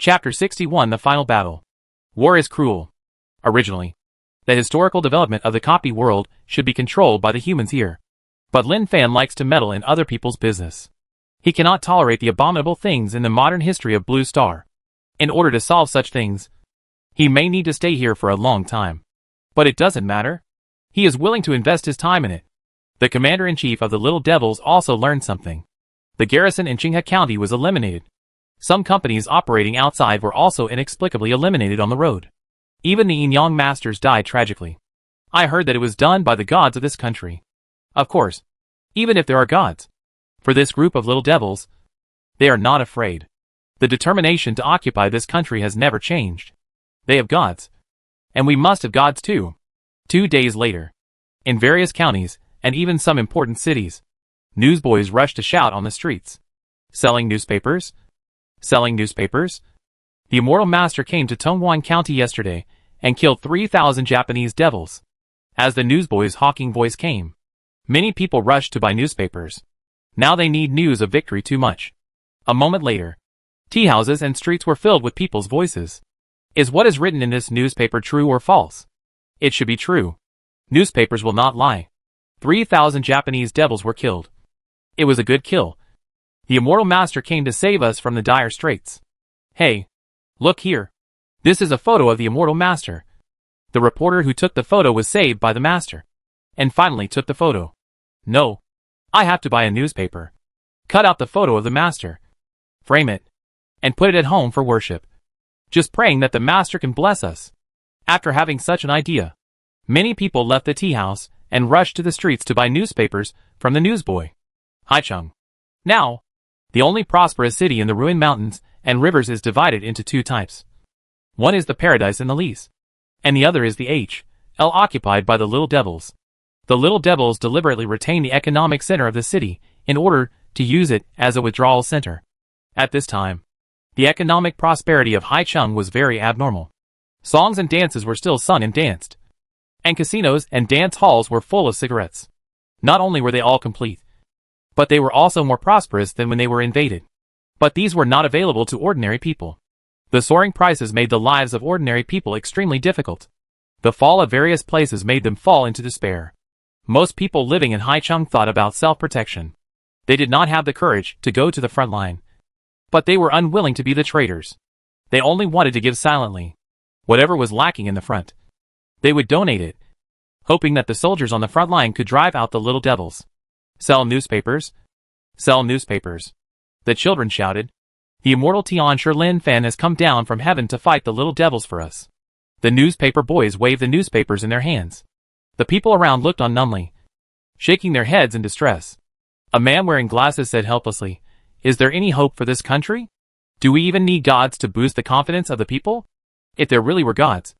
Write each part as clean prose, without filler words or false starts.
Chapter 61 The Final Battle. War is cruel. Originally, the historical development of the copy world should be controlled by the humans here. But Lin Fan likes to meddle in other people's business. He cannot tolerate the abominable things in the modern history of Blue Star. In order to solve such things, he may need to stay here for a long time. But it doesn't matter. He is willing to invest his time in it. The commander-in-chief of the Little Devils also learned something. The garrison in Qinghe County was eliminated. Some companies operating outside were also inexplicably eliminated on the road. Even the Yin-Yang masters died tragically. I heard that it was done by the gods of this country. Of course, even if there are gods, for this group of little devils, they are not afraid. The determination to occupy this country has never changed. They have gods. And we must have gods too. 2 days later, in various counties, and even some important cities, newsboys rushed to shout on the streets. Selling newspapers? Selling newspapers? The Immortal Master came to Tongguan County yesterday and killed 3,000 Japanese devils. As the newsboy's hawking voice came, many people rushed to buy newspapers. Now they need news of victory too much. A moment later, tea houses and streets were filled with people's voices. Is what is written in this newspaper true or false? It should be true. Newspapers will not lie. 3,000 Japanese devils were killed. It was a good kill. The Immortal Master came to save us from the dire straits. Hey, look here. This is a photo of the Immortal Master. The reporter who took the photo was saved by the Master. And finally took the photo. No. I have to buy a newspaper. Cut out the photo of the Master. Frame it. And put it at home for worship. Just praying that the Master can bless us. After having such an idea, many people left the tea house and rushed to the streets to buy newspapers from the newsboy. Haicheng. Now, the only prosperous city in the ruined mountains and rivers is divided into 2 types. One is the paradise in the lease, and the other is the H.L. occupied by the Little Devils. The Little Devils deliberately retain the economic center of the city in order to use it as a withdrawal center. At this time, the economic prosperity of Haicheng was very abnormal. Songs and dances were still sung and danced, and casinos and dance halls were full of cigarettes. Not only were they all complete, but they were also more prosperous than when they were invaded. But these were not available to ordinary people. The soaring prices made the lives of ordinary people extremely difficult. The fall of various places made them fall into despair. Most people living in Haicheng thought about self-protection. They did not have the courage to go to the front line. But they were unwilling to be the traitors. They only wanted to give silently. Whatever was lacking in the front, they would donate it, hoping that the soldiers on the front line could drive out the little devils. Sell newspapers? Sell newspapers. The children shouted. The immortal Tianshi Lin Fan has come down from heaven to fight the little devils for us. The newspaper boys waved the newspapers in their hands. The people around looked on numbly, shaking their heads in distress. A man wearing glasses said helplessly, "Is there any hope for this country? Do we even need gods to boost the confidence of the people? If there really were gods,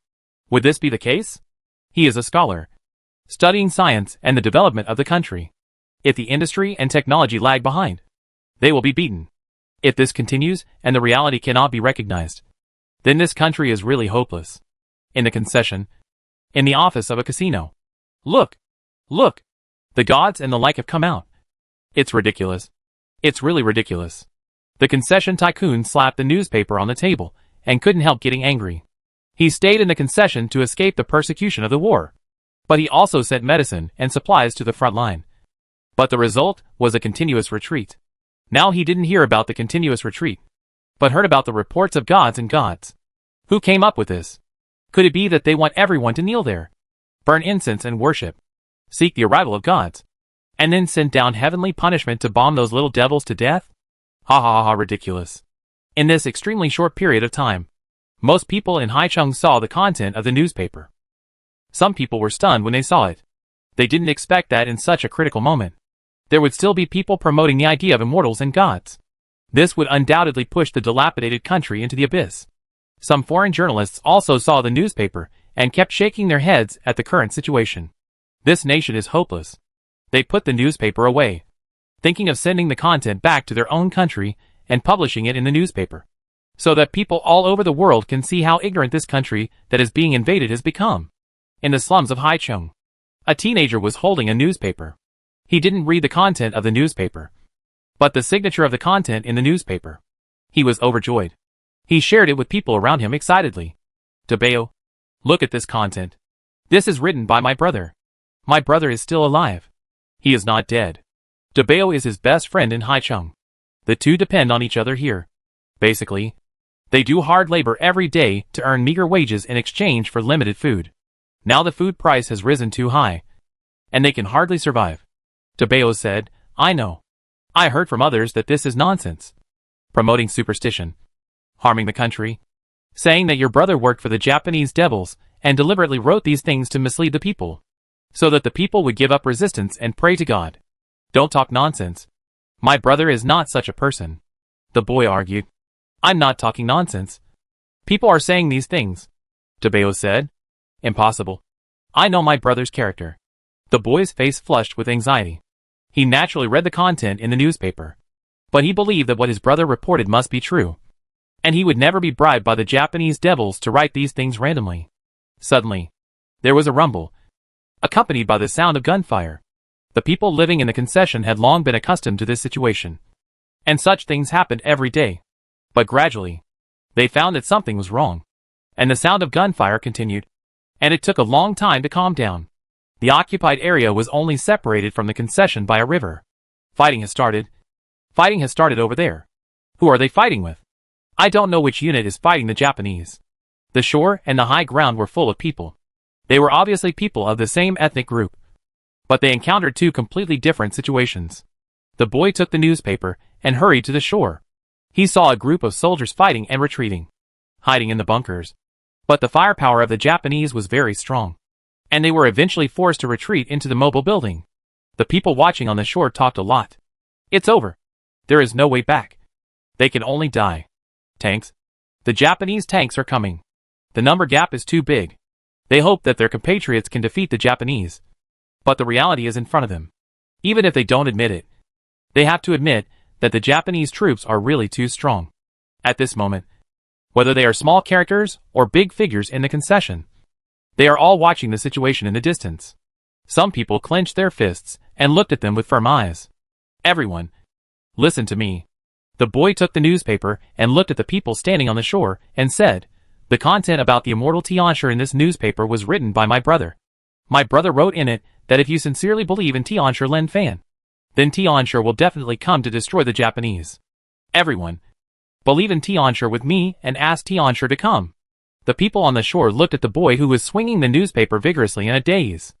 would this be the case?" He is a scholar, studying science and the development of the country. If the industry and technology lag behind, they will be beaten. If this continues and the reality cannot be recognized, then this country is really hopeless. In the concession, in the office of a casino. Look! Look! The gods and the like have come out. It's ridiculous. It's really ridiculous. The concession tycoon slapped the newspaper on the table and couldn't help getting angry. He stayed in the concession to escape the persecution of the war. But he also sent medicine and supplies to the front line. But the result was a continuous retreat. Now he didn't hear about the continuous retreat, but heard about the reports of gods and gods. Who came up with this? Could it be that they want everyone to kneel there, burn incense and worship, seek the arrival of gods, and then send down heavenly punishment to bomb those little devils to death? Ha ha ha, ridiculous. In this extremely short period of time, most people in Haicheng saw the content of the newspaper. Some people were stunned when they saw it. They didn't expect that in such a critical moment there would still be people promoting the idea of immortals and gods. This would undoubtedly push the dilapidated country into the abyss. Some foreign journalists also saw the newspaper and kept shaking their heads at the current situation. This nation is hopeless. They put the newspaper away, thinking of sending the content back to their own country and publishing it in the newspaper, so that people all over the world can see how ignorant this country that is being invaded has become. In the slums of Haicheng, a teenager was holding a newspaper. He didn't read the content of the newspaper, but the signature of the content in the newspaper. He was overjoyed. He shared it with people around him excitedly. Tabeo, look at this content. This is written by my brother. My brother is still alive. He is not dead. Tabeo is his best friend in Haicheng. The two depend on each other here. Basically, they do hard labor every day to earn meager wages in exchange for limited food. Now the food price has risen too high, and they can hardly survive. Tabeo said, I know. I heard from others that this is nonsense. Promoting superstition. Harming the country. Saying that your brother worked for the Japanese devils and deliberately wrote these things to mislead the people, so that the people would give up resistance and pray to God. Don't talk nonsense. My brother is not such a person. The boy argued. I'm not talking nonsense. People are saying these things. Tabeo said. Impossible. I know my brother's character. The boy's face flushed with anxiety. He naturally read the content in the newspaper, but he believed that what his brother reported must be true, and he would never be bribed by the Japanese devils to write these things randomly. Suddenly, there was a rumble, accompanied by the sound of gunfire. The people living in the concession had long been accustomed to this situation, and such things happened every day. But gradually, they found that something was wrong, and the sound of gunfire continued, and it took a long time to calm down. The occupied area was only separated from the concession by a river. Fighting has started. Fighting has started over there. Who are they fighting with? I don't know which unit is fighting the Japanese. The shore and the high ground were full of people. They were obviously people of the same ethnic group, but they encountered two completely different situations. The boy took the newspaper and hurried to the shore. He saw a group of soldiers fighting and retreating, hiding in the bunkers. But the firepower of the Japanese was very strong, and they were eventually forced to retreat into the mobile building. The people watching on the shore talked a lot. It's over. There is no way back. They can only die. Tanks. The Japanese tanks are coming. The number gap is too big. They hope that their compatriots can defeat the Japanese. But the reality is in front of them. Even if they don't admit it, they have to admit that the Japanese troops are really too strong. At this moment, whether they are small characters or big figures in the concession, they are all watching the situation in the distance. Some people clenched their fists and looked at them with firm eyes. Everyone, listen to me. The boy took the newspaper and looked at the people standing on the shore and said, the content about the immortal Tianshi in this newspaper was written by my brother. My brother wrote in it that if you sincerely believe in Tianshi Lin Fan, then Tianshi will definitely come to destroy the Japanese. Everyone, believe in Tianshi with me and ask Tianshi to come. The people on the shore looked at the boy who was swinging the newspaper vigorously in a daze.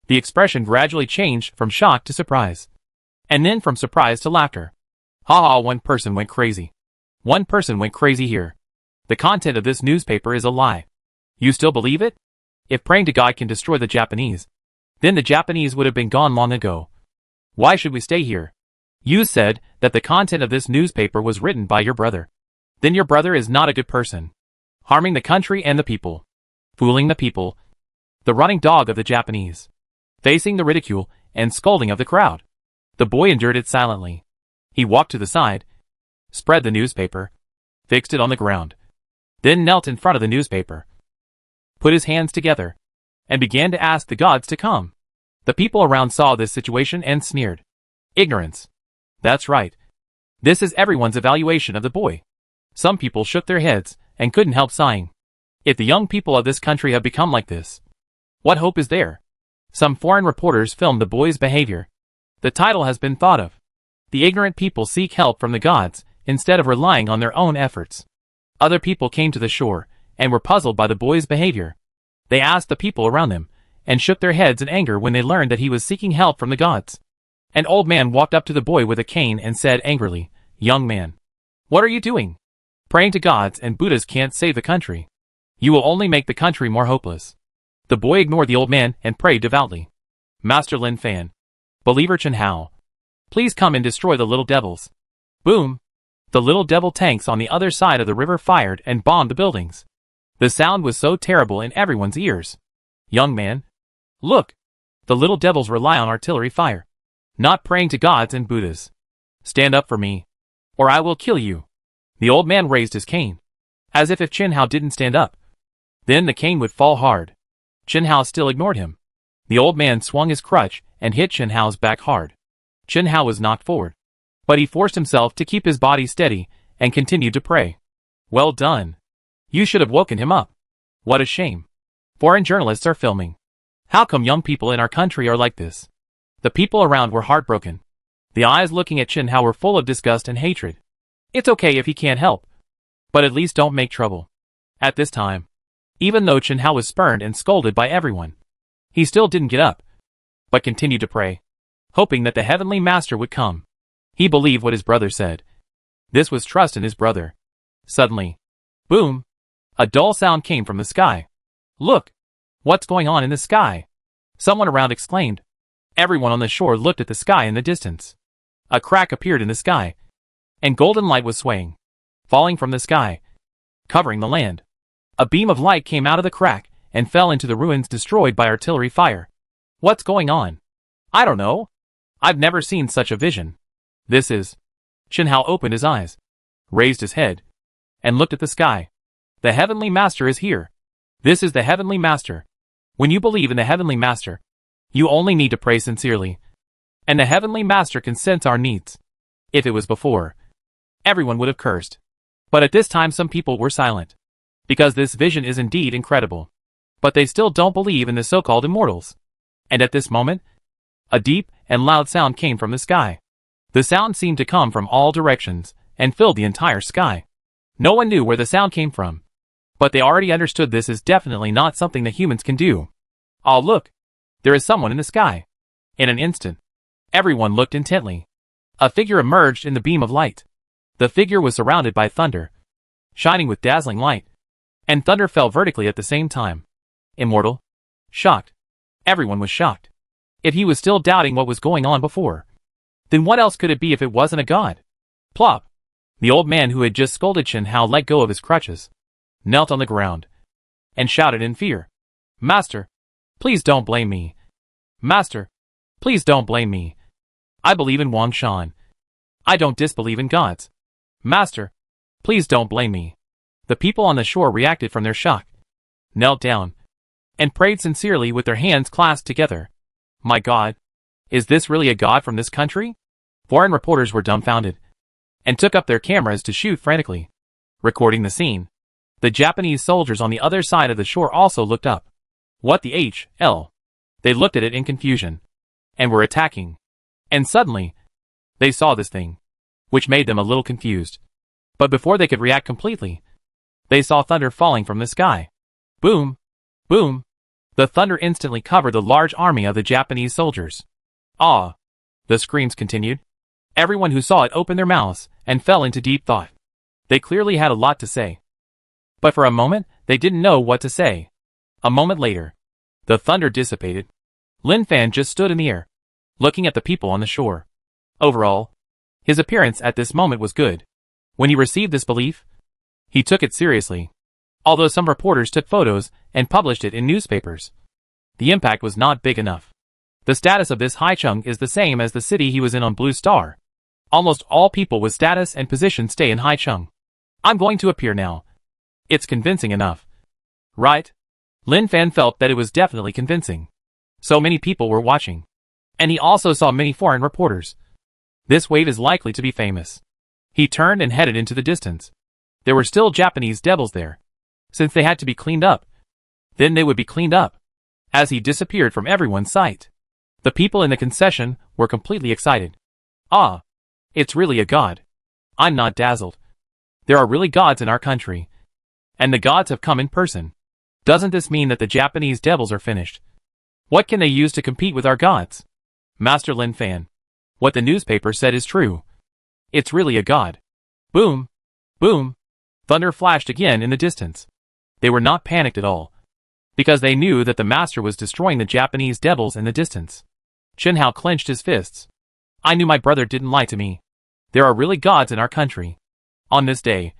The expression gradually changed from shock to surprise, and then from surprise to laughter. Ha ha, one person went crazy. One person went crazy here. The content of this newspaper is a lie. You still believe it? If praying to God can destroy the Japanese, then the Japanese would have been gone long ago. Why should we stay here? You said that the content of this newspaper was written by your brother. Then your brother is not a good person. Harming the country and the people. Fooling the people. The running dog of the Japanese. Facing the ridicule and scolding of the crowd. The boy endured it silently. He walked to the side, spread the newspaper, fixed it on the ground, then knelt in front of the newspaper, put his hands together, and began to ask the gods to come. The people around saw this situation and sneered. Ignorance. That's right. This is everyone's evaluation of the boy. Some people shook their heads and couldn't help sighing. If the young people of this country have become like this, what hope is there? Some foreign reporters filmed the boy's behavior. The title has been thought of. The ignorant people seek help from the gods instead of relying on their own efforts. Other people came to the shore and were puzzled by the boy's behavior. They asked the people around them and shook their heads in anger when they learned that he was seeking help from the gods. An old man walked up to the boy with a cane and said angrily, "Young man, what are you doing? Praying to gods and Buddhas can't save the country. You will only make the country more hopeless." The boy ignored the old man and prayed devoutly. Master Lin Fan, Believer Chen Hao, please come and destroy the little devils. Boom! The little devil tanks on the other side of the river fired and bombed the buildings. The sound was so terrible in everyone's ears. Young man, look! The little devils rely on artillery fire, not praying to gods and Buddhas. Stand up for me, or I will kill you. The old man raised his cane, as if Chen Hao didn't stand up, then the cane would fall hard. Chen Hao still ignored him. The old man swung his crutch and hit Chen Hao's back hard. Chen Hao was knocked forward, but he forced himself to keep his body steady and continued to pray. Well done. You should have woken him up. What a shame. Foreign journalists are filming. How come young people in our country are like this? The people around were heartbroken. The eyes looking at Chen Hao were full of disgust and hatred. It's okay if he can't help. But at least don't make trouble. At this time, even though Chen Hao was spurned and scolded by everyone, he still didn't get up, but continued to pray, hoping that the Heavenly Master would come. He believed what his brother said. This was trust in his brother. Suddenly, boom! A dull sound came from the sky. Look! What's going on in the sky? Someone around exclaimed. Everyone on the shore looked at the sky in the distance. A crack appeared in the sky, and golden light was swaying, falling from the sky, covering the land. A beam of light came out of the crack and fell into the ruins destroyed by artillery fire. What's going on? I don't know. I've never seen such a vision. This is... Chen Hao opened his eyes, raised his head, and looked at the sky. The Heavenly Master is here. This is the Heavenly Master. When you believe in the Heavenly Master, you only need to pray sincerely. And the Heavenly Master can sense our needs. If it was before, everyone would have cursed. But at this time some people were silent, because this vision is indeed incredible. But they still don't believe in the so-called immortals. And at this moment, a deep and loud sound came from the sky. The sound seemed to come from all directions, and filled the entire sky. No one knew where the sound came from, but they already understood this is definitely not something that humans can do. Oh look! There is someone in the sky. In an instant, everyone looked intently. A figure emerged in the beam of light. The figure was surrounded by thunder, shining with dazzling light, and thunder fell vertically at the same time. Immortal? Shocked. Everyone was shocked. If he was still doubting what was going on before, then what else could it be if it wasn't a god? Plop! The old man who had just scolded Chen Hao let go of his crutches, knelt on the ground, and shouted in fear. Master, please don't blame me. Master, please don't blame me. I believe in Wang Shan. I don't disbelieve in gods. Master, please don't blame me. The people on the shore reacted from their shock, knelt down, and prayed sincerely with their hands clasped together. My God, is this really a god from this country? Foreign reporters were dumbfounded, and took up their cameras to shoot frantically, recording the scene. The Japanese soldiers on the other side of the shore also looked up. What the hell? They looked at it in confusion, and were attacking. And suddenly, they saw this thing, which made them a little confused. But before they could react completely, they saw thunder falling from the sky. Boom! Boom! The thunder instantly covered the large army of the Japanese soldiers. Ah! The screams continued. Everyone who saw it opened their mouths and fell into deep thought. They clearly had a lot to say. But for a moment, they didn't know what to say. A moment later, the thunder dissipated. Lin Fan just stood in the air, looking at the people on the shore. Overall, his appearance at this moment was good. When he received this belief, he took it seriously. Although some reporters took photos and published it in newspapers, the impact was not big enough. The status of this Haicheng is the same as the city he was in on Blue Star. Almost all people with status and position stay in Haicheng. I'm going to appear now. It's convincing enough. Right? Lin Fan felt that it was definitely convincing. So many people were watching. And he also saw many foreign reporters. This wave is likely to be famous. He turned and headed into the distance. There were still Japanese devils there. Since they had to be cleaned up, then they would be cleaned up. As he disappeared from everyone's sight, the people in the concession were completely excited. Ah! It's really a god. I'm not dazzled. There are really gods in our country. And the gods have come in person. Doesn't this mean that the Japanese devils are finished? What can they use to compete with our gods? Master Lin Fan. What the newspaper said is true. It's really a god. Boom! Boom! Thunder flashed again in the distance. They were not panicked at all, because they knew that the master was destroying the Japanese devils in the distance. Chen Hao clenched his fists. I knew my brother didn't lie to me. There are really gods in our country. On this day,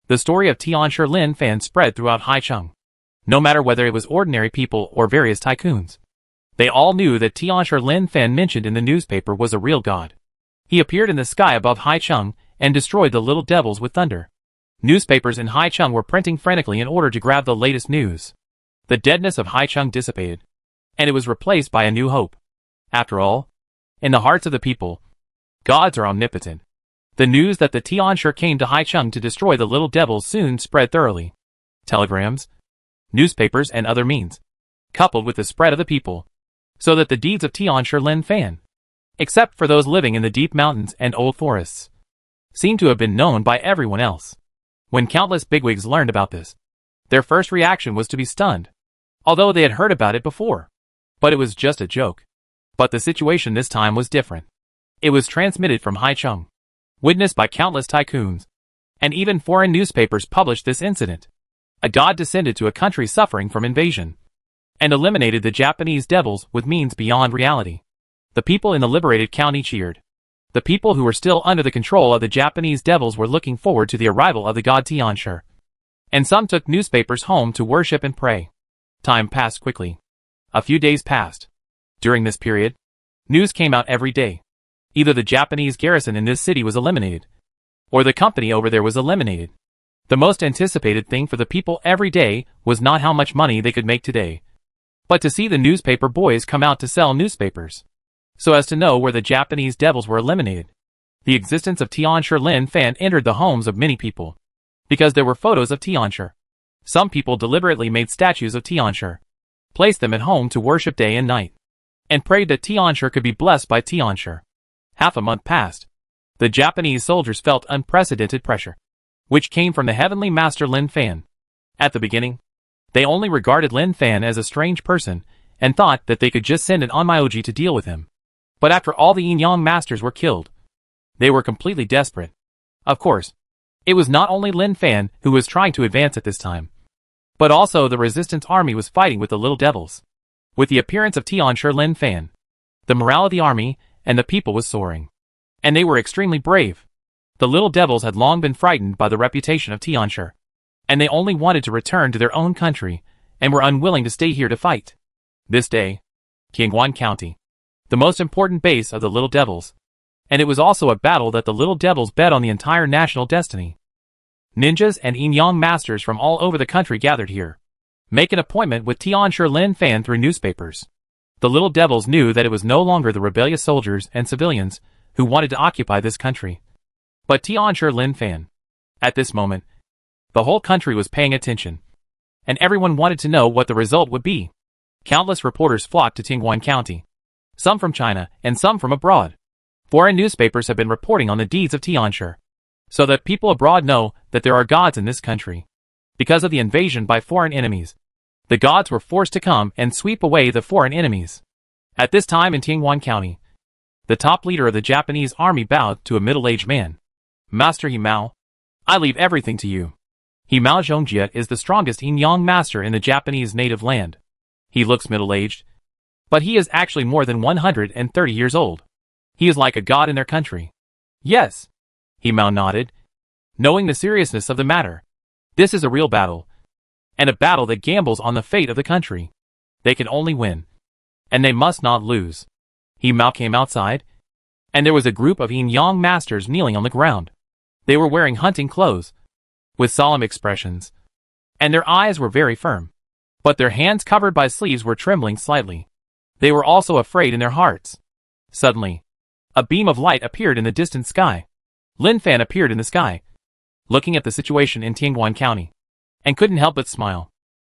the story of Tianshi Lin Fan spread throughout Haicheng. No matter whether it was ordinary people or various tycoons, they all knew that Tianshi Lin Fan mentioned in the newspaper was a real god. He appeared in the sky above Haicheng and destroyed the little devils with thunder. Newspapers in Haicheng were printing frantically in order to grab the latest news. The deadness of Haicheng dissipated, and it was replaced by a new hope. After all, in the hearts of the people, gods are omnipotent. The news that the Tianshi came to Haicheng to destroy the little devils soon spread thoroughly. Telegrams, newspapers and other means, coupled with the spread of the people, so that the deeds of Tianshi Lin Fan, except for those living in the deep mountains and old forests, seemed to have been known by everyone else. When countless bigwigs learned about this, their first reaction was to be stunned, although they had heard about it before. But it was just a joke. But the situation this time was different. It was transmitted from Haicheng, witnessed by countless tycoons, and even foreign newspapers published this incident. A god descended to a country suffering from invasion, and eliminated the Japanese devils with means beyond reality. The people in the liberated county cheered. The people who were still under the control of the Japanese devils were looking forward to the arrival of the god Tianshi. And some took newspapers home to worship and pray. Time passed quickly. A few days passed. During this period, news came out every day. Either the Japanese garrison in this city was eliminated, or the company over there was eliminated. The most anticipated thing for the people every day was not how much money they could make today, but to see the newspaper boys come out to sell newspapers, so as to know where the Japanese devils were eliminated. The existence of Tianshi Lin Fan entered the homes of many people, because there were photos of Tianshi. Some people deliberately made statues of Tianshi, placed them at home to worship day and night, and prayed that Tianshi could be blessed by Tianshi. Half a month passed. The Japanese soldiers felt unprecedented pressure, which came from the heavenly master Lin Fan. At the beginning, they only regarded Lin Fan as a strange person, and thought that they could just send an Onmyoji to deal with him. But after all the yin-yang masters were killed, they were completely desperate. Of course, it was not only Lin Fan who was trying to advance at this time, but also the resistance army was fighting with the little devils. With the appearance of Tianshi Lin Fan, the morale of the army and the people was soaring. And they were extremely brave. The little devils had long been frightened by the reputation of Tianshi, and they only wanted to return to their own country, and were unwilling to stay here to fight. This day, Tianguan County, the most important base of the little devils, and it was also a battle that the little devils bet on the entire national destiny. Ninjas and yin-yang masters from all over the country gathered here. Make an appointment with Tianshi Lin Fan through newspapers. The little devils knew that it was no longer the rebellious soldiers and civilians who wanted to occupy this country, but Tianshi Lin Fan. At this moment, the whole country was paying attention, and everyone wanted to know what the result would be. Countless reporters flocked to Tianguan County, some from China and some from abroad. Foreign newspapers have been reporting on the deeds of Tianshi, so that people abroad know that there are gods in this country. Because of the invasion by foreign enemies, the gods were forced to come and sweep away the foreign enemies. At this time in Tianguan County, the top leader of the Japanese army bowed to a middle-aged man. Master Himao, I leave everything to you. Himao Zhongjie is the strongest yin-yang master in the Japanese native land. He looks middle-aged, but he is actually more than 130 years old. He is like a god in their country. Yes, Himao nodded, knowing the seriousness of the matter. This is a real battle, and a battle that gambles on the fate of the country. They can only win, and they must not lose. Himao came outside, and there was a group of yin-yang masters kneeling on the ground. They were wearing hunting clothes, with solemn expressions, and their eyes were very firm, but their hands covered by sleeves were trembling slightly. They were also afraid in their hearts. Suddenly, a beam of light appeared in the distant sky. Lin Fan appeared in the sky, looking at the situation in Tianguan County, and couldn't help but smile.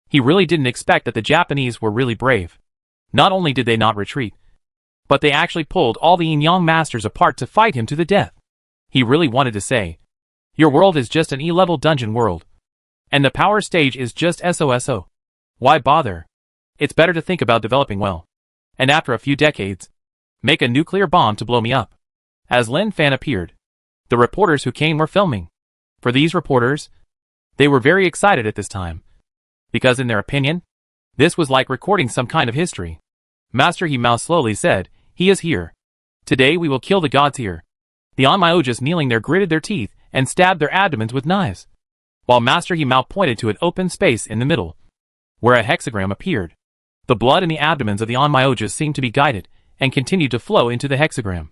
He really didn't expect that the Japanese were really brave. Not only did they not retreat, but they actually pulled all the yin-yang masters apart to fight him to the death. He really wanted to say, your world is just an E-level dungeon world, and the power stage is just SOSO. Why bother? It's better to think about developing well, and after a few decades, make a nuclear bomb to blow me up. As Lin Fan appeared, the reporters who came were filming. For these reporters, they were very excited at this time, because in their opinion, this was like recording some kind of history. Master Himao slowly said, he is here. Today we will kill the gods here. The Onmyojas kneeling there gritted their teeth and stabbed their abdomens with knives, while Master Himao pointed to an open space in the middle, where a hexagram appeared. The blood in the abdomens of the Onmyojas seemed to be guided, and continued to flow into the hexagram.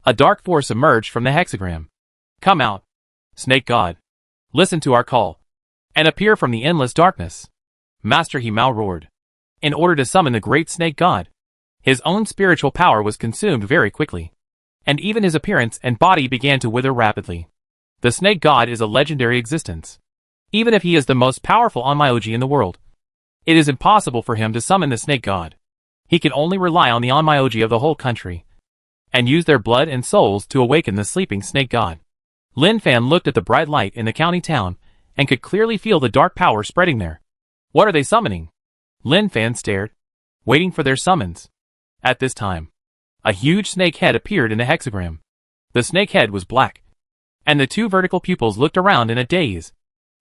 A dark force emerged from the hexagram. Come out, Snake God. Listen to our call, and appear from the endless darkness. Master Himao roared, in order to summon the great Snake God. His own spiritual power was consumed very quickly, and even his appearance and body began to wither rapidly. The snake god is a legendary existence. Even if he is the most powerful Onmyoji in the world, it is impossible for him to summon the snake god. He can only rely on the Onmyoji of the whole country, and use their blood and souls to awaken the sleeping snake god. Lin Fan looked at the bright light in the county town, and could clearly feel the dark power spreading there. What are they summoning? Lin Fan stared, waiting for their summons. At this time, a huge snake head appeared in the hexagram. The snake head was black, and the two vertical pupils looked around in a daze.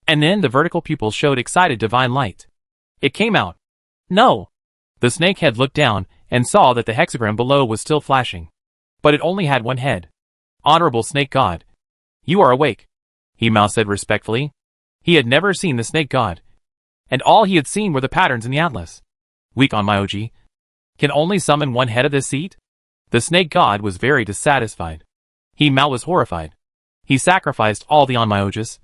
And then the vertical pupils showed excited divine light. It came out. No! The snake head looked down and saw that the hexagram below was still flashing. But it only had one head. Honorable snake god, you are awake, Himao said respectfully. He had never seen the snake god, and all he had seen were the patterns in the atlas. Weak Onmyoji can only summon one head of this seat? The snake god was very dissatisfied. Himao was horrified. He sacrificed all the Onmyojis,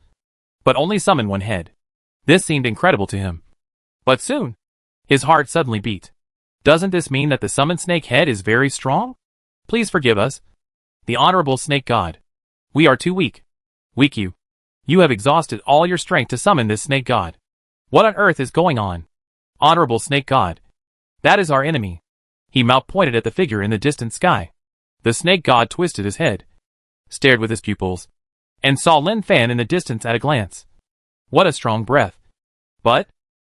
but only summoned one head. This seemed incredible to him. But soon, his heart suddenly beat. Doesn't this mean that the summoned snake head is very strong? Please forgive us, the honorable snake god. We are too weak. Weak you. You have exhausted all your strength to summon this snake god. What on earth is going on? Honorable snake god. That is our enemy. Himao pointed at the figure in the distant sky. The snake god twisted his head, stared with his pupils, and saw Lin Fan in the distance at a glance. What a strong breath. But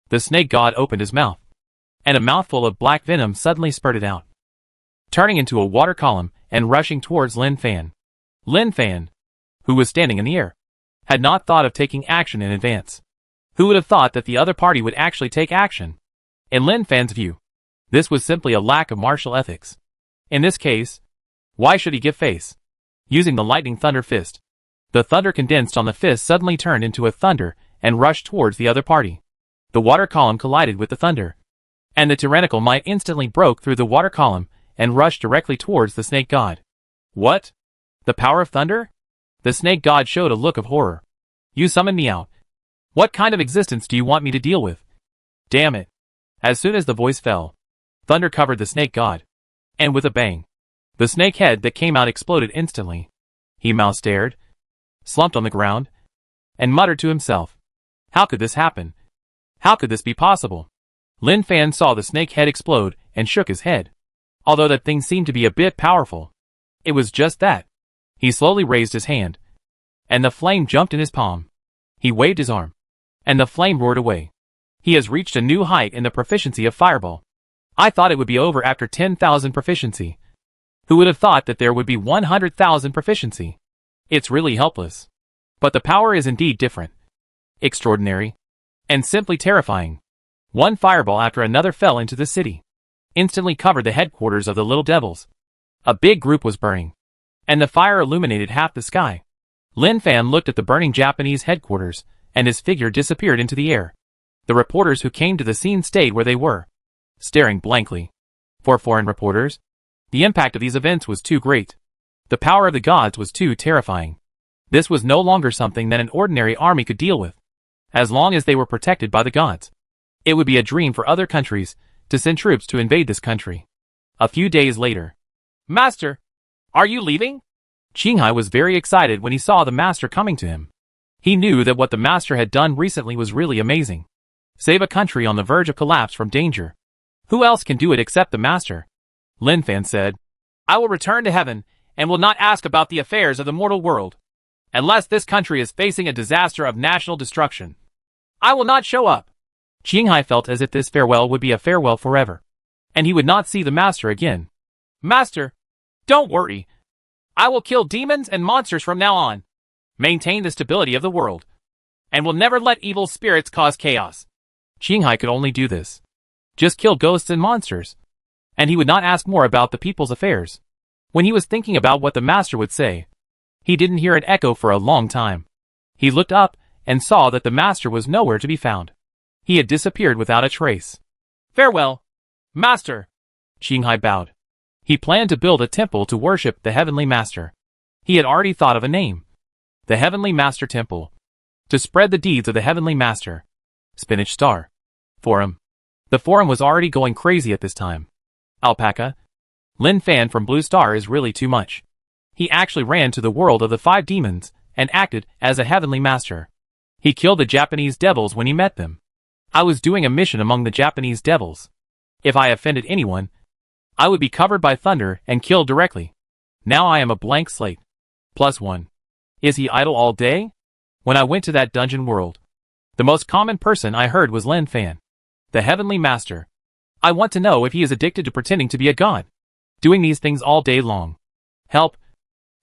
the snake god opened his mouth, and a mouthful of black venom suddenly spurted out, turning into a water column and rushing towards Lin Fan. Lin Fan, who was standing in the air, had not thought of taking action in advance. Who would have thought that the other party would actually take action? In Lin Fan's view, this was simply a lack of martial ethics. In this case, why should he give face? Using the lightning thunder fist, the thunder condensed on the fist suddenly turned into a thunder and rushed towards the other party. The water column collided with the thunder, and the tyrannical might instantly broke through the water column and rushed directly towards the snake god. What? The power of thunder? The snake god showed a look of horror. You summoned me out. What kind of existence do you want me to deal with? Damn it. As soon as the voice fell, thunder covered the snake god, and with a bang, the snake head that came out exploded instantly. Himao stared, slumped on the ground, and muttered to himself. How could this happen? How could this be possible? Lin Fan saw the snake head explode and shook his head. Although that thing seemed to be a bit powerful, it was just that. He slowly raised his hand, and the flame jumped in his palm. He waved his arm, and the flame roared away. He has reached a new height in the proficiency of Fireball. I thought it would be over after 10,000 proficiency. Who would have thought that there would be 100,000 proficiency? It's really helpless. But the power is indeed different. Extraordinary. And simply terrifying. One fireball after another fell into the city, instantly covered the headquarters of the Little Devils. A big group was burning, and the fire illuminated half the sky. Lin Fan looked at the burning Japanese headquarters, and his figure disappeared into the air. The reporters who came to the scene stayed where they were, staring blankly. For foreign reporters, the impact of these events was too great. The power of the gods was too terrifying. This was no longer something that an ordinary army could deal with. As long as they were protected by the gods, it would be a dream for other countries to send troops to invade this country. A few days later. Master, are you leaving? Qinghai was very excited when he saw the master coming to him. He knew that what the master had done recently was really amazing. Save a country on the verge of collapse from danger. Who else can do it except the master? Lin Fan said, I will return to heaven and will not ask about the affairs of the mortal world, unless this country is facing a disaster of national destruction. I will not show up. Qinghai felt as if this farewell would be a farewell forever, and he would not see the master again. Master, don't worry. I will kill demons and monsters from now on, maintain the stability of the world, and will never let evil spirits cause chaos. Qinghai could only do this. Just kill ghosts and monsters, and he would not ask more about the people's affairs. When he was thinking about what the master would say, he didn't hear an echo for a long time. He looked up and saw that the master was nowhere to be found. He had disappeared without a trace. Farewell, master. Qinghai bowed. He planned to build a temple to worship the Heavenly Master. He had already thought of a name. The Heavenly Master Temple. To spread the deeds of the Heavenly Master. Spinach Star. Forum. The forum was already going crazy at this time. Alpaca. Lin Fan from Blue Star is really too much. He actually ran to the world of the 5 demons and acted as a heavenly master. He killed the Japanese devils when he met them. I was doing a mission among the Japanese devils. If I offended anyone, I would be covered by thunder and killed directly. Now I am a blank slate. +1. Is he idle all day? When I went to that dungeon world, the most common person I heard was Lin Fan, the heavenly master. I want to know if he is addicted to pretending to be a god, doing these things all day long. Help!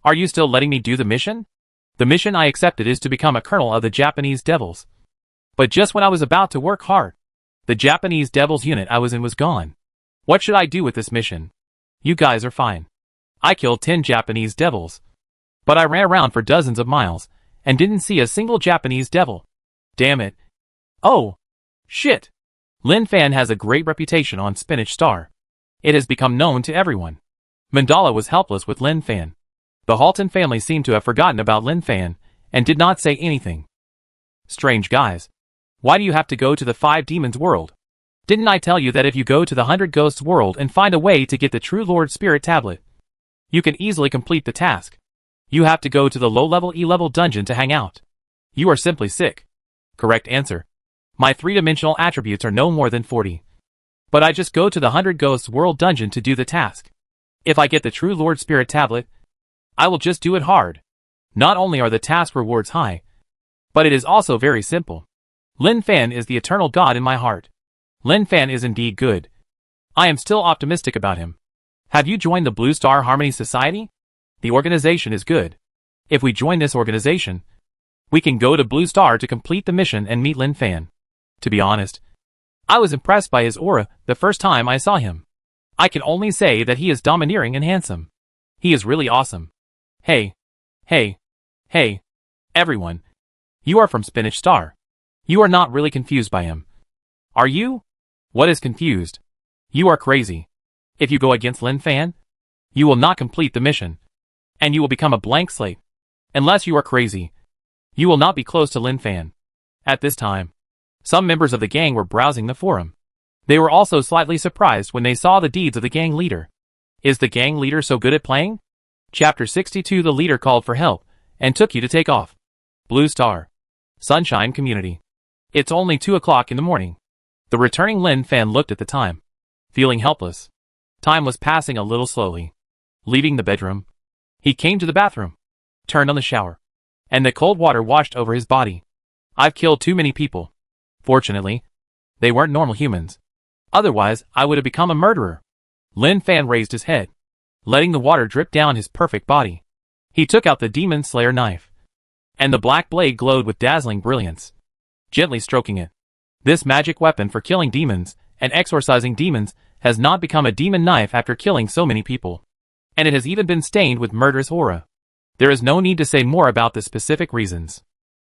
Are you still letting me do the mission? The mission I accepted is to become a colonel of the Japanese devils. But just when I was about to work hard, the Japanese devils unit I was in was gone. What should I do with this mission? You guys are fine. I killed 10 Japanese devils. But I ran around for dozens of miles and didn't see a single Japanese devil. Damn it. Oh, shit. Lin Fan has a great reputation on Spinach Star. It has become known to everyone. Mandala was helpless with Lin Fan. The Halton family seemed to have forgotten about Lin Fan and did not say anything. Strange guys. Why do you have to go to the 5 demons world? Didn't I tell you that if you go to the 100 ghosts world and find a way to get the true Lord Spirit tablet, you can easily complete the task? You have to go to the low-level E-level dungeon to hang out. You are simply sick. Correct answer. My 3-dimensional attributes are no more than 40. But I just go to the 100 ghosts world dungeon to do the task. If I get the true Lord Spirit tablet, I will just do it hard. Not only are the task rewards high, but it is also very simple. Lin Fan is the eternal god in my heart. Lin Fan is indeed good. I am still optimistic about him. Have you joined the Blue Star Harmony Society? The organization is good. If we join this organization, we can go to Blue Star to complete the mission and meet Lin Fan. To be honest, I was impressed by his aura the first time I saw him. I can only say that he is domineering and handsome. He is really awesome. Hey, everyone. You are from Spinach Star. You are not really confused by him. Are you? What is confused? You are crazy. If you go against Lin Fan, you will not complete the mission. And you will become a blank slate. Unless you are crazy, you will not be close to Lin Fan. At this time, some members of the gang were browsing the forum. They were also slightly surprised when they saw the deeds of the gang leader. Is the gang leader so good at playing? Chapter 62. The leader called for help and took you to take off. Blue Star. Sunshine Community. It's only 2 o'clock in the morning. The returning Lin Fan looked at the time, feeling helpless. Time was passing a little slowly. Leaving the bedroom, he came to the bathroom, turned on the shower, and the cold water washed over his body. I've killed too many people. Fortunately, they weren't normal humans. Otherwise, I would have become a murderer. Lin Fan raised his head, letting the water drip down his perfect body. He took out the Demon Slayer knife, and the black blade glowed with dazzling brilliance. Gently stroking it, this magic weapon for killing demons and exorcising demons has not become a demon knife after killing so many people. And it has even been stained with murderous aura. There is no need to say more about the specific reasons.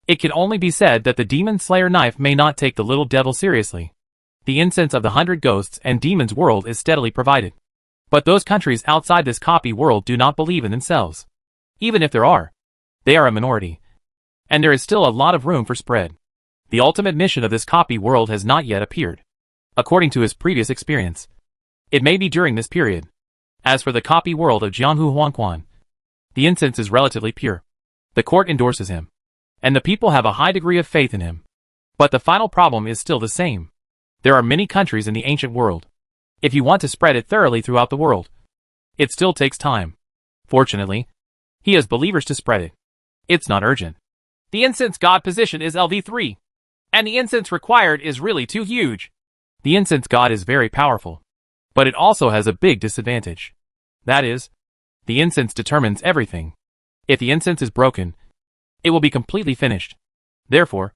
It can only be said that the Demon Slayer knife may not take the little devil seriously. The incense of the 100 ghosts and demons world is steadily provided. But those countries outside this copy world do not believe in themselves. Even if there are, they are a minority. And there is still a lot of room for spread. The ultimate mission of this copy world has not yet appeared. According to his previous experience, it may be during this period. As for the copy world of Jianghu Huangquan, the incense is relatively pure. The court endorses him, and the people have a high degree of faith in him. But the final problem is still the same. There are many countries in the ancient world. If you want to spread it thoroughly throughout the world, it still takes time. Fortunately, he has believers to spread it. It's not urgent. The incense god position is LV3, and the incense required is really too huge. The incense god is very powerful, but it also has a big disadvantage. That is, the incense determines everything. If the incense is broken, it will be completely finished. Therefore,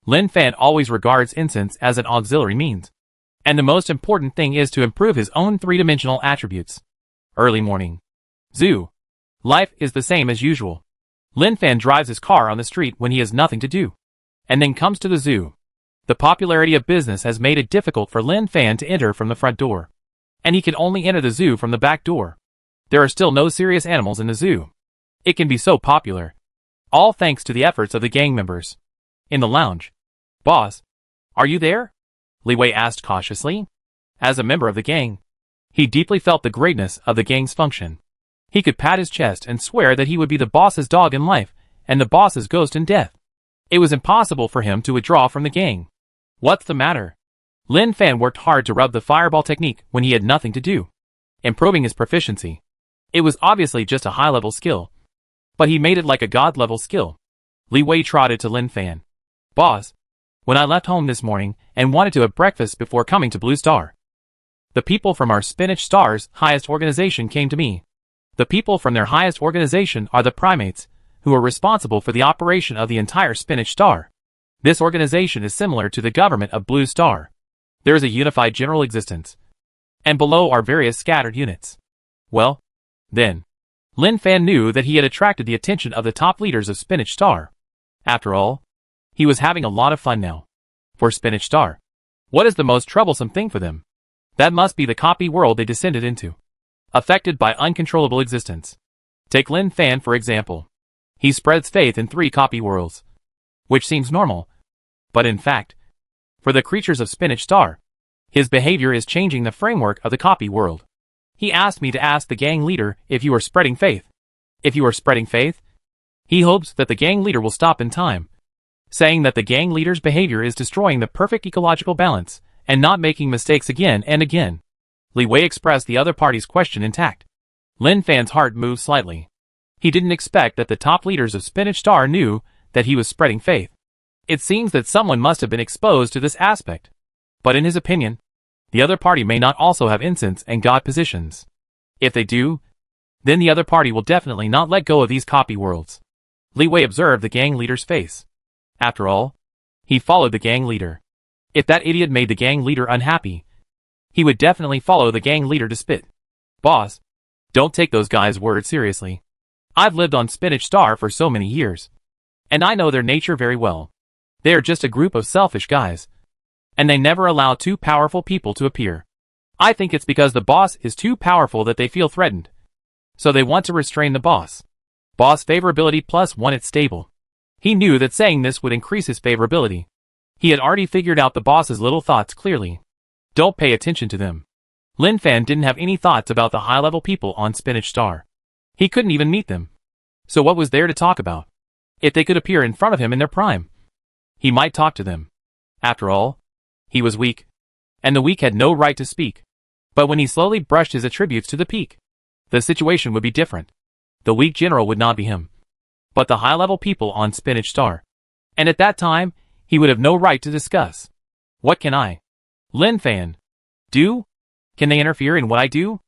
Lin Fan always regards incense as an auxiliary means. And the most important thing is to improve his own 3-dimensional attributes. Early morning. Zoo. Life is the same as usual. Lin Fan drives his car on the street when he has nothing to do, and then comes to the zoo. The popularity of business has made it difficult for Lin Fan to enter from the front door, and he can only enter the zoo from the back door. There are still no serious animals in the zoo. It can be so popular, all thanks to the efforts of the gang members. In the lounge. Boss, are you there? Li Wei asked cautiously. As a member of the gang, he deeply felt the greatness of the gang's function. He could pat his chest and swear that he would be the boss's dog in life and the boss's ghost in death. It was impossible for him to withdraw from the gang. What's the matter? Lin Fan worked hard to rub the fireball technique when he had nothing to do, improving his proficiency. It was obviously just a high-level skill, but he made it like a god-level skill. Li Wei trotted to Lin Fan. Boss, when I left home this morning and wanted to have breakfast before coming to Blue Star, the people from our Spinach Star's highest organization came to me. The people from their highest organization are the primates, who are responsible for the operation of the entire Spinach Star. This organization is similar to the government of Blue Star. There is a unified general existence, and below are various scattered units. Well, then, Lin Fan knew that he had attracted the attention of the top leaders of Spinach Star. After all, he was having a lot of fun now. For Spinach Star, what is the most troublesome thing for them? That must be the copy world they descended into, affected by uncontrollable existence. Take Lin Fan for example. He spreads faith in 3 copy worlds, which seems normal, but in fact, for the creatures of Spinach Star, his behavior is changing the framework of the copy world. He asked me to ask the gang leader if you are spreading faith. If you are spreading faith, he hopes that the gang leader will stop in time, saying that the gang leader's behavior is destroying the perfect ecological balance and not making mistakes again and again. Li Wei expressed the other party's question intact. Lin Fan's heart moved slightly. He didn't expect that the top leaders of Spinach Star knew that he was spreading faith. It seems that someone must have been exposed to this aspect. But in his opinion, the other party may not also have incense and god positions. If they do, then the other party will definitely not let go of these copy worlds. Li Wei observed the gang leader's face. After all, he followed the gang leader. If that idiot made the gang leader unhappy, he would definitely follow the gang leader to spit. Boss, don't take those guys' words seriously. I've lived on Spinach Star for so many years, and I know their nature very well. They are just a group of selfish guys, and they never allow 2 powerful people to appear. I think it's because the boss is too powerful that they feel threatened, so they want to restrain the boss. Boss favorability +1 it's stable. He knew that saying this would increase his favorability. He had already figured out the boss's little thoughts clearly. Don't pay attention to them. Lin Fan didn't have any thoughts about the high-level people on Spinach Star. He couldn't even meet them. So what was there to talk about? If they could appear in front of him in their prime, he might talk to them. After all, he was weak, and the weak had no right to speak. But when he slowly brushed his attributes to the peak, the situation would be different. The weak general would not be him, but the high-level people on Spinach Star. And at that time, he would have no right to discuss. What can I, Lin Fan, do? Can they interfere in what I do?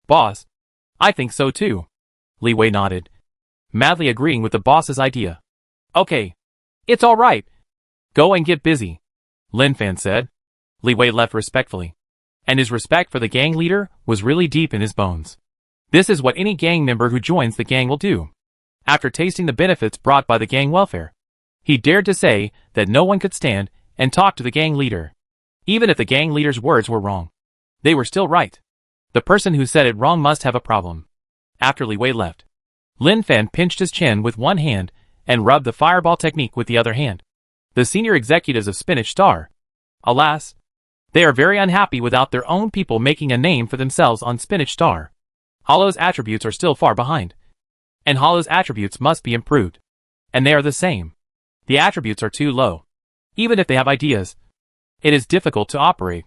Boss, I think so too. Li Wei nodded, madly agreeing with the boss's idea. Okay, it's all right. Go and get busy, Lin Fan said. Li Wei left respectfully, and his respect for the gang leader was really deep in his bones. This is what any gang member who joins the gang will do. After tasting the benefits brought by the gang welfare, he dared to say that no one could stand and talk to the gang leader. Even if the gang leader's words were wrong, they were still right. The person who said it wrong must have a problem. After Li Wei left, Lin Fan pinched his chin with one hand and rubbed the fireball technique with the other hand. The senior executives of Spinach Star, alas, they are very unhappy without their own people making a name for themselves on Spinach Star. Hollow's attributes are still far behind, and Hollow's attributes must be improved. And they are the same. The attributes are too low. Even if they have ideas, it is difficult to operate.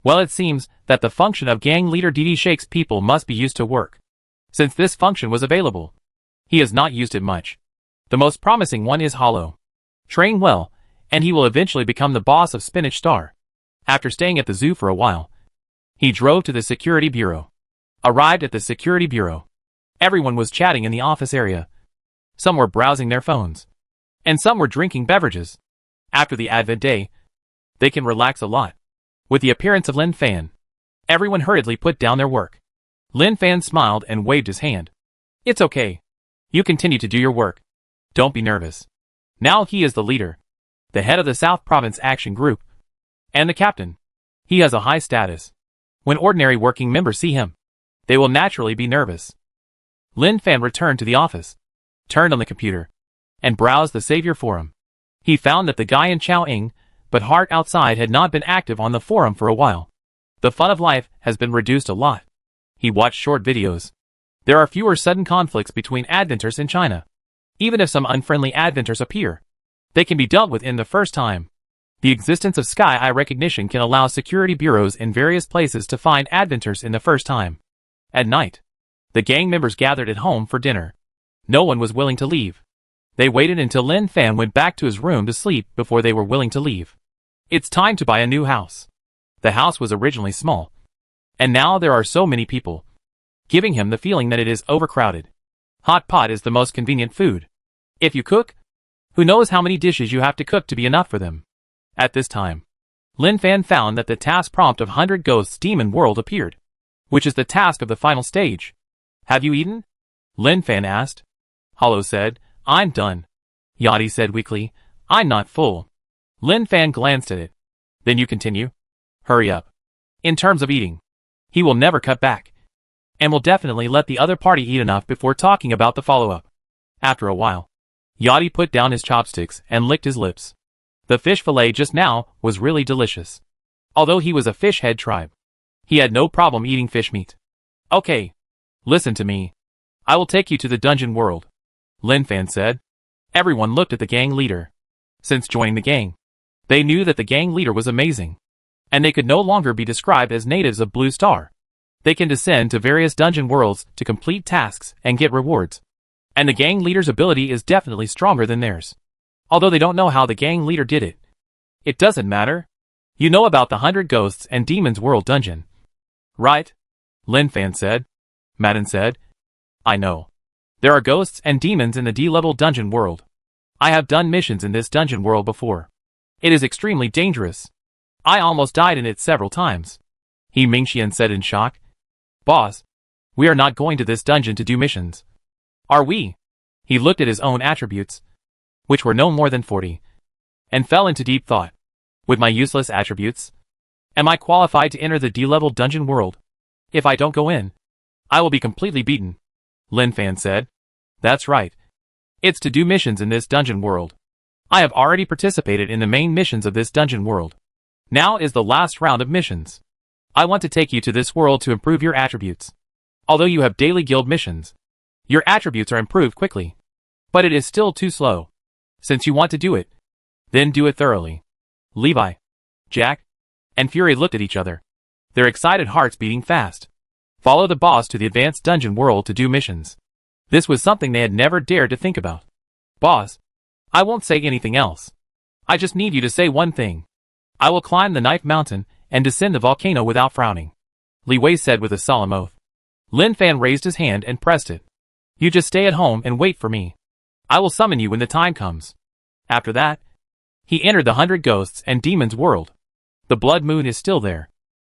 Well, it seems that the function of gang leader DD Shake's people must be used to work. Since this function was available, he has not used it much. The most promising one is Hollow. Train well, and he will eventually become the boss of Spinach Star. After staying at the zoo for a while, he drove to the security bureau. Arrived at the security bureau, everyone was chatting in the office area. Some were browsing their phones, and some were drinking beverages. After the Advent day, they can relax a lot. With the appearance of Lin Fan, everyone hurriedly put down their work. Lin Fan smiled and waved his hand. It's okay. You continue to do your work. Don't be nervous. Now he is the leader, the head of the South Province Action Group, and the captain. He has a high status. When ordinary working members see him, they will naturally be nervous. Lin Fan returned to the office, turned on the computer, and browsed the Savior Forum. He found that the guy in Chao-ing, but Heart outside had not been active on the forum for a while. The fun of life has been reduced a lot. He watched short videos, There are fewer sudden conflicts between adventures in China. Even if some unfriendly adventures appear, they can be dealt with in the first time. The existence of Sky Eye recognition can allow security bureaus in various places to find adventures in the first time. At night, the gang members gathered at home for dinner. No one was willing to leave. They waited until Lin Fan went back to his room to sleep before they were willing to leave. It's time to buy a new house. The house was originally small, and now there are so many people, giving him the feeling that it is overcrowded. Hot pot is the most convenient food. If you cook, who knows how many dishes you have to cook to be enough for them. At this time, Lin Fan found that the task prompt of 100 Ghosts Demon World appeared, which is the task of the final stage. Have you eaten? Lin Fan asked. Hollow said, I'm done. Yachty said weakly, I'm not full. Lin Fan glanced at it. Then you continue. Hurry up. In terms of eating, he will never cut back, and will definitely let the other party eat enough before talking about the follow-up. After a while, Yachty put down his chopsticks and licked his lips. The fish fillet just now was really delicious. Although he was a fish head tribe, he had no problem eating fish meat. Okay. Listen to me. I will take you to the dungeon world, Lin Fan said. Everyone looked at the gang leader. Since joining the gang, they knew that the gang leader was amazing, and they could no longer be described as natives of Blue Star. They can descend to various dungeon worlds to complete tasks and get rewards. And the gang leader's ability is definitely stronger than theirs. Although they don't know how the gang leader did it. It doesn't matter. You know about the 100 Ghosts and Demons World dungeon, right? Lin Fan said. Madden said, I know. There are ghosts and demons in the D-level dungeon world. I have done missions in this dungeon world before. It is extremely dangerous. I almost died in it several times. He Mingxian said in shock. Boss, we are not going to this dungeon to do missions. Are we? He looked at his own attributes, which were no more than 40, and fell into deep thought. With my useless attributes, am I qualified to enter the D-level dungeon world? If I don't go in, I will be completely beaten, Lin Fan said. That's right. It's to do missions in this dungeon world. I have already participated in the main missions of this dungeon world. Now is the last round of missions. I want to take you to this world to improve your attributes. Although you have daily guild missions, your attributes are improved quickly. But it is still too slow. Since you want to do it, then do it thoroughly. Levi, Jack, and Fury looked at each other, their excited hearts beating fast. Follow the boss to the advanced dungeon world to do missions. This was something they had never dared to think about. Boss, I won't say anything else. I just need you to say one thing. I will climb the Knife Mountain and descend the volcano without frowning, Li Wei said with a solemn oath. Lin Fan raised his hand and pressed it. You just stay at home and wait for me. I will summon you when the time comes. After that, he entered the 100 Ghosts and Demons world. The blood moon is still there.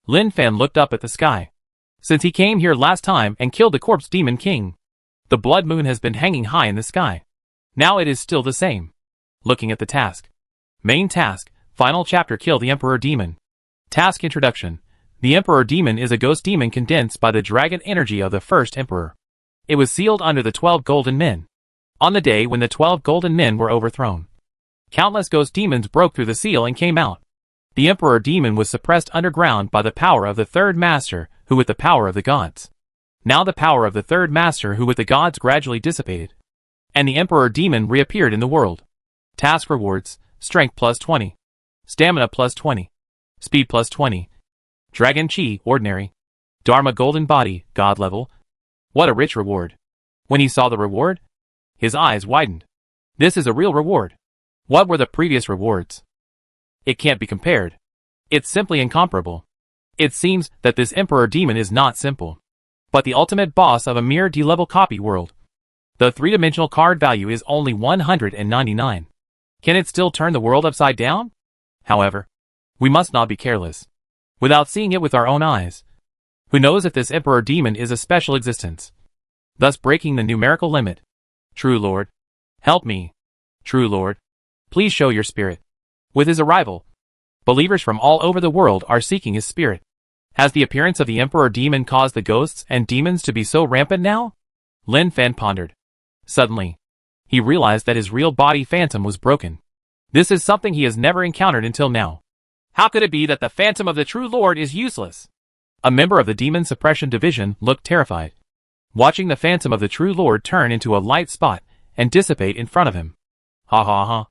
Lin Fan looked up at the sky. Since he came here last time and killed the corpse demon king, the blood moon has been hanging high in the sky. Now it is still the same. Looking at the task. Main task, final chapter, kill the Emperor Demon. Task introduction. The Emperor Demon is a ghost demon condensed by the dragon energy of the first Emperor. It was sealed under the 12 golden men. On the day when the 12 golden men were overthrown, countless ghost demons broke through the seal and came out. The Emperor Demon was suppressed underground by the power of the third master, who with the power of the gods. Now the power of the third master who with the gods gradually dissipated, and the Emperor Demon reappeared in the world. Task rewards, strength plus 20, stamina plus 20, speed plus 20, dragon chi, ordinary, dharma golden body, god level. What a rich reward. When he saw the reward, his eyes widened. This is a real reward. What were the previous rewards? It can't be compared. It's simply incomparable. It seems that this Emperor Demon is not simple, but the ultimate boss of a mere D-level copy world. The three-dimensional card value is only 199. Can it still turn the world upside down? However, we must not be careless. Without seeing it with our own eyes, who knows if this Emperor Demon is a special existence, thus breaking the numerical limit. True Lord, help me. True Lord, please show your spirit. With his arrival, believers from all over the world are seeking his spirit. Has the appearance of the Emperor Demon caused the ghosts and demons to be so rampant now? Lin Fan pondered. Suddenly, he realized that his real body phantom was broken. This is something he has never encountered until now. How could it be that the phantom of the true Lord is useless? A member of the Demon Suppression Division looked terrified. watching the phantom of the true Lord turn into a light spot and dissipate in front of him. Ha ha ha.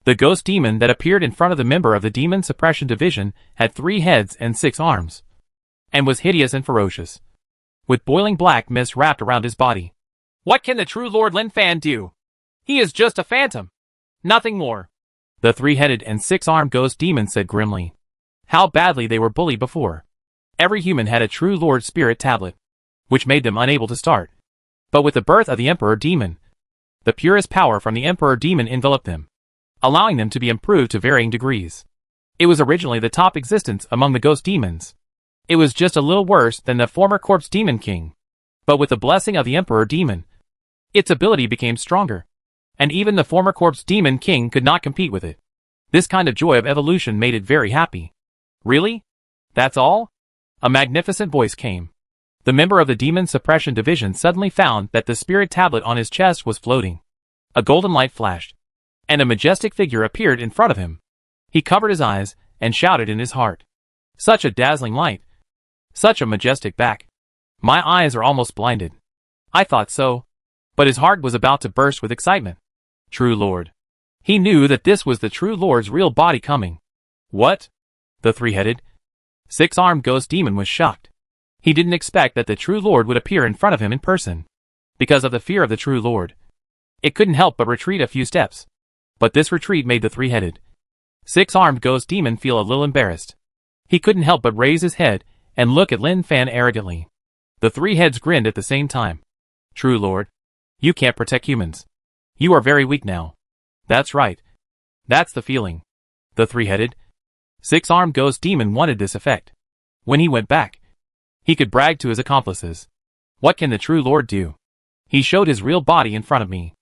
The ghost demon that appeared in front of the member of the Demon Suppression Division had 3 heads and 6 arms, and was hideous and ferocious, with boiling black mist wrapped around his body. What can the true Lord Lin Fan do? He is just a phantom. Nothing more. The 3-headed and 6-armed ghost demon said grimly. How badly they were bullied before. Every human had a true Lord Spirit tablet, which made them unable to start. But with the birth of the Emperor Demon, the purest power from the Emperor Demon enveloped them, allowing them to be improved to varying degrees. It was originally the top existence among the ghost demons. It was just a little worse than the former Corpse Demon King. But with the blessing of the Emperor Demon, its ability became stronger, and even the former Corpse Demon King could not compete with it. This kind of joy of evolution made it very happy. Really? That's all? A magnificent voice came. The member of the Demon Suppression Division suddenly found that the spirit tablet on his chest was floating. A golden light flashed, and a majestic figure appeared in front of him. He covered his eyes and shouted in his heart. Such a dazzling light. Such a majestic back. My eyes are almost blinded. I thought so. But his heart was about to burst with excitement. True Lord. He knew that this was the true Lord's real body coming. What? The 3-headed, 6-armed ghost demon was shocked. He didn't expect that the true Lord would appear in front of him in person. Because of the fear of the true Lord, it couldn't help but retreat a few steps. But this retreat made the 3-headed, 6-armed ghost demon feel a little embarrassed. He couldn't help but raise his head and look at Lin Fan arrogantly. The 3 heads grinned at the same time. True Lord, you can't protect humans. You are very weak now. That's right. That's the feeling. The 3-headed, 6-armed ghost demon wanted this effect. When he went back, he could brag to his accomplices. What can the true Lord do? He showed his real body in front of me.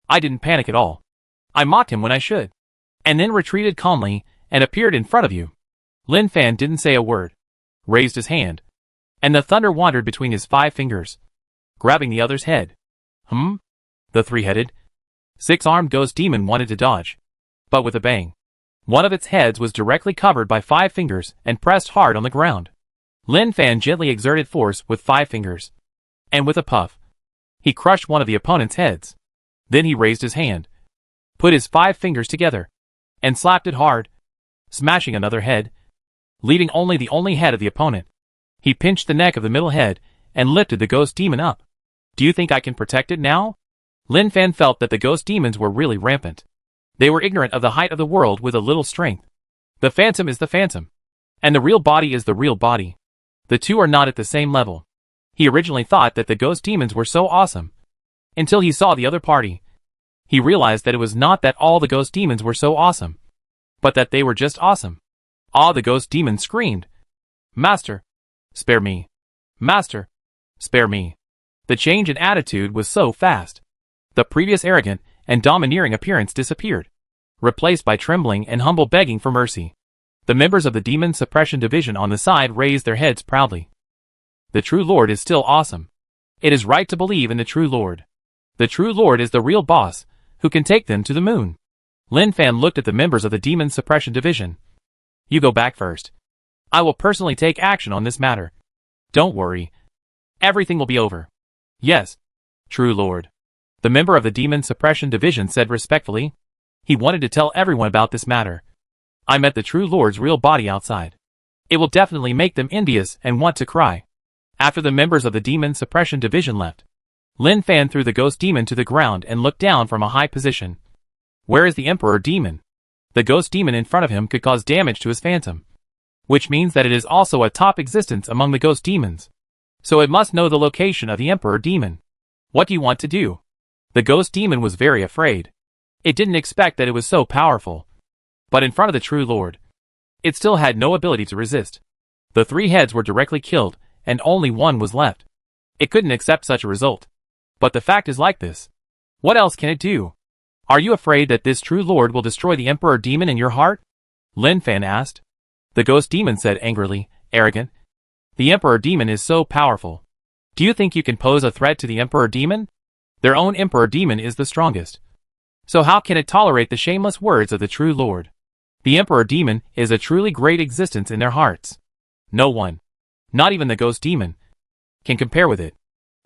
I didn't panic at all. I mocked him when I should, and then retreated calmly and appeared in front of you. Lin Fan didn't say a word, raised his hand, and the thunder wandered between his 5 fingers, grabbing the other's head. The 3-headed, 6-armed ghost demon wanted to dodge, but with a bang, one of its heads was directly covered by 5 fingers and pressed hard on the ground. Lin Fan gently exerted force with 5 fingers, and with a puff, he crushed one of the opponent's heads. Then he raised his hand, put his 5 fingers together, and slapped it hard, smashing another head, leaving only the only head of the opponent. He pinched the neck of the middle head and lifted the ghost demon up. Do you think I can protect it now? Lin Fan felt that the ghost demons were really rampant. They were ignorant of the height of the world with a little strength. The phantom is the phantom, and the real body is the real body. The two are not at the same level. He originally thought that the ghost demons were so awesome. Until he saw the other party, he realized that it was not that all the ghost demons were so awesome, but that they were just awesome. The ghost demon screamed. Master, spare me. Master, spare me. The change in attitude was so fast. The previous arrogant and domineering appearance disappeared, replaced by trembling and humble begging for mercy. The members of the Demon Suppression Division on the side raised their heads proudly. The true Lord is still awesome. It is right to believe in the true Lord. The true Lord is the real boss, who can take them to the moon. Lin Fan looked at the members of the Demon Suppression Division. You go back first. I will personally take action on this matter. Don't worry. Everything will be over. Yes, true Lord. The member of the Demon Suppression Division said respectfully. He wanted to tell everyone about this matter. I met the true Lord's real body outside. It will definitely make them envious and want to cry. After the members of the Demon Suppression Division left, Lin Fan threw the ghost demon to the ground and looked down from a high position. Where is the Emperor Demon? The ghost demon in front of him could cause damage to his phantom, which means that it is also a top existence among the ghost demons. So it must know the location of the Emperor Demon. What do you want to do? The ghost demon was very afraid. It didn't expect that it was so powerful. But in front of the true Lord, it still had no ability to resist. The 3 heads were directly killed, and only one was left. It couldn't accept such a result. But the fact is like this. What else can it do? Are you afraid that this true Lord will destroy the Emperor Demon in your heart? Lin Fan asked. The ghost demon said angrily, arrogant. The Emperor Demon is so powerful. Do you think you can pose a threat to the Emperor Demon? Their own Emperor Demon is the strongest. So how can it tolerate the shameless words of the true Lord? The Emperor Demon is a truly great existence in their hearts. No one, not even the ghost demon, can compare with it.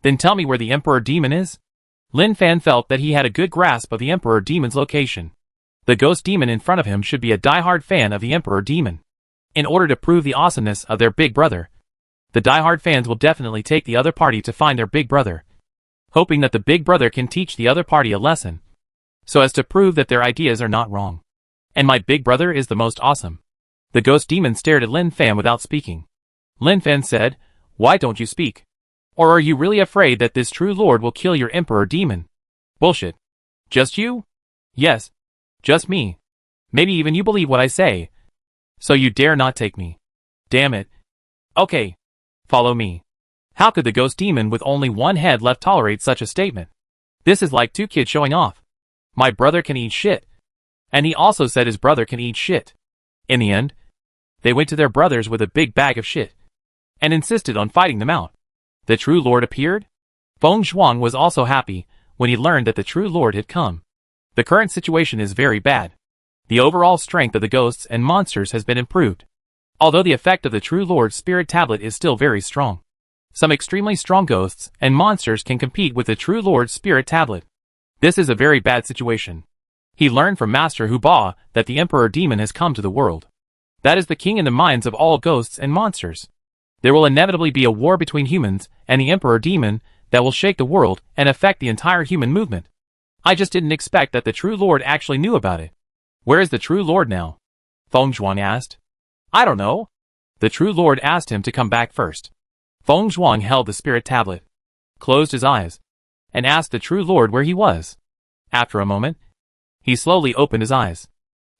Then tell me where the Emperor Demon is? Lin Fan felt that he had a good grasp of the Emperor Demon's location. The ghost demon in front of him should be a die-hard fan of the Emperor Demon. In order to prove the awesomeness of their big brother, the die-hard fans will definitely take the other party to find their big brother, hoping that the big brother can teach the other party a lesson, so as to prove that their ideas are not wrong. And my big brother is the most awesome. The ghost demon stared at Lin Fan without speaking. Lin Fan said, "Why don't you speak? Or are you really afraid that this true lord will kill your Emperor Demon?" "Bullshit. Just you?" "Yes. Just me. Maybe even you believe what I say. So you dare not take me. Damn it. Okay. Follow me." How could the ghost demon with only one head left tolerate such a statement? This is like two kids showing off. My brother can eat shit. And he also said his brother can eat shit. In the end, they went to their brothers with a big bag of shit and insisted on fighting them out. The true lord appeared? Feng Zhuang was also happy when he learned that the true lord had come. The current situation is very bad. The overall strength of the ghosts and monsters has been improved, although the effect of the true lord's spirit tablet is still very strong. Some extremely strong ghosts and monsters can compete with the true lord's spirit tablet. This is a very bad situation. He learned from Master Hu Ba that the Emperor Demon has come to the world. That is the king in the minds of all ghosts and monsters. There will inevitably be a war between humans and the Emperor Demon that will shake the world and affect the entire human movement. I just didn't expect that the true lord actually knew about it. Where is the true lord now? Feng Zhuang asked. I don't know. The true lord asked him to come back first. Feng Zhuang held the spirit tablet, closed his eyes, and asked the true lord where he was. After a moment, he slowly opened his eyes.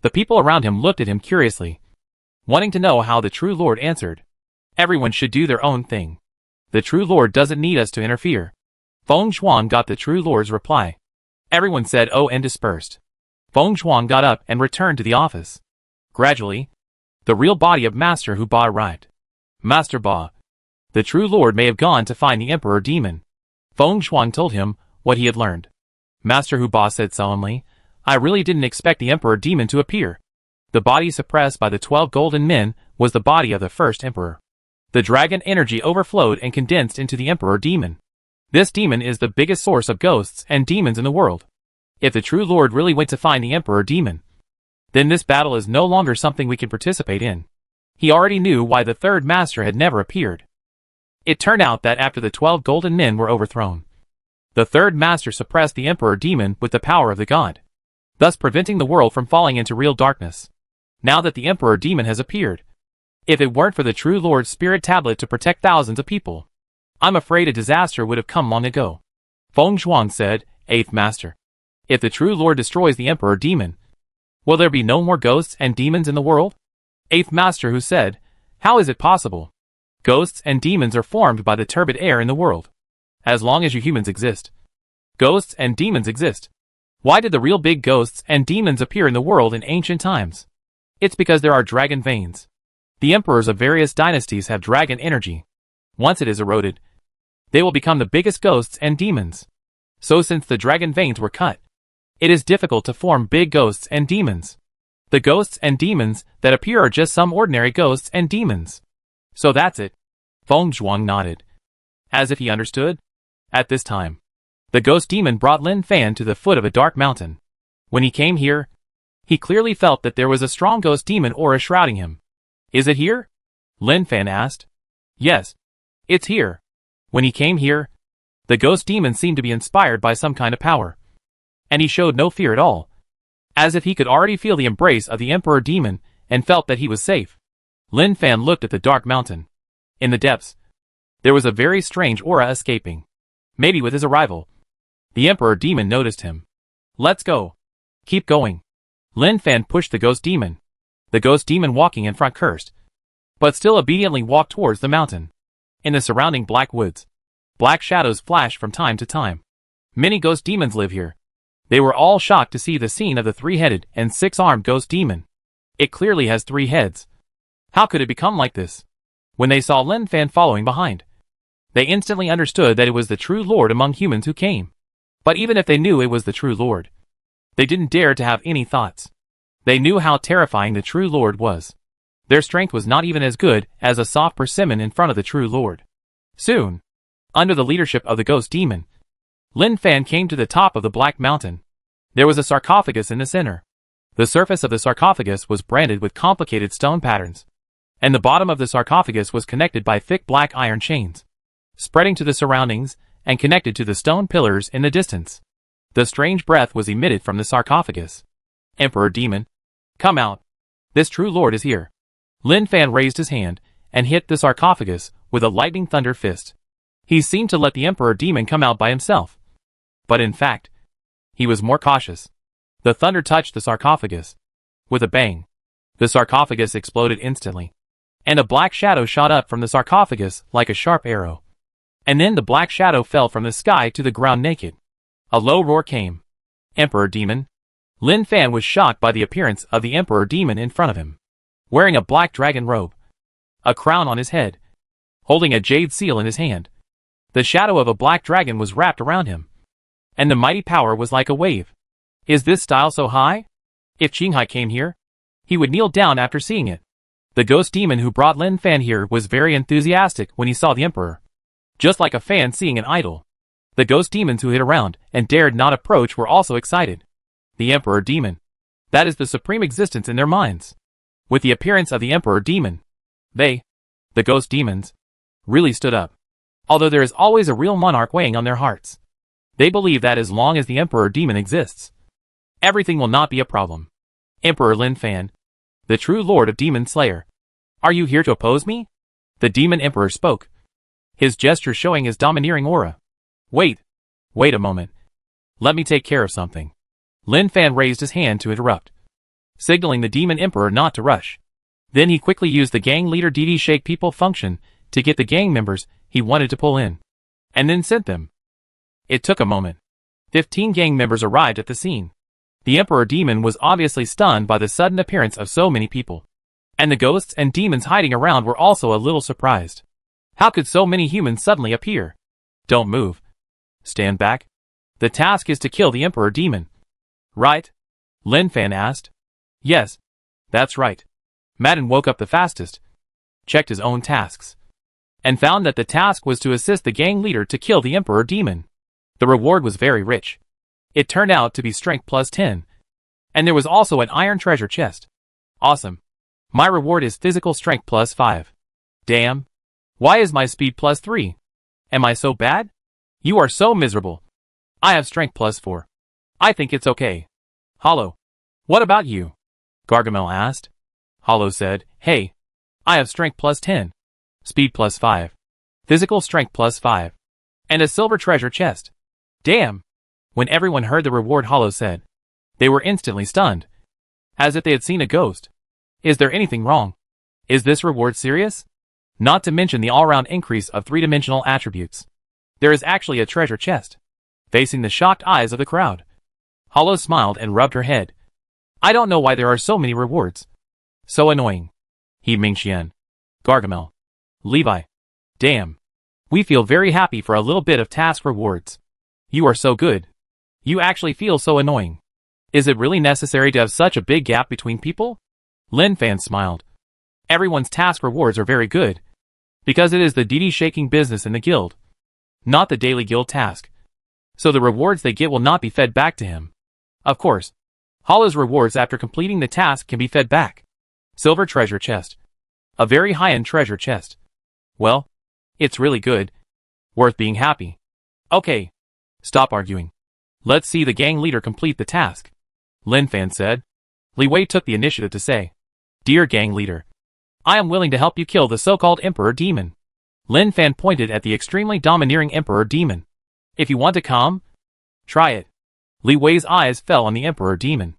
The people around him looked at him curiously, wanting to know how the true lord answered. Everyone should do their own thing. The true lord doesn't need us to interfere. Feng Zhuang got the true lord's reply. Everyone said oh and dispersed. Feng Zhuang got up and returned to the office. Gradually, the real body of Master Hu Ba arrived. Master Ba, the true lord may have gone to find the Emperor Demon. Feng Zhuang told him what he had learned. Master Hu Ba said solemnly, I really didn't expect the Emperor Demon to appear. The body suppressed by the 12 golden men was the body of the first emperor. The dragon energy overflowed and condensed into the Emperor Demon. This demon is the biggest source of ghosts and demons in the world. If the true lord really went to find the Emperor Demon, then this battle is no longer something we can participate in. He already knew why the third master had never appeared. It turned out that after the 12 golden men were overthrown, the third master suppressed the Emperor Demon with the power of the god, thus preventing the world from falling into real darkness. Now that the Emperor Demon has appeared, if it weren't for the true lord's spirit tablet to protect thousands of people, I'm afraid a disaster would have come long ago. Feng Zhuang said, Eighth Master, if the true lord destroys the Emperor Demon, will there be no more ghosts and demons in the world? Eighth Master Hu said, how is it possible? Ghosts and demons are formed by the turbid air in the world. As long as you humans exist, ghosts and demons exist. Why did the real big ghosts and demons appear in the world in ancient times? It's because there are dragon veins. The emperors of various dynasties have dragon energy. Once it is eroded, they will become the biggest ghosts and demons. So since the dragon veins were cut, it is difficult to form big ghosts and demons. The ghosts and demons that appear are just some ordinary ghosts and demons. So that's it. Feng Zhuang nodded, as if he understood. At this time, the ghost demon brought Lin Fan to the foot of a dark mountain. When he came here, he clearly felt that there was a strong ghost demon aura shrouding him. Is it here? Lin Fan asked. Yes, it's here. When he came here, the ghost demon seemed to be inspired by some kind of power, and he showed no fear at all, as if he could already feel the embrace of the Emperor Demon and felt that he was safe. Lin Fan looked at the dark mountain. In the depths, there was a very strange aura escaping. Maybe with his arrival, the Emperor Demon noticed him. Let's go. Keep going. Lin Fan pushed the ghost demon. The ghost demon walking in front cursed, but still obediently walked towards the mountain. In the surrounding black woods, black shadows flashed from time to time. Many ghost demons live here. They were all shocked to see the scene of the 3-headed and 6-armed ghost demon. It clearly has 3 heads. How could it become like this? When they saw Lin Fan following behind, they instantly understood that it was the true lord among humans who came. But even if they knew it was the true lord, they didn't dare to have any thoughts. They knew how terrifying the true lord was. Their strength was not even as good as a soft persimmon in front of the true lord. Soon, Under the leadership of the ghost demon, Lin Fan came to the top of the Black Mountain. There was a sarcophagus in the center. The surface of the sarcophagus was branded with complicated stone patterns, and the bottom of the sarcophagus was connected by thick black iron chains, spreading to the surroundings and connected to the stone pillars in the distance. The strange breath was emitted from the sarcophagus. Emperor Demon, come out. This true lord is here. Lin Fan raised his hand and hit the sarcophagus with a lightning thunder fist. He seemed to let the Emperor Demon come out by himself. But in fact, he was more cautious. The thunder touched the sarcophagus. With a bang, the sarcophagus exploded instantly, and a black shadow shot up from the sarcophagus like a sharp arrow. And then the black shadow fell from the sky to the ground naked. A low roar came. Emperor Demon. Lin Fan was shocked by the appearance of the Emperor Demon in front of him, wearing a black dragon robe, a crown on his head, holding a jade seal in his hand. The shadow of a black dragon was wrapped around him, and the mighty power was like a wave. Is this style so high? If Qinghai came here, he would kneel down after seeing it. The ghost demon who brought Lin Fan here was very enthusiastic when he saw the emperor. Just like a fan seeing an idol. The ghost demons who hid around and dared not approach were also excited. The Emperor Demon. That is the supreme existence in their minds. With the appearance of the Emperor Demon, they, the ghost demons, really stood up. Although there is always a real monarch weighing on their hearts. They believe that as long as the Emperor Demon exists, everything will not be a problem. Emperor Lin Fan, the true Lord of Demon Slayer. Are you here to oppose me? The Demon Emperor spoke, his gesture showing his domineering aura. Wait a moment. Let me take care of something. Lin Fan raised his hand to interrupt, signaling the Demon Emperor not to rush. Then he quickly used the gang leader DD Shake People function to get the gang members he wanted to pull in, and then sent them. It took a moment. 15 gang members arrived at the scene. The Emperor Demon was obviously stunned by the sudden appearance of so many people, and the ghosts and demons hiding around were also a little surprised. How could so many humans suddenly appear? Don't move. Stand back. The task is to kill the Emperor Demon. Right? Lin Fan asked. Yes, that's right. Madden woke up the fastest, checked his own tasks, and found that the task was to assist the gang leader to kill the Emperor Demon. The reward was very rich. It turned out to be strength plus 10, and there was also an iron treasure chest. Awesome. My reward is physical strength plus 5. Damn. Why is my speed plus 3? Am I so bad? You are so miserable. I have strength plus 4. I think it's okay. Hollow. What about you? Gargamel asked. Hollow said, hey. I have strength plus 10. Speed plus 5. Physical strength plus 5. And a silver treasure chest. Damn. When everyone heard the reward Hollow said, they were instantly stunned, as if they had seen a ghost. Is there anything wrong? Is this reward serious? Not to mention the all-round increase of 3-dimensional attributes. There is actually a treasure chest. Facing the shocked eyes of the crowd, Hollow smiled and rubbed her head. I don't know why there are so many rewards. So annoying. He Mingxian. Gargamel. Levi. Damn. We feel very happy for a little bit of task rewards. You are so good. You actually feel so annoying. Is it really necessary to have such a big gap between people? Lin Fan smiled. Everyone's task rewards are very good, because it is the DD shaking business in the guild, not the daily guild task. So the rewards they get will not be fed back to him. Of course, Hollow's rewards after completing the task can be fed back. Silver treasure chest. A very high-end treasure chest. Well, it's really good. Worth being happy. Okay. Stop arguing. Let's see the gang leader complete the task. Lin Fan said. Li Wei took the initiative to say, Dear gang leader, I am willing to help you kill the so-called Emperor Demon. Lin Fan pointed at the extremely domineering Emperor Demon. If you want to come, try it. Li Wei's eyes fell on the Emperor Demon.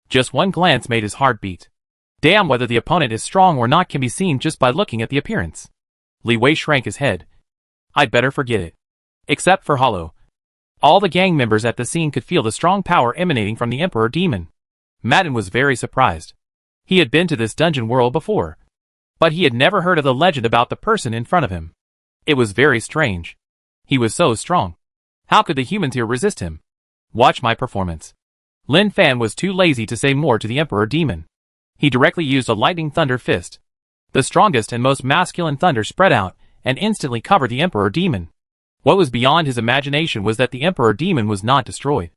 Just one glance made his heart beat. Damn, whether the opponent is strong or not can be seen just by looking at the appearance. Li Wei shrank his head. I'd better forget it. Except for Hollow. All the gang members at the scene could feel the strong power emanating from the Emperor Demon. Madden was very surprised. He had been to this dungeon world before, but he had never heard of the legend about the person in front of him. It was very strange. He was so strong. How could the humans here resist him? Watch my performance. Lin Fan was too lazy to say more to the Emperor Demon. He directly used a lightning thunder fist. The strongest and most masculine thunder spread out and instantly covered the Emperor Demon. What was beyond his imagination was that the Emperor Demon was not destroyed.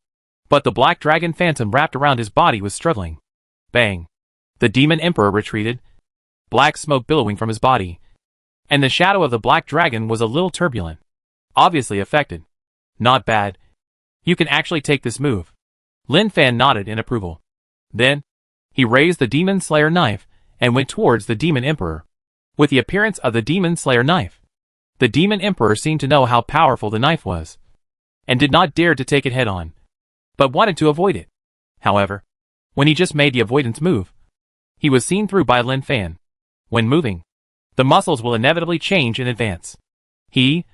But the black dragon phantom wrapped around his body was struggling. Bang! The Demon Emperor retreated, black smoke billowing from his body, and the shadow of the black dragon was a little turbulent. Obviously affected. Not bad. You can actually take this move. Lin Fan nodded in approval. Then, he raised the Demon Slayer knife and went towards the Demon Emperor. With the appearance of the Demon Slayer knife, the Demon Emperor seemed to know how powerful the knife was, and did not dare to take it head-on, but wanted to avoid it. However, when he just made the avoidance move, he was seen through by Lin Fan. When moving, the muscles will inevitably change in advance. He,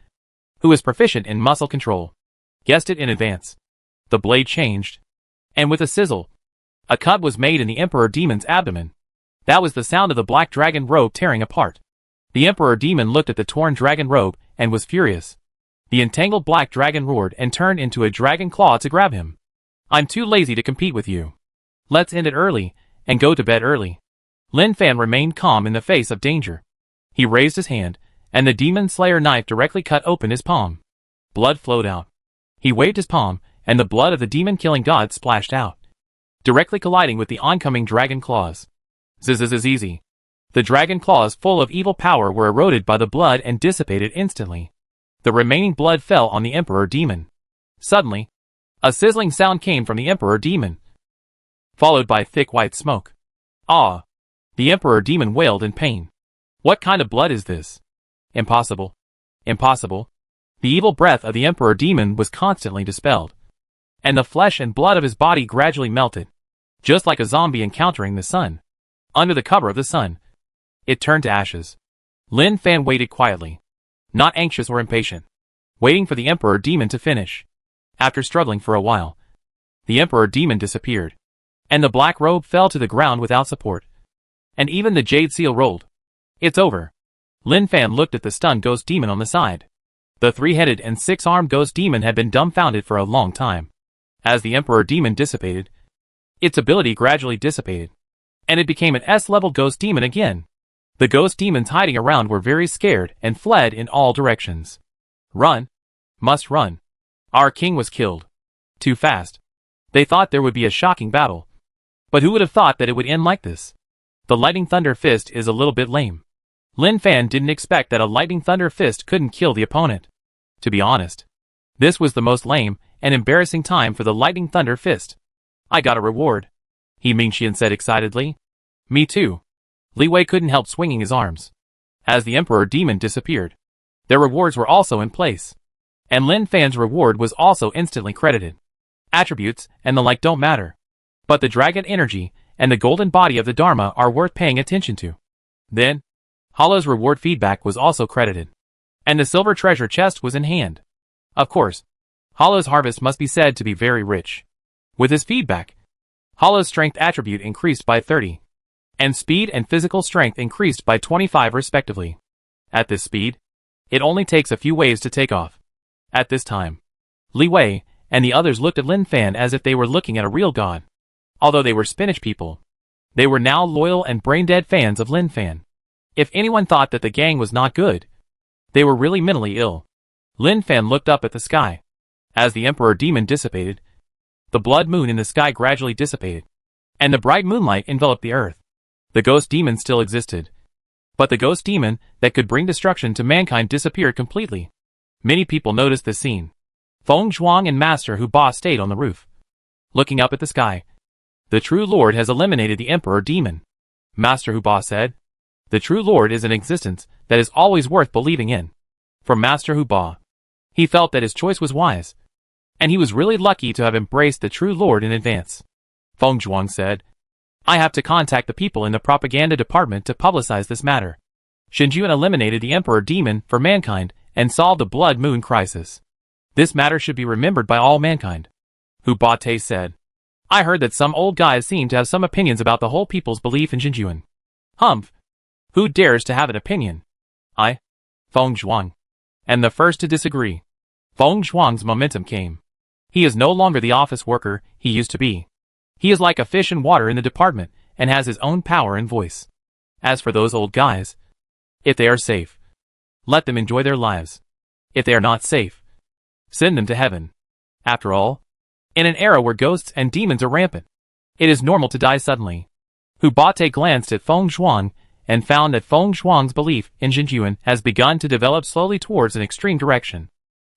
who is proficient in muscle control, guessed it in advance. The blade changed, and with a sizzle, a cut was made in the Emperor Demon's abdomen. That was the sound of the black dragon robe tearing apart. The Emperor Demon looked at the torn dragon robe and was furious. The entangled black dragon roared and turned into a dragon claw to grab him. I'm too lazy to compete with you. Let's end it early and go to bed early. Lin Fan remained calm in the face of danger. He raised his hand, and the Demon Slayer knife directly cut open his palm. Blood flowed out. He waved his palm, and the blood of the demon-killing god splashed out, directly colliding with the oncoming dragon claws. Easy. The dragon claws full of evil power were eroded by the blood and dissipated instantly. The remaining blood fell on the Emperor Demon. Suddenly, a sizzling sound came from the Emperor Demon, followed by thick white smoke. Ah! The Emperor Demon wailed in pain. What kind of blood is this? Impossible. Impossible. The evil breath of the Emperor Demon was constantly dispelled, and the flesh and blood of his body gradually melted, just like a zombie encountering the sun. Under the cover of the sun, it turned to ashes. Lin Fan waited quietly, not anxious or impatient, waiting for the Emperor Demon to finish. After struggling for a while, the Emperor Demon disappeared, and the black robe fell to the ground without support. And even the jade seal rolled. It's over. Lin Fan looked at the stunned ghost demon on the side. The three-headed and six-armed ghost demon had been dumbfounded for a long time. As the Emperor Demon dissipated, its ability gradually dissipated, and it became an S-level ghost demon again. The ghost demons hiding around were very scared and fled in all directions. Run. Must run. Our king was killed. Too fast. They thought there would be a shocking battle. But who would have thought that it would end like this? The Lightning Thunder Fist is a little bit lame. Lin Fan didn't expect that a Lightning Thunder Fist couldn't kill the opponent. To be honest, this was the most lame and embarrassing time for the Lightning Thunder Fist. I got a reward, He Mingxian said excitedly. Me too. Li Wei couldn't help swinging his arms. As the Emperor Demon disappeared, their rewards were also in place. And Lin Fan's reward was also instantly credited. Attributes and the like don't matter, but the dragon energy and the golden body of the Dharma are worth paying attention to. Then, Hollow's reward feedback was also credited, and the silver treasure chest was in hand. Of course, Hollow's harvest must be said to be very rich. With his feedback, Hollow's strength attribute increased by 30, and speed and physical strength increased by 25 respectively. At this speed, it only takes a few waves to take off. At this time, Li Wei and the others looked at Lin Fan as if they were looking at a real god. Although they were Spanish people, they were now loyal and brain-dead fans of Lin Fan. If anyone thought that the gang was not good, they were really mentally ill. Lin Fan looked up at the sky. As the Emperor Demon dissipated, the blood moon in the sky gradually dissipated, and the bright moonlight enveloped the earth. The ghost demon still existed, but the ghost demon that could bring destruction to mankind disappeared completely. Many people noticed this scene. Feng Zhuang and Master Hu Ba stayed on the roof, looking up at the sky. The true Lord has eliminated the Emperor Demon, Master Hu Ba said. The true Lord is an existence that is always worth believing in. For Master Hu Ba, he felt that his choice was wise, and he was really lucky to have embraced the true Lord in advance. Feng Zhuang said, I have to contact the people in the propaganda department to publicize this matter. Shinjuan eliminated the Emperor Demon for mankind and solved the Blood Moon crisis. This matter should be remembered by all mankind. Hu Bate said, I heard that some old guys seem to have some opinions about the whole people's belief in Shinjuan. Humph. Who dares to have an opinion? I, Feng Zhuang, am the first to disagree. Feng Zhuang's momentum came. He is no longer the office worker he used to be. He is like a fish in water in the department and has his own power and voice. As for those old guys, if they are safe, let them enjoy their lives. If they are not safe, Send them to heaven. After all, in an era where ghosts and demons are rampant, it is normal to die suddenly. Hu Bate glanced at Feng Zhuang and found that Feng Zhuang's belief in Jinjuan has begun to develop slowly towards an extreme direction.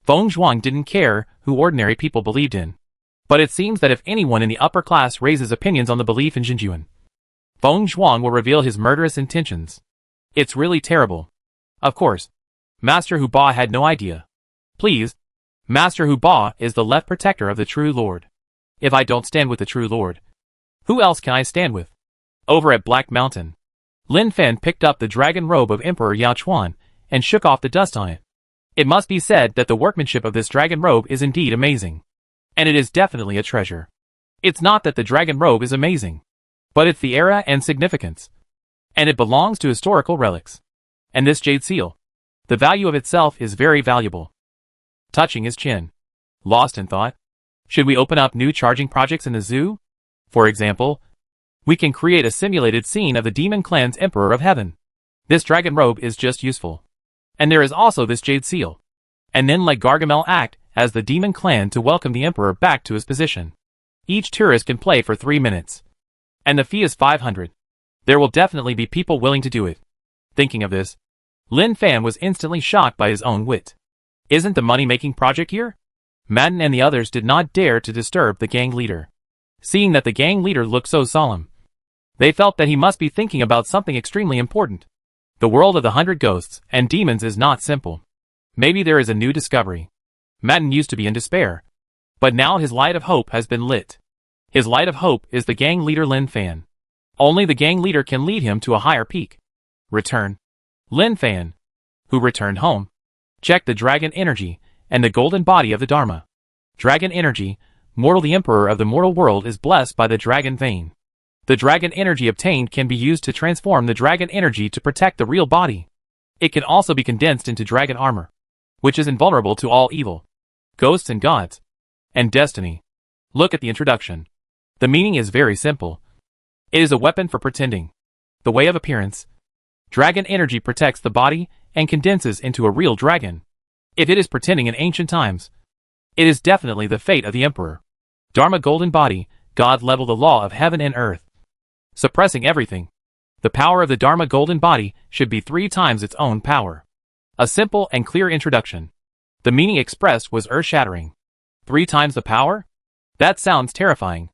Feng Zhuang didn't care who ordinary people believed in. But it seems that if anyone in the upper class raises opinions on the belief in Jinjuan, Feng Zhuang will reveal his murderous intentions. It's really terrible. Of course, Master Hu Ba had no idea. Please, Master Hu Ba is the left protector of the true Lord. If I don't stand with the true Lord, who else can I stand with? Over at Black Mountain, Lin Fan picked up the dragon robe of Emperor Yao Chuan and shook off the dust on it. It must be said that the workmanship of this dragon robe is indeed amazing. And it is definitely a treasure. It's not that the dragon robe is amazing, but it's the era and significance. And it belongs to historical relics. And this jade seal, the value of itself is very valuable. Touching his chin, lost in thought. Should we open up new charging projects in the zoo? For example, we can create a simulated scene of the demon clan's Emperor of Heaven. This dragon robe is just useful. And there is also this jade seal. And then let Gargamel act as the demon clan to welcome the Emperor back to his position. Each tourist can play for 3 minutes. And the fee is 500. There will definitely be people willing to do it. Thinking of this, Lin Fan was instantly shocked by his own wit. Isn't the money-making project here? Madden and the others did not dare to disturb the gang leader. Seeing that the gang leader looked so solemn, they felt that he must be thinking about something extremely important. The world of the 100 ghosts and demons is not simple. Maybe there is a new discovery. Madden used to be in despair, but now his light of hope has been lit. His light of hope is the gang leader Lin Fan. Only the gang leader can lead him to a higher peak. Return. Lin Fan, who returned home, checked the dragon energy and the golden body of the Dharma. Dragon energy, mortal, the emperor of the mortal world is blessed by the dragon vein. The dragon energy obtained can be used to transform the dragon energy to protect the real body. It can also be condensed into dragon armor, which is invulnerable to all evil, ghosts and gods, and destiny. Look at the introduction. The meaning is very simple. It is a weapon for pretending. The way of appearance. Dragon energy protects the body and condenses into a real dragon. If it is pretending in ancient times, it is definitely the fate of the emperor. Dharma golden body, God level, the law of heaven and earth. Suppressing everything. The power of the Dharma golden body should be 3 times its own power. A simple and clear introduction. The meaning expressed was earth-shattering. 3 times the power? That sounds terrifying.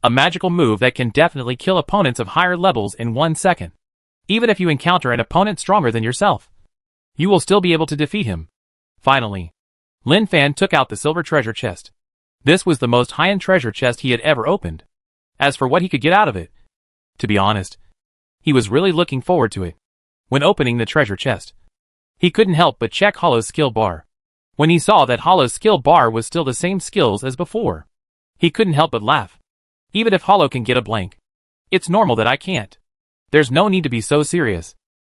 A magical move that can definitely kill opponents of higher levels in 1 second. Even if you encounter an opponent stronger than yourself, you will still be able to defeat him. Finally, Lin Fan took out the silver treasure chest. This was the most high-end treasure chest he had ever opened. As for what he could get out of it, to be honest, he was really looking forward to it. When opening the treasure chest, he couldn't help but check Hollow's skill bar. When he saw that Hollow's skill bar was still the same skills as before, he couldn't help but laugh. Even if Hollow can get a blank, it's normal that I can't. There's no need to be so serious.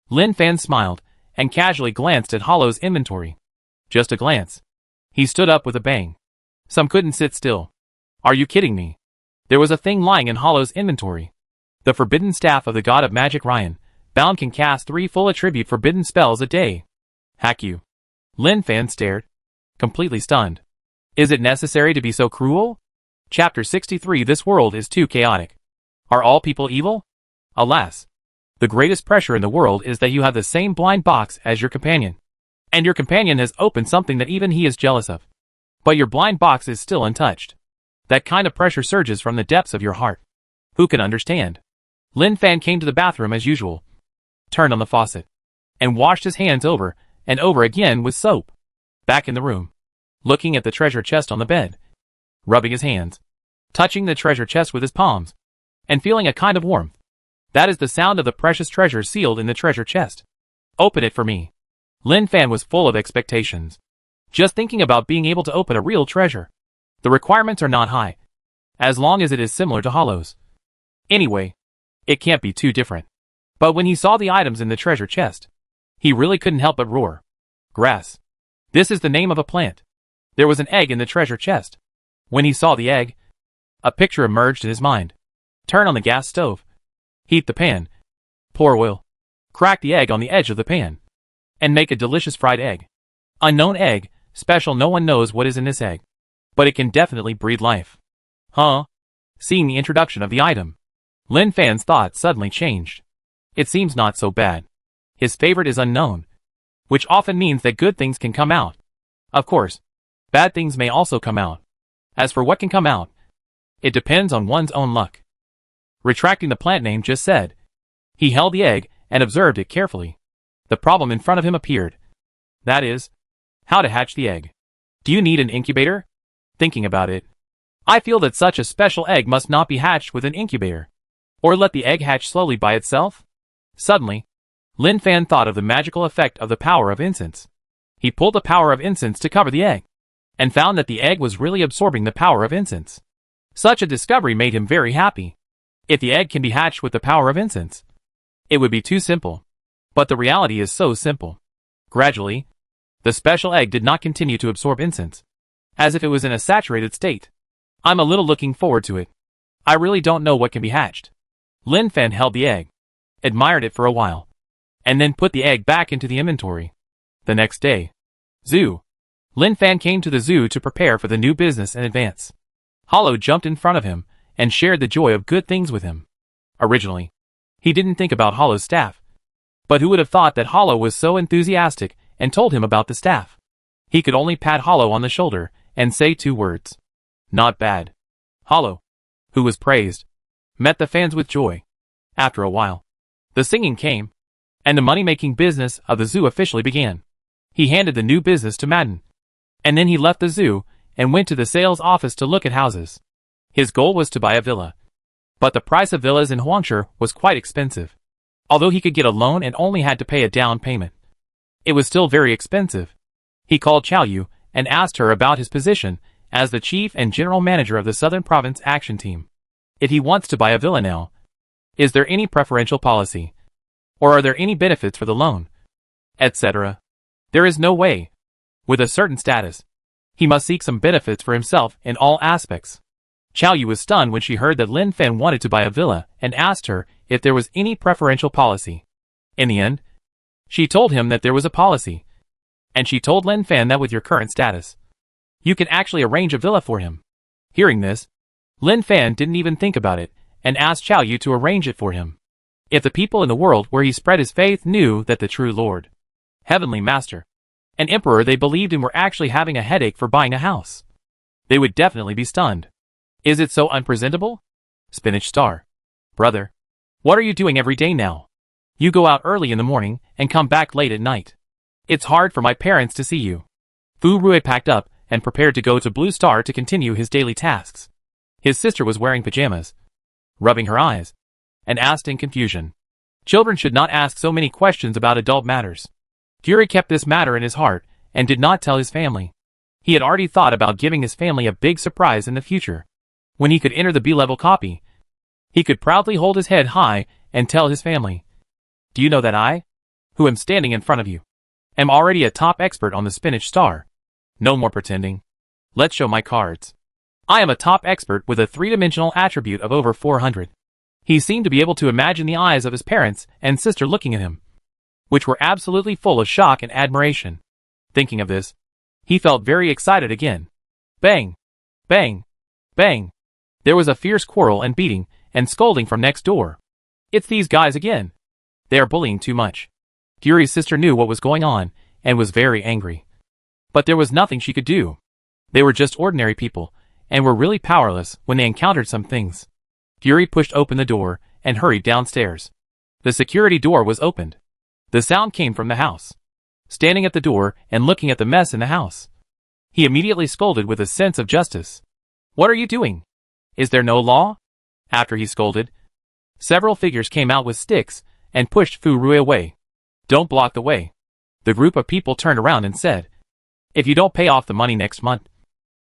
Lin Fan smiled and casually glanced at Hollow's inventory. Just a glance. He stood up with a bang. Some couldn't sit still. Are you kidding me? There was a thing lying in Hollow's inventory. The forbidden staff of the god of magic Ryan. Bound can cast 3 full attribute forbidden spells a day. Hack you. Lin Fan stared, completely stunned. Is it necessary to be so cruel? Chapter 63. This world is too chaotic. Are all people evil? Alas. The greatest pressure in the world is that you have the same blind box as your companion. And your companion has opened something that even he is jealous of. But your blind box is still untouched. That kind of pressure surges from the depths of your heart. Who can understand? Lin Fan came to the bathroom as usual, turned on the faucet, and washed his hands over and over again with soap. Back in the room, looking at the treasure chest on the bed, rubbing his hands, touching the treasure chest with his palms, and feeling a kind of warmth. That is the sound of the precious treasure sealed in the treasure chest. Open it for me. Lin Fan was full of expectations. Just thinking about being able to open a real treasure. The requirements are not high, as long as it is similar to Hollow's. Anyway, it can't be too different. But when he saw the items in the treasure chest, he really couldn't help but roar. Grass. This is the name of a plant. There was an egg in the treasure chest. When he saw the egg, a picture emerged in his mind. Turn on the gas stove. Heat the pan. Pour oil. Crack the egg on the edge of the pan. And make a delicious fried egg. Unknown egg, Special, no one knows what is in this egg. But it can definitely breed life. Huh? Seeing the introduction of the item, Lin Fan's thoughts suddenly changed. It seems not so bad. His favorite is unknown, which often means that good things can come out. Of course, bad things may also come out. As for what can come out, it depends on one's own luck. Retracting the plant name just said, he held the egg and observed it carefully. The problem in front of him appeared. That is, how to hatch the egg. Do you need an incubator? Thinking about it, I feel that such a special egg must not be hatched with an incubator. Or let the egg hatch slowly by itself? Suddenly, Lin Fan thought of the magical effect of the power of incense. He pulled the power of incense to cover the egg, and found that the egg was really absorbing the power of incense. Such a discovery made him very happy. If the egg can be hatched with the power of incense, it would be too simple. But the reality is so simple. Gradually, the special egg did not continue to absorb incense, as if it was in a saturated state. I'm a little looking forward to it. I really don't know what can be hatched. Lin Fan held the egg, admired it for a while, and then put the egg back into the inventory. The next day, zoo. Lin Fan came to the zoo to prepare for the new business in advance. Hollow jumped in front of him and shared the joy of good things with him. Originally, he didn't think about Hollow's staff, but who would have thought that Hollow was so enthusiastic and told him about the staff? He could only pat Hollow on the shoulder and say 2 words. Not bad. Hollow, who was praised, met the fans with joy. After a while, the singing came, and the money-making business of the zoo officially began. He handed the new business to Madden, and then he left the zoo and went to the sales office to look at houses. His goal was to buy a villa, but the price of villas in Huangshe was quite expensive. Although he could get a loan and only had to pay a down payment, it was still very expensive. He called Chao Yu and asked her about his position as the chief and general manager of the Southern Province Action Team. If he wants to buy a villa now, is there any preferential policy? Or are there any benefits for the loan? Etc. There is no way. With a certain status, he must seek some benefits for himself in all aspects. Chao Yu was stunned when she heard that Lin Fan wanted to buy a villa and asked her if there was any preferential policy. In the end, she told him that there was a policy. And she told Lin Fan that with your current status, you can actually arrange a villa for him. Hearing this, Lin Fan didn't even think about it and asked Chao Yu to arrange it for him. If the people in the world where he spread his faith knew that the true Lord, Heavenly Master, and Emperor they believed in were actually having a headache for buying a house, they would definitely be stunned. Is it so unpresentable? Spinach Star. Brother, what are you doing every day now? You go out early in the morning and come back late at night. It's hard for my parents to see you. Fu Rui packed up and prepared to go to Blue Star to continue his daily tasks. His sister was wearing pajamas, rubbing her eyes, and asked in confusion. Children should not ask so many questions about adult matters. Fury kept this matter in his heart and did not tell his family. He had already thought about giving his family a big surprise in the future. When he could enter the B-level copy, he could proudly hold his head high and tell his family, do you know that I, who am standing in front of you, am already a top expert on the Spinach Star? No more pretending. Let's show my cards. I am a top expert with a 3-dimensional attribute of over 400. He seemed to be able to imagine the eyes of his parents and sister looking at him, which were absolutely full of shock and admiration. Thinking of this, he felt very excited again. Bang! Bang! Bang! There was a fierce quarrel and beating and scolding from next door. It's these guys again. They are bullying too much. Fury's sister knew what was going on and was very angry. But there was nothing she could do. They were just ordinary people and were really powerless when they encountered some things. Fury pushed open the door and hurried downstairs. The security door was opened. The sound came from the house. Standing at the door and looking at the mess in the house, he immediately scolded with a sense of justice. What are you doing? Is there no law? After he scolded, several figures came out with sticks and pushed Fu Rui away. Don't block the way. The group of people turned around and said, if you don't pay off the money next month,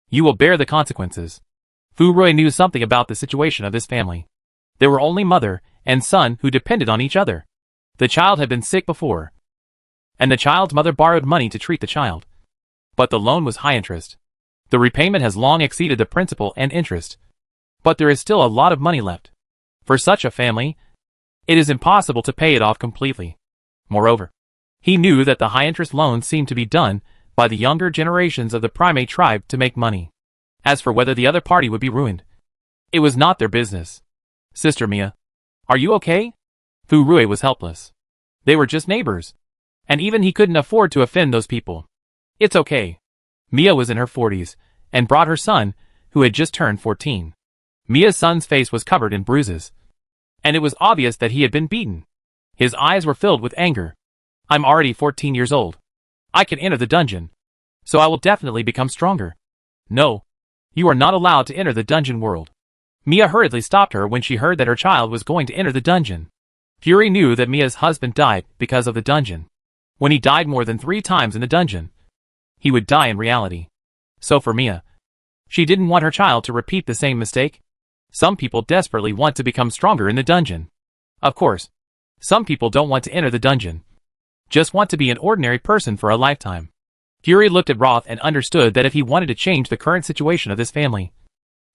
you will bear the consequences. Fu Rui knew something about the situation of this family. There were only mother and son who depended on each other. The child had been sick before, and the child's mother borrowed money to treat the child. But the loan was high interest. The repayment has long exceeded the principal and interest, but there is still a lot of money left. For such a family, it is impossible to pay it off completely. Moreover, he knew that the high interest loans seemed to be done by the younger generations of the primate tribe to make money. As for whether the other party would be ruined, it was not their business. Sister Mia, are you okay? Fu Rui was helpless. They were just neighbors. And even he couldn't afford to offend those people. It's okay. Mia was in her 40s, and brought her son, who had just turned 14. Mia's son's face was covered in bruises. And it was obvious that he had been beaten. His eyes were filled with anger. I'm already 14 years old. I can enter the dungeon. So I will definitely become stronger. No. You are not allowed to enter the dungeon world. Mia hurriedly stopped her when she heard that her child was going to enter the dungeon. Fury knew that Mia's husband died because of the dungeon. When he died more than 3 times in the dungeon, he would die in reality. So for Mia, she didn't want her child to repeat the same mistake. Some people desperately want to become stronger in the dungeon. Of course, some people don't want to enter the dungeon. Just want to be an ordinary person for a lifetime. Fury looked at Roth and understood that if he wanted to change the current situation of this family,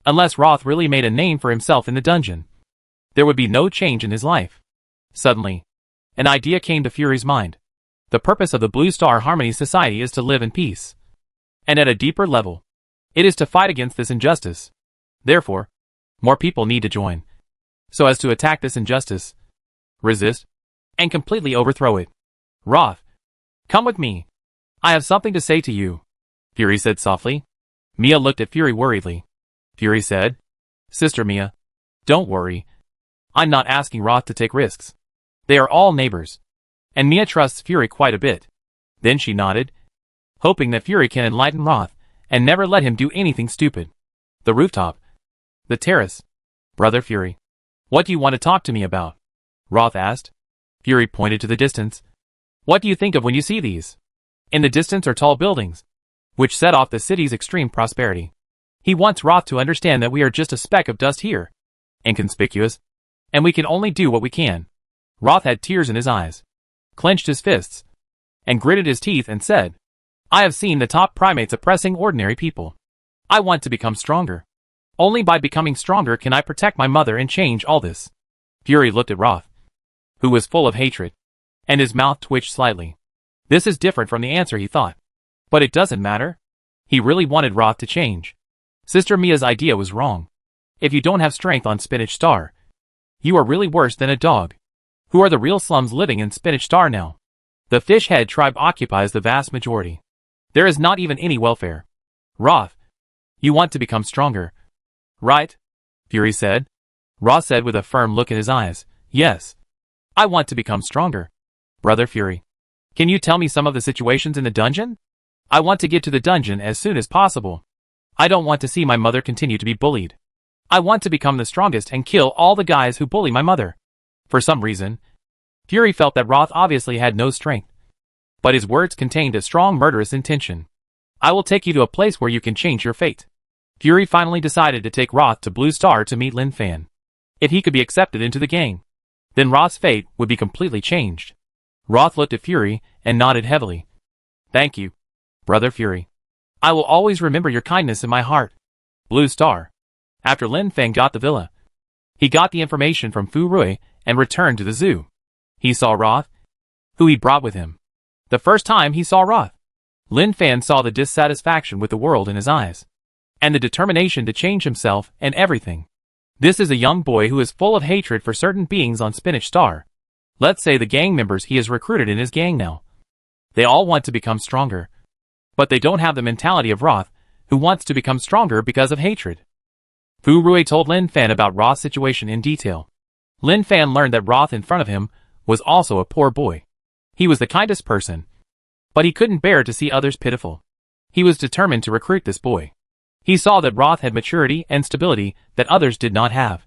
unless Roth really made a name for himself in the dungeon, there would be no change in his life. Suddenly, an idea came to Fury's mind. The purpose of the Blue Star Harmony Society is to live in peace. And at a deeper level, it is to fight against this injustice. Therefore, more people need to join, so as to attack this injustice, resist, and completely overthrow it. Roth, come with me. I have something to say to you, Fury said softly. Mia looked at Fury worriedly. Fury said, Sister Mia, don't worry. I'm not asking Roth to take risks. They are all neighbors. And Mia trusts Fury quite a bit. Then she nodded, hoping that Fury can enlighten Roth and never let him do anything stupid. The rooftop. The terrace. Brother Fury, what do you want to talk to me about? Roth asked. Fury pointed to the distance. What do you think of when you see these? In the distance are tall buildings, which set off the city's extreme prosperity. He wants Roth to understand that we are just a speck of dust here, inconspicuous, and we can only do what we can. Roth had tears in his eyes, clenched his fists, and gritted his teeth and said, I have seen the top primates oppressing ordinary people. I want to become stronger. Only by becoming stronger can I protect my mother and change all this. Fury looked at Roth, who was full of hatred, and his mouth twitched slightly. This is different from the answer he thought. But it doesn't matter. He really wanted Roth to change. Sister Mia's idea was wrong. If you don't have strength on Spinach Star, you are really worse than a dog. Who are the real slums living in Spinach Star now? The Fish Head tribe occupies the vast majority. There is not even any welfare. Roth, you want to become stronger, right? Fury said. Roth said with a firm look in his eyes, yes. I want to become stronger. Brother Fury, can you tell me some of the situations in the dungeon? I want to get to the dungeon as soon as possible. I don't want to see my mother continue to be bullied. I want to become the strongest and kill all the guys who bully my mother. For some reason, Fury felt that Roth obviously had no strength. But his words contained a strong murderous intention. I will take you to a place where you can change your fate. Fury finally decided to take Roth to Blue Star to meet Lin Fan. If he could be accepted into the gang, then Roth's fate would be completely changed. Roth looked at Fury and nodded heavily. Thank you, Brother Fury. I will always remember your kindness in my heart. Blue Star. After Lin Fang got the villa, he got the information from Fu Rui and returned to the zoo. He saw Roth, who he brought with him. The first time he saw Roth, Lin Fan saw the dissatisfaction with the world in his eyes, and the determination to change himself and everything. This is a young boy who is full of hatred for certain beings on Spinach Star. Let's say the gang members he has recruited in his gang now. They all want to become stronger, but they don't have the mentality of Roth, who wants to become stronger because of hatred. Fu Rui told Lin Fan about Roth's situation in detail. Lin Fan learned that Roth in front of him was also a poor boy. He was the kindest person, but he couldn't bear to see others pitiful. He was determined to recruit this boy. He saw that Roth had maturity and stability that others did not have,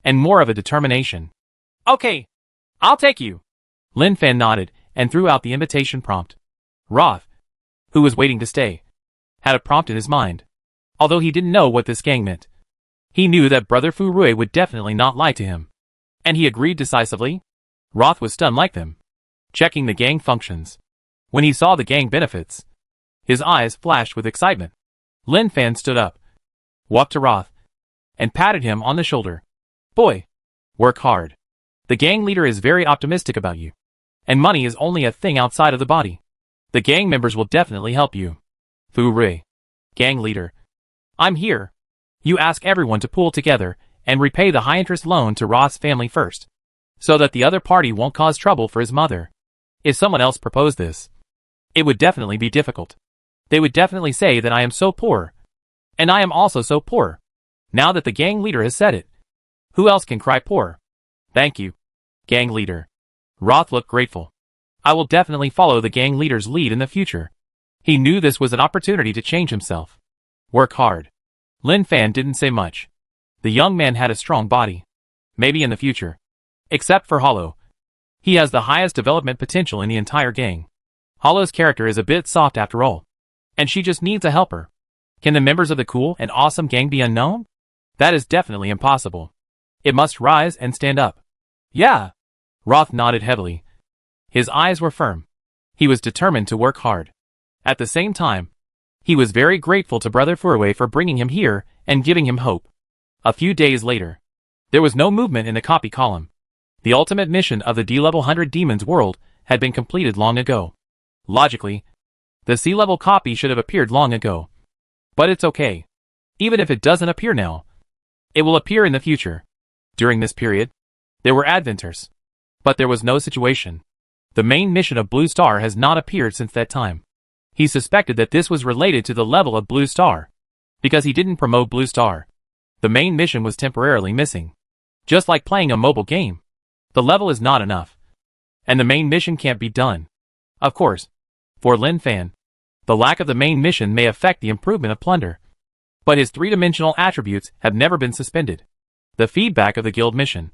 and more of a determination. Okay, I'll take you. Lin Fan nodded and threw out the invitation prompt. Roth, who was waiting to stay, had a prompt in his mind. Although he didn't know what this gang meant, he knew that Brother Fu Rui would definitely not lie to him. And he agreed decisively. Roth was stunned like them, checking the gang functions. When he saw the gang benefits, his eyes flashed with excitement. Lin Fan stood up, walked to Roth, and patted him on the shoulder. Boy, work hard. The gang leader is very optimistic about you. And money is only a thing outside of the body. The gang members will definitely help you. Fu Rui. Gang leader. I'm here. You ask everyone to pool together and repay the high-interest loan to Roth's family first, so that the other party won't cause trouble for his mother. If someone else proposed this, it would definitely be difficult. They would definitely say that I am so poor. And I am also so poor. Now that the gang leader has said it, who else can cry poor? Thank you, gang leader. Roth looked grateful. I will definitely follow the gang leader's lead in the future. He knew this was an opportunity to change himself. Work hard. Lin Fan didn't say much. The young man had a strong body. Maybe in the future. Except for Hollow. He has the highest development potential in the entire gang. Hollow's character is a bit soft after all. And she just needs a helper. Can the members of the cool and awesome gang be unknown? That is definitely impossible. It must rise and stand up. Yeah. Roth nodded heavily. His eyes were firm. He was determined to work hard. At the same time, he was very grateful to Brother Furway for bringing him here and giving him hope. A few days later, there was no movement in the copy column. The ultimate mission of the D-level 100 Demons world had been completed long ago. Logically, the C-level copy should have appeared long ago. But it's okay. Even if it doesn't appear now, it will appear in the future. During this period, there were adventures. But there was no situation. The main mission of Blue Star has not appeared since that time. He suspected that this was related to the level of Blue Star. Because he didn't promote Blue Star. The main mission was temporarily missing. Just like playing a mobile game. The level is not enough. And the main mission can't be done. Of course, for Lin Fan, the lack of the main mission may affect the improvement of Plunder. But his three-dimensional attributes have never been suspended. The feedback of the guild mission,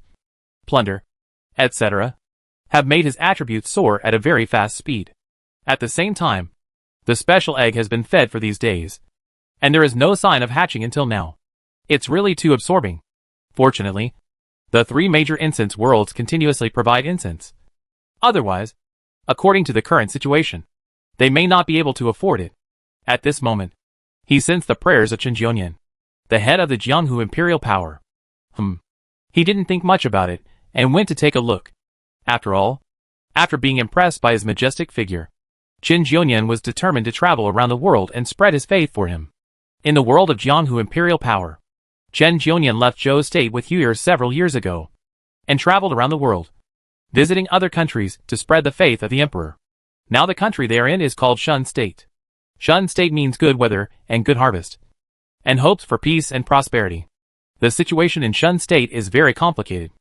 Plunder, etc., have made his attributes soar at a very fast speed. At the same time, the special egg has been fed for these days. And there is no sign of hatching until now. It's really too absorbing. Fortunately, the three major incense worlds continuously provide incense. Otherwise, according to the current situation, they may not be able to afford it. At this moment, he sensed the prayers of Chen Jionian, the head of the Jianghu Imperial Power. He didn't think much about it, and went to take a look. After all, after being impressed by his majestic figure, Chen Jionian was determined to travel around the world and spread his faith for him. In the world of Jianghu Imperial Power, Chen Jionian left Zhou's state with Huir several years ago, and traveled around the world, visiting other countries to spread the faith of the emperor. Now the country they are in is called Shun State. Shun State means good weather and good harvest, and hopes for peace and prosperity. The situation in Shun State is very complicated.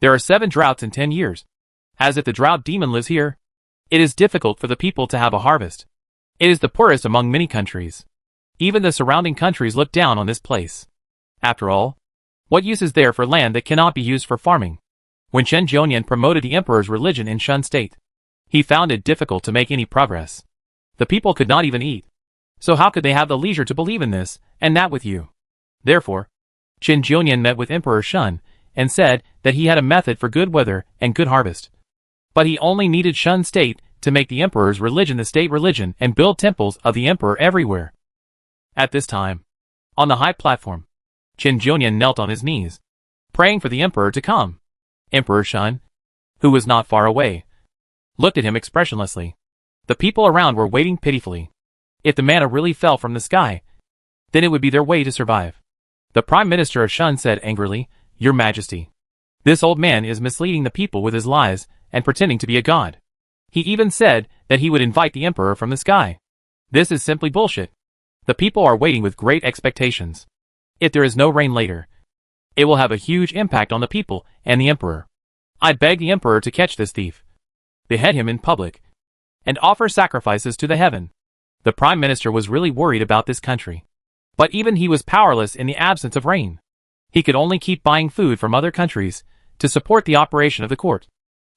There are 7 droughts in 10 years. As if the drought demon lives here, it is difficult for the people to have a harvest. It is the poorest among many countries. Even the surrounding countries look down on this place. After all, what use is there for land that cannot be used for farming? When Chen Jionian promoted the emperor's religion in Shun State, he found it difficult to make any progress. The people could not even eat. So how could they have the leisure to believe in this, and that with you? Therefore, Chen Jionian met with Emperor Shun, and said that he had a method for good weather and good harvest. But he only needed Shun State to make the emperor's religion the state religion and build temples of the emperor everywhere. At this time, on the high platform, Chen Jionian knelt on his knees, praying for the emperor to come. Emperor Shun, who was not far away, looked at him expressionlessly. The people around were waiting pitifully. If the manna really fell from the sky, then it would be their way to survive. The Prime Minister of Shun said angrily, "Your Majesty, this old man is misleading the people with his lies and pretending to be a god. He even said that he would invite the emperor from the sky. This is simply bullshit. The people are waiting with great expectations. If there is no rain later, it will have a huge impact on the people and the emperor. I beg the emperor to catch this thief, behead him in public, and offer sacrifices to the heaven." The Prime Minister was really worried about this country. But even he was powerless in the absence of rain. He could only keep buying food from other countries to support the operation of the court.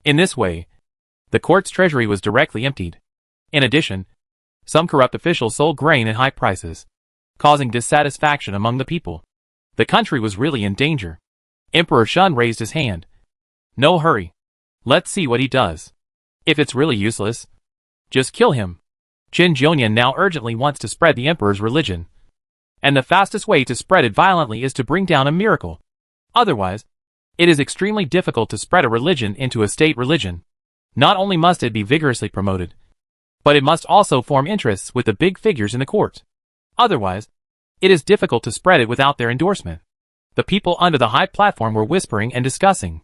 In this way, the court's treasury was directly emptied. In addition, some corrupt officials sold grain at high prices, causing dissatisfaction among the people. The country was really in danger. Emperor Shun raised his hand. "No hurry. Let's see what he does. If it's really useless, just kill him." Chen Jionian now urgently wants to spread the emperor's religion. And the fastest way to spread it violently is to bring down a miracle. Otherwise, it is extremely difficult to spread a religion into a state religion. Not only must it be vigorously promoted, But it must also form interests with the big figures in the court. Otherwise, it is difficult to spread it without their endorsement. The people under the high platform were whispering and discussing.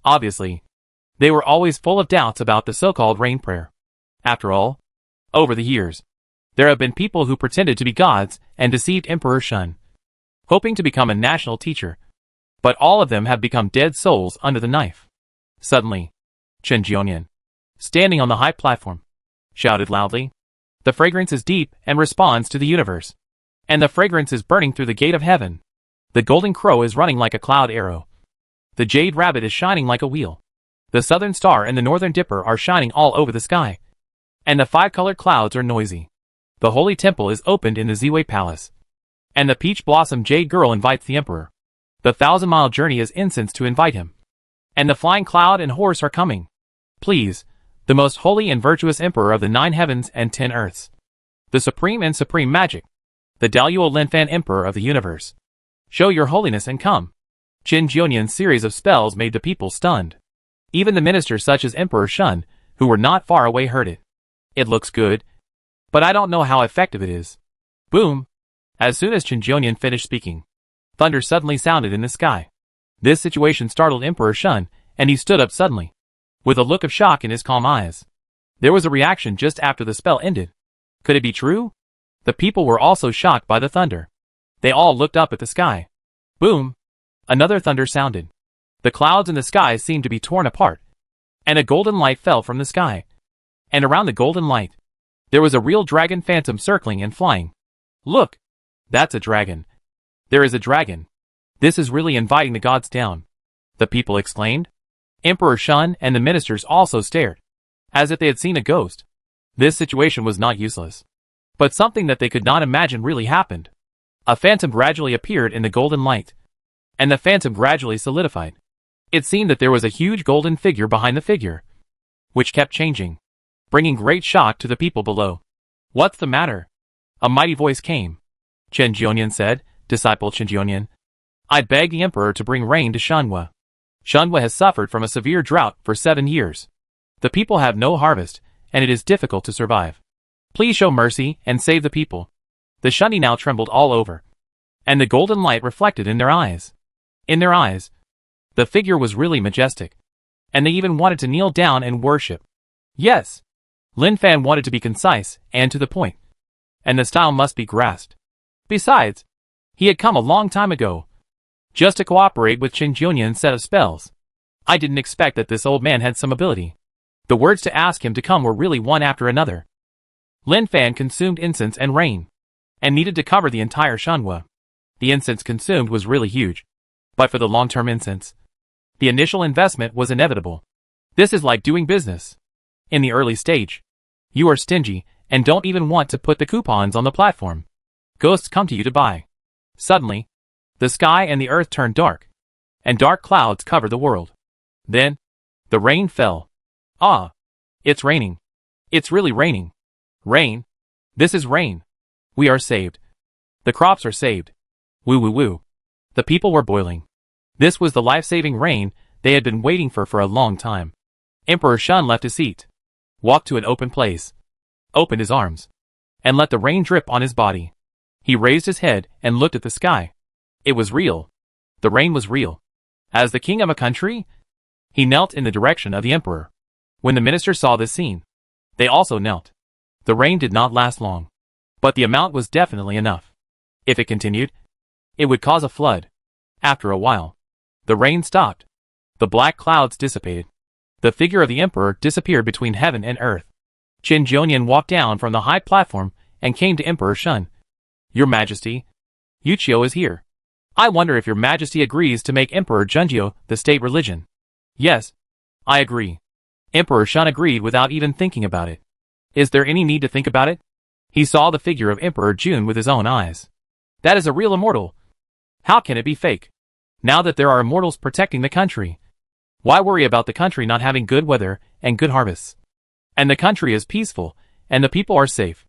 Obviously, they were always full of doubts about the so-called rain prayer. After all, over the years, there have been people who pretended to be gods and deceived Emperor Shun, hoping to become a national teacher. But all of them have become dead souls under the knife. Suddenly, Chen Jionian, standing on the high platform, shouted loudly, "The fragrance is deep and responds to the universe. And the fragrance is burning through the gate of heaven. The golden crow is running like a cloud arrow. The jade rabbit is shining like a wheel. The southern star and the northern dipper are shining all over the sky. And the 5-colored clouds are noisy. The holy temple is opened in the Ziwei Palace. And the peach blossom jade girl invites the emperor. The 1,000-mile journey is incense to invite him. And the flying cloud and horse are coming. Please, the most holy and virtuous emperor of the 9 heavens and 10 earths. The supreme and supreme magic. The Daluo Linfan emperor of the universe. Show your holiness and come." Chen Jionian's series of spells made the people stunned. Even the ministers such as Emperor Shun, who were not far away, heard it. "It looks good, but I don't know how effective it is." Boom! As soon as Chen Jionian finished speaking, thunder suddenly sounded in the sky. This situation startled Emperor Shun, and he stood up suddenly, with a look of shock in his calm eyes. There was a reaction just after the spell ended. Could it be true? The people were also shocked by the thunder. They all looked up at the sky. Boom! Another thunder sounded. The clouds in the sky seemed to be torn apart, and a golden light fell from the sky. And around the golden light, there was a real dragon phantom circling and flying. "Look! That's a dragon. There is a dragon. This is really inviting the gods down," the people exclaimed. Emperor Shun and the ministers also stared, as if they had seen a ghost. This situation was not useless, but something that they could not imagine really happened. A phantom gradually appeared in the golden light, and the phantom gradually solidified. It seemed that there was a huge golden figure behind the figure, which kept changing, bringing great shock to the people below. "What's the matter?" A mighty voice came. Chen Jionian said, "Disciple Chen Jionian, I beg the emperor to bring rain to Shanhua. Shanhua has suffered from a severe drought for 7 years. The people have no harvest, and it is difficult to survive. Please show mercy and save the people." The Shunni now trembled all over, and the golden light reflected in their eyes. In their eyes, the figure was really majestic, and they even wanted to kneel down and worship. Yes, Lin Fan wanted to be concise and to the point, and the style must be grasped. Besides, he had come a long time ago, just to cooperate with Chen Jionian's set of spells. I didn't expect that this old man had some ability. The words to ask him to come were really one after another. Lin Fan consumed incense and rain, and needed to cover the entire Shanhua. The incense consumed was really huge, but for the long-term incense, the initial investment was inevitable. This is like doing business. In the early stage, you are stingy and don't even want to put the coupons on the platform. Ghosts come to you to buy. Suddenly, the sky and the earth turned dark, and dark clouds covered the world. Then, the rain fell. Ah! It's raining. It's really raining. Rain. This is rain. We are saved. The crops are saved. Woo woo woo. The people were boiling. This was the life-saving rain they had been waiting for a long time. Emperor Shun left his seat, walked to an open place, opened his arms, and let the rain drip on his body. He raised his head and looked at the sky. It was real. The rain was real. As the king of a country, he knelt in the direction of the emperor. When the ministers saw this scene, they also knelt. The rain did not last long, but the amount was definitely enough. If it continued, it would cause a flood. After a while, the rain stopped. The black clouds dissipated. The figure of the emperor disappeared between heaven and earth. Chen Jionian walked down from the high platform and came to Emperor Shun. "Your Majesty, Yuchio is here. I wonder if your Majesty agrees to make Emperor Junjio the state religion." "Yes, I agree." Emperor Shun agreed without even thinking about it. Is there any need to think about it? He saw the figure of Emperor Jun with his own eyes. That is a real immortal. How can it be fake? Now that there are immortals protecting the country, why worry about the country not having good weather and good harvests? And the country is peaceful, and the people are safe.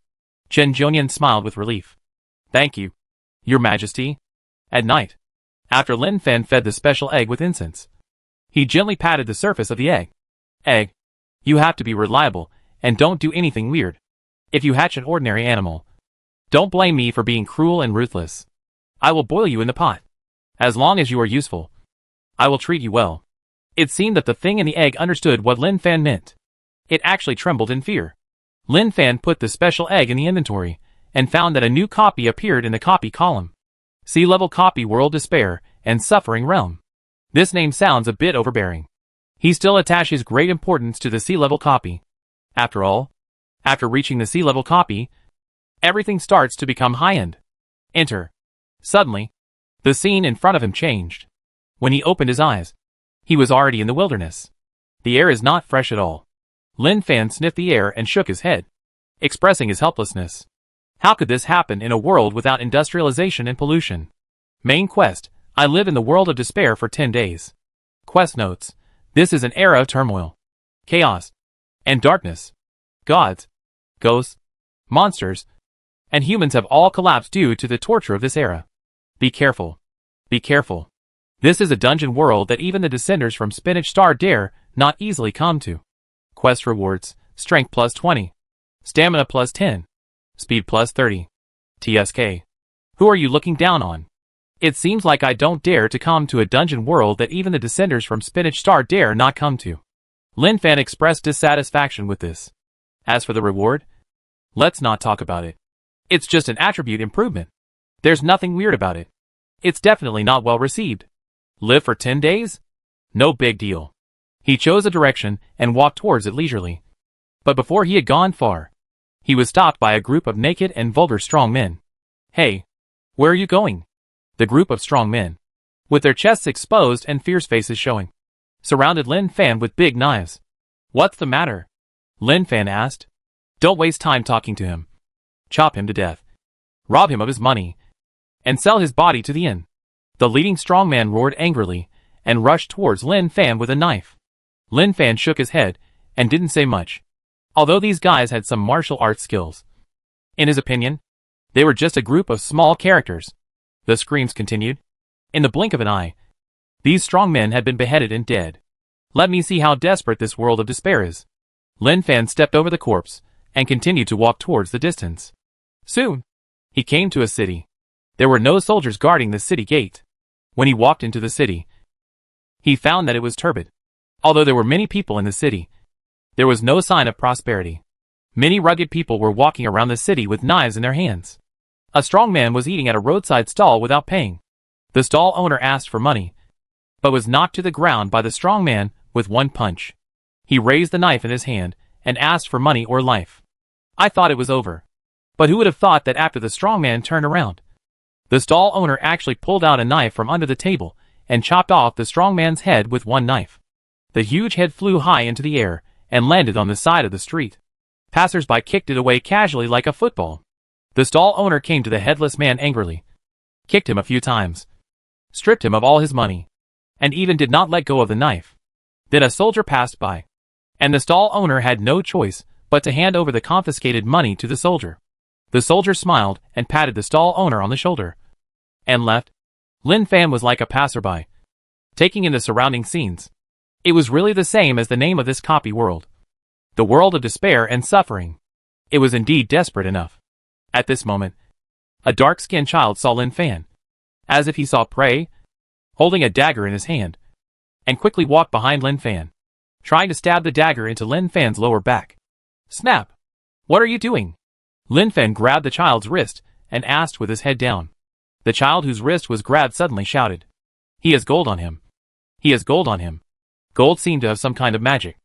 Chen Jionian smiled with relief. "Thank you, Your Majesty." At night, after Lin Fan fed the special egg with incense, he gently patted the surface of the egg. "Egg, you have to be reliable, and don't do anything weird. If you hatch an ordinary animal, don't blame me for being cruel and ruthless. I will boil you in the pot. As long as you are useful, I will treat you well. It seemed that the thing in the egg understood what Lin Fan meant. It actually trembled in fear. Lin Fan put the special egg in the inventory, and found that a new copy appeared in the copy column. Sea-level copy world despair and suffering realm. This name sounds a bit overbearing. He still attaches great importance to the sea-level copy. After all, after reaching the sea-level copy, everything starts to become high-end. Enter. Suddenly, the scene in front of him changed. When he opened his eyes, he was already in the wilderness. The air is not fresh at all. Lin Fan sniffed the air and shook his head, expressing his helplessness. How could this happen in a world without industrialization and pollution? Main quest: I live in the world of despair for 10 days. Quest notes: this is an era of turmoil, chaos, and darkness. Gods, ghosts, monsters, and humans have all collapsed due to the torture of this era. Be careful. Be careful. This is a dungeon world that even the descenders from Spinach Star dare not easily come to. Quest rewards: Strength plus 20, Stamina plus 10, Speed plus 30. TSK. Who are you looking down on? It seems like I don't dare to come to a dungeon world that even the descenders from Spinach Star dare not come to. Lin Fan expressed dissatisfaction with this. As for the reward, let's not talk about it. It's just an attribute improvement. There's nothing weird about it. It's definitely not well received. Live for 10 days? No big deal. He chose a direction and walked towards it leisurely. But before he had gone far, he was stopped by a group of naked and vulgar strong men. Hey, where are you going? The group of strong men, with their chests exposed and fierce faces showing, surrounded Lin Fan with big knives. What's the matter? Lin Fan asked. Don't waste time talking to him. Chop him to death. Rob him of his money, and sell his body to the inn. The leading strongman roared angrily and rushed towards Lin Fan with a knife. Lin Fan shook his head and didn't say much, although these guys had some martial arts skills. In his opinion, they were just a group of small characters. The screams continued. In the blink of an eye, these strong men had been beheaded and dead. Let me see how desperate this world of despair is. Lin Fan stepped over the corpse and continued to walk towards the distance. Soon, he came to a city. There were no soldiers guarding the city gate. When he walked into the city, he found that it was turbid. Although there were many people in the city, there was no sign of prosperity. Many rugged people were walking around the city with knives in their hands. A strong man was eating at a roadside stall without paying. The stall owner asked for money, but was knocked to the ground by the strong man with one punch. He raised the knife in his hand and asked for money or life. I thought it was over. But who would have thought that after the strong man turned around, the stall owner actually pulled out a knife from under the table and chopped off the strong man's head with one knife. The huge head flew high into the air and landed on the side of the street. Passers-by kicked it away casually like a football. The stall owner came to the headless man angrily, kicked him a few times, stripped him of all his money, and even did not let go of the knife. Then a soldier passed by, and the stall owner had no choice but to hand over the confiscated money to the soldier. The soldier smiled and patted the stall owner on the shoulder, and left. Lin Fan was like a passerby, taking in the surrounding scenes. It was really the same as the name of this copy world. The world of despair and suffering. It was indeed desperate enough. At this moment, a dark-skinned child saw Lin Fan, as if he saw prey, holding a dagger in his hand, and quickly walked behind Lin Fan, trying to stab the dagger into Lin Fan's lower back. Snap! What are you doing? Lin Fan grabbed the child's wrist and asked with his head down. The child whose wrist was grabbed suddenly shouted, He has gold on him. He has gold on him. Gold seemed to have some kind of magic.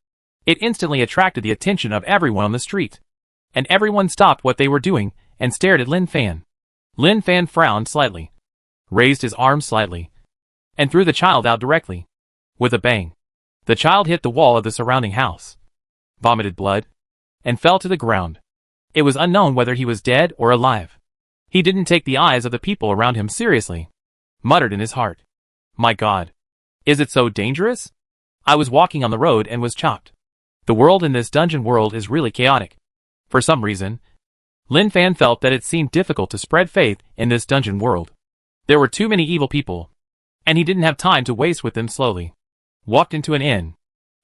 It instantly attracted the attention of everyone on the street, and everyone stopped what they were doing and stared at Lin Fan. Lin Fan frowned slightly, raised his arms slightly, and threw the child out directly. With a bang, the child hit the wall of the surrounding house, vomited blood, and fell to the ground. It was unknown whether he was dead or alive. He didn't take the eyes of the people around him seriously, muttered in his heart. My God. Is it so dangerous? I was walking on the road and was chopped. The world in this dungeon world is really chaotic. For some reason, Lin Fan felt that it seemed difficult to spread faith in this dungeon world. There were too many evil people, and he didn't have time to waste with them. Slowly walked into an inn.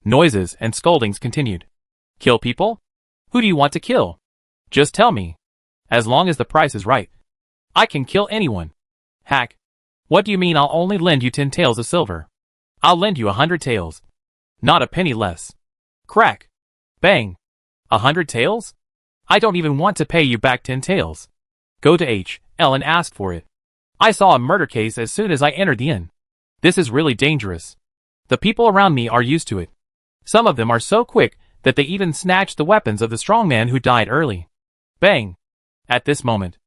Noises and scoldings continued. Kill people? Who do you want to kill? Just tell me. As long as the price is right. I can kill anyone. Hack. What do you mean I'll only lend you 10 taels of silver? I'll lend you 100 taels. Not a penny less. Crack. Bang. 100 taels? I don't even want to pay you back 10 taels. Go to H.L. and ask for it. I saw a murder case as soon as I entered the inn. This is really dangerous. The people around me are used to it. Some of them are so quick that they even snatched the weapons of the strong man who died early. Bang. At this moment,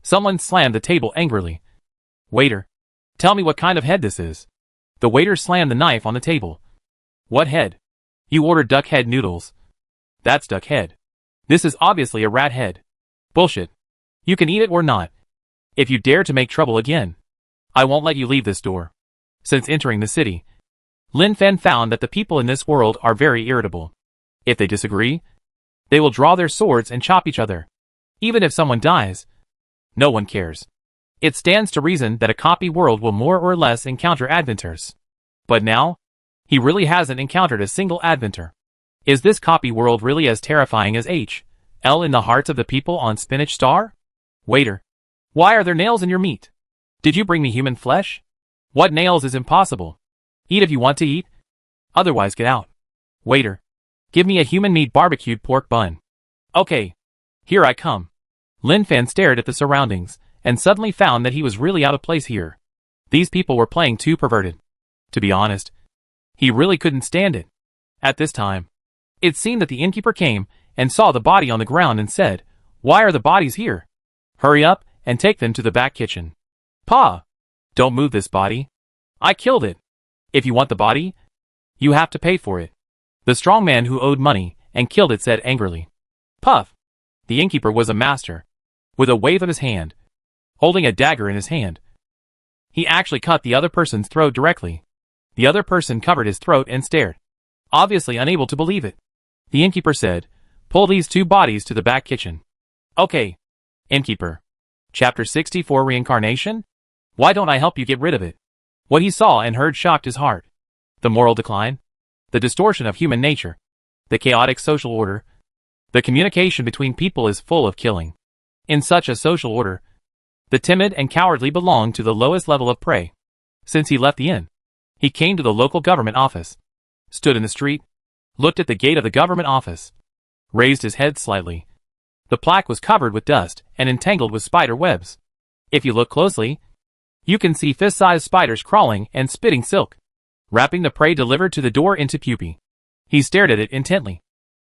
someone slammed the table angrily. Waiter. Tell me what kind of head this is. The waiter slammed the knife on the table. What head? You ordered duck head noodles. That's duck head. This is obviously a rat head. Bullshit. You can eat it or not. If you dare to make trouble again, I won't let you leave this door. Since entering the city, Lin Fan found that the people in this world are very irritable. If they disagree, they will draw their swords and chop each other. Even if someone dies, no one cares. It stands to reason that a copy world will more or less encounter adventures. But now, he really hasn't encountered a single adventure. Is this copy world really as terrifying as H.L. in the hearts of the people on Spinach Star? Waiter. Why are there nails in your meat? Did you bring me human flesh? What nails is impossible. Eat if you want to eat. Otherwise get out. Waiter. Give me a human meat barbecued pork bun. Okay. Here I come. Lin Fan stared at the surroundings, and suddenly found that he was really out of place here. These people were playing too perverted. To be honest, he really couldn't stand it. At this time, it seemed that the innkeeper came and saw the body on the ground and said, "Why are the bodies here? Hurry up and take them to the back kitchen." Pa! Don't move this body. I killed it. If you want the body, you have to pay for it. The strong man who owed money and killed it said angrily. Puff! The innkeeper was a master. With a wave of his hand, holding a dagger in his hand, he actually cut the other person's throat directly. The other person covered his throat and stared, obviously unable to believe it. The innkeeper said, "Pull these 2 bodies to the back kitchen." Okay. Innkeeper. Chapter 64 Reincarnation? Why don't I help you get rid of it? What he saw and heard shocked his heart. The moral decline, the distortion of human nature, the chaotic social order. The communication between people is full of killing. In such a social order, the timid and cowardly belong to the lowest level of prey. Since he left the inn, he came to the local government office, stood in the street, looked at the gate of the government office, raised his head slightly. The plaque was covered with dust and entangled with spider webs. If you look closely, you can see fist-sized spiders crawling and spitting silk, wrapping the prey delivered to the door into pupae. He stared at it intently,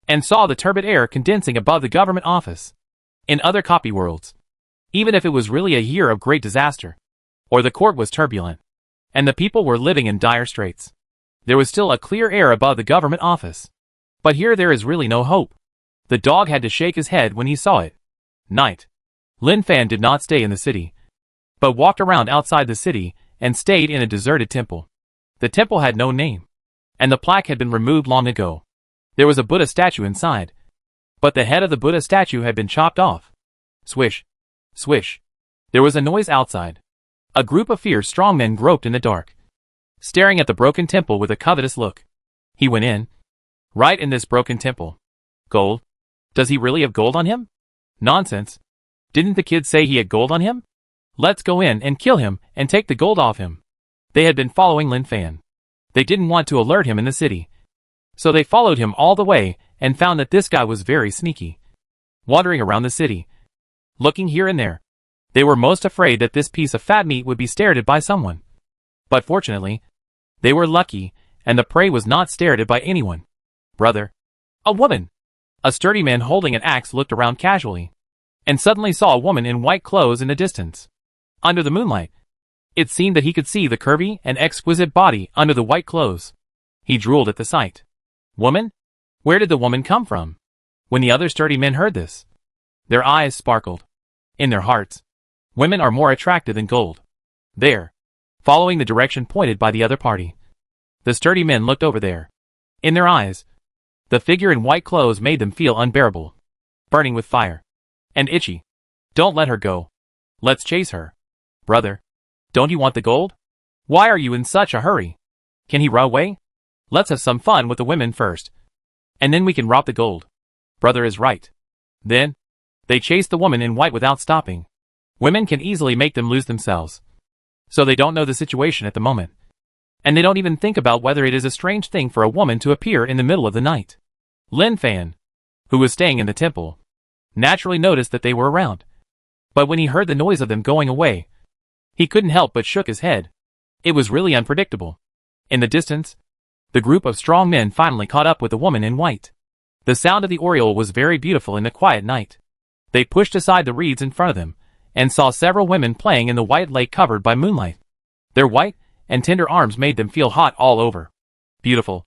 and saw the turbid air condensing above the government office. In other copy worlds, even if it was really a year of great disaster, or the court was turbulent, and the people were living in dire straits, there was still a clear air above the government office. But here there is really no hope. The dog had to shake his head when he saw it. Night. Lin Fan did not stay in the city, but walked around outside the city and stayed in a deserted temple. The temple had no name, and the plaque had been removed long ago. There was a Buddha statue inside, but the head of the Buddha statue had been chopped off. Swish. Swish. There was a noise outside. A group of fierce strong men groped in the dark, staring at the broken temple with a covetous look. He went in. Right in this broken temple. Gold? Does he really have gold on him? Nonsense. Didn't the kid say he had gold on him? Let's go in and kill him and take the gold off him. They had been following Lin Fan. They didn't want to alert him in the city, so they followed him all the way and found that this guy was very sneaky, wandering around the city, looking here and there. They were most afraid that this piece of fat meat would be stared at by someone. But fortunately, they were lucky, and the prey was not stared at by anyone. Brother. A woman. A sturdy man holding an axe looked around casually, and suddenly saw a woman in white clothes in the distance. Under the moonlight, it seemed that he could see the curvy and exquisite body under the white clothes. He drooled at the sight. Woman? Where did the woman come from? When the other sturdy men heard this, their eyes sparkled. In their hearts, women are more attractive than gold. There, following the direction pointed by the other party, the sturdy men looked over there. In their eyes, the figure in white clothes made them feel unbearable, burning with fire, and itchy. Don't let her go. Let's chase her. Brother, don't you want the gold? Why are you in such a hurry? Can he run away? Let's have some fun with the women first, and then we can rob the gold. Brother is right. Then, They chase the woman in white without stopping. Women can easily make them lose themselves. So they don't know the situation at the moment. And they don't even think about whether it is a strange thing for a woman to appear in the middle of the night. Lin Fan, who was staying in the temple, naturally noticed that they were around. But when he heard the noise of them going away, he couldn't help but shook his head. It was really unpredictable. In the distance, the group of strong men finally caught up with the woman in white. The sound of the oriole was very beautiful in the quiet night. They pushed aside the reeds in front of them, and saw several women playing in the white lake covered by moonlight. Their white and tender arms made them feel hot all over. Beautiful.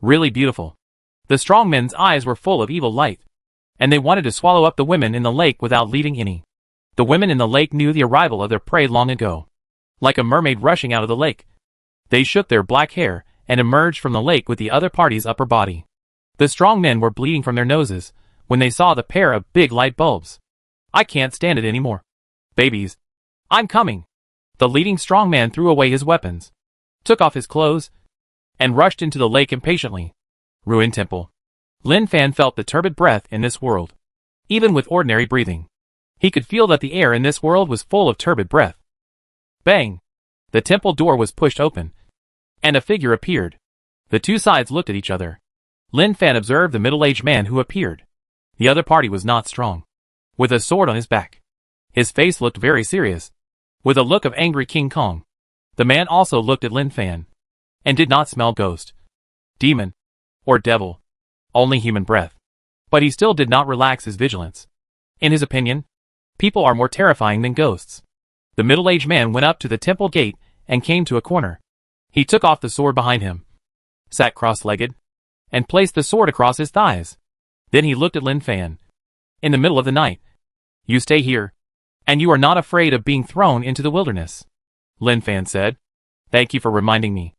Really beautiful. The strong men's eyes were full of evil light, and they wanted to swallow up the women in the lake without leaving any. The women in the lake knew the arrival of their prey long ago. Like a mermaid rushing out of the lake, they shook their black hair and emerged from the lake with the other party's upper body. The strong men were bleeding from their noses when they saw the pair of big light bulbs. I can't stand it anymore. Babies, I'm coming. The leading strong man threw away his weapons, took off his clothes, and rushed into the lake impatiently. Ruined temple. Lin Fan felt the turbid breath in this world. Even with ordinary breathing, he could feel that the air in this world was full of turbid breath. Bang! The temple door was pushed open, and a figure appeared. The two sides looked at each other. Lin Fan observed the middle-aged man who appeared. The other party was not strong, with a sword on his back. His face looked very serious, with a look of angry King Kong. The man also looked at Lin Fan, and did not smell ghost, demon, or devil, only human breath. But he still did not relax his vigilance. In his opinion, people are more terrifying than ghosts. The middle-aged man went up to the temple gate and came to a corner. He took off the sword behind him, sat cross-legged, and placed the sword across his thighs. Then he looked at Lin Fan. In the middle of the night, you stay here, and you are not afraid of being thrown into the wilderness. Lin Fan said, Thank you for reminding me.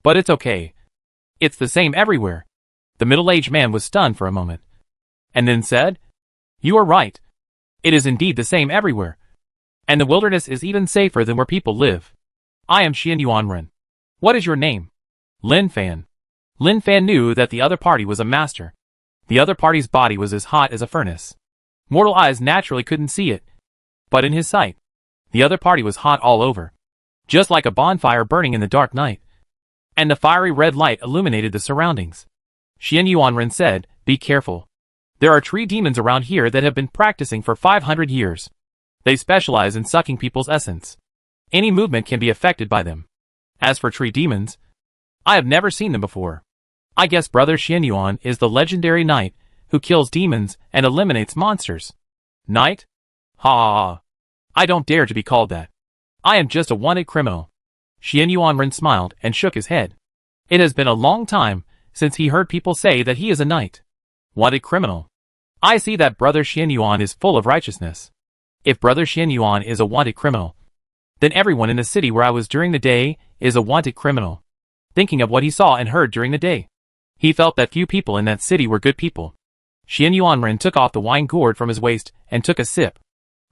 But it's okay. It's the same everywhere. The middle-aged man was stunned for a moment, and then said, You are right. It is indeed the same everywhere. And the wilderness is even safer than where people live. I am Xian Yuanren. What is your name? Lin Fan. Lin Fan knew that the other party was a master. The other party's body was as hot as a furnace. Mortal eyes naturally couldn't see it, but in his sight, the other party was hot all over, just like a bonfire burning in the dark night. And the fiery red light illuminated the surroundings. Xian Yuanren said, Be careful. There are tree demons around here that have been practicing for 500 years. They specialize in sucking people's essence. Any movement can be affected by them. As for tree demons, I have never seen them before. I guess Brother Xianyuan is the legendary knight who kills demons and eliminates monsters. Knight? Ha! I don't dare to be called that. I am just a wanted criminal. Xian Yuanren smiled and shook his head. It has been a long time since he heard people say that he is a knight. Wanted criminal. I see that Brother Xianyuan is full of righteousness. If Brother Xianyuan is a wanted criminal, then everyone in the city where I was during the day is a wanted criminal. Thinking of what he saw and heard during the day, he felt that few people in that city were good people. Xian Yuanren took off the wine gourd from his waist and took a sip.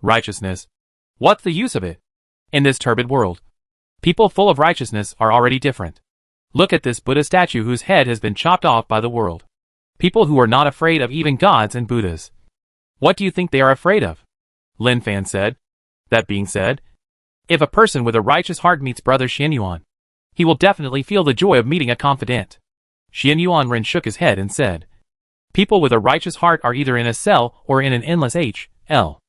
Righteousness. What's the use of it? In this turbid world, people full of righteousness are already different. Look at this Buddha statue whose head has been chopped off by the world. People who are not afraid of even gods and Buddhas. What do you think they are afraid of? Lin Fan said. That being said, if a person with a righteous heart meets Brother Xianyuan, he will definitely feel the joy of meeting a confidant. Xian Yuanren shook his head and said, People with a righteous heart are either in a cell or in an endless H.L.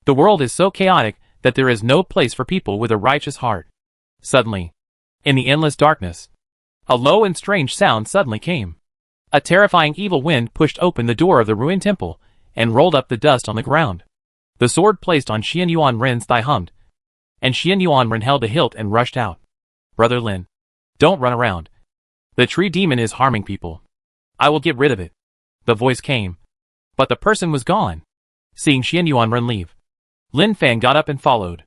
The world is so chaotic that there is no place for people with a righteous heart. Suddenly, in the endless darkness, a low and strange sound suddenly came. A terrifying evil wind pushed open the door of the ruined temple and rolled up the dust on the ground. The sword placed on Xian Yuanren's thigh hummed, and Xian Yuanren held the hilt and rushed out. Brother Lin, don't run around. The tree demon is harming people. I will get rid of it. The voice came, but the person was gone. Seeing Xian Yuanren leave, Lin Fan got up and followed.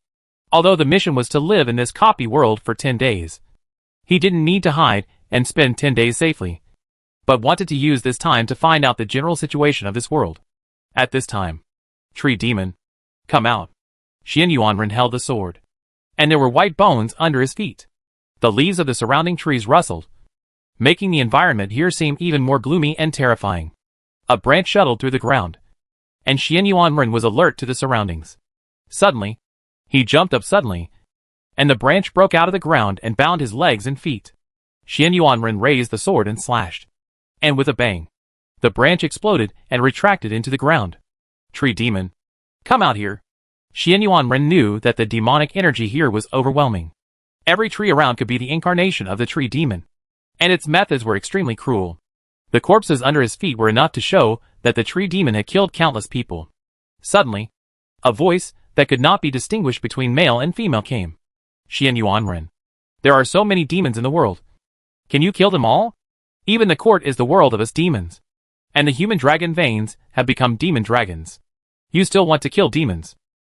Although the mission was to live in this copy world for 10 days, he didn't need to hide and spend 10 days safely, but wanted to use this time to find out the general situation of this world. At this time, Tree Demon, come out. Xian Yuanren held the sword, and there were white bones under his feet. The leaves of the surrounding trees rustled, making the environment here seem even more gloomy and terrifying. A branch shuttled through the ground, and Xian Yuanren was alert to the surroundings. Suddenly, he jumped up suddenly, and the branch broke out of the ground and bound his legs and feet. Xian Yuanren raised the sword and slashed. And with a bang, the branch exploded and retracted into the ground. Tree demon, come out here. Xian Yuanren knew that the demonic energy here was overwhelming. Every tree around could be the incarnation of the tree demon, and its methods were extremely cruel. The corpses under his feet were enough to show that the tree demon had killed countless people. Suddenly, a voice that could not be distinguished between male and female came. Xian Yuanren, there are so many demons in the world. Can you kill them all? Even the court is the world of us demons. And the human dragon veins have become demon dragons. You still want to kill demons.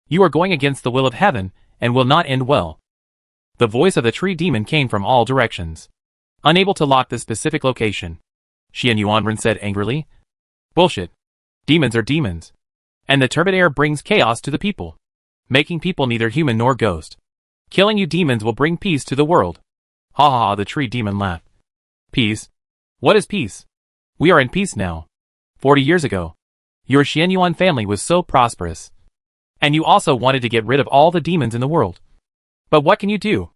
You are going against the will of heaven and will not end well. The voice of the tree demon came from all directions. Unable to lock the specific location, Xian Yuanren said angrily. Bullshit. Demons are demons. And the turbid air brings chaos to the people, making people neither human nor ghost. Killing you demons will bring peace to the world. Ha ha ha, the tree demon laughed. Peace? What is peace? We are in peace now. 40 years ago, your Xian Yuan family was so prosperous. And you also wanted to get rid of all the demons in the world. But what can you do?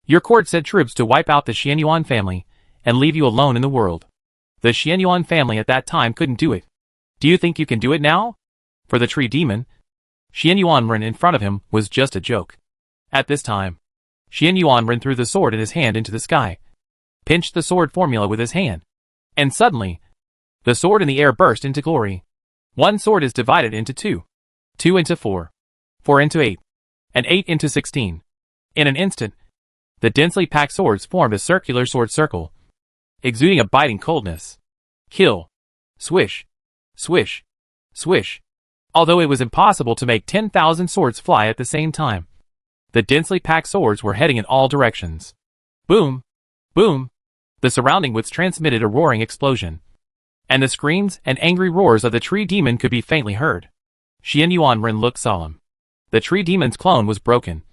Your court sent troops to wipe out the Xian Yuan family and leave you alone in the world. The Xian Yuan family at that time couldn't do it. Do you think you can do it now? For the tree demon, Xian Yuanren in front of him was just a joke. At this time, Xian Yuanren threw the sword in his hand into the sky, pinched the sword formula with his hand, and suddenly, the sword in the air burst into glory. One sword is divided into two, 2 into 4, 4 into 8, and 8 into 16. In an instant, the densely packed swords formed a circular sword circle, exuding a biting coldness. Kill. Swish. Swish. Swish. Although it was impossible to make 10,000 swords fly at the same time, the densely packed swords were heading in all directions. Boom. Boom. The surrounding woods transmitted a roaring explosion, and the screams and angry roars of the tree demon could be faintly heard. Xian Yuanren looked solemn. The tree demon's clone was broken,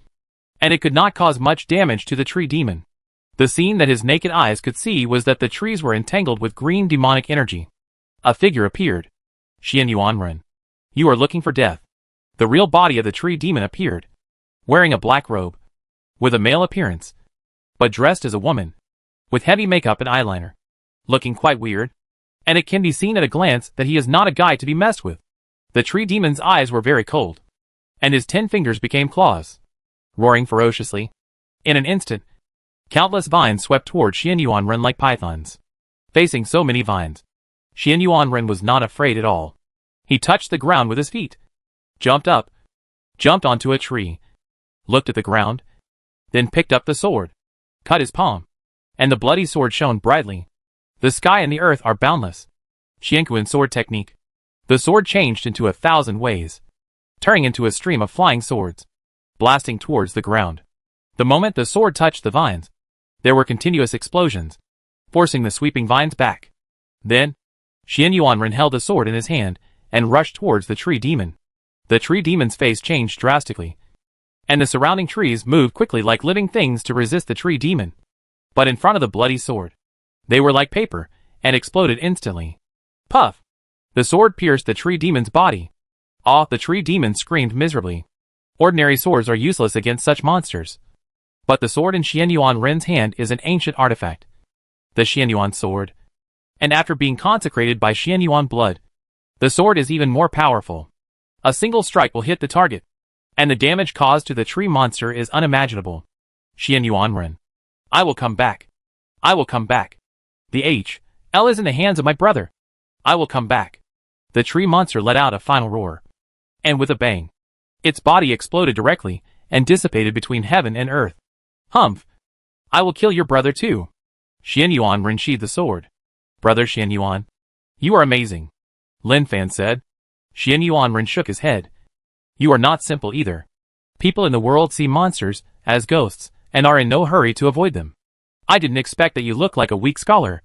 and it could not cause much damage to the tree demon. The scene that his naked eyes could see was that the trees were entangled with green demonic energy. A figure appeared. Xian Yuanren, you are looking for death. The real body of the tree demon appeared, wearing a black robe, with a male appearance, but dressed as a woman, with heavy makeup and eyeliner, looking quite weird, and it can be seen at a glance that he is not a guy to be messed with. The tree demon's eyes were very cold, and his 10 fingers became claws, roaring ferociously. In an instant, countless vines swept toward Xian Yuanren like pythons. Facing so many vines, Xian Yuanren was not afraid at all. He touched the ground with his feet, jumped up, jumped onto a tree, looked at the ground, then picked up the sword, cut his palm, and the bloody sword shone brightly. The sky and the earth are boundless. Xiankuan sword technique. The sword changed into 1,000 ways, turning into a stream of flying swords, blasting towards the ground. The moment the sword touched the vines, there were continuous explosions, forcing the sweeping vines back. Then, Xian Yuanren held the sword in his hand and rushed towards the tree demon. The tree demon's face changed drastically, and the surrounding trees moved quickly like living things to resist the tree demon. But in front of the bloody sword, they were like paper, and exploded instantly. Puff! The sword pierced the tree demon's body. Ah, the tree demon screamed miserably. Ordinary swords are useless against such monsters. But the sword in Xian Yuanren's hand is an ancient artifact, the Xian Yuan sword. And after being consecrated by Xian Yuan blood, the sword is even more powerful. A single strike will hit the target, and the damage caused to the tree monster is unimaginable. Xian Yuanren, I will come back. I will come back. The L is in the hands of my brother. I will come back. The tree monster let out a final roar, and with a bang, its body exploded directly and dissipated between heaven and earth. Humph! I will kill your brother too. Xian Yuanren sheathed the sword. Brother Xian Yuan, you are amazing, Lin Fan said. Xian Yuanren shook his head. You are not simple either. People in the world see monsters as ghosts and are in no hurry to avoid them. I didn't expect that you look like a weak scholar,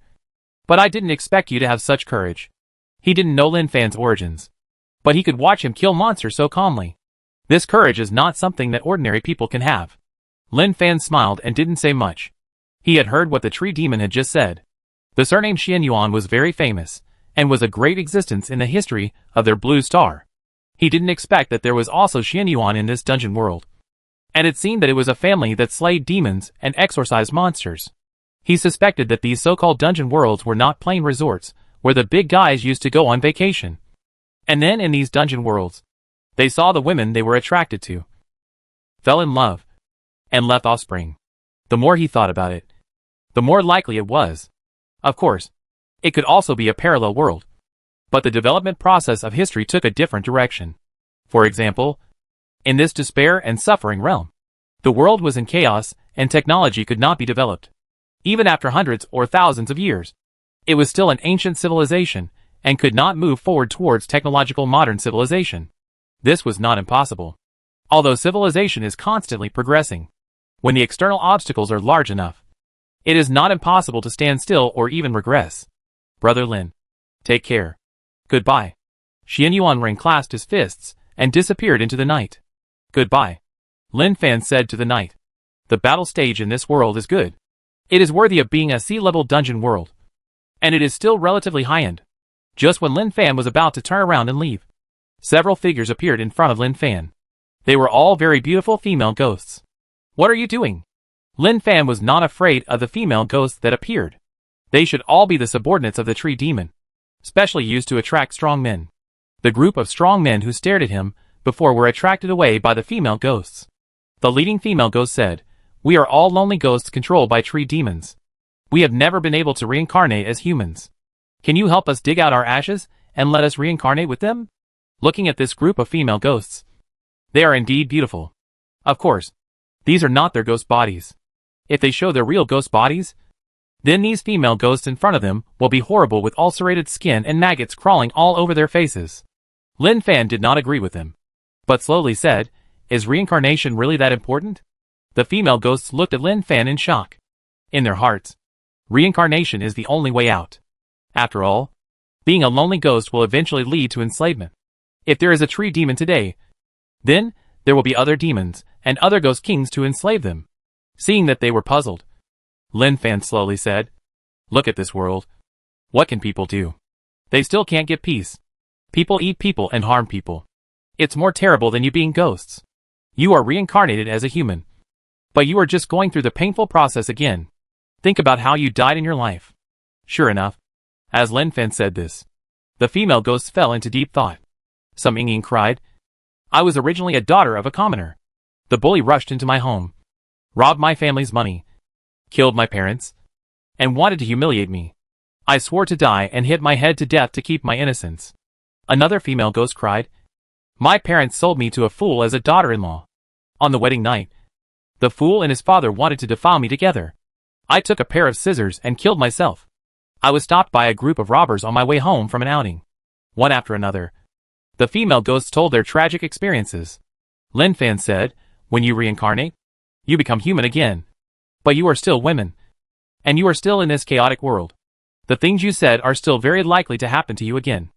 but I didn't expect you to have such courage. He didn't know Lin Fan's origins, but he could watch him kill monsters so calmly. This courage is not something that ordinary people can have. Lin Fan smiled and didn't say much. He had heard what the tree demon had just said. The surname Xian Yuan was very famous, and was a great existence in the history of their blue star. He didn't expect that there was also Xianyuan in this dungeon world. And it seemed that it was a family that slayed demons and exorcised monsters. He suspected that these so-called dungeon worlds were not plain resorts, where the big guys used to go on vacation. And then in these dungeon worlds, they saw the women they were attracted to, fell in love, and left offspring. The more he thought about it, the more likely it was. Of course, it could also be a parallel world. But the development process of history took a different direction. For example, in this despair and suffering realm, the world was in chaos and technology could not be developed. Even after hundreds or thousands of years, it was still an ancient civilization and could not move forward towards technological modern civilization. This was not impossible. Although civilization is constantly progressing, when the external obstacles are large enough, it is not impossible to stand still or even regress. Brother Lin, take care. Goodbye. Xianyuan Ring clasped his fists and disappeared into the night. Goodbye. Lin Fan said to the night. The battle stage in this world is good. It is worthy of being a sea-level dungeon world. And it is still relatively high-end. Just when Lin Fan was about to turn around and leave, several figures appeared in front of Lin Fan. They were all very beautiful female ghosts. What are you doing? Lin Fan was not afraid of the female ghosts that appeared. They should all be the subordinates of the tree demon, specially used to attract strong men. The group of strong men who stared at him before were attracted away by the female ghosts. The leading female ghost said, "We are all lonely ghosts controlled by tree demons. We have never been able to reincarnate as humans. Can you help us dig out our ashes and let us reincarnate with them?" Looking at this group of female ghosts, they are indeed beautiful. Of course, these are not their ghost bodies. If they show their real ghost bodies, then these female ghosts in front of them will be horrible with ulcerated skin and maggots crawling all over their faces. Lin Fan did not agree with him, but slowly said, "Is reincarnation really that important?" The female ghosts looked at Lin Fan in shock. In their hearts, reincarnation is the only way out. After all, being a lonely ghost will eventually lead to enslavement. If there is a tree demon today, then there will be other demons and other ghost kings to enslave them. Seeing that they were puzzled, Lin Fan slowly said, "Look at this world. What can people do? They still can't get peace. People eat people and harm people. It's more terrible than you being ghosts. You are reincarnated as a human, but you are just going through the painful process again. Think about how you died in your life." Sure enough, as Lin Fan said this, the female ghosts fell into deep thought. Some Ying cried, "I was originally a daughter of a commoner. The bully rushed into my home, robbed my family's money, killed my parents, and wanted to humiliate me. I swore to die and hit my head to death to keep my innocence." Another female ghost cried, "My parents sold me to a fool as a daughter-in-law. On the wedding night, the fool and his father wanted to defile me together. I took a pair of scissors and killed myself. I was stopped by a group of robbers on my way home from an outing." One after another, the female ghosts told their tragic experiences. Lin Fan said, "When you reincarnate, you become human again. But you are still women. And you are still in this chaotic world. The things you said are still very likely to happen to you again.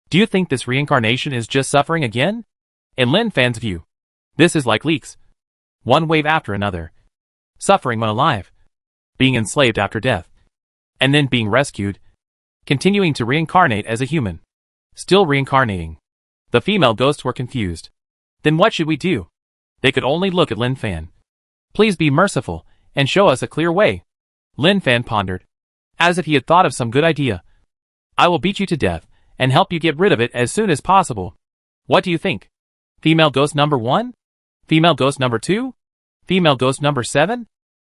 Do you think this reincarnation is just suffering again?" In Lin Fan's view, this is like leaks. One wave after another. Suffering when alive, being enslaved after death, and then being rescued, continuing to reincarnate as a human, still reincarnating. The female ghosts were confused. Then what should we do? They could only look at Lin Fan. "Please be merciful and show us a clear way." Lin Fan pondered, as if he had thought of some good idea. "I will beat you to death and help you get rid of it as soon as possible. What do you think? Female ghost number 1? Female ghost number 2? Female ghost number 7?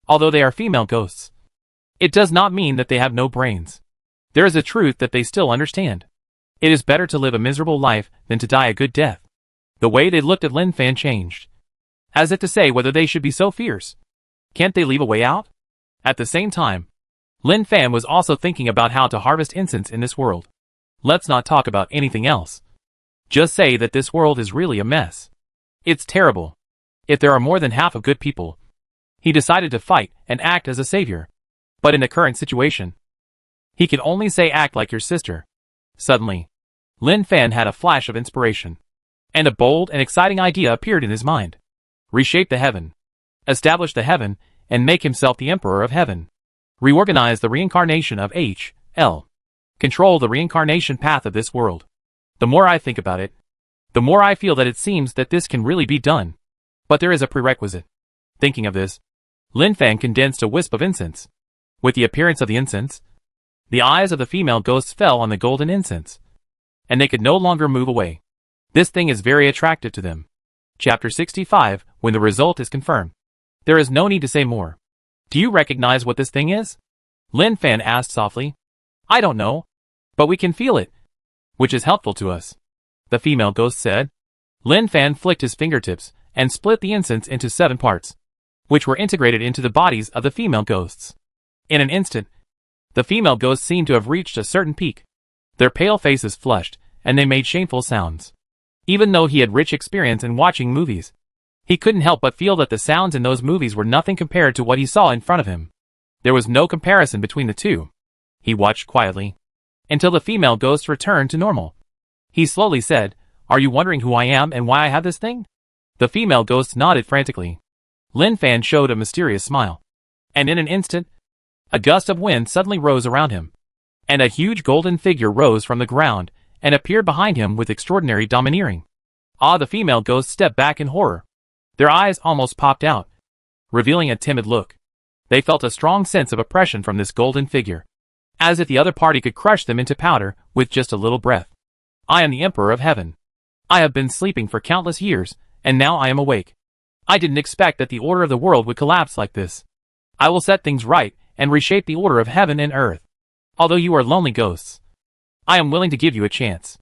Although they are female ghosts, it does not mean that they have no brains. There is a truth that they still understand. It is better to live a miserable life than to die a good death." The way they looked at Lin Fan changed, as if to say whether they should be so fierce. Can't they leave a way out? At the same time, Lin Fan was also thinking about how to harvest incense in this world. Let's not talk about anything else. Just say that this world is really a mess. It's terrible. If there are more than half of good people, he decided to fight and act as a savior. But in the current situation, he can only say act like your sister. Suddenly, Lin Fan had a flash of inspiration, and a bold and exciting idea appeared in his mind. Reshape the heaven. Establish the heaven, and make himself the emperor of heaven. Reorganize the reincarnation of H.L. Control the reincarnation path of this world. The more I think about it, the more I feel that it seems that this can really be done. But there is a prerequisite. Thinking of this, Lin Fan condensed a wisp of incense. With the appearance of the incense, the eyes of the female ghosts fell on the golden incense, and they could no longer move away. This thing is very attractive to them. Chapter 65, when the result is confirmed. There is no need to say more. Do you recognize what this thing is? Lin Fan asked softly. I don't know, but we can feel it, which is helpful to us, the female ghost said. Lin Fan flicked his fingertips and split the incense into 7 parts, which were integrated into the bodies of the female ghosts. In an instant, the female ghosts seemed to have reached a certain peak. Their pale faces flushed, and they made shameful sounds. Even though he had rich experience in watching movies, he couldn't help but feel that the sounds in those movies were nothing compared to what he saw in front of him. There was no comparison between the two. He watched quietly until the female ghosts returned to normal. He slowly said, "Are you wondering who I am and why I have this thing?" The female ghosts nodded frantically. Lin Fan showed a mysterious smile. And in an instant, a gust of wind suddenly rose around him, and a huge golden figure rose from the ground and appeared behind him with extraordinary domineering. The female ghosts stepped back in horror. Their eyes almost popped out, revealing a timid look. They felt a strong sense of oppression from this golden figure, as if the other party could crush them into powder with just a little breath. I am the Emperor of Heaven. I have been sleeping for countless years, and now I am awake. I didn't expect that the order of the world would collapse like this. I will set things right and reshape the order of heaven and earth. Although you are lonely ghosts, I am willing to give you a chance.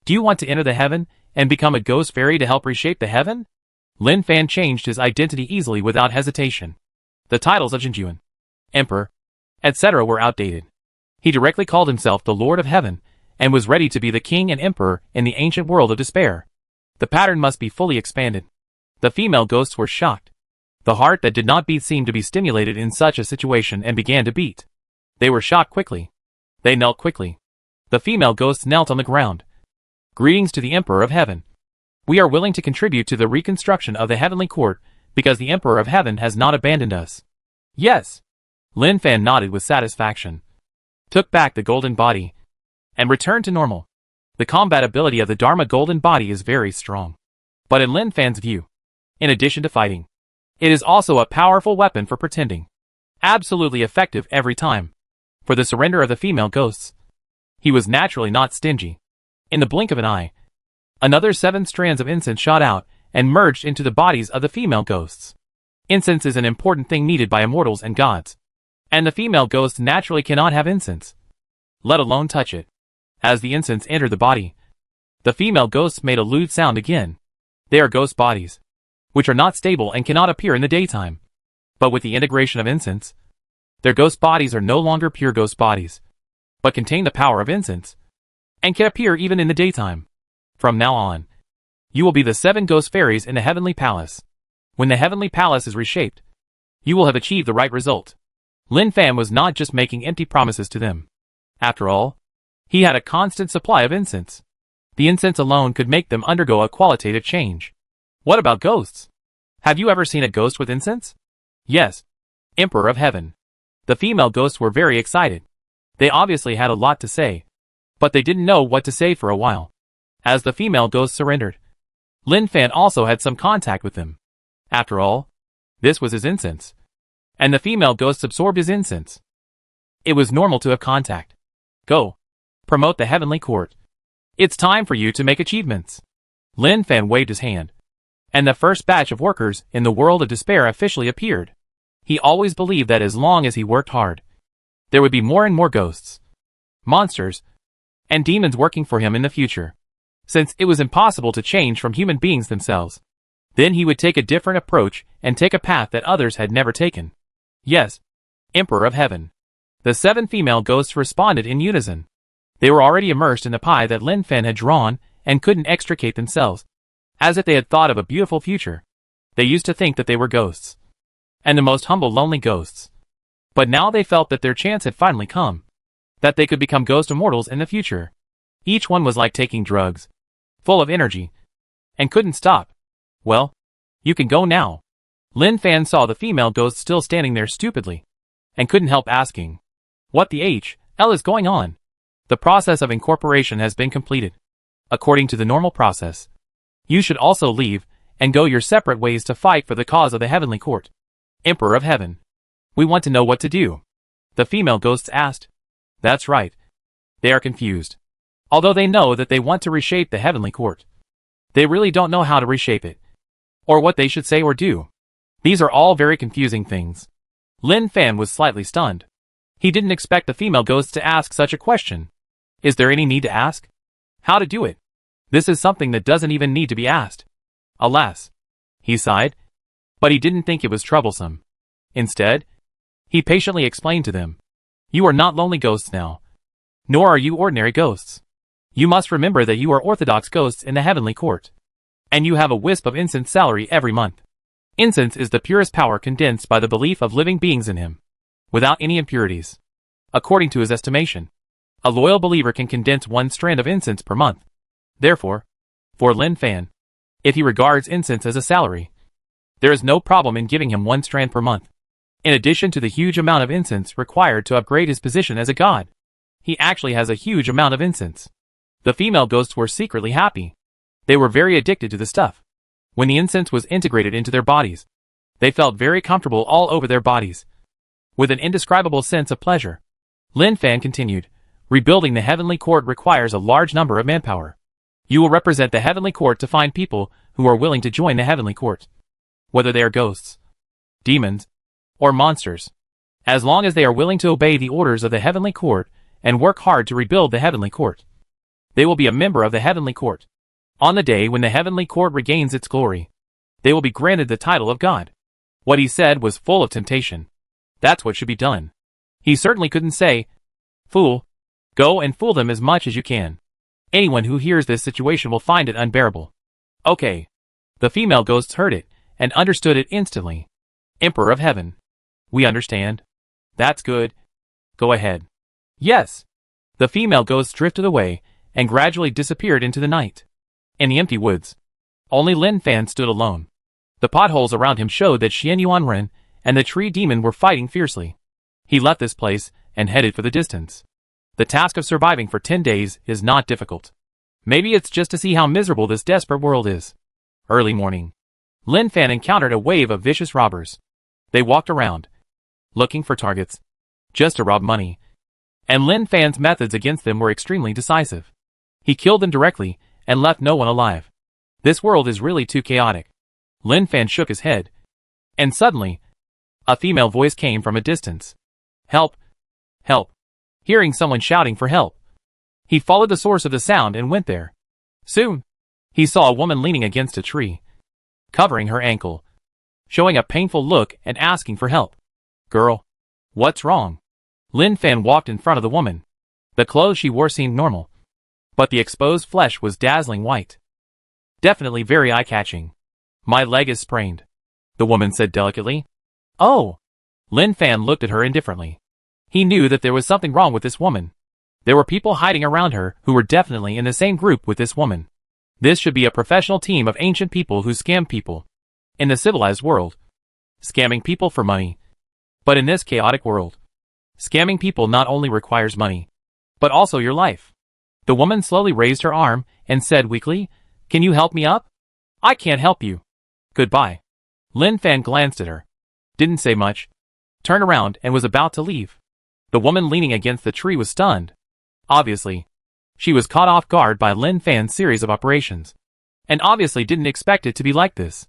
Do you want to enter the heaven and become a ghost fairy to help reshape the heaven? Lin Fan changed his identity easily without hesitation. The titles of Jinjuan, Emperor, etc. were outdated. He directly called himself the Lord of Heaven and was ready to be the king and emperor in the ancient world of despair. The pattern must be fully expanded. The female ghosts were shocked. The heart that did not beat seemed to be stimulated in such a situation and began to beat. They were shocked quickly. They knelt quickly. The female ghosts knelt on the ground. Greetings to the Emperor of Heaven. We are willing to contribute to the reconstruction of the heavenly court because the Emperor of Heaven has not abandoned us. Yes. Lin Fan nodded with satisfaction, took back the golden body, and returned to normal. The combat ability of the Dharma golden body is very strong. But in Lin Fan's view, in addition to fighting, it is also a powerful weapon for pretending. Absolutely effective every time. For the surrender of the female ghosts, he was naturally not stingy. In the blink of an eye, another 7 strands of incense shot out and merged into the bodies of the female ghosts. Incense is an important thing needed by immortals and gods, and the female ghosts naturally cannot have incense, let alone touch it. As the incense entered the body, the female ghosts made a lewd sound again. They are ghost bodies, which are not stable and cannot appear in the daytime. But with the integration of incense, their ghost bodies are no longer pure ghost bodies, but contain the power of incense, and can appear even in the daytime. From now on, you will be the 7 ghost fairies in the heavenly palace. When the heavenly palace is reshaped, you will have achieved the right result. Lin Fan was not just making empty promises to them. After all, he had a constant supply of incense. The incense alone could make them undergo a qualitative change. What about ghosts? Have you ever seen a ghost with incense? Yes. Emperor of Heaven. The female ghosts were very excited. They obviously had a lot to say, but they didn't know what to say for a while. As the female ghosts surrendered, Lin Fan also had some contact with them. After all, this was his incense, and the female ghosts absorbed his incense. It was normal to have contact. Go. Promote the heavenly court. It's time for you to make achievements. Lin Fan waved his hand, and the first batch of workers in the world of despair officially appeared. He always believed that as long as he worked hard, there would be more and more ghosts, monsters, and demons working for him in the future. Since it was impossible to change from human beings themselves, then he would take a different approach and take a path that others had never taken. Yes, Emperor of Heaven. The 7 female ghosts responded in unison. They were already immersed in the pie that Lin Fan had drawn and couldn't extricate themselves. As if they had thought of a beautiful future. They used to think that they were ghosts, and the most humble lonely ghosts. But now they felt that their chance had finally come, that they could become ghost immortals in the future. Each one was like taking drugs, full of energy, and couldn't stop. Well, you can go now. Lin Fan saw the female ghost still standing there stupidly, and couldn't help asking, what the hell is going on? The process of incorporation has been completed. According to the normal process, You should also leave, and go your separate ways to fight for the cause of the heavenly court. Emperor of Heaven. We want to know what to do. The female ghosts asked. That's right. They are confused. Although they know that they want to reshape the heavenly court, they really don't know how to reshape it, or what they should say or do. These are all very confusing things. Lin Fan was slightly stunned. He didn't expect the female ghosts to ask such a question. Is there any need to ask? How to do it? This is something that doesn't even need to be asked. Alas. He sighed. But he didn't think it was troublesome. Instead, he patiently explained to them. You are not lonely ghosts now. Nor are you ordinary ghosts. You must remember that you are orthodox ghosts in the heavenly court. And you have a wisp of incense salary every month. Incense is the purest power condensed by the belief of living beings in him, without any impurities. According to his estimation, a loyal believer can condense 1 strand of incense per month. Therefore, for Lin Fan, if he regards incense as a salary, there is no problem in giving him 1 strand per month. In addition to the huge amount of incense required to upgrade his position as a god, he actually has a huge amount of incense. The female ghosts were secretly happy. They were very addicted to the stuff. When the incense was integrated into their bodies, they felt very comfortable all over their bodies, with an indescribable sense of pleasure. Lin Fan continued, rebuilding the heavenly court requires a large number of manpower. You will represent the heavenly court to find people who are willing to join the heavenly court. Whether they are ghosts, demons, or monsters. As long as they are willing to obey the orders of the heavenly court and work hard to rebuild the heavenly court, they will be a member of the heavenly court. On the day when the heavenly court regains its glory, they will be granted the title of God. What he said was full of temptation. That's what should be done. He certainly couldn't say, Fool, go and fool them as much as you can. Anyone who hears this situation will find it unbearable. Okay. The female ghosts heard it, and understood it instantly. Emperor of Heaven. We understand. That's good. Go ahead. Yes. The female ghosts drifted away, and gradually disappeared into the night. In the empty woods, only Lin Fan stood alone. The potholes around him showed that Xian Yuanren and the tree demon were fighting fiercely. He left this place, and headed for the distance. The task of surviving for 10 days is not difficult. Maybe it's just to see how miserable this desperate world is. Early morning. Lin Fan encountered a wave of vicious robbers. They walked around, looking for targets, just to rob money. And Lin Fan's methods against them were extremely decisive. He killed them directly, and left no one alive. This world is really too chaotic. Lin Fan shook his head. And suddenly, a female voice came from a distance. Help! Help! Hearing someone shouting for help, he followed the source of the sound and went there. Soon, he saw a woman leaning against a tree, covering her ankle, showing a painful look and asking for help. Girl, what's wrong? Lin Fan walked in front of the woman. The clothes she wore seemed normal, but the exposed flesh was dazzling white. Definitely very eye-catching. My leg is sprained, the woman said delicately. Oh! Lin Fan looked at her indifferently. He knew that there was something wrong with this woman. There were people hiding around her who were definitely in the same group with this woman. This should be a professional team of ancient people who scam people. In the civilized world, scamming people for money. But in this chaotic world, scamming people not only requires money, but also your life. The woman slowly raised her arm and said weakly, Can you help me up? I can't help you. Goodbye. Lin Fan glanced at her, didn't say much, turned around and was about to leave. The woman leaning against the tree was stunned. Obviously, she was caught off guard by Lin Fan's series of operations, and obviously didn't expect it to be like this.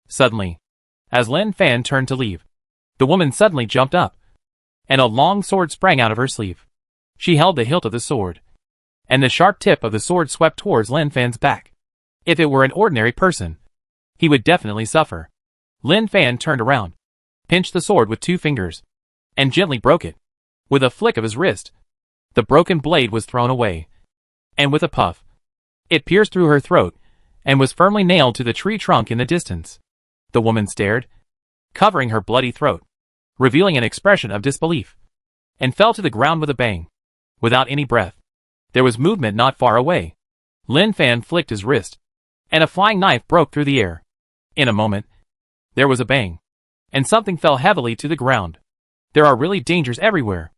Suddenly, as Lin Fan turned to leave, the woman suddenly jumped up, and a long sword sprang out of her sleeve. She held the hilt of the sword, and the sharp tip of the sword swept towards Lin Fan's back. If it were an ordinary person, he would definitely suffer. Lin Fan turned around, pinched the sword with 2 fingers, and gently broke it. With a flick of his wrist, the broken blade was thrown away, and with a puff, it pierced through her throat, and was firmly nailed to the tree trunk in the distance. The woman stared, covering her bloody throat, revealing an expression of disbelief, and fell to the ground with a bang. Without any breath, there was movement not far away. Lin Fan flicked his wrist, and a flying knife broke through the air. In a moment, there was a bang, and something fell heavily to the ground. There are really dangers everywhere.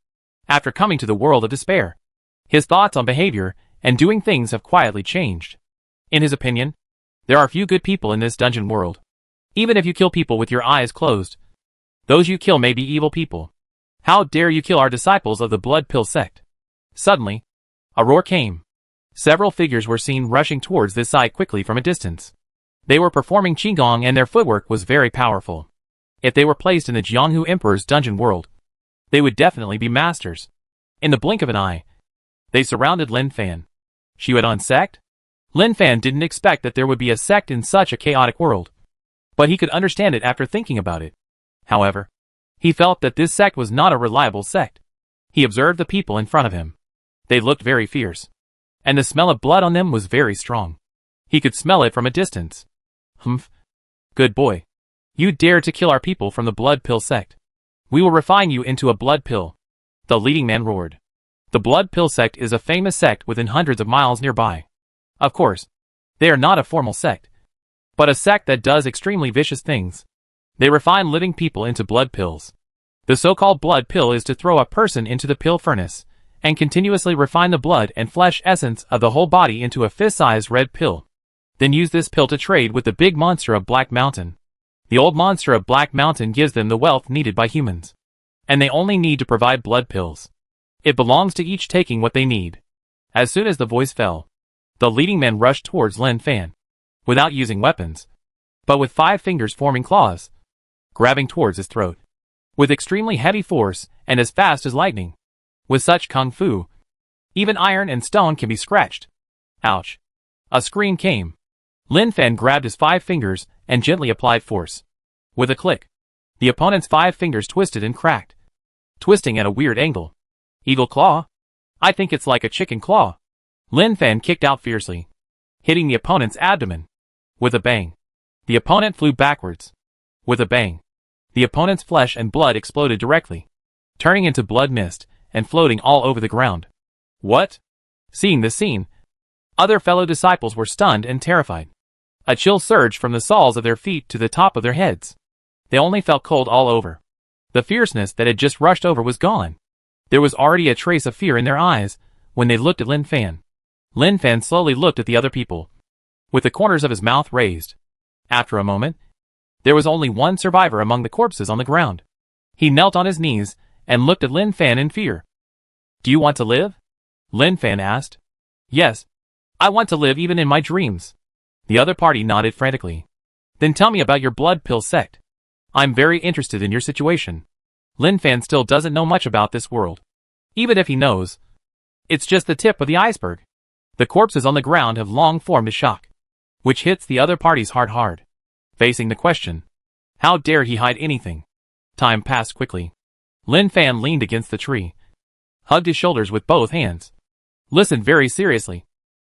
After coming to the world of despair, his thoughts on behavior and doing things have quietly changed. In his opinion, There are few good people in this dungeon world. Even if you kill people with your eyes closed, those you kill may be evil people. How dare you kill our disciples of the Blood Pill sect? Suddenly, a roar came. Several figures were seen rushing towards this side quickly from a distance. They were performing qigong and their footwork was very powerful. If they were placed in the Jianghu Emperor's dungeon world, they would definitely be masters. In the blink of an eye, they surrounded Lin Fan. Xuedun sect? Lin Fan didn't expect that there would be a sect in such a chaotic world, but he could understand it after thinking about it. However, he felt that this sect was not a reliable sect. He observed the people in front of him. They looked very fierce, and the smell of blood on them was very strong. He could smell it from a distance. Humph. Good boy. You dare to kill our people from the Blood Pill sect. We will refine you into a blood pill. The leading man roared. The Blood Pill sect is a famous sect within hundreds of miles nearby. Of course, they are not a formal sect, but a sect that does extremely vicious things. They refine living people into blood pills. The so-called blood pill is to throw a person into the pill furnace, and continuously refine the blood and flesh essence of the whole body into a fist-sized red pill. Then use this pill to trade with the big monster of Black Mountain. The old monster of Black Mountain gives them the wealth needed by humans, and they only need to provide blood pills. It belongs to each taking what they need. As soon as the voice fell, the leading man rushed towards Lin Fan, without using weapons, but with 5 fingers forming claws, grabbing towards his throat, with extremely heavy force and as fast as lightning. With such kung fu, even iron and stone can be scratched. Ouch. A scream came. Lin Fan grabbed his 5 fingers and gently applied force. With a click, the opponent's 5 fingers twisted and cracked, twisting at a weird angle. Eagle claw? I think it's like a chicken claw. Lin Fan kicked out fiercely, hitting the opponent's abdomen. With a bang, the opponent flew backwards. With a bang, the opponent's flesh and blood exploded directly, turning into blood mist and floating all over the ground. What? Seeing this scene, other fellow disciples were stunned and terrified. A chill surged from the soles of their feet to the top of their heads. They only felt cold all over. The fierceness that had just rushed over was gone. There was already a trace of fear in their eyes when they looked at Lin Fan. Lin Fan slowly looked at the other people, with the corners of his mouth raised. After a moment, there was only one survivor among the corpses on the ground. He knelt on his knees and looked at Lin Fan in fear. Do you want to live? Lin Fan asked. Yes, I want to live even in my dreams. The other party nodded frantically. Then tell me about your blood pill sect. I'm very interested in your situation. Lin Fan still doesn't know much about this world. Even if he knows, it's just the tip of the iceberg. The corpses on the ground have long formed a shock, which hits the other party's heart hard. Facing the question, how dare he hide anything? Time passed quickly. Lin Fan leaned against the tree, hugged his shoulders with both hands, listened very seriously,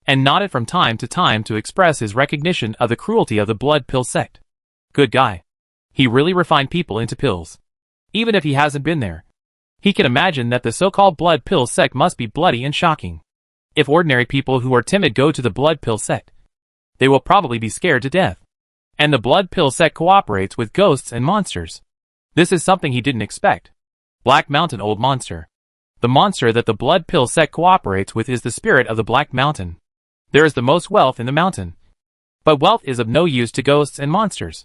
and nodded from time to time to express his recognition of the cruelty of the blood pill sect. Good guy. He really refined people into pills. Even if he hasn't been there, he can imagine that the so-called blood pill sect must be bloody and shocking. If ordinary people who are timid go to the blood pill sect, they will probably be scared to death. And the blood pill sect cooperates with ghosts and monsters. This is something he didn't expect. Black Mountain Old Monster. The monster that the blood pill sect cooperates with is the spirit of the Black Mountain. There is the most wealth in the mountain. But wealth is of no use to ghosts and monsters.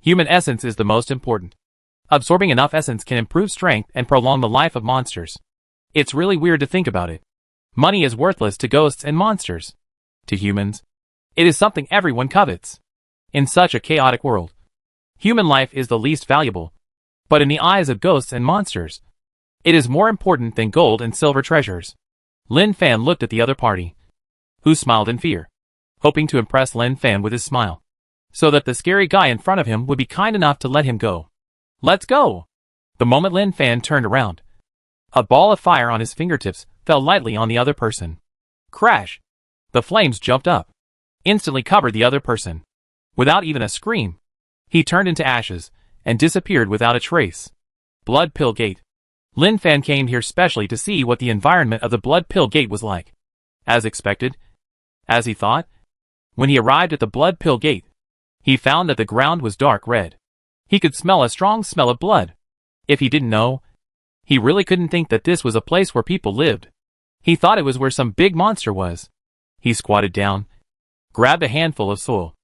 Human essence is the most important. Absorbing enough essence can improve strength and prolong the life of monsters. It's really weird to think about it. Money is worthless to ghosts and monsters. To humans, it is something everyone covets. In such a chaotic world, human life is the least valuable. But in the eyes of ghosts and monsters, it is more important than gold and silver treasures. Lin Fan looked at the other party, who smiled in fear, hoping to impress Lin Fan with his smile, so that the scary guy in front of him would be kind enough to let him go. Let's go! The moment Lin Fan turned around, a ball of fire on his fingertips fell lightly on the other person. Crash! The flames jumped up, instantly covered the other person. Without even a scream, he turned into ashes and disappeared without a trace. Blood Pill Gate. Lin Fan came here specially to see what the environment of the Blood Pill Gate was like. As expected, as he thought, when he arrived at the Blood Pill Gate, he found that the ground was dark red. He could smell a strong smell of blood. If he didn't know, he really couldn't think that this was a place where people lived. He thought it was where some big monster was. He squatted down, grabbed a handful of soil,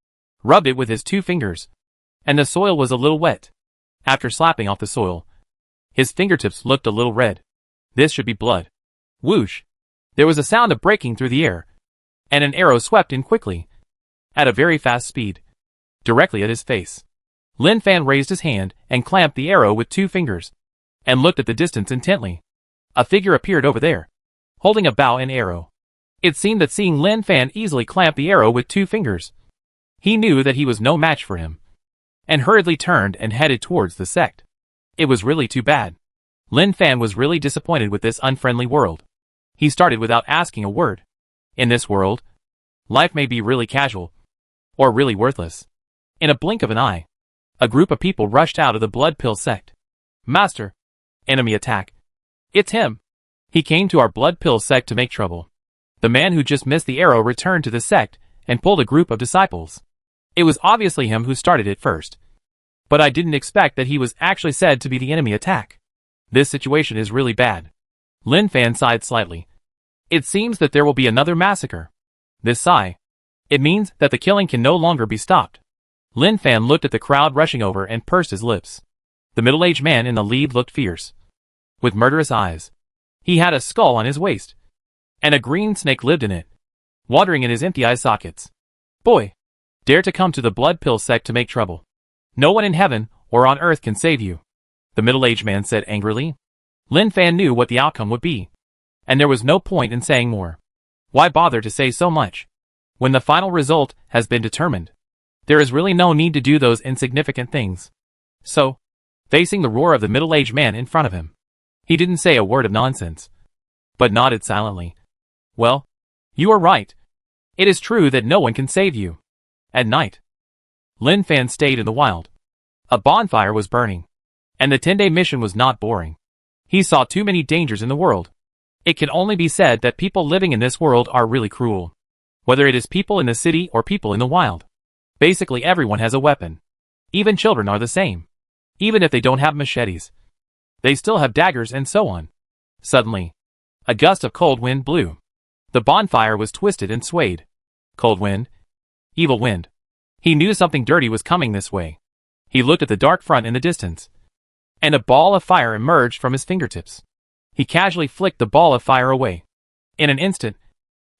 rubbed it with his 2 fingers, and the soil was a little wet. After slapping off the soil, his fingertips looked a little red. This should be blood. Whoosh! There was a sound of breaking through the air, and an arrow swept in quickly, at a very fast speed, directly at his face. Lin Fan raised his hand and clamped the arrow with 2 fingers, and looked at the distance intently. A figure appeared over there, holding a bow and arrow. It seemed that seeing Lin Fan easily clamp the arrow with 2 fingers, he knew that he was no match for him, and hurriedly turned and headed towards the sect. It was really too bad. Lin Fan was really disappointed with this unfriendly world. He started without asking a word. In this world, life may be really casual, or really worthless. In a blink of an eye, a group of people rushed out of the Blood Pill sect. Master! Enemy attack! It's him! He came to our Blood Pill sect to make trouble. The man who just missed the arrow returned to the sect and pulled a group of disciples. It was obviously him who started it first. But I didn't expect that he was actually said to be the enemy attack. This situation is really bad. Lin Fan sighed slightly. It seems that there will be another massacre. This sigh. It means that the killing can no longer be stopped. Lin Fan looked at the crowd rushing over and pursed his lips. The middle-aged man in the lead looked fierce, with murderous eyes. He had a skull on his waist, and a green snake lived in it, watering in his empty eye sockets. Boy! Dare to come to the Blood Pill sect to make trouble. No one in heaven or on earth can save you, the middle-aged man said angrily. Lin Fan knew what the outcome would be, and there was no point in saying more. Why bother to say so much, when the final result has been determined? There is really no need to do those insignificant things. So, facing the roar of the middle-aged man in front of him, he didn't say a word of nonsense, but nodded silently. Well, you are right. It is true that no one can save you. At night, Lin Fan stayed in the wild. A bonfire was burning, and the 10-day mission was not boring. He saw too many dangers in the world. It can only be said that people living in this world are really cruel. Whether it is people in the city or people in the wild. Basically everyone has a weapon. Even children are the same. Even if they don't have machetes, they still have daggers and so on. Suddenly, a gust of cold wind blew. The bonfire was twisted and swayed. Cold wind. Evil wind. He knew something dirty was coming this way. He looked at the dark front in the distance, and a ball of fire emerged from his fingertips. He casually flicked the ball of fire away. In an instant,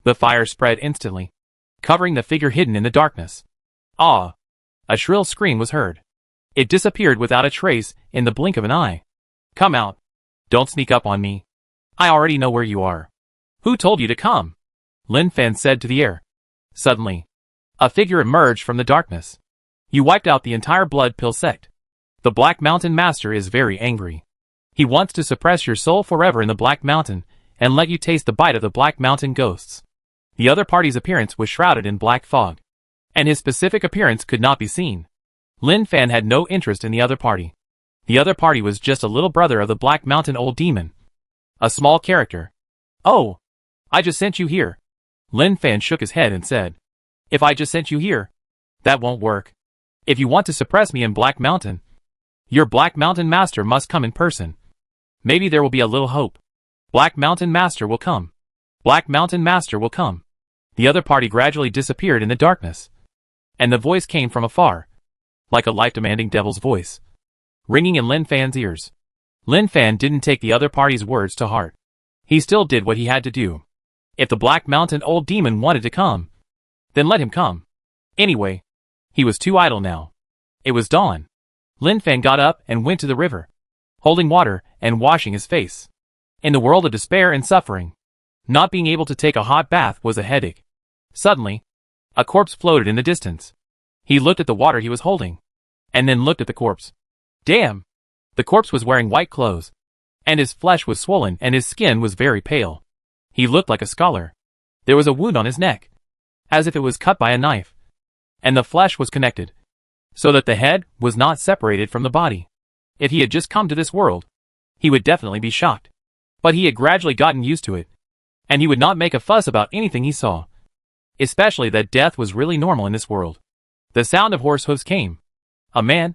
the fire spread instantly, covering the figure hidden in the darkness. Ah! A shrill scream was heard. It disappeared without a trace in the blink of an eye. Come out. Don't sneak up on me. I already know where you are. Who told you to come? Lin Fan said to the air. Suddenly, a figure emerged from the darkness. You wiped out the entire Blood Pill sect. The Black Mountain Master is very angry. He wants to suppress your soul forever in the Black Mountain and let you taste the bite of the Black Mountain ghosts. The other party's appearance was shrouded in black fog, and his specific appearance could not be seen. Lin Fan had no interest in the other party. The other party was just a little brother of the Black Mountain Old Demon. A small character. Oh! I just sent you here. Lin Fan shook his head and said. If I just sent you here, that won't work. If you want to suppress me in Black Mountain, your Black Mountain Master must come in person. Maybe there will be a little hope. Black Mountain Master will come. Black Mountain Master will come. The other party gradually disappeared in the darkness, and the voice came from afar, like a life-demanding devil's voice, ringing in Lin Fan's ears. Lin Fan didn't take the other party's words to heart. He still did what he had to do. If the Black Mountain Old Demon wanted to come, then let him come. Anyway, he was too idle now. It was dawn. Lin Fan got up and went to the river, holding water and washing his face. In the world of despair and suffering, not being able to take a hot bath was a headache. Suddenly, a corpse floated in the distance. He looked at the water he was holding, and then looked at the corpse. Damn! The corpse was wearing white clothes, and his flesh was swollen and his skin was very pale. He looked like a scholar. There was a wound on his neck, as if it was cut by a knife, and the flesh was connected, so that the head was not separated from the body. If he had just come to this world, he would definitely be shocked. But he had gradually gotten used to it, and he would not make a fuss about anything he saw, especially that death was really normal in this world. The sound of horse hooves came. A man,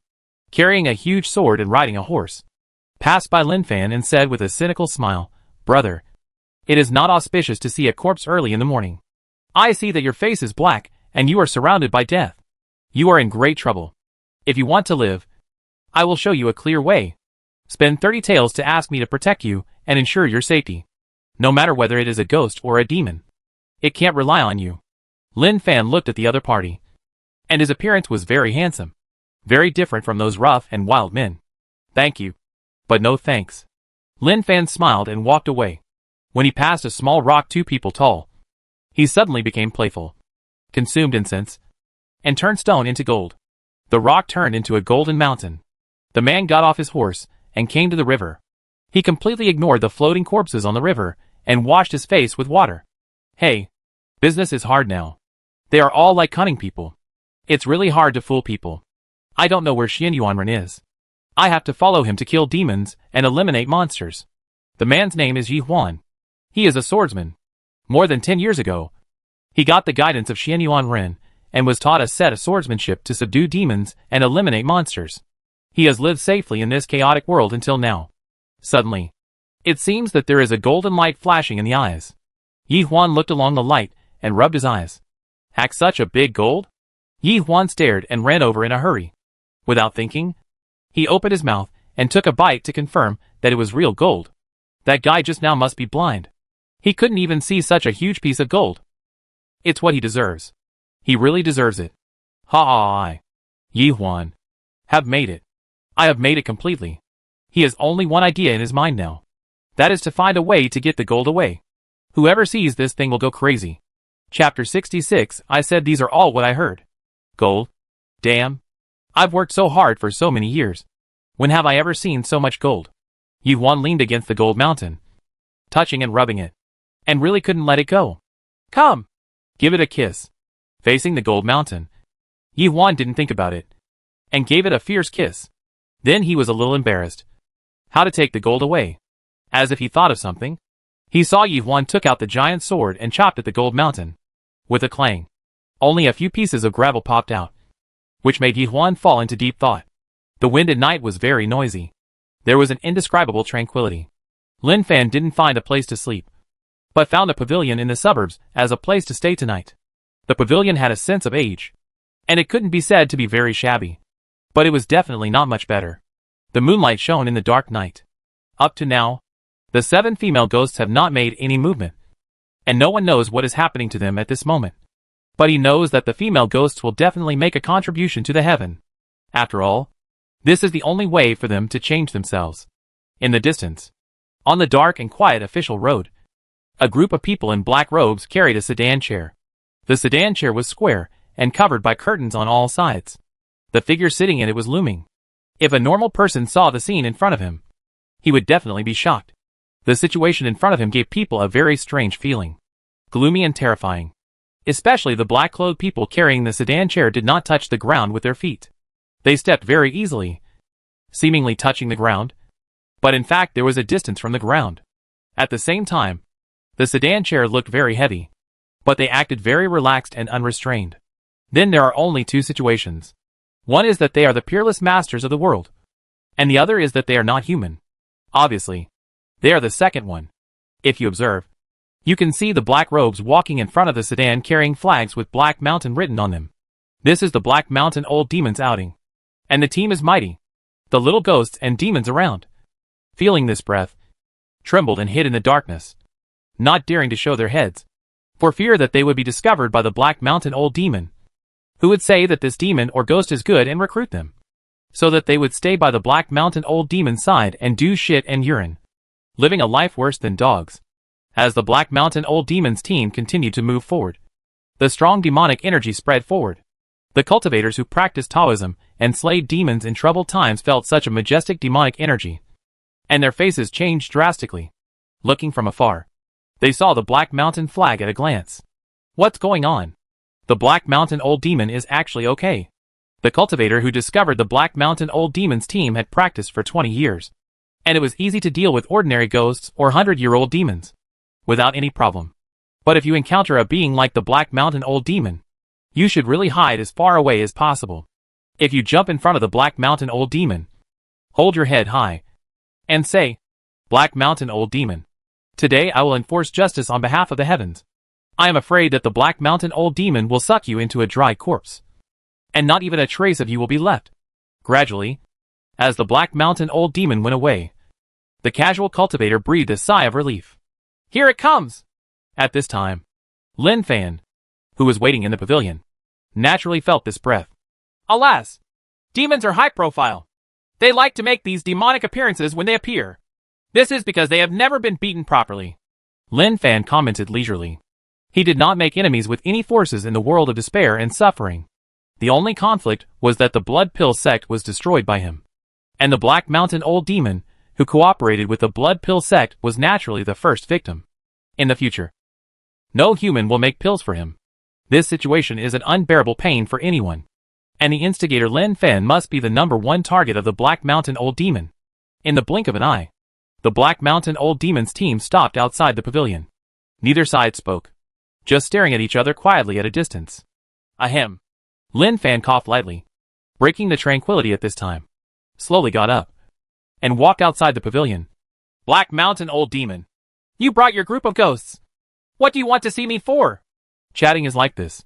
carrying a huge sword and riding a horse, passed by Lin Fan and said with a cynical smile, Brother, it is not auspicious to see a corpse early in the morning. I see that your face is black, and you are surrounded by death. You are in great trouble. If you want to live, I will show you a clear way. Spend 30 taels to ask me to protect you and ensure your safety. No matter whether it is a ghost or a demon. It can't rely on you. Lin Fan looked at the other party. And his appearance was very handsome. Very different from those rough and wild men. Thank you. But no thanks. Lin Fan smiled and walked away. When he passed a small rock 2 people tall, he suddenly became playful. Consumed incense. And turned stone into gold. The rock turned into a golden mountain. The man got off his horse and came to the river. He completely ignored the floating corpses on the river and washed his face with water. Hey. Business is hard now. They are all like cunning people. It's really hard to fool people. I don't know where Xian Yuanren is. I have to follow him to kill demons and eliminate monsters. The man's name is Yi Huan. He is a swordsman. More than 10 years ago, he got the guidance of Xian Yuanren and was taught a set of swordsmanship to subdue demons and eliminate monsters. He has lived safely in this chaotic world until now. Suddenly, it seems that there is a golden light flashing in the eyes. Yi Huan looked along the light and rubbed his eyes. Hack such a big gold? Yi Huan stared and ran over in a hurry. Without thinking, he opened his mouth and took a bite to confirm that it was real gold. That guy just now must be blind. He couldn't even see such a huge piece of gold. It's what he deserves. He really deserves it. Ha ha I. Yi Huan. Have made it. I have made it completely. He has only one idea in his mind now. That is to find a way to get the gold away. Whoever sees this thing will go crazy. Chapter 66. I said these are all what I heard. Gold? Damn. I've worked so hard for so many years. When have I ever seen so much gold? Yi Huan leaned against the gold mountain, touching and rubbing it, and really couldn't let it go. Come! Give it a kiss. Facing the gold mountain, Yi Huan didn't think about it, and gave it a fierce kiss. Then he was a little embarrassed. How to take the gold away? As if he thought of something, he saw Yi Huan took out the giant sword and chopped at the gold mountain. With a clang, only a few pieces of gravel popped out, which made Yi Huan fall into deep thought. The wind at night was very noisy. There was an indescribable tranquility. Lin Fan didn't find a place to sleep, but found a pavilion in the suburbs as a place to stay tonight. The pavilion had a sense of age, and it couldn't be said to be very shabby, but it was definitely not much better. The moonlight shone in the dark night. Up to now, the 7 female ghosts have not made any movement, and no one knows what is happening to them at this moment. But he knows that the female ghosts will definitely make a contribution to the heaven. After all, this is the only way for them to change themselves. In the distance, on the dark and quiet official road, a group of people in black robes carried a sedan chair. The sedan chair was square and covered by curtains on all sides. The figure sitting in it was looming. If a normal person saw the scene in front of him, he would definitely be shocked. The situation in front of him gave people a very strange feeling. Gloomy and terrifying. Especially the black-clothed people carrying the sedan chair did not touch the ground with their feet. They stepped very easily, seemingly touching the ground, but in fact there was a distance from the ground. At the same time, the sedan chair looked very heavy, but they acted very relaxed and unrestrained. Then there are only 2 situations. One is that they are the peerless masters of the world, and the other is that they are not human. Obviously, they are the second one. If you observe, you can see the black robes walking in front of the sedan carrying flags with Black Mountain written on them. This is the Black Mountain Old Demons outing. And the team is mighty. The little ghosts and demons around, feeling this breath, trembled and hid in the darkness, not daring to show their heads, for fear that they would be discovered by the Black Mountain Old Demon, who would say that this demon or ghost is good and recruit them, so that they would stay by the Black Mountain Old Demon's side and do shit and urine, living a life worse than dogs. As the Black Mountain Old Demon's team continued to move forward, the strong demonic energy spread forward. The cultivators who practiced Taoism and slayed demons in troubled times felt such a majestic demonic energy, and their faces changed drastically. Looking from afar, they saw the Black Mountain flag at a glance. What's going on? The Black Mountain Old Demon is actually okay. The cultivator who discovered the Black Mountain Old Demon's team had practiced for 20 years, and it was easy to deal with ordinary ghosts or 100-year-old demons, without any problem. But if you encounter a being like the Black Mountain Old Demon, you should really hide as far away as possible. If you jump in front of the Black Mountain Old Demon, hold your head high, and say, Black Mountain Old Demon, today I will enforce justice on behalf of the heavens. I am afraid that the Black Mountain Old Demon will suck you into a dry corpse. and not even a trace of you will be left. Gradually, as the Black Mountain Old Demon went away, the casual cultivator breathed a sigh of relief. Here it comes! At this time, Lin Fan, who was waiting in the pavilion, naturally felt this breath. Alas! Demons are high profile. They like to make these demonic appearances when they appear. This is because they have never been beaten properly. Lin Fan commented leisurely. He did not make enemies with any forces in the world of despair and suffering. The only conflict was that the Blood Pill sect was destroyed by him. And the Black Mountain Old Demon, who cooperated with the Blood Pill sect, was naturally the first victim. In the future, no human will make pills for him. This situation is an unbearable pain for anyone. And the instigator Lin Fan must be the #1 target of the Black Mountain Old Demon. In the blink of an eye, the Black Mountain Old Demon's team stopped outside the pavilion. Neither side spoke, just staring at each other quietly at a distance. Ahem. Lin Fan coughed lightly, breaking the tranquility at this time, slowly got up, and walked outside the pavilion. Black Mountain Old Demon, you brought your group of ghosts. What do you want to see me for? Chatting is like this.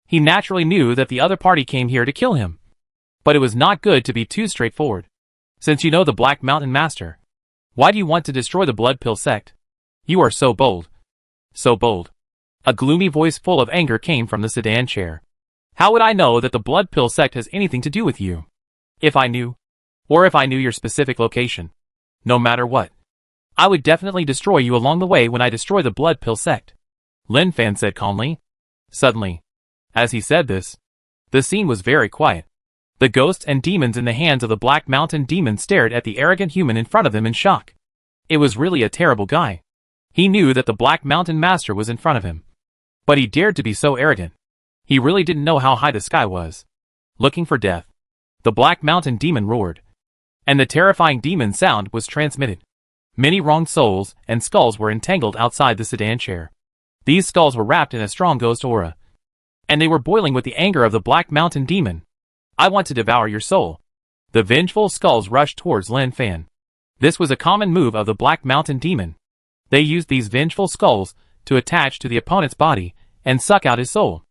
He naturally knew that the other party came here to kill him. But it was not good to be too straightforward. Since you know the Black Mountain Master, why do you want to destroy the Blood Pill sect? You are so bold. So bold. A gloomy voice full of anger came from the sedan chair. How would I know that the Blood Pill sect has anything to do with you? If I knew, or if I knew your specific location, no matter what, I would definitely destroy you along the way when I destroy the Blood Pill sect. Lin Fan said calmly. Suddenly, as he said this, the scene was very quiet. The ghosts and demons in the hands of the Black Mountain Demon stared at the arrogant human in front of them in shock. It was really a terrible guy. He knew that the Black Mountain Master was in front of him. But he dared to be so arrogant. He really didn't know how high the sky was. Looking for death, the Black Mountain Demon roared. And the terrifying demon sound was transmitted. Many wronged souls and skulls were entangled outside the sedan chair. These skulls were wrapped in a strong ghost aura. And they were boiling with the anger of the Black Mountain Demon. I want to devour your soul. The vengeful skulls rushed towards Lin Fan. This was a common move of the Black Mountain Demon. They used these vengeful skulls to attach to the opponent's body and suck out his soul.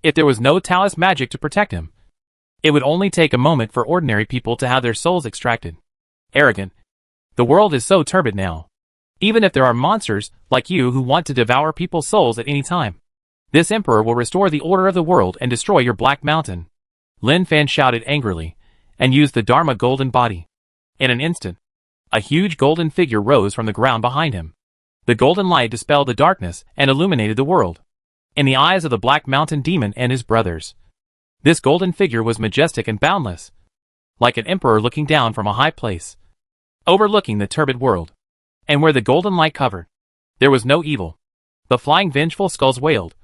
If there was no Taoist magic to protect him, it would only take a moment for ordinary people to have their souls extracted. Arrogant. The world is so turbid now. Even if there are monsters like you who want to devour people's souls at any time, this emperor will restore the order of the world and destroy your Black Mountain. Lin Fan shouted angrily, and used the Dharma golden body. In an instant, a huge golden figure rose from the ground behind him. The golden light dispelled the darkness and illuminated the world. In the eyes of the Black Mountain Demon and his brothers, this golden figure was majestic and boundless, like an emperor looking down from a high place, overlooking the turbid world. And where the golden light covered, there was no evil. The flying vengeful skulls wailed,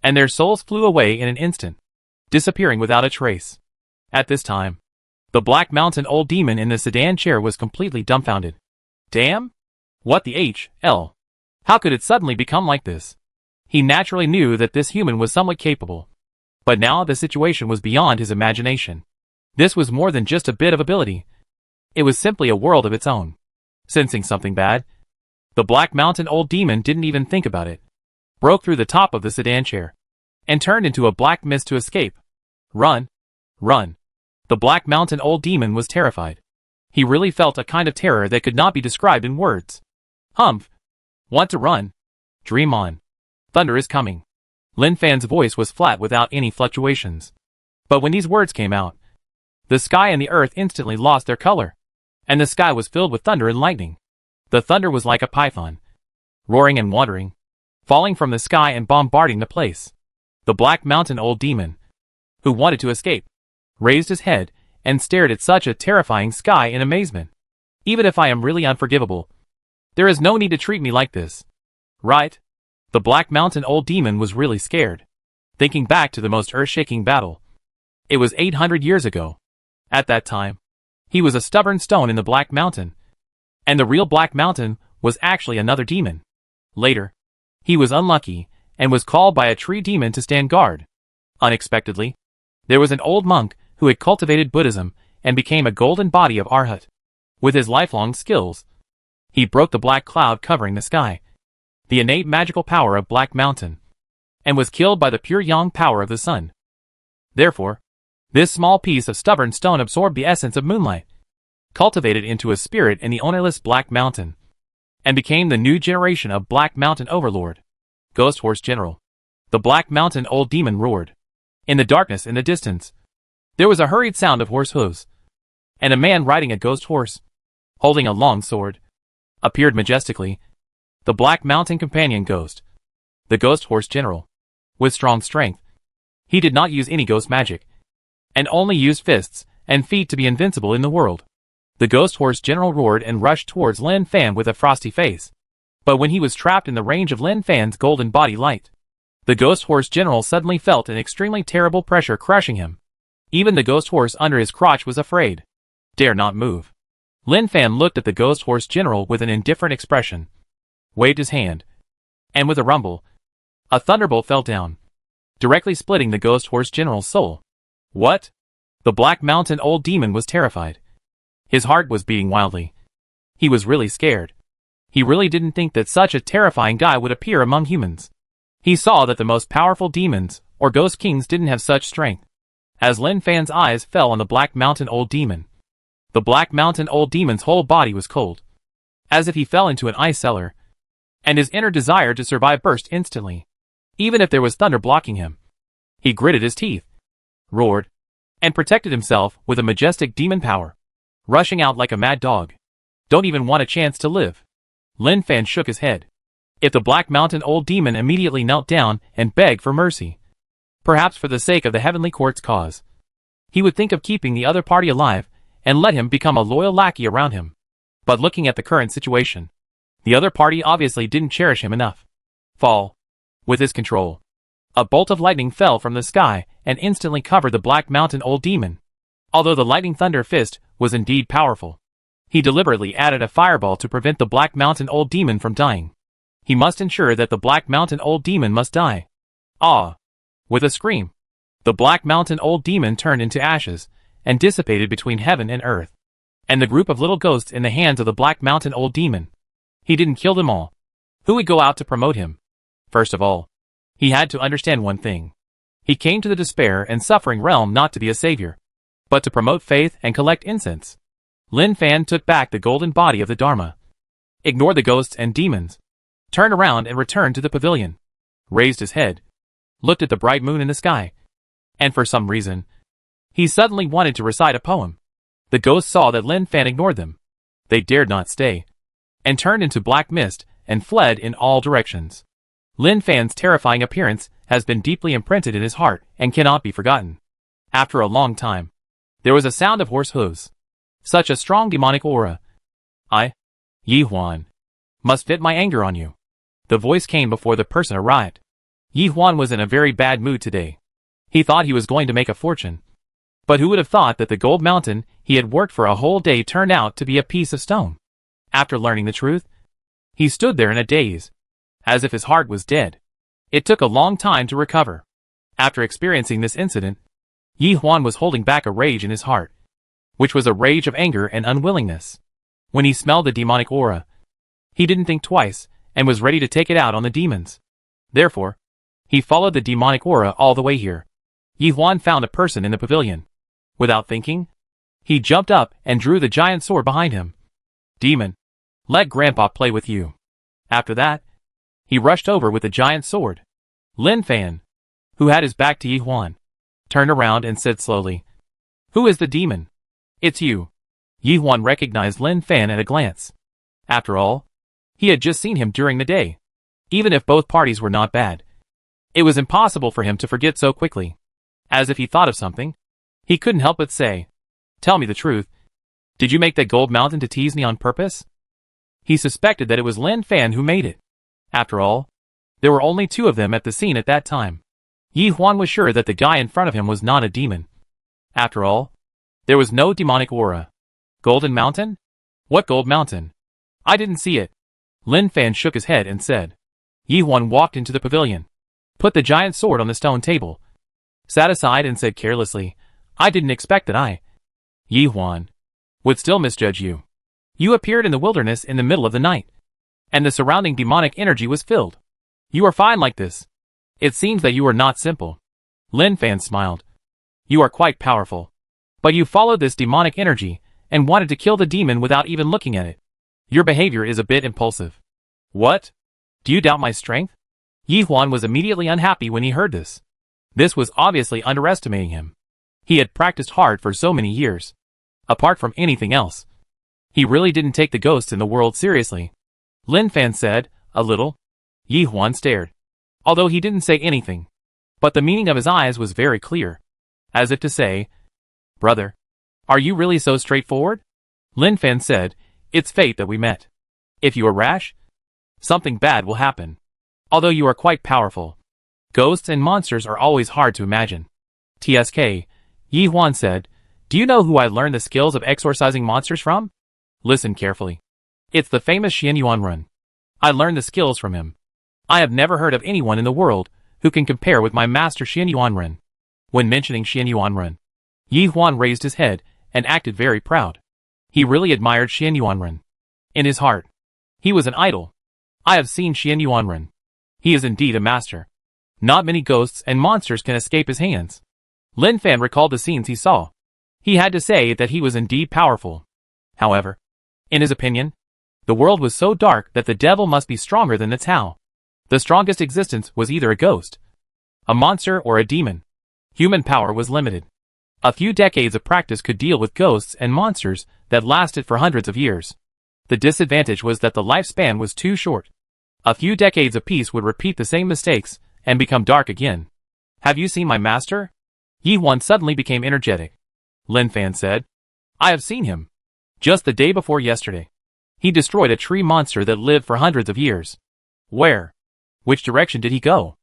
and their souls flew away in an instant, disappearing without a trace. At this time, the Black Mountain Old Demon in the sedan chair was completely dumbfounded. Damn? What the hell? How could it suddenly become like this? He naturally knew that this human was somewhat capable. But now the situation was beyond his imagination. This was more than just a bit of ability. It was simply a world of its own. Sensing something bad, the Black Mountain Old Demon didn't even think about it. Broke through the top of the sedan chair, and turned into a black mist to escape. Run! Run! The Black Mountain Old Demon was terrified. He really felt a kind of terror that could not be described in words. Humph! Want to run? Dream on. Thunder is coming. Lin Fan's voice was flat without any fluctuations. But when these words came out, the sky and the earth instantly lost their color, and the sky was filled with thunder and lightning. The thunder was like a python, roaring and wandering, falling from the sky and bombarding the place. The Black Mountain Old Demon, who wanted to escape, raised his head and stared at such a terrifying sky in amazement. Even if I am really unforgivable, there is no need to treat me like this. Right? The Black Mountain Old Demon was really scared, thinking back to the most earth-shaking battle. It was 800 years ago. At that time, he was a stubborn stone in the Black Mountain, and the real Black Mountain was actually another demon. Later, he was unlucky and was called by a tree demon to stand guard. Unexpectedly, there was an old monk who had cultivated Buddhism and became a golden body of Arhat. With his lifelong skills, he broke the black cloud covering the sky, the innate magical power of Black Mountain, and was killed by the pure yang power of the sun. Therefore, This small piece of stubborn stone absorbed the essence of moonlight, cultivated into a spirit in the ownerless Black Mountain, and became the new generation of Black Mountain Overlord. Ghost Horse General. The Black Mountain Old Demon roared. In the darkness in the distance, there was a hurried sound of horse hooves, and a man riding a ghost horse, holding a long sword, appeared majestically. The Black Mountain Companion Ghost. The Ghost Horse General. With strong strength. He did not use any ghost magic, and only used fists and feet to be invincible in the world. The Ghost Horse General roared and rushed towards Lin Fan with a frosty face. But when he was trapped in the range of Lin Fan's golden body light, the Ghost Horse General suddenly felt an extremely terrible pressure crushing him. Even the ghost horse under his crotch was afraid. Dare not move. Lin Fan looked at the Ghost Horse General with an indifferent expression, waved his hand, and with a rumble, a thunderbolt fell down, directly splitting the Ghost Horse General's soul. What? The Black Mountain Old Demon was terrified. His heart was beating wildly. He was really scared. He really didn't think that such a terrifying guy would appear among humans. He saw that the most powerful demons, or ghost kings, didn't have such strength. As Lin Fan's eyes fell on the Black Mountain Old Demon, the Black Mountain Old Demon's whole body was cold, as if he fell into an ice cellar, and his inner desire to survive burst instantly, even if there was thunder blocking him. He gritted his teeth, roared, and protected himself with a majestic demon power, rushing out like a mad dog. Don't even want a chance to live. Lin Fan shook his head. If the Black Mountain Old Demon immediately knelt down and begged for mercy, perhaps for the sake of the Heavenly Court's cause, he would think of keeping the other party alive and let him become a loyal lackey around him. But looking at the current situation, the other party obviously didn't cherish him enough. Fall. With his control, a bolt of lightning fell from the sky and instantly covered the Black Mountain Old Demon. Although the lightning thunder fist was indeed powerful, he deliberately added a fireball to prevent the Black Mountain Old Demon from dying. He must ensure that the Black Mountain Old Demon must die. Ah! With a scream, the Black Mountain Old Demon turned into ashes and dissipated between heaven and earth, and the group of little ghosts in the hands of the Black Mountain Old Demon. He didn't kill them all. Who would go out to promote him? First of all, he had to understand one thing. He came to the despair and suffering realm not to be a savior, but to promote faith and collect incense. Lin Fan took back the golden body of the Dharma, ignored the ghosts and demons, turned around and returned to the pavilion, raised his head, looked at the bright moon in the sky, and for some reason, he suddenly wanted to recite a poem. The ghosts saw that Lin Fan ignored them. They dared not stay, and turned into black mist and fled in all directions. Lin Fan's terrifying appearance has been deeply imprinted in his heart and cannot be forgotten. After a long time, there was a sound of horse hooves. Such a strong demonic aura. I, Yi Huan, must fit my anger on you. The voice came before the person arrived. Yi Huan was in a very bad mood today. He thought he was going to make a fortune. But who would have thought that the gold mountain he had worked for a whole day turned out to be a piece of stone? After learning the truth, he stood there in a daze, as if his heart was dead. It took a long time to recover. After experiencing this incident, Yi Huan was holding back a rage in his heart, which was a rage of anger and unwillingness. When he smelled the demonic aura, he didn't think twice and was ready to take it out on the demons. Therefore, he followed the demonic aura all the way here. Yi Huan found a person in the pavilion. Without thinking, he jumped up and drew the giant sword behind him. Demon, let Grandpa play with you. After that, he rushed over with the giant sword. Lin Fan, who had his back to Yi Huan, turned around and said slowly, "Who is the demon?" "It's you." Yi Huan recognized Lin Fan at a glance. After all, he had just seen him during the day. Even if both parties were not bad, it was impossible for him to forget so quickly. As if he thought of something, he couldn't help but say, "Tell me the truth. Did you make that gold mountain to tease me on purpose?" He suspected that it was Lin Fan who made it. After all, there were only two of them at the scene at that time. Yi Huan was sure that the guy in front of him was not a demon. After all, there was no demonic aura. Golden Mountain? What gold mountain? I didn't see it. Lin Fan shook his head and said. Yi Huan walked into the pavilion, put the giant sword on the stone table, sat aside and said carelessly, "I didn't expect that Yi Huan would still misjudge you. You appeared in the wilderness in the middle of the night, and the surrounding demonic energy was filled. You are fine like this. It seems that you are not simple." Lin Fan smiled. You are quite powerful. But you followed this demonic energy and wanted to kill the demon without even looking at it. Your behavior is a bit impulsive. What? Do you doubt my strength? Yi Huan was immediately unhappy when he heard this. This was obviously underestimating him. He had practiced hard for so many years. Apart from anything else, he really didn't take the ghosts in the world seriously. Lin Fan said, a little. Yi Huan stared. Although he didn't say anything. But the meaning of his eyes was very clear. As if to say, brother, are you really so straightforward? Lin Fan said, it's fate that we met. If you are rash, something bad will happen. Although you are quite powerful, ghosts and monsters are always hard to imagine. TSK, Yi Huan said, do you know who I learned the skills of exorcising monsters from? Listen carefully. It's the famous Xian Yuanren. I learned the skills from him. I have never heard of anyone in the world who can compare with my master Xian Yuanren. When mentioning Xian Yuanren, Yi Huan raised his head and acted very proud. He really admired Xian Yuanren. In his heart, he was an idol. I have seen Xian Yuanren. He is indeed a master. Not many ghosts and monsters can escape his hands. Lin Fan recalled the scenes he saw. He had to say that he was indeed powerful. However, in his opinion, the world was so dark that the devil must be stronger than the Tao. The strongest existence was either a ghost, a monster, or a demon. Human power was limited. A few decades of practice could deal with ghosts and monsters that lasted for hundreds of years. The disadvantage was that the lifespan was too short. A few decades of peace would repeat the same mistakes and become dark again. Have you seen my master? Yi Huan suddenly became energetic. Lin Fan said, I have seen him. Just the day before yesterday. He destroyed a tree monster that lived for hundreds of years. Where? Which direction did he go?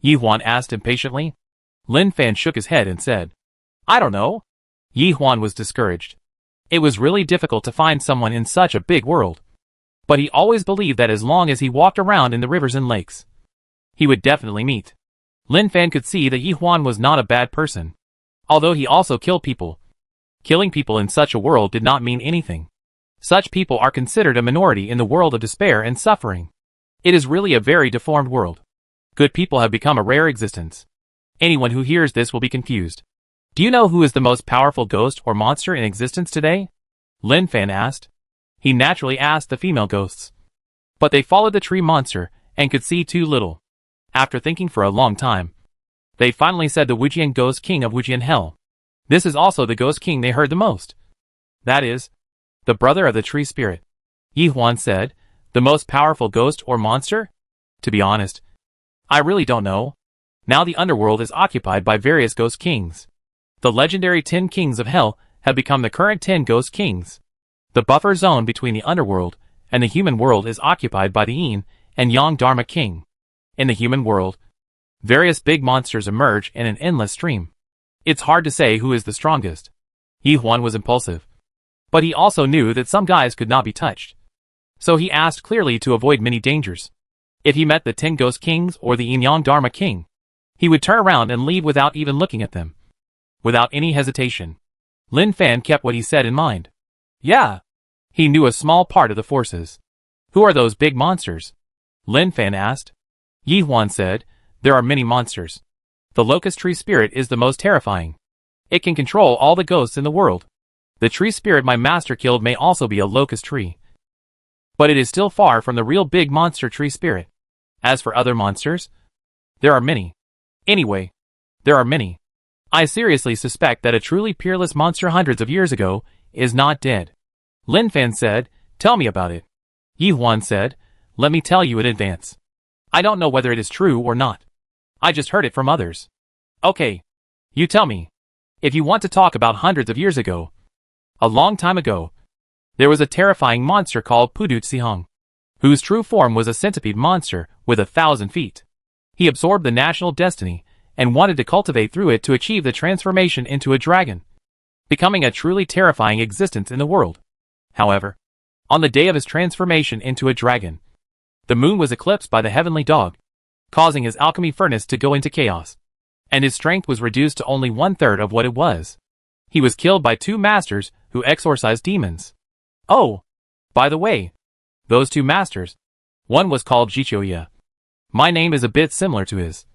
Yi Huan asked impatiently. Lin Fan shook his head and said, I don't know. Yi Huan was discouraged. It was really difficult to find someone in such a big world. But he always believed that as long as he walked around in the rivers and lakes, he would definitely meet. Lin Fan could see that Yi Huan was not a bad person. Although he also killed people. Killing people in such a world did not mean anything. Such people are considered a minority in the world of despair and suffering. It is really a very deformed world. Good people have become a rare existence. Anyone who hears this will be confused. Do you know who is the most powerful ghost or monster in existence today? Lin Fan asked. He naturally asked the female ghosts. But they followed the tree monster and could see too little. After thinking for a long time, they finally said the Wujian Ghost King of Wujian Hell. This is also the Ghost King they heard the most. That is, the brother of the tree spirit. Yi Huan said, the most powerful ghost or monster? To be honest, I really don't know. Now the underworld is occupied by various ghost kings. The legendary 10 kings of hell have become the current 10 ghost kings. The buffer zone between the underworld and the human world is occupied by the Yin and Yang Dharma king. In the human world, various big monsters emerge in an endless stream. It's hard to say who is the strongest. Yi Huan was impulsive. But he also knew that some guys could not be touched. So he asked clearly to avoid many dangers. If he met the 10 ghost kings or the Yin Yang Dharma king, he would turn around and leave without even looking at them. Without any hesitation, Lin Fan kept what he said in mind. Yeah. He knew a small part of the forces. Who are those big monsters? Lin Fan asked. Yi Huan said, there are many monsters. The locust tree spirit is the most terrifying. It can control all the ghosts in the world. The tree spirit my master killed may also be a locust tree. But it is still far from the real big monster tree spirit. As for other monsters, there are many. Anyway, there are many. I seriously suspect that a truly peerless monster hundreds of years ago is not dead. Lin Fan said, tell me about it. Yi Huan said, let me tell you in advance. I don't know whether it is true or not. I just heard it from others. Okay. You tell me. If you want to talk about hundreds of years ago, a long time ago, there was a terrifying monster called Pudut Sihong, whose true form was a centipede monster with 1,000 feet. He absorbed the national destiny and wanted to cultivate through it to achieve the transformation into a dragon, becoming a truly terrifying existence in the world. However, on the day of his transformation into a dragon, the moon was eclipsed by the heavenly dog, causing his alchemy furnace to go into chaos, and his strength was reduced to only 1/3 of what it was. He was killed by 2 masters who exorcised demons. Oh, by the way, those 2 masters, one was called Jichoya. My name is a bit similar to his.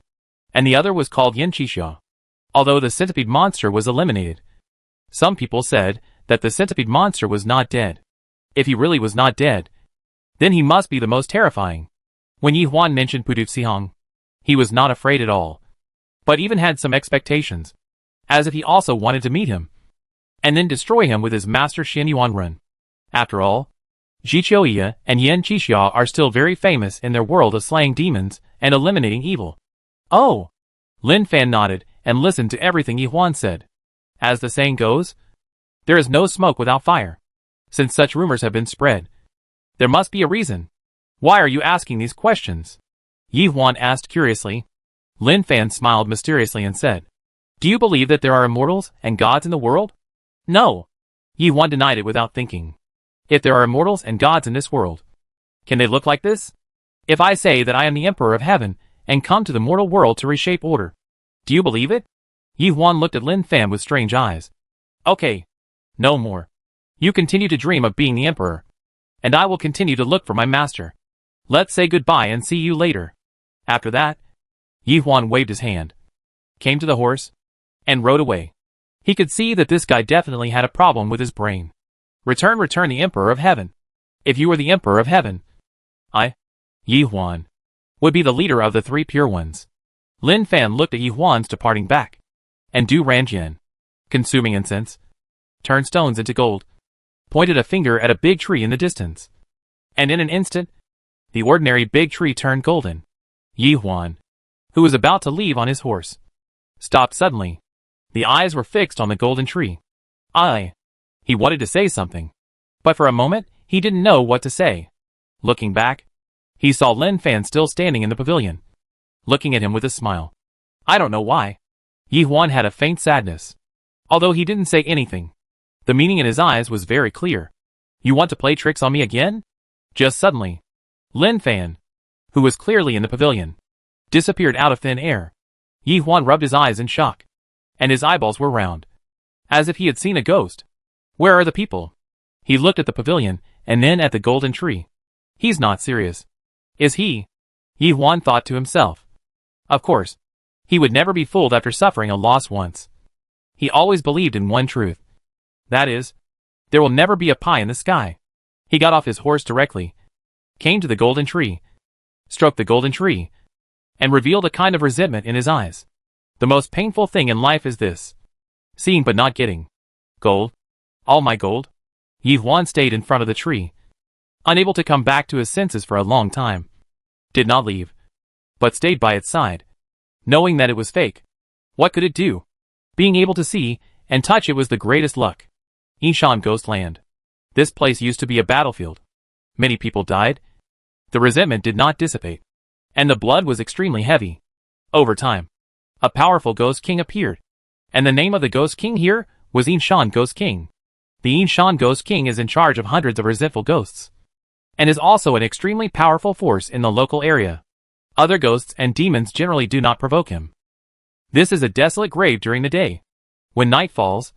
And the other was called Yin Qixia. although the centipede monster was eliminated. Some people said that the centipede monster was not dead. If he really was not dead, then he must be the most terrifying. When Yi Huan mentioned Puduf Sihong, he was not afraid at all, but even had some expectations, as if he also wanted to meet him, and then destroy him with his master Xin Yuan Run. After all, Ji Qiuye and Yan Qixia are still very famous in their world of slaying demons and eliminating evil. Oh! Lin Fan nodded and listened to everything Yi Huan said. As the saying goes, there is no smoke without fire. Since such rumors have been spread, there must be a reason. Why are you asking these questions? Yi Huan asked curiously. Lin Fan smiled mysteriously and said, Do you believe that there are immortals and gods in the world? No. Yi Huan denied it without thinking. If there are immortals and gods in this world, can they look like this? If I say that I am the Emperor of Heaven and come to the mortal world to reshape order, do you believe it? Yi Huan looked at Lin Fan with strange eyes. Okay. No more. You continue to dream of being the Emperor, and I will continue to look for my master. Let's say goodbye and see you later. After that, Yi Huan waved his hand, came to the horse, and rode away. He could see that this guy definitely had a problem with his brain. Return the Emperor of Heaven. If you were the Emperor of Heaven, I, Yi Huan, would be the leader of the three pure ones. Lin Fan looked at Yi Huan's departing back, and Du Ranjian, consuming incense, turned stones into gold, pointed a finger at a big tree in the distance, and in an instant, the ordinary big tree turned golden. Yi Huan, who was about to leave on his horse, stopped suddenly. The eyes were fixed on the golden tree. He wanted to say something, but for a moment, he didn't know what to say. Looking back, he saw Lin Fan still standing in the pavilion, looking at him with a smile. I don't know why. Yi Huan had a faint sadness. Although he didn't say anything, the meaning in his eyes was very clear. You want to play tricks on me again? Just suddenly, Lin Fan, who was clearly in the pavilion, disappeared out of thin air. Yi Huan rubbed his eyes in shock, and his eyeballs were round, as if he had seen a ghost. Where are the people? He looked at the pavilion, and then at the golden tree. He's not serious. Is he? Yi Huan thought to himself. Of course, he would never be fooled after suffering a loss once. He always believed in one truth. That is, there will never be a pie in the sky. He got off his horse directly, came to the golden tree, stroked the golden tree, and revealed a kind of resentment in his eyes. The most painful thing in life is this: seeing but not getting. Gold. All my gold. Yi Huan stayed in front of the tree, unable to come back to his senses for a long time. Did not leave, but stayed by its side, knowing that it was fake. What could it do? Being able to see and touch it was the greatest luck. Yinshan Ghost Land. This place used to be a battlefield. Many people died. The resentment did not dissipate, and the blood was extremely heavy. Over time, a powerful Ghost King appeared, and the name of the Ghost King here was Yinshan Ghost King. The Yinshan Ghost King is in charge of hundreds of resentful ghosts, and is also an extremely powerful force in the local area. Other ghosts and demons generally do not provoke him. This is a desolate grave during the day. When night falls,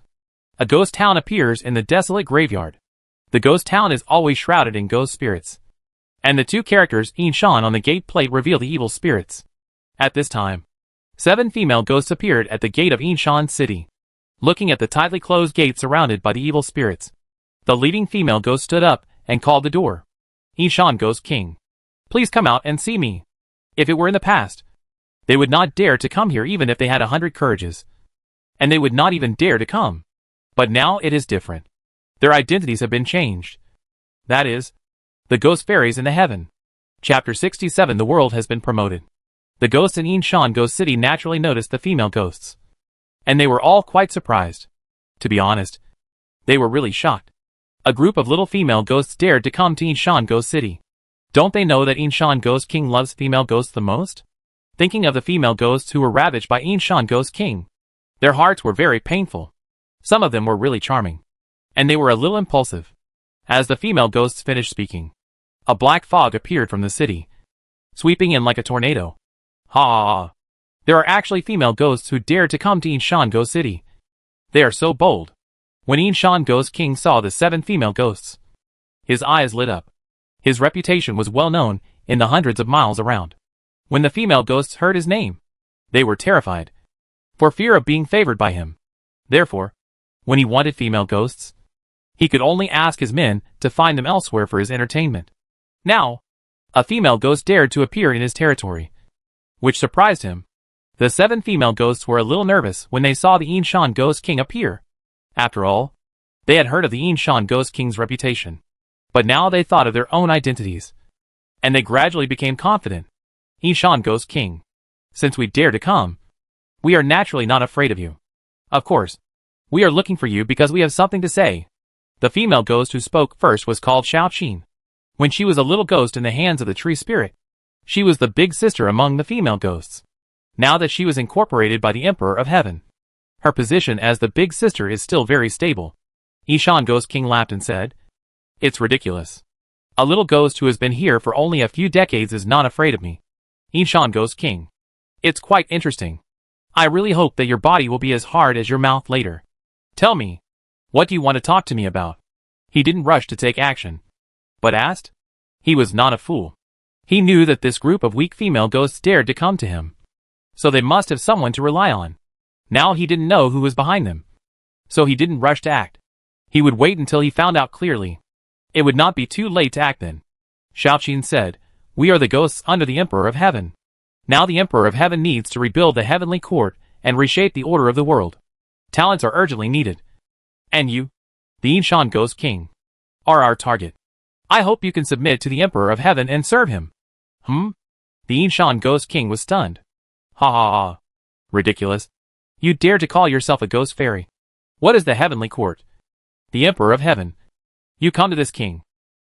a ghost town appears in the desolate graveyard. The ghost town is always shrouded in ghost spirits, and the two characters Yinshan on the gate plate reveal the evil spirits. At this time, 7 female ghosts appeared at the gate of Yinshan City, looking at the tightly closed gate surrounded by the evil spirits. The leading female ghost stood up and called the door. Yinshan Ghost King, please come out and see me. If it were in the past, they would not dare to come here even if they had 100 courages, and they would not even dare to come. But now it is different. Their identities have been changed. That is, the ghost fairies in the heaven. Chapter 67. The world has been promoted. The ghosts in Yinshan Ghost City naturally noticed the female ghosts, and they were all quite surprised. To be honest, they were really shocked. A group of little female ghosts dared to come to Yinshan Ghost City. Don't they know that Yinshan Ghost King loves female ghosts the most? Thinking of the female ghosts who were ravaged by Yinshan Ghost King, their hearts were very painful. Some of them were really charming, and they were a little impulsive. As the female ghosts finished speaking, a black fog appeared from the city, sweeping in like a tornado. Ha! There are actually female ghosts who dared to come to Yinshan Ghost City. They are so bold. When Yinshan Ghost King saw the 7 female ghosts, his eyes lit up. His reputation was well known in the hundreds of miles around. When the female ghosts heard his name, they were terrified. for fear of being favored by him. Therefore, when he wanted female ghosts, he could only ask his men to find them elsewhere for his entertainment. Now, a female ghost dared to appear in his territory, which surprised him. The 7 female ghosts were a little nervous when they saw the Yinshan Ghost King appear. After all, they had heard of the Yinshan Ghost King's reputation. But now they thought of their own identities, and they gradually became confident. Yinshan Ghost King, since we dare to come, we are naturally not afraid of you. Of course, we are looking for you because we have something to say. The female ghost who spoke first was called Xiaoqin. When she was a little ghost in the hands of the tree spirit, she was the big sister among the female ghosts. Now that she was incorporated by the Emperor of Heaven, her position as the big sister is still very stable. Yinshan Ghost King laughed and said, "It's ridiculous. A little ghost who has been here for only a few decades is not afraid of me." Yinshan Ghost King, "It's quite interesting. I really hope that your body will be as hard as your mouth later. Tell me, what do you want to talk to me about?" He didn't rush to take action, but asked. He was not a fool. He knew that this group of weak female ghosts dared to come to him, so they must have someone to rely on. Now he didn't know who was behind them, so he didn't rush to act. He would wait until he found out clearly. It would not be too late to act then. Xiaoqin said, "We are the ghosts under the Emperor of Heaven. Now the Emperor of Heaven needs to rebuild the heavenly court and reshape the order of the world. Talents are urgently needed. And you, the Yinshan Ghost King, are our target. I hope you can submit to the Emperor of Heaven and serve him." The Yinshan Ghost King was stunned. "Ha ha ha. Ridiculous. You dare to call yourself a ghost fairy? What is the heavenly court? The Emperor of Heaven? You come to this king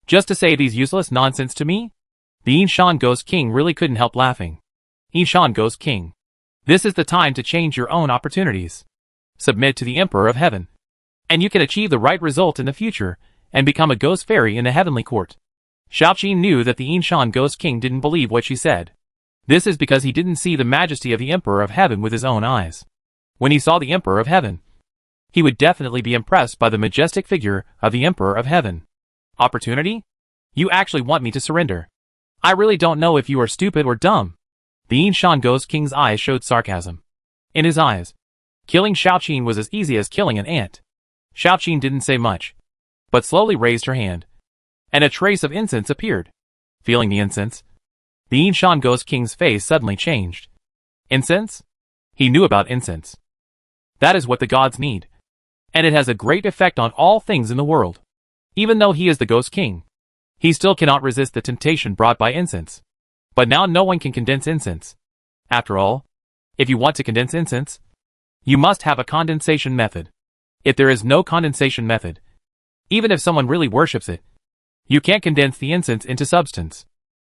just to say these useless nonsense to me?" The Yinshan Ghost King really couldn't help laughing. "Yinshan Ghost King, this is the time to change your own opportunities. Submit to the Emperor of Heaven, and you can achieve the right result in the future and become a ghost fairy in the heavenly court." Xiaoqin knew that the Yinshan Ghost King didn't believe what she said. This is because he didn't see the majesty of the Emperor of Heaven with his own eyes. When he saw the Emperor of Heaven, he would definitely be impressed by the majestic figure of the Emperor of Heaven. "Opportunity? You actually want me to surrender? I really don't know if you are stupid or dumb." The Yinshan Ghost King's eyes showed sarcasm. In his eyes, killing Xiaoqin was as easy as killing an ant. Xiaoqin didn't say much, but slowly raised her hand, and a trace of incense appeared. Feeling the incense, the Yinshan Ghost King's face suddenly changed. Incense? He knew about incense. That is what the gods need, and it has a great effect on all things in the world. Even though he is the Ghost King, he still cannot resist the temptation brought by incense. But now no one can condense incense. After all, if you want to condense incense, you must have a condensation method. If there is no condensation method, even if someone really worships it, you can't condense the incense into substance.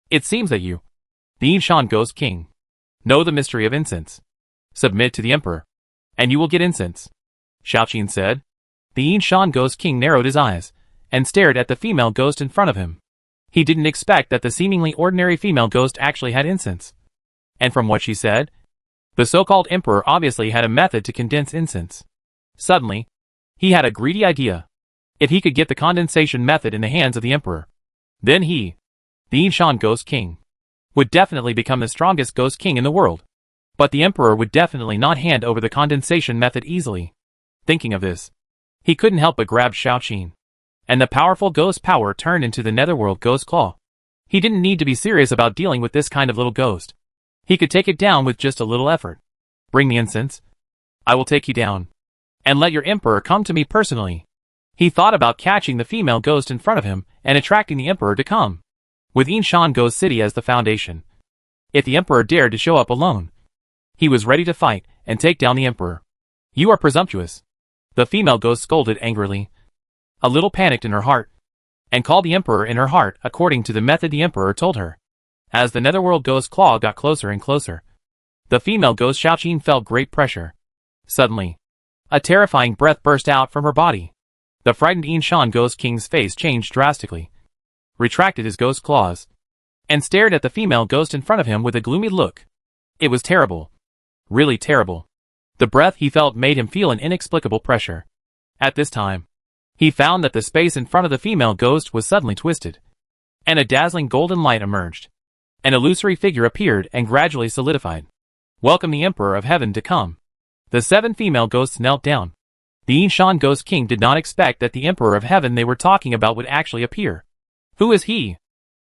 It seems that you, the Yinshan Ghost King, know the mystery of incense. Submit to the Emperor, and you will get incense," Xiaoqin said. The Yinshan Ghost King narrowed his eyes and stared at the female ghost in front of him. He didn't expect that the seemingly ordinary female ghost actually had incense. And from what she said, the so-called Emperor obviously had a method to condense incense. Suddenly, he had a greedy idea. If he could get the condensation method in the hands of the Emperor, then he, the Yinshan Ghost King, would definitely become the strongest Ghost King in the world. But the Emperor would definitely not hand over the condensation method easily. Thinking of this, he couldn't help but grab Xiaoqin, and the powerful ghost power turned into the netherworld ghost claw. He didn't need to be serious about dealing with this kind of little ghost. He could take it down with just a little effort. "Bring the incense. I will take you down, and let your Emperor come to me personally." He thought about catching the female ghost in front of him and attracting the Emperor to come. With Yinshan Ghost City as the foundation, if the Emperor dared to show up alone, he was ready to fight and take down the Emperor. "You are presumptuous," the female ghost scolded angrily, a little panicked in her heart, and called the Emperor in her heart according to the method the Emperor told her. As the netherworld ghost claw got closer and closer, the female ghost Xiaoqin felt great pressure. Suddenly, a terrifying breath burst out from her body. The frightened Yinshan Ghost King's face changed drastically, retracted his ghost claws, and stared at the female ghost in front of him with a gloomy look. It was terrible. Really terrible. The breath he felt made him feel an inexplicable pressure. At this time, he found that the space in front of the female ghost was suddenly twisted, and a dazzling golden light emerged. An illusory figure appeared and gradually solidified. "Welcome the Emperor of Heaven to come." The 7 female ghosts knelt down. The Yinshan Ghost King did not expect that the Emperor of Heaven they were talking about would actually appear. Who is he?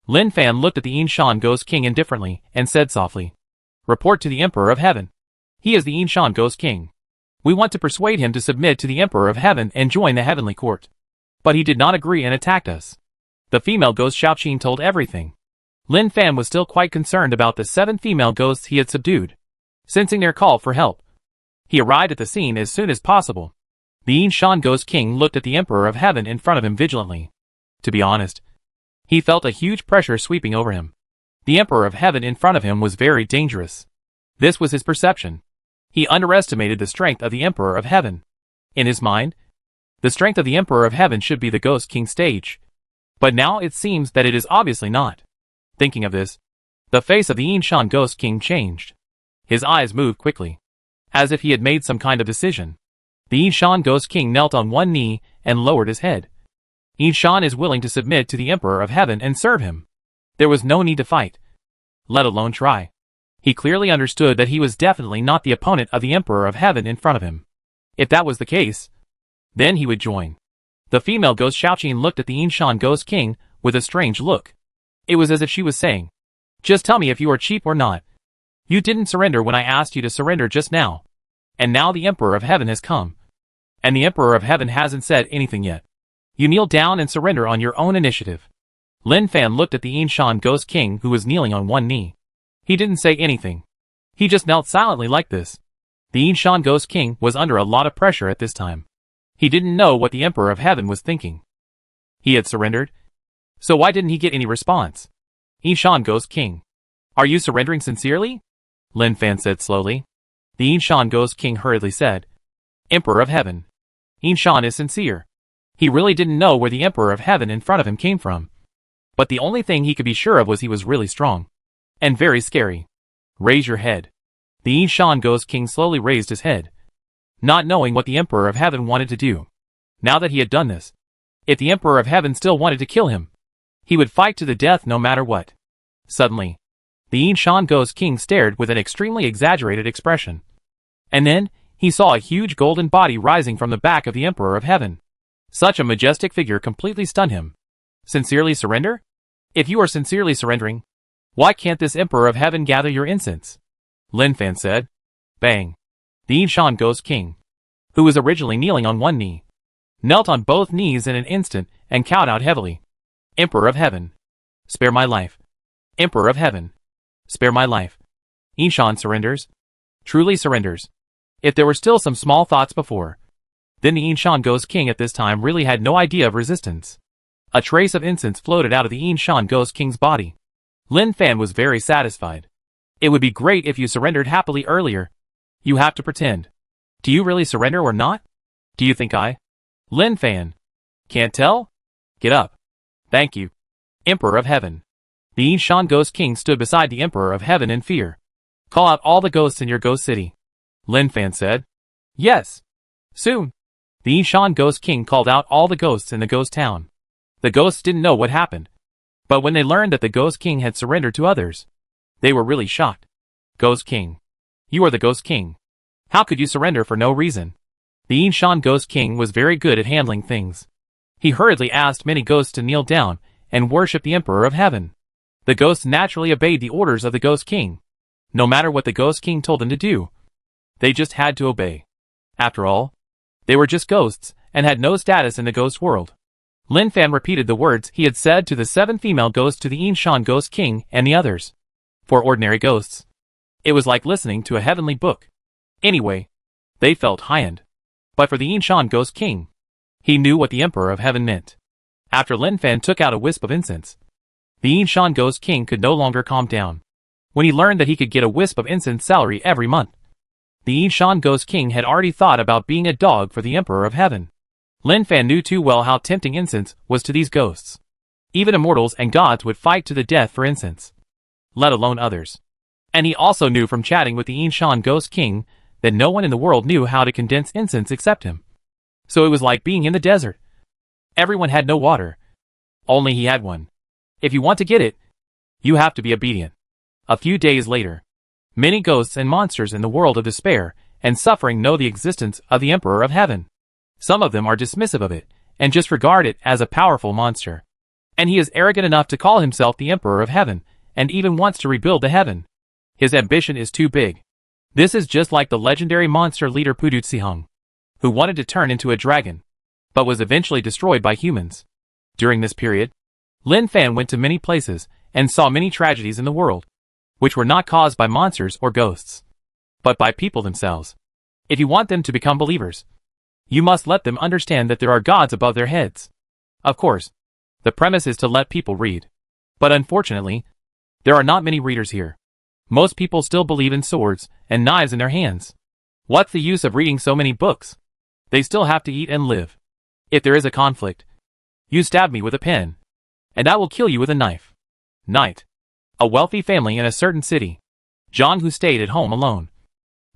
Lin Fan looked at the Yinshan Ghost King indifferently and said softly. Report to the Emperor of Heaven. He is the Yinshan Ghost King. We want to persuade him to submit to the Emperor of Heaven and join the Heavenly Court. But he did not agree and attacked us. The female ghost Xiaoqin told everything. Lin Fan was still quite concerned about the 7 female ghosts he had subdued. Sensing their call for help, he arrived at the scene as soon as possible. The Yinshan Ghost King looked at the Emperor of Heaven in front of him vigilantly. To be honest, he felt a huge pressure sweeping over him. The Emperor of Heaven in front of him was very dangerous. This was his perception. He underestimated the strength of the Emperor of Heaven. In his mind, the strength of the Emperor of Heaven should be the Ghost King stage. But now it seems that it is obviously not. Thinking of this, the face of the Yinshan Ghost King changed. His eyes moved quickly, as if he had made some kind of decision. The Yinshan Ghost King knelt on one knee and lowered his head. Yinshan is willing to submit to the Emperor of Heaven and serve him. There was no need to fight, let alone try. He clearly understood that he was definitely not the opponent of the Emperor of Heaven in front of him. If that was the case, then he would join. The female ghost Xiaoqin looked at the Yinshan Ghost King with a strange look. It was as if she was saying, just tell me if you are cheap or not. You didn't surrender when I asked you to surrender just now. And now the Emperor of Heaven has come. And the Emperor of Heaven hasn't said anything yet. You kneel down and surrender on your own initiative. Lin Fan looked at the Yinshan Ghost King who was kneeling on one knee. He didn't say anything. He just knelt silently like this. The Yinshan Ghost King was under a lot of pressure at this time. He didn't know what the Emperor of Heaven was thinking. He had surrendered? So why didn't he get any response? Yinshan Ghost King. Are you surrendering sincerely? Lin Fan said slowly. The Yinshan Ghost King hurriedly said. Emperor of Heaven. Yinshan is sincere. He really didn't know where the Emperor of Heaven in front of him came from. But the only thing he could be sure of was he was really strong. And very scary. Raise your head. The Yinshan Ghost King slowly raised his head, not knowing what the Emperor of Heaven wanted to do. Now that he had done this, if the Emperor of Heaven still wanted to kill him, he would fight to the death no matter what. Suddenly, the Yinshan Ghost King stared with an extremely exaggerated expression. And then, he saw a huge golden body rising from the back of the Emperor of Heaven. Such a majestic figure completely stunned him. Sincerely surrender? If you are sincerely surrendering, why can't this Emperor of Heaven gather your incense? Lin Fan said. Bang. The Yinshan Ghost King, who was originally kneeling on one knee, knelt on both knees in an instant and cowed out heavily. Emperor of Heaven, spare my life. Emperor of Heaven, spare my life. Yinshan surrenders. Truly surrenders. If there were still some small thoughts before, then the Yinshan Ghost King at this time really had no idea of resistance. A trace of incense floated out of the Yinshan Ghost King's body. Lin Fan was very satisfied. It would be great if you surrendered happily earlier. You have to pretend. Do you really surrender or not? Do you think I? Lin Fan. Can't tell? Get up. Thank you. Emperor of Heaven. The Yinshan Ghost King stood beside the Emperor of Heaven in fear. Call out all the ghosts in your ghost city. Lin Fan said. Yes. Soon. The Yinshan Ghost King called out all the ghosts in the ghost town. The ghosts didn't know what happened. But when they learned that the Ghost King had surrendered to others, they were really shocked. Ghost King. You are the Ghost King. How could you surrender for no reason? The Yinshan Ghost King was very good at handling things. He hurriedly asked many ghosts to kneel down and worship the Emperor of Heaven. The ghosts naturally obeyed the orders of the Ghost King. No matter what the Ghost King told them to do, they just had to obey. After all, they were just ghosts and had no status in the ghost world. Lin Fan repeated the words he had said to the 7 female ghosts to the Yinshan Ghost King and the others. For ordinary ghosts, it was like listening to a heavenly book. Anyway, they felt high-end. But for the Yinshan Ghost King, he knew what the Emperor of Heaven meant. After Lin Fan took out a wisp of incense, the Yinshan Ghost King could no longer calm down. When he learned that he could get a wisp of incense salary every month, the Yinshan Ghost King had already thought about being a dog for the Emperor of Heaven. Lin Fan knew too well how tempting incense was to these ghosts. Even immortals and gods would fight to the death for incense, let alone others. And he also knew from chatting with the Yinshan Ghost King that no one in the world knew how to condense incense except him. So it was like being in the desert. Everyone had no water. Only he had one. If you want to get it, you have to be obedient. A few days later, many ghosts and monsters in the world of despair and suffering know the existence of the Emperor of Heaven. Some of them are dismissive of it, and just regard it as a powerful monster. And he is arrogant enough to call himself the Emperor of Heaven, and even wants to rebuild the heaven. His ambition is too big. This is just like the legendary monster leader Pudutsihung, who wanted to turn into a dragon, but was eventually destroyed by humans. During this period, Lin Fan went to many places and saw many tragedies in the world, which were not caused by monsters or ghosts, but by people themselves. If you want them to become believers, you must let them understand that there are gods above their heads. Of course, the premise is to let people read. But unfortunately, there are not many readers here. Most people still believe in swords and knives in their hands. What's the use of reading so many books? They still have to eat and live. If there is a conflict, you stab me with a pen, and I will kill you with a knife. Night. A wealthy family in a certain city. John, who stayed at home alone,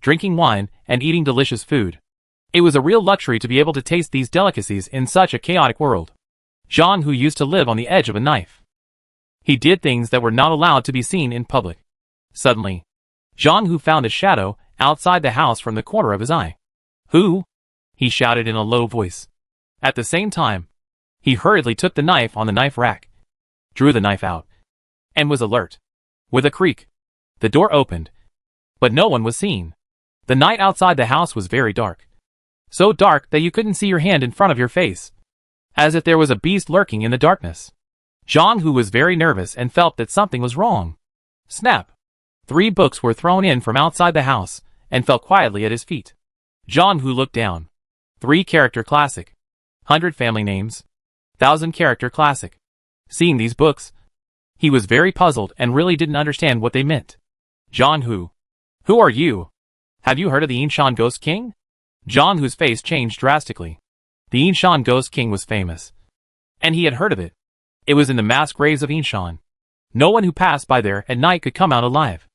drinking wine and eating delicious food. It was a real luxury to be able to taste these delicacies in such a chaotic world. John, who used to live on the edge of a knife. He did things that were not allowed to be seen in public. Suddenly, John, who found a shadow outside the house from the corner of his eye. Who? He shouted in a low voice. At the same time, he hurriedly took the knife on the knife rack, drew the knife out, and was alert. With a creak, the door opened, but no one was seen. The night outside the house was very dark. So dark that you couldn't see your hand in front of your face, as if there was a beast lurking in the darkness. John, who was very nervous and felt that something was wrong. Snap! 3 books were thrown in from outside the house and fell quietly at his feet. John, who looked down. 3 character classic. 100 family names. 1000 character classic. Seeing these books, he was very puzzled and really didn't understand what they meant. John, who? Who are you? Have you heard of the Yinshan Ghost King? John, whose face changed drastically. The Yinshan Ghost King was famous, and he had heard of it. It was in the mass graves of Yinshan. No one who passed by there at night could come out alive.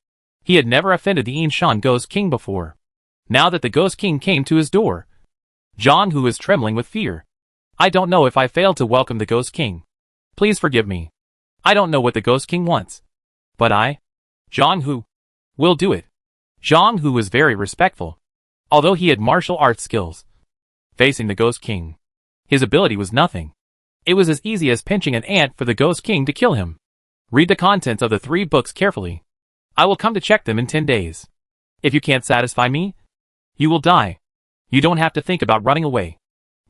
He had never offended the Yinshan Ghost King before. Now that the Ghost King came to his door, John, who was trembling with fear. I don't know if I failed to welcome the Ghost King. Please forgive me. I don't know what the Ghost King wants. But I, John, who, will do it. John, who was very respectful, although he had martial arts skills. Facing the Ghost King, his ability was nothing. It was as easy as pinching an ant for the Ghost King to kill him. Read the contents of the 3 books carefully. I will come to check them in 10 days. If you can't satisfy me, you will die. You don't have to think about running away.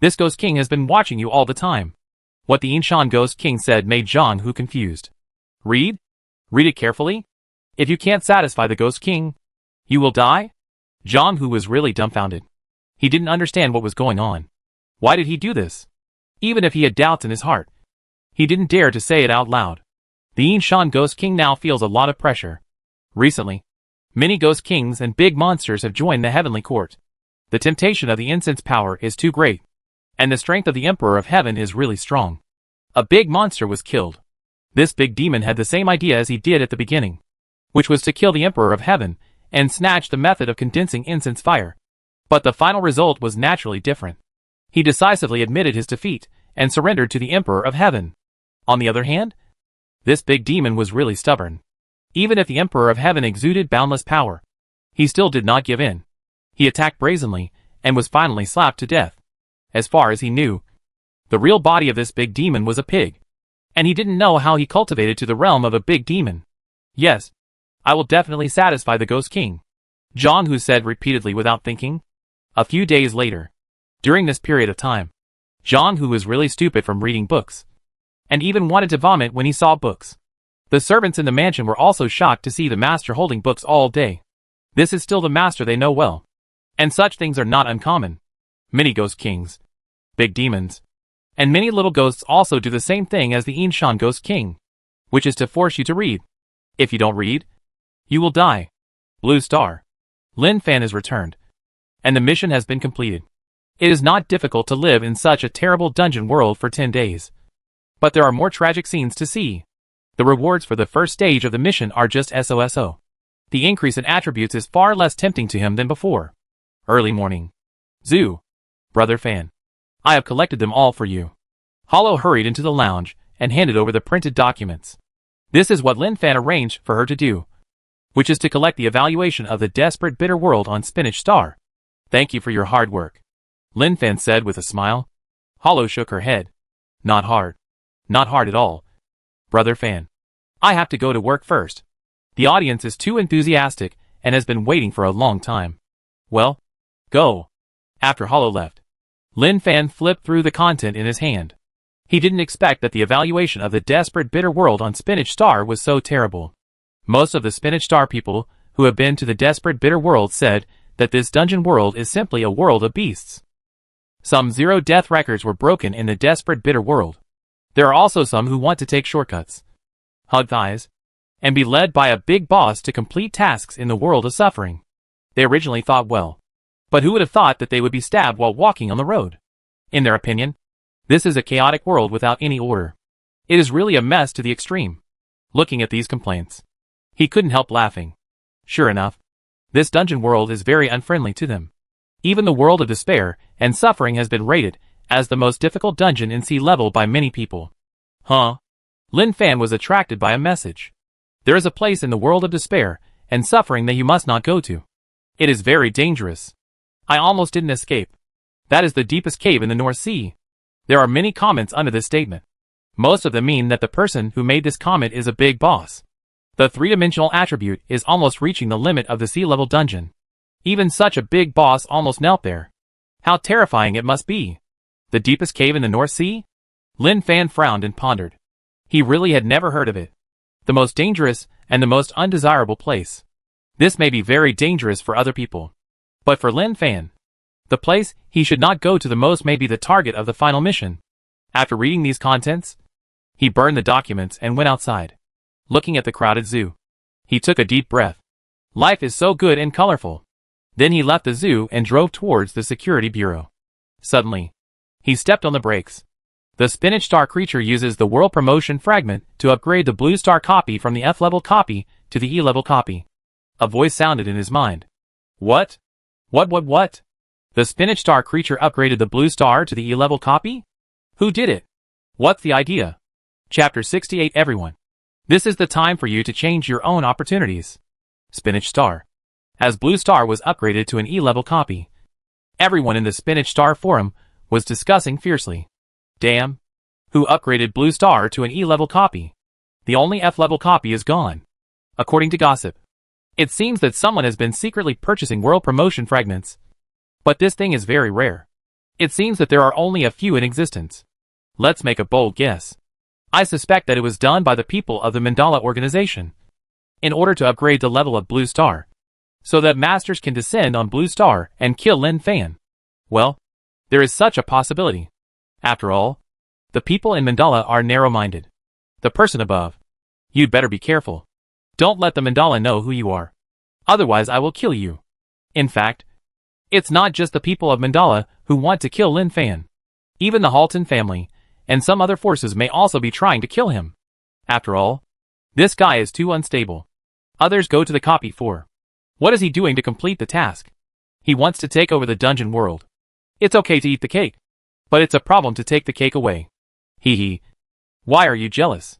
This Ghost King has been watching you all the time. What the Yinshan Ghost King said made John, who confused. Read? Read it carefully? If you can't satisfy the Ghost King, you will die? John, who was really dumbfounded. He didn't understand what was going on. Why did he do this? Even if he had doubts in his heart, he didn't dare to say it out loud. The Yinshan Ghost King now feels a lot of pressure. Recently, many Ghost Kings and big monsters have joined the Heavenly Court. The temptation of the incense power is too great, and the strength of the Emperor of Heaven is really strong. A big monster was killed. This big demon had the same idea as he did at the beginning, which was to kill the Emperor of Heaven and snatch the method of condensing incense fire. But the final result was naturally different. He decisively admitted his defeat and surrendered to the Emperor of Heaven. On the other hand, this big demon was really stubborn. Even if the Emperor of Heaven exuded boundless power, he still did not give in. He attacked brazenly and was finally slapped to death. As far as he knew, the real body of this big demon was a pig, and he didn't know how he cultivated to the realm of a big demon. Yes, I will definitely satisfy the Ghost King, John, who said repeatedly without thinking. A few days later, during this period of time, John, who was really stupid from reading books, and even wanted to vomit when he saw books. The servants in the mansion were also shocked to see the master holding books all day. This is still the master they know well, and such things are not uncommon. Many Ghost Kings, big demons, and many little ghosts also do the same thing as the Yinshan Ghost King, which is to force you to read. If you don't read, you will die. Blue Star. Lin Fan is returned, and the mission has been completed. It is not difficult to live in such a terrible dungeon world for 10 days. But there are more tragic scenes to see. The rewards for the first stage of the mission are just SOSO. The increase in attributes is far less tempting to him than before. Early morning. Zoo. Brother Fan. I have collected them all for you. Hollow hurried into the lounge and handed over the printed documents. This is what Lin Fan arranged for her to do, which is to collect the evaluation of the desperate bitter world on Spinach Star. Thank you for your hard work, Lin Fan said with a smile. Hollow shook her head. Not hard. Not hard at all. Brother Fan. I have to go to work first. The audience is too enthusiastic and has been waiting for a long time. Well, go. After Hollow left, Lin Fan flipped through the content in his hand. He didn't expect that the evaluation of the Desperate Bitter World on Spinach Star was so terrible. Most of the Spinach Star people who have been to the Desperate Bitter World said that this dungeon world is simply a world of beasts. Some 0 death records were broken in the Desperate Bitter World. There are also some who want to take shortcuts, hug thighs, and be led by a big boss to complete tasks in the world of suffering. They originally thought well. But who would have thought that they would be stabbed while walking on the road? In their opinion, this is a chaotic world without any order. It is really a mess to the extreme. Looking at these complaints, he couldn't help laughing. Sure enough, this dungeon world is very unfriendly to them. Even the world of despair and suffering has been rated as the most difficult dungeon in sea level by many people. Huh? Lin Fan was attracted by a message. There is a place in the world of despair and suffering that you must not go to. It is very dangerous. I almost didn't escape. That is the deepest cave in the North Sea. There are many comments under this statement. Most of them mean that the person who made this comment is a big boss. The three-dimensional attribute is almost reaching the limit of the sea-level dungeon. Even such a big boss almost knelt there. How terrifying it must be. The deepest cave in the North Sea? Lin Fan frowned and pondered. He really had never heard of it. The most dangerous and the most undesirable place. This may be very dangerous for other people. But for Lin Fan, the place he should not go to the most may be the target of the final mission. After reading these contents, he burned the documents and went outside. Looking at the crowded zoo, he took a deep breath. Life is so good and colorful. Then he left the zoo and drove towards the security bureau. Suddenly, he stepped on the brakes. The Spinach Star creature uses the World Promotion Fragment to upgrade the Blue Star copy from the F-level copy to the E-level copy. A voice sounded in his mind. What? What? The Spinach Star creature upgraded the Blue Star to the E-level copy? Who did it? What's the idea? Chapter 68 Everyone. This is the time for you to change your own opportunities. Spinach Star. As Blue Star was upgraded to an E-level copy, everyone in the Spinach Star forum was discussing fiercely. Damn. Who upgraded Blue Star to an E-level copy? The only F-level copy is gone. According to gossip, it seems that someone has been secretly purchasing World Promotion Fragments. But this thing is very rare. It seems that there are only a few in existence. Let's make a bold guess. I suspect that it was done by the people of the Mandala organization, in order to upgrade the level of Blue Star, so that masters can descend on Blue Star and kill Lin Fan. Well, there is such a possibility. After all, the people in Mandala are narrow-minded. The person above. You'd better be careful. Don't let the Mandala know who you are. Otherwise I will kill you. In fact, it's not just the people of Mandala who want to kill Lin Fan. Even the Halton family and some other forces may also be trying to kill him. After all, this guy is too unstable. Others go to the copy for. What is he doing to complete the task? He wants to take over the dungeon world. It's okay to eat the cake, but it's a problem to take the cake away. Hee hee. Why are you jealous?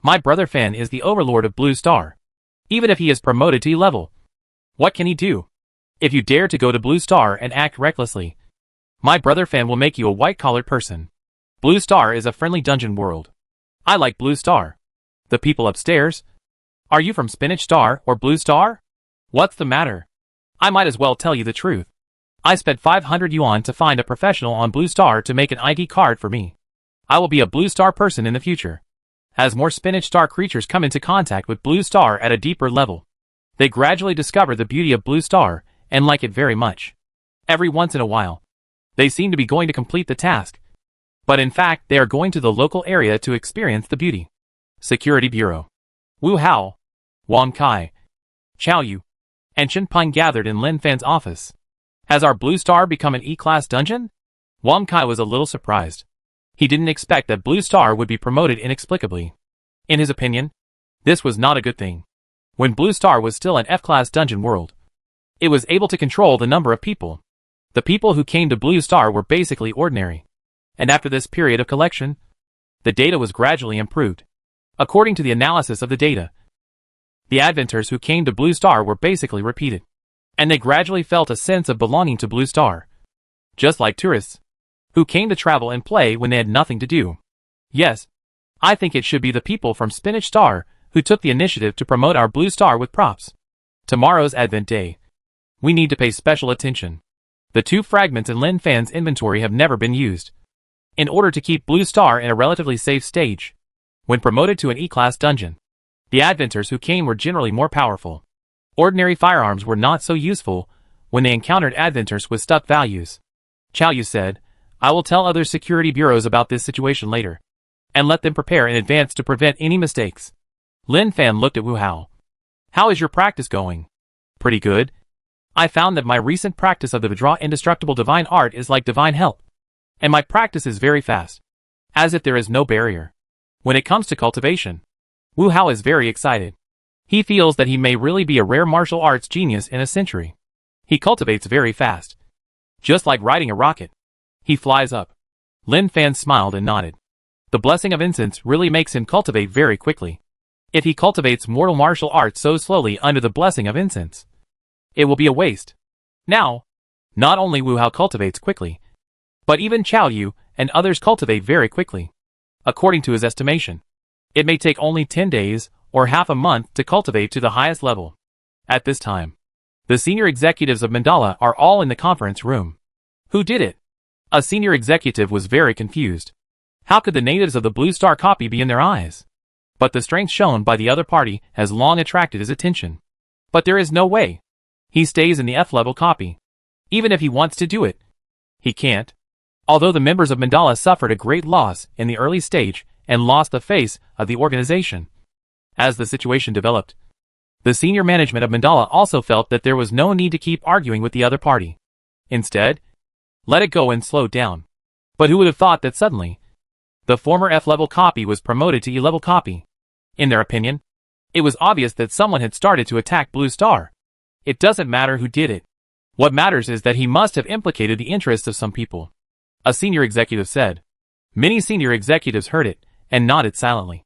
My brother Fan is the overlord of Blue Star. Even if he is promoted to E-level, what can he do? If you dare to go to Blue Star and act recklessly, my brother Fan will make you a white-collared person. Blue Star is a friendly dungeon world. I like Blue Star. The people upstairs? Are you from Spinach Star or Blue Star? What's the matter? I might as well tell you the truth. I spent 500 yuan to find a professional on Blue Star to make an ID card for me. I will be a Blue Star person in the future. As more Spinach Star creatures come into contact with Blue Star at a deeper level, they gradually discover the beauty of Blue Star and like it very much. Every once in a while, they seem to be going to complete the task, but in fact they are going to the local area to experience the beauty. Security Bureau. Wu Hao, Wang Kai, Chao Yu, and Chen Pine gathered in Lin Fan's office. Has our Blue Star become an E-class dungeon? Wang Kai was a little surprised. He didn't expect that Blue Star would be promoted inexplicably. In his opinion, this was not a good thing. When Blue Star was still an F-class dungeon world, it was able to control the number of people. The people who came to Blue Star were basically ordinary. And after this period of collection, the data was gradually improved. According to the analysis of the data, the adventures who came to Blue Star were basically repeated. and they gradually felt a sense of belonging to Blue Star. Just like tourists, who came to travel and play when they had nothing to do. Yes, I think it should be the people from Spinach Star who took the initiative to promote our Blue Star with props. Tomorrow's Advent Day. We need to pay special attention. The 2 fragments in Lin Fan's inventory have never been used. In order to keep Blue Star in a relatively safe stage, when promoted to an E-class dungeon, the Adventers who came were generally more powerful. Ordinary firearms were not so useful when they encountered Adventers with stuck values. Chao Yu said, I will tell other security bureaus about this situation later, and let them prepare in advance to prevent any mistakes. Lin Fan looked at Wu Hao. How is your practice going? Pretty good. I found that my recent practice of the Vidra Indestructible Divine Art is like divine help. And my practice is very fast. As if there is no barrier. When it comes to cultivation, Wu Hao is very excited. He feels that he may really be a rare martial arts genius in a century. He cultivates very fast. Just like riding a rocket. He flies up. Lin Fan smiled and nodded. The blessing of incense really makes him cultivate very quickly. If he cultivates mortal martial arts so slowly under the blessing of incense, it will be a waste. Now, not only Wu Hao cultivates quickly, but even Chao Yu and others cultivate very quickly. According to his estimation, it may take only 10 days or half a month to cultivate to the highest level. At this time, the senior executives of Mandala are all in the conference room. Who did it? A senior executive was very confused. How could the natives of the Blue Star copy be in their eyes? But the strength shown by the other party has long attracted his attention. But there is no way. He stays in the F-level copy. Even if he wants to do it, he can't. Although the members of Mandala suffered a great loss in the early stage and lost the face of the organization. As the situation developed, the senior management of Mandala also felt that there was no need to keep arguing with the other party. Instead, let it go and slow down. But who would have thought that suddenly, the former F-level copy was promoted to E-level copy? In their opinion, it was obvious that someone had started to attack Blue Star. It doesn't matter who did it. What matters is that he must have implicated the interests of some people. A senior executive said. Many senior executives heard it and nodded silently,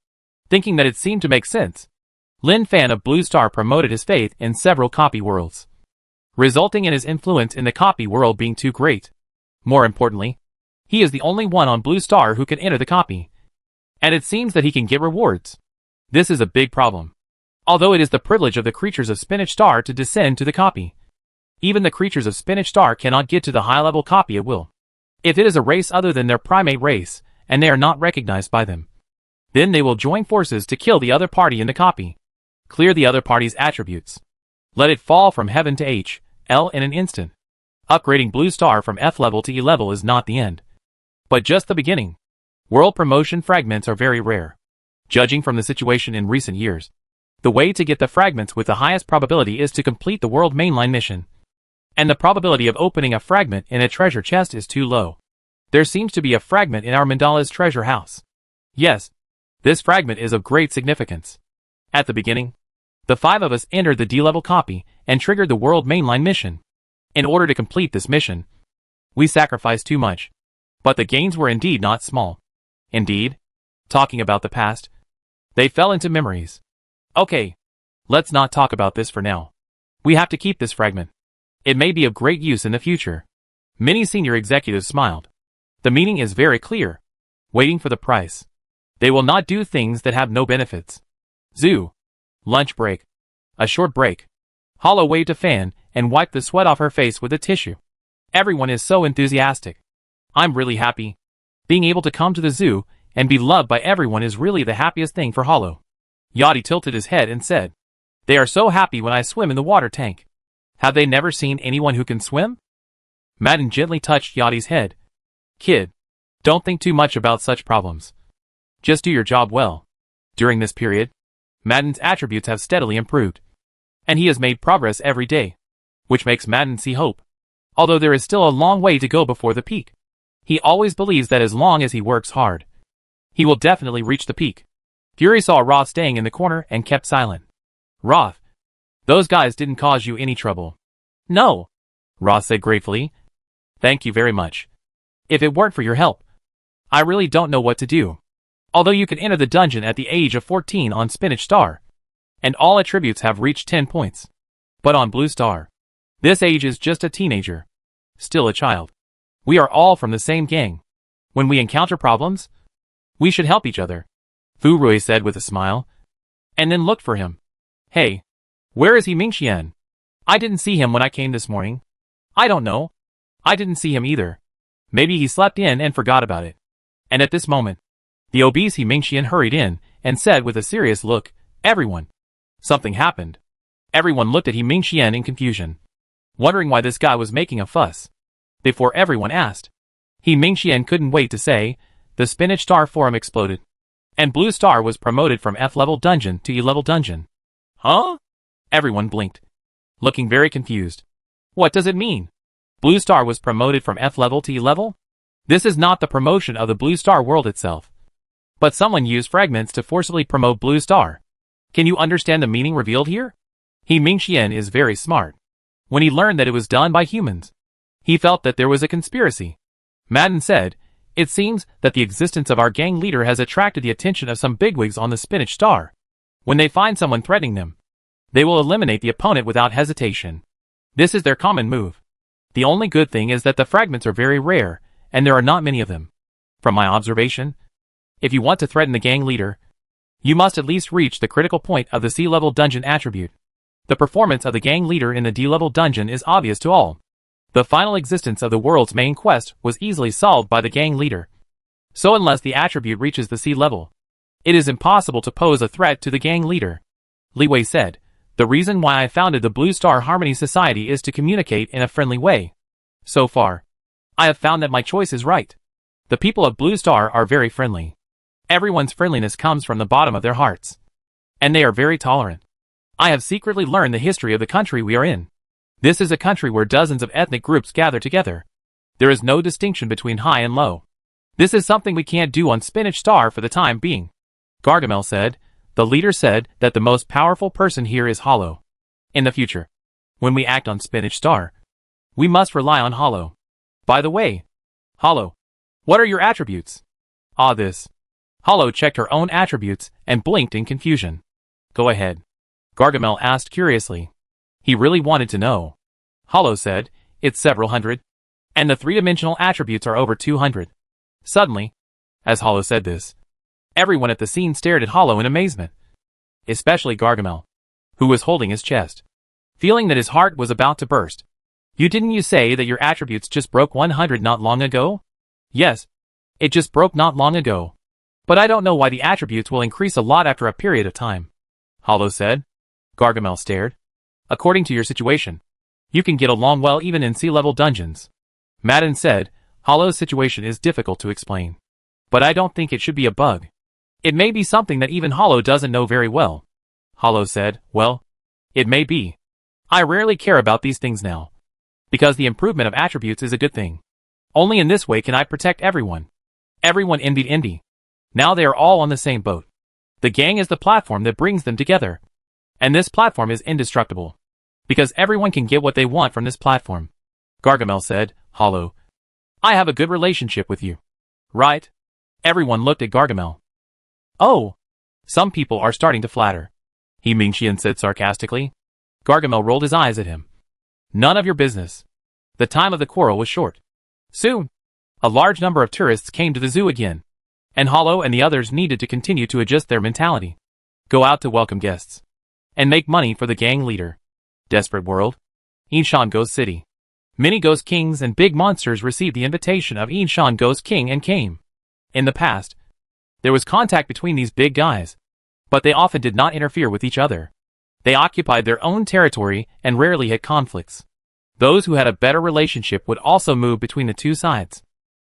thinking that it seemed to make sense. Lin Fan of Blue Star promoted his faith in several copy worlds, resulting in his influence in the copy world being too great. More importantly, he is the only one on Blue Star who can enter the copy. And it seems that he can get rewards. This is a big problem. Although it is the privilege of the creatures of Spinach Star to descend to the copy, even the creatures of Spinach Star cannot get to the high-level copy at will. If it is a race other than their primate race, and they are not recognized by them, then they will join forces to kill the other party in the copy. Clear the other party's attributes. Let it fall from heaven to H, L in an instant. Upgrading Blue Star from F level to E level is not the end, but just the beginning. World promotion fragments are very rare. Judging from the situation in recent years, the way to get the fragments with the highest probability is to complete the world mainline mission. And the probability of opening a fragment in a treasure chest is too low. There seems to be a fragment in our Mandala's treasure house. Yes, this fragment is of great significance. At the beginning, the 5 of us entered the D-level copy and triggered the world mainline mission. In order to complete this mission, we sacrificed too much. But the gains were indeed not small. Indeed, talking about the past, they fell into memories. Okay, let's not talk about this for now. We have to keep this fragment. It may be of great use in the future. Many senior executives smiled. The meaning is very clear. Waiting for the price. They will not do things that have no benefits. Zoo. Lunch break. A short break. Hollow waved to Fan and wiped the sweat off her face with a tissue. Everyone is so enthusiastic. I'm really happy. Being able to come to the zoo and be loved by everyone is really the happiest thing for Hollow. Yachty tilted his head and said, They are so happy when I swim in the water tank. Have they never seen anyone who can swim? Madden gently touched Yachty's head. Kid, don't think too much about such problems. Just do your job well. During this period, Madden's attributes have steadily improved. And he has made progress every day, which makes Madden see hope. Although there is still a long way to go before the peak. He always believes that as long as he works hard, he will definitely reach the peak. Fury saw Roth staying in the corner and kept silent. Roth, those guys didn't cause you any trouble. No, Roth said gratefully. Thank you very much. If it weren't for your help, I really don't know what to do. Although you can enter the dungeon at the age of 14 on Spinach Star, and all attributes have reached 10 points. But on Blue Star, This age is just a teenager. Still a child. We are all from the same gang. When we encounter problems, we should help each other, Fu Rui said with a smile, and then looked for him. Hey, where is he Mingxian? I didn't see him when I came this morning. I don't know. I didn't see him either. Maybe he slept in and forgot about it. And at this moment, the obese He Mingxian hurried in and said with a serious look, Everyone. Something happened. Everyone looked at He Mingxian in confusion, wondering why this guy was making a fuss. Before everyone asked, He Mingxian couldn't wait to say, the Spinach Star Forum exploded. And Blue Star was promoted from F-level dungeon to E-level dungeon. Huh? Everyone blinked, looking very confused. What does it mean? Blue Star was promoted from F-level to E-level? This is not the promotion of the Blue Star world itself, but someone used fragments to forcibly promote Blue Star. Can you understand the meaning revealed here? He Mingxian is very smart. When he learned that it was done by humans, he felt that there was a conspiracy. Madden said, It seems that the existence of our gang leader has attracted the attention of some bigwigs on the Spinach Star. When they find someone threatening them, they will eliminate the opponent without hesitation. This is their common move. The only good thing is that the fragments are very rare, and there are not many of them. From my observation, if you want to threaten the gang leader, you must at least reach the critical point of the C-level dungeon attribute. The performance of the gang leader in the D-level dungeon is obvious to all. The final existence of the world's main quest was easily solved by the gang leader. So unless the attribute reaches the C level, it is impossible to pose a threat to the gang leader. Li Wei said, The reason why I founded the Blue Star Harmony Society is to communicate in a friendly way. So far, I have found that my choice is right. The people of Blue Star are very friendly. Everyone's friendliness comes from the bottom of their hearts. And they are very tolerant. I have secretly learned the history of the country we are in. This is a country where dozens of ethnic groups gather together. There is no distinction between high and low. This is something we can't do on Spinach Star for the time being. Gargamel said, The leader said that the most powerful person here is Hollow. In the future, when we act on Spinach Star, we must rely on Hollow. By the way, Hollow, what are your attributes? This. Hollow checked her own attributes and blinked in confusion. Go ahead. Gargamel asked curiously. He really wanted to know. Hollow said, It's several hundred. And the three-dimensional attributes are over 200. Suddenly, as Hollow said this, everyone at the scene stared at Hollow in amazement. Especially Gargamel, who was holding his chest, feeling that his heart was about to burst. Didn't you say that your attributes just broke 100 not long ago? Yes, it just broke not long ago. But I don't know why the attributes will increase a lot after a period of time. Hollow said. Gargamel stared. According to your situation, you can get along well even in C-level dungeons. Madden said, Hollow's situation is difficult to explain. But I don't think it should be a bug. It may be something that even Hollow doesn't know very well. Hollow said, Well, it may be. I rarely care about these things now, because the improvement of attributes is a good thing. Only in this way can I protect everyone. Everyone envied Indy. Now they are all on the same boat. The gang is the platform that brings them together. And this platform is indestructible, because everyone can get what they want from this platform. Gargamel said, Hollow, I have a good relationship with you. Right? Everyone looked at Gargamel. Oh, some people are starting to flatter, He Mingxian said sarcastically. Gargamel rolled his eyes at him. None of your business. The time of the quarrel was short. Soon, a large number of tourists came to the zoo again, and Hollow and the others needed to continue to adjust their mentality. Go out to welcome guests, and make money for the gang leader. Desperate world. Yinshan Ghost City. Many ghost kings and big monsters received the invitation of Yinshan Ghost King and came. In the past, there was contact between these big guys, but they often did not interfere with each other. They occupied their own territory and rarely had conflicts. Those who had a better relationship would also move between the two sides.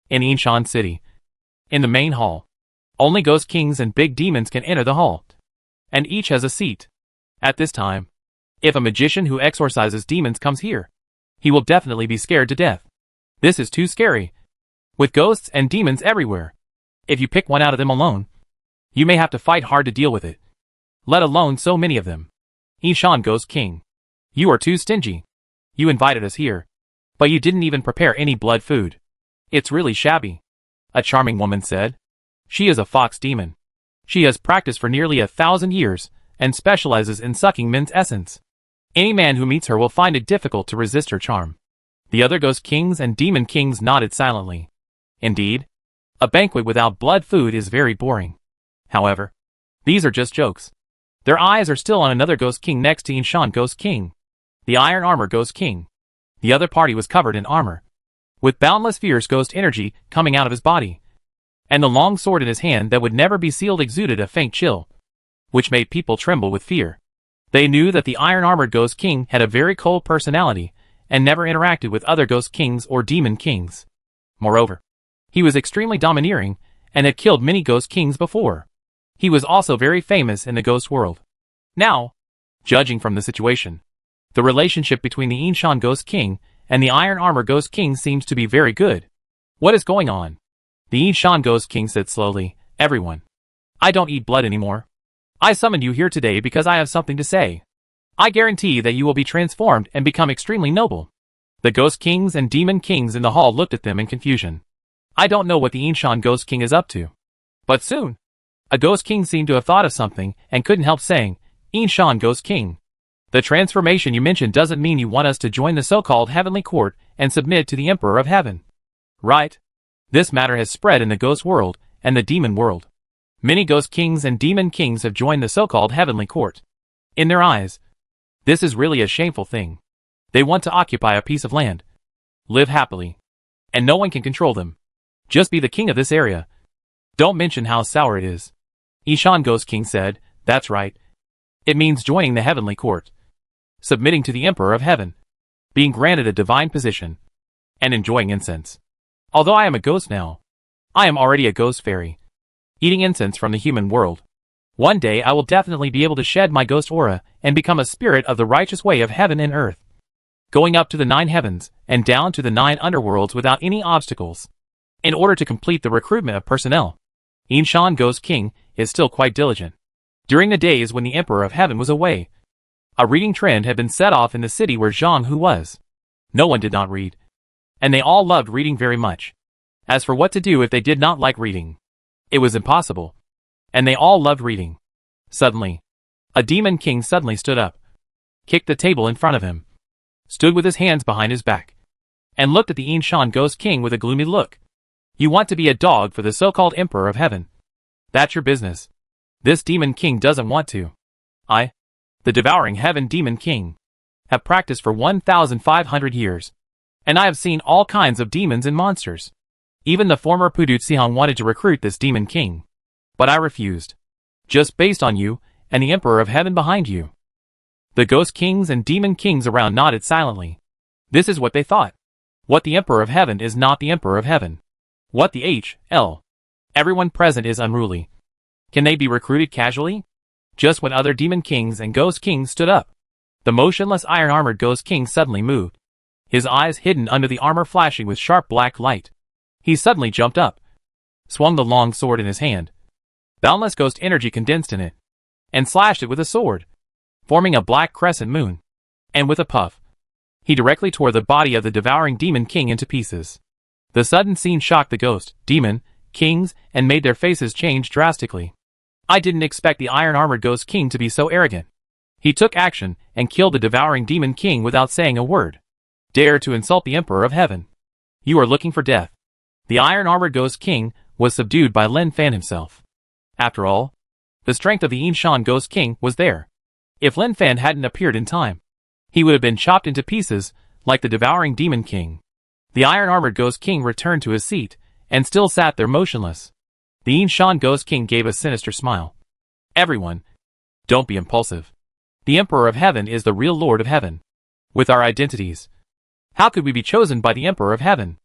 In Yinshan City, in the main hall, only ghost kings and big demons can enter the hall, and each has a seat. At this time, if a magician who exorcises demons comes here, he will definitely be scared to death. This is too scary. With ghosts and demons everywhere, if you pick one out of them alone, you may have to fight hard to deal with it. Let alone so many of them. Yinshan Ghost King, you are too stingy. You invited us here, but you didn't even prepare any blood food. It's really shabby. A charming woman said. She is a fox demon. She has practiced for nearly 1,000 years, and specializes in sucking men's essence. Any man who meets her will find it difficult to resist her charm. The other ghost kings and demon kings nodded silently. Indeed, a banquet without blood food is very boring. However, these are just jokes. Their eyes are still on another ghost king next to Yinshan Ghost King, the Iron Armor Ghost King. The other party was covered in armor, with boundless fierce ghost energy coming out of his body, and the long sword in his hand that would never be sealed exuded a faint chill, which made people tremble with fear. They knew that the Iron-Armored Ghost King had a very cold personality, and never interacted with other ghost kings or demon kings. Moreover, he was extremely domineering, and had killed many ghost kings before. He was also very famous in the ghost world. Now, judging from the situation, the relationship between the Yinshan Ghost King and the Iron Armor Ghost King seems to be very good. What is going on? The Yinshan Ghost King said slowly, "Everyone, I don't eat blood anymore. I summoned you here today because I have something to say. I guarantee that you will be transformed and become extremely noble." The Ghost Kings and Demon Kings in the hall looked at them in confusion. I don't know what the Yinshan Ghost King is up to. But soon, a Ghost King seemed to have thought of something and couldn't help saying, "Yinshan Ghost King, the transformation you mentioned doesn't mean you want us to join the so-called Heavenly Court and submit to the Emperor of Heaven, right? This matter has spread in the ghost world and the demon world. Many Ghost Kings and Demon Kings have joined the so-called Heavenly Court. In their eyes, this is really a shameful thing. They want to occupy a piece of land, live happily, and no one can control them. Just be the king of this area. Don't mention how sour it is." Yinshan Ghost King said, "That's right. It means joining the Heavenly Court, submitting to the Emperor of Heaven, being granted a divine position, and enjoying incense. Although I am a ghost now, I am already a ghost fairy, eating incense from the human world. One day I will definitely be able to shed my ghost aura and become a spirit of the righteous way of heaven and earth, going up to the 9 heavens and down to the 9 underworlds without any obstacles. In order to complete the recruitment of personnel, Yinshan Ghost King is still quite diligent. During the days when the Emperor of Heaven was away, a reading trend had been set off in the city where Zhang Hu was. No one did not read, and they all loved reading very much. As for what to do if they did not like reading, it was impossible, and they all loved reading. Suddenly, a demon king suddenly stood up, kicked the table in front of him, stood with his hands behind his back, and looked at the Yinshan Ghost King with a gloomy look. "You want to be a dog for the so-called Emperor of Heaven? That's your business. This demon king doesn't want to. I, the Devouring Heaven Demon King, have practiced for 1,500 years, and I have seen all kinds of demons and monsters. Even the former Pudut Sihong wanted to recruit this demon king, but I refused, just based on you and the Emperor of Heaven behind you." The Ghost Kings and Demon Kings around nodded silently. This is what they thought. What the Emperor of Heaven is not the Emperor of Heaven. What the H.L. Everyone present is unruly. Can they be recruited casually? Just when other Demon Kings and Ghost Kings stood up, the motionless iron-armored Ghost King suddenly moved, his eyes hidden under the armor flashing with sharp black light. He suddenly jumped up, swung the long sword in his hand. Boundless ghost energy condensed in it, and slashed it with a sword, forming a black crescent moon. And with a puff, he directly tore the body of the devouring Demon King into pieces. The sudden scene shocked the Ghost, Demon, Kings, and made their faces change drastically. I didn't expect the iron-armored Ghost King to be so arrogant. He took action and killed the devouring Demon King without saying a word. Dare to insult the Emperor of Heaven. You are looking for death. The iron-armored Ghost King was subdued by Lin Fan himself. After all, the strength of the Yinshan Ghost King was there. If Lin Fan hadn't appeared in time, he would have been chopped into pieces like the devouring Demon King. The iron-armored Ghost King returned to his seat and still sat there motionless. The Yinshan Ghost King gave a sinister smile. "Everyone, don't be impulsive. The Emperor of Heaven is the real Lord of Heaven. With our identities, how could we be chosen by the Emperor of Heaven?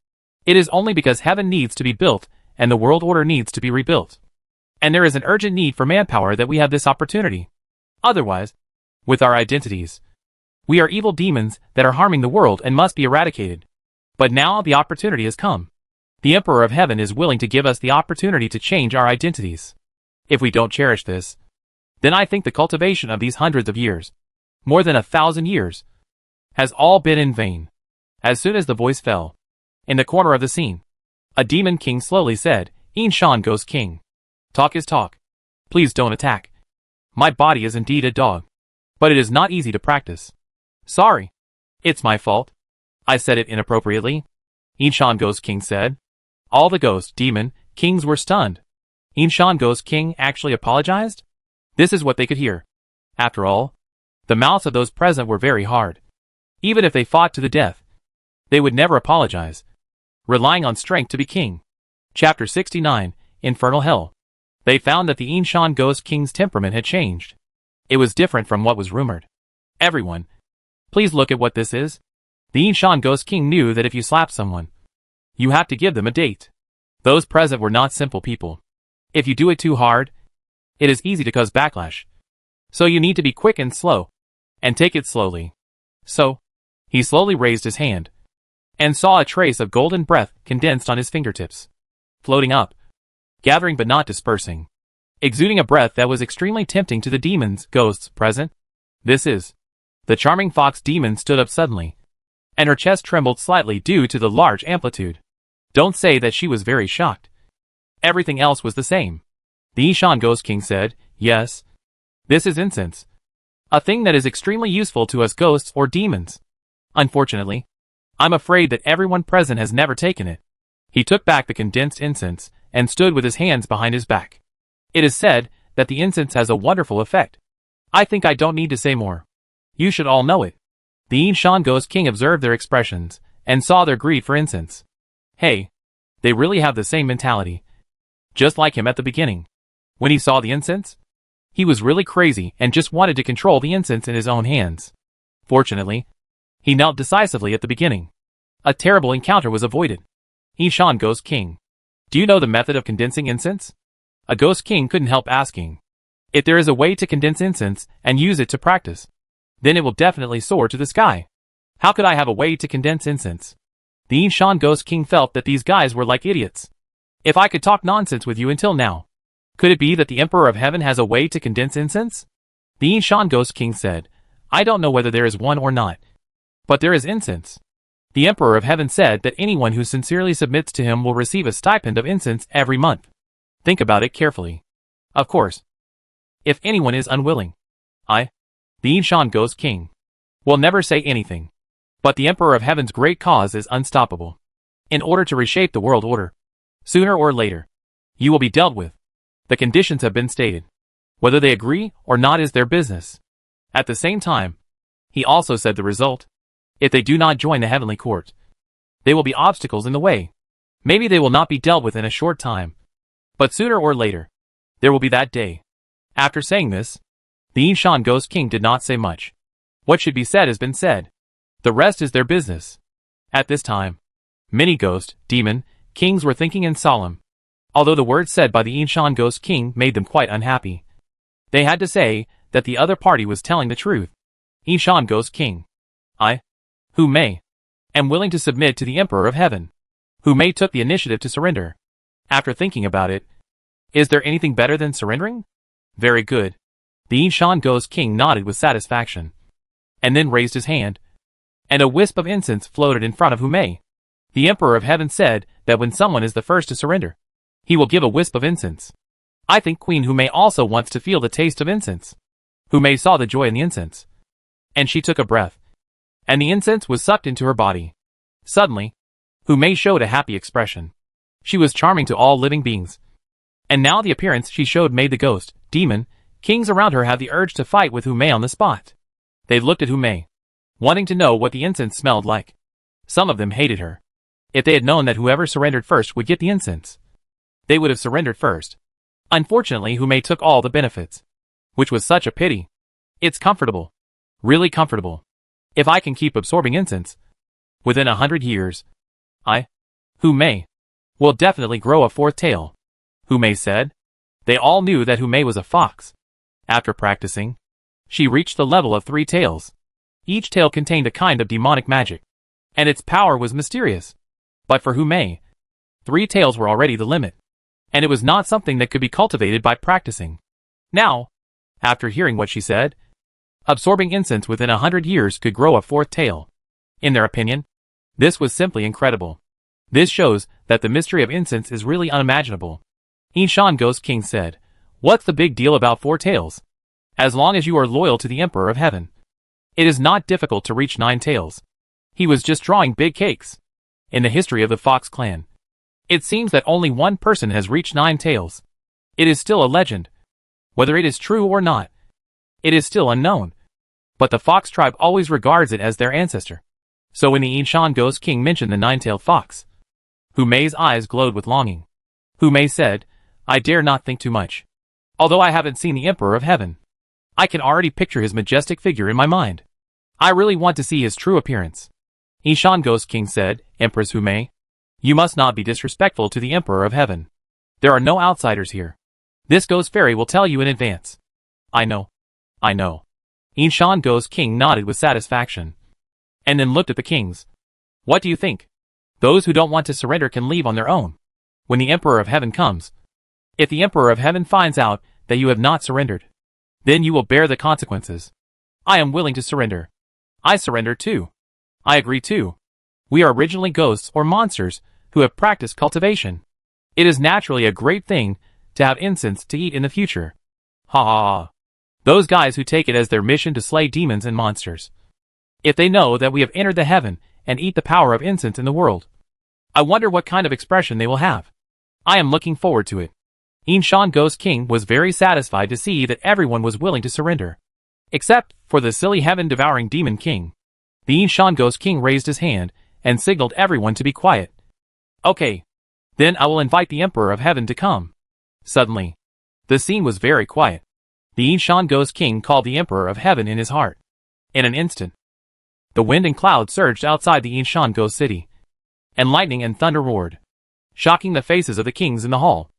It is only because heaven needs to be built and the world order needs to be rebuilt. And there is an urgent need for manpower that we have this opportunity. Otherwise, with our identities, we are evil demons that are harming the world and must be eradicated. But now the opportunity has come. The Emperor of Heaven is willing to give us the opportunity to change our identities. If we don't cherish this, then I think the cultivation of these hundreds of years, more than 1,000 years, has all been in vain." As soon as the voice fell, in the corner of the scene, a Demon King slowly said, "Yinshan Ghost King, talk is talk. Please don't attack. My body is indeed a dog, but it is not easy to practice. Sorry. It's my fault. I said it inappropriately. Inshan Ghost King said. All the ghost, demon, kings were stunned. Inshan Ghost King actually apologized? This is what they could hear. After all, the mouths of those present were very hard. Even if they fought to the death, they would never apologize, relying on strength to be king. Chapter 69, Infernal Hell. They found that the Inshan Ghost King's temperament had changed. It was different from what was rumored. Everyone, please look at what this is. The Inshan Ghost King knew that if you slap someone, you have to give them a date. Those present were not simple people. If you do it too hard, it is easy to cause backlash. So you need to be quick and slow, and take it slowly. So, he slowly raised his hand, and saw a trace of golden breath condensed on his fingertips, floating up, gathering but not dispersing, exuding a breath that was extremely tempting to the demons, ghosts, present. This is. The charming fox demon stood up suddenly, and her chest trembled slightly due to the large amplitude. Don't say that she was very shocked. Everything else was the same. The Inshan Ghost King said, yes. This is incense. A thing that is extremely useful to us ghosts or demons. Unfortunately, I'm afraid that everyone present has never taken it. He took back the condensed incense, and stood with his hands behind his back. It is said that the incense has a wonderful effect. I think I don't need to say more. You should all know it. The Inshan Ghost King observed their expressions, and saw their greed for incense. Hey, they really have the same mentality. Just like him at the beginning. When he saw the incense, he was really crazy and just wanted to control the incense in his own hands. Fortunately, he knelt decisively at the beginning. A terrible encounter was avoided. Inshan Ghost King. Do you know the method of condensing incense? A Ghost King couldn't help asking. If there is a way to condense incense and use it to practice, then it will definitely soar to the sky. How could I have a way to condense incense? The Inshan Ghost King felt that these guys were like idiots. If I could talk nonsense with you until now, could it be that the Emperor of Heaven has a way to condense incense? The Inshan Ghost King said, I don't know whether there is one or not, but there is incense. The Emperor of Heaven said that anyone who sincerely submits to him will receive a stipend of incense every month. Think about it carefully. Of course, if anyone is unwilling, I, the Inshan Ghost King, will never say anything. But the Emperor of Heaven's great cause is unstoppable. In order to reshape the world order, sooner or later, you will be dealt with. The conditions have been stated. Whether they agree or not is their business. At the same time, he also said the result. If they do not join the heavenly court, there will be obstacles in the way. Maybe they will not be dealt with in a short time, but sooner or later, there will be that day. After saying this, the Inshan Ghost King did not say much. What should be said has been said. The rest is their business. At this time, many ghost, demon, kings were thinking in solemn. Although the words said by the Inshan Ghost King made them quite unhappy. They had to say that the other party was telling the truth. Inshan Ghost King. I, who may, am willing to submit to the Emperor of Heaven. Who may took the initiative to surrender. After thinking about it, is there anything better than surrendering? Very good. The Inshan Ghost King nodded with satisfaction, and then raised his hand, and a wisp of incense floated in front of Humei. The Emperor of Heaven said that when someone is the first to surrender, he will give a wisp of incense. I think Queen Humei also wants to feel the taste of incense. Humei saw the joy in the incense, and she took a breath, and the incense was sucked into her body. Suddenly, Humei showed a happy expression. She was charming to all living beings. And now the appearance she showed made the ghost, demon, kings around her have the urge to fight with Humei on the spot. They looked at Humei, wanting to know what the incense smelled like. Some of them hated her. If they had known that whoever surrendered first would get the incense, they would have surrendered first. Unfortunately, Humei took all the benefits, which was such a pity. It's comfortable. Really comfortable. If I can keep absorbing incense, within 100 years, I, Humei, will definitely grow a fourth tail. Humei said. They all knew that Humei was a fox. After practicing, she reached the level of 3 tails. Each tail contained a kind of demonic magic, and its power was mysterious. But for Humei, 3 tails were already the limit, and it was not something that could be cultivated by practicing. Now, after hearing what she said, absorbing incense within 100 years could grow a fourth tail. In their opinion, this was simply incredible. This shows that the mystery of incense is really unimaginable. Inshan Ghost King said, what's the big deal about 4 tails? As long as you are loyal to the Emperor of Heaven. It is not difficult to reach Nine Tails. He was just drawing big cakes. In the history of the Fox clan, it seems that only one person has reached Nine Tails. It is still a legend. Whether it is true or not, it is still unknown. But the Fox tribe always regards it as their ancestor. So when the Yinshan Ghost King mentioned the nine-tailed fox, Hu Mei's eyes glowed with longing. Hu Mei said, I dare not think too much. Although I haven't seen the Emperor of Heaven, I can already picture his majestic figure in my mind. I really want to see his true appearance. Yinshan Ghost King said, Empress Hu Mei, you must not be disrespectful to the Emperor of Heaven. There are no outsiders here. This Ghost Fairy will tell you in advance. I know. I know. Yinshan Ghost King nodded with satisfaction, and then looked at the kings. What do you think? Those who don't want to surrender can leave on their own. When the Emperor of Heaven comes, if the Emperor of Heaven finds out that you have not surrendered, then you will bear the consequences. I am willing to surrender. I surrender too. I agree too. We are originally ghosts or monsters who have practiced cultivation. It is naturally a great thing to have incense to eat in the future. Ha ha ha. Those guys who take it as their mission to slay demons and monsters. If they know that we have entered the heaven and eat the power of incense in the world, I wonder what kind of expression they will have. I am looking forward to it. Yinshan Ghost King was very satisfied to see that everyone was willing to surrender, except for the silly heaven-devouring Demon King. The Yinshan Ghost King raised his hand and signaled everyone to be quiet. Okay. Then I will invite the Emperor of Heaven to come. Suddenly, the scene was very quiet. The Yinshan Ghost King called the Emperor of Heaven in his heart. In an instant, the wind and cloud surged outside the Yinshan Ghost City, and lightning and thunder roared, shocking the faces of the kings in the hall.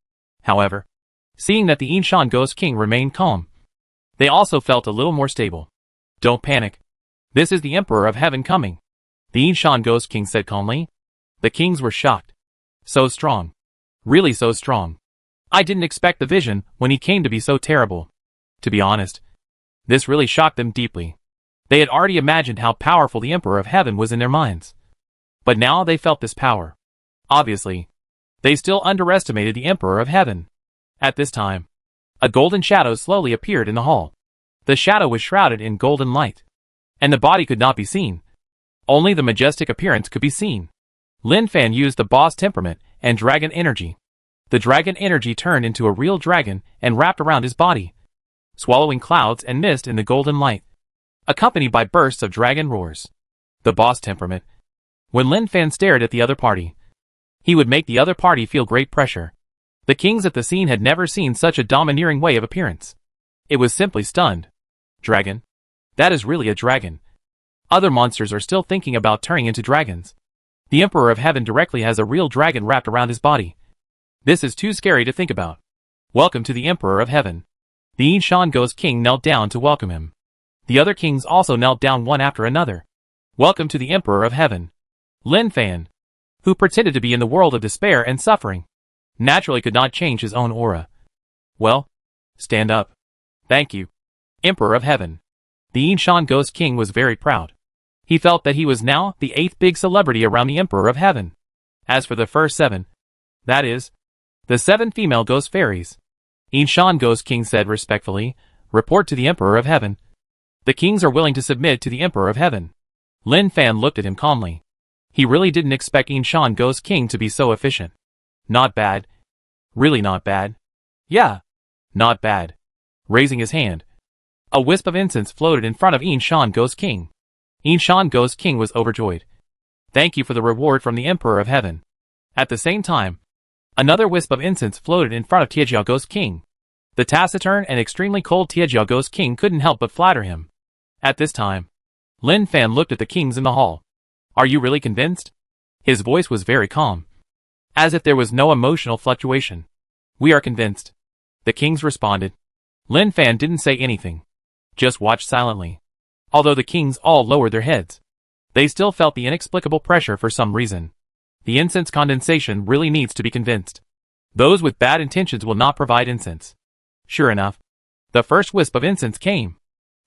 However, seeing that the Yinshan Ghost King remained calm, they also felt a little more stable. Don't panic. This is the Emperor of Heaven coming, the Yinshan Ghost King said calmly. The kings were shocked. So strong. Really so strong. I didn't expect the vision when he came to be so terrible. To be honest, this really shocked them deeply. They had already imagined how powerful the Emperor of Heaven was in their minds. But now they felt this power. Obviously, they still underestimated the Emperor of Heaven. At this time, a golden shadow slowly appeared in the hall. The shadow was shrouded in golden light, and the body could not be seen. Only the majestic appearance could be seen. Lin Fan used the boss temperament and dragon energy. The dragon energy turned into a real dragon and wrapped around his body, swallowing clouds and mist in the golden light, accompanied by bursts of dragon roars. The boss temperament. When Lin Fan stared at the other party, he would make the other party feel great pressure. The kings at the scene had never seen such a domineering way of appearance. It was simply stunned. Dragon? That is really a dragon. Other monsters are still thinking about turning into dragons. The Emperor of Heaven directly has a real dragon wrapped around his body. This is too scary to think about. Welcome to the Emperor of Heaven. The Yinshan Ghost King knelt down to welcome him. The other kings also knelt down one after another. Welcome to the Emperor of Heaven. Lin Fan, who pretended to be in the world of despair and suffering, naturally could not change his own aura. Well, stand up. Thank you, Emperor of Heaven. The Yinshan Ghost King was very proud. He felt that he was now the 8th big celebrity around the Emperor of Heaven. As for the first 7, that is, the 7 female ghost fairies, Yinshan Ghost King said respectfully, report to the Emperor of Heaven. The kings are willing to submit to the Emperor of Heaven. Lin Fan looked at him calmly. He really didn't expect Yinshan Ghost King to be so efficient. Not bad. Really not bad. Yeah. Not bad. Raising his hand, a wisp of incense floated in front of Yinshan Ghost King. Yinshan Ghost King was overjoyed. Thank you for the reward from the Emperor of Heaven. At the same time, another wisp of incense floated in front of Tiejiao Ghost King. The taciturn and extremely cold Tiejiao Ghost King couldn't help but flatter him. At this time, Lin Fan looked at the kings in the hall. Are you really convinced? His voice was very calm, as if there was no emotional fluctuation. We are convinced, the kings responded. Lin Fan didn't say anything, just watched silently. Although the kings all lowered their heads, they still felt the inexplicable pressure for some reason. The incense condensation really needs to be convinced. Those with bad intentions will not provide incense. Sure enough, the first wisp of incense came,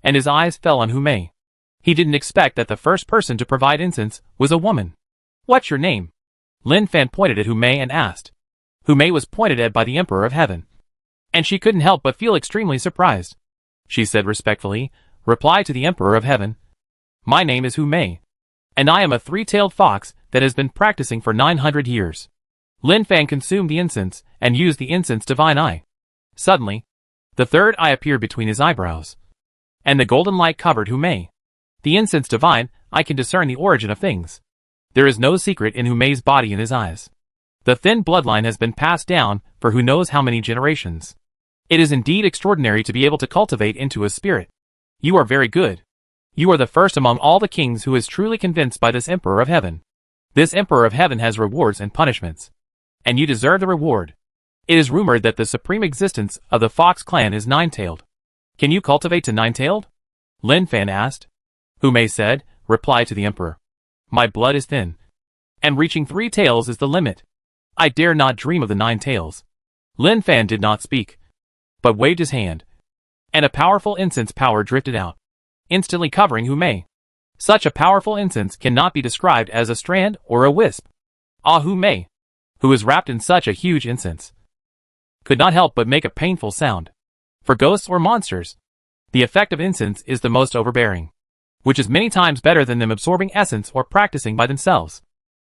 and his eyes fell on Hu Mei. He didn't expect that the first person to provide incense was a woman. What's your name? Lin Fan pointed at Hu Mei and asked. Hu Mei was pointed at by the Emperor of Heaven, and she couldn't help but feel extremely surprised. She said respectfully, reply to the Emperor of Heaven. My name is Hu Mei, and I am a three-tailed fox that has been practicing for 900 years. Lin Fan consumed the incense and used the incense divine eye. Suddenly, the third eye appeared between his eyebrows, and the golden light covered Hu Mei. The incense divine eye can discern the origin of things. There is no secret in Hu Mei's body and his eyes. The thin bloodline has been passed down for who knows how many generations. It is indeed extraordinary to be able to cultivate into a spirit. You are very good. You are the first among all the kings who is truly convinced by this Emperor of Heaven. This Emperor of Heaven has rewards and punishments, and you deserve the reward. It is rumored that the supreme existence of the Fox clan is nine-tailed. Can you cultivate to nine-tailed? Lin Fan asked. Hu Mei said, reply to the Emperor. My blood is thin, and reaching 3 tails is the limit. I dare not dream of the 9 tails. Lin Fan did not speak, but waved his hand, and a powerful incense power drifted out, instantly covering Hu Mei. Such a powerful incense cannot be described as a strand or a wisp. Hu Mei, who was wrapped in such a huge incense, could not help but make a painful sound. For ghosts or monsters, the effect of incense is the most overbearing, which is many times better than them absorbing essence or practicing by themselves.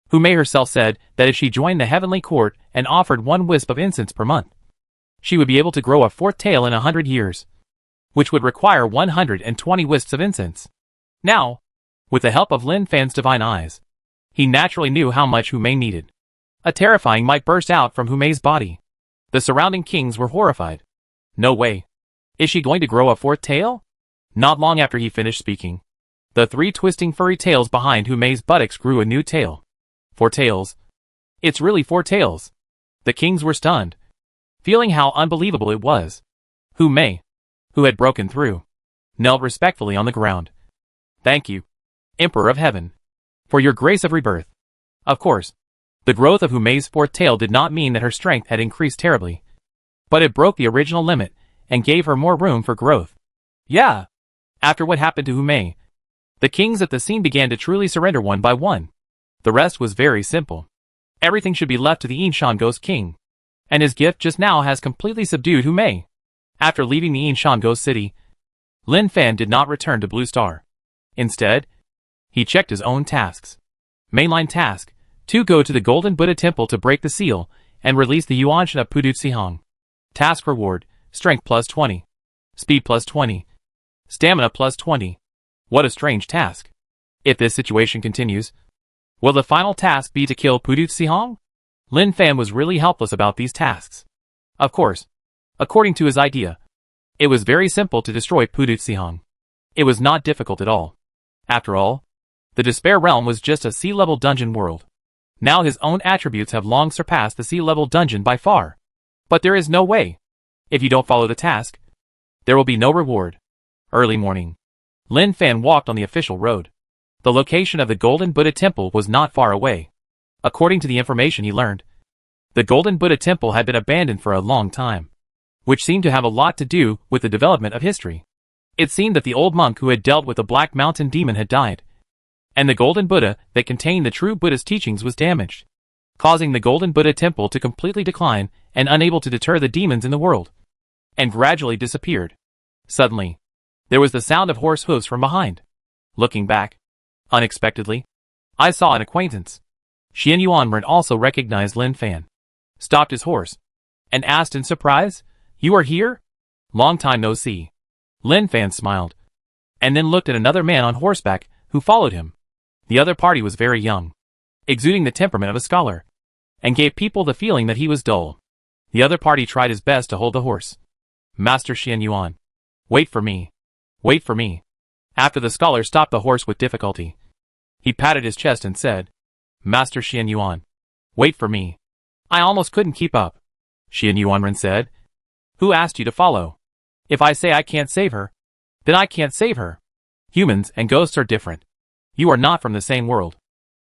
Hu Mei herself said that if she joined the heavenly court and offered 1 wisp of incense per month, she would be able to grow a 4th tail in 100 years, which would require 120 wisps of incense. Now, with the help of Lin Fan's divine eyes, he naturally knew how much Hu Mei needed. A terrifying might burst out from Hu Mei's body. The surrounding kings were horrified. No way. Is she going to grow a 4th tail? Not long after he finished speaking, the 3 twisting furry tails behind Hu Mei's buttocks grew a new tail. 4 tails. It's really 4 tails. The kings were stunned, feeling how unbelievable it was. Hu Mei, who had broken through, knelt respectfully on the ground. Thank you, Emperor of Heaven, for your grace of rebirth. Of course, the growth of Hu Mei's 4th tail did not mean that her strength had increased terribly, but it broke the original limit and gave her more room for growth. Yeah. After what happened to Hu Mei, the kings at the scene began to truly surrender one by one. The rest was very simple. Everything should be left to the Yinshan Ghost King, and his gift just now has completely subdued Hu Mei. After leaving the Yinshan Ghost City, Lin Fan did not return to Blue Star. Instead, he checked his own tasks. Mainline task: to go to the Golden Buddha Temple to break the seal and release the Yuanshan of Pudutsihong. Task reward: strength plus 20, speed plus 20, stamina plus 20. What a strange task. If this situation continues, will the final task be to kill Pudutsihong? Lin Fan was really helpless about these tasks. Of course, according to his idea, it was very simple to destroy Pudutsihong. It was not difficult at all. After all, the Despair Realm was just a sea-level dungeon world. Now his own attributes have long surpassed the sea-level dungeon by far. But there is no way. If you don't follow the task, there will be no reward. Early morning, Lin Fan walked on the official road. The location of the Golden Buddha Temple was not far away. According to the information he learned, the Golden Buddha Temple had been abandoned for a long time, which seemed to have a lot to do with the development of history. It seemed that the old monk who had dealt with the Black Mountain demon had died, and the Golden Buddha that contained the true Buddhist teachings was damaged, causing the Golden Buddha Temple to completely decline and unable to deter the demons in the world, and gradually disappeared. Suddenly, there was the sound of horse hooves from behind. Looking back, unexpectedly, I saw an acquaintance. Xian Yuanren also recognized Lin Fan, stopped his horse, and asked in surprise, "You are here? Long time no see." Lin Fan smiled, and then looked at another man on horseback who followed him. The other party was very young, exuding the temperament of a scholar, and gave people the feeling that he was dull. The other party tried his best to hold the horse. "Master Xian Yuan, wait for me. Wait for me." After the scholar stopped the horse with difficulty, he patted his chest and said, "Master Xian Yuan, wait for me. I almost couldn't keep up." Xian Yuanren said, "Who asked you to follow? If I say I can't save her, then I can't save her. Humans and ghosts are different. You are not from the same world.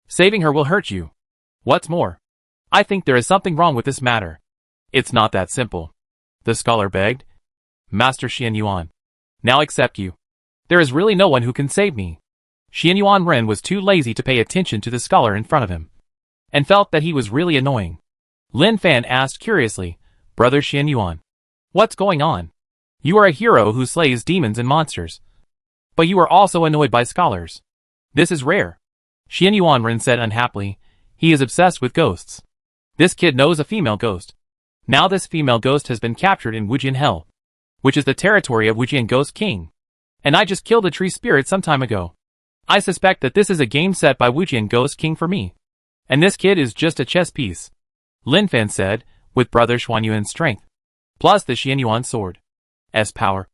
Saving her will hurt you. What's more, I think there is something wrong with this matter. It's not that simple." The scholar begged, "Master Xian Yuan, now accept you. There is really no one who can save me." Xian Yuanren was too lazy to pay attention to the scholar in front of him, and felt that he was really annoying. Lin Fan asked curiously, "Brother Xian Yuan, what's going on? You are a hero who slays demons and monsters, but you are also annoyed by scholars. This is rare. Xian Yuanren said unhappily. He is obsessed with ghosts. This kid knows a female ghost. Now this female ghost has been captured in Wujian Hell, which is the territory of Wujian Ghost King. And I just killed a tree spirit some time ago. I suspect that this is a game set by Wujian Ghost King for me. And this kid is just a chess piece. Lin Fan said, with brother Xuanyuan's strength, plus the Xianyuan sword's power.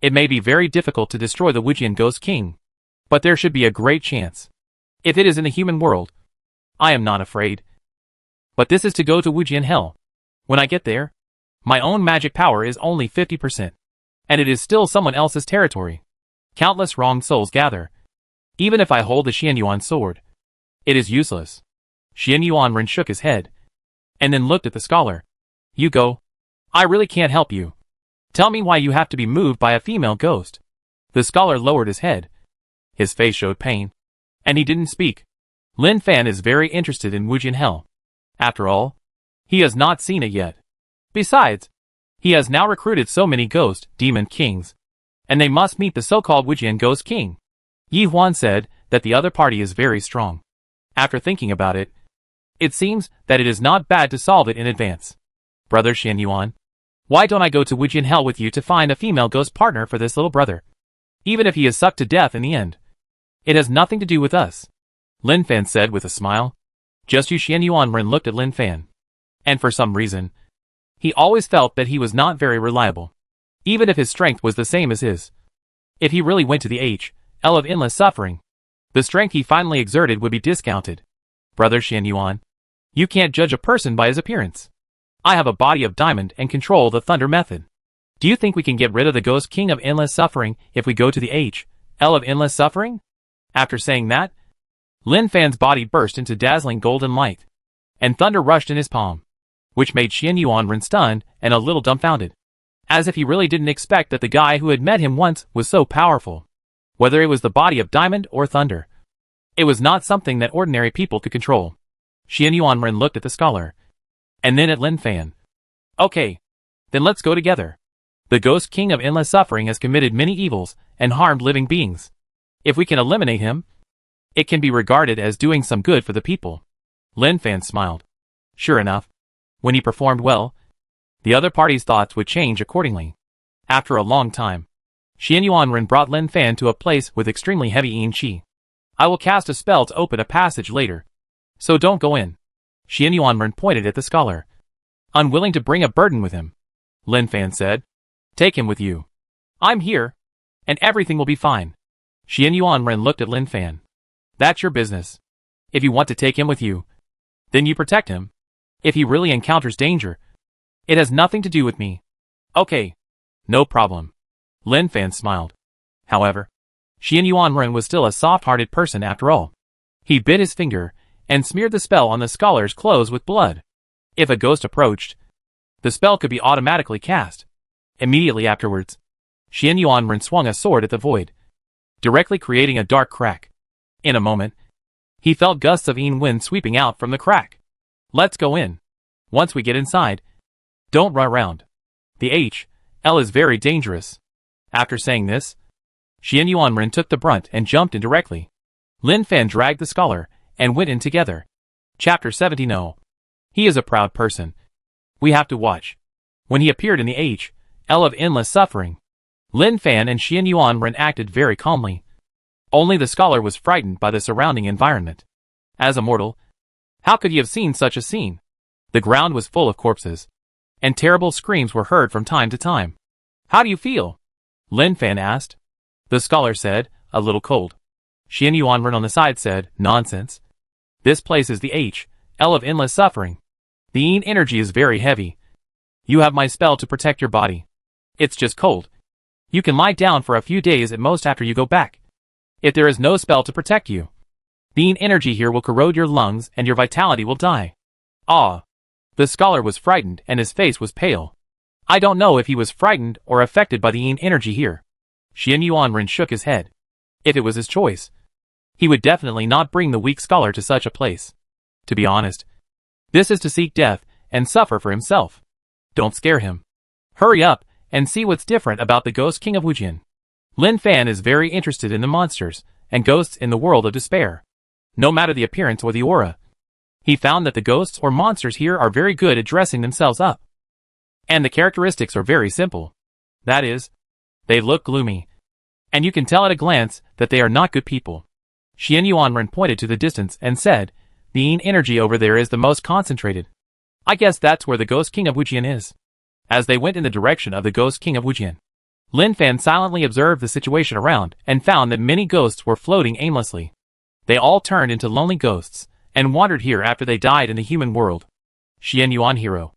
It may be very difficult to destroy the Wujian Ghost King, but there should be a great chance. If it is in the human world, I am not afraid. But this is to go to Wujian Hell. When I get there, my own magic power is only 50%. And it is still someone else's territory. Countless wronged souls gather. Even if I hold the Xianyuan sword, it is useless. Xian Yuanren shook his head, and then looked at the scholar. You go. I really can't help you. Tell me why you have to be moved by a female ghost. The scholar lowered his head. His face showed pain, and he didn't speak. Lin Fan is very interested in Wujian Hell. After all, he has not seen it yet. Besides, he has now recruited so many ghost demon kings, and they must meet the so-called Wujian Ghost King. Yi Huan said that the other party is very strong. After thinking about it, it seems that it is not bad to solve it in advance. Brother Xian Yuan, why don't I go to Wujian Hell with you to find a female ghost partner for this little brother? Even if he is sucked to death in the end. It has nothing to do with us. Lin Fan said with a smile. Just you. Xian Yuanren looked at Lin Fan. And for some reason, he always felt that he was not very reliable. Even if his strength was the same as his. If he really went to the L of endless suffering, the strength he finally exerted would be discounted. Brother Xian Yuan, you can't judge a person by his appearance. I have a body of diamond and control the thunder method. Do you think we can get rid of the Ghost King of endless suffering if we go to the L of endless suffering? After saying that, Lin Fan's body burst into dazzling golden light, and thunder rushed in his palm, which made Xian Yuanren stunned and a little dumbfounded, as if he really didn't expect that the guy who had met him once was so powerful. Whether it was the body of diamond or thunder, it was not something that ordinary people could control. Xian Yuanren looked at the scholar, and then at Lin Fan. Okay, then let's go together. The Ghost King of endless suffering has committed many evils and harmed living beings. If we can eliminate him, it can be regarded as doing some good for the people. Lin Fan smiled. Sure enough, when he performed well, the other party's thoughts would change accordingly. After a long time, Xian Yuanren brought Lin Fan to a place with extremely heavy yin qi. I will cast a spell to open a passage later, so don't go in. Xian Yuanren pointed at the scholar, unwilling to bring a burden with him. Lin Fan said, take him with you. I'm here, and everything will be fine. Xian Yuanren looked at Lin Fan. That's your business. If you want to take him with you, then you protect him. If he really encounters danger, it has nothing to do with me. Okay, no problem. Lin Fan smiled. However, Xian Yuanren was still a soft-hearted person after all. He bit his finger and smeared the spell on the scholar's clothes with blood. If a ghost approached, the spell could be automatically cast. Immediately afterwards, Xian Yuanren swung a sword at the void, directly creating a dark crack. In a moment, he felt gusts of yin wind sweeping out from the crack. Let's go in. Once we get inside, don't run around. The L is very dangerous. After saying this, Xian Yuanren took the brunt and jumped in directly. Lin Fan dragged the scholar and went in together. Chapter 70. No. He is a proud person. We have to watch. When he appeared in the L of endless suffering, Lin Fan and Xian Yuanren acted very calmly. Only the scholar was frightened by the surrounding environment. As a mortal, how could he have seen such a scene? The ground was full of corpses, and terrible screams were heard from time to time. How do you feel? Lin Fan asked. The scholar said, a little cold. Xian Yuanren on the side said, nonsense. This place is the L of endless suffering. The yin energy is very heavy. You have my spell to protect your body. It's just cold. You can lie down for a few days at most after you go back. If there is no spell to protect you, the yin energy here will corrode your lungs and your vitality will die. Ah. The scholar was frightened and his face was pale. I don't know if he was frightened or affected by the yin energy here. Xian Yuanren shook his head. If it was his choice, he would definitely not bring the weak scholar to such a place. To be honest, this is to seek death and suffer for himself. Don't scare him. Hurry up and see what's different about the Ghost King of Wujian. Lin Fan is very interested in the monsters and ghosts in the world of despair. No matter the appearance or the aura. He found that the ghosts or monsters here are very good at dressing themselves up. And the characteristics are very simple. That is, they look gloomy. And you can tell at a glance that they are not good people. Xian Yuanren pointed to the distance and said, the yin energy over there is the most concentrated. I guess that's where the Ghost King of Wujian is. As they went in the direction of the Ghost King of Wujian, Lin Fan silently observed the situation around and found that many ghosts were floating aimlessly. They all turned into lonely ghosts and wandered here after they died in the human world. Xian Yuan hero.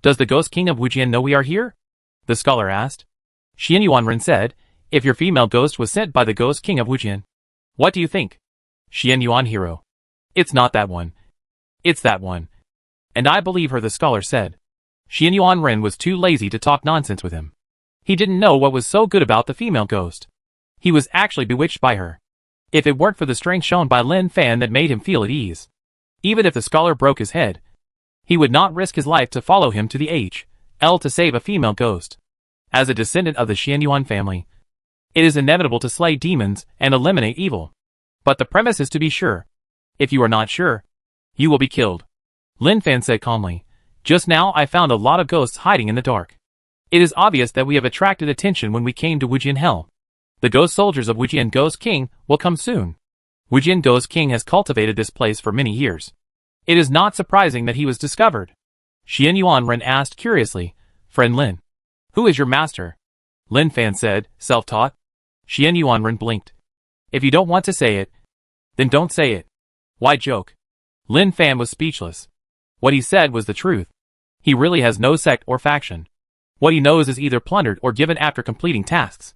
Does the Ghost King of Wujian know we are here? The scholar asked. Xian Yuanren said, if your female ghost was sent by the Ghost King of Wujian. What do you think? Xian Yuan hero. It's not that one. It's that one. And I believe her, the scholar said. Xian Yuanren was too lazy to talk nonsense with him. He didn't know what was so good about the female ghost. He was actually bewitched by her. If it weren't for the strength shown by Lin Fan that made him feel at ease. Even if the scholar broke his head, he would not risk his life to follow him to the H.L. to save a female ghost. As a descendant of the Xian Yuan family, it is inevitable to slay demons and eliminate evil. But the premise is to be sure. If you are not sure, you will be killed. Lin Fan said calmly, just now I found a lot of ghosts hiding in the dark. It is obvious that we have attracted attention when we came to Wujian Hell. The ghost soldiers of Wujian Ghost King will come soon. Wujian Ghost King has cultivated this place for many years. It is not surprising that he was discovered. Xian Yuanren asked curiously, friend Lin, who is your master? Lin Fan said, self-taught. Xian Yuanren blinked. If you don't want to say it, then don't say it. Why joke? Lin Fan was speechless. What he said was the truth. He really has no sect or faction. What he knows is either plundered or given after completing tasks.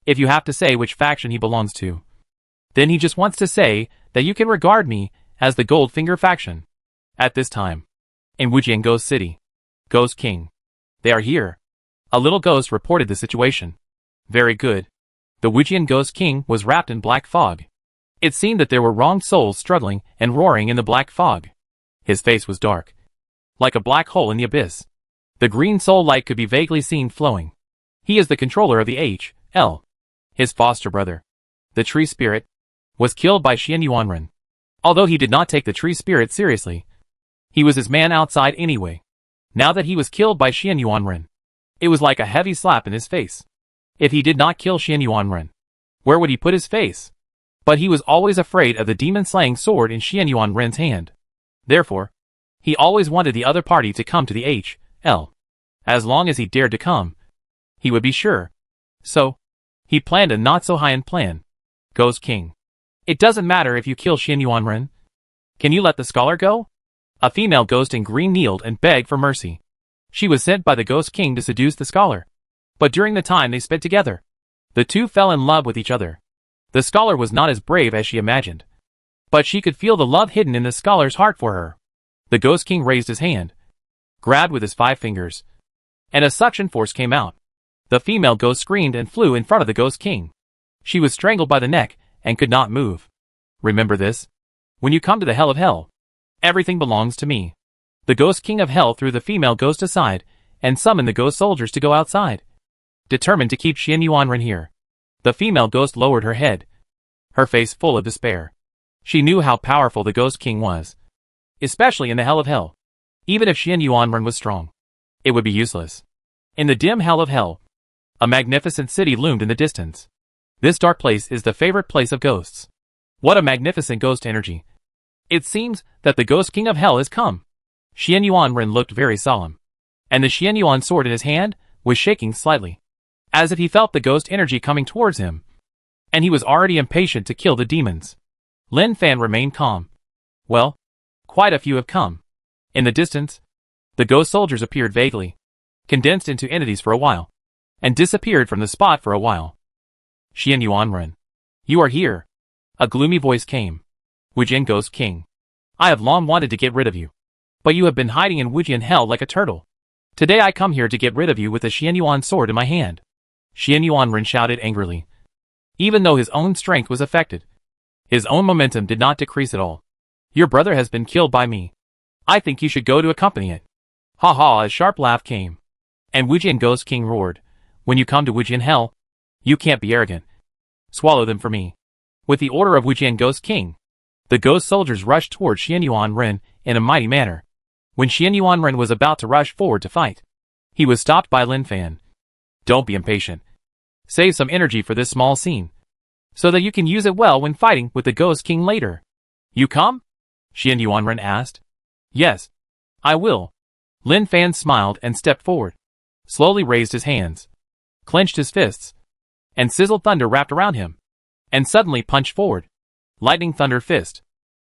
If you have to say which faction he belongs to, then he just wants to say that you can regard me as the Goldfinger faction. At this time, in Wujian Ghost City, Ghost King, they are here. A little ghost reported the situation. Very good. The Wujian Ghost King was wrapped in black fog. It seemed that there were wronged souls struggling and roaring in the black fog. His face was dark, like a black hole in the abyss. The green soul light could be vaguely seen flowing. He is the controller of the H.L. His foster brother, the tree spirit, was killed by Xian Yuanren. Although he did not take the tree spirit seriously, he was his man outside anyway. Now that he was killed by Xian Yuanren, it was like a heavy slap in his face. If he did not kill Xian Yuanren, where would he put his face? But he was always afraid of the demon-slaying sword in Xian Yuanren's hand. Therefore, he always wanted the other party to come to the H.L. As long as he dared to come, he would be sure. So, he planned a not-so-high-end plan. Ghost King. It doesn't matter if you kill Xian Yuanren. Can you let the scholar go? A female ghost in green kneeled and begged for mercy. She was sent by the Ghost King to seduce the scholar. But during the time they spent together, the two fell in love with each other. The scholar was not as brave as she imagined. But she could feel the love hidden in the scholar's heart for her. The Ghost King raised his hand, grabbed with his 5 fingers, and a suction force came out. The female ghost screamed and flew in front of the Ghost King. She was strangled by the neck and could not move. Remember this? When you come to the Hell of Hell, everything belongs to me. The Ghost King of Hell threw the female ghost aside and summoned the ghost soldiers to go outside. Determined to keep Xian Yuanren here, the female ghost lowered her head, her face full of despair. She knew how powerful the Ghost King was, especially in the Hell of Hell. Even if Xian Yuanren was strong, it would be useless. In the dim Hell of Hell, a magnificent city loomed in the distance. This dark place is the favorite place of ghosts. What a magnificent ghost energy. It seems that the Ghost King of Hell has come. Xian Yuanren looked very solemn, and the Xian Yuan sword in his hand was shaking slightly, as if he felt the ghost energy coming towards him, and he was already impatient to kill the demons. Lin Fan remained calm. Well, quite a few have come. In the distance, the ghost soldiers appeared vaguely, condensed into entities for a while, and disappeared from the spot for a while. Xian Yuanren, you are here. A gloomy voice came. Wujian Ghost King, I have long wanted to get rid of you, but you have been hiding in Wujian Hell like a turtle. Today I come here to get rid of you with the Xian Yuan sword in my hand. Xian Yuanren shouted angrily. Even though his own strength was affected, his own momentum did not decrease at all. Your brother has been killed by me. I think you should go to accompany it. Ha ha, a sharp laugh came. And Wujian Ghost King roared, when you come to Wujian Hell, you can't be arrogant. Swallow them for me. With the order of Wujian Ghost King, the ghost soldiers rushed toward Xian Yuanren in a mighty manner. When Xian Yuanren was about to rush forward to fight, he was stopped by Lin Fan. Don't be impatient. Save some energy for this small scene, so that you can use it well when fighting with the Ghost King later. You come? Xian Yuanren asked. Yes, I will. Lin Fan smiled and stepped forward, slowly raised his hands, clenched his fists, and sizzled thunder wrapped around him, and suddenly punched forward. Lightning Thunder Fist.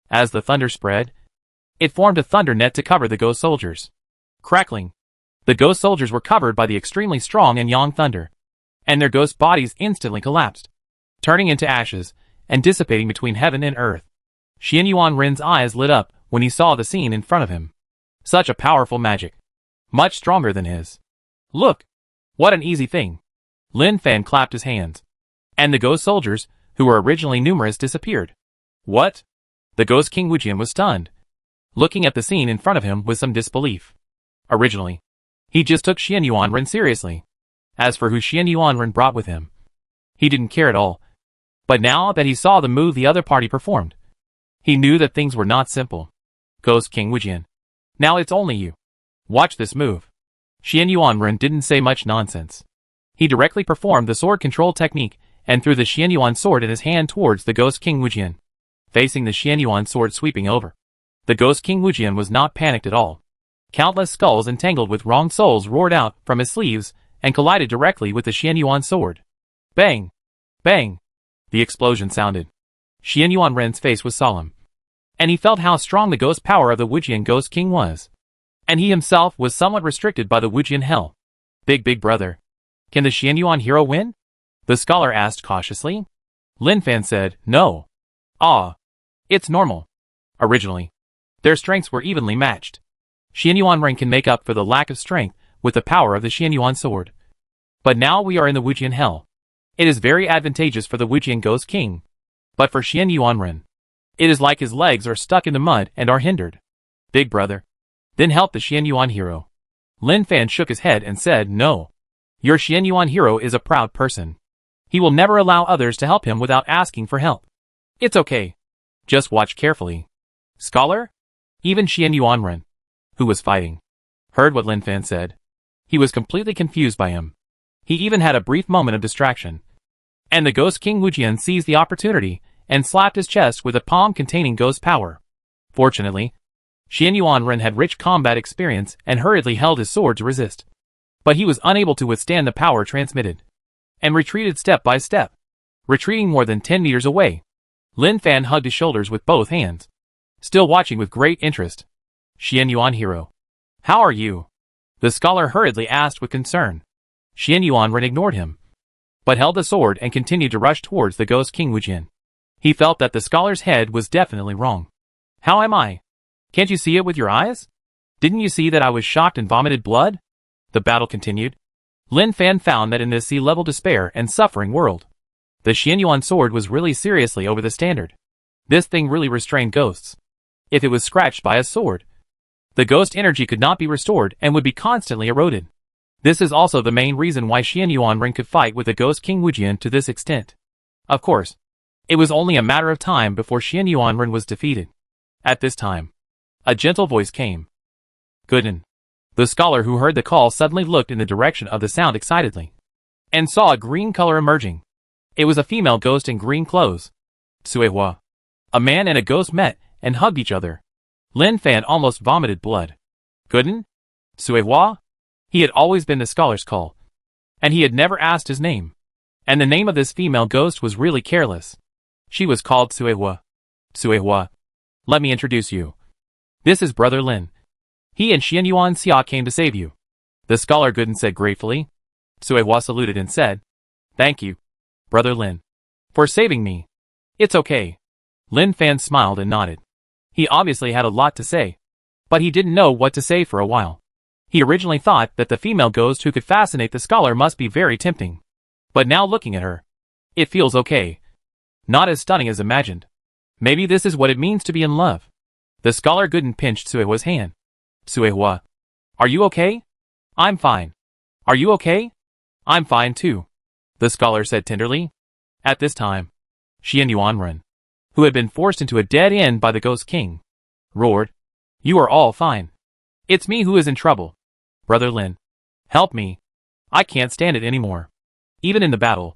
As the thunder spread, it formed a thunder net to cover the ghost soldiers. Crackling, the ghost soldiers were covered by the extremely strong and yang thunder, and their ghost bodies instantly collapsed, turning into ashes and dissipating between heaven and earth. Xian Yuanren's eyes lit up when he saw the scene in front of him. Such a powerful magic, much stronger than his. Look, what an easy thing. Lin Fan clapped his hands, and the ghost soldiers, who were originally numerous, disappeared. What? The Ghost King Wujian was stunned, looking at the scene in front of him with some disbelief. Originally, he just took Xian Yuanren seriously. As for who Xian Yuanren brought with him, he didn't care at all. But now that he saw the move the other party performed, he knew that things were not simple. Ghost King Wujian, now it's only you. Watch this move. Xian Yuanren didn't say much nonsense. He directly performed the sword control technique and threw the Xian Yuan sword in his hand towards the Ghost King Wujian, facing the Xian Yuan sword sweeping over. The Ghost King Wujian was not panicked at all. Countless skulls entangled with wrong souls roared out from his sleeves and collided directly with the Xian Yuan sword. Bang! Bang! The explosion sounded. Xian Yuanren's face was solemn, and he felt how strong the ghost power of the Wujian Ghost King was. And he himself was somewhat restricted by the Wujian Hell. Big brother, can the Xian Yuan hero win? The scholar asked cautiously. Lin Fan said, no. Ah, it's normal. Originally, their strengths were evenly matched. Xian Yuanren can make up for the lack of strength with the power of the Xian Yuan sword. But now we are in the Wujian Hell. It is very advantageous for the Wujian Ghost King. But for Xian Yuanren, it is like his legs are stuck in the mud and are hindered. Big brother, then help the Xian Yuan hero. Lin Fan shook his head and said, no. Your Xian Yuan hero is a proud person. He will never allow others to help him without asking for help. It's okay. Just watch carefully. Scholar? Even Xian Yuanren, who was fighting, heard what Lin Fan said. He was completely confused by him. He even had a brief moment of distraction. And the Ghost King Wujian seized the opportunity and slapped his chest with a palm containing ghost power. Fortunately, Xian Yuanren had rich combat experience and hurriedly held his sword to resist. But he was unable to withstand the power transmitted, and retreated step by step, retreating more than 10 meters away. Lin Fan hugged his shoulders with both hands, still watching with great interest. Xian Yuan hero, how are you? The scholar hurriedly asked with concern. Xian Yuanren ignored him, but held the sword and continued to rush towards the Ghost King Wujian. He felt that the scholar's head was definitely wrong. How am I? Can't you see it with your eyes? Didn't you see that I was shocked and vomited blood? The battle continued. Lin Fan found that in this sea-level despair and suffering world, the Xian Yuan sword was really seriously over the standard. This thing really restrained ghosts. If it was scratched by a sword, the ghost energy could not be restored and would be constantly eroded. This is also the main reason why Xian Yuanren could fight with the Ghost King Wujian to this extent. Of course, it was only a matter of time before Xian Yuanren was defeated. At this time, a gentle voice came. Gooden. The scholar who heard the call suddenly looked in the direction of the sound excitedly, and saw a green color emerging. It was a female ghost in green clothes. Tsuehua. A man and a ghost met and hugged each other. Lin Fan almost vomited blood. Gooden? Tsuehua? He had always been the scholar's call, and he had never asked his name. And the name of this female ghost was really careless. She was called Tsuehua. Tsuehua. Let me introduce you. This is Brother Lin. He and Xian Yuan Xia came to save you. The scholar Gooden said gratefully. Tsuehua saluted and said, thank you, Brother Lin, for saving me. It's okay. Lin Fan smiled and nodded. He obviously had a lot to say, but he didn't know what to say for a while. He originally thought that the female ghost who could fascinate the scholar must be very tempting. But now looking at her, it feels okay. Not as stunning as imagined. Maybe this is what it means to be in love. The scholar Gooden pinched Tsuehua's hand. Tsuehua, are you okay? I'm fine. Are you okay? I'm fine too, the scholar said tenderly. At this time, Xian Yuanren, who had been forced into a dead end by the Ghost King, roared, "You are all fine. It's me who is in trouble. Brother Lin, help me. I can't stand it anymore." Even in the battle,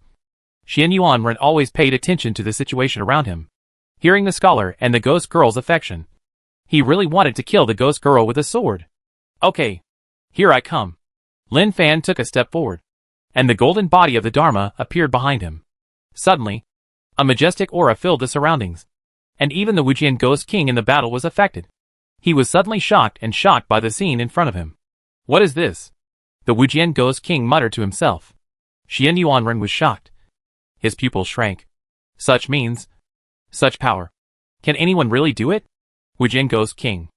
Xian Yuanren always paid attention to the situation around him. Hearing the scholar and the ghost girl's affection, he really wanted to kill the ghost girl with a sword. "Okay, here I come." Lin Fan took a step forward, and the golden body of the Dharma appeared behind him. Suddenly, a majestic aura filled the surroundings, and even the Wujian Ghost King in the battle was affected. He was suddenly shocked by the scene in front of him. "What is this?" the Wujian Ghost King muttered to himself. Xian Yuanren was shocked. His pupils shrank. Such means, such power. Can anyone really do it? Wujian Ghost King.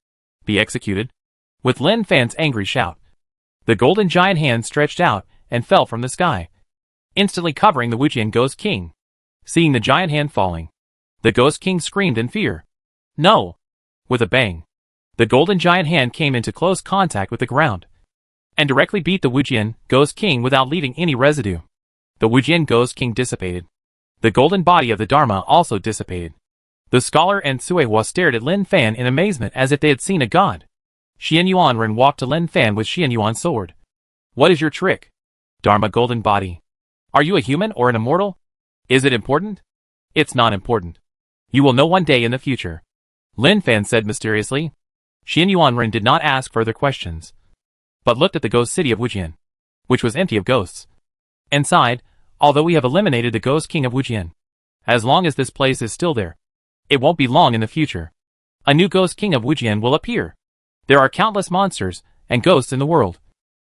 Be executed? With Lin Fan's angry shout, the golden giant hand stretched out and fell from the sky, instantly covering the Wujian Ghost King. Seeing the giant hand falling, the Ghost King screamed in fear. "No!" With a bang, the golden giant hand came into close contact with the ground, and directly beat the Wujian Ghost King without leaving any residue. The Wujian Ghost King dissipated. The golden body of the Dharma also dissipated. The scholar and Suehua stared at Lin Fan in amazement as if they had seen a god. Xian Yuanren walked to Lin Fan with Xian Yuan's sword. "What is your trick? Dharma golden body. Are you a human or an immortal? Is it important?" "It's not important. You will know one day in the future," Lin Fan said mysteriously. Xian Yuanren did not ask further questions, but looked at the ghost city of Wujian, which was empty of ghosts, and sighed, "Although we have eliminated the Ghost King of Wujian, as long as this place is still there, it won't be long in the future. A new Ghost King of Wujian will appear. There are countless monsters and ghosts in the world,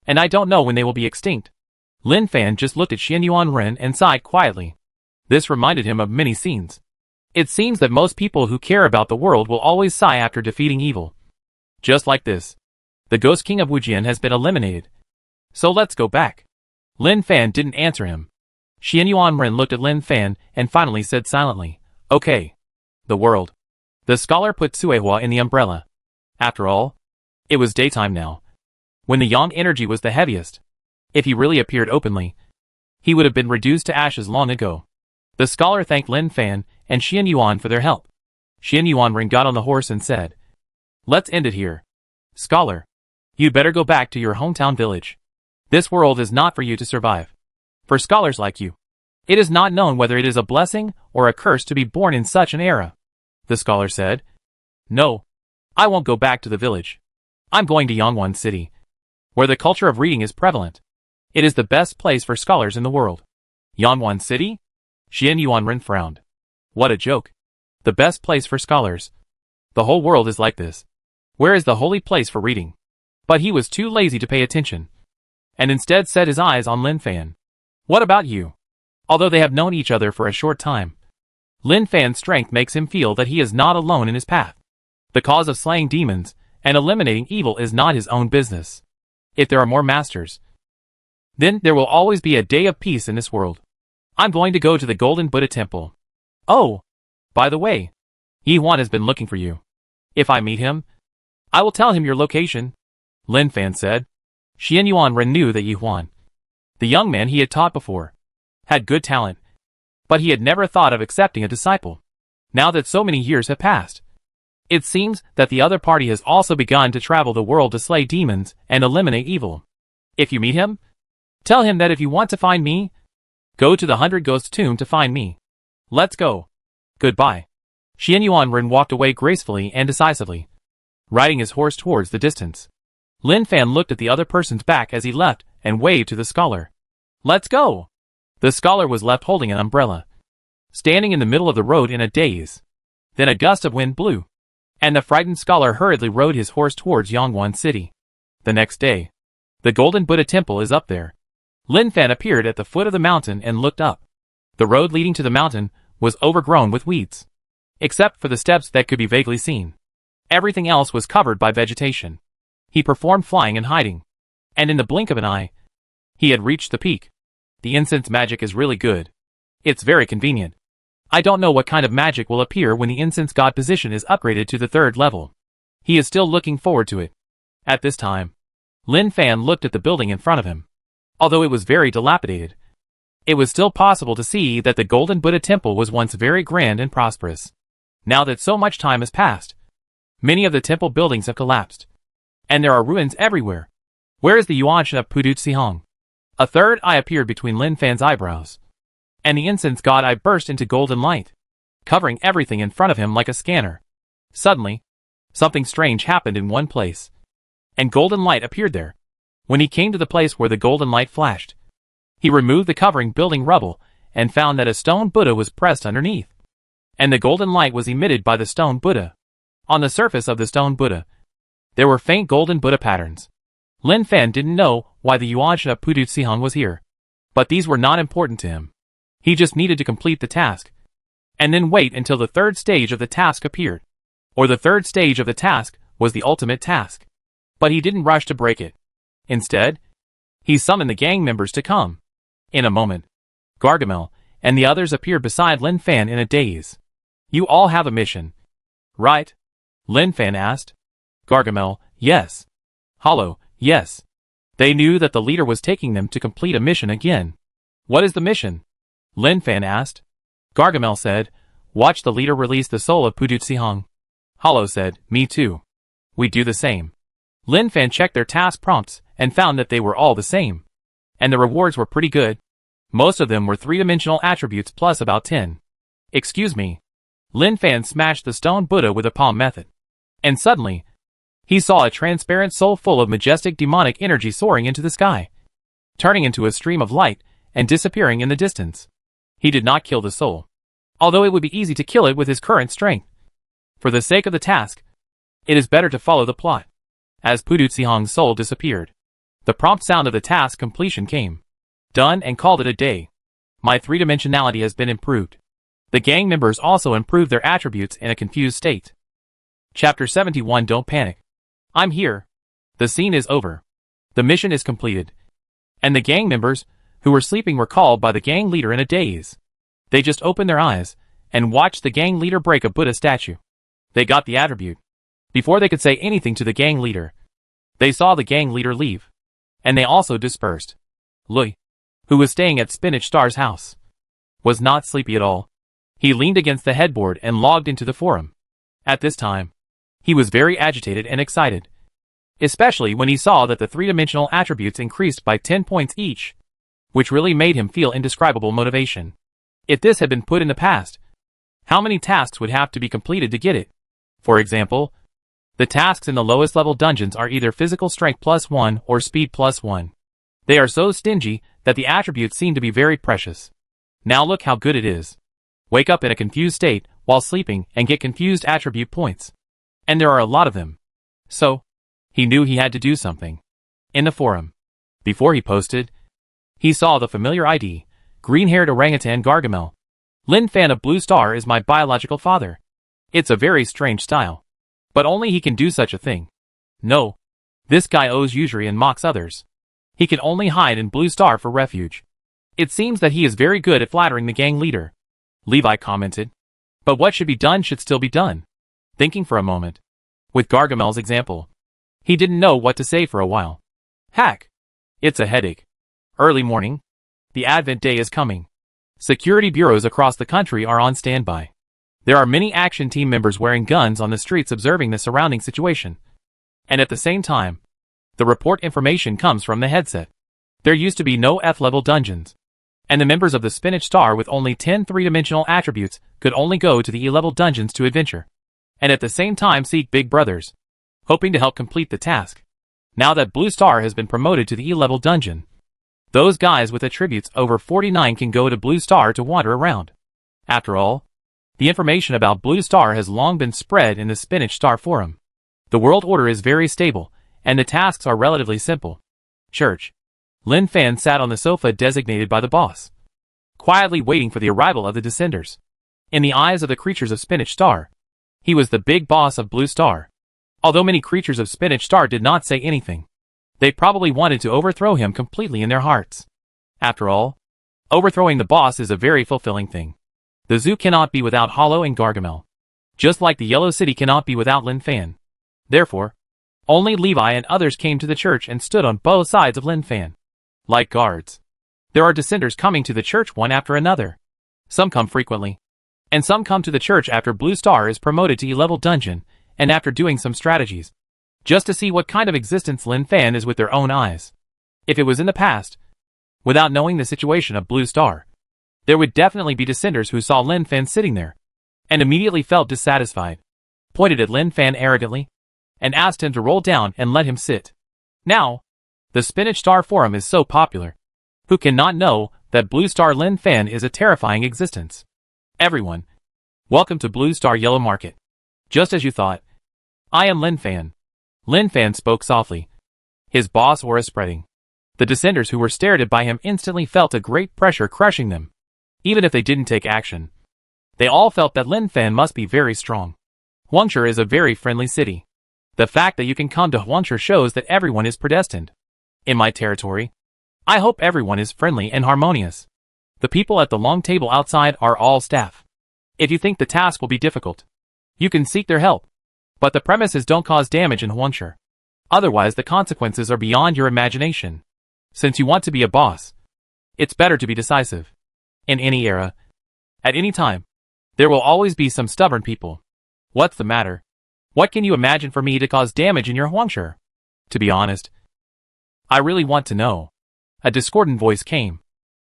and I don't know when they will be extinct." Lin Fan just looked at Xian Yuanren and sighed quietly. This reminded him of many scenes. It seems that most people who care about the world will always sigh after defeating evil. Just like this, the Ghost King of Wujian has been eliminated. So let's go back. Lin Fan didn't answer him. Xian Yuanren looked at Lin Fan and finally said silently, "Okay." The world. The scholar put Suehua in the umbrella. After all, it was daytime now, when the yang energy was the heaviest. If he really appeared openly, he would have been reduced to ashes long ago. The scholar thanked Lin Fan and Xian Yuan for their help. Xian Yuanren got on the horse and said, "Let's end it here. Scholar, you'd better go back to your hometown village. This world is not for you to survive. For scholars like you, it is not known whether it is a blessing or a curse to be born in such an era." The scholar said, "No, I won't go back to the village. I'm going to Yangwan City, where the culture of reading is prevalent. It is the best place for scholars in the world." Yangwan City? Xian Yuanren frowned. What a joke. The best place for scholars. The whole world is like this. Where is the holy place for reading? But he was too lazy to pay attention, and instead set his eyes on Lin Fan. "What about you?" Although they have known each other for a short time, Lin Fan's strength makes him feel that he is not alone in his path. The cause of slaying demons and eliminating evil is not his own business. If there are more masters, then there will always be a day of peace in this world. I'm going to go to the Golden Buddha Temple. Oh, by the way, Yi Huan has been looking for you. If I meet him, I will tell him your location," Lin Fan said. Xian Yuanren knew that Yi Huan, the young man he had taught before, had good talent, but he had never thought of accepting a disciple. Now that so many years have passed, it seems that the other party has also begun to travel the world to slay demons and eliminate evil. If you meet him, tell him that if you want to find me, go to the 100 Ghosts tomb to find me. Let's go. Goodbye. Xian Yuanren walked away gracefully and decisively, riding his horse towards the distance. Lin Fan looked at the other person's back as he left and waved to the scholar. Let's go. The scholar was left holding an umbrella, standing in the middle of the road in a daze. Then a gust of wind blew, and the frightened scholar hurriedly rode his horse towards Yangwan City. The next day, the Golden Buddha Temple is up there. Lin Fan appeared at the foot of the mountain and looked up. The road leading to the mountain was overgrown with weeds, except for the steps that could be vaguely seen. Everything else was covered by vegetation. He performed flying and hiding, and in the blink of an eye, he had reached the peak. The incense magic is really good. It's very convenient. I don't know what kind of magic will appear when the incense god position is upgraded to the 3rd level. He is still looking forward to it. At this time, Lin Fan looked at the building in front of him. Although it was very dilapidated, It was still possible to see that the Golden Buddha Temple was once very grand and prosperous. Now that so much time has passed, many of the temple buildings have collapsed, and there are ruins everywhere. Where is the Yuan of Pudutsihong? A third eye appeared between Lin Fan's eyebrows, and the incense god eye burst into golden light, covering everything in front of him like a scanner. Suddenly, something strange happened in one place, and golden light appeared there. When he came to the place where the golden light flashed, he removed the covering building rubble and found that a stone Buddha was pressed underneath, and the golden light was emitted by the stone Buddha. On the surface of the stone Buddha, there were faint golden Buddha patterns. Lin Fan didn't know why the Yuan of Pudutsihong was here, but these were not important to him. He just needed to complete the task, and then wait until the third stage of the task appeared. Or the third stage of the task was the ultimate task. But he didn't rush to break it. Instead, he summoned the gang members to come. In a moment, Gargamel and the others appeared beside Lin Fan in a daze. You all have a mission, right? Lin Fan asked. Gargamel, yes. Hollow, yes. They knew that the leader was taking them to complete a mission again. What is the mission? Lin Fan asked. Gargamel said, watch the leader release the soul of Pudutsihong. Hollow said, me too. We do the same. Lin Fan checked their task prompts and found that they were all the same. And the rewards were pretty good. Most of them were three-dimensional attributes plus about 10. Excuse me. Lin Fan smashed the stone Buddha with a palm method. And suddenly, he saw a transparent soul full of majestic demonic energy soaring into the sky, turning into a stream of light and disappearing in the distance. He did not kill the soul, although it would be easy to kill it with his current strength. For the sake of the task, it is better to follow the plot. As Pudutsihong's soul disappeared, the prompt sound of the task completion came. Done and called it a day. My three-dimensionality has been improved. The gang members also improved their attributes in a confused state. Chapter 71 Don't panic. I'm here. The scene is over. The mission is completed. And the gang members, who were sleeping, were called by the gang leader in a daze. They just opened their eyes and watched the gang leader break a Buddha statue. They got the attribute. Before they could say anything to the gang leader, they saw the gang leader leave. And they also dispersed. Lui, who was staying at Spinach Star's house, was not sleepy at all. He leaned against the headboard and logged into the forum. At this time, he was very agitated and excited, especially when he saw that the three-dimensional attributes increased by 10 points each, which really made him feel indescribable motivation. If this had been put in the past, how many tasks would have to be completed to get it? For example, the tasks in the lowest level dungeons are either physical strength +1 or speed +1. They are so stingy that the attributes seem to be very precious. Now look how good it is. Wake up in a confused state while sleeping and get confused attribute points. And there are a lot of them. So, he knew he had to do something. In the forum, before he posted, he saw the familiar ID, green-haired orangutan Gargamel. Lin Fan of Blue Star is my biological father. It's a very strange style. But only he can do such a thing. No. This guy owes usury and mocks others. He can only hide in Blue Star for refuge. It seems that he is very good at flattering the gang leader. Levi commented. But what should be done should still be done. Thinking for a moment. With Gargamel's example, he didn't know what to say for a while. Hack. It's a headache. Early morning. The Advent day is coming. Security bureaus across the country are on standby. There are many action team members wearing guns on the streets observing the surrounding situation. And at the same time, the report information comes from the headset. There used to be no F-level dungeons. And the members of the Spinach Star with only 10 three-dimensional attributes could only go to the E-level dungeons to adventure. And at the same time seek big brothers, hoping to help complete the task. Now that Blue Star has been promoted to the E-level dungeon, those guys with attributes over 49 can go to Blue Star to wander around. After all, the information about Blue Star has long been spread in the Spinach Star forum. The world order is very stable, and the tasks are relatively simple. Church. Lin Fan sat on the sofa designated by the boss, quietly waiting for the arrival of the descenders. In the eyes of the creatures of Spinach Star, he was the big boss of Blue Star. Although many creatures of Spinach Star did not say anything, they probably wanted to overthrow him completely in their hearts. After all, overthrowing the boss is a very fulfilling thing. The zoo cannot be without Hollow and Gargamel, just like the Yellow City cannot be without Lin Fan. Therefore, only Levi and others came to the church and stood on both sides of Lin Fan, like guards. There are descenders coming to the church one after another. Some come frequently. And some come to the church after Blue Star is promoted to E-level dungeon, and after doing some strategies. Just to see what kind of existence Lin Fan is with their own eyes. If it was in the past, without knowing the situation of Blue Star, there would definitely be descenders who saw Lin Fan sitting there, and immediately felt dissatisfied, pointed at Lin Fan arrogantly, and asked him to roll down and let him sit. Now, the Spinach Star Forum is so popular. Who cannot know that Blue Star Lin Fan is a terrifying existence? Everyone, welcome to Blue Star Yellow Market. Just as you thought. I am Lin Fan. Lin Fan spoke softly. His boss aura spreading. The descenders who were stared at by him instantly felt a great pressure crushing them. Even if they didn't take action, they all felt that Lin Fan must be very strong. Huangshe is a very friendly city. The fact that you can come to Huangshe shows that everyone is predestined. In my territory, I hope everyone is friendly and harmonious. The people at the long table outside are all staff. If you think the task will be difficult, you can seek their help. But the premise is don't cause damage in Huangshe. Otherwise the consequences are beyond your imagination. Since you want to be a boss, it's better to be decisive. In any era, at any time, there will always be some stubborn people. What's the matter? What can you imagine for me to cause damage in your Huangshe? To be honest, I really want to know. A discordant voice came.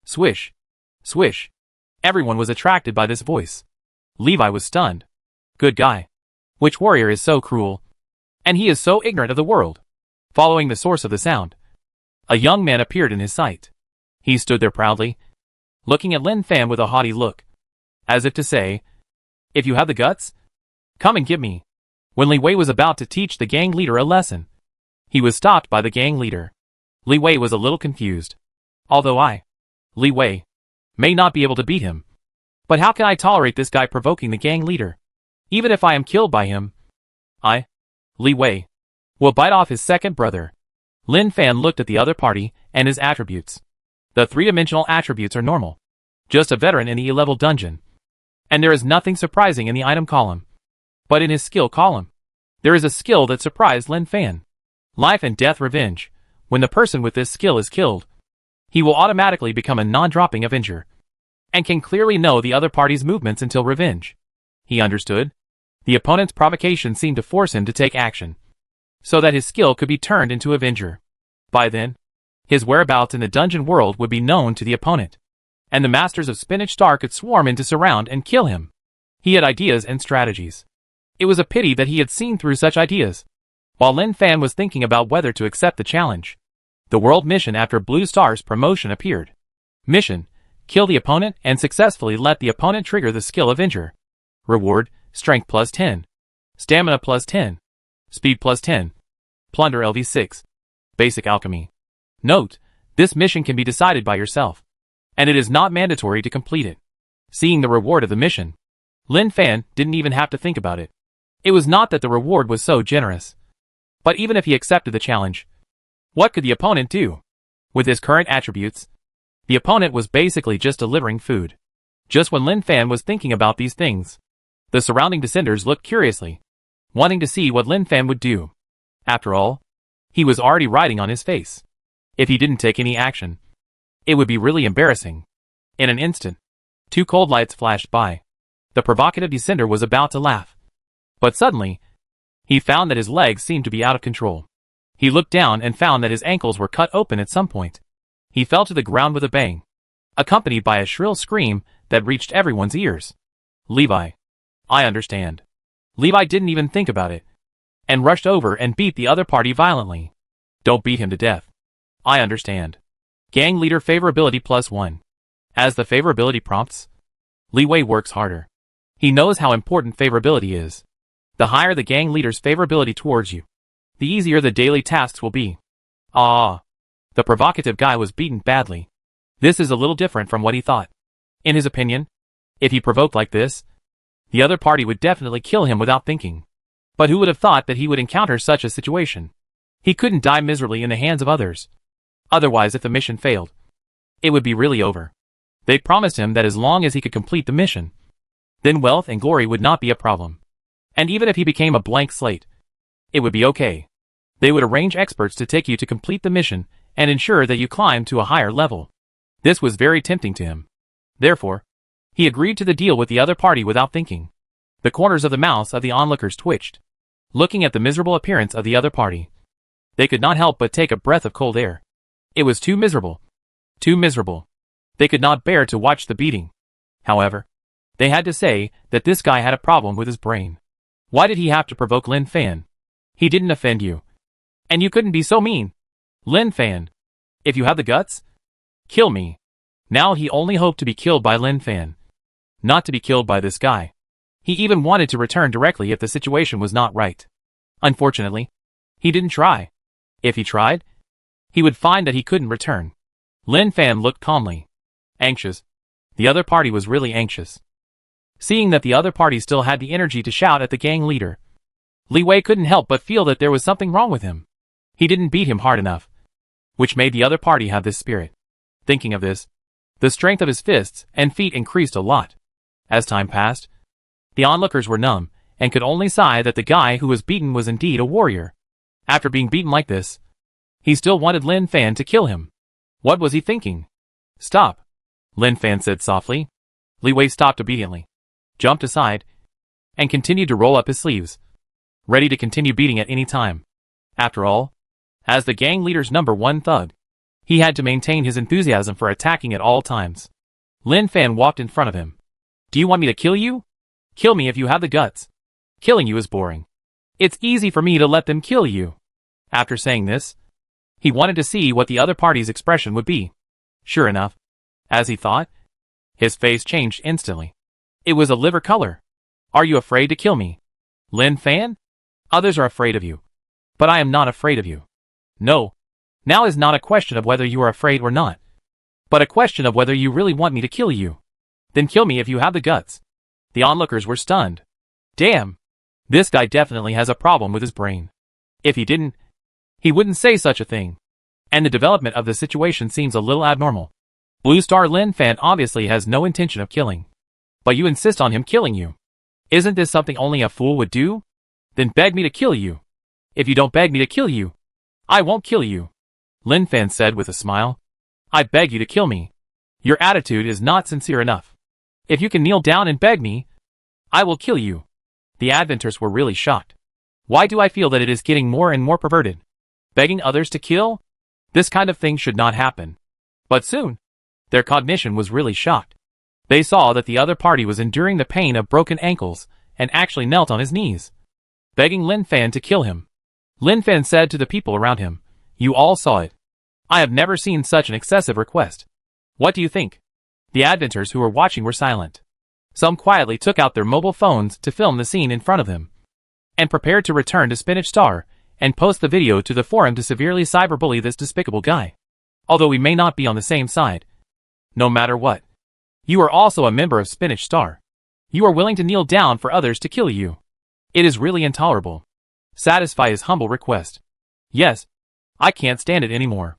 Swish. Swish. Everyone was attracted by this voice. Levi was stunned. Good guy. Which warrior is so cruel? And he is so ignorant of the world. Following the source of the sound, a young man appeared in his sight. He stood there proudly, looking at Lin Fan with a haughty look, as if to say, if you have the guts, come and get me. When Li Wei was about to teach the gang leader a lesson, he was stopped by the gang leader. Li Wei was a little confused. Although I, Li Wei, may not be able to beat him, but how can I tolerate this guy provoking the gang leader? Even if I am killed by him, I, Li Wei, will bite off his second brother. Lin Fan looked at the other party and his attributes. The three-dimensional attributes are normal. Just a veteran in the E-level dungeon. And there is nothing surprising in the item column. But in his skill column, there is a skill that surprised Lin Fan. Life and Death Revenge. When the person with this skill is killed, he will automatically become a non-dropping Avenger, and can clearly know the other party's movements until revenge. He understood. The opponent's provocation seemed to force him to take action, so that his skill could be turned into Avenger. By then, his whereabouts in the dungeon world would be known to the opponent, and the masters of Spinach Star could swarm in to surround and kill him. He had ideas and strategies. It was a pity that he had seen through such ideas. While Lin Fan was thinking about whether to accept the challenge, the world mission after Blue Star's promotion appeared. Mission: kill the opponent and successfully let the opponent trigger the skill Avenger. Reward: Strength plus 10, Stamina plus 10, Speed plus 10, Plunder LV6. Basic Alchemy. Note: this mission can be decided by yourself, and it is not mandatory to complete it. Seeing the reward of the mission, Lin Fan didn't even have to think about it. It was not that the reward was so generous, but even if he accepted the challenge, what could the opponent do? With his current attributes, the opponent was basically just delivering food. Just when Lin Fan was thinking about these things, the surrounding descenders looked curiously, wanting to see what Lin Fan would do. After all, he was already riding on his face. If he didn't take any action, it would be really embarrassing. In an instant, two cold lights flashed by. The provocative descender was about to laugh, but suddenly, he found that his legs seemed to be out of control. He looked down and found that his ankles were cut open at some point. He fell to the ground with a bang, accompanied by a shrill scream that reached everyone's ears. Levi. I understand. Levi didn't even think about it, and rushed over and beat the other party violently. Don't beat him to death. I understand. Gang leader favorability plus 1. As the favorability prompts, Li Wei works harder. He knows how important favorability is. The higher the gang leader's favorability towards you, the easier the daily tasks will be. The provocative guy was beaten badly. This is a little different from what he thought. In his opinion, if he provoked like this, the other party would definitely kill him without thinking. But who would have thought that he would encounter such a situation? He couldn't die miserably in the hands of others. Otherwise, if the mission failed, it would be really over. They promised him that as long as he could complete the mission, then wealth and glory would not be a problem. And even if he became a blank slate, it would be okay. They would arrange experts to take you to complete the mission and ensure that you climb to a higher level. This was very tempting to him. Therefore, he agreed to the deal with the other party without thinking. The corners of the mouths of the onlookers twitched, looking at the miserable appearance of the other party. They could not help but take a breath of cold air. It was too miserable. Too miserable. They could not bear to watch the beating. However, they had to say that this guy had a problem with his brain. Why did he have to provoke Lin Fan? He didn't offend you. And you couldn't be so mean. Lin Fan. If you have the guts, kill me. Now he only hoped to be killed by Lin Fan, not to be killed by this guy. He even wanted to return directly if the situation was not right. Unfortunately, he didn't try. If he tried, he would find that he couldn't return. Lin Fan looked calmly anxious. The other party was really anxious. Seeing that the other party still had the energy to shout at the gang leader, Li Wei couldn't help but feel that there was something wrong with him. He didn't beat him hard enough, which made the other party have this spirit. Thinking of this, the strength of his fists and feet increased a lot. As time passed, the onlookers were numb and could only sigh that the guy who was beaten was indeed a warrior. After being beaten like this, he still wanted Lin Fan to kill him. What was he thinking? Stop, Lin Fan said softly. Li Wei stopped obediently, jumped aside, and continued to roll up his sleeves, ready to continue beating at any time. After all, as the gang leader's #1 thug, he had to maintain his enthusiasm for attacking at all times. Lin Fan walked in front of him. Do you want me to kill you? Kill me if you have the guts. Killing you is boring. It's easy for me to let them kill you. After saying this, he wanted to see what the other party's expression would be. Sure enough, as he thought, his face changed instantly. It was a liver color. Are you afraid to kill me, Lin Fan? Others are afraid of you, but I am not afraid of you. No, now is not a question of whether you are afraid or not, but a question of whether you really want me to kill you. Then kill me if you have the guts. The onlookers were stunned. Damn, this guy definitely has a problem with his brain. If he didn't, he wouldn't say such a thing. And the development of the situation seems a little abnormal. Blue Star Lin Fan obviously has no intention of killing, but you insist on him killing you. Isn't this something only a fool would do? Then beg me to kill you. If you don't beg me to kill you, I won't kill you, Lin Fan said with a smile. I beg you to kill me. Your attitude is not sincere enough. If you can kneel down and beg me, I will kill you. The adventurers were really shocked. Why do I feel that it is getting more and more perverted? Begging others to kill? This kind of thing should not happen. But soon, their cognition was really shocked. They saw that the other party was enduring the pain of broken ankles and actually knelt on his knees, begging Lin Fan to kill him. Lin Fan said to the people around him, You all saw it. I have never seen such an excessive request. What do you think? The adventurers who were watching were silent. Some quietly took out their mobile phones to film the scene in front of them, and prepared to return to Spinach Star and post the video to the forum to severely cyberbully this despicable guy. Although we may not be on the same side, no matter what, you are also a member of Spinach Star. You are willing to kneel down for others to kill you. It is really intolerable. Satisfy his humble request. Yes, I can't stand it anymore.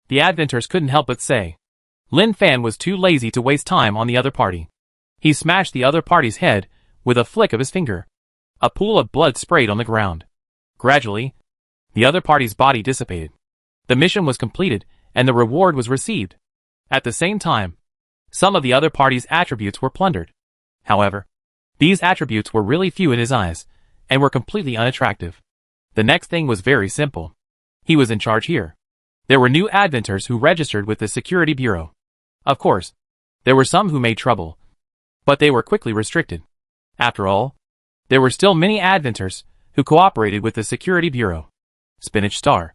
The adventurers couldn't help but say. Lin Fan was too lazy to waste time on the other party. He smashed the other party's head with a flick of his finger. A pool of blood sprayed on the ground. Gradually, the other party's body dissipated. The mission was completed and the reward was received. At the same time, some of the other party's attributes were plundered. However, these attributes were really few in his eyes and were completely unattractive. The next thing was very simple. He was in charge here. There were new adventurers who registered with the Security Bureau. Of course, there were some who made trouble, but they were quickly restricted. After all, there were still many adventurers who cooperated with the Security Bureau. Spinach Star.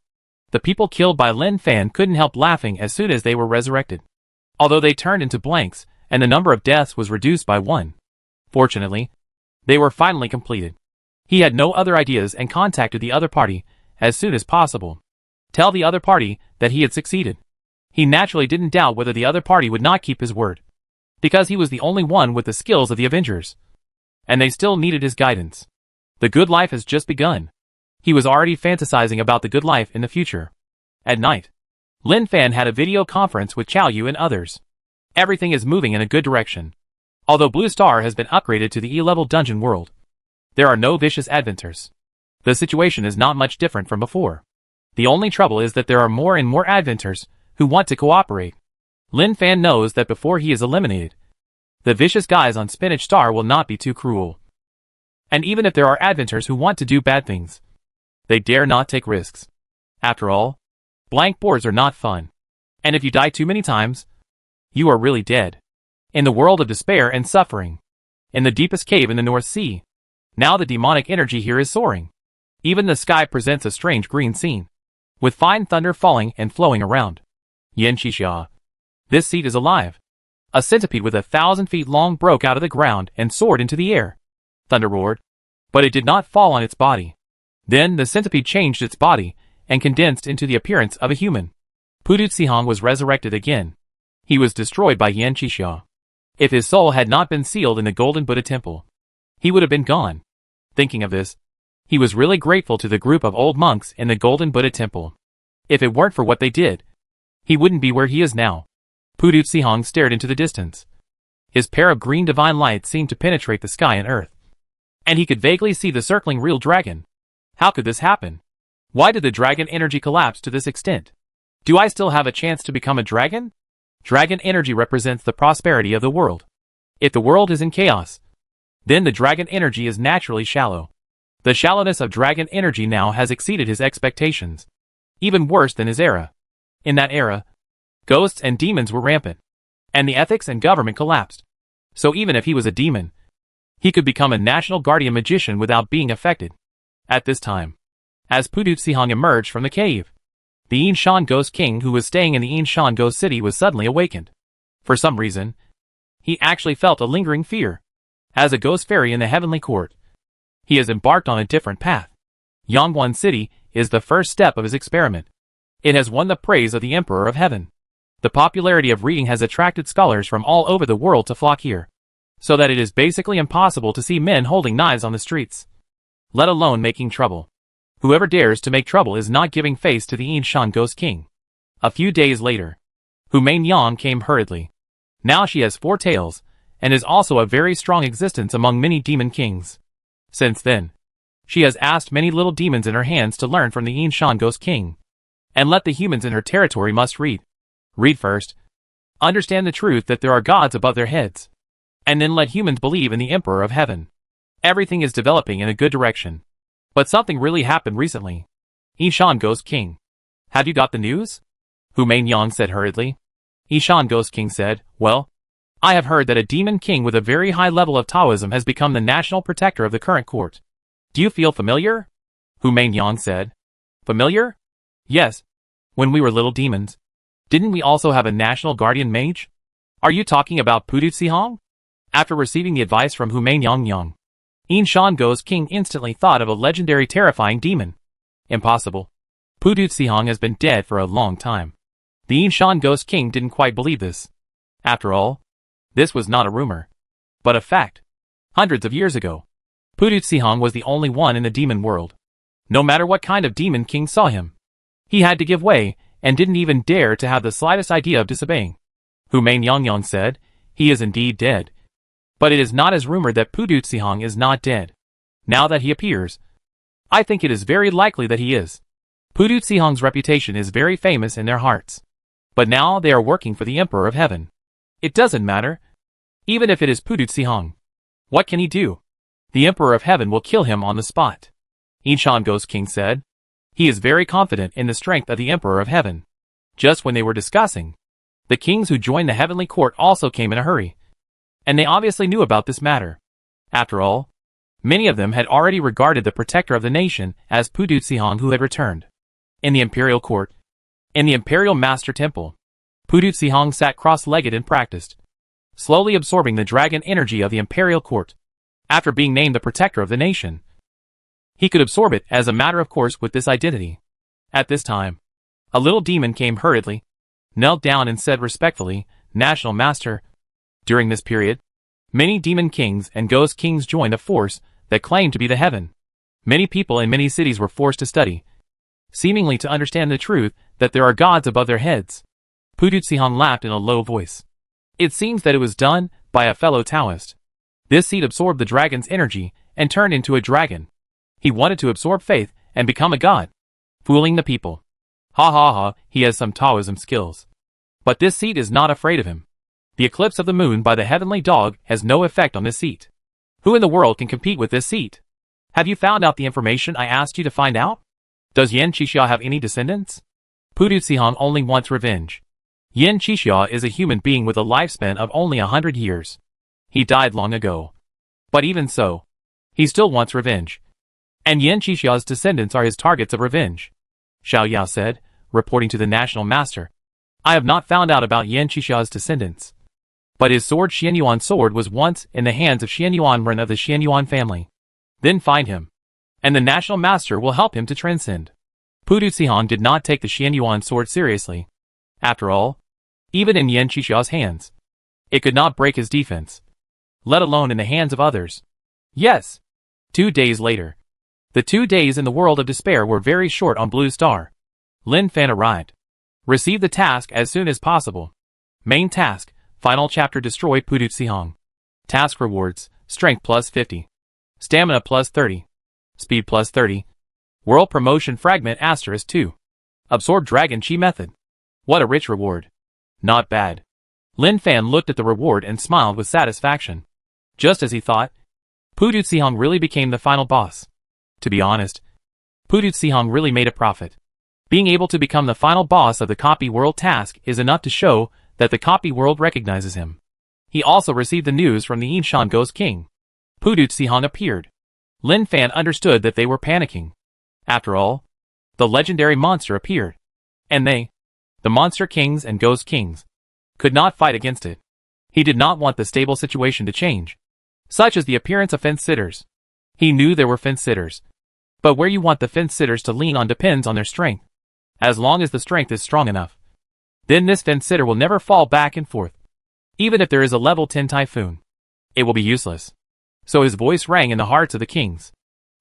The people killed by Lin Fan couldn't help laughing as soon as they were resurrected, although they turned into blanks and the number of deaths was reduced by 1. Fortunately, they were finally completed. He had no other ideas and contacted the other party as soon as possible. Tell the other party that he had succeeded. He naturally didn't doubt whether the other party would not keep his word, because he was the only one with the skills of the Avengers, and they still needed his guidance. The good life has just begun. He was already fantasizing about the good life in the future. At night, Lin Fan had a video conference with Chao Yu and others. Everything is moving in a good direction. Although Blue Star has been upgraded to the E-level dungeon world, there are no vicious adventurers. The situation is not much different from before. The only trouble is that there are more and more adventurers who want to cooperate. Lin Fan knows that before he is eliminated, the vicious guys on Spinach Star will not be too cruel. And even if there are adventurers who want to do bad things, they dare not take risks. After all, blank boards are not fun. And if you die too many times, you are really dead. In the world of despair and suffering, in the deepest cave in the North Sea, now the demonic energy here is soaring. Even the sky presents a strange green scene, with fine thunder falling and flowing around. Yen Shixia. This seat is alive. A centipede with 1,000 feet long broke out of the ground and soared into the air. Thunder roared, but it did not fall on its body. Then the centipede changed its body and condensed into the appearance of a human. Pudutsihong was resurrected again. He was destroyed by Yen Shixia. If his soul had not been sealed in the Golden Buddha Temple, he would have been gone. Thinking of this, he was really grateful to the group of old monks in the Golden Buddha Temple. If it weren't for what they did, he wouldn't be where he is now. Pudutsihong stared into the distance. His pair of green divine lights seemed to penetrate the sky and earth. And he could vaguely see the circling real dragon. How could this happen? Why did the dragon energy collapse to this extent? Do I still have a chance to become a dragon? Dragon energy represents the prosperity of the world. If the world is in chaos, then the dragon energy is naturally shallow. The shallowness of dragon energy now has exceeded his expectations. Even worse than his era. In that era, ghosts and demons were rampant, and the ethics and government collapsed. So even if he was a demon, he could become a national guardian magician without being affected. At this time, as Pudutsihong emerged from the cave, the Yinshan Ghost King who was staying in the Yinshan Ghost City was suddenly awakened. For some reason, he actually felt a lingering fear. As a ghost fairy in the heavenly court, he has embarked on a different path. Yangguan City is the first step of his experiment. It has won the praise of the Emperor of Heaven. The popularity of reading has attracted scholars from all over the world to flock here, so that it is basically impossible to see men holding knives on the streets, let alone making trouble. Whoever dares to make trouble is not giving face to the Yinshan Ghost King. A few days later, Humain Yang came hurriedly. Now she has 4 tails, and is also a very strong existence among many demon kings. Since then, she has asked many little demons in her hands to learn from the Yinshan Ghost King, and let the humans in her territory must read. Read first, understand the truth that there are gods above their heads, and then let humans believe in the Emperor of Heaven. Everything is developing in a good direction. But something really happened recently. Yinshan Ghost King. Have you got the news? Humain Yang said hurriedly. Yinshan Ghost King said, well, I have heard that a demon king with a very high level of Taoism has become the national protector of the current court. Do you feel familiar? Humain Yang said. Familiar? Yes. When we were little demons, didn't we also have a national guardian mage? Are you talking about Pudutsihong? After receiving the advice from Humain Yang, Yinshan Ghost King instantly thought of a legendary terrifying demon. Impossible. Pudutsihong has been dead for a long time. The Yinshan Ghost King didn't quite believe this. After all, this was not a rumor, but a fact. Hundreds of years ago, Pudutsihong was the only one in the demon world. No matter what kind of demon king saw him, he had to give way and didn't even dare to have the slightest idea of disobeying. Humain Yang said, he is indeed dead. But it is not as rumored that Pudutsihong is not dead. Now that he appears, I think it is very likely that he is. Pudutsihong's reputation is very famous in their hearts. But now they are working for the Emperor of Heaven. It doesn't matter. Even if it is Pudutsihong, what can he do? The Emperor of Heaven will kill him on the spot. Yinshan Ghost King said. He is very confident in the strength of the Emperor of Heaven. Just when they were discussing, the kings who joined the heavenly court also came in a hurry. And they obviously knew about this matter. After all, many of them had already regarded the protector of the nation as Pudutsihong who had returned. In the imperial court, in the imperial master temple, Pudutsihong sat cross-legged and practiced, slowly absorbing the dragon energy of the imperial court. After being named the protector of the nation, he could absorb it as a matter of course with this identity. At this time, a little demon came hurriedly, knelt down and said respectfully, National Master. During this period, many demon kings and ghost kings joined a force that claimed to be the heaven. Many people in many cities were forced to study, seemingly to understand the truth that there are gods above their heads. Pudutsihong laughed in a low voice. It seems that it was done by a fellow Taoist. This seed absorbed the dragon's energy and turned into a dragon. He wanted to absorb faith and become a god, fooling the people. Ha ha ha, he has some Taoism skills. But this seat is not afraid of him. The eclipse of the moon by the heavenly dog has no effect on this seat. Who in the world can compete with this seat? Have you found out the information I asked you to find out? Does Yan Qixia have any descendants? Pudu Sihong only wants revenge. Yan Qixia is a human being with a lifespan of only 100 years. He died long ago. But even so, he still wants revenge. And Yan Qixia's descendants are his targets of revenge. Xiao Yao said, reporting to the national master. I have not found out about Yan Qixia's descendants. But his sword Xianyuan sword was once in the hands of Xianyuan Ren of the Xianyuan family. Then find him. And the national master will help him to transcend. Pudu Sihong did not take the Xianyuan sword seriously. After all, even in Yan Qixia's hands, it could not break his defense. Let alone in the hands of others. Yes. 2 days later. The 2 days in the world of despair were very short on Blue Star. Lin Fan arrived. Receive the task as soon as possible. Main task, final chapter destroy Pudu Sihong. Task rewards, strength plus 50. Stamina plus 30. Speed plus 30. World promotion fragment asterisk 2. Absorb dragon chi method. What a rich reward. Not bad. Lin Fan looked at the reward and smiled with satisfaction. Just as he thought, Pudu Sihong really became the final boss. To be honest, Pudu Sihong really made a profit. Being able to become the final boss of the copy world task is enough to show that the copy world recognizes him. He also received the news from the Yinshan Ghost King. Pudu Sihong appeared. Lin Fan understood that they were panicking. After all, the legendary monster appeared. And they, the monster kings and ghost kings, could not fight against it. He did not want the stable situation to change. Such as the appearance of fence-sitters. He knew there were fence-sitters. But where you want the fence-sitters to lean on depends on their strength. As long as the strength is strong enough, then this fence-sitter will never fall back and forth. Even if there is a level 10 typhoon, it will be useless. So his voice rang in the hearts of the kings.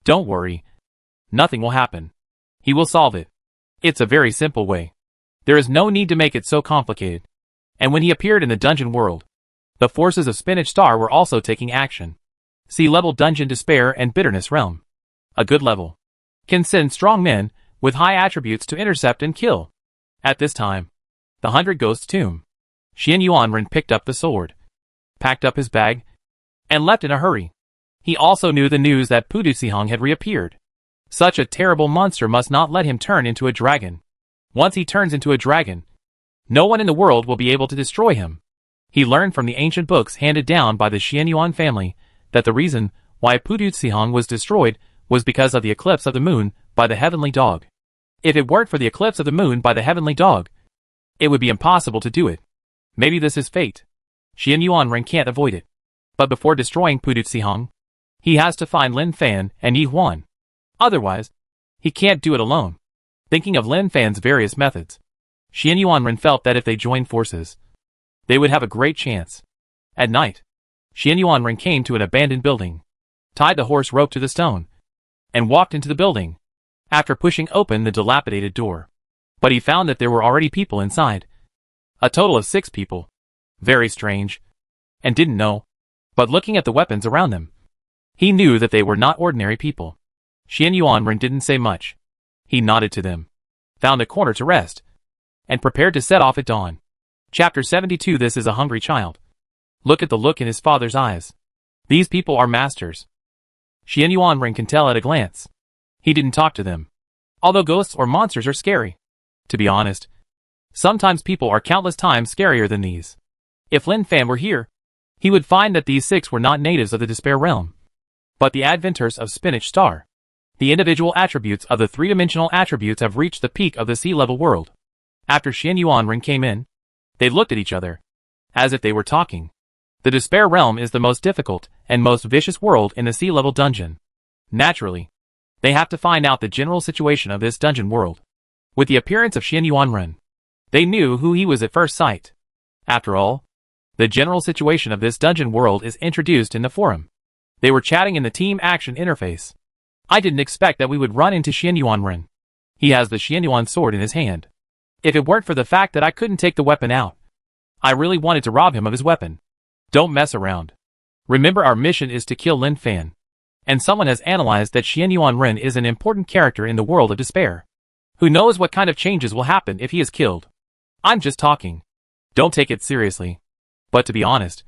Don't worry. Nothing will happen. He will solve it. It's a very simple way. There is no need to make it so complicated. And when he appeared in the dungeon world, the forces of Spinach Star were also taking action. C-level dungeon despair and bitterness realm. A good level. Can send strong men with high attributes to intercept and kill. At this time, the 100 Ghosts Tomb. Xianyuan Ren picked up the sword, packed up his bag, and left in a hurry. He also knew the news that Pudu Sihong had reappeared. Such a terrible monster must not let him turn into a dragon. Once he turns into a dragon, no one in the world will be able to destroy him. He learned from the ancient books handed down by the Xianyuan family that the reason why Pudu Sihong was destroyed was because of the eclipse of the moon by the heavenly dog. If it weren't for the eclipse of the moon by the heavenly dog, it would be impossible to do it. Maybe this is fate. Xianyuan Ren can't avoid it. But before destroying Pudu Sihong, he has to find Lin Fan and Yi Huan. Otherwise, he can't do it alone. Thinking of Lin Fan's various methods, Xianyuan Ren felt that if they joined forces, they would have a great chance. At night, Xianyuan Ren came to an abandoned building, tied the horse rope to the stone, and walked into the building, after pushing open the dilapidated door. But he found that there were already people inside. A total of 6 people. Very strange. And didn't know. But looking at the weapons around them, he knew that they were not ordinary people. Xianyuan Ren didn't say much. He nodded to them, found a corner to rest, and prepared to set off at dawn. Chapter 72. This is a hungry child. Look at the look in his father's eyes. These people are masters. Xianyuan Ren can tell at a glance. He didn't talk to them. Although ghosts or monsters are scary. To be honest, sometimes people are countless times scarier than these. If Lin Fan were here, he would find that these 6 were not natives of the Despair Realm, but the adventers of Spinach Star. The individual attributes of the 3-dimensional attributes have reached the peak of the sea-level world. After Xianyuan Ren came in, they looked at each other, as if they were talking. The Despair Realm is the most difficult and most vicious world in the sea-level dungeon. Naturally, they have to find out the general situation of this dungeon world. With the appearance of Xianyuan Ren, they knew who he was at first sight. After all, the general situation of this dungeon world is introduced in the forum. They were chatting in the team action interface. I didn't expect that we would run into Xianyuan Ren. He has the Xianyuan sword in his hand. If it weren't for the fact that I couldn't take the weapon out, I really wanted to rob him of his weapon. Don't mess around. Remember, our mission is to kill Lin Fan. And someone has analyzed that Xianyuan Ren is an important character in the world of despair. Who knows what kind of changes will happen if he is killed? I'm just talking. Don't take it seriously. But to be honest,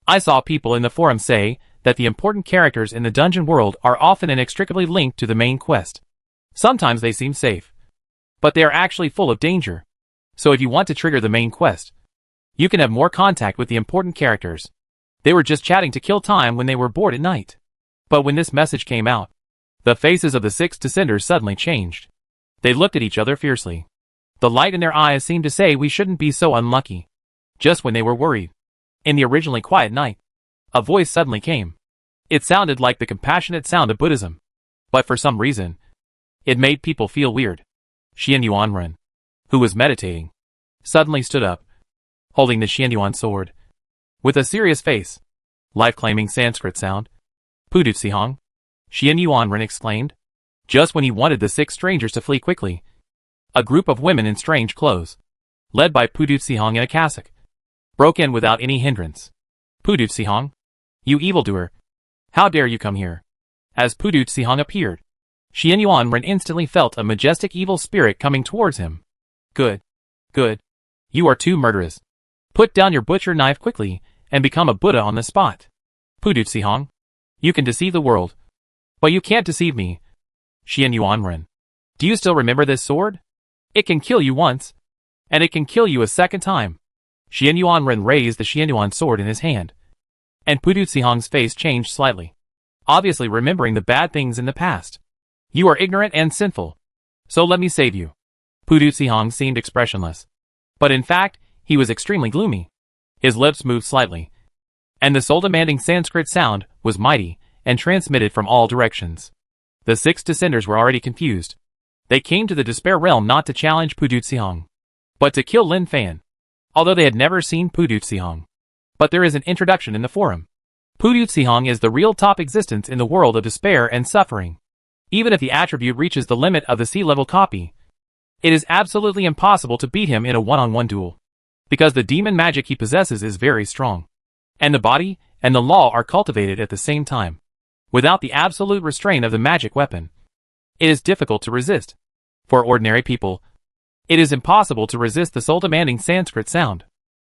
I saw people in the forum say that the important characters in the dungeon world are often inextricably linked to the main quest. Sometimes they seem safe, but they are actually full of danger. So if you want to trigger the main quest, you can have more contact with the important characters. They were just chatting to kill time when they were bored at night. But when this message came out, the faces of the 6 descenders suddenly changed. They looked at each other fiercely. The light in their eyes seemed to say we shouldn't be so unlucky. Just when they were worried, in the originally quiet night, a voice suddenly came. It sounded like the compassionate sound of Buddhism. But for some reason, it made people feel weird. Xianyuanren, who was meditating, suddenly stood up, holding the Xianyuan sword. With a serious face, life-claiming Sanskrit sound. Pudutsihong, Xianyuanren exclaimed. Just when he wanted the 6 strangers to flee quickly, a group of women in strange clothes, led by Pudutsihong in a cassock, broke in without any hindrance. Pudutsihong, you evildoer, how dare you come here? As Pudutsihong appeared, Xianyuanren instantly felt a majestic evil spirit coming towards him. Good. Good. You are too murderous. Put down your butcher knife quickly, and become a Buddha on the spot. Pudutsihong, you can deceive the world, but you can't deceive me. Xianyuanren, do you still remember this sword? It can kill you once, and it can kill you a second time. Xianyuanren raised the Xianyuan sword in his hand, and Pudutsihong's face changed slightly, obviously remembering the bad things in the past. You are ignorant and sinful, so let me save you. Pudutsihong seemed expressionless, but in fact, he was extremely gloomy. His lips moved slightly, and the soul-demanding Sanskrit sound was mighty and transmitted from all directions. The 6 descenders were already confused. They came to the Despair Realm not to challenge Pudutsihong, but to kill Lin Fan, although they had never seen Pudutsihong. But there is an introduction in the forum. Pudutsihong is the real top existence in the world of despair and suffering. Even if the attribute reaches the limit of the sea-level copy, it is absolutely impossible to beat him in a one-on-one duel, because the demon magic he possesses is very strong, and the body and the law are cultivated at the same time. Without the absolute restraint of the magic weapon, it is difficult to resist. For ordinary people, it is impossible to resist the soul-demanding Sanskrit sound.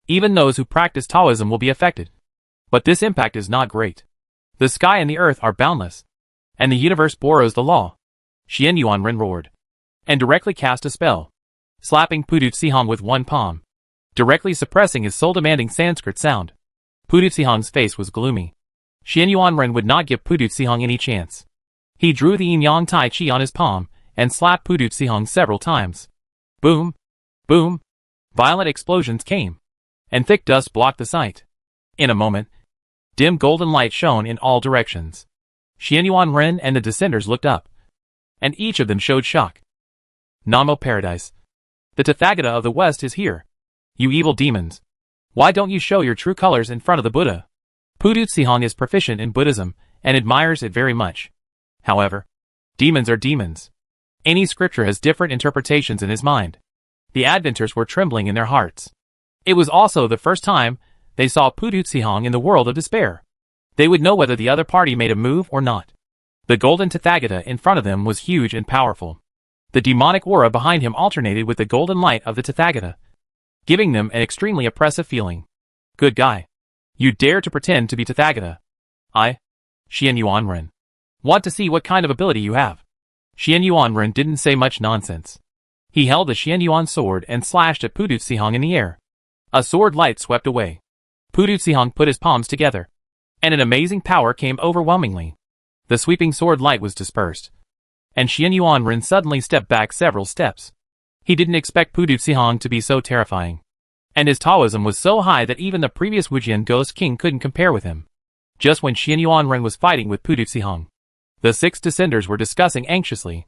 Even those who practice Taoism will be affected. But this impact is not great. The sky and the earth are boundless, and the universe borrows the law. Xianyuanren roared, and directly cast a spell, slapping Pudutsihong with one palm, directly suppressing his soul-demanding Sanskrit sound. Pudutsihong's face was gloomy. Xianyuanren would not give Pudutsihong any chance. He drew the yin-yang tai chi on his palm, and slapped Pudutsihong several times. Boom! Boom! Violent explosions came, and thick dust blocked the sight. In a moment, dim golden light shone in all directions. Xianyuanren and the descenders looked up, and each of them showed shock. Namo Paradise. The Tathagata of the West is here. You evil demons. Why don't you show your true colors in front of the Buddha? Pudutsihong is proficient in Buddhism, and admires it very much. However, demons are demons. Any scripture has different interpretations in his mind. The Adventers were trembling in their hearts. It was also the first time they saw Pudutsihong in the world of despair. They would know whether the other party made a move or not. The golden Tathagata in front of them was huge and powerful. The demonic aura behind him alternated with the golden light of the Tathagata, giving them an extremely oppressive feeling. Good guy. You dare to pretend to be Tathagata. I, Xianyuanren, want to see what kind of ability you have. Xianyuanren didn't say much nonsense. He held the Xianyuan sword and slashed at Pudutsihong in the air. A sword light swept away. Pudutsihong put his palms together, and an amazing power came overwhelmingly. The sweeping sword light was dispersed, and Xianyuanren suddenly stepped back several steps. He didn't expect Pudutsihong to be so terrifying, and his Taoism was so high that even the previous Wujian Ghost King couldn't compare with him. Just when Xianyuanren was fighting with Pudutsihong, the 6 descenders were discussing anxiously.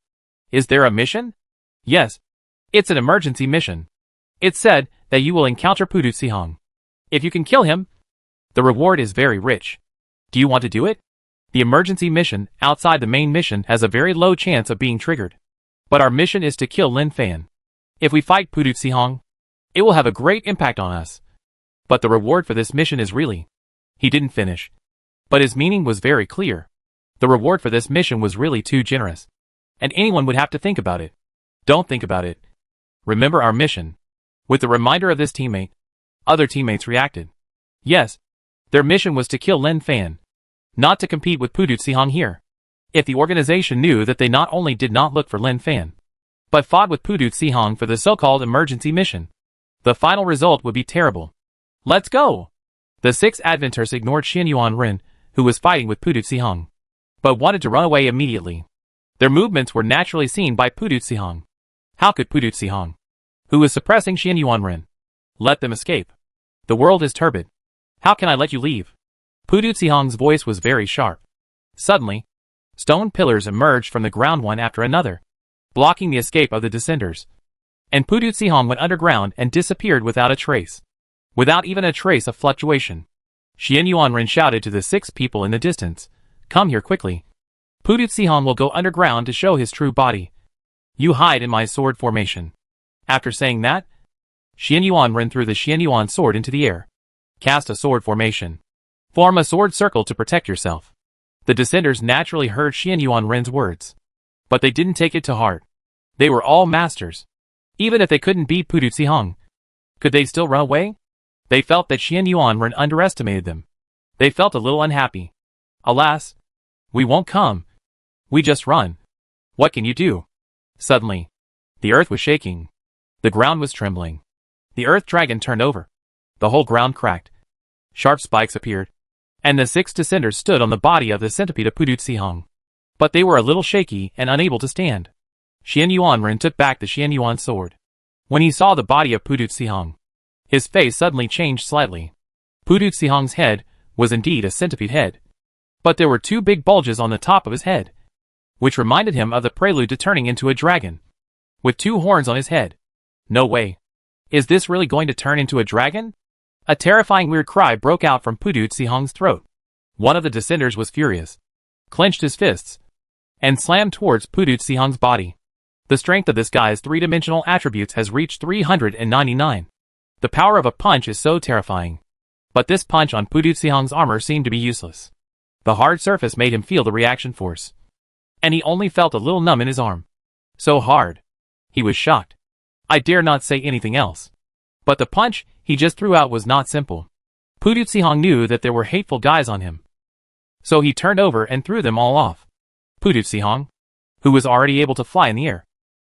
Is there a mission? Yes. It's an emergency mission. It said that you will encounter Pudutsihong. If you can kill him, the reward is very rich. Do you want to do it? The emergency mission outside the main mission has a very low chance of being triggered. But our mission is to kill Lin Fan. If we fight Pudutsihong, it will have a great impact on us. But the reward for this mission is really... He didn't finish. But his meaning was very clear. The reward for this mission was really too generous. And anyone would have to think about it. Don't think about it. Remember our mission. With the reminder of this teammate, Other teammates reacted. Yes, their mission was to kill Lin Fan, not to compete with Pudut Sihong here. If the organization knew that they not only did not look for Lin Fan, but fought with Pudut Sihong for the so-called emergency mission, the final result would be terrible. Let's go! The 6 adventurers ignored Xian Yuanren, who was fighting with Pudut Sihong, but wanted to run away immediately. Their movements were naturally seen by Pudut Sihong. How could Pudut Sihong, who was suppressing Xian Yuanren, let them escape? The world is turbid. How can I let you leave? Pudut Sihong's voice was very sharp. Suddenly, stone pillars emerged from the ground one after another, blocking the escape of the descenders. And Pudut Sihong went underground and disappeared without a trace. Without even a trace of fluctuation. Xian Yuanren shouted to the 6 people in the distance, "Come here quickly. Pudut Sihong will go underground to show his true body. You hide in my sword formation." After saying that, Xian Yuanren threw the Xian Yuan sword into the air. Cast a sword formation. Form a sword circle to protect yourself. The descenders naturally heard Xian Yuanren's words, but they didn't take it to heart. They were all masters. Even if they couldn't beat Pudut Sihong, could they still run away? They felt that Xian Yuanren underestimated them. They felt a little unhappy. Alas, we won't come. We just run. What can you do? Suddenly, the earth was shaking. The ground was trembling. The earth dragon turned over. The whole ground cracked. Sharp spikes appeared, and the 6 descenders stood on the body of the centipede of Pudut Sihong. But they were a little shaky and unable to stand. Xian Yuanren took back the Xian Yuan sword. When he saw the body of Pudut Sihong, his face suddenly changed slightly. Pudut Sihong's head was indeed a centipede head, but there were 2 big bulges on the top of his head, which reminded him of the prelude to turning into a dragon, with 2 horns on his head. No way. Is this really going to turn into a dragon? A terrifying weird cry broke out from Pudut Sihong's throat. One of the descenders was furious, clenched his fists, and slammed towards Pudut Sihong's body. The strength of this guy's 3-dimensional attributes has reached 399. The power of a punch is so terrifying. But this punch on Pudut Sihong's armor seemed to be useless. The hard surface made him feel the reaction force, and he only felt a little numb in his arm. So hard. He was shocked. I dare not say anything else. But the punch he just threw out was not simple. Pudut Sihong knew that there were hateful guys on him, so he turned over and threw them all off. Pudut Sihong, who was already able to fly in the air,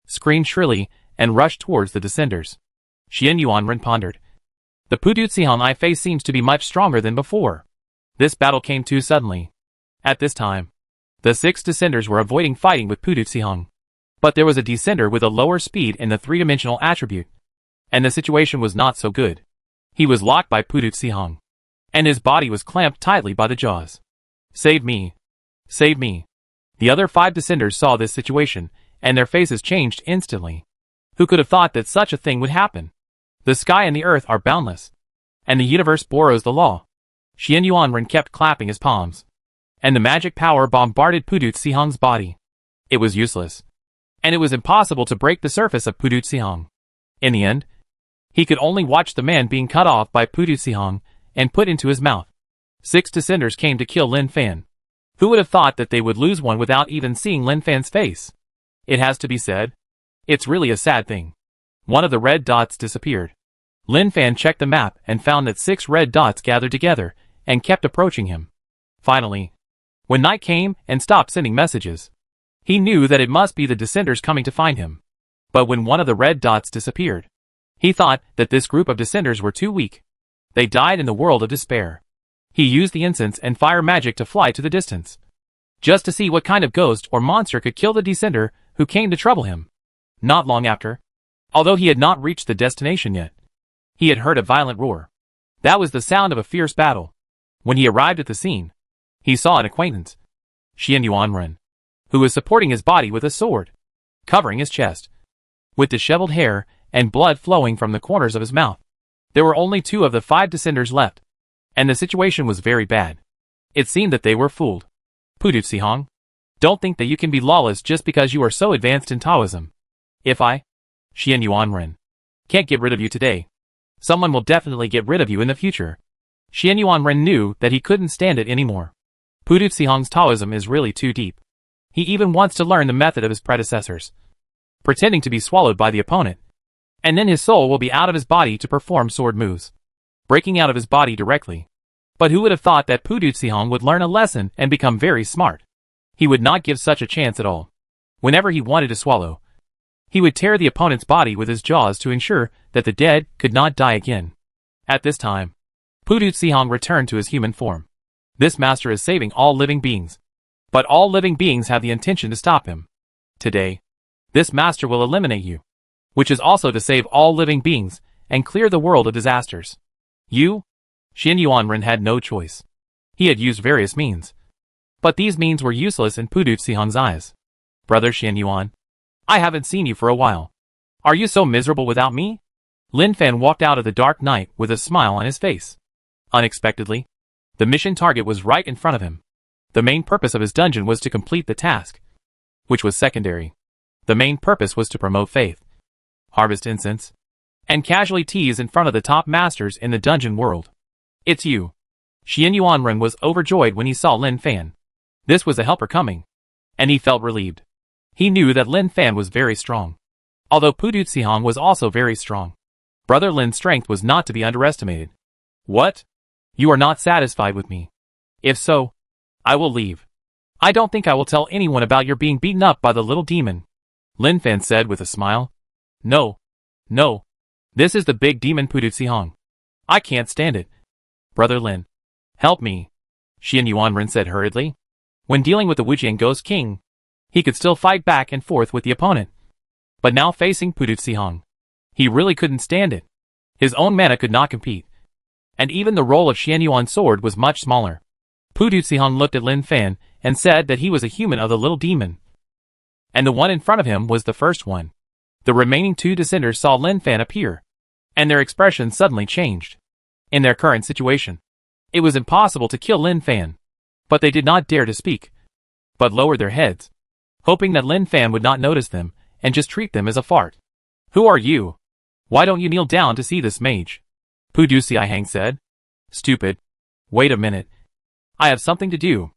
screamed shrilly and rushed towards the descenders. Xian Yuanren pondered. The Pudut Sihong I face seems to be much stronger than before. This battle came too suddenly. At this time, the 6 descenders were avoiding fighting with Pudut Sihong. But there was a descender with a lower speed in the 3-dimensional attribute, and the situation was not so good. He was locked by Pudut Sihong, and his body was clamped tightly by the jaws. Save me. Save me. The other 5 descenders saw this situation, and their faces changed instantly. Who could have thought that such a thing would happen? The sky and the earth are boundless, and the universe borrows the law. Xian Yuanren kept clapping his palms, and the magic power bombarded Pudut Sihong's body. It was useless, and it was impossible to break the surface of Pudut Sihong. In the end, he could only watch the man being cut off by Pudut Sihong and put into his mouth. 6 descenders came to kill Lin Fan. Who would have thought that they would lose one without even seeing Lin Fan's face? It has to be said, it's really a sad thing. One of the red dots disappeared. Lin Fan checked the map and found that 6 red dots gathered together and kept approaching him. Finally, when night came and stopped sending messages, he knew that it must be the descenders coming to find him. But when one of the red dots disappeared, he thought that this group of descenders were too weak. They died in the world of despair. He used the incense and fire magic to fly to the distance, just to see what kind of ghost or monster could kill the descender who came to trouble him. Not long after, although he had not reached the destination yet, he had heard a violent roar. That was the sound of a fierce battle. When he arrived at the scene, he saw an acquaintance, Xian Yuanren, who was supporting his body with a sword, covering his chest, with disheveled hair and blood flowing from the corners of his mouth. There were only 2 of the 5 descenders left, and the situation was very bad. It seemed that they were fooled. Pudut Sihong, don't think that you can be lawless just because you are so advanced in Taoism. If I, Xian Yuanren, can't get rid of you today, someone will definitely get rid of you in the future. Xian Yuanren knew that he couldn't stand it anymore. Pudut Sihong's Taoism is really too deep. He even wants to learn the method of his predecessors, pretending to be swallowed by the opponent, and then his soul will be out of his body to perform sword moves. breaking out of his body directly. But who would have thought that Pudutsihong would learn a lesson and become very smart? He would not give such a chance at all. Whenever he wanted to swallow, he would tear the opponent's body with his jaws to ensure that the dead could not die again. At this time, Pudutsihong returned to his human form. This master is saving all living beings. But all living beings have the intention to stop him. Today, this master will eliminate you, which is also to save all living beings and clear the world of disasters. You? Xian Yuanren had no choice. He had used various means. But these means were useless in Pudutsihong's eyes. Brother Xian Yuan, I haven't seen you for a while. Are you so miserable without me? Lin Fan walked out of the dark night with a smile on his face. Unexpectedly, the mission target was right in front of him. The main purpose of his dungeon was to complete the task, which was secondary. The main purpose was to promote faith, harvest incense, and casually tease in front of the top masters in the dungeon world. It's you. Xian Yuanren was overjoyed when he saw Lin Fan. This was a helper coming, and he felt relieved. He knew that Lin Fan was very strong, although Pudutsihong was also very strong. Brother Lin's strength was not to be underestimated. What? You are not satisfied with me? If so, I will leave. I don't think I will tell anyone about your being beaten up by the little demon, Lin Fan said with a smile. No. No. This is the big demon Pudutsihong. I can't stand it. Brother Lin, help me, Xian Yuanren said hurriedly. When dealing with the Wujian Ghost King, he could still fight back and forth with the opponent. But now facing Pudutsihong, he really couldn't stand it. His own mana could not compete. And even the roll of Xian Yuan's sword was much smaller. Pudutsihong looked at Lin Fan and said that he was a human of the little demon. And the one in front of him was the first one. The remaining two descenders saw Lin Fan appear, and their expressions suddenly changed. In their current situation, it was impossible to kill Lin Fan, but they did not dare to speak, but lowered their heads, hoping that Lin Fan would not notice them and just treat them as a fart. Who are you? Why don't you kneel down to see this mage? Pudutsihong said. Stupid. Wait a minute. I have something to do,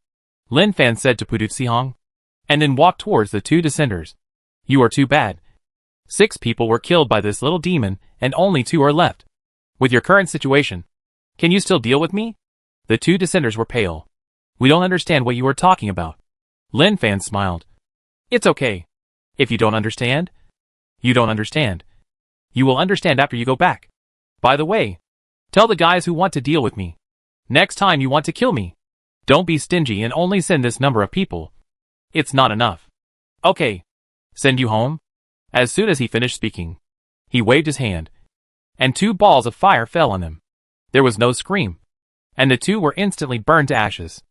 Lin Fan said to Pudutsihong, and then walked towards the two descenders. You are too bad. 6 people were killed by this little demon and only 2 are left. With your current situation, can you still deal with me? The 2 descenders were pale. We don't understand what you are talking about. Lin Fan smiled. It's okay. If you don't understand, you don't understand. You will understand after you go back. By the way, tell the guys who want to deal with me. Next time you want to kill me, don't be stingy and only send this number of people. It's not enough. Okay. Send you home? As soon as he finished speaking, he waved his hand, and 2 balls of fire fell on them. There was no scream, and the 2 were instantly burned to ashes.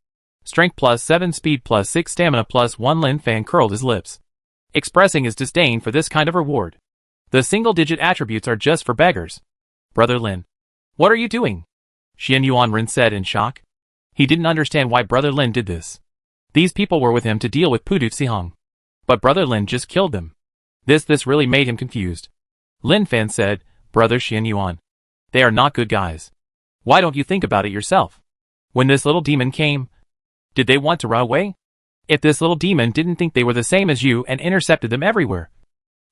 Strength plus 7, speed plus 6, stamina plus 1. Lin Fan curled his lips, expressing his disdain for this kind of reward. The single-digit attributes are just for beggars. Brother Lin, what are you doing? Xian Yuanren said in shock. He didn't understand why Brother Lin did this. These people were with him to deal with Pudutsihong, but Brother Lin just killed them. This really made him confused. Lin Fan said, Brother Xian Yuan, they are not good guys. Why don't you think about it yourself? When this little demon came, did they want to run away? If this little demon didn't think they were the same as you and intercepted them everywhere,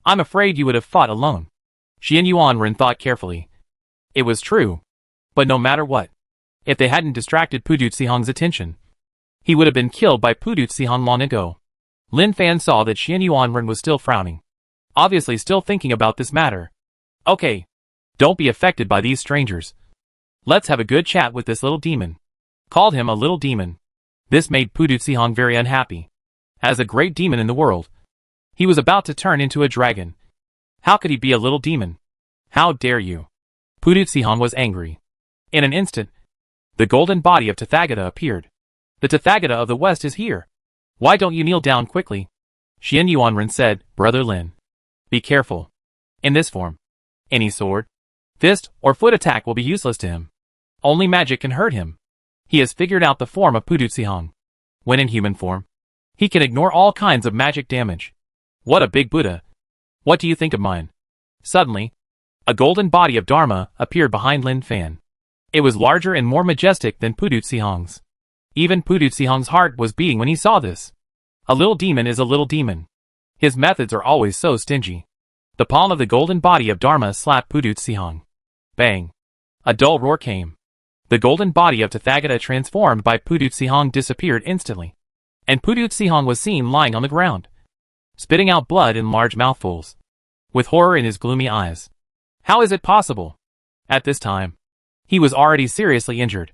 I'm afraid you would have fought alone. Xian Yuanren thought carefully. It was true. But no matter what, if they hadn't distracted Pudutsihong's attention, he would have been killed by Pudutsihong long ago. Lin Fan saw that Xian Yuanren was still frowning, obviously still thinking about this matter. Okay. Don't be affected by these strangers. Let's have a good chat with this little demon. Called him a little demon. This made Pudutsihong very unhappy. As a great demon in the world, he was about to turn into a dragon. How could he be a little demon? How dare you? Pudutsihong was angry. In an instant, the golden body of Tathagata appeared. The Tathagata of the West is here. Why don't you kneel down quickly? Xian Yuanren said, Brother Lin, be careful. In this form, any sword, fist, or foot attack will be useless to him. Only magic can hurt him. He has figured out the form of Pudutsihong. When in human form, he can ignore all kinds of magic damage. What a big Buddha. What do you think of mine? Suddenly, a golden body of Dharma appeared behind Lin Fan. It was larger and more majestic than Pudutsihong's. Even Pudutsihong's heart was beating when he saw this. A little demon is a little demon. His methods are always so stingy. The palm of the golden body of Dharma slapped Pudutsihong. Bang. A dull roar came. The golden body of Tathagata transformed by Pudutsihong disappeared instantly, and Pudutsihong was seen lying on the ground, spitting out blood in large mouthfuls, with horror in his gloomy eyes. How is it possible? At this time, he was already seriously injured,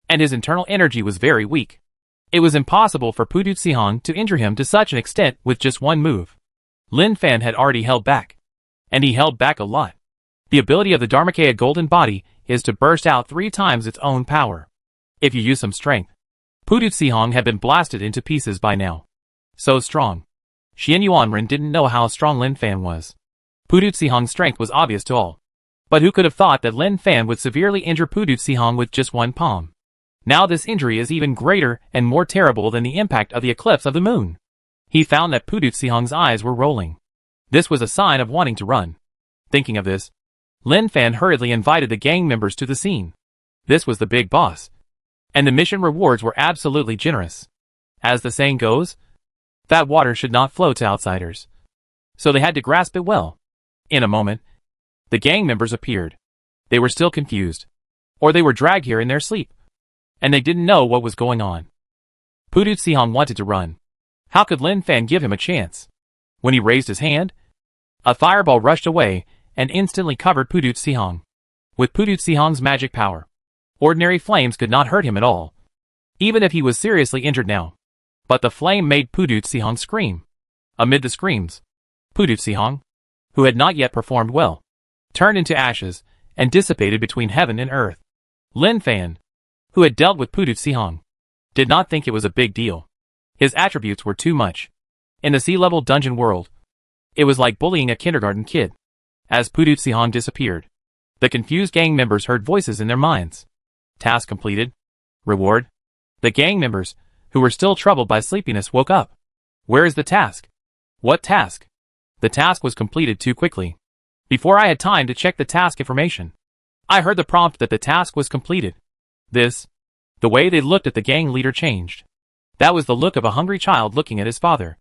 and his internal energy was very weak. It was impossible for Pudutsihong to injure him to such an extent with just one move. Lin Fan had already held back, and he held back a lot. The ability of the Dharmakaya golden body is to burst out 3 times its own power. If you use some strength, Pudutsihong had been blasted into pieces by now. So strong. Xian Yuanren didn't know how strong Lin Fan was. Pudutsihong's strength was obvious to all. But who could have thought that Lin Fan would severely injure Pudutsihong with just one palm? Now this injury is even greater and more terrible than the impact of the eclipse of the moon. He found that Pudutsihong's eyes were rolling. This was a sign of wanting to run. Thinking of this, Lin Fan hurriedly invited the gang members to the scene. This was the big boss, and the mission rewards were absolutely generous. As the saying goes, that water should not flow to outsiders. So they had to grasp it well. In a moment, the gang members appeared. They were still confused, or they were dragged here in their sleep, and they didn't know what was going on. Pudutsihong wanted to run. How could Lin Fan give him a chance? When he raised his hand, a fireball rushed away and instantly covered Pudutsihong. With Pudutsihong's magic power, ordinary flames could not hurt him at all, even if he was seriously injured now. But the flame made Pudutsihong scream. Amid the screams, Pudutsihong, who had not yet performed well, turned into ashes and dissipated between heaven and earth. Lin Fan, who had dealt with Pudutsihong, did not think it was a big deal. His attributes were too much. In the sea-level dungeon world, it was like bullying a kindergarten kid. As Pudutsihong disappeared, the confused gang members heard voices in their minds. Task completed. Reward. The gang members, who were still troubled by sleepiness, woke up. Where is the task? What task? The task was completed too quickly. Before I had time to check the task information, I heard the prompt that the task was completed. The way they looked at the gang leader changed. That was the look of a hungry child looking at his father.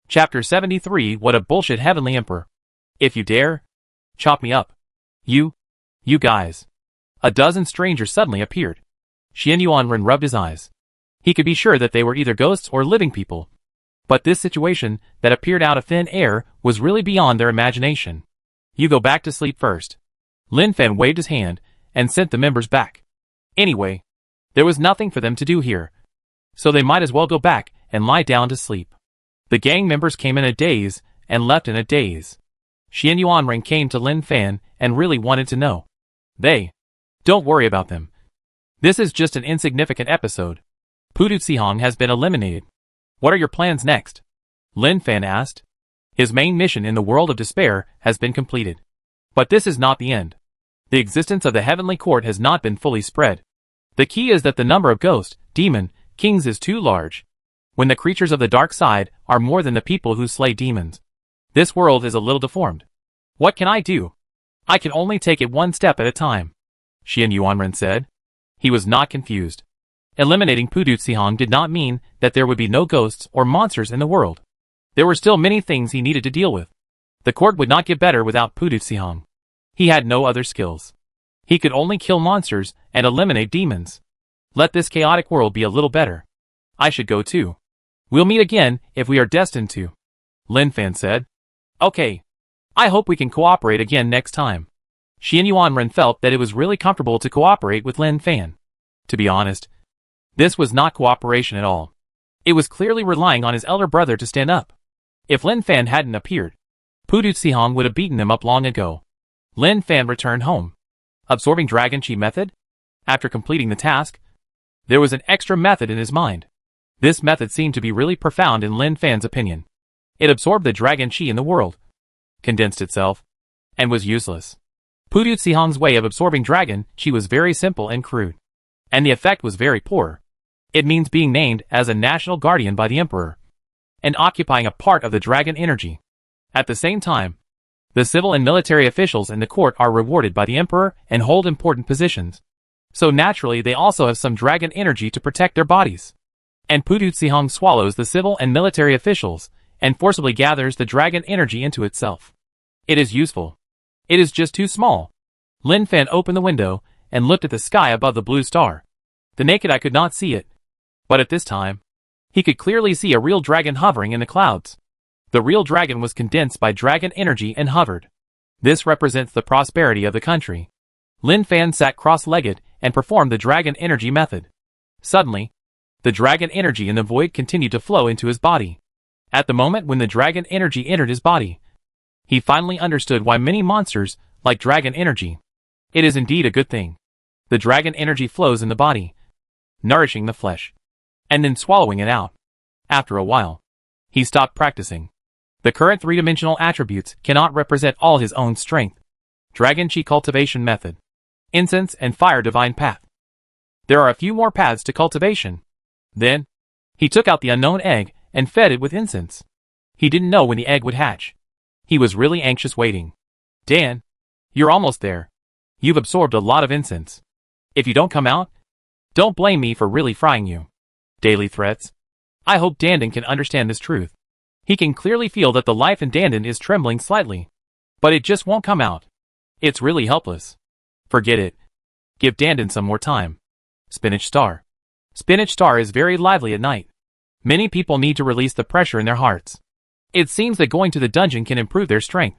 Chapter 73. What a bullshit, Heavenly Emperor. If you dare, chop me up. You guys. A dozen strangers suddenly appeared. Xian Yuanren rubbed his eyes. He could be sure that they were either ghosts or living people. But this situation that appeared out of thin air was really beyond their imagination. You go back to sleep first. Lin Fan waved his hand and sent the members back. Anyway, there was nothing for them to do here, so they might as well go back and lie down to sleep. The gang members came in a daze and left in a daze. Xian Yuanren came to Lin Fan and really wanted to know. Don't worry about them. This is just an insignificant episode. Pudutsihong has been eliminated. What are your plans next? Lin Fan asked. His main mission in the world of despair has been completed. But this is not the end. The existence of the heavenly court has not been fully spread. The key is that the number of ghost, demon, kings is too large. When the creatures of the dark side are more than the people who slay demons, this world is a little deformed. What can I do? I can only take it one step at a time, Xian Yuanren said. He was not confused. Eliminating Pudutsihong did not mean that there would be no ghosts or monsters in the world. There were still many things he needed to deal with. The court would not get better without Pudutsihong. He had no other skills. He could only kill monsters and eliminate demons. Let this chaotic world be a little better. I should go too. We'll meet again if we are destined to, Lin Fan said. Okay. I hope we can cooperate again next time. Xian Yuanren felt that it was really comfortable to cooperate with Lin Fan. To be honest, this was not cooperation at all. It was clearly relying on his elder brother to stand up. If Lin Fan hadn't appeared, Pudutsihong would have beaten him up long ago. Lin Fan returned home. Absorbing Dragon Chi method? After completing the task, there was an extra method in his mind. This method seemed to be really profound in Lin Fan's opinion. It absorbed the Dragon Chi in the world, condensed itself, and was useless. Pudutsihong's way of absorbing Dragon Chi was very simple and crude, and the effect was very poor. It means being named as a national guardian by the emperor, and occupying a part of the dragon energy. At the same time, the civil and military officials in the court are rewarded by the emperor and hold important positions. So naturally they also have some dragon energy to protect their bodies. And Pudutsihong swallows the civil and military officials, and forcibly gathers the dragon energy into itself. It is useful. It is just too small. Lin Fan opened the window, and looked at the sky above the blue star. The naked eye could not see it. But at this time, he could clearly see a real dragon hovering in the clouds. The real dragon was condensed by dragon energy and hovered. This represents the prosperity of the country. Lin Fan sat cross-legged and performed the dragon energy method. Suddenly, the dragon energy in the void continued to flow into his body. At the moment when the dragon energy entered his body, he finally understood why many monsters like dragon energy. It is indeed a good thing. The dragon energy flows in the body, nourishing the flesh, and then swallowing it out. After a while, he stopped practicing. The current three-dimensional attributes cannot represent all his own strength. Dragon Chi cultivation method. Incense and fire divine path. There are a few more paths to cultivation. Then, he took out the unknown egg and fed it with incense. He didn't know when the egg would hatch. He was really anxious waiting. Dan, you're almost there. You've absorbed a lot of incense. If you don't come out, don't blame me for really frying you. Daily threats. I hope Dandan can understand this truth. He can clearly feel that the life in Dandan is trembling slightly. But it just won't come out. It's really helpless. Forget it. Give Dandan some more time. Spinach Star. Spinach Star is very lively at night. Many people need to release the pressure in their hearts. It seems that going to the dungeon can improve their strength,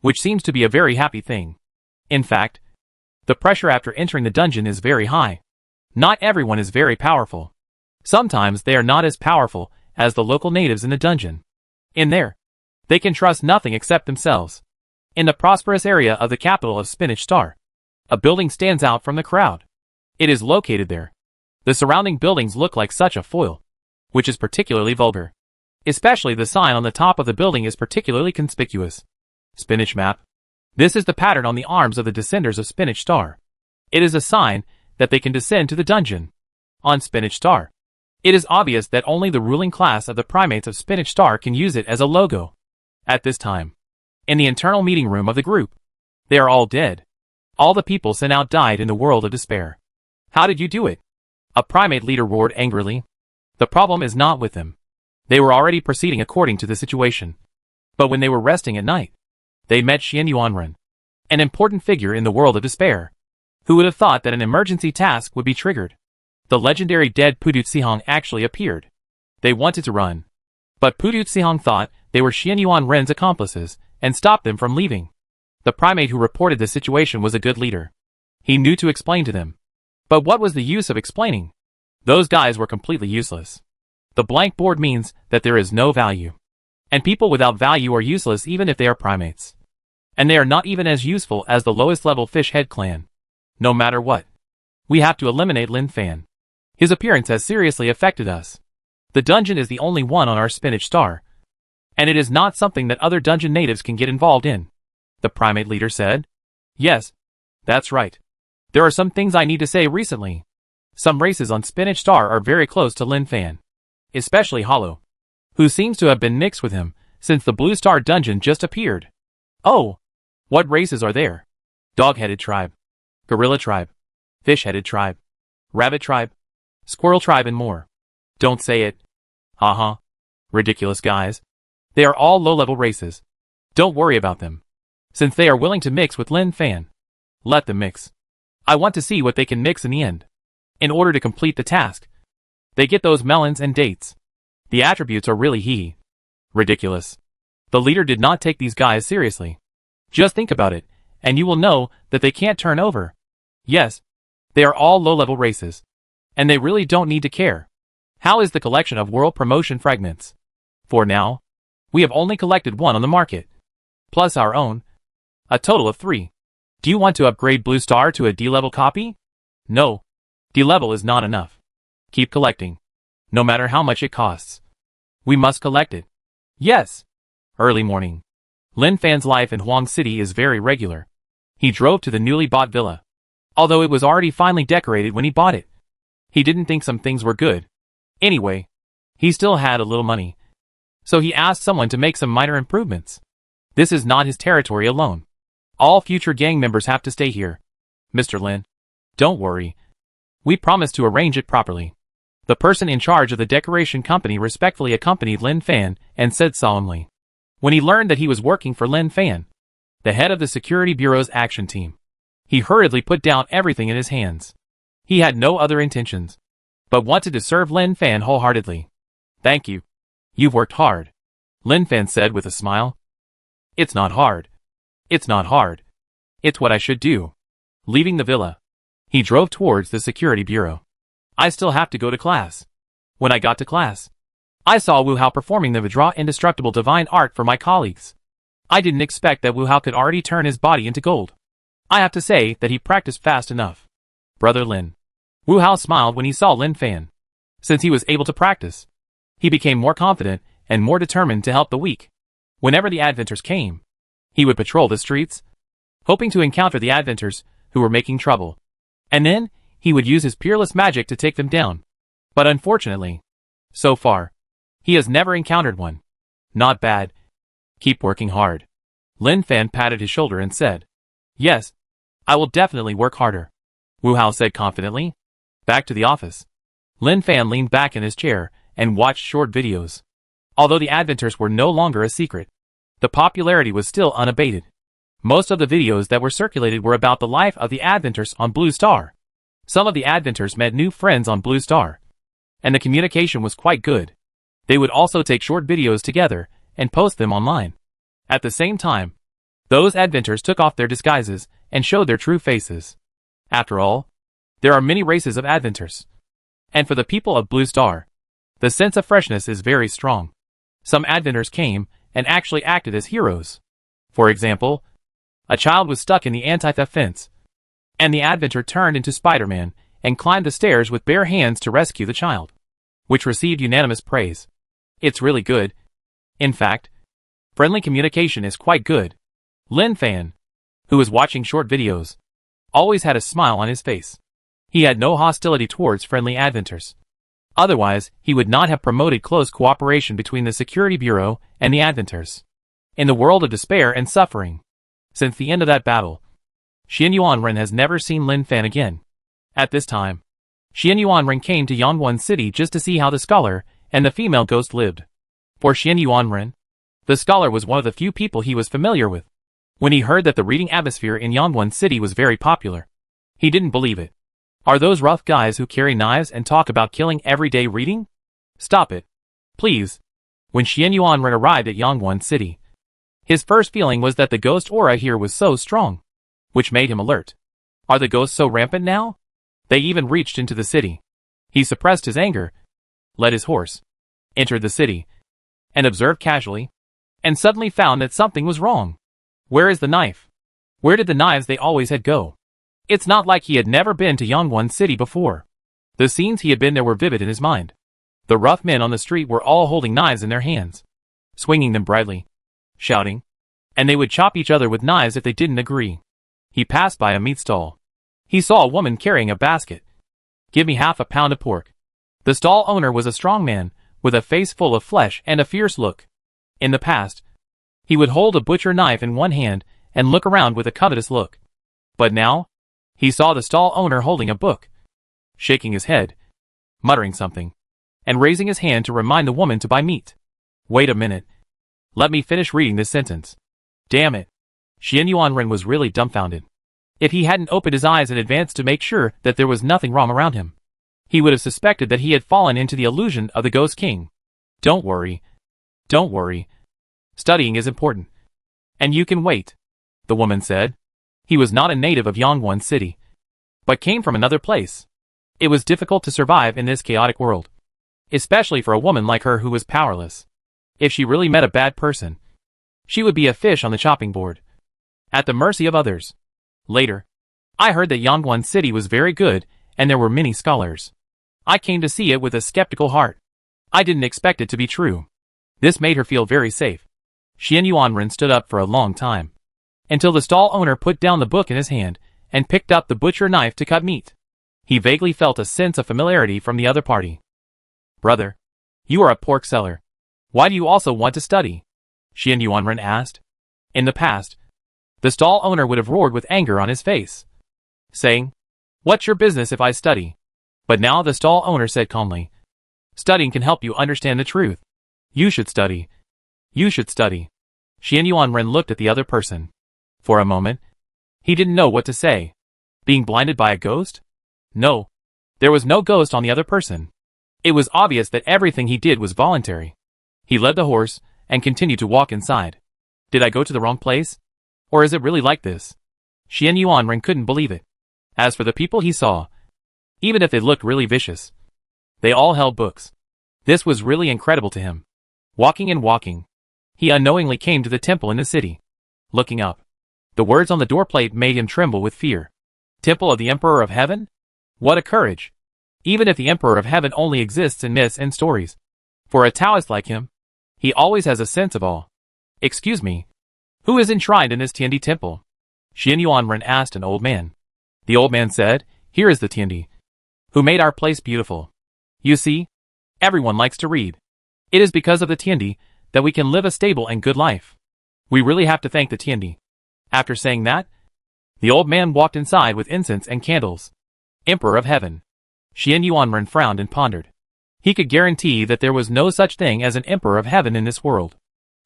which seems to be a very happy thing. In fact, the pressure after entering the dungeon is very high. Not everyone is very powerful. Sometimes they are not as powerful as the local natives in the dungeon. In there, they can trust nothing except themselves. In the prosperous area of the capital of Spinach Star, a building stands out from the crowd. It is located there. The surrounding buildings look like such a foil, which is particularly vulgar. Especially the sign on the top of the building is particularly conspicuous. Spinach Map. This is the pattern on the arms of the descenders of Spinach Star. It is a sign that they can descend to the dungeon. On Spinach Star, it is obvious that only the ruling class of the primates of Spinach Star can use it as a logo. At this time, in the internal meeting room of the group, they are all dead. All the people sent out died in the world of despair. How did you do it? A primate leader roared angrily. The problem is not with them. They were already proceeding according to the situation. But when they were resting at night, they met Xian Yuanren, an important figure in the world of despair. Who would have thought that an emergency task would be triggered? The legendary dead Pudut Sihong actually appeared. They wanted to run. But Pudut Sihong thought they were Xian Yuanren's accomplices and stopped them from leaving. The primate who reported the situation was a good leader. He knew to explain to them. But what was the use of explaining? Those guys were completely useless. The blank board means that there is no value. And people without value are useless even if they are primates. And they are not even as useful as the lowest level fish head clan. No matter what, we have to eliminate Lin Fan. His appearance has seriously affected us. The dungeon is the only one on our Spinach Star. And it is not something that other dungeon natives can get involved in. The primate leader said. Yes, that's right. There are some things I need to say recently. Some races on Spinach Star are very close to Lin Fan. Especially Hollow, who seems to have been mixed with him since the Blue Star dungeon just appeared. Oh, what races are there? Dog-headed tribe, gorilla tribe, fish-headed tribe, rabbit tribe, squirrel tribe and more. Don't say it. Haha. Ridiculous guys. They are all low-level races. Don't worry about them. Since they are willing to mix with Lin Fan, let them mix. I want to see what they can mix in the end. In order to complete the task, they get those melons and dates. The attributes are really hee. Ridiculous. The leader did not take these guys seriously. Just think about it, and you will know that they can't turn over. Yes, they are all low-level races. And they really don't need to care. How is the collection of world promotion fragments? For now, we have only collected one on the market. Plus our own. A total of 3. Do you want to upgrade Blue Star to a D-level copy? No. D-level is not enough. Keep collecting. No matter how much it costs. We must collect it. Yes. Early morning. Lin Fan's life in Huang City is very regular. He drove to the newly bought villa. Although it was already finely decorated when he bought it. He didn't think some things were good. Anyway, he still had a little money. So he asked someone to make some minor improvements. This is not his territory alone. All future gang members have to stay here. Mr. Lin, don't worry. We promise to arrange it properly. The person in charge of the decoration company respectfully accompanied Lin Fan and said solemnly. When he learned that he was working for Lin Fan, the head of the Security Bureau's action team, He hurriedly put down everything in his hands. He had no other intentions, but wanted to serve Lin Fan wholeheartedly. Thank you. You've worked hard, Lin Fan said with a smile. It's not hard. It's not hard. It's what I should do. Leaving the villa, he drove towards the security bureau. I still have to go to class. When I got to class, I saw Wu Hao performing the Vidra indestructible divine art for my colleagues. I didn't expect that Wu Hao could already turn his body into gold. I have to say that he practiced fast enough. Brother Lin. Wu Hao smiled when he saw Lin Fan. Since he was able to practice, he became more confident and more determined to help the weak. Whenever the adventures came, he would patrol the streets, hoping to encounter the adventures who were making trouble. And then, he would use his peerless magic to take them down. But unfortunately, so far, he has never encountered one. Not bad. Keep working hard. Lin Fan patted his shoulder and said, Yes, I will definitely work harder. Wu Hao said confidently. Back to the office. Lin Fan leaned back in his chair and watched short videos. Although the adventures were no longer a secret, the popularity was still unabated. Most of the videos that were circulated were about the life of the adventures on Blue Star. Some of the adventures met new friends on Blue Star, and the communication was quite good. They would also take short videos together and post them online. At the same time, those adventures took off their disguises and showed their true faces. After all, there are many races of adventures. And for the people of Blue Star, the sense of freshness is very strong. Some adventures came and actually acted as heroes. For example, a child was stuck in the anti-theft fence, and the adventure turned into Spider-Man and climbed the stairs with bare hands to rescue the child, which received unanimous praise. It's really good. In fact, friendly communication is quite good. Lin Fan, who was watching short videos, always had a smile on his face. He had no hostility towards friendly adventures. Otherwise, he would not have promoted close cooperation between the Security Bureau and the adventures. In the world of despair and suffering, since the end of that battle, Xian Yuanren has never seen Lin Fan again. At this time, Xian Yuanren came to Yangguan City just to see how the scholar and the female ghost lived. For Xian Yuanren, the scholar was one of the few people he was familiar with. When he heard that the reading atmosphere in Yangguan City was very popular, he didn't believe it. Are those rough guys who carry knives and talk about killing every day reading? Stop it. Please. When Xian Yuanren arrived at Yangguan City, his first feeling was that the ghost aura here was so strong, which made him alert. Are the ghosts so rampant now? They even reached into the city. He suppressed his anger, led his horse, entered the city, and observed casually, and suddenly found that something was wrong. Where is the knife? Where did the knives they always had go? It's not like he had never been to Yangguan City before. The scenes he had been there were vivid in his mind. The rough men on the street were all holding knives in their hands, swinging them brightly, shouting, and they would chop each other with knives if they didn't agree. He passed by a meat stall. He saw a woman carrying a basket. Give me half a pound of pork. The stall owner was a strong man, with a face full of flesh and a fierce look. In the past, he would hold a butcher knife in one hand and look around with a covetous look. But now, he saw the stall owner holding a book, shaking his head, muttering something, and raising his hand to remind the woman to buy meat. Wait a minute. Let me finish reading this sentence. Damn it. Xian Yuanren was really dumbfounded. If he hadn't opened his eyes in advance to make sure that there was nothing wrong around him, he would have suspected that he had fallen into the illusion of the Ghost King. Don't worry. Don't worry. Studying is important. And you can wait, the woman said. He was not a native of Yangguan City, but came from another place. It was difficult to survive in this chaotic world, especially for a woman like her who was powerless. If she really met a bad person, she would be a fish on the chopping board, at the mercy of others. Later, I heard that Yangguan City was very good and there were many scholars. I came to see it with a skeptical heart. I didn't expect it to be true. This made her feel very safe. Xian Yuanren stood up for a long time, until the stall owner put down the book in his hand and picked up the butcher knife to cut meat. He vaguely felt a sense of familiarity from the other party. Brother, you are a pork seller. Why do you also want to study? Xian Yuanren asked. In the past, the stall owner would have roared with anger on his face, saying, What's your business if I study? But now the stall owner said calmly, Studying can help you understand the truth. You should study. You should study. Xian Yuanren looked at the other person. For a moment, he didn't know what to say. Being blinded by a ghost? No. There was no ghost on the other person. It was obvious that everything he did was voluntary. He led the horse and continued to walk inside. Did I go to the wrong place? Or is it really like this? Xian Yuanren couldn't believe it. As for the people he saw, even if they looked really vicious, they all held books. This was really incredible to him. Walking and walking, he unknowingly came to the temple in the city. Looking up, the words on the doorplate made him tremble with fear. Temple of the Emperor of Heaven? What a courage! Even if the Emperor of Heaven only exists in myths and stories. For a Taoist like him, he always has a sense of awe. Excuse me, who is enshrined in this Tiandi temple? Xian Yuanren asked an old man. The old man said, here is the Tiandi, who made our place beautiful. You see, everyone likes to read. It is because of the Tiandi that we can live a stable and good life. We really have to thank the Tiandi. After saying that, the old man walked inside with incense and candles. Emperor of Heaven. Xian Yuanren frowned and pondered. He could guarantee that there was no such thing as an Emperor of Heaven in this world.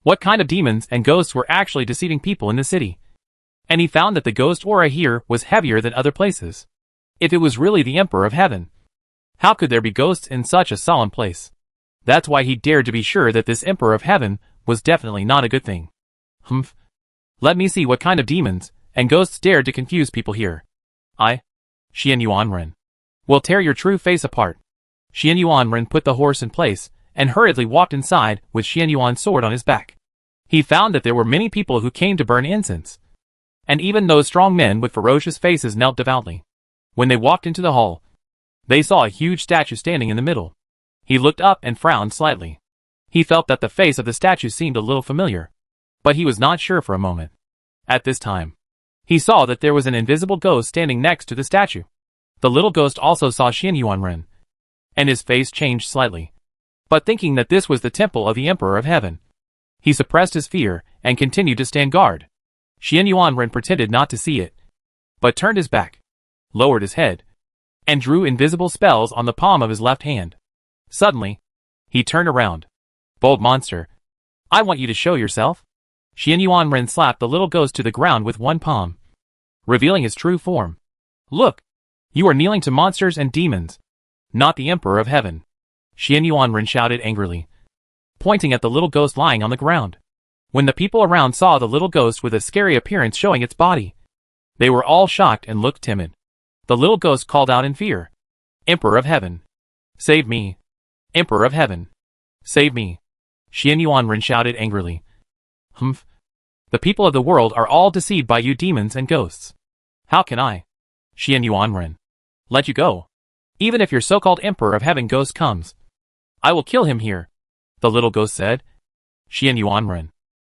What kind of demons and ghosts were actually deceiving people in the city? And he found that the ghost aura here was heavier than other places. If it was really the Emperor of Heaven, how could there be ghosts in such a solemn place? That's why he dared to be sure that this Emperor of Heaven was definitely not a good thing. Humph. Let me see what kind of demons and ghosts dared to confuse people here. I, Xian Yuanren, will tear your true face apart. Xian Yuanren put the horse in place and hurriedly walked inside with Xian Yuan's sword on his back. He found that there were many people who came to burn incense. And even those strong men with ferocious faces knelt devoutly. When they walked into the hall, they saw a huge statue standing in the middle. He looked up and frowned slightly. He felt that the face of the statue seemed a little familiar, but he was not sure for a moment. At this time, he saw that there was an invisible ghost standing next to the statue. The little ghost also saw Xian Yuanren, and his face changed slightly. But thinking that this was the temple of the Emperor of Heaven, he suppressed his fear and continued to stand guard. Xian Yuanren pretended not to see it, but turned his back, lowered his head, and drew invisible spells on the palm of his left hand. Suddenly, he turned around. Bold monster, I want you to show yourself. Xian Yuanren slapped the little ghost to the ground with one palm, revealing his true form. Look, you are kneeling to monsters and demons, not the Emperor of Heaven. Xian Yuanren shouted angrily, pointing at the little ghost lying on the ground. When the people around saw the little ghost with a scary appearance showing its body, they were all shocked and looked timid. The little ghost called out in fear, Emperor of Heaven, save me! Emperor of Heaven, save me! Xian Yuanren shouted angrily. Humph! The people of the world are all deceived by you demons and ghosts. How can I, Xian Yuanren, let you go? Even if your so-called Emperor of Heaven ghost comes, I will kill him here, the little ghost said. Xian Yuanren,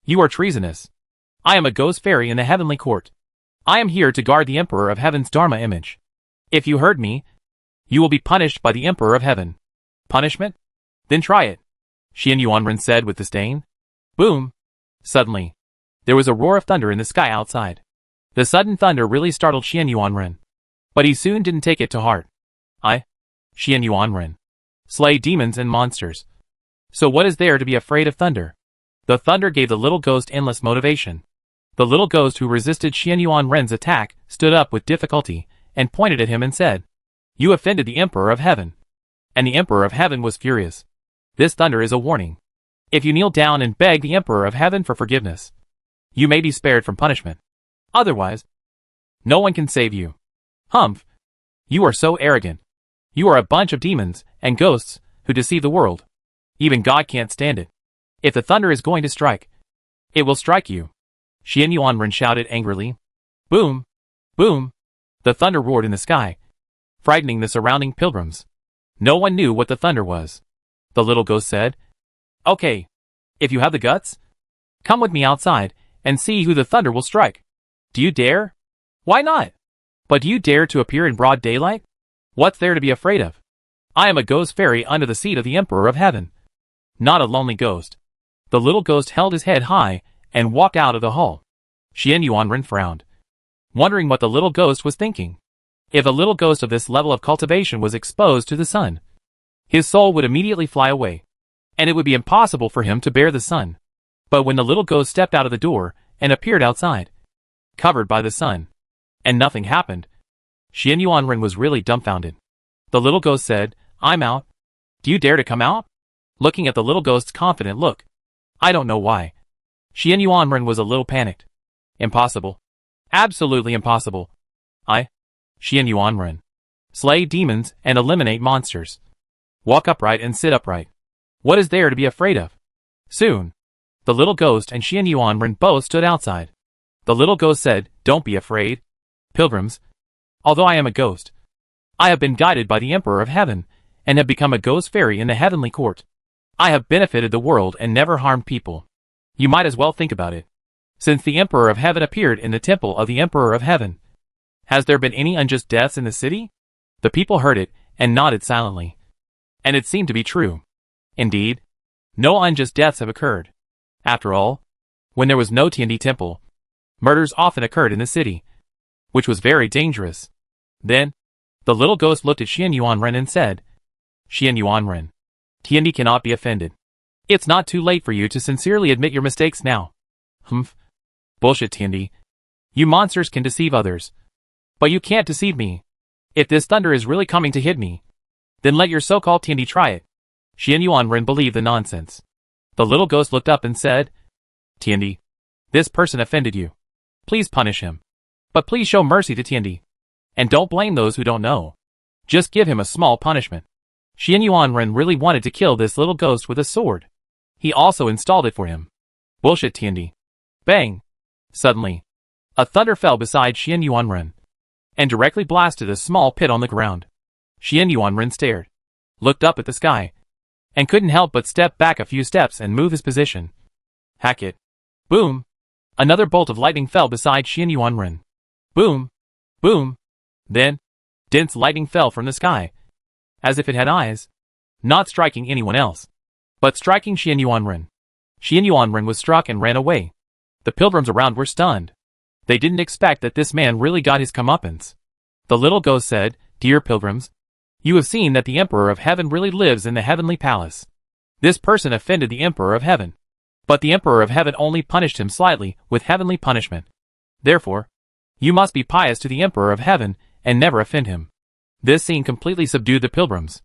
you are treasonous. I am a ghost fairy in the heavenly court. I am here to guard the Emperor of Heaven's Dharma image. If you hurt me, you will be punished by the Emperor of Heaven. Punishment? Then try it, Xian Yuanren said with disdain. Boom! Suddenly, there was a roar of thunder in the sky outside. The sudden thunder really startled Xian Yuanren, but he soon didn't take it to heart. I, Xian Yuanren, slay demons and monsters. So what is there to be afraid of thunder? The thunder gave the little ghost endless motivation. The little ghost who resisted Xian Yuanren's attack stood up with difficulty and pointed at him and said, You offended the Emperor of Heaven. And the Emperor of Heaven was furious. This thunder is a warning. If you kneel down and beg the Emperor of Heaven for forgiveness, you may be spared from punishment. Otherwise, no one can save you. Humph! You are so arrogant. You are a bunch of demons and ghosts who deceive the world. Even God can't stand it. If the thunder is going to strike, it will strike you. Xian Yuanren shouted angrily. Boom! Boom! The thunder roared in the sky, frightening the surrounding pilgrims. No one knew what the thunder was. The little ghost said, Okay, if you have the guts, come with me outside and see who the thunder will strike. Do you dare? Why not? But do you dare to appear in broad daylight? What's there to be afraid of? I am a ghost fairy under the seat of the Emperor of Heaven, not a lonely ghost. The little ghost held his head high and walked out of the hall. Xian Yuanren frowned, wondering what the little ghost was thinking. If a little ghost of this level of cultivation was exposed to the sun, his soul would immediately fly away, and it would be impossible for him to bear the sun. But when the little ghost stepped out of the door and appeared outside, covered by the sun, and nothing happened, Xian Yuanren was really dumbfounded. The little ghost said, I'm out. Do you dare to come out? Looking at the little ghost's confident look. I don't know why. Xian Yuanren was a little panicked. Impossible. Absolutely impossible. Xian Yuanren. Slay demons and eliminate monsters. Walk upright and sit upright. What is there to be afraid of? Soon, the little ghost and Xian Yuanren both stood outside. The little ghost said, Don't be afraid. Pilgrims, although I am a ghost, I have been guided by the Emperor of Heaven, and have become a ghost fairy in the heavenly court. I have benefited the world and never harmed people. You might as well think about it. Since the Emperor of Heaven appeared in the temple of the Emperor of Heaven, has there been any unjust deaths in the city? The people heard it, and nodded silently. And it seemed to be true. Indeed, no unjust deaths have occurred. After all, when there was no Tiandi temple, murders often occurred in the city, which was very dangerous. Then, the little ghost looked at Xian Yuanren and said, Xian Yuanren, Tiandi cannot be offended. It's not too late for you to sincerely admit your mistakes now. Humph. Bullshit, Tiandi. You monsters can deceive others, but you can't deceive me. If this thunder is really coming to hit me, then let your so-called Tiandi try it. Xian Yuanren believed the nonsense. The little ghost looked up and said, Tiandi, this person offended you. Please punish him. But please show mercy to Tiandi. And don't blame those who don't know. Just give him a small punishment. Xian Yuanren really wanted to kill this little ghost with a sword. He also installed it for him. Bullshit, Tiandi. Bang! Suddenly, a thunder fell beside Xian Yuanren, and directly blasted a small pit on the ground. Xian Yuanren stared, looked up at the sky, and couldn't help but step back a few steps and move his position. Hack it. Boom! Another bolt of lightning fell beside Xian Yuanren. Boom! Boom! Then, dense lightning fell from the sky, as if it had eyes, not striking anyone else, but striking Xian Yuanren. Xian Yuanren was struck and ran away. The pilgrims around were stunned. They didn't expect that this man really got his comeuppance. The little ghost said, Dear pilgrims, you have seen that the Emperor of Heaven really lives in the heavenly palace. This person offended the Emperor of Heaven, but the Emperor of Heaven only punished him slightly with heavenly punishment. Therefore, you must be pious to the Emperor of Heaven and never offend him. This scene completely subdued the pilgrims.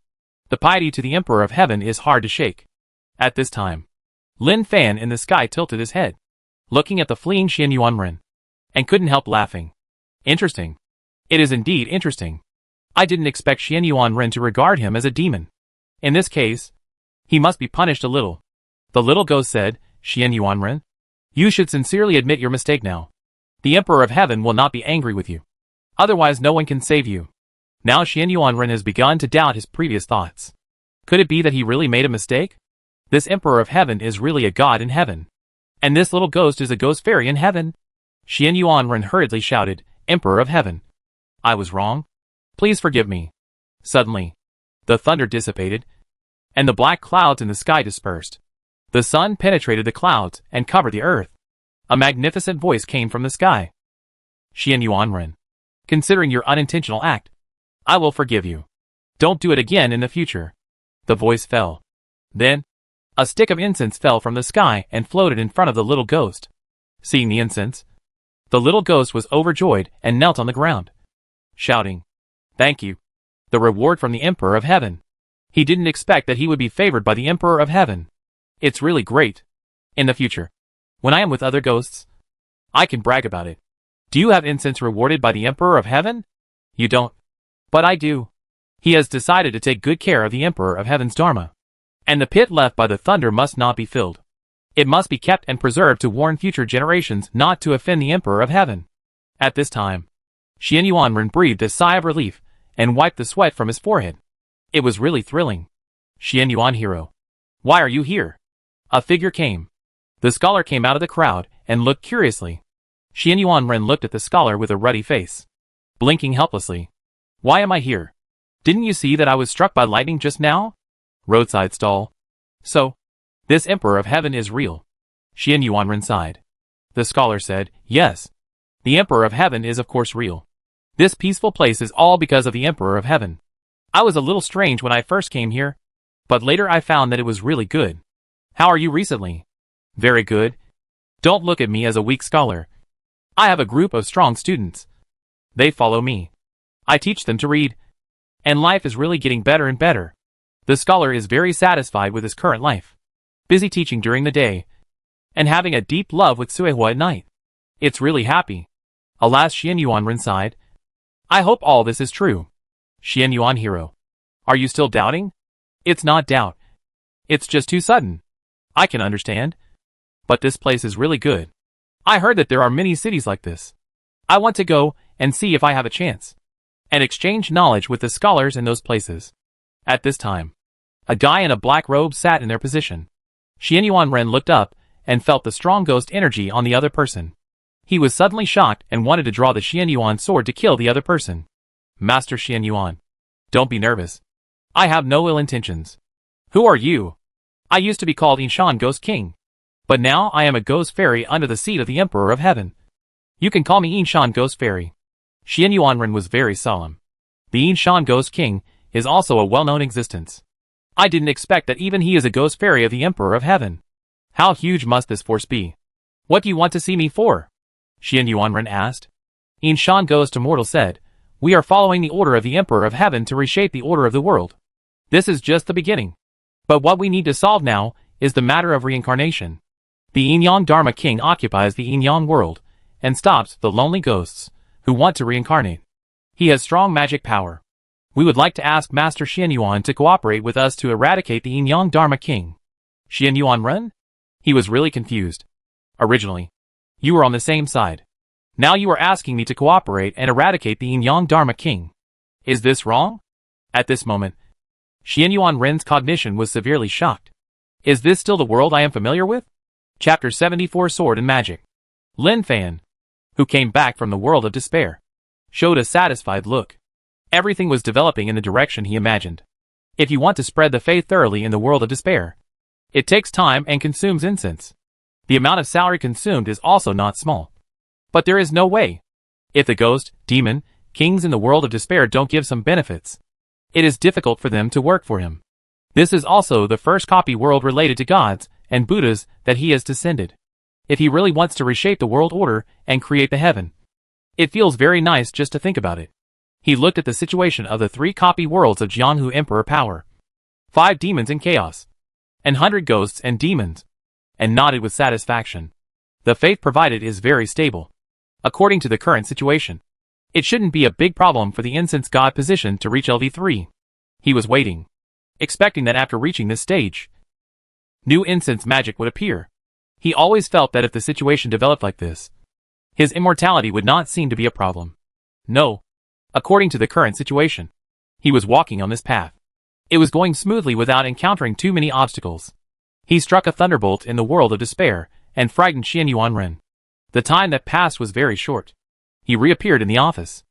The piety to the Emperor of Heaven is hard to shake. At this time, Lin Fan in the sky tilted his head, looking at the fleeing Xian Yuanren, and couldn't help laughing. Interesting. It is indeed interesting. I didn't expect Xian Yuanren to regard him as a demon. In this case, he must be punished a little. The little ghost said, Xian Yuanren, you should sincerely admit your mistake now. The Emperor of Heaven will not be angry with you. Otherwise no one can save you. Now Xian Yuanren has begun to doubt his previous thoughts. Could it be that he really made a mistake? This Emperor of Heaven is really a god in heaven. And this little ghost is a ghost fairy in heaven? Xian Yuanren hurriedly shouted, Emperor of Heaven, I was wrong. Please forgive me. Suddenly, the thunder dissipated, and the black clouds in the sky dispersed. The sun penetrated the clouds and covered the earth. A magnificent voice came from the sky. Xian Yuanren, considering your unintentional act, I will forgive you. Don't do it again in the future. The voice fell. Then, a stick of incense fell from the sky and floated in front of the little ghost. Seeing the incense, the little ghost was overjoyed and knelt on the ground, shouting, Thank you. The reward from the Emperor of Heaven. He didn't expect that he would be favored by the Emperor of Heaven. It's really great. In the future, when I am with other ghosts, I can brag about it. Do you have incense rewarded by the Emperor of Heaven? You don't. But I do. He has decided to take good care of the Emperor of Heaven's Dharma. And the pit left by the thunder must not be filled. It must be kept and preserved to warn future generations not to offend the Emperor of Heaven. At this time, Xian Yuanren breathed a sigh of relief and wiped the sweat from his forehead. It was really thrilling. Xian Yuan hero, why are you here? A figure came. The scholar came out of the crowd and looked curiously. Xian Yuanren looked at the scholar with a ruddy face, blinking helplessly. Why am I here? Didn't you see that I was struck by lightning just now? Roadside stall. So, this Emperor of Heaven is real. Xian Yuanren sighed. The scholar said, Yes. The Emperor of Heaven is of course real. This peaceful place is all because of the Emperor of Heaven. I was a little strange when I first came here, but later I found that it was really good. How are you recently? Very good. Don't look at me as a weak scholar. I have a group of strong students. They follow me. I teach them to read. And life is really getting better and better. The scholar is very satisfied with his current life. Busy teaching during the day. And having a deep love with Suehua at night. It's really happy. Alas, Xianyuan sighed. I hope all this is true. Xianyuan hero. Are you still doubting? It's not doubt. It's just too sudden. I can understand. But this place is really good. I heard that there are many cities like this. I want to go and see if I have a chance. And exchange knowledge with the scholars in those places. At this time, a guy in a black robe sat in their position. Xianyuan looked up and felt the strong ghost energy on the other person. He was suddenly shocked and wanted to draw the Xianyuan sword to kill the other person. Master Xianyuan, don't be nervous. I have no ill intentions. Who are you? I used to be called Yinshan Ghost King. But now I am a ghost fairy under the seat of the Emperor of Heaven. You can call me Yinshan Ghost Fairy. Xianyuan was very solemn. The Yinshan Ghost King is also a well-known existence. I didn't expect that even he is a ghost fairy of the Emperor of Heaven. How huge must this force be? What do you want to see me for? Xianyuan asked. Yinshan Ghost Immortal said, we are following the order of the Emperor of Heaven to reshape the order of the world. This is just the beginning. But what we need to solve now is the matter of reincarnation. The Yin-Yang Dharma King occupies the Yin-Yang world and stops the lonely ghosts who want to reincarnate. He has strong magic power. We would like to ask Master Xianyuan to cooperate with us to eradicate the Yin-Yang Dharma King. Xianyuan? He was really confused. Originally, you were on the same side. Now you are asking me to cooperate and eradicate the Yin-Yang Dharma King. Is this wrong? At this moment, Xianyuan's cognition was severely shocked. Is this still the world I am familiar with? Chapter 74 Sword and Magic. Lin Fan, who came back from the world of despair, showed a satisfied look. Everything was developing in the direction he imagined. If you want to spread the faith thoroughly in the world of despair, it takes time and consumes incense. The amount of salary consumed is also not small. But there is no way. If the ghost, demon, kings in the world of despair don't give some benefits, it is difficult for them to work for him. This is also the first copy world related to gods and Buddhas that he has descended. If he really wants to reshape the world order and create the heaven, it feels very nice just to think about it. He looked at the situation of the 3 copy worlds of Jianghu Emperor power. 5 demons in chaos. And 100 ghosts and demons. And nodded with satisfaction. The faith provided is very stable. According to the current situation, it shouldn't be a big problem for the incense god position to reach LV3. He was waiting, expecting that after reaching this stage, new incense magic would appear. He always felt that if the situation developed like this, his immortality would not seem to be a problem. No. According to the current situation, he was walking on this path. It was going smoothly without encountering too many obstacles. He struck a thunderbolt in the world of despair and frightened Xianyuan. The time that passed was very short. He reappeared in the office.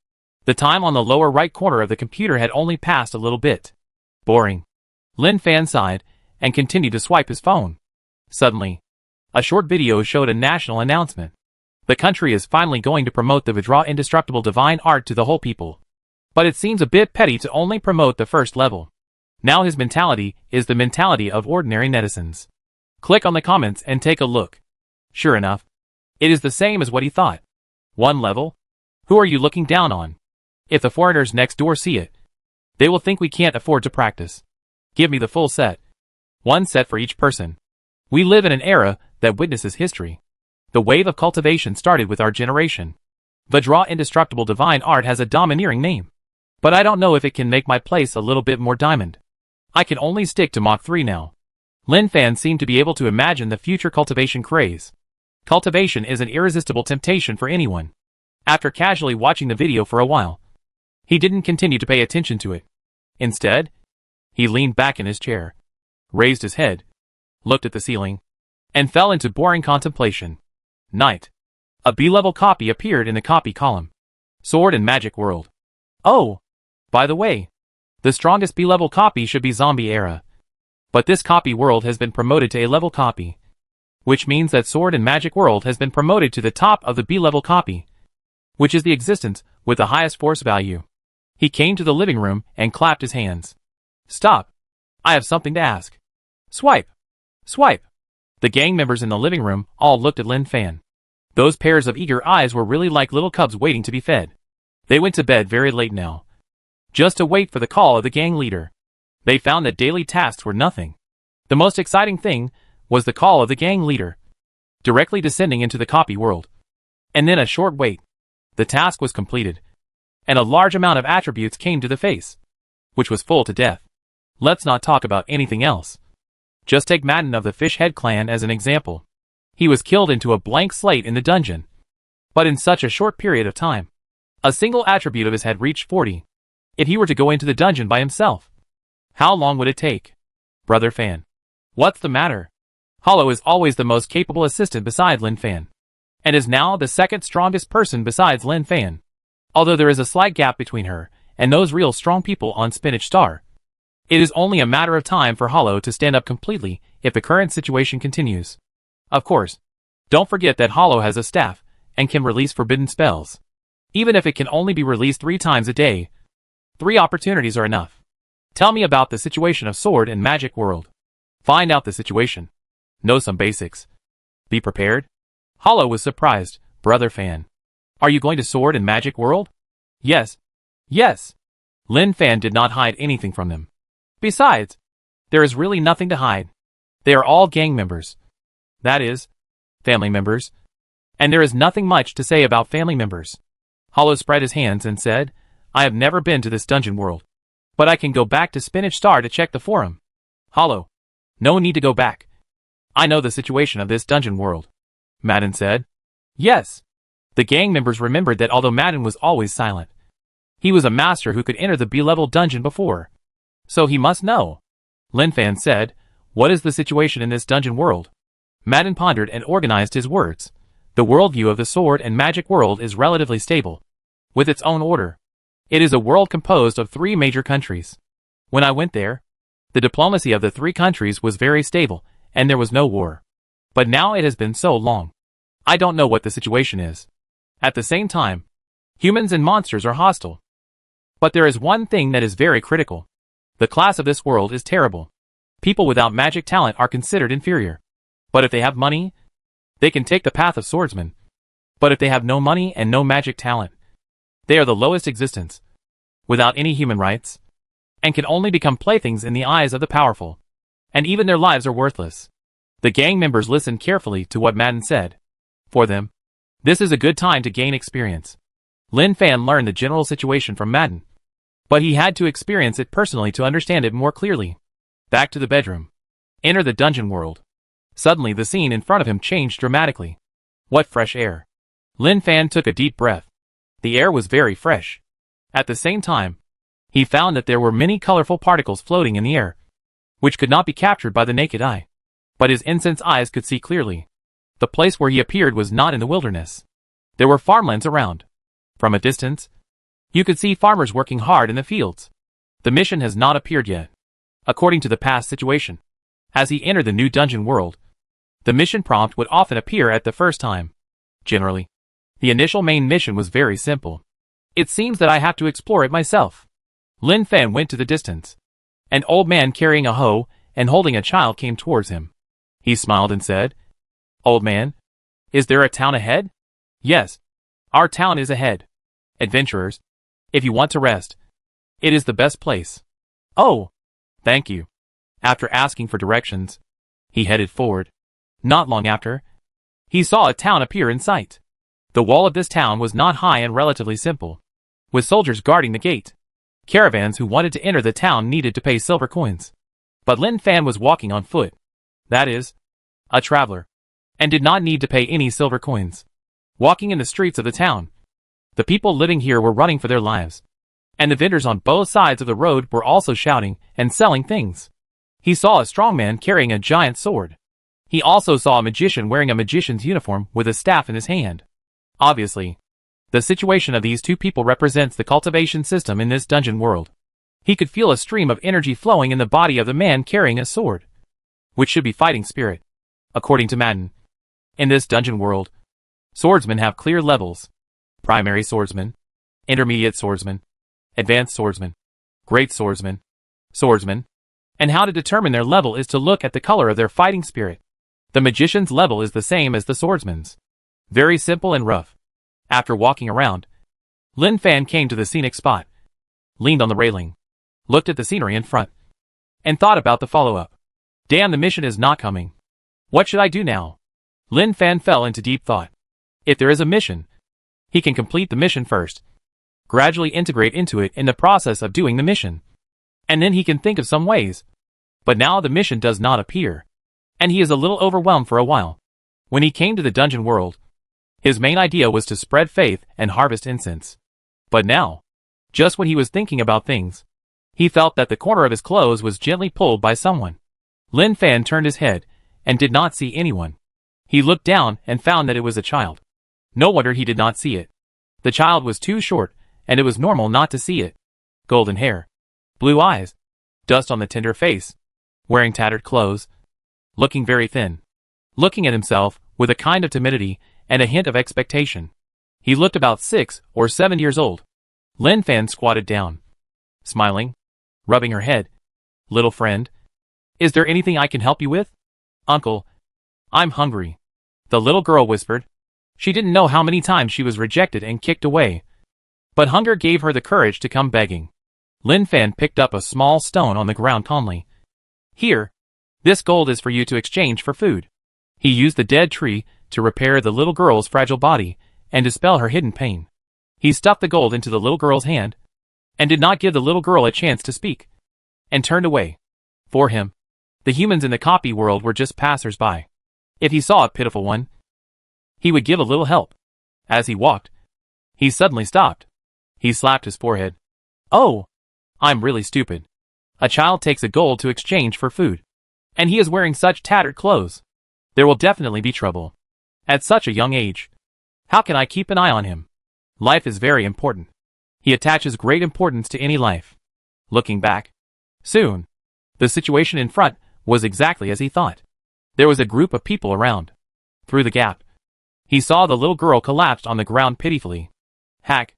The time on the lower right corner of the computer had only passed a little bit. Boring. Lin Fan sighed and continued to swipe his phone. Suddenly, a short video showed a national announcement. The country is finally going to promote the Vidra indestructible divine art to the whole people. But it seems a bit petty to only promote the first level. Now his mentality is the mentality of ordinary netizens. Click on the comments and take a look. Sure enough, it is the same as what he thought. 1 level? Who are you looking down on? If the foreigners next door see it, they will think we can't afford to practice. Give me the full set. 1 set for each person. We live in an era that witnesses history. The wave of cultivation started with our generation. Vidra indestructible divine art has a domineering name. But I don't know if it can make my place a little bit more diamond. I can only stick to Mach 3 now. Lin Fan seemed to be able to imagine the future cultivation craze. Cultivation is an irresistible temptation for anyone. After casually watching the video for a while, he didn't continue to pay attention to it. Instead, he leaned back in his chair, raised his head, looked at the ceiling, and fell into boring contemplation. Night. A B-level copy appeared in the copy column. Sword and Magic World. Oh! By the way, the strongest B-level copy should be Zombie Era. But this copy world has been promoted to A-level copy, which means that Sword and Magic World has been promoted to the top of the B-level copy, which is the existence with the highest force value. He came to the living room and clapped his hands. Stop! I have something to ask. Swipe! Swipe! The gang members in the living room all looked at Lin Fan. Those pairs of eager eyes were really like little cubs waiting to be fed. They went to bed very late now, just to wait for the call of the gang leader. They found that daily tasks were nothing. The most exciting thing was the call of the gang leader, directly descending into the copy world. And then a short wait. The task was completed, and a large amount of attributes came to the face, which was full to death. Let's not talk about anything else. Just take Madden of the Fishhead clan as an example. He was killed into a blank slate in the dungeon, but in such a short period of time. A single attribute of his had reached 40. If he were to go into the dungeon by himself, how long would it take? Brother Fan. What's the matter? Hollow is always the most capable assistant beside Lin Fan, and is now the second strongest person besides Lin Fan. Although there is a slight gap between her and those real strong people on Spinach Star, it is only a matter of time for Hollow to stand up completely if the current situation continues. Of course, don't forget that Hollow has a staff and can release forbidden spells. Even if it can only be released 3 times a day, 3 opportunities are enough. Tell me about the situation of Sword and Magic World. Find out the situation. Know some basics. Be prepared. Hollow was surprised. Brother Fan. Are you going to Sword and Magic World? Yes. Yes. Lin Fan did not hide anything from them. Besides, there is really nothing to hide. They are all gang members. That is, family members. And there is nothing much to say about family members. Hollow spread his hands and said, I have never been to this dungeon world, but I can go back to Spinach Star to check the forum. Hollow. No need to go back. I know the situation of this dungeon world. Madden said. Yes. The gang members remembered that although Madden was always silent, he was a master who could enter the B-level dungeon before. So he must know. Lin Fan said, what is the situation in this dungeon world? Madden pondered and organized his words. The worldview of the Sword and Magic world is relatively stable, with its own order. It is a world composed of 3 major countries. When I went there, the diplomacy of the 3 countries was very stable, and there was no war. But now it has been so long. I don't know what the situation is. At the same time, humans and monsters are hostile. But there is one thing that is very critical. The class of this world is terrible. People without magic talent are considered inferior. But if they have money, they can take the path of swordsmen. But if they have no money and no magic talent, they are the lowest existence, without any human rights, and can only become playthings in the eyes of the powerful. And even their lives are worthless. The gang members listened carefully to what Madden said. For them, this is a good time to gain experience. Lin Fan learned the general situation from Madden, but he had to experience it personally to understand it more clearly. Back to the bedroom. Enter the dungeon world. Suddenly the scene in front of him changed dramatically. What fresh air. Lin Fan took a deep breath. The air was very fresh. At the same time, he found that there were many colorful particles floating in the air, which could not be captured by the naked eye. But his incensed eyes could see clearly. The place where he appeared was not in the wilderness. There were farmlands around. From a distance, you could see farmers working hard in the fields. The mission has not appeared yet. According to the past situation, as he entered the new dungeon world, the mission prompt would often appear at the first time. Generally, the initial main mission was very simple. It seems that I have to explore it myself. Lin Fan went to the distance. An old man carrying a hoe and holding a child came towards him. He smiled and said, Old man, is there a town ahead? Yes, our town is ahead. Adventurers, if you want to rest, it is the best place. Oh, thank you. After asking for directions, he headed forward. Not long after, he saw a town appear in sight. The wall of this town was not high and relatively simple, with soldiers guarding the gate. Caravans who wanted to enter the town needed to pay silver coins. But Lin Fan was walking on foot. That is, a traveler, and did not need to pay any silver coins. Walking in the streets of the town, the people living here were running for their lives, and the vendors on both sides of the road were also shouting and selling things. He saw a strong man carrying a giant sword. He also saw a magician wearing a magician's uniform with a staff in his hand. Obviously, the situation of these 2 people represents the cultivation system in this dungeon world. He could feel a stream of energy flowing in the body of the man carrying a sword, which should be fighting spirit. According to Madden, in this dungeon world, swordsmen have clear levels. Primary swordsman, intermediate swordsman, advanced swordsman, great swordsman, swordsman, and how to determine their level is to look at the color of their fighting spirit. The magician's level is the same as the swordsman's. Very simple and rough. After walking around, Lin Fan came to the scenic spot, leaned on the railing, looked at the scenery in front, and thought about the follow-up. Damn, the mission is not coming. What should I do now? Lin Fan fell into deep thought. If there is a mission, he can complete the mission first, gradually integrate into it in the process of doing the mission, and then he can think of some ways. But now the mission does not appear, and he is a little overwhelmed for a while. When he came to the dungeon world, his main idea was to spread faith and harvest incense. But now, just when he was thinking about things, he felt that the corner of his clothes was gently pulled by someone. Lin Fan turned his head and did not see anyone. He looked down and found that it was a child. No wonder he did not see it. The child was too short, and it was normal not to see it. Golden hair, blue eyes, dust on the tender face, wearing tattered clothes, looking very thin, looking at himself with a kind of timidity and a hint of expectation. He looked about 6 or 7 years old. Lin Fan squatted down, smiling, rubbing her head. Little friend, is there anything I can help you with? Uncle, I'm hungry, the little girl whispered. She didn't know how many times she was rejected and kicked away, but hunger gave her the courage to come begging. Lin Fan picked up a small stone on the ground calmly. Here, this gold is for you to exchange for food. He used the dead tree to repair the little girl's fragile body and dispel her hidden pain. He stuffed the gold into the little girl's hand, and did not give the little girl a chance to speak, and turned away. For him, the humans in the copy world were just passers-by. If he saw a pitiful one, he would give a little help. As he walked, he suddenly stopped. He slapped his forehead. Oh, I'm really stupid. A child takes a gold to exchange for food, and he is wearing such tattered clothes. There will definitely be trouble. At such a young age, how can I keep an eye on him? Life is very important. He attaches great importance to any life. Looking back, soon, the situation in front was exactly as he thought. There was a group of people around. Through the gap, he saw the little girl collapsed on the ground pitifully. Hack!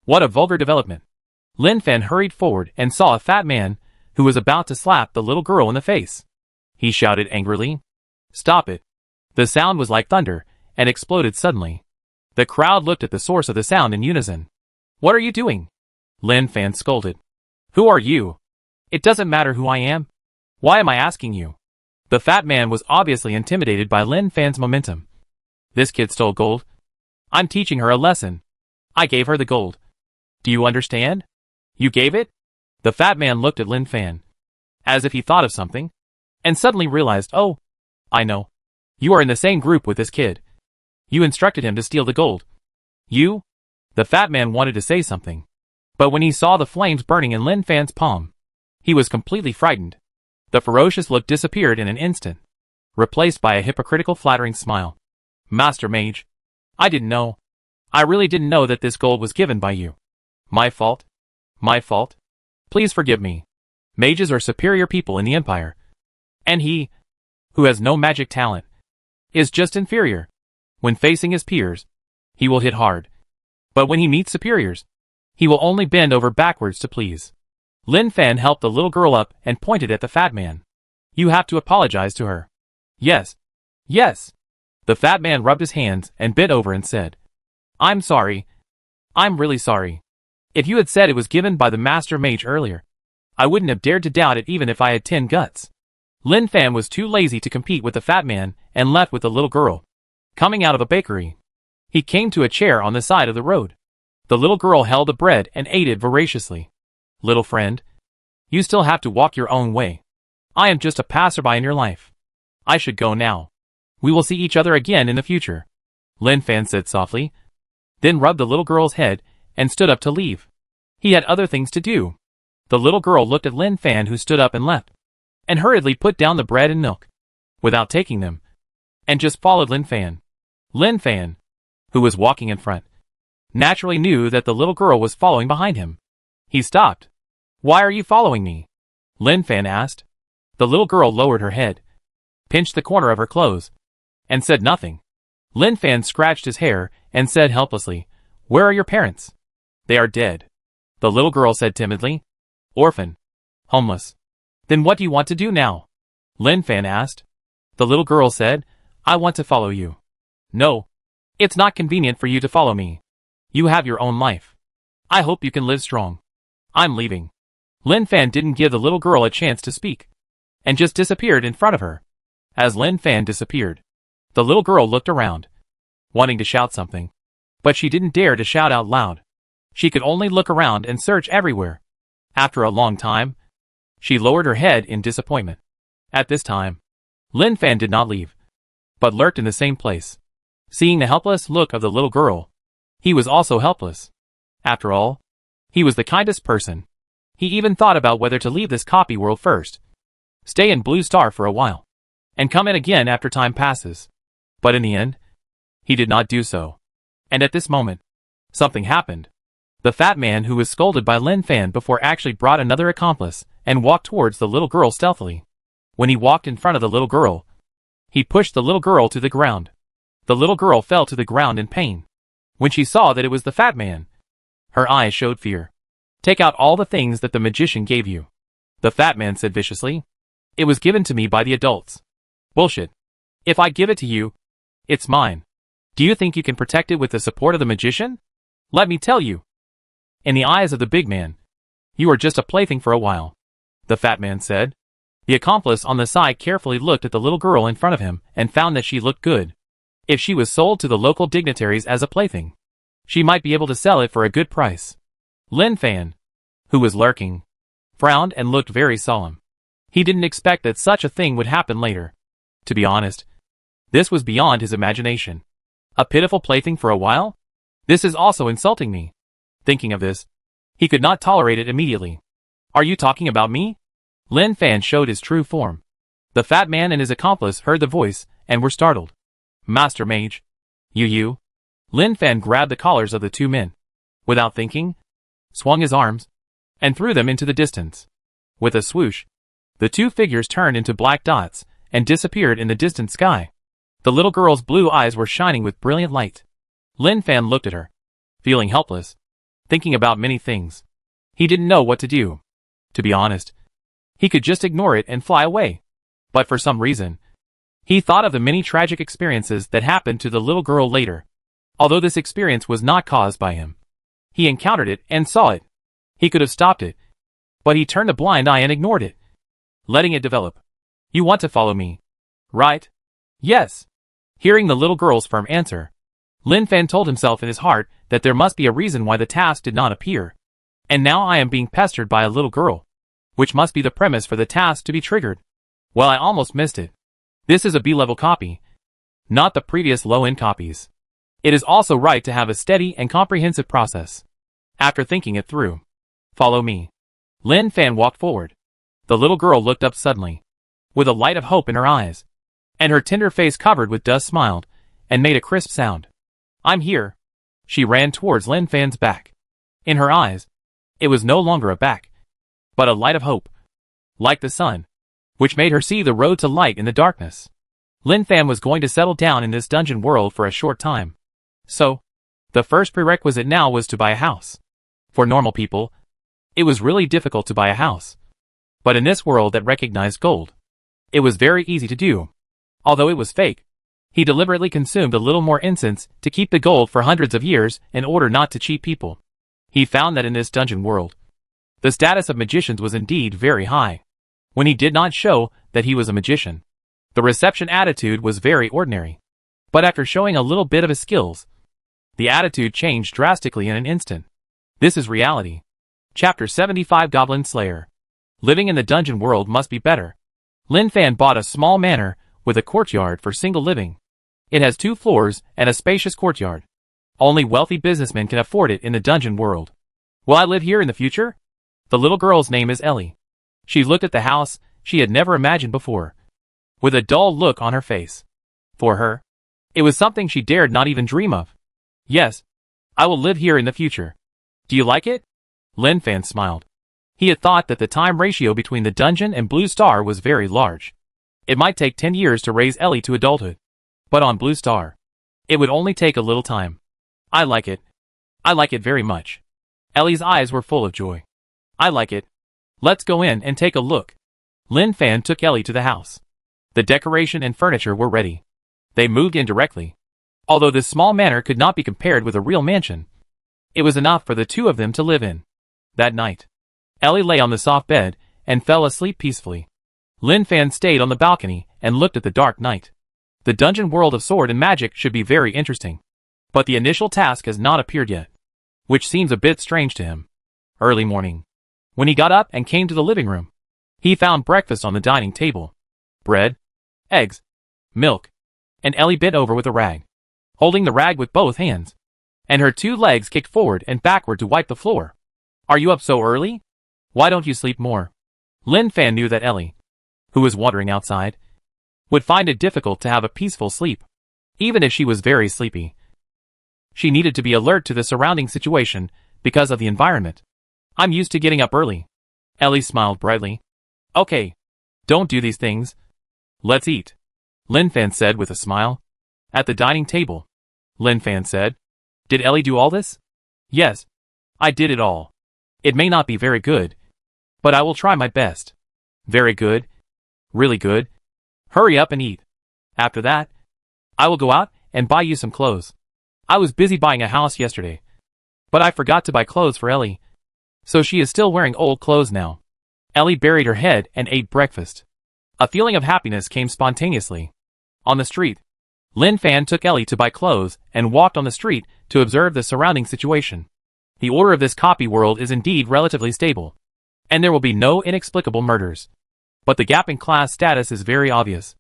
What a vulgar development. Lin Fan hurried forward and saw a fat man who was about to slap the little girl in the face. He shouted angrily, "Stop it!" The sound was like thunder and exploded suddenly. The crowd looked at the source of the sound in unison. What are you doing? Lin Fan scolded. Who are you? It doesn't matter who I am. Why am I asking you? The fat man was obviously intimidated by Lin Fan's momentum. This kid stole gold. I'm teaching her a lesson. I gave her the gold. Do you understand? You gave it? The fat man looked at Lin Fan, as if he thought of something, and suddenly realized, oh, I know. You are in the same group with this kid. You instructed him to steal the gold. You? The fat man wanted to say something, but when he saw the flames burning in Lin Fan's palm, he was completely frightened. The ferocious look disappeared in an instant, replaced by a hypocritical flattering smile. Master Mage, I didn't know. I really didn't know that this gold was given by you. My fault? My fault? Please forgive me. Mages are superior people in the Empire. And he, who has no magic talent, is just inferior. When facing his peers, he will hit hard. But when he meets superiors, he will only bend over backwards to please. Lin Fan helped the little girl up and pointed at the fat man. You have to apologize to her. Yes. Yes. The fat man rubbed his hands and bent over and said, I'm sorry. I'm really sorry. If you had said it was given by the Master Mage earlier, I wouldn't have dared to doubt it even if I had 10 guts. Lin Fan was too lazy to compete with the fat man and left with the little girl. Coming out of a bakery, he came to a chair on the side of the road. The little girl held the bread and ate it voraciously. Little friend, you still have to walk your own way. I am just a passerby in your life. I should go now. We will see each other again in the future, Lin Fan said softly, then rubbed the little girl's head and stood up to leave. He had other things to do. The little girl looked at Lin Fan, who stood up and left, and hurriedly put down the bread and milk, without taking them, and just followed Lin Fan. Lin Fan, who was walking in front, naturally knew that the little girl was following behind him. He stopped. Why are you following me? Lin Fan asked. The little girl lowered her head, pinched the corner of her clothes, and said nothing. Lin Fan scratched his hair and said helplessly, Where are your parents? They are dead. The little girl said timidly. Orphan. Homeless. Then what do you want to do now? Lin Fan asked. The little girl said, I want to follow you. No. It's not convenient for you to follow me. You have your own life. I hope you can live strong. I'm leaving. Lin Fan didn't give the little girl a chance to speak, and just disappeared in front of her. As Lin Fan disappeared, the little girl looked around, wanting to shout something, but she didn't dare to shout out loud. She could only look around and search everywhere. After a long time, she lowered her head in disappointment. At this time, Lin Fan did not leave, but lurked in the same place. Seeing the helpless look of the little girl, he was also helpless. After all, he was the kindest person. He even thought about whether to leave this copy world first, stay in Blue Star for a while, and come in again after time passes. But in the end, he did not do so. And at this moment, something happened. The fat man who was scolded by Lin Fan before actually brought another accomplice and walked towards the little girl stealthily. When he walked in front of the little girl, he pushed the little girl to the ground. The little girl fell to the ground in pain. When she saw that it was the fat man, her eyes showed fear. Take out all the things that the magician gave you, the fat man said viciously. It was given to me by the adults. Bullshit. If I give it to you, it's mine. Do you think you can protect it with the support of the magician? Let me tell you. In the eyes of the big man, you are just a plaything for a while, the fat man said. The accomplice on the side carefully looked at the little girl in front of him and found that she looked good. If she was sold to the local dignitaries as a plaything, she might be able to sell it for a good price. Lin Fan, who was lurking, frowned and looked very solemn. He didn't expect that such a thing would happen later. To be honest, this was beyond his imagination. A pitiful plaything for a while? This is also insulting me. Thinking of this, he could not tolerate it immediately. Are you talking about me? Lin Fan showed his true form. The fat man and his accomplice heard the voice and were startled. Master Mage. You. Lin Fan grabbed the collars of the two men. Without thinking, swung his arms, and threw them into the distance. With a swoosh, the two figures turned into black dots and disappeared in the distant sky. The little girl's blue eyes were shining with brilliant light. Lin Fan looked at her, feeling helpless, thinking about many things. He didn't know what to do. To be honest, he could just ignore it and fly away. But for some reason, he thought of the many tragic experiences that happened to the little girl later. Although this experience was not caused by him, he encountered it and saw it. He could have stopped it, but he turned a blind eye and ignored it, letting it develop. You want to follow me, right? Yes. Hearing the little girl's firm answer, Lin Fan told himself in his heart that there must be a reason why the task did not appear. And now I am being pestered by a little girl, which must be the premise for the task to be triggered. Well, I almost missed it. This is a B-level copy, not the previous low-end copies. It is also right to have a steady and comprehensive process. After thinking it through, follow me. Lin Fan walked forward. The little girl looked up suddenly, with a light of hope in her eyes, and her tender face covered with dust smiled, and made a crisp sound. I'm here. She ran towards Lin Fan's back. In her eyes, it was no longer a back, but a light of hope, like the sun, which made her see the road to light in the darkness. Lin Fan was going to settle down in this dungeon world for a short time. So, the first prerequisite now was to buy a house. For normal people, it was really difficult to buy a house. But in this world that recognized gold, it was very easy to do. Although it was fake, he deliberately consumed a little more incense to keep the gold for hundreds of years in order not to cheat people. He found that in this dungeon world, the status of magicians was indeed very high. When he did not show that he was a magician, the reception attitude was very ordinary. But after showing a little bit of his skills, the attitude changed drastically in an instant. This is reality. Chapter 75 Goblin Slayer. Living in the dungeon world must be better. Lin Fan bought a small manor with a courtyard for single living. It has 2 floors and a spacious courtyard. Only wealthy businessmen can afford it in the dungeon world. Will I live here in the future? The little girl's name is Ellie. She looked at the house she had never imagined before, with a dull look on her face. For her, it was something she dared not even dream of. Yes, I will live here in the future. Do you like it? Lin Fan smiled. He had thought that the time ratio between the dungeon and Blue Star was very large. It might take 10 years to raise Ellie to adulthood. But on Blue Star, it would only take a little time. I like it. I like it very much. Ellie's eyes were full of joy. I like it. Let's go in and take a look. Lin Fan took Ellie to the house. The decoration and furniture were ready. They moved in directly. Although this small manor could not be compared with a real mansion, It was enough for the two of them to live in. That night, Ellie lay on the soft bed and fell asleep peacefully. Lin Fan stayed on the balcony and looked at the dark night. The dungeon world of sword and magic should be very interesting. But the initial task has not appeared yet, which seems a bit strange to him. Early morning. When he got up and came to the living room, he found breakfast on the dining table. Bread, eggs, milk, and Ellie bent over with a rag, holding the rag with both hands, and her two legs kicked forward and backward to wipe the floor. Are you up so early? Why don't you sleep more? Lin Fan knew that Ellie, who was wandering outside, would find it difficult to have a peaceful sleep, even if she was very sleepy. She needed to be alert to the surrounding situation because of the environment. I'm used to getting up early. Ellie smiled brightly. Okay. Don't do these things. Let's eat, Lin Fan said with a smile. At the dining table, Lin Fan said. Did Ellie do all this? Yes. I did it all. It may not be very good, but I will try my best. Very good. Really good. Hurry up and eat. After that, I will go out and buy you some clothes. I was busy buying a house yesterday, but I forgot to buy clothes for Ellie, so she is still wearing old clothes now. Ellie buried her head and ate breakfast. A feeling of happiness came spontaneously. On the street, Lin Fan took Ellie to buy clothes and walked on the street to observe the surrounding situation. The order of this copy world is indeed relatively stable, and there will be no inexplicable murders. But the gap in class status is very obvious.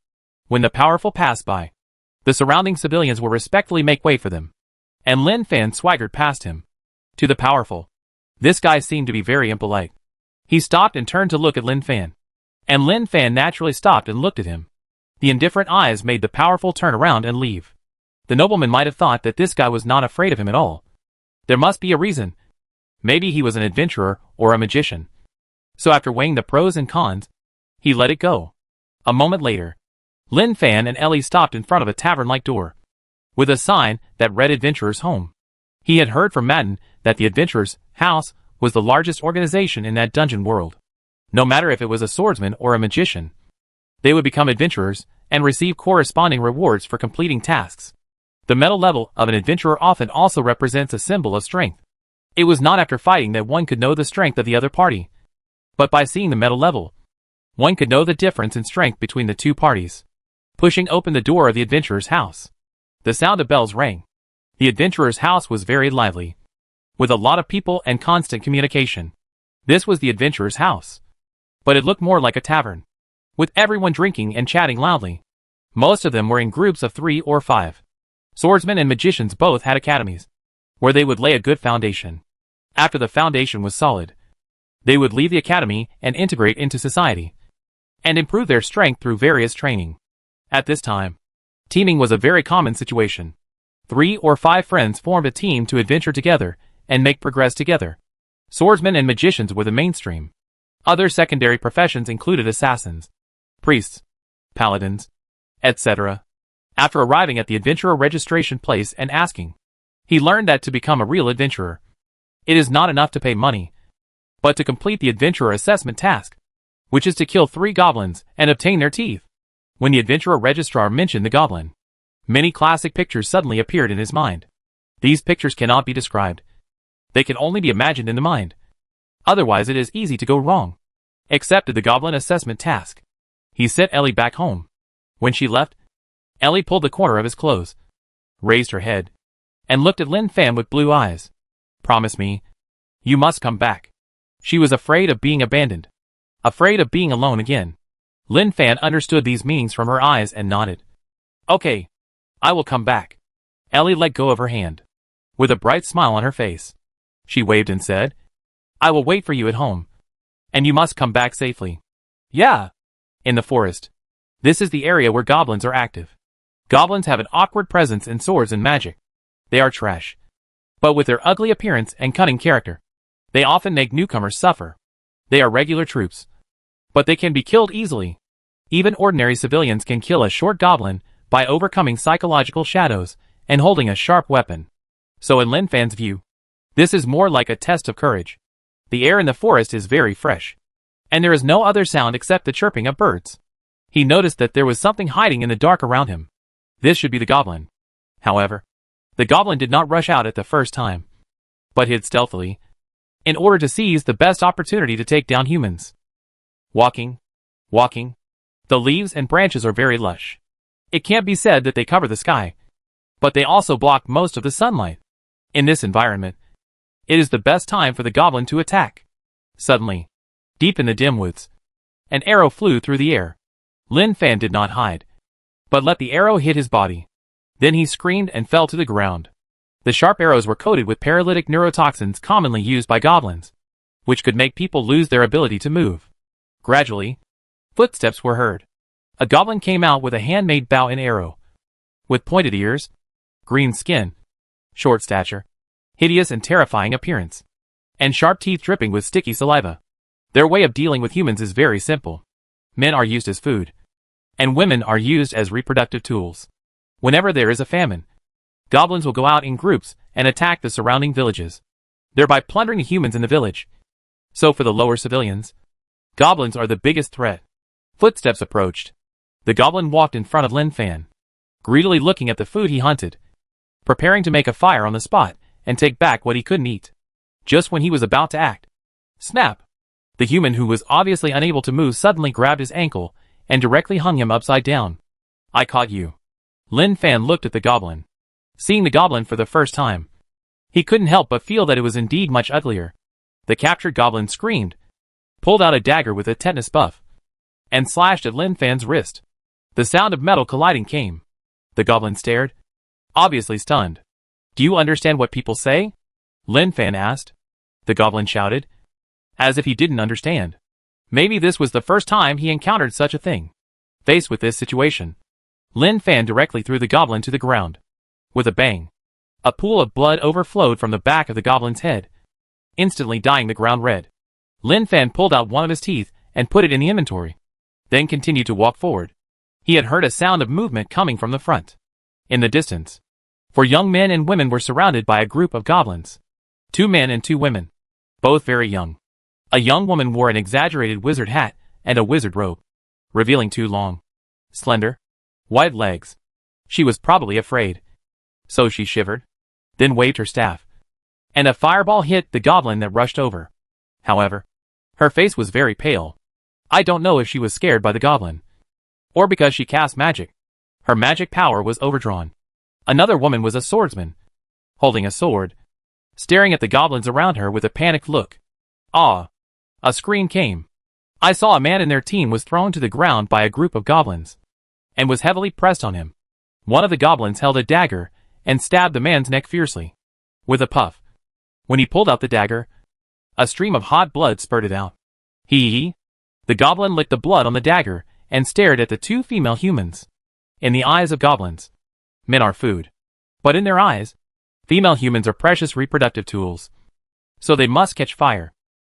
When the powerful pass by, the surrounding civilians will respectfully make way for them, and Lin Fan swaggered past him. To the powerful, this guy seemed to be very impolite. He stopped and turned to look at Lin Fan, and Lin Fan naturally stopped and looked at him. The indifferent eyes made the powerful turn around and leave. The nobleman might have thought that this guy was not afraid of him at all. There must be a reason. Maybe he was an adventurer or a magician. So after weighing the pros and cons, he let it go. A moment later, Lin Fan and Ellie stopped in front of a tavern-like door, with a sign that read Adventurer's Home. He had heard from Madden that the Adventurer's House was the largest organization in that dungeon world. No matter if it was a swordsman or a magician, they would become adventurers and receive corresponding rewards for completing tasks. The metal level of an adventurer often also represents a symbol of strength. It was not after fighting that one could know the strength of the other party, but by seeing the metal level, one could know the difference in strength between the two parties. Pushing open the door of the adventurer's house, the sound of bells rang. The adventurer's house was very lively, with a lot of people and constant communication. This was the adventurer's house, but it looked more like a tavern, with everyone drinking and chatting loudly. Most of them were in groups of 3 or 5. Swordsmen and magicians both had academies, where they would lay a good foundation. After the foundation was solid, they would leave the academy and integrate into society, and improve their strength through various training. At this time, teaming was a very common situation. 3 or 5 friends formed a team to adventure together and make progress together. Swordsmen and magicians were the mainstream. Other secondary professions included assassins, priests, paladins, etc. After arriving at the adventurer registration place and asking, he learned that to become a real adventurer, it is not enough to pay money, but to complete the adventurer assessment task, which is to kill 3 goblins and obtain their teeth. When the adventurer registrar mentioned the goblin, many classic pictures suddenly appeared in his mind. These pictures cannot be described. They can only be imagined in the mind. Otherwise it is easy to go wrong. Accepted the goblin assessment task. He sent Ellie back home. When she left, Ellie pulled the corner of his clothes, raised her head, and looked at Lin Fan with blue eyes. Promise me. You must come back. She was afraid of being abandoned. Afraid of being alone again. Lin Fan understood these meanings from her eyes and nodded. Okay. I will come back. Ellie let go of her hand, with a bright smile on her face. She waved and said, I will wait for you at home. And you must come back safely. Yeah. In the forest. This is the area where goblins are active. Goblins have an awkward presence in swords and magic. They are trash. But with their ugly appearance and cunning character, they often make newcomers suffer. They are regular troops, but they can be killed easily. Even ordinary civilians can kill a short goblin by overcoming psychological shadows and holding a sharp weapon. So in Lin Fan's view, this is more like a test of courage. The air in the forest is very fresh, and there is no other sound except the chirping of birds. He noticed that there was something hiding in the dark around him. This should be the goblin. However, the goblin did not rush out at the first time. but hid stealthily, in order to seize the best opportunity to take down humans. Walking. The leaves and branches are very lush. It can't be said that they cover the sky, but they also block most of the sunlight. In this environment, it is the best time for the goblin to attack. Suddenly, deep in the dim woods, an arrow flew through the air. Lin Fan did not hide, but let the arrow hit his body. Then he screamed and fell to the ground. The sharp arrows were coated with paralytic neurotoxins commonly used by goblins, which could make people lose their ability to move. Gradually, footsteps were heard. A goblin came out with a handmade bow and arrow. With pointed ears, green skin, short stature, hideous and terrifying appearance, and sharp teeth dripping with sticky saliva. Their way of dealing with humans is very simple. Men are used as food, and women are used as reproductive tools. Whenever there is a famine, goblins will go out in groups and attack the surrounding villages, thereby plundering the humans in the village. So for the lower civilians, goblins are the biggest threat. Footsteps approached. The goblin walked in front of Lin Fan, greedily looking at the food he hunted, preparing to make a fire on the spot and take back what he couldn't eat. Just when he was about to act, snap! The human, who was obviously unable to move, suddenly grabbed his ankle and directly hung him upside down. I caught you. Lin Fan looked at the goblin. Seeing the goblin for the first time, he couldn't help but feel that it was indeed much uglier. The captured goblin screamed, pulled out a dagger with a tetanus buff, and slashed at Lin Fan's wrist. The sound of metal colliding came. The goblin stared, obviously stunned. Do you understand what people say? Lin Fan asked. The goblin shouted, as if he didn't understand. Maybe this was the first time he encountered such a thing. Faced with this situation, Lin Fan directly threw the goblin to the ground. With a bang, a pool of blood overflowed from the back of the goblin's head, instantly dyeing the ground red. Lin Fan pulled out one of his teeth and put it in the inventory, then continued to walk forward. He had heard a sound of movement coming from the front. In the distance, 4 young men and women were surrounded by a group of goblins. 2 men and 2 women, both very young. A young woman wore an exaggerated wizard hat and a wizard robe, revealing 2 long, slender, white legs. She was probably afraid, so she shivered, then waved her staff, and a fireball hit the goblin that rushed over. However, her face was very pale. I don't know if she was scared by the goblin, or because she cast magic. Her magic power was overdrawn. Another woman was a swordsman, holding a sword, staring at the goblins around her with a panicked look. Ah! A scream came. I saw a man in their team was thrown to the ground by a group of goblins, and was heavily pressed on him. One of the goblins held a dagger and stabbed the man's neck fiercely. With a puff, when he pulled out the dagger, a stream of hot blood spurted out. The goblin licked the blood on the dagger and stared at the 2 female humans. In the eyes of goblins, men are food. But in their eyes, female humans are precious reproductive tools. So they must catch fire.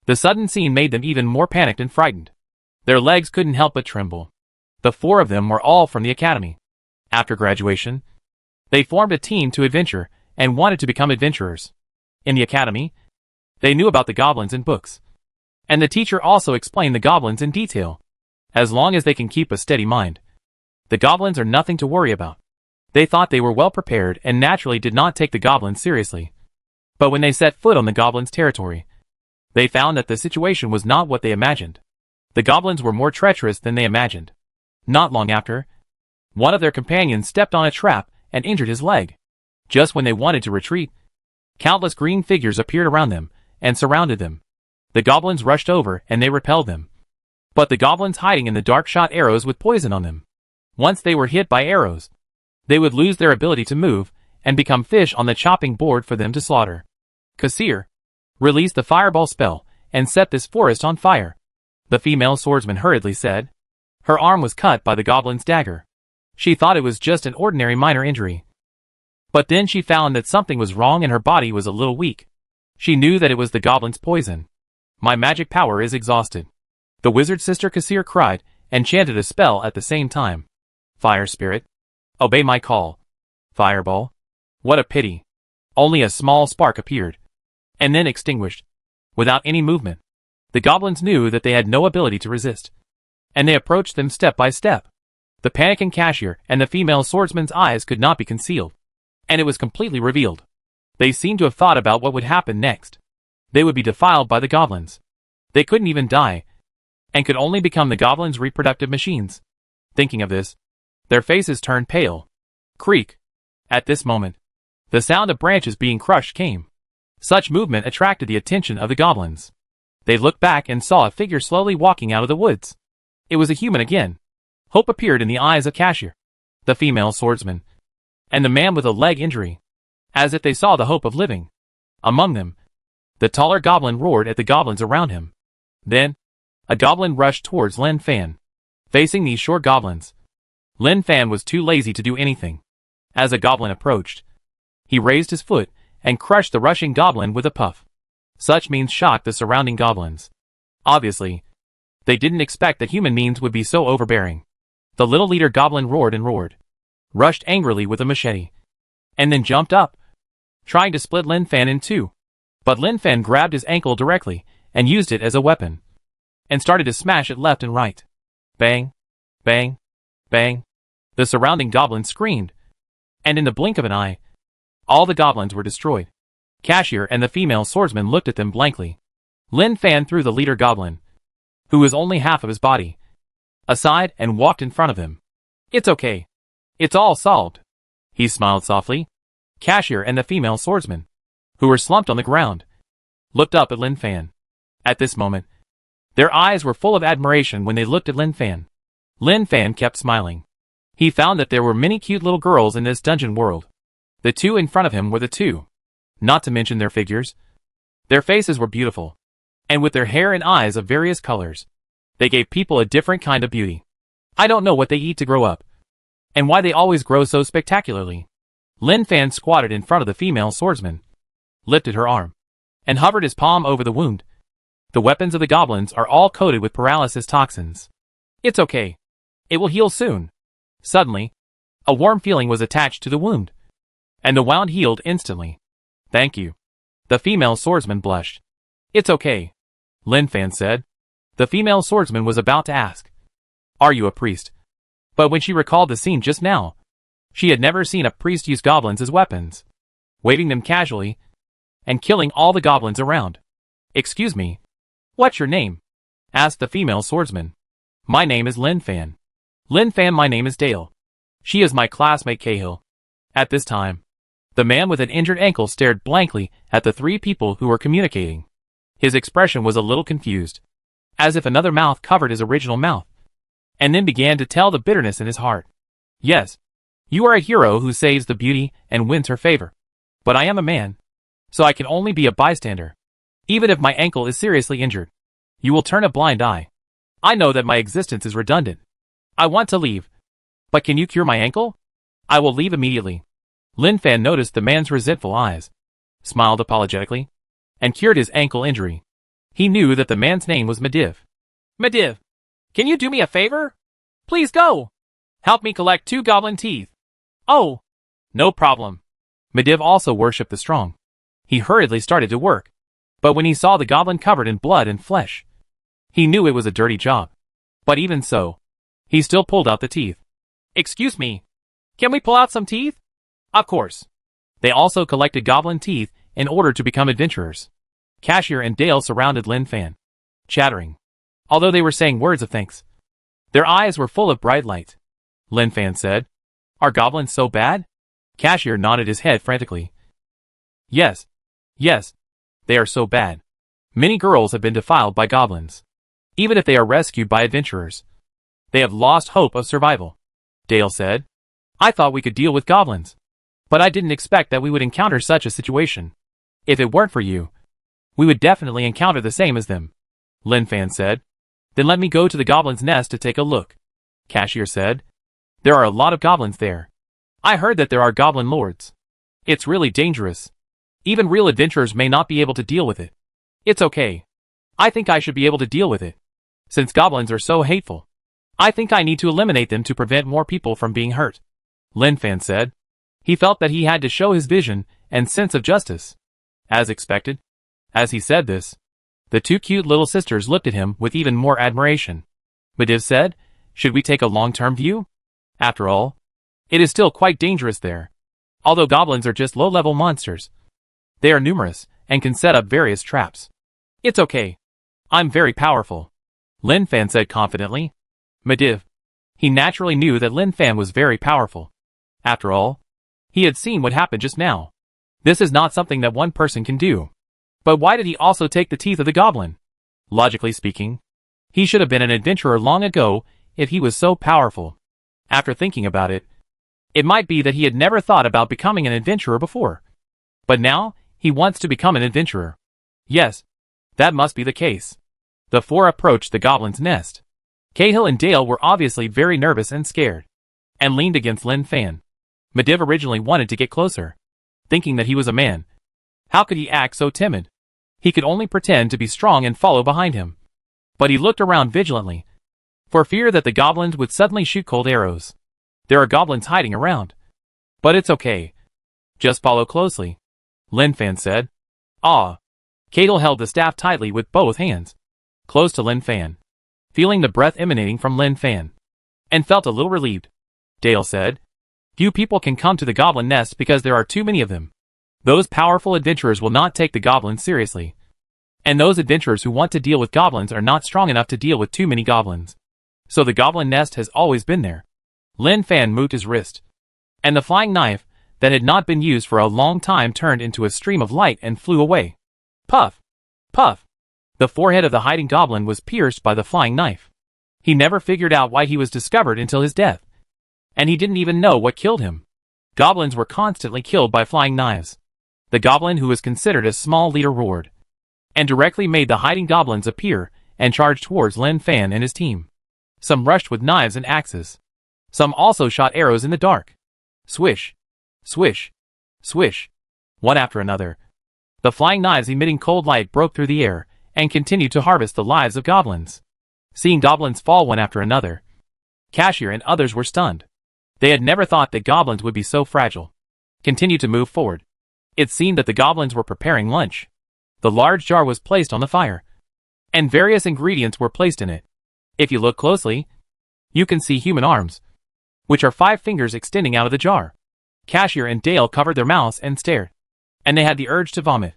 The sudden scene made them even more panicked and frightened. Their legs couldn't help but tremble. The 4 of them were all from the academy. After graduation, they formed a team to adventure and wanted to become adventurers. In the academy, they knew about the goblins in books, and the teacher also explained the goblins in detail. As long as they can keep a steady mind, the goblins are nothing to worry about. They thought they were well prepared and naturally did not take the goblins seriously. But when they set foot on the goblins' territory, they found that the situation was not what they imagined. The goblins were more treacherous than they imagined. Not long after, one of their companions stepped on a trap and injured his leg. Just when they wanted to retreat, countless green figures appeared around them and surrounded them. The goblins rushed over and they repelled them. But the goblins hiding in the dark shot arrows with poison on them. Once they were hit by arrows, they would lose their ability to move and become fish on the chopping board for them to slaughter. Kassir released the fireball spell and set this forest on fire. The female swordsman hurriedly said. Her arm was cut by the goblin's dagger. She thought it was just an ordinary minor injury. But then she found that something was wrong and her body was a little weak. She knew that it was the goblin's poison. My magic power is exhausted. The wizard sister Kassir cried and chanted a spell at the same time. Fire spirit, obey my call. Fireball. What a pity. Only a small spark appeared, and then extinguished, without any movement. The goblins knew that they had no ability to resist, and they approached them step by step. The panic in Cashier and the female swordsman's eyes could not be concealed, and it was completely revealed. They seemed to have thought about what would happen next. They would be defiled by the goblins. They couldn't even die, and could only become the goblins' reproductive machines. Thinking of this, their faces turned pale. Creak. At this moment, the sound of branches being crushed came. Such movement attracted the attention of the goblins. They looked back and saw a figure slowly walking out of the woods. It was a human again. Hope appeared in the eyes of Cashier, the female swordsman, and the man with a leg injury, as if they saw the hope of living. Among them, the taller goblin roared at the goblins around him. Then, a goblin rushed towards Lin Fan. Facing these short goblins, Lin Fan was too lazy to do anything. As a goblin approached, he raised his foot and crushed the rushing goblin with a puff. Such means shocked the surrounding goblins. Obviously, they didn't expect that human means would be so overbearing. The little leader goblin roared and roared, rushed angrily with a machete, and then jumped up, trying to split Lin Fan in two. But Lin Fan grabbed his ankle directly and used it as a weapon, and started to smash it left and right. Bang, bang, bang. The surrounding goblins screamed, and in the blink of an eye, all the goblins were destroyed. Cashier and the female swordsman looked at them blankly. Lin Fan threw the leader goblin, who was only half of his body, aside and walked in front of him. It's okay. It's all solved. He smiled softly. Cashier and the female swordsman, who were slumped on the ground, looked up at Lin Fan. At this moment, their eyes were full of admiration when they looked at Lin Fan. Lin Fan kept smiling. He found that there were many cute little girls in this dungeon world. The two in front of him were the two, not to mention their figures. Their faces were beautiful, and with their hair and eyes of various colors, they gave people a different kind of beauty. I don't know what they eat to grow up, and why they always grow so spectacularly. Lin Fan squatted in front of the female swordsman, lifted her arm, and hovered his palm over the wound. The weapons of the goblins are all coated with paralysis toxins. It's okay. It will heal soon. Suddenly, a warm feeling was attached to the wound, and the wound healed instantly. Thank you. The female swordsman blushed. It's okay, Lin Fan said. The female swordsman was about to ask, "Are you a priest?" But when she recalled the scene just now, she had never seen a priest use goblins as weapons, waving them casually, and killing all the goblins around. "Excuse me, what's your name?" asked the female swordsman. "My name is Lin Fan." "Lin Fan, my name is Dale. She is my classmate Cahill." At this time, the man with an injured ankle stared blankly at the three people who were communicating. His expression was a little confused, as if another mouth covered his original mouth, and then began to tell the bitterness in his heart. "Yes, you are a hero who saves the beauty and wins her favor. But I am a man, so I can only be a bystander. Even if my ankle is seriously injured, you will turn a blind eye. I know that my existence is redundant. I want to leave. But can you cure my ankle? I will leave immediately." Lin Fan noticed the man's resentful eyes, smiled apologetically, and cured his ankle injury. He knew that the man's name was Mediv. "Mediv, can you do me a favor? Please go. Help me collect 2 goblin teeth." "Oh, no problem." Mediv also worshipped the strong. He hurriedly started to work, but when he saw the goblin covered in blood and flesh, he knew it was a dirty job. But even so, he still pulled out the teeth. "Excuse me, can we pull out some teeth?" "Of course." They also collected goblin teeth in order to become adventurers. Cashier and Dale surrounded Lin Fan, chattering, although they were saying words of thanks. Their eyes were full of bright light. Lin Fan said, "Are goblins so bad?" Cashier nodded his head frantically. Yes, they are so bad. Many girls have been defiled by goblins. Even if they are rescued by adventurers, they have lost hope of survival." Dale said, "I thought we could deal with goblins, but I didn't expect that we would encounter such a situation. If it weren't for you, we would definitely encounter the same as them." Lin Fan said, "Then let me go to the goblin's nest to take a look." Cashier said, "There are a lot of goblins there. I heard that there are goblin lords. It's really dangerous. Even real adventurers may not be able to deal with it." "It's okay. I think I should be able to deal with it. Since goblins are so hateful, I think I need to eliminate them to prevent more people from being hurt," Lin Fan said. He felt that he had to show his vision and sense of justice. As expected, as he said this, the 2 cute little sisters looked at him with even more admiration. Mediv said, "Should we take a long-term view? After all, it is still quite dangerous there. Although goblins are just low-level monsters, They are numerous, and can set up various traps. It's okay. I'm very powerful, Lin Fan said confidently. Mediv. He naturally knew that Lin Fan was very powerful. After all, he had seen what happened just now. This is not something that one person can do. But why did he also take the teeth of the goblin? Logically speaking, he should have been an adventurer long ago if he was so powerful. After thinking about it, it might be that he had never thought about becoming an adventurer before. But now, he wants to become an adventurer. Yes, that must be the case. The four approached the goblin's nest. Cahill and Dale were obviously very nervous and scared, and leaned against Lin Fan. Mediv originally wanted to get closer, thinking that he was a man. How could he act so timid? He could only pretend to be strong and follow behind him. But he looked around vigilantly, for fear that the goblins would suddenly shoot cold arrows. There are goblins hiding around. But it's okay. Just follow closely, Lin Fan said. Ah. Cahill held the staff tightly with both hands, close to Lin Fan, feeling the breath emanating from Lin Fan, and felt a little relieved. Dale said, few people can come to the goblin nest because there are too many of them. Those powerful adventurers will not take the goblins seriously. And those adventurers who want to deal with goblins are not strong enough to deal with too many goblins. So the goblin nest has always been there. Lin Fan moved his wrist, and the flying knife, that had not been used for a long time, turned into a stream of light and flew away. Puff! Puff! The forehead of the hiding goblin was pierced by the flying knife. He never figured out why he was discovered until his death. And he didn't even know what killed him. Goblins were constantly killed by flying knives. The goblin who was considered a small leader roared, and directly made the hiding goblins appear and charge towards Lin Fan and his team. Some rushed with knives and axes. Some also shot arrows in the dark. Swish! Swish! Swish! One after another. The flying knives emitting cold light broke through the air and continued to harvest the lives of goblins. Seeing goblins fall one after another, Cashier and others were stunned. They had never thought that goblins would be so fragile. Continued to move forward. It seemed that the goblins were preparing lunch. The large jar was placed on the fire, and various ingredients were placed in it. If you look closely, you can see human arms, which are 5 fingers extending out of the jar. Cashier and Dale covered their mouths and stared, and they had the urge to vomit.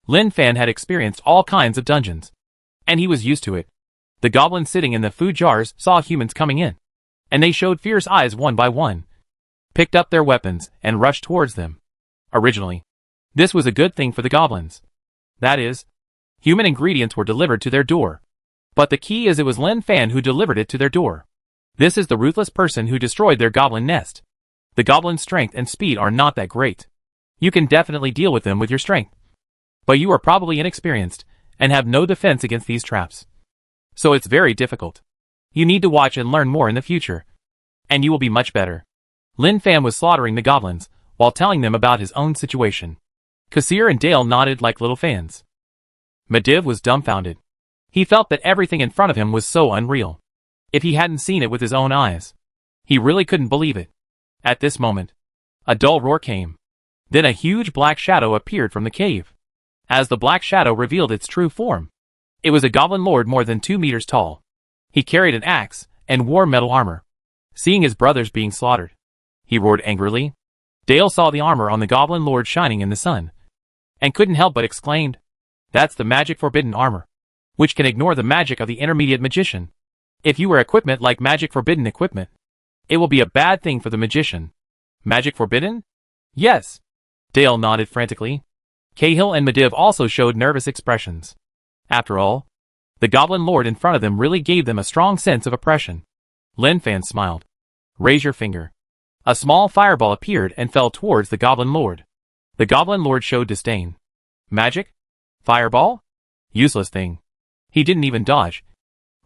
Lin Fan had experienced all kinds of dungeons, and he was used to it. The goblins sitting in the food jars saw humans coming in, and they showed fierce eyes one by one, picked up their weapons, and rushed towards them. Originally, this was a good thing for the goblins. That is, human ingredients were delivered to their door. But the key is it was Lin Fan who delivered it to their door. This is the ruthless person who destroyed their goblin nest. The goblin's strength and speed are not that great. You can definitely deal with them with your strength. But you are probably inexperienced, and have no defense against these traps. So it's very difficult. You need to watch and learn more in the future, and you will be much better. Lin Fan was slaughtering the goblins, while telling them about his own situation. Cashier and Dale nodded like little fans. Mediv was dumbfounded. He felt that everything in front of him was so unreal. If he hadn't seen it with his own eyes, he really couldn't believe it. At this moment, a dull roar came. Then a huge black shadow appeared from the cave. As the black shadow revealed its true form, it was a goblin lord more than 2 meters tall. He carried an axe and wore metal armor. Seeing his brothers being slaughtered, he roared angrily. Dale saw the armor on the goblin lord shining in the sun, and couldn't help but exclaimed, "That's the magic forbidden armor, which can ignore the magic of the intermediate magician. If you wear equipment like magic forbidden equipment, it will be a bad thing for the magician." Magic forbidden? Yes. Dale nodded frantically. Cahill and Mediv also showed nervous expressions. After all, the goblin lord in front of them really gave them a strong sense of oppression. Lin Fan smiled. "Raise your finger." A small fireball appeared and fell towards the goblin lord. The goblin lord showed disdain. Magic? Fireball? Useless thing. He didn't even dodge,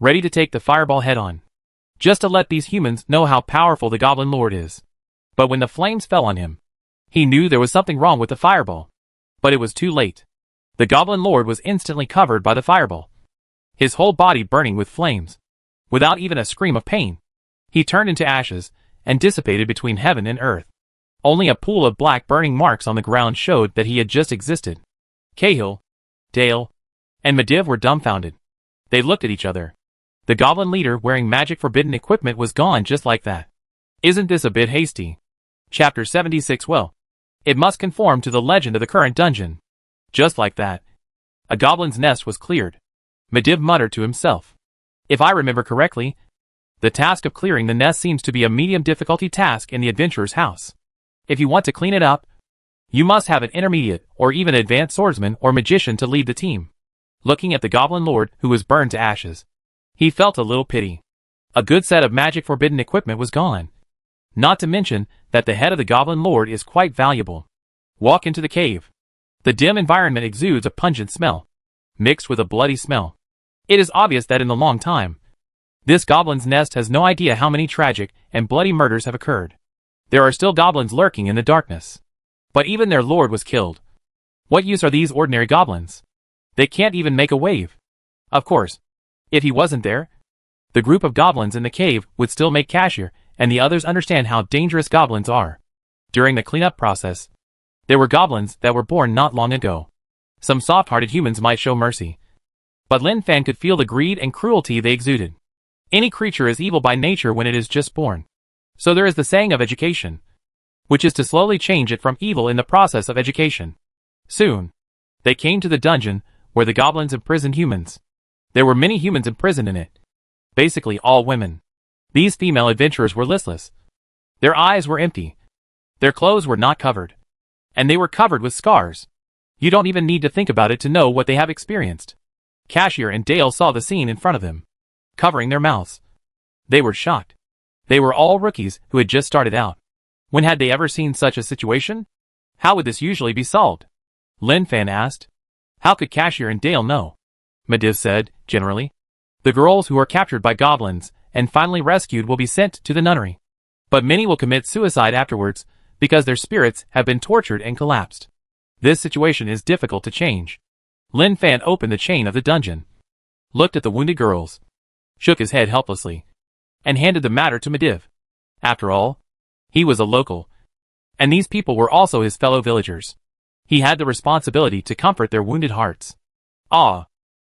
ready to take the fireball head on, just to let these humans know how powerful the goblin lord is. But when the flames fell on him, he knew there was something wrong with the fireball. But it was too late. The goblin lord was instantly covered by the fireball, his whole body burning with flames. Without even a scream of pain, he turned into ashes and dissipated between heaven and earth. Only a pool of black burning marks on the ground showed that he had just existed. Cahill, Dale, and Mediv were dumbfounded. They looked at each other. The goblin leader wearing magic forbidden equipment was gone just like that. Isn't this a bit hasty? Chapter 76. Well, it must conform to the legend of the current dungeon. Just like that, a goblin's nest was cleared. Medivh muttered to himself. If I remember correctly, the task of clearing the nest seems to be a medium difficulty task in the adventurer's house. If you want to clean it up, you must have an intermediate or even advanced swordsman or magician to lead the team. Looking at the goblin lord who was burned to ashes, he felt a little pity. A good set of magic forbidden equipment was gone. Not to mention that the head of the goblin lord is quite valuable. Walk into the cave. The dim environment exudes a pungent smell, mixed with a bloody smell. It is obvious that in the long time, this goblin's nest has no idea how many tragic and bloody murders have occurred. There are still goblins lurking in the darkness. But even their lord was killed. What use are these ordinary goblins? They can't even make a wave. Of course, if he wasn't there, the group of goblins in the cave would still make Cashier and the others understand how dangerous goblins are. During the cleanup process, there were goblins that were born not long ago. Some soft-hearted humans might show mercy, but Lin Fan could feel the greed and cruelty they exuded. Any creature is evil by nature when it is just born. So there is the saying of education, which is to slowly change it from evil in the process of education. Soon, they came to the dungeon where the goblins imprisoned humans. There were many humans imprisoned in it. Basically all women. These female adventurers were listless. Their eyes were empty. Their clothes were not covered. And they were covered with scars. You don't even need to think about it to know what they have experienced. Cashier and Dale saw the scene in front of them, covering their mouths. They were shocked. They were all rookies who had just started out. When had they ever seen such a situation? How would this usually be solved? Lin Fan asked. How could Cashier and Dale know? Medivh said, generally. The girls who are captured by goblins and finally rescued will be sent to the nunnery. But many will commit suicide afterwards because their spirits have been tortured and collapsed. This situation is difficult to change. Lin Fan opened the chain of the dungeon, looked at the wounded girls, shook his head helplessly, and handed the matter to Medivh. After all, he was a local, and these people were also his fellow villagers. He had the responsibility to comfort their wounded hearts. Ah!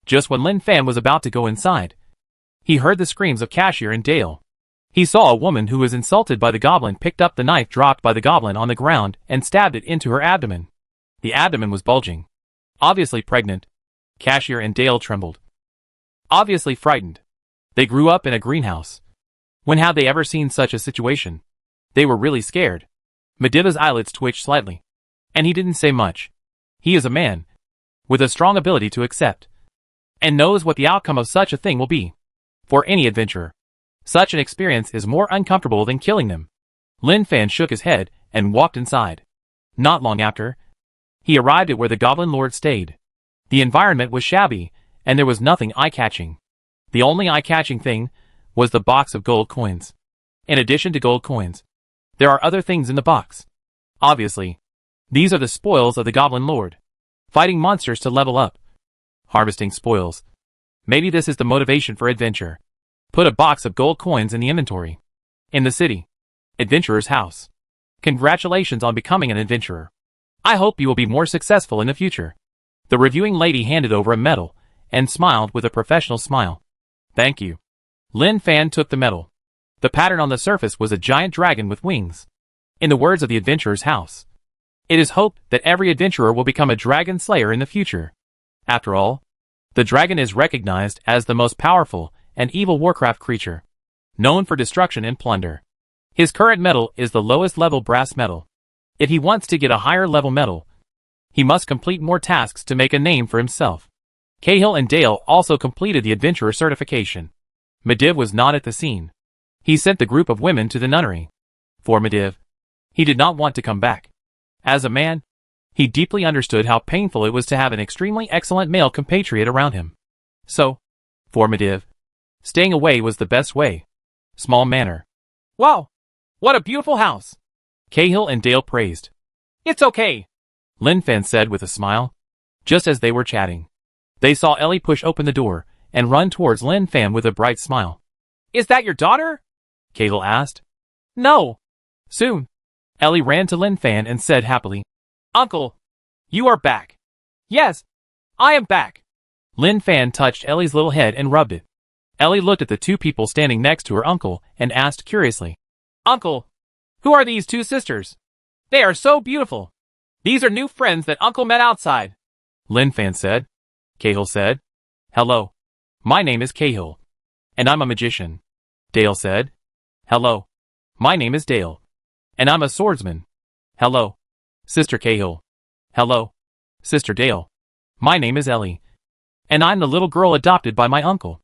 Just when Lin Fan was about to go inside, he heard the screams of Cashier and Dale. He saw a woman who was insulted by the goblin picked up the knife dropped by the goblin on the ground and stabbed it into her abdomen. The abdomen was bulging. Obviously pregnant. Cashier and Dale trembled. Obviously frightened. They grew up in a greenhouse. When had they ever seen such a situation? They were really scared. Medivh's eyelids twitched slightly. And he didn't say much. He is a man, with a strong ability to accept, and knows what the outcome of such a thing will be. For any adventurer, such an experience is more uncomfortable than killing them. Lin Fan shook his head and walked inside. Not long after, he arrived at where the goblin lord stayed. The environment was shabby, and there was nothing eye-catching. The only eye-catching thing was the box of gold coins. In addition to gold coins, there are other things in the box. Obviously, these are the spoils of the goblin lord. Fighting monsters to level up. Harvesting spoils. Maybe this is the motivation for adventure. Put a box of gold coins in the inventory. In the city. Adventurer's house. Congratulations on becoming an adventurer. I hope you will be more successful in the future. The reviewing lady handed over a medal and smiled with a professional smile. Thank you. Lin Fan took the medal. The pattern on the surface was a giant dragon with wings. In the words of the adventurer's house, it is hoped that every adventurer will become a dragon slayer in the future. After all, the dragon is recognized as the most powerful and evil Warcraft creature, known for destruction and plunder. His current medal is the lowest level brass medal. If he wants to get a higher level medal, he must complete more tasks to make a name for himself. Cahill and Dale also completed the adventurer certification. Medivh was not at the scene. He sent the group of women to the nunnery. For Medivh, he did not want to come back. As a man, he deeply understood how painful it was to have an extremely excellent male compatriot around him. So, for Medivh, staying away was the best way. Small manor. Wow! What a beautiful house! Cahill and Dale praised. It's okay, Lin Fan said with a smile. Just as they were chatting, they saw Ellie push open the door and run towards Lin Fan with a bright smile. Is that your daughter? Cahill asked. No. Soon, Ellie ran to Lin Fan and said happily, Uncle, you are back. Yes, I am back. Lin Fan touched Ellie's little head and rubbed it. Ellie looked at the two people standing next to her uncle and asked curiously, Uncle, who are these two sisters? They are so beautiful. These are new friends that Uncle met outside. Lin Fan said. Cahill said. Hello. My name is Cahill. And I'm a magician. Dale said. Hello. My name is Dale. And I'm a swordsman. Hello. Sister Cahill. Hello. Sister Dale. My name is Ellie. And I'm the little girl adopted by my uncle.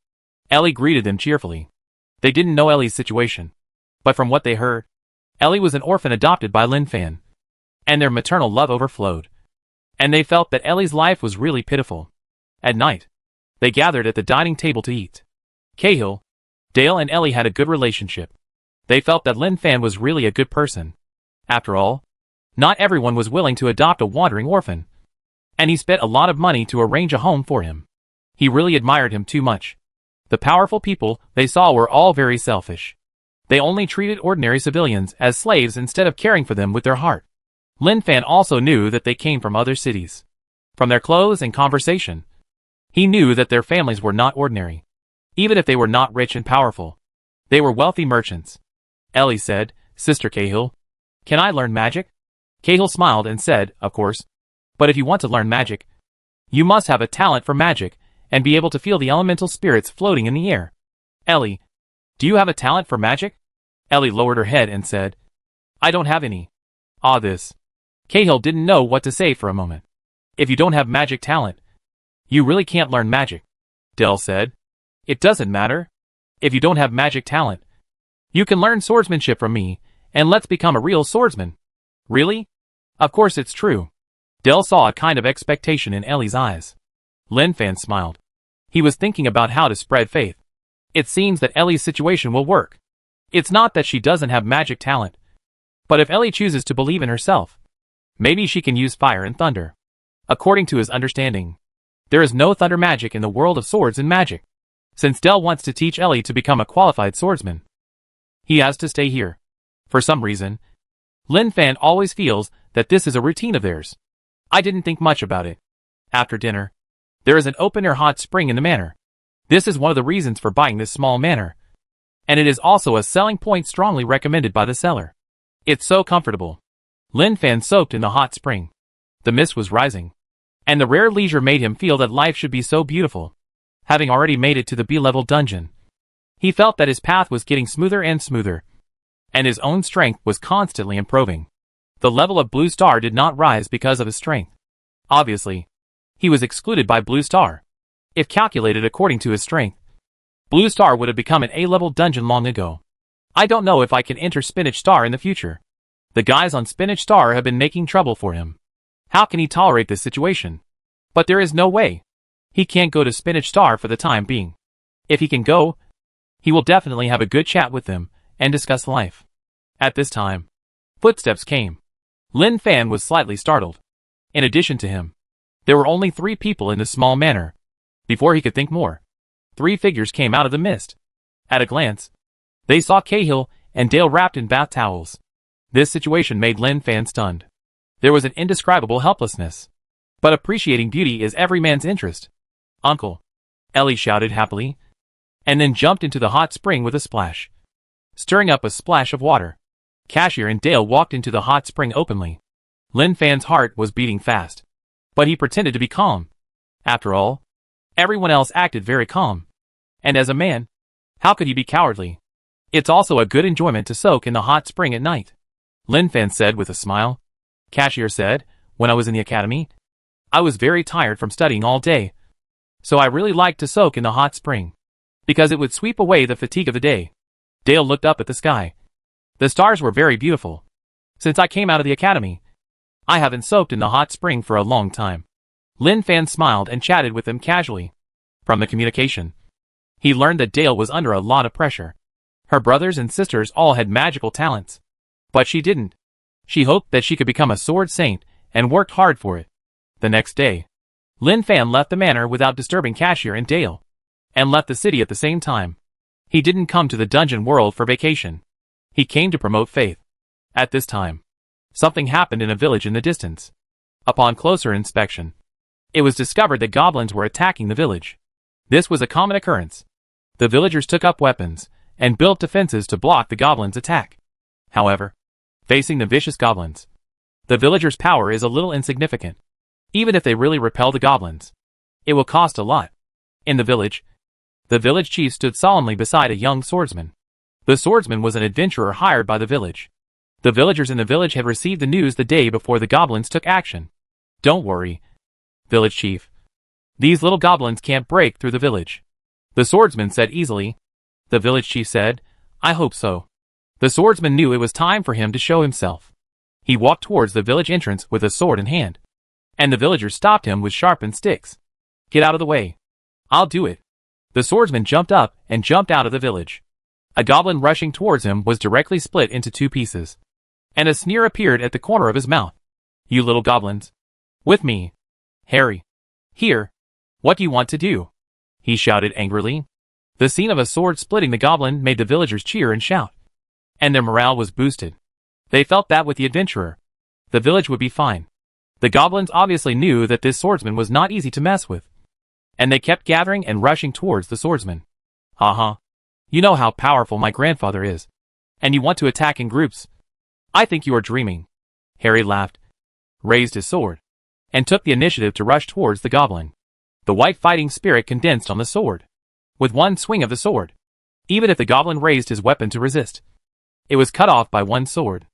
Ellie greeted them cheerfully. They didn't know Ellie's situation. But from what they heard, Ellie was an orphan adopted by Lin Fan. And their maternal love overflowed. And they felt that Ellie's life was really pitiful. At night, they gathered at the dining table to eat. Cahill, Dale and Ellie had a good relationship. They felt that Lin Fan was really a good person. After all, not everyone was willing to adopt a wandering orphan. And he spent a lot of money to arrange a home for him. He really admired him too much. The powerful people they saw were all very selfish. They only treated ordinary civilians as slaves instead of caring for them with their heart. Lin Fan also knew that they came from other cities. From their clothes and conversation, he knew that their families were not ordinary. Even if they were not rich and powerful, they were wealthy merchants. Ellie said, Sister Cahill, can I learn magic? Cahill smiled and said, of course. But if you want to learn magic, you must have a talent for magic and be able to feel the elemental spirits floating in the air. Ellie, do you have a talent for magic? Ellie lowered her head and said, I don't have any. This. Cahill didn't know what to say for a moment. If you don't have magic talent, you really can't learn magic. Dell said, it doesn't matter. If you don't have magic talent, you can learn swordsmanship from me, and let's become a real swordsman. Really? Of course it's true. Dell saw a kind of expectation in Ellie's eyes. Lin Fan smiled. He was thinking about how to spread faith. It seems that Ellie's situation will work. It's not that she doesn't have magic talent. But if Ellie chooses to believe in herself, maybe she can use fire and thunder. According to his understanding, there is no thunder magic in the world of swords and magic. Since Dell wants to teach Ellie to become a qualified swordsman, he has to stay here. For some reason, Lin Fan always feels that this is a routine of theirs. I didn't think much about it. After dinner, there is an open-air hot spring in the manor. This is one of the reasons for buying this small manor. And it is also a selling point strongly recommended by the seller. It's so comfortable. Lin Fan soaked in the hot spring. The mist was rising. And the rare leisure made him feel that life should be so beautiful. Having already made it to the B-level dungeon, he felt that his path was getting smoother and smoother. And his own strength was constantly improving. The level of Blue Star did not rise because of his strength. Obviously, he was excluded by Blue Star. If calculated according to his strength, Blue Star would have become an A-level dungeon long ago. I don't know if I can enter Spinach Star in the future. The guys on Spinach Star have been making trouble for him. How can he tolerate this situation? But there is no way. He can't go to Spinach Star for the time being. If he can go, he will definitely have a good chat with them and discuss life. At this time, footsteps came. Lin Fan was slightly startled. In addition to him, there were only 3 people in the small manor. Before he could think more, 3 figures came out of the mist. At a glance, they saw Cahill and Dale wrapped in bath towels. This situation made Lin Fan stunned. There was an indescribable helplessness. But appreciating beauty is every man's interest. Uncle! Ellie shouted happily, and then jumped into the hot spring with a splash, stirring up a splash of water. Cashier and Dale walked into the hot spring openly. Lin Fan's heart was beating fast, but he pretended to be calm. After all, everyone else acted very calm. And as a man, how could he be cowardly? It's also a good enjoyment to soak in the hot spring at night, Lin Fan said with a smile. Cashier said, when I was in the academy, I was very tired from studying all day. So I really liked to soak in the hot spring, because it would sweep away the fatigue of the day. Dale looked up at the sky. The stars were very beautiful. Since I came out of the academy, I haven't soaked in the hot spring for a long time. Lin Fan smiled and chatted with them casually. From the communication, he learned that Dale was under a lot of pressure. Her brothers and sisters all had magical talents. But she didn't. She hoped that she could become a sword saint and worked hard for it. The next day, Lin Fan left the manor without disturbing Cashier and Dale, and left the city at the same time. He didn't come to the dungeon world for vacation. He came to promote faith. At this time, something happened in a village in the distance. Upon closer inspection, it was discovered that goblins were attacking the village. This was a common occurrence. The villagers took up weapons and built defenses to block the goblins' attack. However, facing the vicious goblins, the villagers' power is a little insignificant. even if they really repel the goblins. It will cost a lot. In the village chief stood solemnly beside a young swordsman. The swordsman was an adventurer hired by the village. The villagers in the village had received the news the day before the goblins took action. Don't worry, village chief. These little goblins can't break through the village, the swordsman said easily. The village chief said, I hope so. The swordsman knew it was time for him to show himself. He walked towards the village entrance with a sword in hand, and the villagers stopped him with sharpened sticks. Get out of the way. I'll do it. The swordsman jumped up and jumped out of the village. A goblin rushing towards him was directly split into 2 pieces, and a sneer appeared at the corner of his mouth. You little goblins. With me. Harry. Here. What do you want to do? He shouted angrily. The scene of a sword splitting the goblin made the villagers cheer and shout, and their morale was boosted. They felt that with the adventurer, the village would be fine. The goblins obviously knew that this swordsman was not easy to mess with, and they kept gathering and rushing towards the swordsman. Uh-huh. You know how powerful my grandfather is, and you want to attack in groups. I think you are dreaming. Harry laughed, raised his sword, and took the initiative to rush towards the goblin. The white fighting spirit condensed on the sword. With one swing of the sword, even if the goblin raised his weapon to resist, it was cut off by one sword.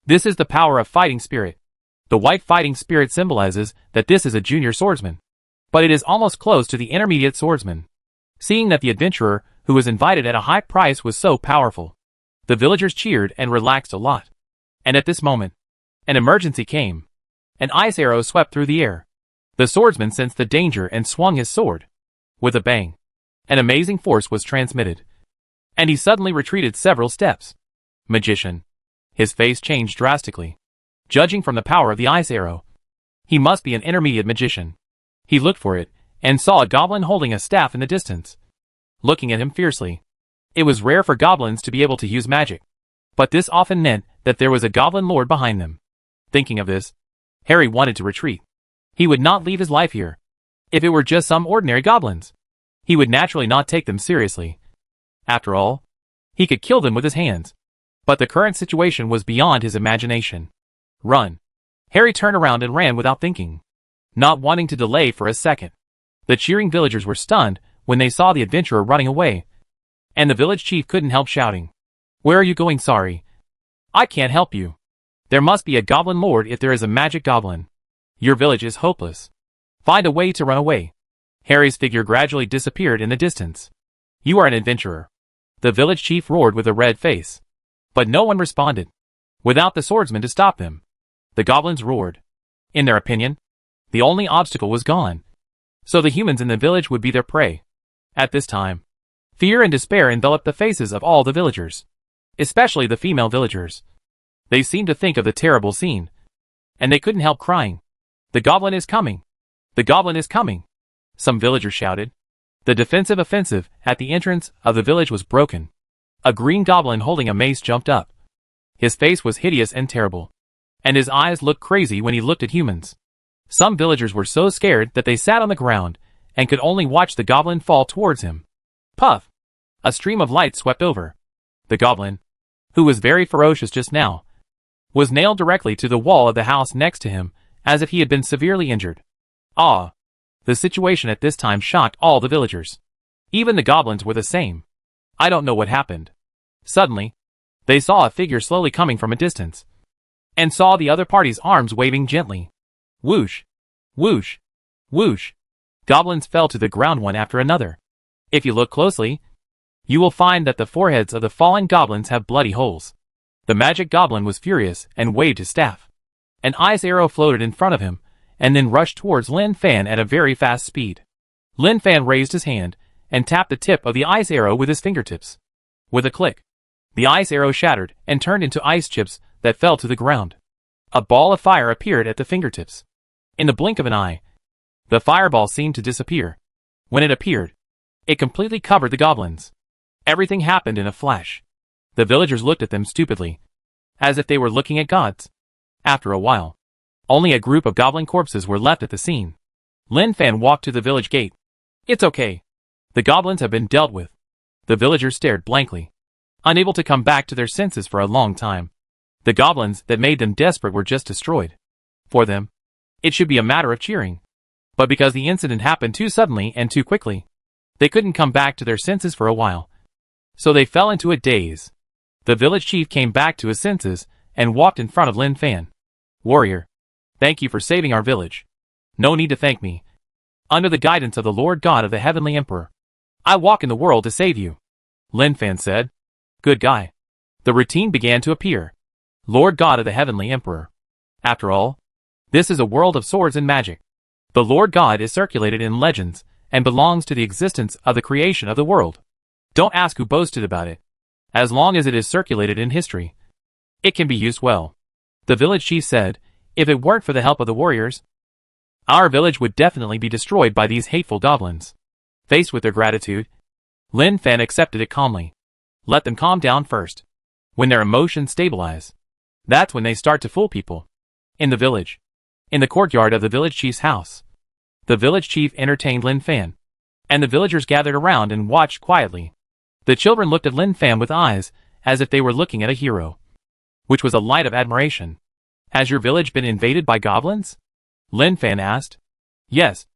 This is the power of fighting spirit. The white fighting spirit symbolizes that this is a junior swordsman, but it is almost close to the intermediate swordsman. Seeing that the adventurer, who was invited at a high price, was so powerful, the villagers cheered and relaxed a lot. And at this moment, an emergency came. An ice arrow swept through the air. The swordsman sensed the danger and swung his sword. With a bang, an amazing force was transmitted, and he suddenly retreated several steps. Magician. His face changed drastically. Judging from the power of the ice arrow, he must be an intermediate magician. He looked for it, and saw a goblin holding a staff in the distance, looking at him fiercely. It was rare for goblins to be able to use magic, but this often meant that there was a goblin lord behind them. Thinking of this, Harry wanted to retreat. He would not leave his life here. If it were just some ordinary goblins, he would naturally not take them seriously. After all, he could kill them with his hands. But the current situation was beyond his imagination. Run. Harry turned around and ran without thinking, not wanting to delay for a second. The cheering villagers were stunned when they saw the adventurer running away, and the village chief couldn't help shouting, Where are you going? Sorry, I can't help you. There must be a goblin lord if there is a magic goblin. Your village is hopeless. Find a way to run away. Harry's figure gradually disappeared in the distance. You are an adventurer, the village chief roared with a red face. But no one responded. Without the swordsman to stop them, the goblins roared. In their opinion, the only obstacle was gone, so the humans in the village would be their prey. At this time, fear and despair enveloped the faces of all the villagers, especially the female villagers. They seemed to think of the terrible scene, and they couldn't help crying. The goblin is coming! The goblin is coming! Some villagers shouted. The defensive offensive at the entrance of the village was broken. A green goblin holding a mace jumped up. His face was hideous and terrible, and his eyes looked crazy when he looked at humans. Some villagers were so scared that they sat on the ground and could only watch the goblin fall towards him. Puff! A stream of light swept over. The goblin, who was very ferocious just now, was nailed directly to the wall of the house next to him, as if he had been severely injured. Ah! The situation at this time shocked all the villagers. Even the goblins were the same. I don't know what happened. Suddenly, they saw a figure slowly coming from a distance, and saw the other party's arms waving gently. Whoosh! Whoosh! Whoosh! Goblins fell to the ground one after another. If you look closely, you will find that the foreheads of the fallen goblins have bloody holes. The magic goblin was furious and waved his staff. An ice arrow floated in front of him, and then rushed towards Lin Fan at a very fast speed. Lin Fan raised his hand and tapped the tip of the ice arrow with his fingertips. With a click, the ice arrow shattered and turned into ice chips that fell to the ground. A ball of fire appeared at the fingertips. In the blink of an eye, the fireball seemed to disappear. When it appeared, it completely covered the goblins. Everything happened in a flash. The villagers looked at them stupidly, as if they were looking at gods. After a while, only a group of goblin corpses were left at the scene. Lin Fan walked to the village gate. It's okay. The goblins have been dealt with. The villagers stared blankly, unable to come back to their senses for a long time. The goblins that made them desperate were just destroyed. For them, it should be a matter of cheering. But because the incident happened too suddenly and too quickly, they couldn't come back to their senses for a while. So they fell into a daze. The village chief came back to his senses and walked in front of Lin Fan. "Warrior, thank you for saving our village. No need to thank me. Under the guidance of the Lord God of the Heavenly Emperor, I walk in the world to save you," Lin Fan said. "Good guy." The routine began to appear. Lord God of the Heavenly Emperor. After all, this is a world of swords and magic. The Lord God is circulated in legends and belongs to the existence of the creation of the world. Don't ask who boasted about it. As long as it is circulated in history, it can be used well. The village chief said, "If it weren't for the help of the warriors, our village would definitely be destroyed by these hateful goblins." Faced with their gratitude, Lin Fan accepted it calmly. Let them calm down first. When their emotions stabilize, that's when they start to fool people. In the village, in the courtyard of the village chief's house, the village chief entertained Lin Fan, and the villagers gathered around and watched quietly. The children looked at Lin Fan with eyes as if they were looking at a hero, which was a light of admiration. "Has your village been invaded by goblins?" Lin Fan asked. "Yes,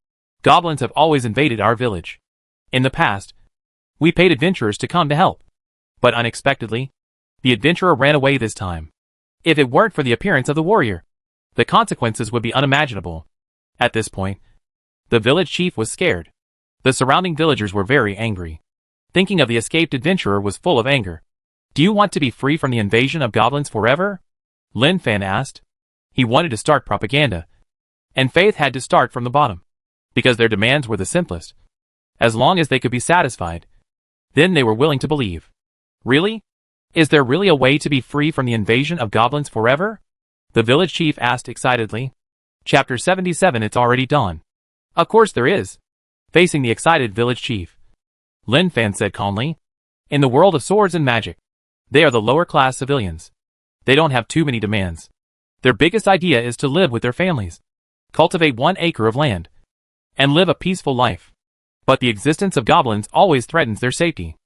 goblins have always invaded our village. In the past, we paid adventurers to come to help. But unexpectedly, the adventurer ran away this time. If it weren't for the appearance of the warrior, the consequences would be unimaginable." At this point, the village chief was scared. The surrounding villagers were very angry. Thinking of the escaped adventurer was full of anger. "Do you want to be free from the invasion of goblins forever?" Lin Fan asked. He wanted to start propaganda, and faith had to start from the bottom, because their demands were the simplest. As long as they could be satisfied, then they were willing to believe. "Really? Is there really a way to be free from the invasion of goblins forever?" the village chief asked excitedly. Chapter 77. It's already dawn. "Of course there is." Facing the excited village chief, Lin Fan said calmly, "In the world of swords and magic, they are the lower class civilians. They don't have too many demands. Their biggest idea is to live with their families, cultivate 1 acre of land, and live a peaceful life. But the existence of goblins always threatens their safety.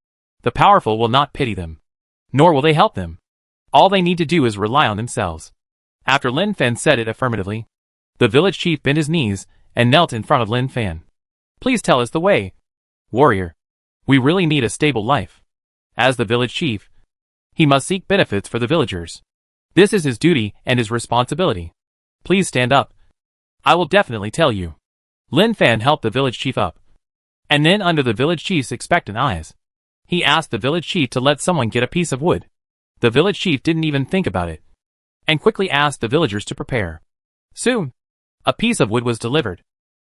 The powerful will not pity them, nor will they help them. All they need to do is rely on themselves." After Lin Fan said it affirmatively, the village chief bent his knees and knelt in front of Lin Fan. "Please tell us the way, warrior. We really need a stable life." As the village chief, he must seek benefits for the villagers. This is his duty and his responsibility. "Please stand up. I will definitely tell you." Lin Fan helped the village chief up. And then under the village chief's expectant eyes, he asked the village chief to let someone get a piece of wood. The village chief didn't even think about it, and quickly asked the villagers to prepare. Soon, a piece of wood was delivered.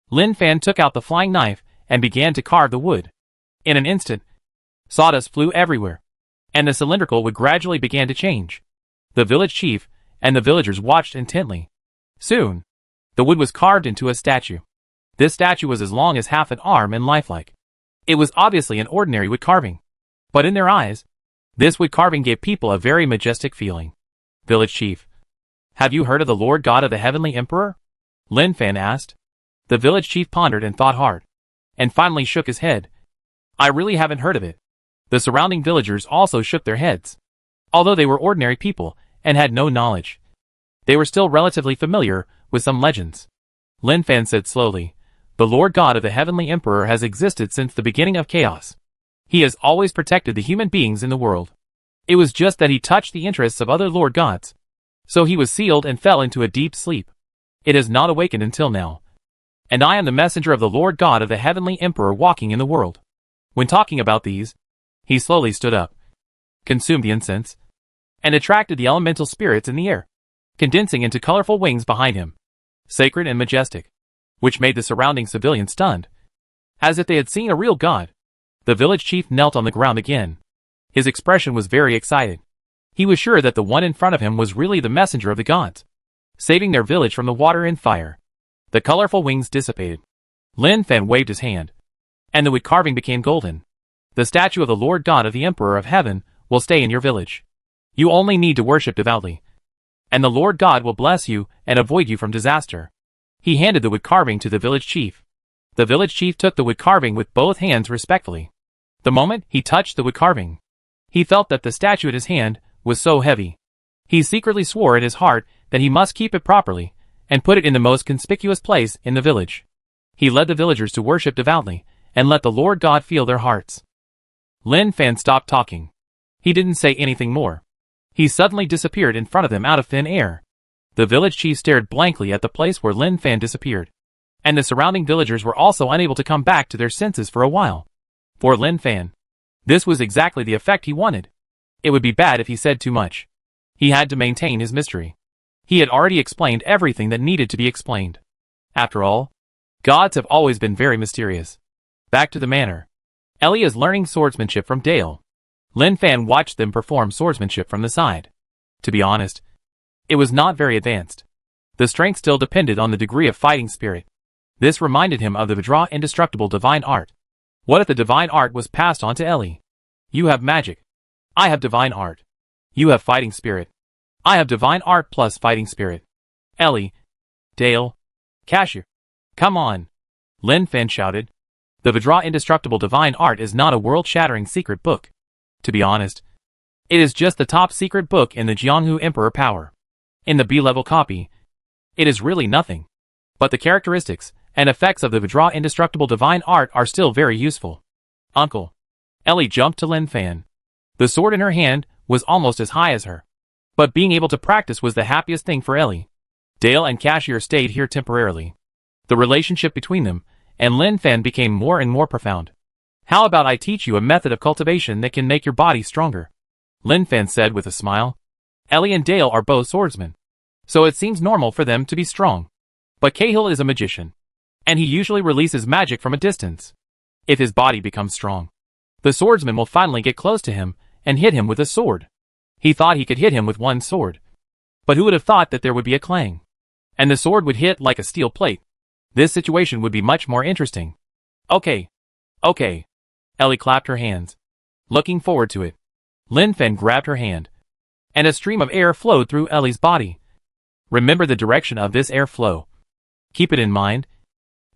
Lin Fan took out the flying knife and began to carve the wood. In an instant, sawdust flew everywhere, and the cylindrical wood gradually began to change. The village chief and the villagers watched intently. Soon, the wood was carved into a statue. This statue was as long as half an arm and lifelike. It was obviously an ordinary wood carving, but in their eyes, this wood carving gave people a very majestic feeling. "Village chief, have you heard of the Lord God of the Heavenly Emperor?" Lin Fan asked. The village chief pondered and thought hard, and finally shook his head. "I really haven't heard of it." The surrounding villagers also shook their heads. Although they were ordinary people and had no knowledge, they were still relatively familiar with some legends. Lin Fan said slowly, "The Lord God of the Heavenly Emperor has existed since the beginning of chaos. He has always protected the human beings in the world. It was just that he touched the interests of other Lord Gods, so he was sealed and fell into a deep sleep. It has not awakened until now. And I am the messenger of the Lord God of the Heavenly Emperor walking in the world." When talking about these, he slowly stood up, consumed the incense, and attracted the elemental spirits in the air, condensing into colorful wings behind him, sacred and majestic, which made the surrounding civilians stunned, as if they had seen a real god. The village chief knelt on the ground again. His expression was very excited. He was sure that the one in front of him was really the messenger of the gods, saving their village from the water and fire. The colorful wings dissipated. Lin Fan waved his hand, and the wood carving became golden. "The statue of the Lord God of the Emperor of Heaven will stay in your village. You only need to worship devoutly, and the Lord God will bless you and avoid you from disaster." He handed the wood carving to the village chief. The village chief took the wood carving with both hands respectfully. The moment he touched the wood carving, he felt that the statue at his hand was so heavy. He secretly swore in his heart that he must keep it properly, and put it in the most conspicuous place in the village. He led the villagers to worship devoutly, and let the Lord God feel their hearts. Lin Fan stopped talking. He didn't say anything more. He suddenly disappeared in front of them out of thin air. The village chief stared blankly at the place where Lin Fan disappeared, and the surrounding villagers were also unable to come back to their senses for a while. For Lin Fan, this was exactly the effect he wanted. It would be bad if he said too much. He had to maintain his mystery. He had already explained everything that needed to be explained. After all, gods have always been very mysterious. Back to the manor. Ellie is learning swordsmanship from Dale. Lin Fan watched them perform swordsmanship from the side. To be honest, it was not very advanced. The strength still depended on the degree of fighting spirit. This reminded him of the Vidra indestructible divine art. What if the divine art was passed on to Ellie? You have magic. I have divine art. You have fighting spirit. I have divine art plus fighting spirit. Ellie. Dale. Cashier. Come on. Lin Fan shouted. The Vidra indestructible divine art is not a world-shattering secret book. To be honest, it is just the top secret book in the Jianghu Emperor Power. In the B-level copy, it is really nothing. But the characteristics and effects of the Vidra indestructible divine art are still very useful. Uncle. Ellie jumped to Lin Fan. The sword in her hand was almost as high as her. But being able to practice was the happiest thing for Ellie. Dale and Cashier stayed here temporarily. The relationship between them and Lin Fan became more and more profound. How about I teach you a method of cultivation that can make your body stronger? Lin Fan said with a smile. Ellie and Dale are both swordsmen, so it seems normal for them to be strong. But Cahill is a magician, and he usually releases magic from a distance. If his body becomes strong, the swordsman will finally get close to him and hit him with a sword. He thought he could hit him with one sword. But who would have thought that there would be a clang? And the sword would hit like a steel plate. This situation would be much more interesting. Okay. Ellie clapped her hands, looking forward to it. Lin Fan grabbed her hand, and a stream of air flowed through Ellie's body. Remember the direction of this air flow. Keep it in mind,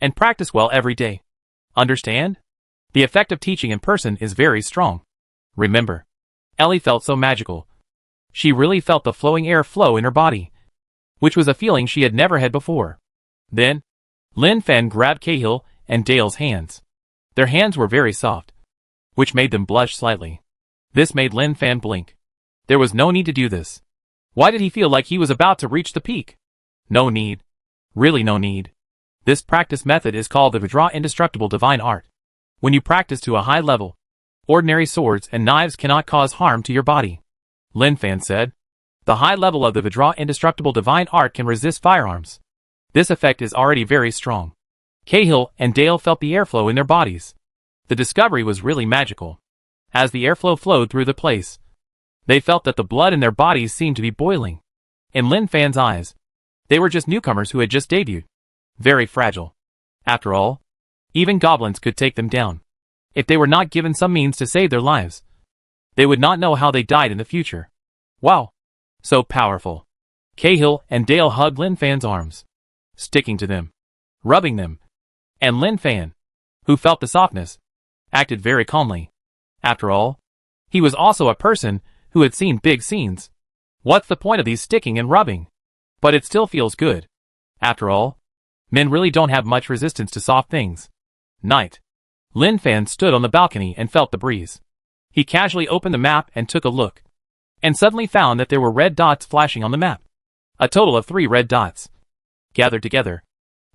and practice well every day. Understand? The effect of teaching in person is very strong. Remember, Ellie felt so magical. She really felt the flowing air flow in her body, which was a feeling she had never had before. Then, Lin Fan grabbed Cahill and Dale's hands. Their hands were very soft, which made them blush slightly. This made Lin Fan blink. There was no need to do this. Why did he feel like he was about to reach the peak? No need. Really no need. This practice method is called the Vidra indestructible divine art. When you practice to a high level, ordinary swords and knives cannot cause harm to your body. Lin Fan said. The high level of the Vidra indestructible divine art can resist firearms. This effect is already very strong. Cahill and Dale felt the airflow in their bodies. The discovery was really magical. As the airflow flowed through the place, they felt that the blood in their bodies seemed to be boiling. In Lin Fan's eyes, they were just newcomers who had just debuted. Very fragile. After all, even goblins could take them down. If they were not given some means to save their lives, they would not know how they died in the future. Wow. So powerful. Cahill and Dale hugged Lin Fan's arms, sticking to them, rubbing them, and Lin Fan, who felt the softness, acted very calmly. After all, he was also a person who had seen big scenes. What's the point of these sticking and rubbing? But it still feels good. After all, men really don't have much resistance to soft things. Night. Lin Fan stood on the balcony and felt the breeze. He casually opened the map and took a look, and suddenly found that there were red dots flashing on the map. A total of 3 red dots, gathered together,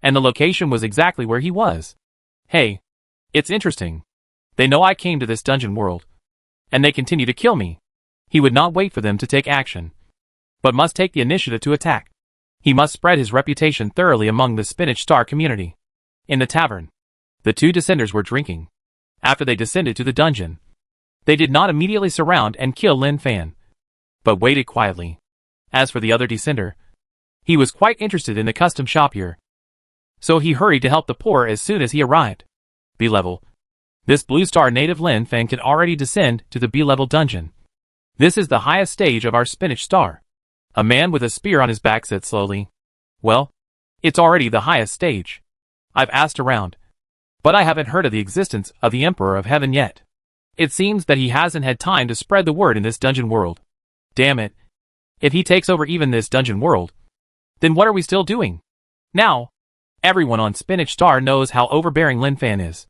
and the location was exactly where he was. Hey, it's interesting. They know I came to this dungeon world, and they continue to kill me. He would not wait for them to take action, but must take the initiative to attack. He must spread his reputation thoroughly among the Spinach Star community. In the tavern, the 2 descenders were drinking. After they descended to the dungeon, they did not immediately surround and kill Lin Fan, but waited quietly. As for the other descender, he was quite interested in the custom shop here, so he hurried to help the poor as soon as he arrived. B-level. This Blue Star native Lin Fan can already descend to the B-level dungeon. This is the highest stage of our Spinach Star. A man with a spear on his back said slowly. Well, it's already the highest stage. I've asked around, but I haven't heard of the existence of the Emperor of Heaven yet. It seems that he hasn't had time to spread the word in this dungeon world. Damn it. If he takes over even this dungeon world, then what are we still doing? Now, everyone on Spinach Star knows how overbearing Lin Fan is.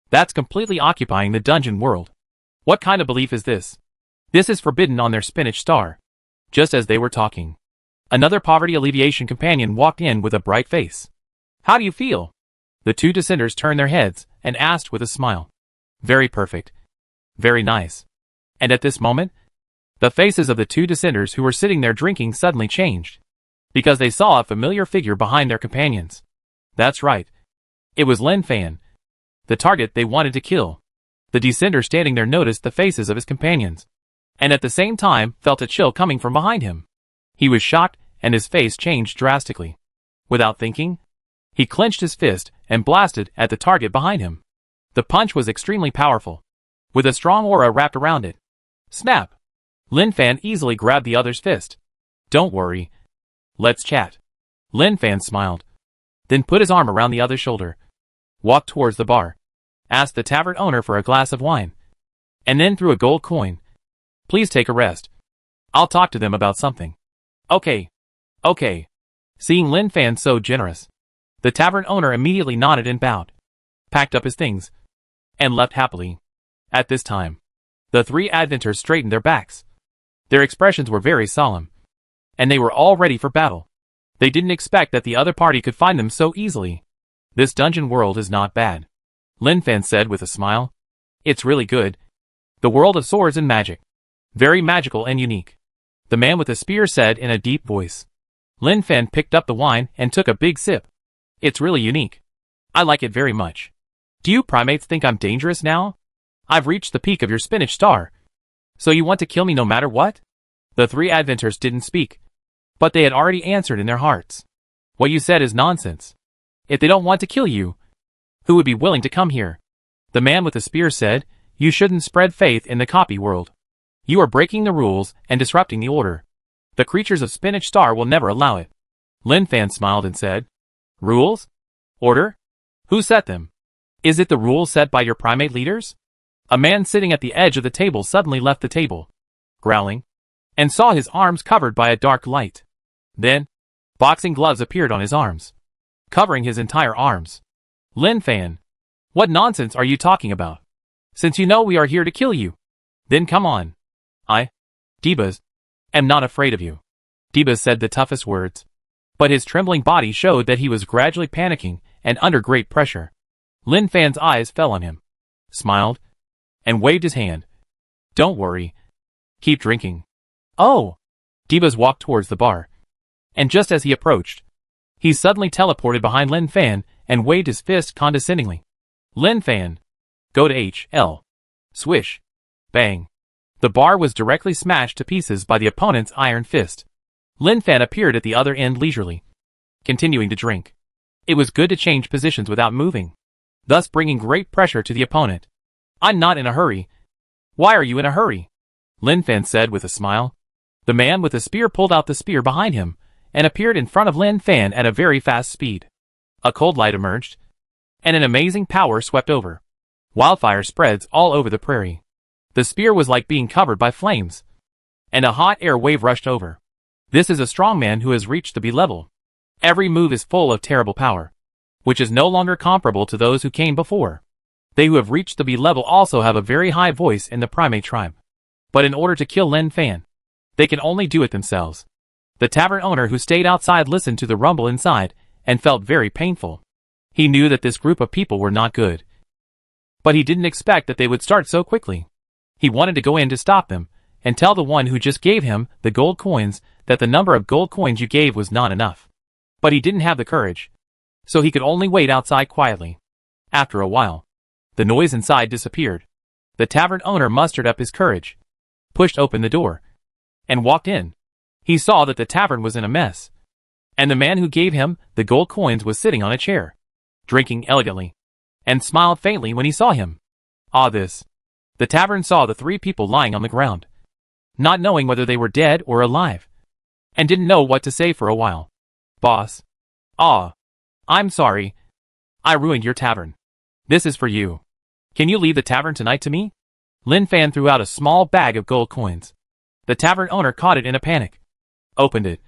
That's completely occupying the dungeon world. What kind of belief is this? This is forbidden on their Spinach Star. Just as they were talking, another poverty alleviation companion walked in with a bright face. How do you feel? The two dissenters turned their heads and asked with a smile. Very perfect. Very nice. And at this moment, the faces of the two dissenters who were sitting there drinking suddenly changed, because they saw a familiar figure behind their companions. That's right. It was Lin Fan, the target they wanted to kill. The dissenter standing there noticed the faces of his companions, and at the same time felt a chill coming from behind him. He was shocked, and his face changed drastically. Without thinking, he clenched his fist and blasted at the target behind him. The punch was extremely powerful, with a strong aura wrapped around it. Snap! Lin Fan easily grabbed the other's fist. Don't worry. Let's chat. Lin Fan smiled, then put his arm around the other's shoulder, walked towards the bar, asked the tavern owner for a glass of wine, and then threw a gold coin. Please take a rest. I'll talk to them about something. Okay. Okay. Seeing Lin Fan so generous, the tavern owner immediately nodded and bowed, packed up his things, and left happily. At this time, the three adventurers straightened their backs. Their expressions were very solemn, and they were all ready for battle. They didn't expect that the other party could find them so easily. This dungeon world is not bad, Lin Fan said with a smile. It's really good. The world of swords and magic. Very magical and unique, the man with the spear said in a deep voice. Lin Fan picked up the wine and took a big sip. It's really unique. I like it very much. Do you primates think I'm dangerous now? I've reached the peak of your Spinach Star. So you want to kill me no matter what? The three adventurers didn't speak, but they had already answered in their hearts. What you said is nonsense. If they don't want to kill you, who would be willing to come here? The man with the spear said, you shouldn't spread faith in the copy world. You are breaking the rules and disrupting the order. The creatures of Spinach Star will never allow it. Lin Fan smiled and said, rules? Order? Who set them? Is it the rules set by your primate leaders? A man sitting at the edge of the table suddenly left the table, growling, and saw his arms covered by a dark light. Then, boxing gloves appeared on his arms, covering his entire arms. Lin Fan, what nonsense are you talking about? Since you know we are here to kill you, then come on. I, Debas, am not afraid of you. Debas said the toughest words, but his trembling body showed that he was gradually panicking and under great pressure. Lin Fan's eyes fell on him, smiled, and waved his hand. Don't worry. Keep drinking. Oh! Debas walked towards the bar, and just as he approached, he suddenly teleported behind Lin Fan and waved his fist condescendingly. Lin Fan, go to HL. Swish. Bang. The bar was directly smashed to pieces by the opponent's iron fist. Lin Fan appeared at the other end leisurely, continuing to drink. It was good to change positions without moving, thus bringing great pressure to the opponent. I'm not in a hurry. Why are you in a hurry? Lin Fan said with a smile. The man with the spear pulled out the spear behind him and appeared in front of Lin Fan at a very fast speed. A cold light emerged, and an amazing power swept over. Wildfire spreads all over the prairie. The spear was like being covered by flames, and a hot air wave rushed over. This is a strong man who has reached the B level. Every move is full of terrible power, which is no longer comparable to those who came before. They who have reached the B level also have a very high voice in the primate tribe. But in order to kill Lin Fan, they can only do it themselves. The tavern owner who stayed outside listened to the rumble inside and felt very painful. He knew that this group of people were not good, but he didn't expect that they would start so quickly. He wanted to go in to stop them and tell the one who just gave him the gold coins that the number of gold coins you gave was not enough. But he didn't have the courage, so he could only wait outside quietly. After a while, the noise inside disappeared. The tavern owner mustered up his courage, pushed open the door, and walked in. He saw that the tavern was in a mess, and the man who gave him the gold coins was sitting on a chair, drinking elegantly, and smiled faintly when he saw him. Ah, this. The tavern saw the three people lying on the ground, not knowing whether they were dead or alive, and didn't know what to say for a while. Boss. Ah. I'm sorry. I ruined your tavern. This is for you. Can you leave the tavern tonight to me? Lin Fan threw out a small bag of gold coins. The tavern owner caught it in a panic, opened it,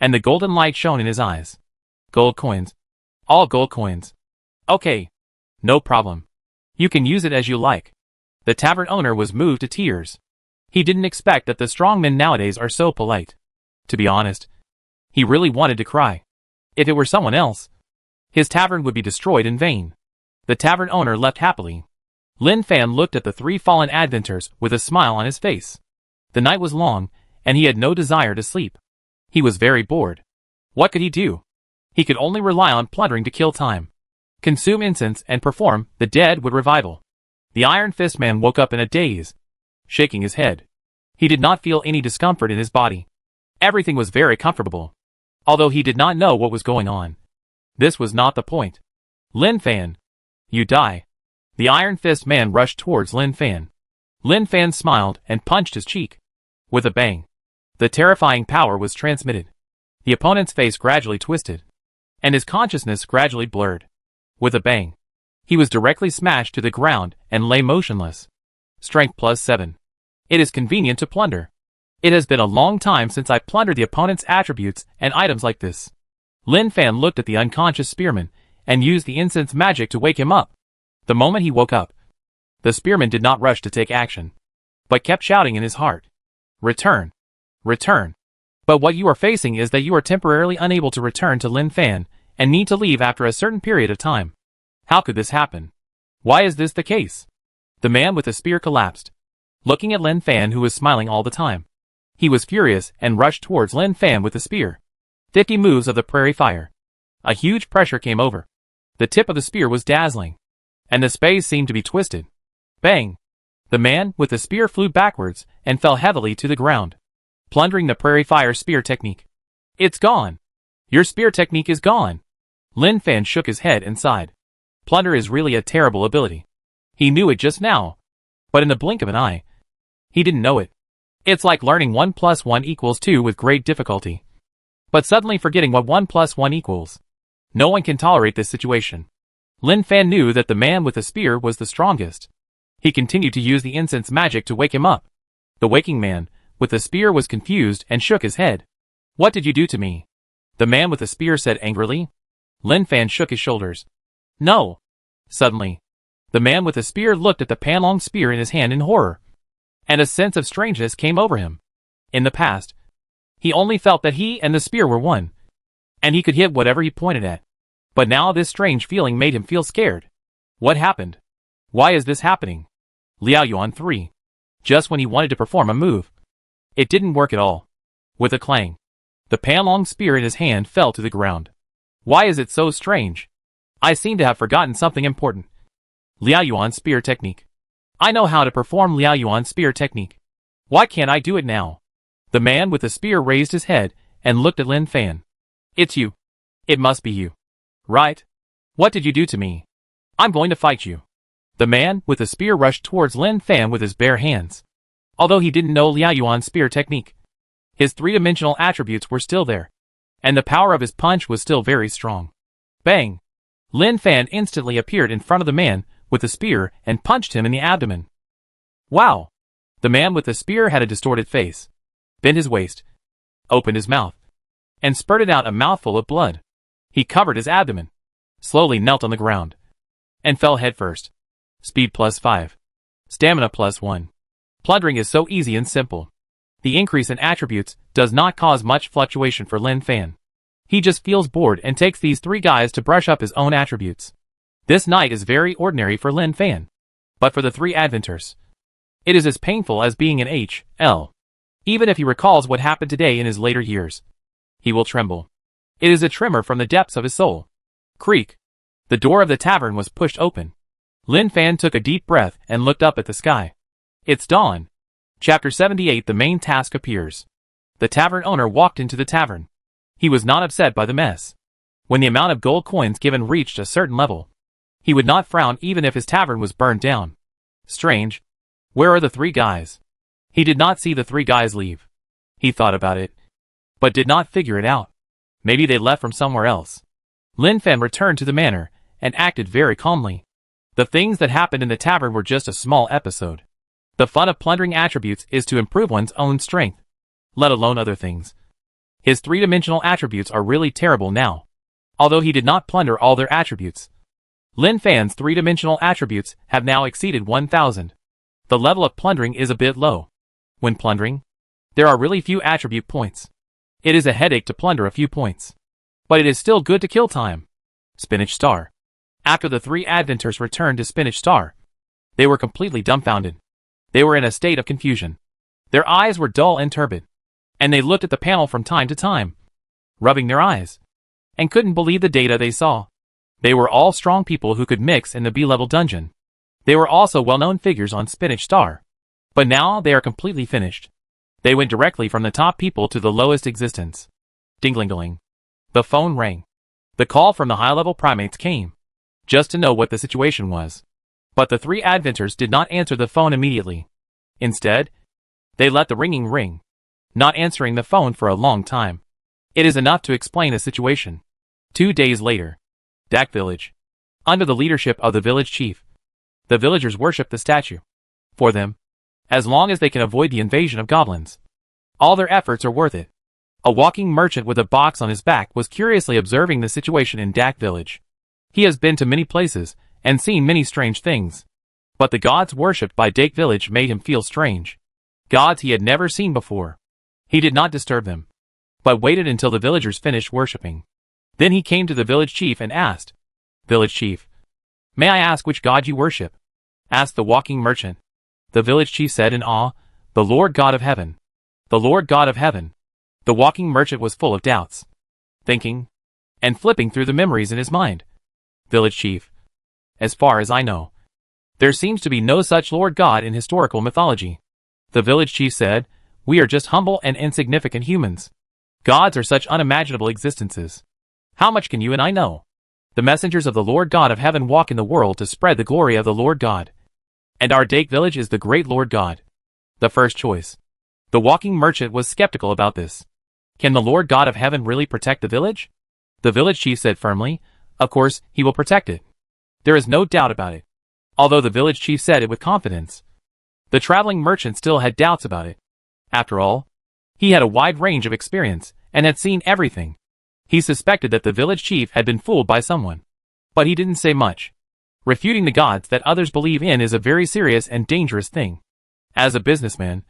and the golden light shone in his eyes. Gold coins. All gold coins. Okay. No problem. You can use it as you like. The tavern owner was moved to tears. He didn't expect that the strongmen nowadays are so polite. To be honest, he really wanted to cry. If it were someone else, his tavern would be destroyed in vain. The tavern owner left happily. Lin Fan looked at the three fallen adventurers with a smile on his face. The night was long, and he had no desire to sleep. He was very bored. What could he do? He could only rely on plundering to kill time. Consume incense and perform the dead would revival. The Iron Fist man woke up in a daze, shaking his head. He did not feel any discomfort in his body. Everything was very comfortable. Although he did not know what was going on. This was not the point. Lin Fan. You die. The Iron Fist man rushed towards Lin Fan. Lin Fan smiled and punched his cheek. With a bang. The terrifying power was transmitted. The opponent's face gradually twisted. And his consciousness gradually blurred. With a bang. He was directly smashed to the ground and lay motionless. Strength +7. It is convenient to plunder. It has been a long time since I plundered the opponent's attributes and items like this. Lin Fan looked at the unconscious spearman and used the incense magic to wake him up. The moment he woke up, the spearman did not rush to take action, but kept shouting in his heart. Return. Return. But what you are facing is that you are temporarily unable to return to Lin Fan and need to leave after a certain period of time. How could this happen? Why is this the case? The man with the spear collapsed, looking at Lin Fan who was smiling all the time. He was furious and rushed towards Lin Fan with the spear. 50 moves of the prairie fire. A huge pressure came over. The tip of the spear was dazzling, and the space seemed to be twisted. Bang! The man with the spear flew backwards and fell heavily to the ground, plundering the prairie fire spear technique. It's gone! Your spear technique is gone! Lin Fan shook his head and sighed. Plunder is really a terrible ability. He knew it just now, but in the blink of an eye, he didn't know it. It's like learning 1 + 1 = 2 with great difficulty, but suddenly forgetting what 1 + 1 equals. No one can tolerate this situation. Lin Fan knew that the man with the spear was the strongest. He continued to use the incense magic to wake him up. The waking man with the spear was confused and shook his head. What did you do to me? The man with the spear said angrily. Lin Fan shook his shoulders. No. Suddenly, the man with the spear looked at the Panlong spear in his hand in horror, and a sense of strangeness came over him. In the past, he only felt that he and the spear were one, and he could hit whatever he pointed at. But now this strange feeling made him feel scared. What happened? Why is this happening? Liao Yuan 3. Just when he wanted to perform a move, it didn't work at all. With a clang, the Panlong spear in his hand fell to the ground. Why is it so strange? I seem to have forgotten something important. Liao Yuan spear technique. I know how to perform Liao Yuan spear technique. Why can't I do it now? The man with the spear raised his head and looked at Lin Fan. It's you. It must be you. Right? What did you do to me? I'm going to fight you. The man with the spear rushed towards Lin Fan with his bare hands. Although he didn't know Liao Yuan's spear technique, his three-dimensional attributes were still there, and the power of his punch was still very strong. Bang! Lin Fan instantly appeared in front of the man with the spear and punched him in the abdomen. Wow! The man with the spear had a distorted face, bent his waist, opened his mouth, and spurted out a mouthful of blood. He covered his abdomen, slowly knelt on the ground, and fell headfirst. Speed +5. Stamina +1. Plundering is so easy and simple. The increase in attributes does not cause much fluctuation for Lin Fan. He just feels bored and takes these three guys to brush up his own attributes. This night is very ordinary for Lin Fan. But for the three adventurers, it is as painful as being an HL. Even if he recalls what happened today in his later years, he will tremble. It is a tremor from the depths of his soul. Creak. The door of the tavern was pushed open. Lin Fan took a deep breath and looked up at the sky. It's dawn. Chapter 78. The main task appears. The tavern owner walked into the tavern. He was not upset by the mess. When the amount of gold coins given reached a certain level, he would not frown even if his tavern was burned down. Strange. Where are the three guys? He did not see the three guys leave. He thought about it, but did not figure it out. Maybe they left from somewhere else. Lin Fan returned to the manor and acted very calmly. The things that happened in the tavern were just a small episode. The fun of plundering attributes is to improve one's own strength, let alone other things. His three-dimensional attributes are really terrible now. although he did not plunder all their attributes. Lin Fan's three-dimensional attributes have now exceeded 1,000. The level of plundering is a bit low. When plundering, there are really few attribute points. It is a headache to plunder a few points. But it is still good to kill time. Spinach Star. After the three adventurers returned to Spinach Star, they were completely dumbfounded. They were in a state of confusion. Their eyes were dull and turbid, and they looked at the panel from time to time, rubbing their eyes, and couldn't believe the data they saw. They were all strong people who could mix in the B-level dungeon. They were also well-known figures on Spinach Star. But now they are completely finished. They went directly from the top people to the lowest existence. Ding-ling-ling. The phone rang. The call from the high-level primates came, just to know what the situation was. But the three adventurers did not answer the phone immediately. Instead, they let the ringing ring, not answering the phone for a long time. It is enough to explain the situation. 2 days later, Dak Village. Under the leadership of the village chief, the villagers worship the statue. For them, as long as they can avoid the invasion of goblins, all their efforts are worth it. A walking merchant with a box on his back was curiously observing the situation in Dak Village. He has been to many places and seen many strange things. But the gods worshipped by Dak Village made him feel strange. Gods he had never seen before. He did not disturb them, but waited until the villagers finished worshipping. Then he came to the village chief and asked, "Village chief, may I ask which god you worship?" asked the walking merchant. The village chief said in awe, "The Lord God of Heaven." The Lord God of Heaven. The walking merchant was full of doubts, thinking, and flipping through the memories in his mind. Village chief, as far as I know, there seems to be no such Lord God in historical mythology. The village chief said, "We are just humble and insignificant humans. Gods are such unimaginable existences. How much can you and I know? The messengers of the Lord God of Heaven walk in the world to spread the glory of the Lord God. And our Dak Village is the great Lord God, the first choice." The walking merchant was skeptical about this. Can the Lord God of Heaven really protect the village? The village chief said firmly, "Of course, he will protect it. There is no doubt about it." Although the village chief said it with confidence, the traveling merchant still had doubts about it. After all, he had a wide range of experience and had seen everything. He suspected that the village chief had been fooled by someone. But he didn't say much. Refuting the gods that others believe in is a very serious and dangerous thing. As a businessman,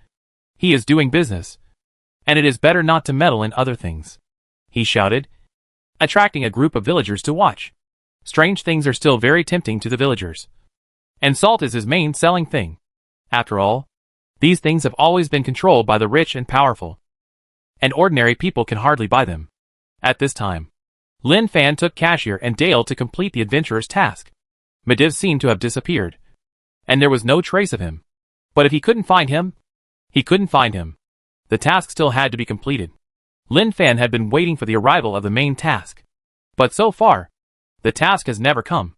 he is doing business, and it is better not to meddle in other things. He shouted, attracting a group of villagers to watch. Strange things are still very tempting to the villagers. And salt is his main selling thing. After all, these things have always been controlled by the rich and powerful, and ordinary people can hardly buy them. At this time, Lin Fan took Cashier and Dale to complete the adventurer's task. Mediv seemed to have disappeared, and there was no trace of him. But if he couldn't find him, he couldn't find him. The task still had to be completed. Lin Fan had been waiting for the arrival of the main task. But so far, the task has never come.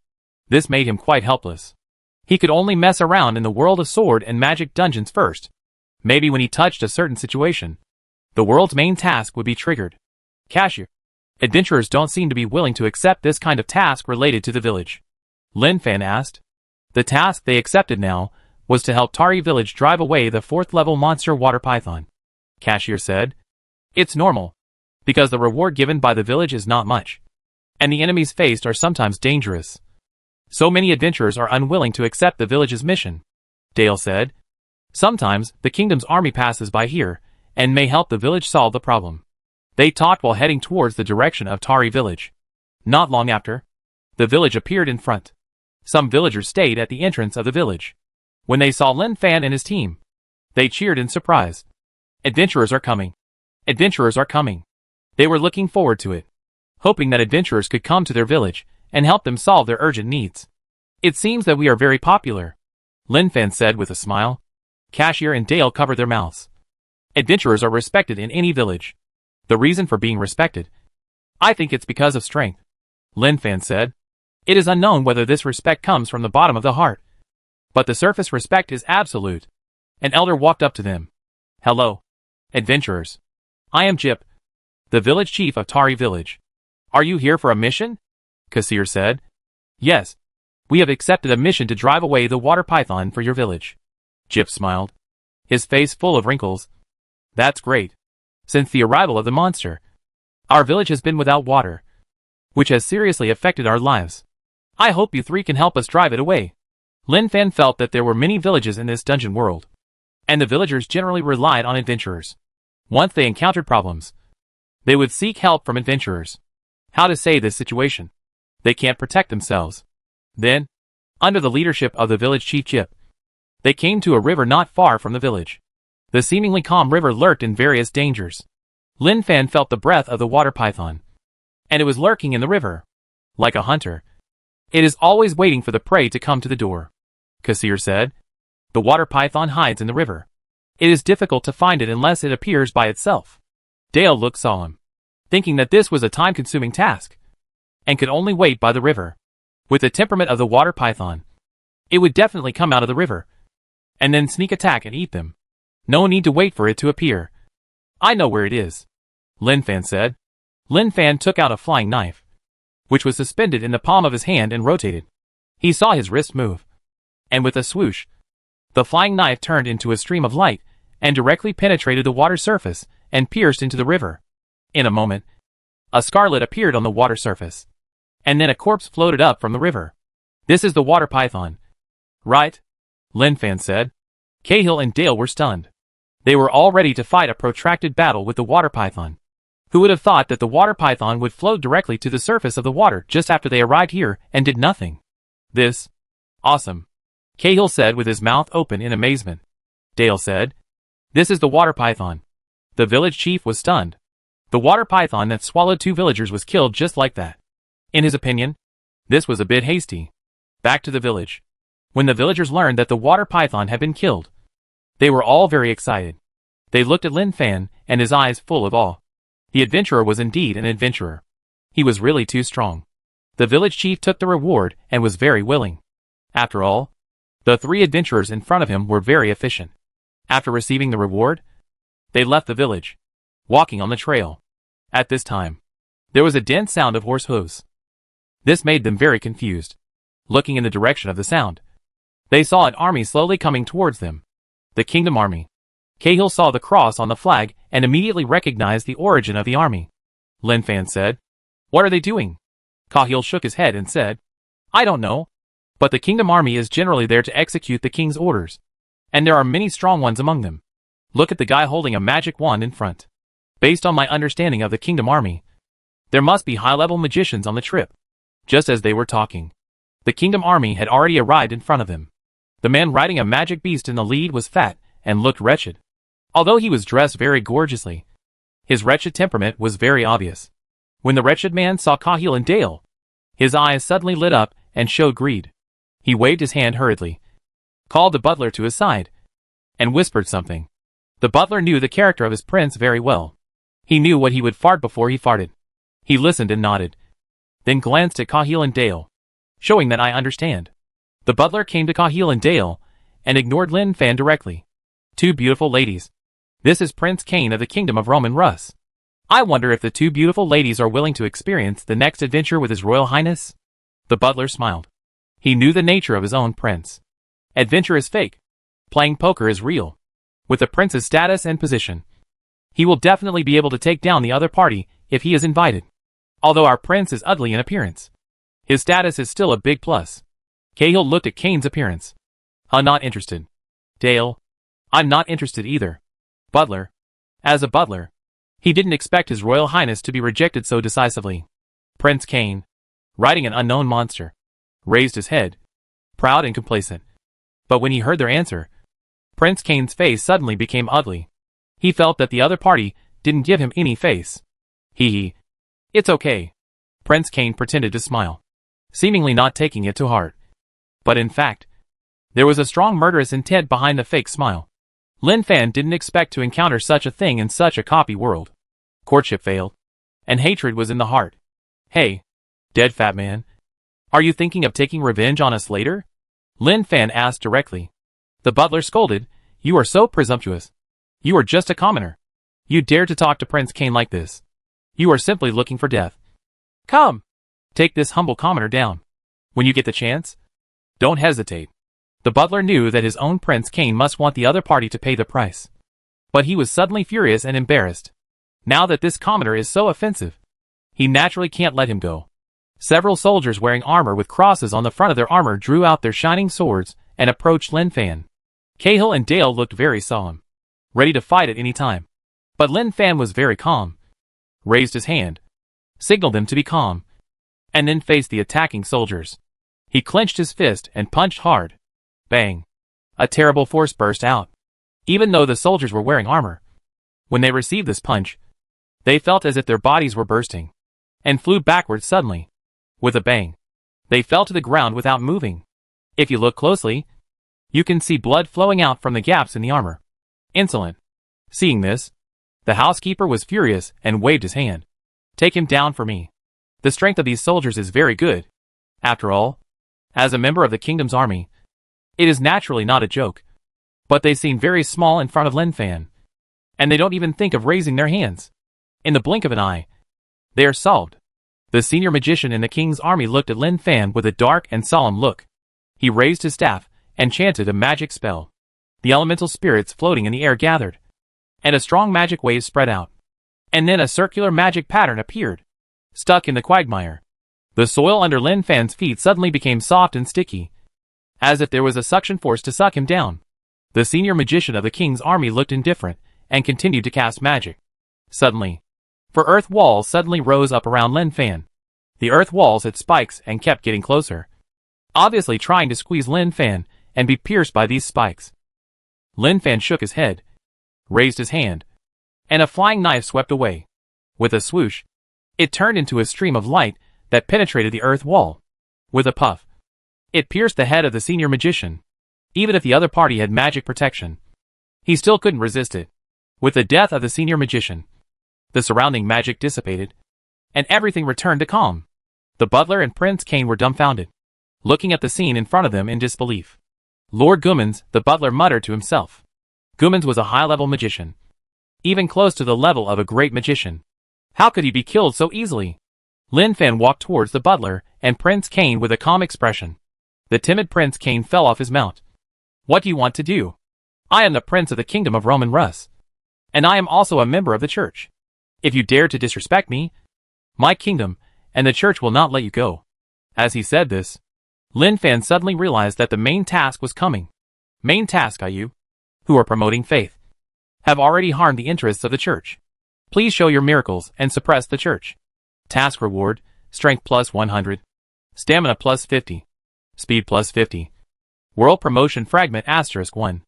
This made him quite helpless. He could only mess around in the world of sword and magic dungeons first. Maybe when he touched a certain situation, the world's main task would be triggered. Cashier. Adventurers don't seem to be willing to accept this kind of task related to the village. Lin Fan asked. The task they accepted now was to help Tari Village drive away the 4th-level monster water python. Cashier said, "It's normal, because the reward given by the village is not much, and the enemies faced are sometimes dangerous. So many adventurers are unwilling to accept the village's mission." Dale said, "Sometimes the kingdom's army passes by here and may help the village solve the problem." They talked while heading towards the direction of Tari Village. Not long after, the village appeared in front. Some villagers stayed at the entrance of the village. When they saw Lin Fan and his team, they cheered in surprise. Adventurers are coming. Adventurers are coming. They were looking forward to it, hoping that adventurers could come to their village and help them solve their urgent needs. "It seems that we are very popular," Lin Fan said with a smile. Cashier and Dale covered their mouths. Adventurers are respected in any village. The reason for being respected? I think it's because of strength, Lin Fan said. It is unknown whether this respect comes from the bottom of the heart, but the surface respect is absolute. An elder walked up to them. "Hello, adventurers. I am Jip, the village chief of Tari Village. Are you here for a mission?" Kassir said. "Yes. We have accepted a mission to drive away the water python for your village." Jip smiled, his face full of wrinkles. "That's great. Since the arrival of the monster, our village has been without water. which has seriously affected our lives. I hope you three can help us drive it away. Lin Fan felt that there were many villages in this dungeon world, and the villagers generally relied on adventurers. Once they encountered problems, they would seek help from adventurers. How to save this situation? They can't protect themselves. Then, under the leadership of the village chief Chip, they came to a river not far from the village. The seemingly calm river lurked in various dangers. Lin Fan felt the breath of the water python, and it was lurking in the river. Like a hunter, it is always waiting for the prey to come to the door. Kassir said, the water python hides in the river. It is difficult to find it unless it appears by itself. Dale looked solemn, thinking that this was a time-consuming task, and could only wait by the river. With the temperament of the water python, it would definitely come out of the river, and then sneak attack and eat them. No need to wait for it to appear. I know where it is, Lin Fan said. Lin Fan took out a flying knife, which was suspended in the palm of his hand and rotated. He saw his wrist move, and with a swoosh, the flying knife turned into a stream of light and directly penetrated the water surface and pierced into the river. In a moment, a scarlet appeared on the water surface, and then a corpse floated up from the river. This is the water python, right? Lin Fan said. Cahill and Dale were stunned. They were all ready to fight a protracted battle with the water python. Who would have thought that the water python would float directly to the surface of the water just after they arrived here and did nothing? This, awesome, Cahill said with his mouth open in amazement. Dale said, this is the water python. The village chief was stunned. The water python that swallowed 2 villagers was killed just like that. In his opinion, this was a bit hasty. Back to the village. When the villagers learned that the water python had been killed, they were all very excited. They looked at Lin Fan, and his eyes full of awe. The adventurer was indeed an adventurer. He was really too strong. The village chief took the reward and was very willing. After all, the 3 adventurers in front of him were very efficient. After receiving the reward, they left the village, walking on the trail. At this time, there was a dense sound of horse hooves. This made them very confused. Looking in the direction of the sound, they saw an army slowly coming towards them. The Kingdom Army. Cahill saw the cross on the flag and immediately recognized the origin of the army. Lin Fan said, what are they doing? Cahill shook his head and said, I don't know. But the Kingdom Army is generally there to execute the king's orders. And there are many strong ones among them. Look at the guy holding a magic wand in front. Based on my understanding of the Kingdom Army, there must be high-level magicians on the trip. Just as they were talking, the Kingdom Army had already arrived in front of them. The man riding a magic beast in the lead was fat and looked wretched. Although he was dressed very gorgeously, his wretched temperament was very obvious. When the wretched man saw Cahill and Dale, his eyes suddenly lit up and showed greed. He waved his hand hurriedly, called the butler to his side, and whispered something. The butler knew the character of his prince very well. He knew what he would fart before he farted. He listened and nodded, then glanced at Cahill and Dale, showing that I understand. The butler came to Cahill and Dale, and ignored Lin Fan directly. 2 beautiful ladies. This is Prince Cain of the Kingdom of Roman Russ. I wonder if the 2 beautiful ladies are willing to experience the next adventure with His Royal Highness? The butler smiled. He knew the nature of his own prince. Adventure is fake. Playing poker is real. With the prince's status and position, he will definitely be able to take down the other party if he is invited. Although our prince is ugly in appearance, his status is still a big plus. Cahill looked at Cain's appearance. Not interested. Dale, I'm not interested either. Butler. As a butler, he didn't expect His Royal Highness to be rejected so decisively. Prince Cain, riding an unknown monster, raised his head, proud and complacent. But when he heard their answer, Prince Cain's face suddenly became ugly. He felt that the other party didn't give him any face. Hee. It's okay. Prince Cain pretended to smile, seemingly not taking it to heart. But in fact, there was a strong murderous intent behind the fake smile. Lin Fan didn't expect to encounter such a thing in such a copy world. Courtship failed, and hatred was in the heart. Hey, dead fat man, are you thinking of taking revenge on us later? Lin Fan asked directly. The butler scolded, you are so presumptuous. You are just a commoner. You dare to talk to Prince Cain like this. You are simply looking for death. Come, take this humble commoner down. When you get the chance, don't hesitate. The butler knew that his own Prince Cain must want the other party to pay the price. But he was suddenly furious and embarrassed. Now that this commoner is so offensive, he naturally can't let him go. Several soldiers wearing armor with crosses on the front of their armor drew out their shining swords and approached Lin Fan. Cahill and Dale looked very solemn, ready to fight at any time. But Lin Fan was very calm, raised his hand, signaled them to be calm, and then faced the attacking soldiers. He clenched his fist and punched hard. Bang! A terrible force burst out. Even though the soldiers were wearing armor, when they received this punch, they felt as if their bodies were bursting, and flew backwards suddenly. With a bang, they fell to the ground without moving. If you look closely, you can see blood flowing out from the gaps in the armor. Insolent. Seeing this, the housekeeper was furious and waved his hand. Take him down for me. The strength of these soldiers is very good. After all, as a member of the kingdom's army, it is naturally not a joke. But they seem very small in front of Lin Fan, and they don't even think of raising their hands. In the blink of an eye, they are solved. The senior magician in the king's army looked at Lin Fan with a dark and solemn look. He raised his staff and chanted a magic spell. The elemental spirits floating in the air gathered, and a strong magic wave spread out. And then a circular magic pattern appeared, stuck in the quagmire. The soil under Lin Fan's feet suddenly became soft and sticky, as if there was a suction force to suck him down. The senior magician of the king's army looked indifferent and continued to cast magic. Suddenly, for earth walls suddenly rose up around Lin Fan. The earth walls had spikes and kept getting closer, obviously trying to squeeze Lin Fan and be pierced by these spikes. Lin Fan shook his head, raised his hand, and a flying knife swept away. With a swoosh, it turned into a stream of light that penetrated the earth wall. With a puff, it pierced the head of the senior magician. Even if the other party had magic protection, he still couldn't resist it. With the death of the senior magician, the surrounding magic dissipated, and everything returned to calm. The butler and Prince Cain were dumbfounded, looking at the scene in front of them in disbelief. Lord Gummins, the butler, muttered to himself. Gummins was a high-level magician, even close to the level of a great magician. How could he be killed so easily? Lin Fan walked towards the butler and Prince Cain with a calm expression. The timid Prince Cain fell off his mount. What do you want to do? I am the prince of the kingdom of Roman Rus, and I am also a member of the church. If you dare to disrespect me, my kingdom and the church will not let you go. As he said this, Lin Fan suddenly realized that the main task was coming. Main task, you, who are promoting faith, have already harmed the interests of the church. Please show your miracles and suppress the church. Task reward, strength plus 100, stamina plus 50, speed plus 50. World promotion fragment *1.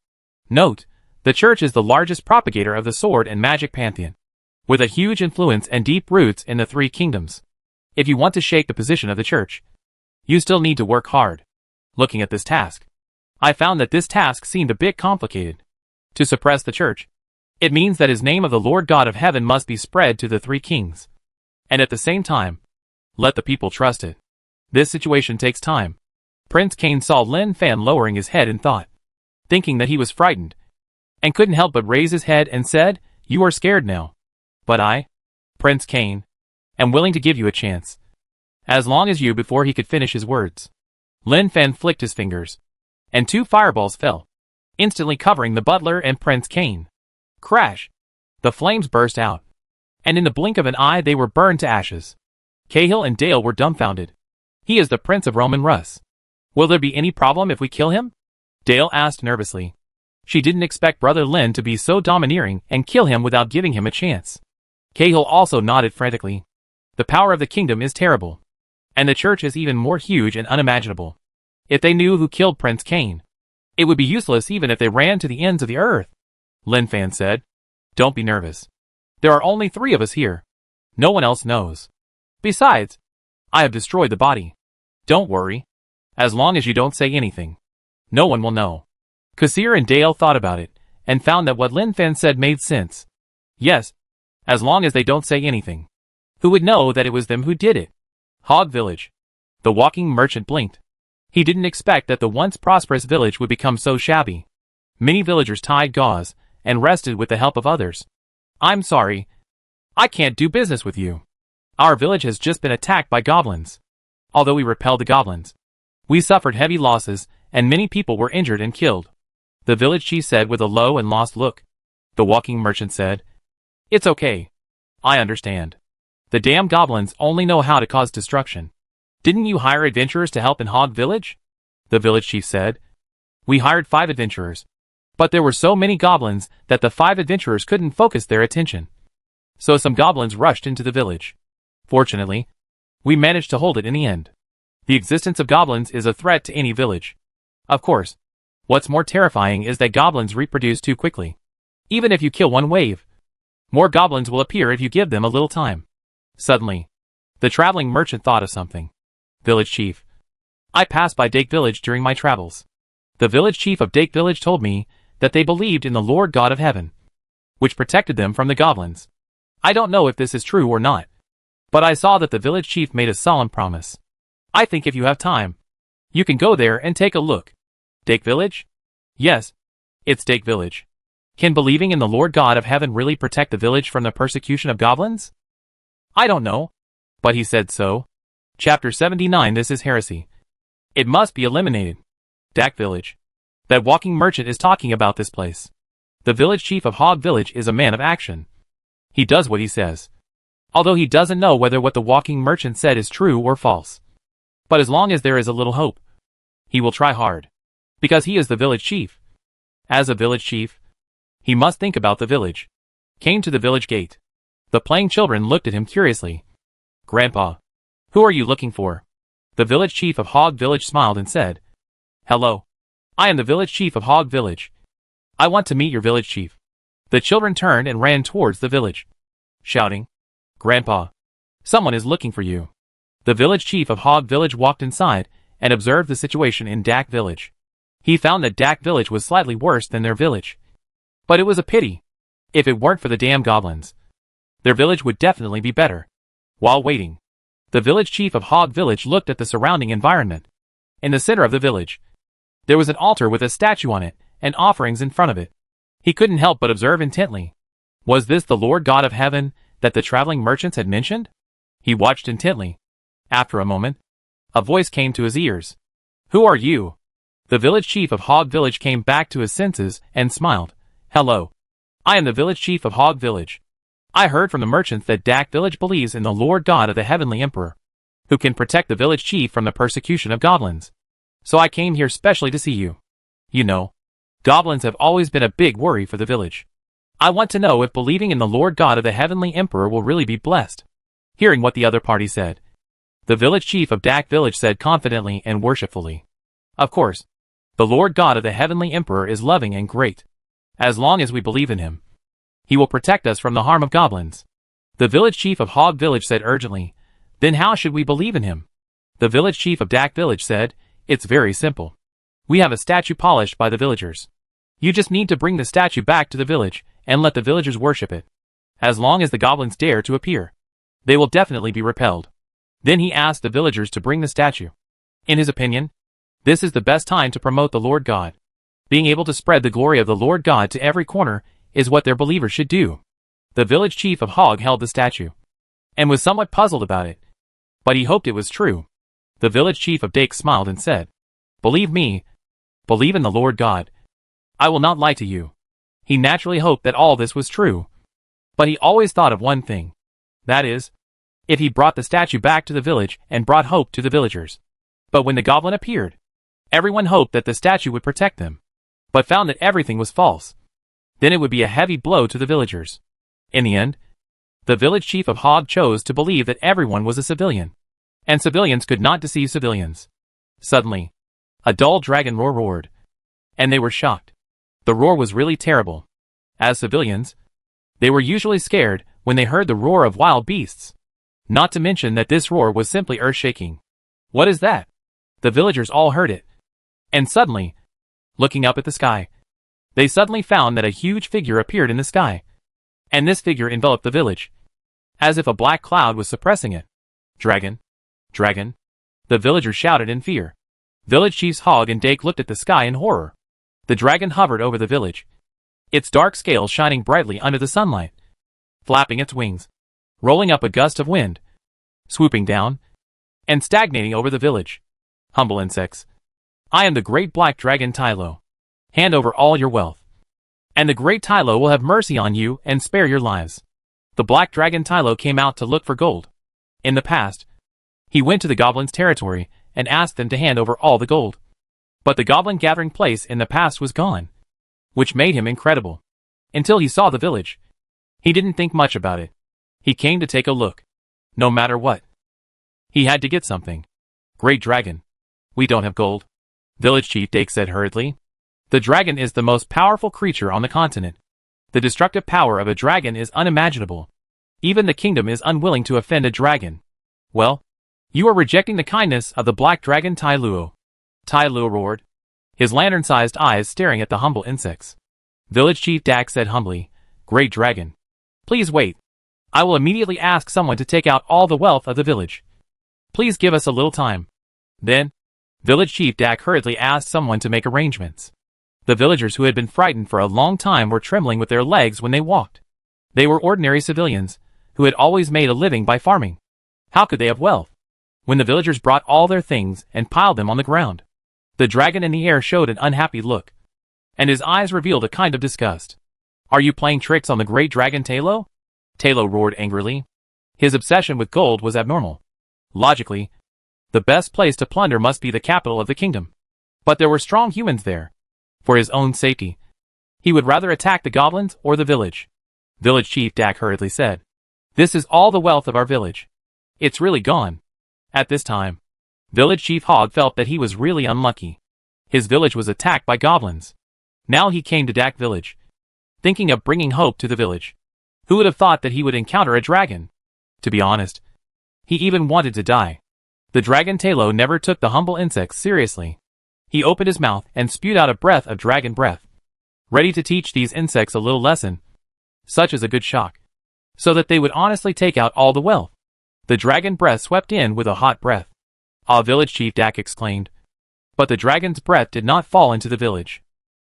Note, the church is the largest propagator of the sword and magic pantheon, with a huge influence and deep roots in the three kingdoms. If you want to shake the position of the church, you still need to work hard. Looking at this task, I found that this task seemed a bit complicated. To suppress the church, it means that his name of the Lord God of Heaven must be spread to the three kings, and at the same time, let the people trust it. This situation takes time. Prince Cain saw Lin Fan lowering his head in thought, thinking that he was frightened, and couldn't help but raise his head and said, "You are scared now. But I, Prince Cain, am willing to give you a chance. As long as you," before he could finish his words, Lin Fan flicked his fingers, and 2 fireballs fell, instantly covering the butler and Prince Cain. Crash! The flames burst out, and in the blink of an eye they were burned to ashes. Cahill and Dale were dumbfounded. He is the Prince of Roman Rus. Will there be any problem if we kill him? Dale asked nervously. She didn't expect Brother Lin to be so domineering and kill him without giving him a chance. Cahill also nodded frantically. The power of the kingdom is terrible, and the church is even more huge and unimaginable. If they knew who killed Prince Cain, it would be useless even if they ran to the ends of the earth. Lin Fan said, "Don't be nervous. There are only 3 of us here. No one else knows. Besides, I have destroyed the body. Don't worry. As long as you don't say anything, no one will know." Kasir and Dale thought about it, and found that what Lin Fan said made sense. Yes, as long as they don't say anything. Who would know that it was them who did it? Hog Village. The walking merchant blinked. He didn't expect that the once prosperous village would become so shabby. Many villagers tied gauze, and rested with the help of others. "I'm sorry. I can't do business with you. Our village has just been attacked by goblins. Although we repelled the goblins, we suffered heavy losses, and many people were injured and killed," the village chief said with a low and lost look. The walking merchant said, "It's okay. I understand. The damn goblins only know how to cause destruction. Didn't you hire adventurers to help in Hog Village? The village chief said. We hired 5 adventurers. But there were so many goblins that the 5 adventurers couldn't focus their attention. So some goblins rushed into the village. Fortunately, we managed to hold it in the end. The existence of goblins is a threat to any village. Of course, what's more terrifying is that goblins reproduce too quickly. Even if you kill one wave, more goblins will appear if you give them a little time. Suddenly, the traveling merchant thought of something. Village chief. I passed by Dake Village during my travels. The village chief of Dake Village told me that they believed in the Lord God of Heaven, which protected them from the goblins. I don't know if this is true or not, but I saw that the village chief made a solemn promise. I think if you have time, you can go there and take a look. Dake Village? Yes, it's Dake Village. Can believing in the Lord God of Heaven really protect the village from the persecution of goblins? I don't know, but he said so. Chapter 79. This is heresy. It must be eliminated. Dak Village. That walking merchant is talking about this place. The village chief of Hog Village is a man of action. He does what he says. Although he doesn't know whether what the walking merchant said is true or false. But as long as there is a little hope, he will try hard. Because he is the village chief. As a village chief, he must think about the village. Came to the village gate. The playing children looked at him curiously. Grandpa, who are you looking for? The village chief of Hog Village smiled and said, Hello. I am the village chief of Hog Village. I want to meet your village chief. The children turned and ran towards the village, shouting, Grandpa, someone is looking for you. The village chief of Hog Village walked inside and observed the situation in Dak Village. He found that Dak Village was slightly worse than their village. But it was a pity. If it weren't for the damn goblins, their village would definitely be better. While waiting, the village chief of Hog Village looked at the surrounding environment. In the center of the village, there was an altar with a statue on it and offerings in front of it. He couldn't help but observe intently. Was this the Lord God of Heaven that the traveling merchants had mentioned? He watched intently. After a moment, a voice came to his ears. Who are you? The village chief of Hog Village came back to his senses and smiled. Hello. I am the village chief of Hog Village. I heard from the merchants that Dak Village believes in the Lord God of the Heavenly Emperor, who can protect the village chief from the persecution of goblins. So I came here specially to see you. You know, goblins have always been a big worry for the village. I want to know if believing in the Lord God of the Heavenly Emperor will really be blessed. Hearing what the other party said, the village chief of Dak Village said confidently and worshipfully, Of course, the Lord God of the Heavenly Emperor is loving and great. As long as we believe in him, he will protect us from the harm of goblins. The village chief of Hog Village said urgently, Then how should we believe in him? The village chief of Dak Village said, It's very simple. We have a statue polished by the villagers. You just need to bring the statue back to the village and let the villagers worship it. As long as the goblins dare to appear, they will definitely be repelled. Then he asked the villagers to bring the statue. In his opinion, this is the best time to promote the Lord God. Being able to spread the glory of the Lord God to every corner is what their believers should do. The village chief of Hog held the statue and was somewhat puzzled about it, but he hoped it was true. The village chief of Dake smiled and said, Believe me, believe in the Lord God. I will not lie to you. He naturally hoped that all this was true, but he always thought of one thing. That is, if he brought the statue back to the village and brought hope to the villagers. But when the goblin appeared, everyone hoped that the statue would protect them, but found that everything was false. Then it would be a heavy blow to the villagers. In the end, the village chief of Hog chose to believe that everyone was a civilian, and civilians could not deceive civilians. Suddenly, a dull dragon roar roared, and they were shocked. The roar was really terrible. As civilians, they were usually scared when they heard the roar of wild beasts. Not to mention that this roar was simply earth-shaking. What is that? The villagers all heard it. And suddenly, looking up at the sky, they suddenly found that a huge figure appeared in the sky. And this figure enveloped the village, as if a black cloud was suppressing it. Dragon! Dragon! The villagers shouted in fear. Village chiefs Hog and Dake looked at the sky in horror. The dragon hovered over the village, its dark scales shining brightly under the sunlight, flapping its wings, rolling up a gust of wind, swooping down, and stagnating over the village. Humble insects. I am the great black dragon Tylo. Hand over all your wealth, and the great Tylo will have mercy on you and spare your lives. The black dragon Tylo came out to look for gold. In the past, He went to the goblins' territory and asked them to hand over all the gold. But the goblin gathering place in the past was gone, which made him incredible. Until he saw the village. He didn't think much about it. He came to take a look. No matter what. He had to get something. Great dragon. We don't have gold. Village chief Dake said hurriedly. The dragon is the most powerful creature on the continent. The destructive power of a dragon is unimaginable. Even the kingdom is unwilling to offend a dragon. Well, you are rejecting the kindness of the black dragon Tai Luo. Tai Luo roared, his lantern-sized eyes staring at the humble insects. Village chief Dak said humbly, Great dragon. Please wait. I will immediately ask someone to take out all the wealth of the village. Please give us a little time. Then, village chief Dak hurriedly asked someone to make arrangements. The villagers who had been frightened for a long time were trembling with their legs when they walked. They were ordinary civilians, who had always made a living by farming. How could they have wealth? When the villagers brought all their things and piled them on the ground, the dragon in the air showed an unhappy look, and his eyes revealed a kind of disgust. Are you playing tricks on the great dragon Talo? Talo roared angrily. His obsession with gold was abnormal. Logically, the best place to plunder must be the capital of the kingdom. But there were strong humans there. For his own safety, he would rather attack the goblins or the village. Village chief Dak hurriedly said, This is all the wealth of our village. It's really gone. At this time, village chief Hog felt that he was really unlucky. His village was attacked by goblins. Now he came to Dak village, thinking of bringing hope to the village. Who would have thought that he would encounter a dragon? To be honest, he even wanted to die. The dragon Talo never took the humble insects seriously. He opened his mouth and spewed out a breath of dragon breath, ready to teach these insects a little lesson, such as a good shock, so that they would honestly take out all the wealth. The dragon breath swept in with a hot breath. Ah, village chief Dak exclaimed. But the dragon's breath did not fall into the village.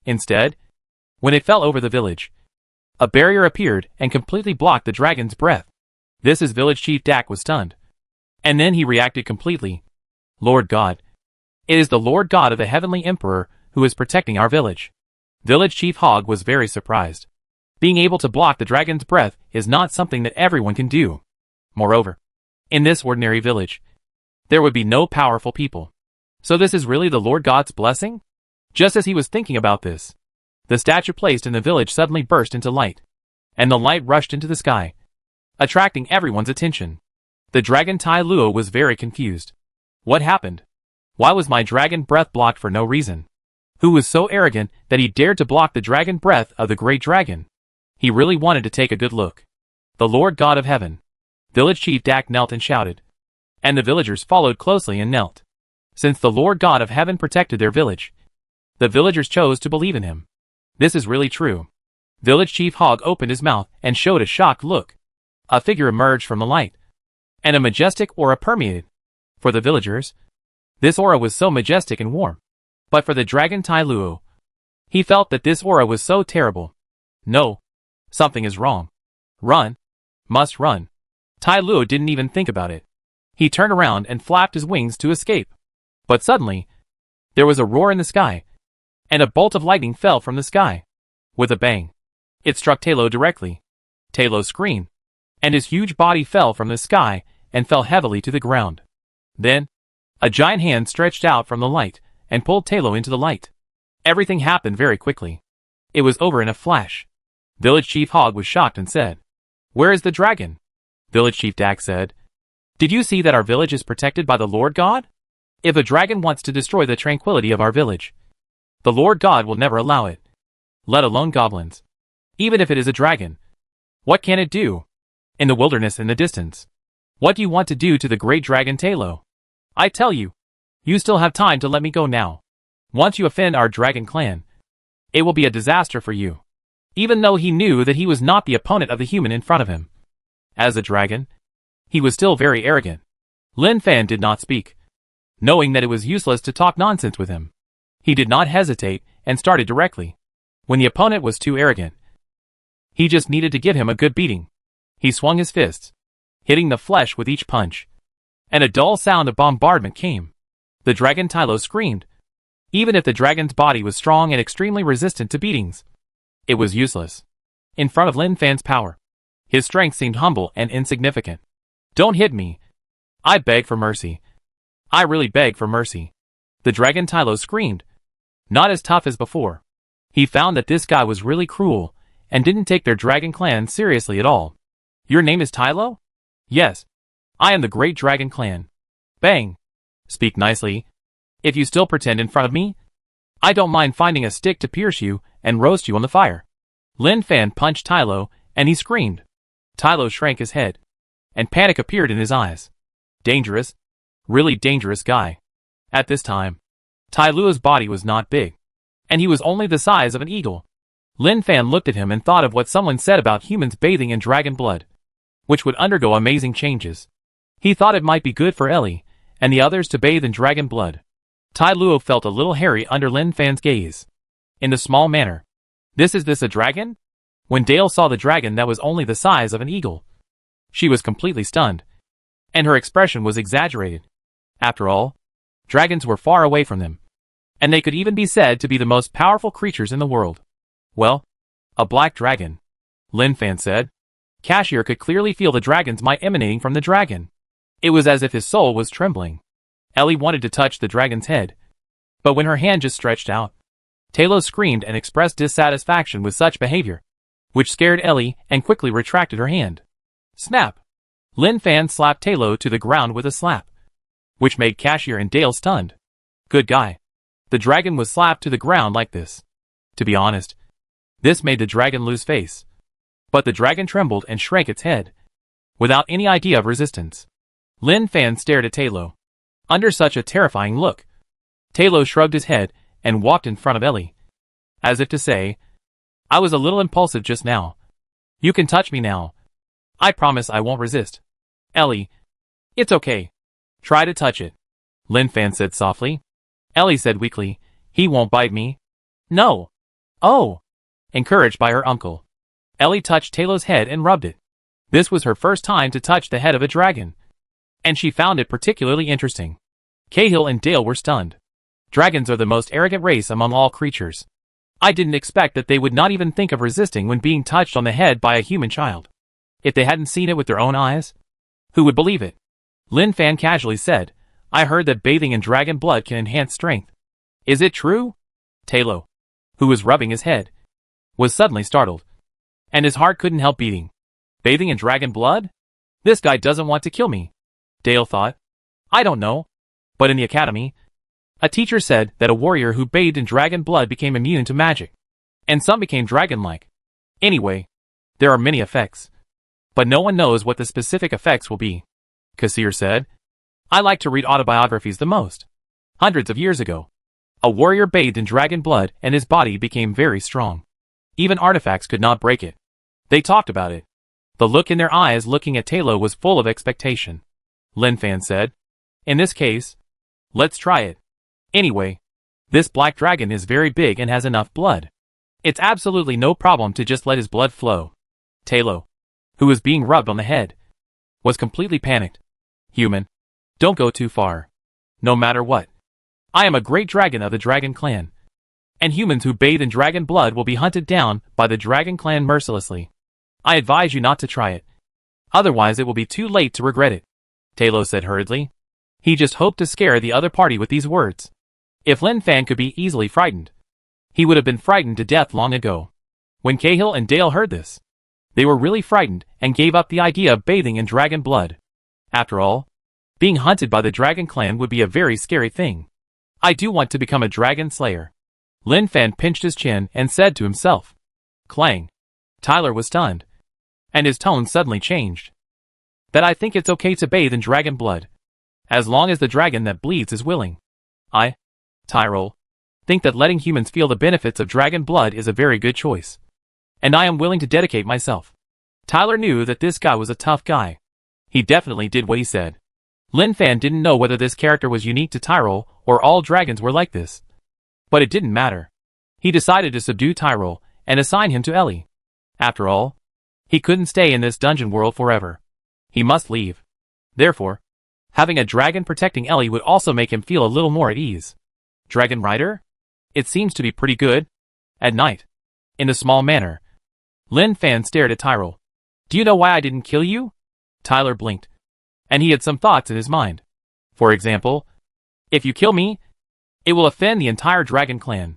Instead, when it fell over the village, a barrier appeared and completely blocked the dragon's breath. This is village chief Dak was stunned. And then he reacted completely. Lord God. It is the Lord God of the Heavenly Emperor who is protecting our village. Village chief Hog was very surprised. Being able to block the dragon's breath is not something that everyone can do. Moreover, in this ordinary village, there would be no powerful people. So this is really the Lord God's blessing? Just as he was thinking about this, the statue placed in the village suddenly burst into light, and the light rushed into the sky, attracting everyone's attention. The dragon Tai Luo was very confused. What happened? Why was my dragon breath blocked for no reason? Who was so arrogant that he dared to block the dragon breath of the great dragon? He really wanted to take a good look. The Lord God of Heaven. Village chief Dak knelt and shouted. And the villagers followed closely and knelt. Since the Lord God of Heaven protected their village, the villagers chose to believe in him. This is really true. Village chief Hog opened his mouth and showed a shocked look. A figure emerged from the light, and a majestic aura permeated. For the villagers, this aura was so majestic and warm. But for the dragon Tai Luo, he felt that this aura was so terrible. No. Something is wrong. Run. Must run. Tai Luo didn't even think about it. He turned around and flapped his wings to escape. But suddenly, there was a roar in the sky, and a bolt of lightning fell from the sky. With a bang, it struck Talo directly. Talo screamed, and his huge body fell from the sky and fell heavily to the ground. Then, a giant hand stretched out from the light and pulled Talo into the light. Everything happened very quickly. It was over in a flash. Village chief Hog was shocked and said, Where is the dragon? Village chief Dak said, Did you see that our village is protected by the Lord God? If a dragon wants to destroy the tranquility of our village, the Lord God will never allow it. Let alone goblins. Even if it is a dragon, what can it do? In the wilderness in the distance, what do you want to do to the great dragon Talo? I tell you, you still have time to let me go now. Once you offend our dragon clan, it will be a disaster for you. Even though he knew that he was not the opponent of the human in front of him. As a dragon, he was still very arrogant. Lin Fan did not speak, knowing that it was useless to talk nonsense with him. He did not hesitate and started directly. When the opponent was too arrogant, he just needed to give him a good beating. He swung his fists, hitting the flesh with each punch, and a dull sound of bombardment came. The dragon Talo screamed. Even if the dragon's body was strong and extremely resistant to beatings, it was useless. In front of Lin Fan's power, his strength seemed humble and insignificant. Don't hit me. I beg for mercy. I really beg for mercy. The dragon Tylo screamed. Not as tough as before. He found that this guy was really cruel, and didn't take their dragon clan seriously at all. Your name is Tylo? Yes. I am the great dragon clan. Bang. Speak nicely. If you still pretend in front of me, I don't mind finding a stick to pierce you and roast you on the fire. Lin Fan punched Tylo, and he screamed. Tylo shrank his head, and panic appeared in his eyes. Dangerous. Really dangerous guy. At this time, Tai Luo's body was not big, and he was only the size of an eagle. Lin Fan looked at him and thought of what someone said about humans bathing in dragon blood, which would undergo amazing changes. He thought it might be good for Ellie and the others to bathe in dragon blood. Tai Luo felt a little hairy under Lin Fan's gaze. In the small manner. Is this a dragon? When Dale saw the dragon that was only the size of an eagle, she was completely stunned, and her expression was exaggerated. After all, dragons were far away from them, and they could even be said to be the most powerful creatures in the world. Well, a black dragon, Lin Fan said. Cashier could clearly feel the dragon's might emanating from the dragon. It was as if his soul was trembling. Ellie wanted to touch the dragon's head, but when her hand just stretched out, Tylo screamed and expressed dissatisfaction with such behavior, which scared Ellie and quickly retracted her hand. Snap! Lin Fan slapped Tylo to the ground with a slap, which made Cashier and Dale stunned. Good guy. The dragon was slapped to the ground like this. To be honest, this made the dragon lose face. But the dragon trembled and shrank its head, without any idea of resistance. Lin Fan stared at Tylo, under such a terrifying look. Tylo shrugged his head and walked in front of Ellie, as if to say, I was a little impulsive just now. You can touch me now. I promise I won't resist. Ellie, it's okay. Try to touch it, Lin Fan said softly. Ellie said weakly, he won't bite me. No. Oh. Encouraged by her uncle, Ellie touched Tylo's head and rubbed it. This was her first time to touch the head of a dragon, and she found it particularly interesting. Cahill and Dale were stunned. Dragons are the most arrogant race among all creatures. I didn't expect that they would not even think of resisting when being touched on the head by a human child. If they hadn't seen it with their own eyes, who would believe it? Lin Fan casually said, I heard that bathing in dragon blood can enhance strength. Is it true? Tylo, who was rubbing his head, was suddenly startled, and his heart couldn't help beating. Bathing in dragon blood? This guy doesn't want to kill me, Dale thought. I don't know, but in the academy, a teacher said that a warrior who bathed in dragon blood became immune to magic, and some became dragon-like. Anyway, there are many effects, but no one knows what the specific effects will be. Kassir said, I like to read autobiographies the most. Hundreds of years ago, a warrior bathed in dragon blood and his body became very strong. Even artifacts could not break it. They talked about it. The look in their eyes looking at Tylo was full of expectation. Lin Fan said, in this case, let's try it. Anyway, this black dragon is very big and has enough blood. It's absolutely no problem to just let his blood flow. Tylo, who was being rubbed on the head, was completely panicked. Human, don't go too far. No matter what. I am a great dragon of the dragon clan, and humans who bathe in dragon blood will be hunted down by the dragon clan mercilessly. I advise you not to try it. Otherwise it will be too late to regret it, Tylo said hurriedly. He just hoped to scare the other party with these words. If Lin Fan could be easily frightened, he would have been frightened to death long ago. When Cahill and Dale heard this, they were really frightened and gave up the idea of bathing in dragon blood. After all, being hunted by the dragon clan would be a very scary thing. I do want to become a dragon slayer. Lin Fan pinched his chin and said to himself. Clang. Tyler was stunned, and his tone suddenly changed. That I think it's okay to bathe in dragon blood, as long as the dragon that bleeds is willing. I, Tyrol, think that letting humans feel the benefits of dragon blood is a very good choice. And I am willing to dedicate myself. Tyler knew that this guy was a tough guy. He definitely did what he said. Lin Fan didn't know whether this character was unique to Tyrol or all dragons were like this. But it didn't matter. He decided to subdue Tyrol and assign him to Ellie. After all, he couldn't stay in this dungeon world forever. He must leave. Therefore, having a dragon protecting Ellie would also make him feel a little more at ease. Dragon Rider? It seems to be pretty good. At night, in a small manner, Lin Fan stared at Tyrol. Do you know why I didn't kill you? Tyler blinked, And he had some thoughts in his mind. For example, if you kill me, it will offend the entire dragon clan.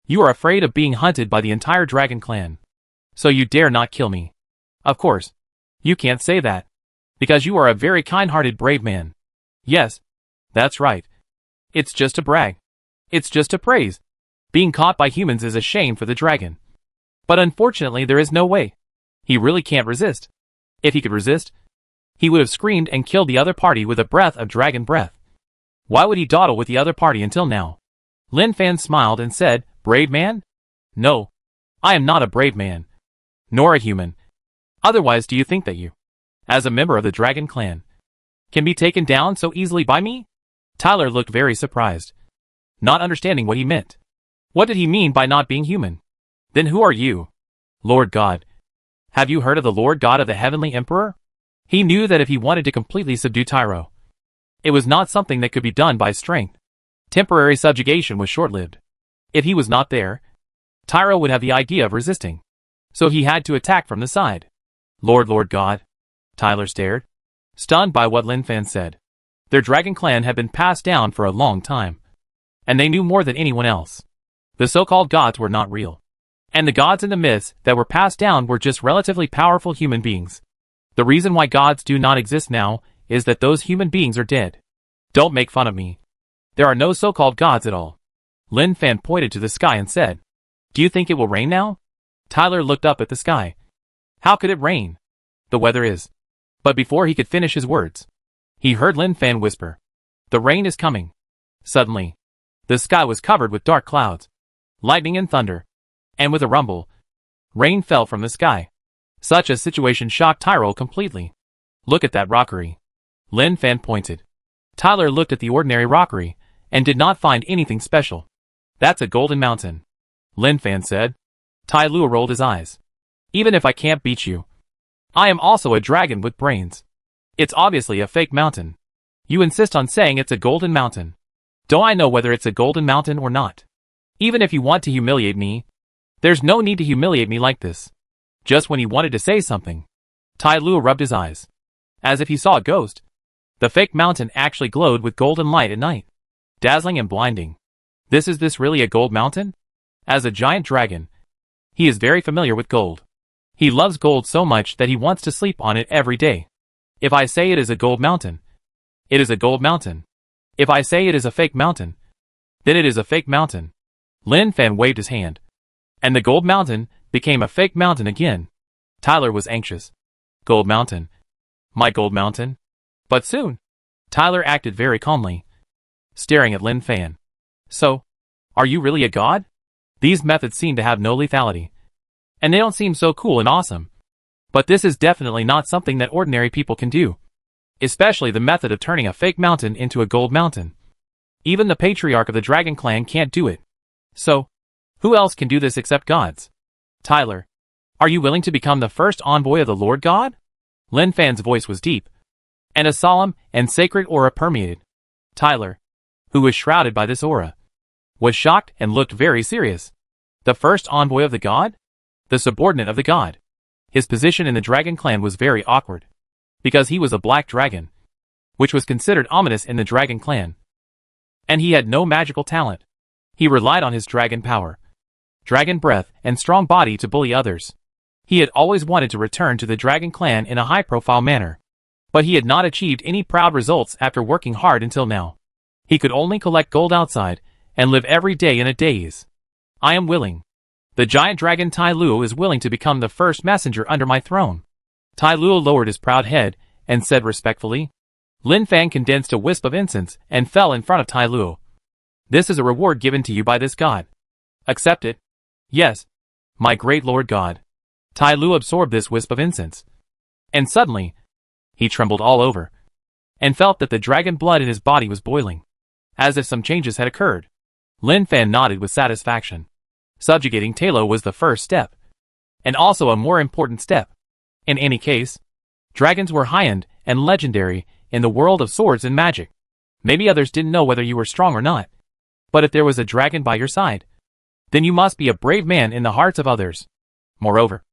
You are afraid of being hunted by the entire dragon clan. So you dare not kill me. Of course, you can't say that. Because you are a very kind-hearted brave man. Yes, that's right. It's just a brag. It's just a praise. Being caught by humans is a shame for the dragon. But unfortunately there is no way. He really can't resist. If he could resist, he would have screamed and killed the other party with a breath of dragon breath. Why would he dawdle with the other party until now? Lin Fan smiled and said, "Brave man? No, I am not a brave man. Nor a human. Otherwise do you think that you, as a member of the dragon clan, can be taken down so easily by me?" Tyler looked very surprised, not understanding what he meant. What did he mean by not being human? Then who are you? Lord God. Have you heard of the Lord God of the Heavenly Emperor? He knew that if he wanted to completely subdue Tyro, it was not something that could be done by strength. Temporary subjugation was short-lived. If he was not there, Tyro would have the idea of resisting. So he had to attack from the side. Lord God. Tyler stared, stunned by what Lin Fan said. Their dragon clan had been passed down for a long time, and they knew more than anyone else. The so-called gods were not real. And the gods in the myths that were passed down were just relatively powerful human beings. The reason why gods do not exist now is that those human beings are dead. Don't make fun of me. There are no so-called gods at all. Lin Fan pointed to the sky and said, "Do you think it will rain now?" Tyler looked up at the sky. How could it rain? The weather is. But before he could finish his words, he heard Lin Fan whisper, "The rain is coming." Suddenly, the sky was covered with dark clouds, lightning and thunder, and with a rumble, rain fell from the sky. Such a situation shocked Tyro completely. Look at that rockery. Lin Fan pointed. Tyler looked at the ordinary rockery, and did not find anything special. That's a golden mountain. Lin Fan said. Tai Luo rolled his eyes. Even if I can't beat you, I am also a dragon with brains. It's obviously a fake mountain. You insist on saying it's a golden mountain. Don't I know whether it's a golden mountain or not? Even if you want to humiliate me, there's no need to humiliate me like this. Just when he wanted to say something, Tai Luo rubbed his eyes, as if he saw a ghost. The fake mountain actually glowed with golden light at night, dazzling and blinding. Is this really a gold mountain? As a giant dragon, he is very familiar with gold. He loves gold so much that he wants to sleep on it every day. If I say it is a gold mountain, it is a gold mountain. If I say it is a fake mountain, then it is a fake mountain. Lin Fan waved his hand, and the gold mountain became a fake mountain again. Tyler was anxious. Gold mountain. My gold mountain? But soon, Tyler acted very calmly, staring at Lin Fan. So, are you really a god? These methods seem to have no lethality, and they don't seem so cool and awesome. But this is definitely not something that ordinary people can do. Especially the method of turning a fake mountain into a gold mountain. Even the patriarch of the dragon clan can't do it. So, who else can do this except gods? Tyler, are you willing to become the first envoy of the Lord God? Lin Fan's voice was deep, and a solemn and sacred aura permeated. Tyler, who was shrouded by this aura, was shocked and looked very serious. The first envoy of the god? The subordinate of the god. His position in the dragon clan was very awkward, because he was a black dragon, which was considered ominous in the dragon clan. And he had no magical talent. He relied on his dragon power, dragon breath, and strong body to bully others. He had always wanted to return to the dragon clan in a high-profile manner, but he had not achieved any proud results after working hard until now. He could only collect gold outside and live every day in a daze. I am willing. The giant dragon Tai Luo is willing to become the first messenger under my throne. Tai Luo lowered his proud head and said respectfully. Lin Fan condensed a wisp of incense and fell in front of Tai Luo. This is a reward given to you by this god. Accept it. Yes, my great Lord God. Tai Luo absorbed this wisp of incense, and suddenly, he trembled all over, and felt that the dragon blood in his body was boiling, as if some changes had occurred. Lin Fan nodded with satisfaction. Subjugating Tai Luo was the first step, and also a more important step. In any case, dragons were high-end and legendary in the world of swords and magic. Maybe others didn't know whether you were strong or not, but if there was a dragon by your side, then you must be a brave man in the hearts of others. Moreover,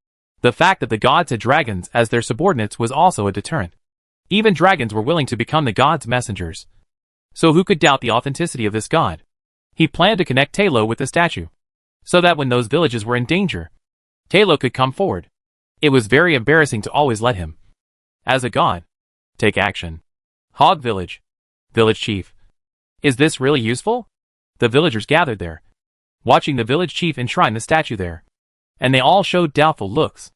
the fact that the gods had dragons as their subordinates was also a deterrent. Even dragons were willing to become the god's messengers. So who could doubt the authenticity of this god? He planned to connect Talo with the statue, so that when those villages were in danger, Talo could come forward. It was very embarrassing to always let him, as a god, take action. Hog Village. Village Chief. Is this really useful? The villagers gathered there, watching the village chief enshrine the statue there, and they all showed doubtful looks.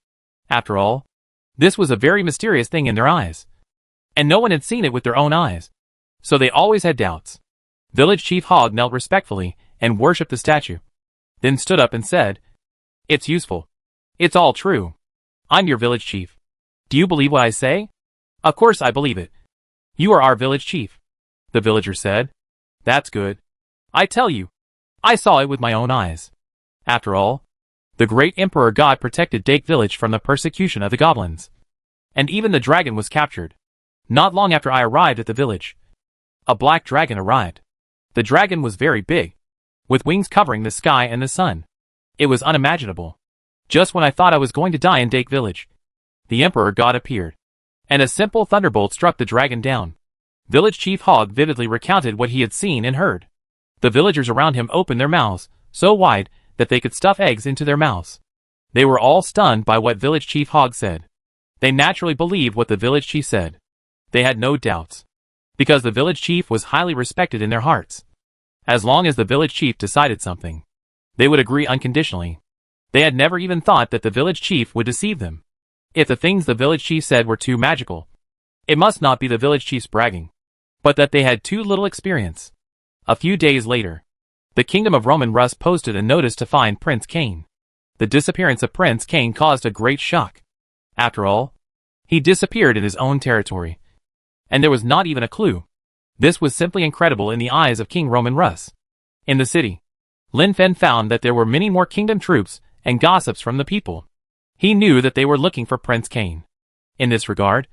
After all, this was a very mysterious thing in their eyes, and no one had seen it with their own eyes, so they always had doubts. Village Chief Hog knelt respectfully and worshipped the statue, then stood up and said, "It's useful. It's all true. I'm your village chief. Do you believe what I say?" "Of course I believe it. You are our village chief," the villager said. "That's good. I tell you, I saw it with my own eyes." After all, the great emperor god protected Dake village from the persecution of the goblins. And even the dragon was captured. Not long after I arrived at the village, a black dragon arrived. The dragon was very big, with wings covering the sky and the sun. It was unimaginable. Just when I thought I was going to die in Dake village, the emperor god appeared, and a simple thunderbolt struck the dragon down. Village Chief Hog vividly recounted what he had seen and heard. The villagers around him opened their mouths, so wide that they could stuff eggs into their mouths. They were all stunned by what Village Chief Hog said. They naturally believed what the village chief said. They had no doubts, because the village chief was highly respected in their hearts. As long as the village chief decided something, they would agree unconditionally. They had never even thought that the village chief would deceive them. If the things the village chief said were too magical, it must not be the village chief's bragging, but that they had too little experience. A few days later, the kingdom of Roman Rus posted a notice to find Prince Cain. The disappearance of Prince Cain caused a great shock. After all, he disappeared in his own territory, and there was not even a clue. This was simply incredible in the eyes of King Roman Rus. In the city, Lin Fen found that there were many more kingdom troops and gossips from the people. He knew that they were looking for Prince Cain. In this regard,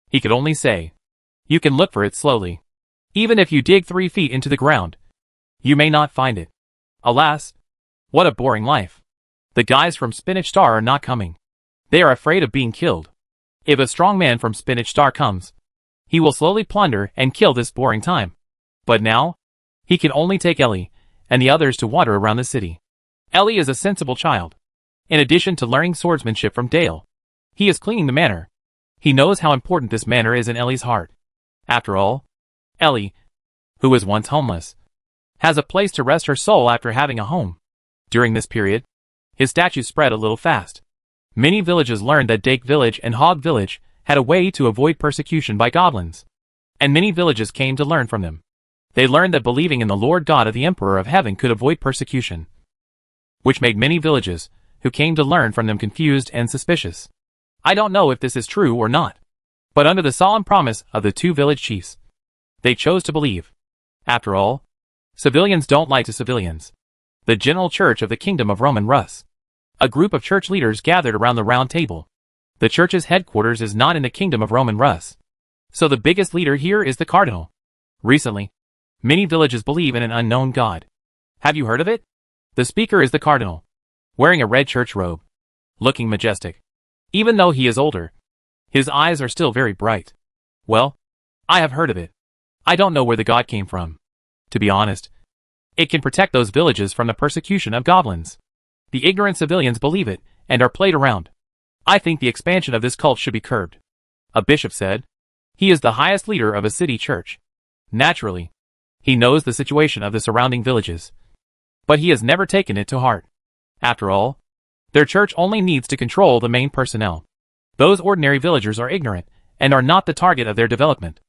he could only say, "You can look for it slowly. Even if you dig 3 feet into the ground, you may not find it." Alas, what a boring life. The guys from Spinach Star are not coming. They are afraid of being killed. If a strong man from Spinach Star comes, he will slowly plunder and kill this boring time. But now, he can only take Ellie and the others to wander around the city. Ellie is a sensible child. In addition to learning swordsmanship from Dale, he is cleaning the manor. He knows how important this manor is in Ellie's heart. After all, Ellie, who was once homeless, has a place to rest her soul after having a home. During this period, his statue spread a little fast. Many villages learned that Dake Village and Hog Village had a way to avoid persecution by goblins, and many villages came to learn from them. They learned that believing in the Lord God of the Emperor of Heaven could avoid persecution, which made many villages who came to learn from them confused and suspicious. I don't know if this is true or not, but under the solemn promise of the 2 village chiefs, they chose to believe. After all, civilians don't lie to civilians. The General Church of the Kingdom of Roman Rus. A group of church leaders gathered around the round table. The church's headquarters is not in the Kingdom of Roman Rus, so the biggest leader here is the cardinal. Recently, many villages believe in an unknown god. Have you heard of it? The speaker is the cardinal, wearing a red church robe, looking majestic. Even though he is older, his eyes are still very bright. Well, I have heard of it. I don't know where the god came from. To be honest, it can protect those villages from the persecution of goblins. The ignorant civilians believe it and are played around. I think the expansion of this cult should be curbed. A bishop said. He is the highest leader of a city church. Naturally, he knows the situation of the surrounding villages, but he has never taken it to heart. After all, their church only needs to control the main personnel. Those ordinary villagers are ignorant and are not the target of their development.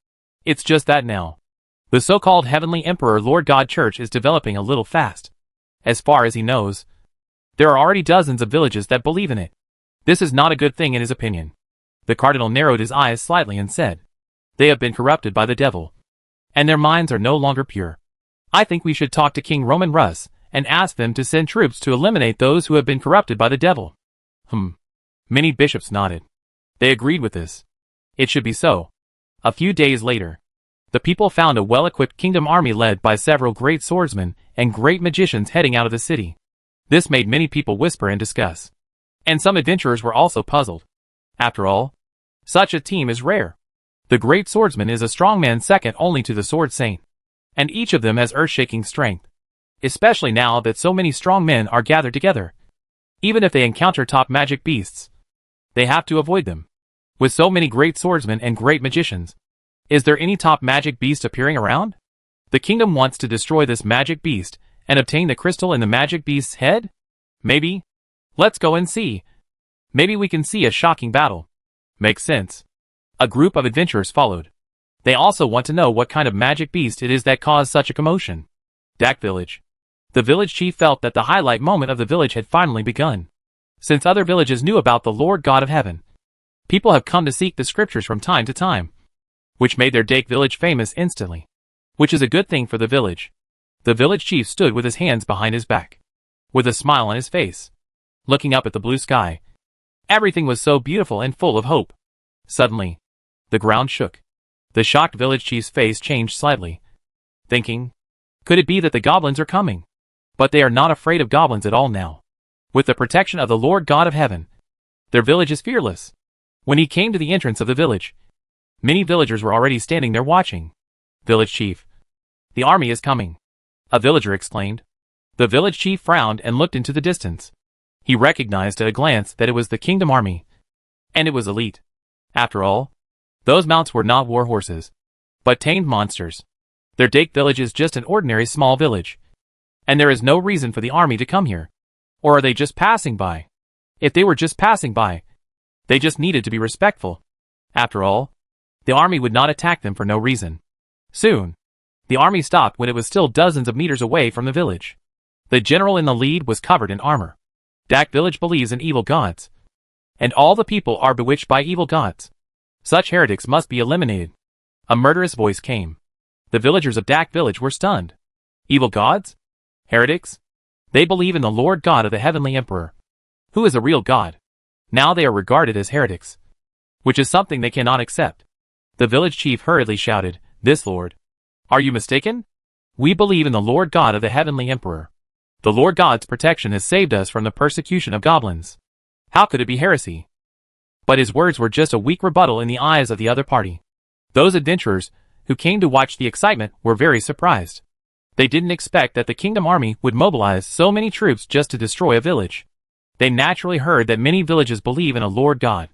It's just that now, the so-called Heavenly Emperor Lord God Church is developing a little fast. As far as he knows, there are already dozens of villages that believe in it. This is not a good thing in his opinion. The cardinal narrowed his eyes slightly and said, "They have been corrupted by the devil, and their minds are no longer pure. I think we should talk to King Roman Rus and ask them to send troops to eliminate those who have been corrupted by the devil." Many bishops nodded. They agreed with this. It should be so. A few days later, the people found a well-equipped kingdom army led by several great swordsmen and great magicians heading out of the city. This made many people whisper and discuss. And some adventurers were also puzzled. After all, such a team is rare. The great swordsman is a strong man second only to the sword saint. And each of them has earth-shaking strength. Especially now that so many strong men are gathered together. Even if they encounter top magic beasts, they have to avoid them. With so many great swordsmen and great magicians, is there any top magic beast appearing around? The kingdom wants to destroy this magic beast and obtain the crystal in the magic beast's head? Maybe? Let's go and see. Maybe we can see a shocking battle. Makes sense. A group of adventurers followed. They also want to know what kind of magic beast it is that caused such a commotion. Dak Village. The village chief felt that the highlight moment of the village had finally begun. Since other villages knew about the Lord God of Heaven, people have come to seek the scriptures from time to time, which made their Dake village famous instantly. Which is a good thing for the village. The village chief stood with his hands behind his back, with a smile on his face, looking up at the blue sky. Everything was so beautiful and full of hope. Suddenly, the ground shook. The shocked village chief's face changed slightly, thinking, could it be that the goblins are coming? But they are not afraid of goblins at all now. With the protection of the Lord God of Heaven, their village is fearless. When he came to the entrance of the village, many villagers were already standing there watching. Village chief. The army is coming, a villager exclaimed. The village chief frowned and looked into the distance. He recognized at a glance that it was the kingdom army. And it was elite. After all, those mounts were not war horses, but tamed monsters. Their Dake village is just an ordinary small village. And there is no reason for the army to come here. Or are they just passing by? If they were just passing by, they just needed to be respectful. After all, the army would not attack them for no reason. Soon, the army stopped when it was still dozens of meters away from the village. The general in the lead was covered in armor. Dak village believes in evil gods. And all the people are bewitched by evil gods. Such heretics must be eliminated. A murderous voice came. The villagers of Dak village were stunned. Evil gods? Heretics? They believe in the Lord God of the Heavenly Emperor, who is a real god. Now they are regarded as heretics, which is something they cannot accept. The village chief hurriedly shouted, "This Lord. Are you mistaken? We believe in the Lord God of the Heavenly Emperor. The Lord God's protection has saved us from the persecution of goblins. How could it be heresy?" But his words were just a weak rebuttal in the eyes of the other party. Those adventurers, who came to watch the excitement, were very surprised. They didn't expect that the kingdom army would mobilize so many troops just to destroy a village. They naturally heard that many villages believe in a Lord God.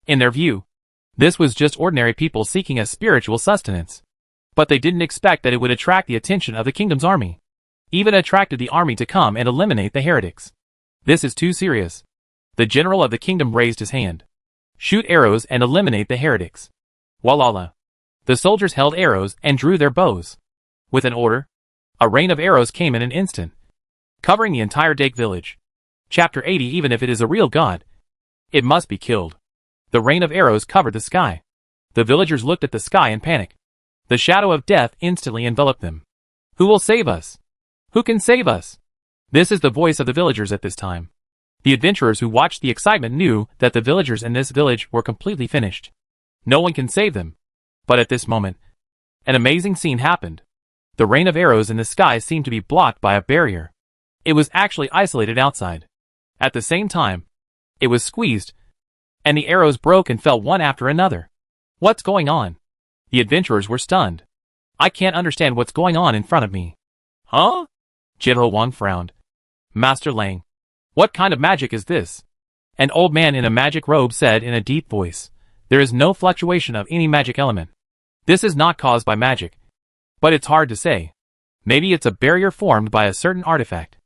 In their view, this was just ordinary people seeking a spiritual sustenance. But they didn't expect that it would attract the attention of the kingdom's army. Even attracted the army to come and eliminate the heretics. This is too serious. The general of the kingdom raised his hand. Shoot arrows and eliminate the heretics. Walala. The soldiers held arrows and drew their bows. With an order, a rain of arrows came in an instant, covering the entire Dake village. Chapter 80. Even if it is a real god, it must be killed. The rain of arrows covered the sky. The villagers looked at the sky in panic. The shadow of death instantly enveloped them. Who will save us? Who can save us? This is the voice of the villagers at this time. The adventurers who watched the excitement knew that the villagers in this village were completely finished. No one can save them. But at this moment, an amazing scene happened. The rain of arrows in the sky seemed to be blocked by a barrier. It was actually isolated outside. At the same time, it was squeezed, and the arrows broke and fell one after another. What's going on? The adventurers were stunned. I can't understand what's going on in front of me. Huh? General Wang frowned. Master Lang, what kind of magic is this? An old man in a magic robe said in a deep voice. There is no fluctuation of any magic element. This is not caused by magic. But it's hard to say. Maybe it's a barrier formed by a certain artifact.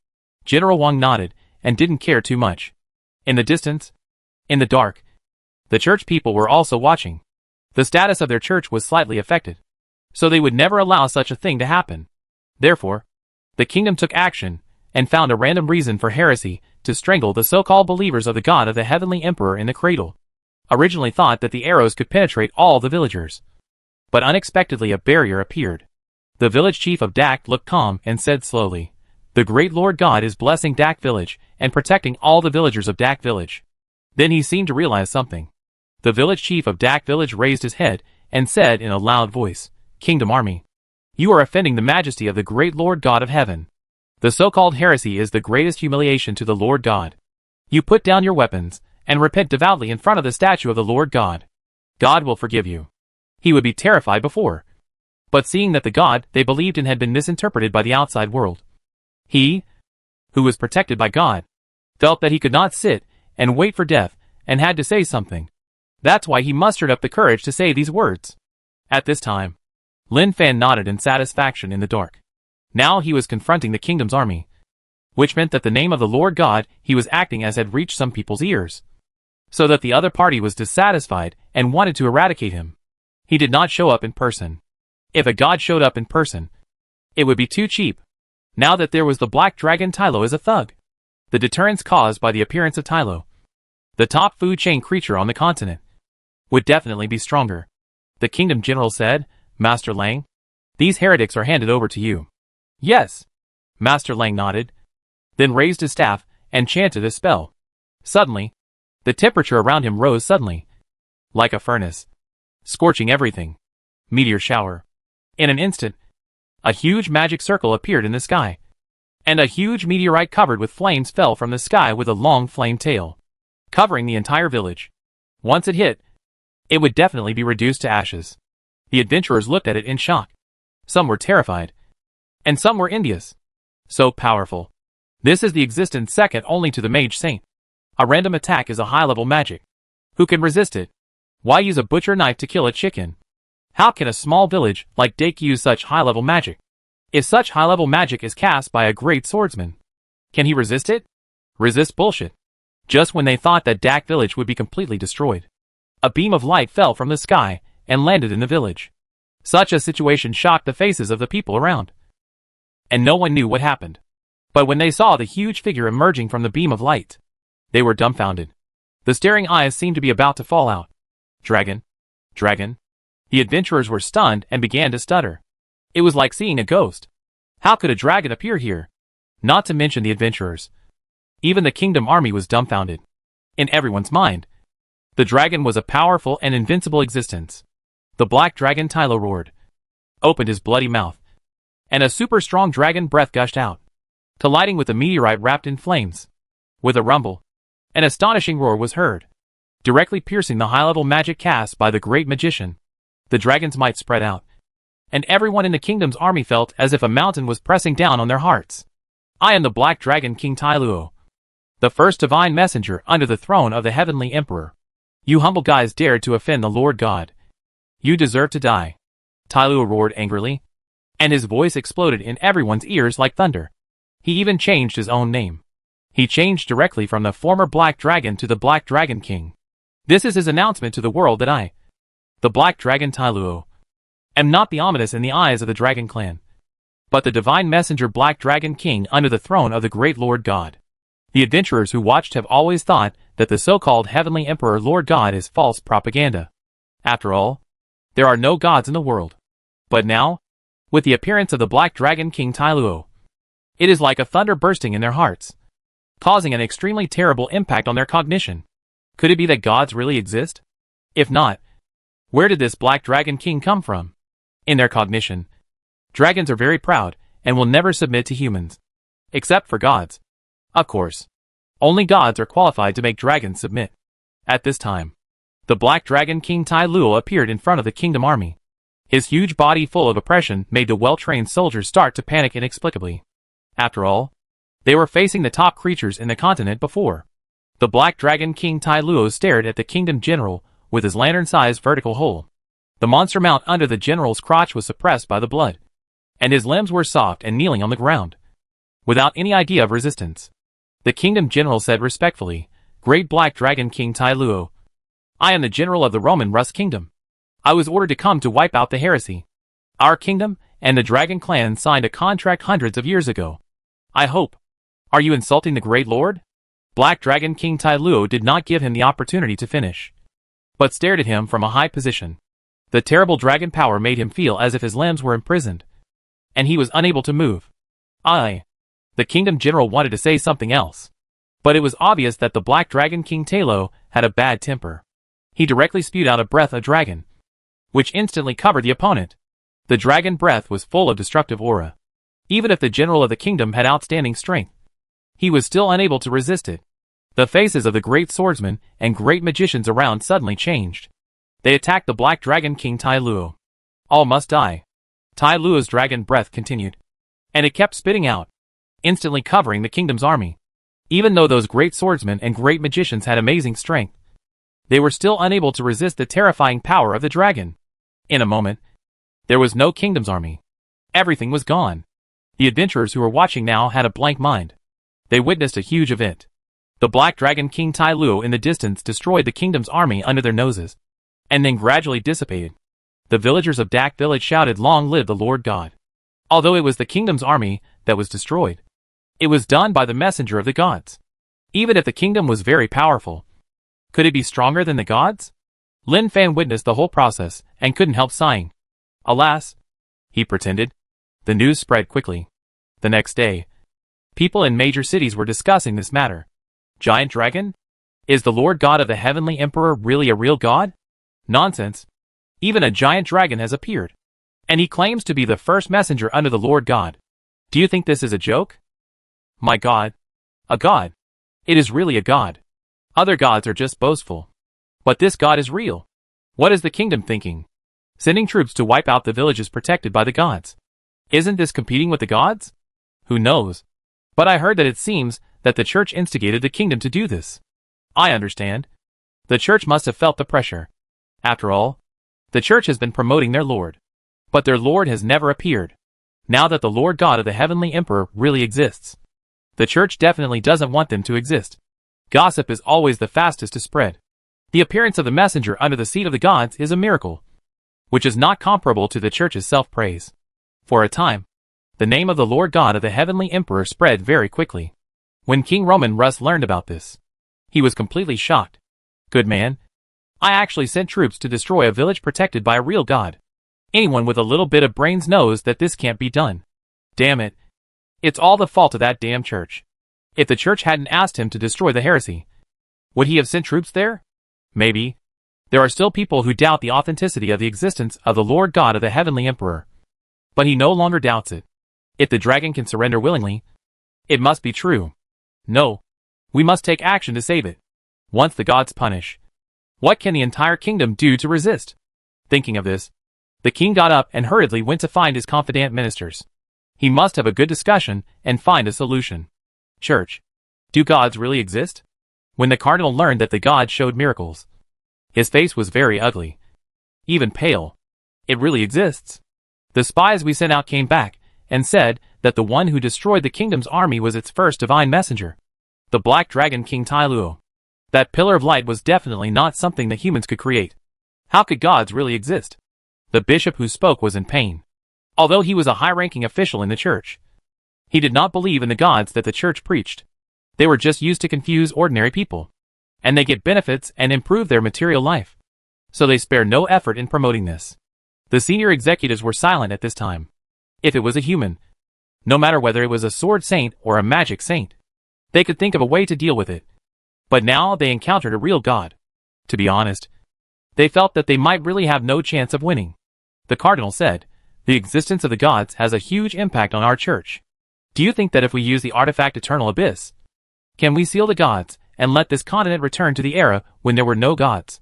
General Wang nodded and didn't care too much. In the distance, in the dark, the church people were also watching. The status of their church was slightly affected, so they would never allow such a thing to happen. Therefore, the kingdom took action and found a random reason for heresy to strangle the so-called believers of the god of the Heavenly Emperor in the cradle. Originally thought that the arrows could penetrate all the villagers. But unexpectedly a barrier appeared. The village chief of Dak looked calm and said slowly, "The great Lord God is blessing Dak village and protecting all the villagers of Dak village." Then he seemed to realize something. The village chief of Dak village raised his head and said in a loud voice, "Kingdom army, you are offending the majesty of the great Lord God of heaven. The so-called heresy is the greatest humiliation to the Lord God. You put down your weapons and repent devoutly in front of the statue of the Lord God. God will forgive you. he would be terrified before. But seeing that the God they believed in had been misinterpreted by the outside world, he, who was protected by God, felt that he could not sit and wait for death and had to say something. That's why he mustered up the courage to say these words. At this time, Lin Fan nodded in satisfaction in the dark. Now he was confronting the kingdom's army, which meant that the name of the Lord God he was acting as had reached some people's ears, so that the other party was dissatisfied and wanted to eradicate him. He did not show up in person. If a god showed up in person, it would be too cheap. Now that there was the black dragon Tylo as a thug, the deterrence caused by the appearance of Tylo, the top food chain creature on the continent, would definitely be stronger. The kingdom general said, Master Lang, these heretics are handed over to you. Yes. Master Lang nodded, then raised his staff and chanted a spell. Suddenly, the temperature around him rose suddenly, like a furnace, scorching everything. Meteor shower. In an instant, a huge magic circle appeared in the sky, and a huge meteorite covered with flames fell from the sky with a long flame tail, covering the entire village. Once it hit, it would definitely be reduced to ashes. The adventurers looked at it in shock. Some were terrified, and some were envious. So powerful. This is the existence second only to the mage saint. A random attack is a high-level magic. Who can resist it? Why use a butcher knife to kill a chicken? How can a small village like Dake use such high-level magic? If such high-level magic is cast by a great swordsman, can he resist it? Resist bullshit. Just when they thought that Dak village would be completely destroyed, a beam of light fell from the sky and landed in the village. Such a situation shocked the faces of the people around, and no one knew what happened. But when they saw the huge figure emerging from the beam of light, they were dumbfounded. The staring eyes seemed to be about to fall out. Dragon? Dragon? The adventurers were stunned and began to stutter. It was like seeing a ghost. How could a dragon appear here? Not to mention the adventurers. Even the kingdom army was dumbfounded. In everyone's mind, the dragon was a powerful and invincible existence. The black dragon Tylo roared, opened his bloody mouth, and a super strong dragon breath gushed out, colliding with the meteorite wrapped in flames. With a rumble, an astonishing roar was heard, directly piercing the high-level magic cast by the great magician. The dragon's might spread out, and everyone in the kingdom's army felt as if a mountain was pressing down on their hearts. I am the Black Dragon King Tyluo, the first divine messenger under the throne of the Heavenly Emperor. You humble guys dared to offend the Lord God. You deserve to die. Tyluo roared angrily, and his voice exploded in everyone's ears like thunder. He even changed his own name. He changed directly from the former Black Dragon to the Black Dragon King. This is his announcement to the world that I, the Black Dragon Tyluo, am not the ominous in the eyes of the Dragon Clan, but the divine messenger Black Dragon King under the throne of the great Lord God. The adventurers who watched have always thought that the so-called Heavenly Emperor Lord God is false propaganda. After all, there are no gods in the world. But now, with the appearance of the Black Dragon King Tyluo, it is like a thunder bursting in their hearts, causing an extremely terrible impact on their cognition. Could it be that gods really exist? If not, where did this Black Dragon King come from? In their cognition, dragons are very proud and will never submit to humans. Except for gods. Of course, only gods are qualified to make dragons submit. At this time, the Black Dragon King Tai Luo appeared in front of the kingdom army. His huge body full of oppression made the well-trained soldiers start to panic inexplicably. After all, they were facing the top creatures in the continent before. The Black Dragon King Tai Luo stared at the kingdom general with his lantern-sized vertical hole. The monster mount under the general's crotch was suppressed by the blood, and his limbs were soft and kneeling on the ground, without any idea of resistance. The kingdom general said respectfully, "Great Black Dragon King Tai Luo, I am the general of the Roman Rus kingdom. I was ordered to come to wipe out the heresy. Our kingdom and the Dragon Clan signed a contract hundreds of years ago. I hope. Are you insulting the great lord?" Black Dragon King Tai Luo did not give him the opportunity to finish, but stared at him from a high position. The terrible dragon power made him feel as if his limbs were imprisoned, and he was unable to move. The kingdom general wanted to say something else, but it was obvious that the Black Dragon King Talo had a bad temper. He directly spewed out a breath of dragon, which instantly covered the opponent. The dragon breath was full of destructive aura. Even if the general of the kingdom had outstanding strength, he was still unable to resist it. The faces of the great swordsmen and great magicians around suddenly changed. They attacked the Black Dragon King Tai Luo. All must die. Tai Luo's dragon breath continued. And it kept spitting out, instantly covering the kingdom's army. Even though those great swordsmen and great magicians had amazing strength, they were still unable to resist the terrifying power of the dragon. In a moment, there was no kingdom's army. Everything was gone. The adventurers who were watching now had a blank mind. They witnessed a huge event. The Black Dragon King Tai Luo in the distance destroyed the kingdom's army under their noses, and then gradually dissipated. The villagers of Dak village shouted, "Long live the Lord God." Although it was the kingdom's army that was destroyed, it was done by the messenger of the gods. Even if the kingdom was very powerful, could it be stronger than the gods? Lin Fan witnessed the whole process and couldn't help sighing. Alas, he pretended. The news spread quickly. The next day, people in major cities were discussing this matter. Giant dragon? Is the Lord God of the Heavenly Emperor really a real god? Nonsense. Even a giant dragon has appeared, and he claims to be the first messenger under the Lord God. Do you think this is a joke? My God. A god. It is really a god. Other gods are just boastful. But this god is real. What is the kingdom thinking? Sending troops to wipe out the villages protected by the gods. Isn't this competing with the gods? Who knows? But I heard that it seems that the church instigated the kingdom to do this. I understand. The church must have felt the pressure. After all, the church has been promoting their Lord. But their Lord has never appeared. Now that the Lord God of the Heavenly Emperor really exists, the church definitely doesn't want them to exist. Gossip is always the fastest to spread. The appearance of the messenger under the seat of the gods is a miracle, which is not comparable to the church's self-praise. For a time, the name of the Lord God of the Heavenly Emperor spread very quickly. When King Roman Rus learned about this, he was completely shocked. Good man. I actually sent troops to destroy a village protected by a real god. Anyone with a little bit of brains knows that this can't be done. Damn it. It's all the fault of that damn church. If the church hadn't asked him to destroy the heresy, would he have sent troops there? Maybe. There are still people who doubt the authenticity of the existence of the Lord God of the Heavenly Emperor. But he no longer doubts it. If the dragon can surrender willingly, it must be true. No. We must take action to save it. Once the gods punish, what can the entire kingdom do to resist? Thinking of this, the king got up and hurriedly went to find his confidant ministers. He must have a good discussion and find a solution. Church. Do gods really exist? When the cardinal learned that the gods showed miracles, his face was very ugly. Even pale. It really exists. The spies we sent out came back and said that the one who destroyed the kingdom's army was its first divine messenger, the Black Dragon King Tai Luo. That pillar of light was definitely not something that humans could create. How could gods really exist? The bishop who spoke was in pain. Although he was a high-ranking official in the church, he did not believe in the gods that the church preached. They were just used to confuse ordinary people, and they get benefits and improve their material life. So they spare no effort in promoting this. The senior executives were silent at this time. If it was a human, no matter whether it was a sword saint or a magic saint, they could think of a way to deal with it. But now they encountered a real god. To be honest, they felt that they might really have no chance of winning. The cardinal said, "The existence of the gods has a huge impact on our church. Do you think that if we use the artifact Eternal Abyss, can we seal the gods and let this continent return to the era when there were no gods?"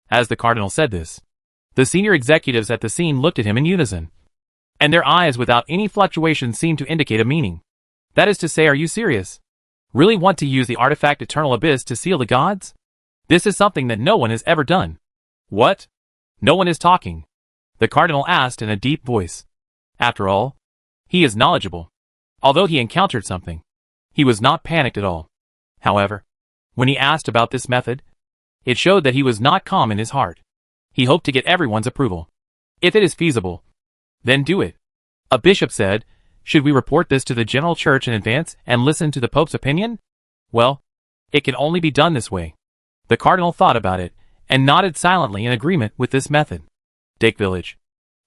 As the cardinal said this, the senior executives at the scene looked at him in unison, and their eyes without any fluctuation seemed to indicate a meaning. That is to say, are you serious? Really want to use the artifact Eternal Abyss to seal the gods? This is something that no one has ever done. What? No one is talking, the cardinal asked in a deep voice. After all, he is knowledgeable. Although he encountered something, he was not panicked at all. However, when he asked about this method, it showed that he was not calm in his heart. He hoped to get everyone's approval. If it is feasible, then do it. A bishop said, "Should we report this to the general church in advance and listen to the Pope's opinion?" Well, it can only be done this way. The cardinal thought about it and nodded silently in agreement with this method. Dake Village.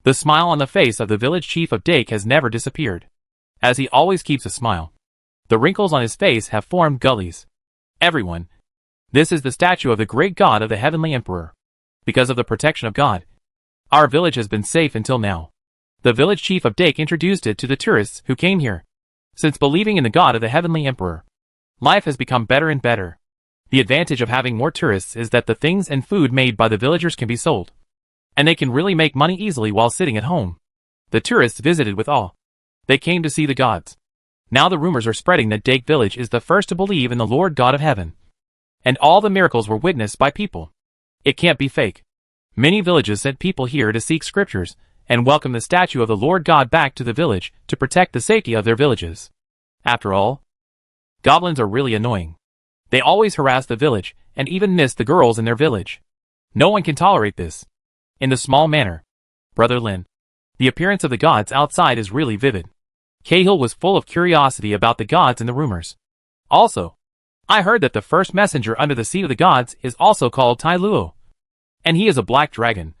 The smile on the face of the village chief of Dake has never disappeared. As he always keeps a smile, the wrinkles on his face have formed gullies. Everyone. This is the statue of the great god of the Heavenly Emperor. Because of the protection of God, our village has been safe until now. The village chief of Dake introduced it to the tourists who came here. Since believing in the god of the Heavenly Emperor, life has become better and better. The advantage of having more tourists is that the things and food made by the villagers can be sold. And they can really make money easily while sitting at home. The tourists visited with awe. They came to see the gods. Now the rumors are spreading that Dake village is the first to believe in the Lord God of heaven. And all the miracles were witnessed by people. It can't be fake. Many villages sent people here to seek scriptures, and welcome the statue of the Lord God back to the village to protect the safety of their villages. After all, goblins are really annoying. They always harass the village, and even miss the girls in their village. No one can tolerate this. In the small manner, Brother Lin, the appearance of the gods outside is really vivid. Cahill was full of curiosity about the gods and the rumors. Also, I heard that the first messenger under the seat of the gods is also called Tai Luo. And he is a black dragon.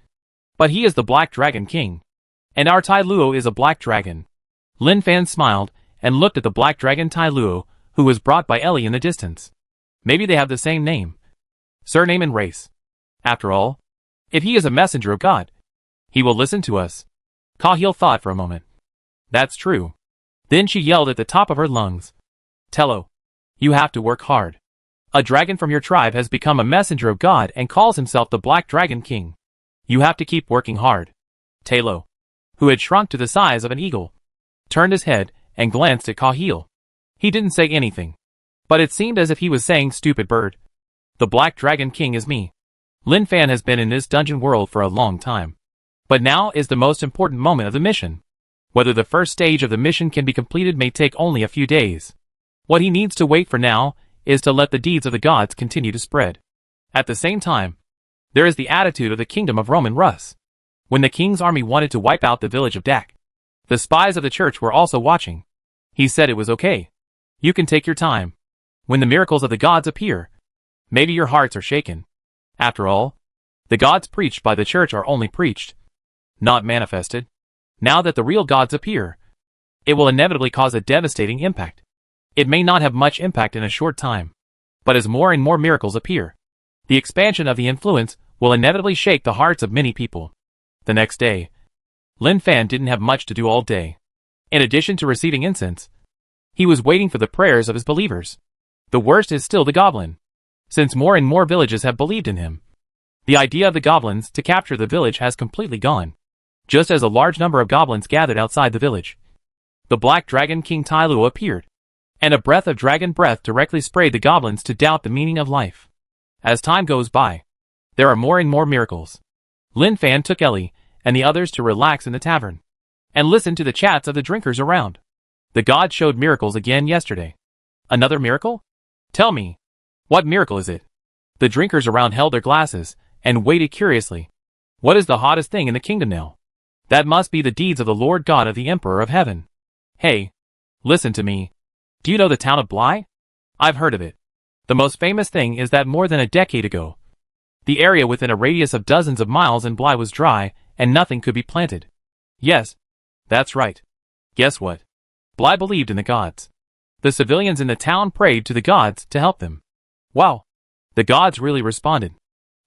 But he is the Black Dragon King. And our Tai Luo is a black dragon. Lin Fan smiled, and looked at the black dragon Tai Luo, who was brought by Ellie in the distance. Maybe they have the same name, surname and race. After all, if he is a messenger of God, he will listen to us. Cahill thought for a moment. That's true. Then she yelled at the top of her lungs. Tello, you have to work hard. A dragon from your tribe has become a messenger of God and calls himself the Black Dragon King. You have to keep working hard. Tello, who had shrunk to the size of an eagle, turned his head and glanced at Cahill. He didn't say anything, but it seemed as if he was saying, stupid bird. The Black Dragon King is me. Lin Fan has been in this dungeon world for a long time. But now is the most important moment of the mission. Whether the first stage of the mission can be completed may take only a few days. What he needs to wait for now is to let the deeds of the gods continue to spread. At the same time, there is the attitude of the kingdom of Roman Rus. When the king's army wanted to wipe out the village of Dak, the spies of the church were also watching. He said it was okay. You can take your time. When the miracles of the gods appear, maybe your hearts are shaken. After all, the gods preached by the church are only preached, not manifested. Now that the real gods appear, it will inevitably cause a devastating impact. It may not have much impact in a short time, but as more and more miracles appear, the expansion of the influence will inevitably shake the hearts of many people. The next day, Lin Fan didn't have much to do all day. In addition to receiving incense, he was waiting for the prayers of his believers. The worst is still the goblin, since more and more villages have believed in him. The idea of the goblins to capture the village has completely gone. Just as a large number of goblins gathered outside the village, the Black Dragon King Tai Luo appeared, and a breath of dragon breath directly sprayed the goblins to doubt the meaning of life. As time goes by, there are more and more miracles. Lin Fan took Ellie and the others to relax in the tavern, and listen to the chats of the drinkers around. The gods showed miracles again yesterday. Another miracle? Tell me, what miracle is it? The drinkers around held their glasses, and waited curiously. What is the hottest thing in the kingdom now? That must be the deeds of the Lord God of the Emperor of Heaven. Hey, listen to me. Do you know the town of Bly? I've heard of it. The most famous thing is that more than a decade ago, the area within a radius of dozens of miles in Bly was dry, and nothing could be planted. Yes, that's right. Guess what? Bly believed in the gods. The civilians in the town prayed to the gods to help them. Wow. The gods really responded.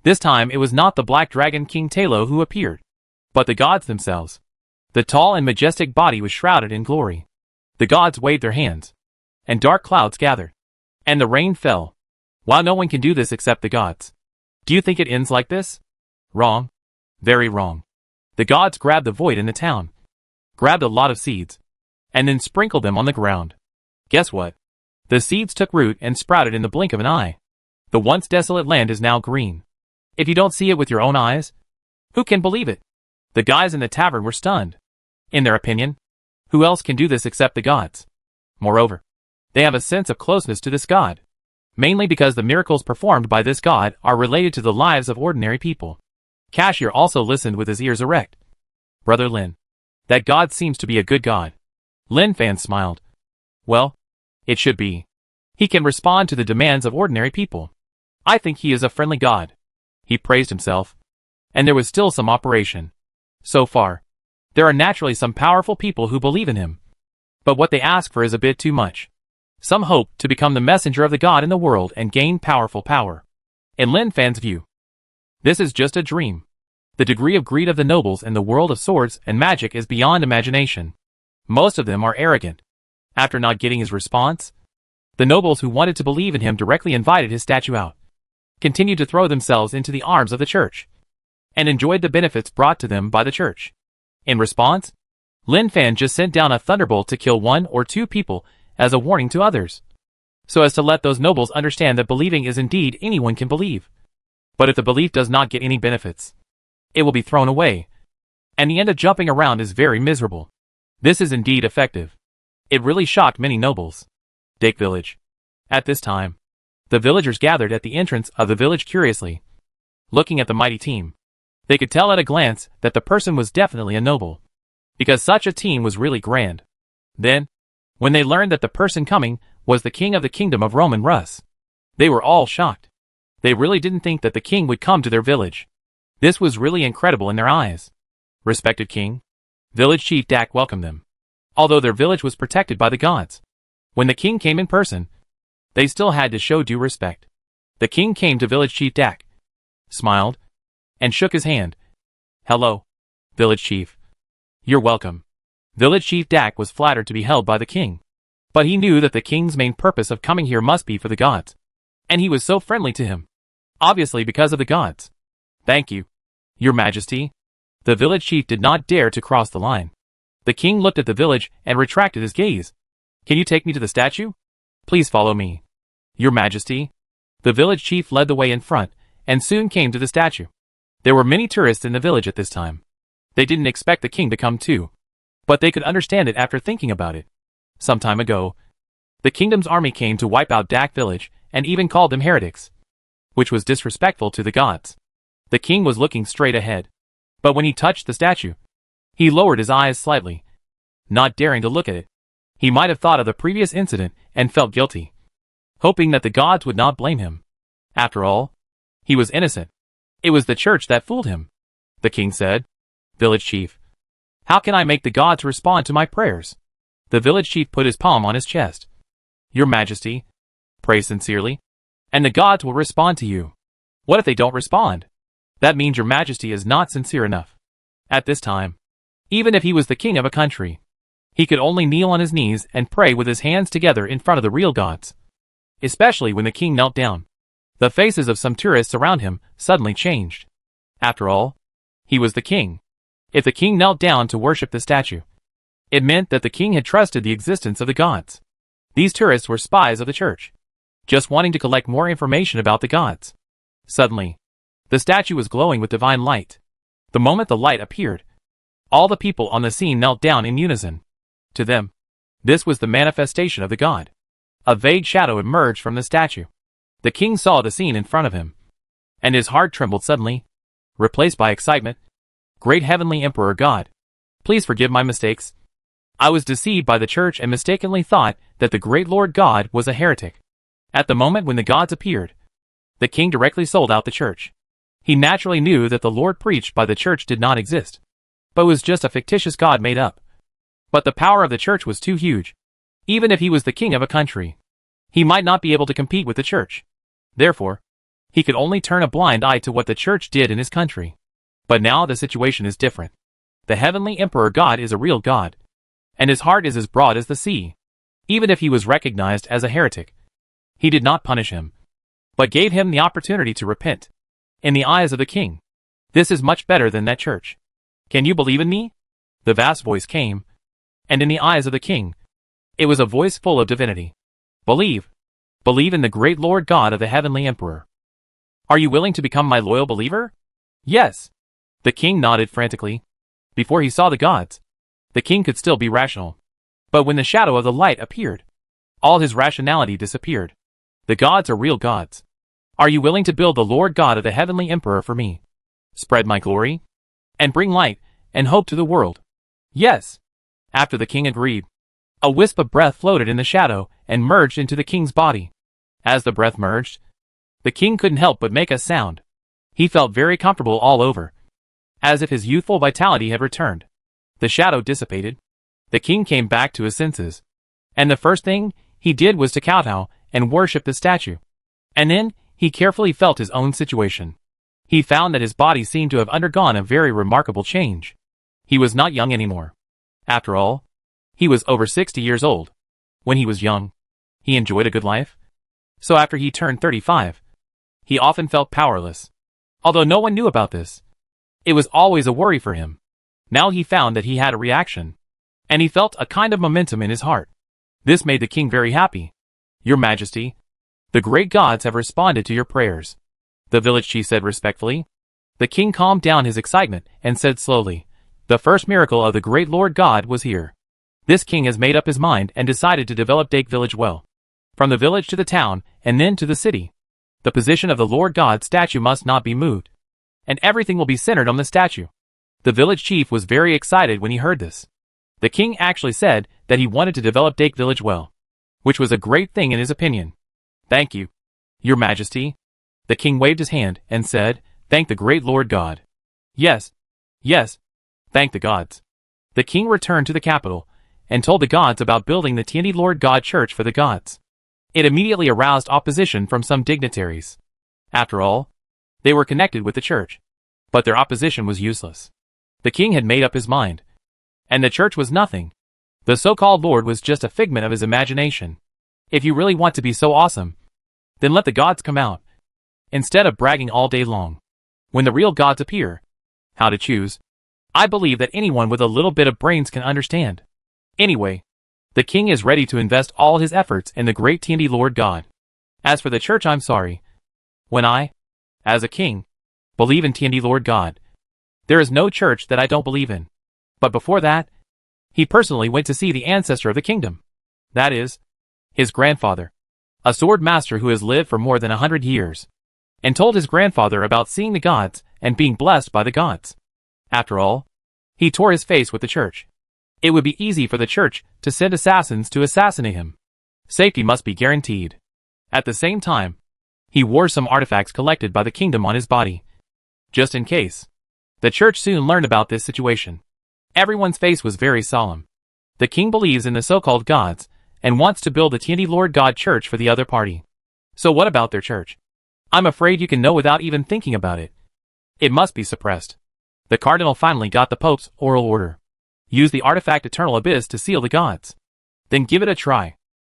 This time it was not the Black Dragon King Talo who appeared, but the gods themselves. The tall and majestic body was shrouded in glory. The gods waved their hands, and dark clouds gathered, and the rain fell. Wow, no one can do this except the gods. Do you think it ends like this? Wrong. Very wrong. The gods grabbed the void in the town, grabbed a lot of seeds, and then sprinkled them on the ground. Guess what? The seeds took root and sprouted in the blink of an eye. The once desolate land is now green. If you don't see it with your own eyes, who can believe it? The guys in the tavern were stunned. In their opinion, who else can do this except the gods? Moreover, they have a sense of closeness to this god, mainly because the miracles performed by this god are related to the lives of ordinary people. Cashier also listened with his ears erect. Brother Lin, that god seems to be a good god. Lin Fan smiled. Well, it should be. He can respond to the demands of ordinary people. I think he is a friendly god. He praised himself. And there was still some operation. So far, there are naturally some powerful people who believe in him. But what they ask for is a bit too much. Some hope to become the messenger of the god in the world and gain powerful power. In Lin Fan's view, this is just a dream. The degree of greed of the nobles in the world of swords and magic is beyond imagination. Most of them are arrogant. After not getting his response, the nobles who wanted to believe in him directly invited his statue out, continued to throw themselves into the arms of the church, and enjoyed the benefits brought to them by the church. In response, Lin Fan just sent down a thunderbolt to kill 1 or 2 people as a warning to others, so as to let those nobles understand that believing is indeed anyone can believe. But if the belief does not get any benefits, it will be thrown away, and the end of jumping around is very miserable. This is indeed effective. It really shocked many nobles. Dake Village. At this time, the villagers gathered at the entrance of the village curiously, looking at the mighty team. They could tell at a glance that the person was definitely a noble, because such a team was really grand. Then, when they learned that the person coming was the king of the kingdom of Roman Rus, they were all shocked. They really didn't think that the king would come to their village. This was really incredible in their eyes. Respected king, village chief Dak welcomed them. Although their village was protected by the gods, when the king came in person, they still had to show due respect. The king came to village chief Dak, smiled, and shook his hand. Hello, village chief. You're welcome. Village chief Dak was flattered to be held by the king, but he knew that the king's main purpose of coming here must be for the gods, and he was so friendly to him, obviously because of the gods. Thank you, your majesty. The village chief did not dare to cross the line. The king looked at the village and retracted his gaze. Can you take me to the statue? Please follow me, your majesty. The village chief led the way in front, and soon came to the statue. There were many tourists in the village at this time. They didn't expect the king to come too, but they could understand it after thinking about it. Some time ago, the kingdom's army came to wipe out Dak village and even called them heretics, which was disrespectful to the gods. The king was looking straight ahead, but when he touched the statue, he lowered his eyes slightly, not daring to look at it. He might have thought of the previous incident and felt guilty, hoping that the gods would not blame him. After all, he was innocent. It was the church that fooled him. The king said, Village chief, how can I make the gods respond to my prayers? The village chief put his palm on his chest. Your majesty, pray sincerely, and the gods will respond to you. What if they don't respond? That means your majesty is not sincere enough. At this time, even if he was the king of a country, he could only kneel on his knees and pray with his hands together in front of the real gods. Especially when the king knelt down. The faces of some tourists around him suddenly changed. After all, he was the king. If the king knelt down to worship the statue, it meant that the king had trusted the existence of the gods. These tourists were spies of the church, just wanting to collect more information about the gods. Suddenly, the statue was glowing with divine light. The moment the light appeared, all the people on the scene knelt down in unison. To them, this was the manifestation of the god. A vague shadow emerged from the statue. The king saw the scene in front of him, and his heart trembled suddenly, replaced by excitement. Great Heavenly Emperor God, please forgive my mistakes. I was deceived by the church and mistakenly thought that the great Lord God was a heretic. At the moment when the gods appeared, the king directly sold out the church. He naturally knew that the Lord preached by the church did not exist, but was just a fictitious god made up. But the power of the church was too huge. Even if he was the king of a country, he might not be able to compete with the church. Therefore, he could only turn a blind eye to what the church did in his country. But now the situation is different. The Heavenly Emperor God is a real god, and his heart is as broad as the sea. Even if he was recognized as a heretic, he did not punish him, but gave him the opportunity to repent. In the eyes of the king, this is much better than that church. Can you believe in me? The vast voice came, and in the eyes of the king, it was a voice full of divinity. Believe. Believe in the great Lord God of the Heavenly Emperor. Are you willing to become my loyal believer? Yes. The king nodded frantically. Before he saw the gods, the king could still be rational. But when the shadow of the light appeared, all his rationality disappeared. The gods are real gods. Are you willing to build the Lord God of the Heavenly Emperor for me? Spread my glory, and bring light and hope to the world? Yes. After the king agreed, a wisp of breath floated in the shadow and merged into the king's body. As the breath merged, the king couldn't help but make a sound. He felt very comfortable all over, as if his youthful vitality had returned. The shadow dissipated. The king came back to his senses, and the first thing he did was to kowtow and worship the statue. And then he carefully felt his own situation. He found that his body seemed to have undergone a very remarkable change. He was not young anymore. After all, he was over 60 years old. When he was young, he enjoyed a good life. So after he turned 35, he often felt powerless. Although no one knew about this, It was always a worry for him. Now he found that he had a reaction. And he felt a kind of momentum in his heart. This made the king very happy. Your Majesty, the great gods have responded to your prayers, the village chief said respectfully. The king calmed down his excitement and said slowly, the first miracle of the great Lord God was here. This king has made up his mind and decided to develop Dake village well. From the village to the town, and then to the city. The position of the Lord God statue must not be moved. And everything will be centered on the statue. The village chief was very excited when he heard this. The king actually said that he wanted to develop Dake village well. Which was a great thing in his opinion. Thank you, Your Majesty. The king waved his hand and said, thank the great Lord God. Yes, yes, thank the gods. The king returned to the capital and told the gods about building the Tiandi Lord God Church for the gods. It immediately aroused opposition from some dignitaries. After all, they were connected with the church. But their opposition was useless. The king had made up his mind. And the church was nothing. The so-called Lord was just a figment of his imagination. If you really want to be so awesome, then let the gods come out. Instead of bragging all day long. When the real gods appear, how to choose, I believe that anyone with a little bit of brains can understand. Anyway, the king is ready to invest all his efforts in the great Tiandi Lord God. As for the church, I'm sorry. When I, as a king, believe in Tiandi Lord God, there is no church that I don't believe in. But before that, he personally went to see the ancestor of the kingdom. That is, his grandfather, a sword master who has lived for more than 100 years, and told his grandfather about seeing the gods and being blessed by the gods. After all, he tore his face with the church. It would be easy for the church to send assassins to assassinate him. Safety must be guaranteed. At the same time, he wore some artifacts collected by the kingdom on his body. Just in case. The church soon learned about this situation. Everyone's face was very solemn. The king believes in the so-called gods, and wants to build the Tiandi Lord God Church for the other party. So what about their church? I'm afraid you can know without even thinking about it. It must be suppressed. The cardinal finally got the Pope's oral order. Use the artifact Eternal Abyss to seal the gods. Then give it a try.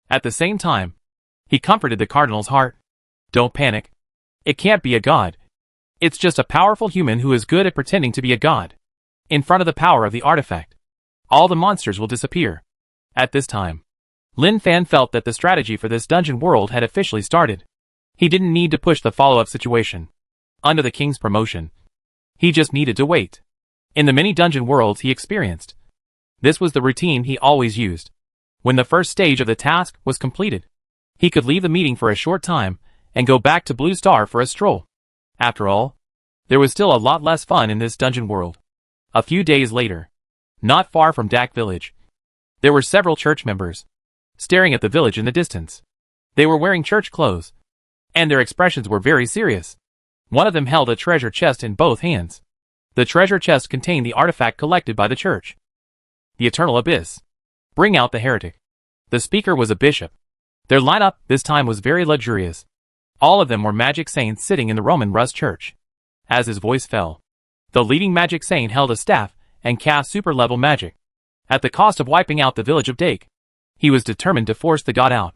At the same time, he comforted the cardinal's heart. Don't panic. It can't be a god. It's just a powerful human who is good at pretending to be a god. In front of the power of the artifact, all the monsters will disappear. At this time, Lin Fan felt that the strategy for this dungeon world had officially started. He didn't need to push the follow-up situation. Under the king's promotion, he just needed to wait. In the many dungeon worlds he experienced, this was the routine he always used. When the first stage of the task was completed, he could leave the meeting for a short time and go back to Blue Star for a stroll. After all, there was still a lot less fun in this dungeon world. A few days later, not far from Dak village, there were several church members, staring at the village in the distance. They were wearing church clothes, and their expressions were very serious. One of them held a treasure chest in both hands. The treasure chest contained the artifact collected by the church. The Eternal Abyss. Bring out the heretic. The speaker was a bishop. Their lineup this time was very luxurious. All of them were magic saints sitting in the Roman Rus church. As his voice fell, the leading magic saint held a staff and cast super-level magic. At the cost of wiping out the village of Dake, he was determined to force the god out.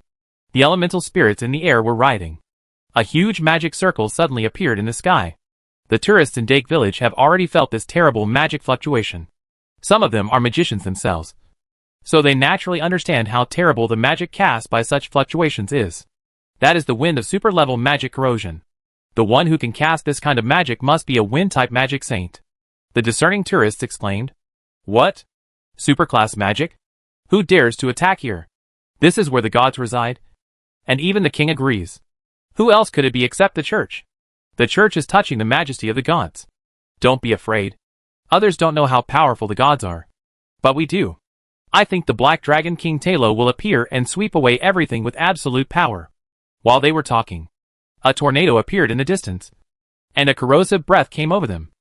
The elemental spirits in the air were rioting. A huge magic circle suddenly appeared in the sky. The tourists in Dake village have already felt this terrible magic fluctuation. Some of them are magicians themselves, so they naturally understand how terrible the magic cast by such fluctuations is. That is the wind of super-level magic corrosion. The one who can cast this kind of magic must be a wind-type magic saint. The discerning tourists exclaimed. What? Superclass magic? Who dares to attack here? This is where the gods reside. And even the king agrees. Who else could it be except the church? The church is touching the majesty of the gods. Don't be afraid. Others don't know how powerful the gods are. But we do. I think the Black Dragon King Talo will appear and sweep away everything with absolute power. While they were talking, a tornado appeared in the distance, and a corrosive breath came over them,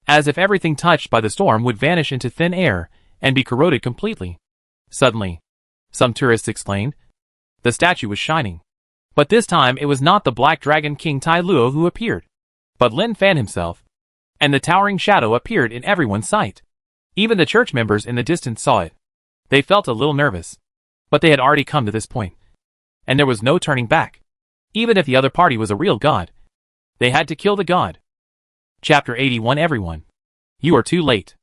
as if everything touched by the storm would vanish into thin air and be corroded completely. Suddenly, some tourists exclaimed, the statue was shining. But this time it was not the Black Dragon King Tai Luo who appeared, but Lin Fan himself, and the towering shadow appeared in everyone's sight. Even the church members in the distance saw it. They felt a little nervous, but they had already come to this point, and there was no turning back. Even if the other party was a real god, they had to kill the god. Chapter 81 Everyone. You are too late.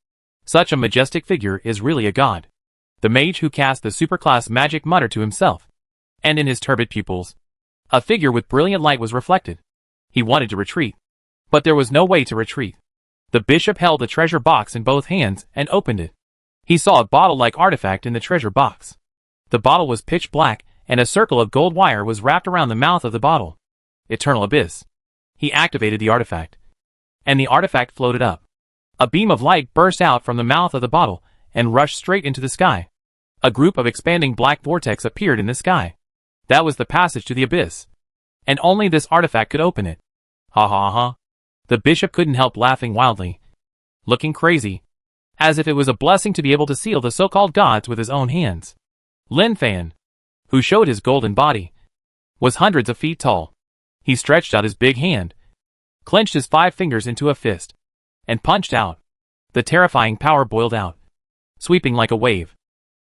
Such a majestic figure is really a god. The mage who cast the superclass magic muttered to himself. And in his turbid pupils, a figure with brilliant light was reflected. He wanted to retreat. But there was no way to retreat. The bishop held the treasure box in both hands and opened it. He saw a bottle-like artifact in the treasure box. The bottle was pitch black, and a circle of gold wire was wrapped around the mouth of the bottle. Eternal abyss. He activated the artifact. And the artifact floated up. A beam of light burst out from the mouth of the bottle and rushed straight into the sky. A group of expanding black vortex appeared in the sky. That was the passage to the abyss. And only this artifact could open it. Ha ha ha. The bishop couldn't help laughing wildly. Looking crazy. As if it was a blessing to be able to seal the so-called gods with his own hands. Lin Fan, who showed his golden body, was hundreds of feet tall. He stretched out his big hand, clenched his 5 fingers into a fist, and punched out. The terrifying power boiled out, sweeping like a wave.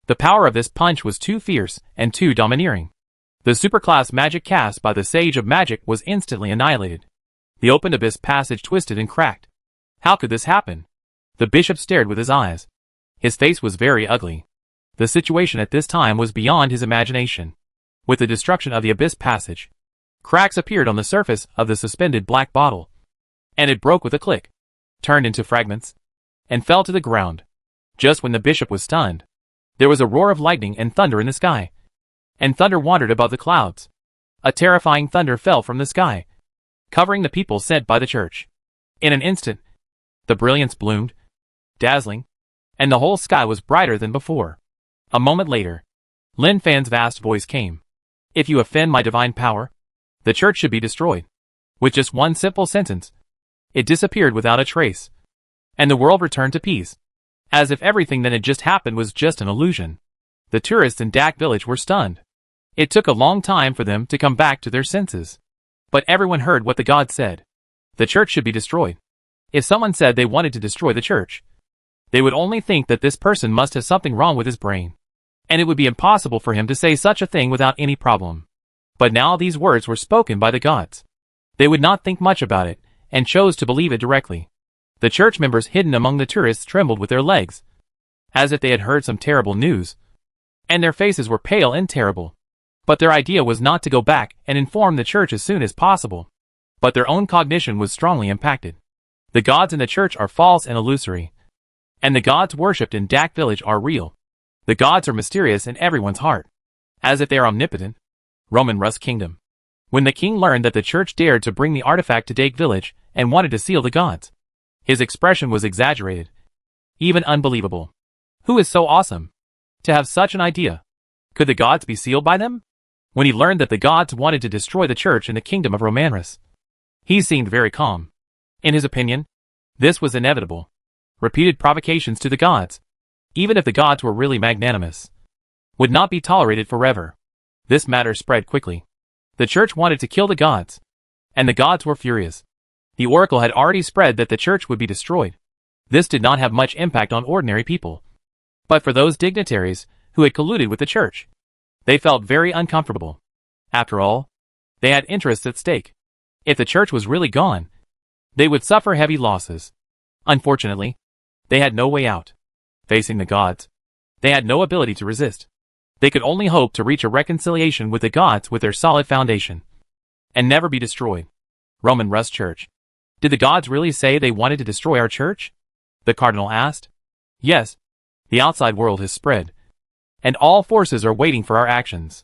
The power of this punch was too fierce and too domineering. The superclass magic cast by the Sage of Magic was instantly annihilated. The open abyss passage twisted and cracked. How could this happen? The bishop stared with his eyes. His face was very ugly. The situation at this time was beyond his imagination. With the destruction of the abyss passage, cracks appeared on the surface of the suspended black bottle. And it broke with a click, turned into fragments, and fell to the ground. Just when the bishop was stunned, there was a roar of lightning and thunder in the sky. And thunder wandered above the clouds. A terrifying thunder fell from the sky, covering the people sent by the church. In an instant, the brilliance bloomed, dazzling, and the whole sky was brighter than before. A moment later, Lin Fan's vast voice came. If you offend my divine power, the church should be destroyed. With just one simple sentence, it disappeared without a trace. And the world returned to peace. As if everything that had just happened was just an illusion. The tourists in Dak village were stunned. It took a long time for them to come back to their senses. But everyone heard what the god said. The church should be destroyed. If someone said they wanted to destroy the church, they would only think that this person must have something wrong with his brain. And it would be impossible for him to say such a thing without any problem. But now these words were spoken by the gods. They would not think much about it, and chose to believe it directly. The church members hidden among the tourists trembled with their legs, as if they had heard some terrible news. And their faces were pale and terrible. But their idea was not to go back and inform the church as soon as possible. But their own cognition was strongly impacted. The gods in the church are false and illusory. And the gods worshipped in Dak village are real. The gods are mysterious in everyone's heart, as if they are omnipotent. Roman Rus Kingdom. When the king learned that the church dared to bring the artifact to Dak village and wanted to seal the gods, his expression was exaggerated, even unbelievable. Who is so awesome to have such an idea? Could the gods be sealed by them? When he learned that the gods wanted to destroy the church in the kingdom of Romanrus, he seemed very calm. In his opinion, this was inevitable. Repeated provocations to the gods, even if the gods were really magnanimous, would not be tolerated forever. This matter spread quickly. The church wanted to kill the gods, and the gods were furious. The oracle had already spread that the church would be destroyed. This did not have much impact on ordinary people. But for those dignitaries who had colluded with the church, they felt very uncomfortable. After all, they had interests at stake. If the church was really gone, they would suffer heavy losses. Unfortunately, they had no way out. Facing the gods, they had no ability to resist. They could only hope to reach a reconciliation with the gods with their solid foundation, and never be destroyed. Roman Rus Church. Did the gods really say they wanted to destroy our church? The cardinal asked. Yes. The outside world has spread, and all forces are waiting for our actions.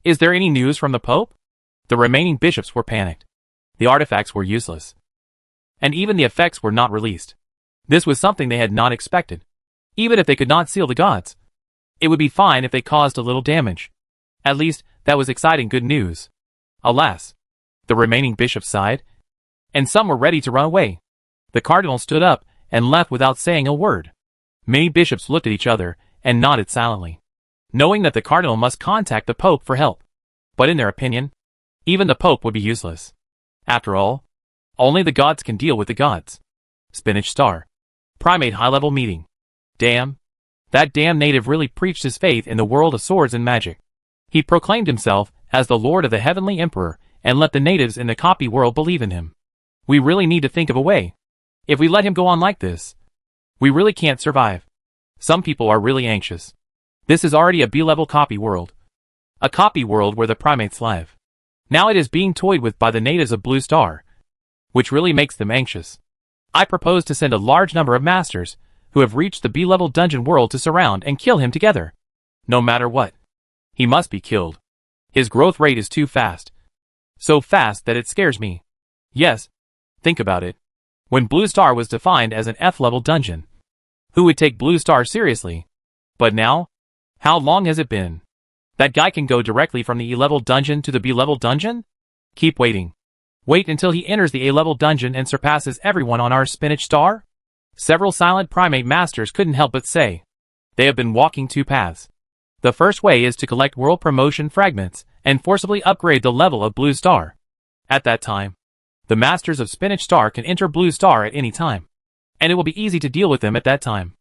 Is there any news from the Pope? The remaining bishops were panicked. The artifacts were useless, and even the effects were not released. This was something they had not expected. Even if they could not seal the gods, it would be fine if they caused a little damage. At least, that was exciting good news. Alas, the remaining bishops sighed, and some were ready to run away. The cardinal stood up and left without saying a word. Many bishops looked at each other and nodded silently, knowing that the cardinal must contact the Pope for help. But in their opinion, even the Pope would be useless. After all, only the gods can deal with the gods. Spinach Star. Primate high-level meeting. Damn. That damn native really preached his faith in the world of swords and magic. He proclaimed himself as the Lord of the Heavenly Emperor and let the natives in the copy world believe in him. We really need to think of a way. If we let him go on like this, We really can't survive. Some people are really anxious. This is already a B-level copy world. A copy world where the primates live. Now it is being toyed with by the natives of Blue Star, which really makes them anxious. I propose to send a large number of masters, who have reached the B-level dungeon world to surround and kill him together. No matter what. He must be killed. His growth rate is too fast. So fast that it scares me. Yes. Think about it. When Blue Star was defined as an F-level dungeon, who would take Blue Star seriously? But now? How long has it been? That guy can go directly from the E-level dungeon to the B-level dungeon? Keep waiting. Wait until he enters the A-level dungeon and surpasses everyone on our Spinach Star? Several silent primate masters couldn't help but say. They have been walking two paths. The first way is to collect world promotion fragments and forcibly upgrade the level of Blue Star. At that time, the masters of Spinach Star can enter Blue Star at any time, and it will be easy to deal with them at that time.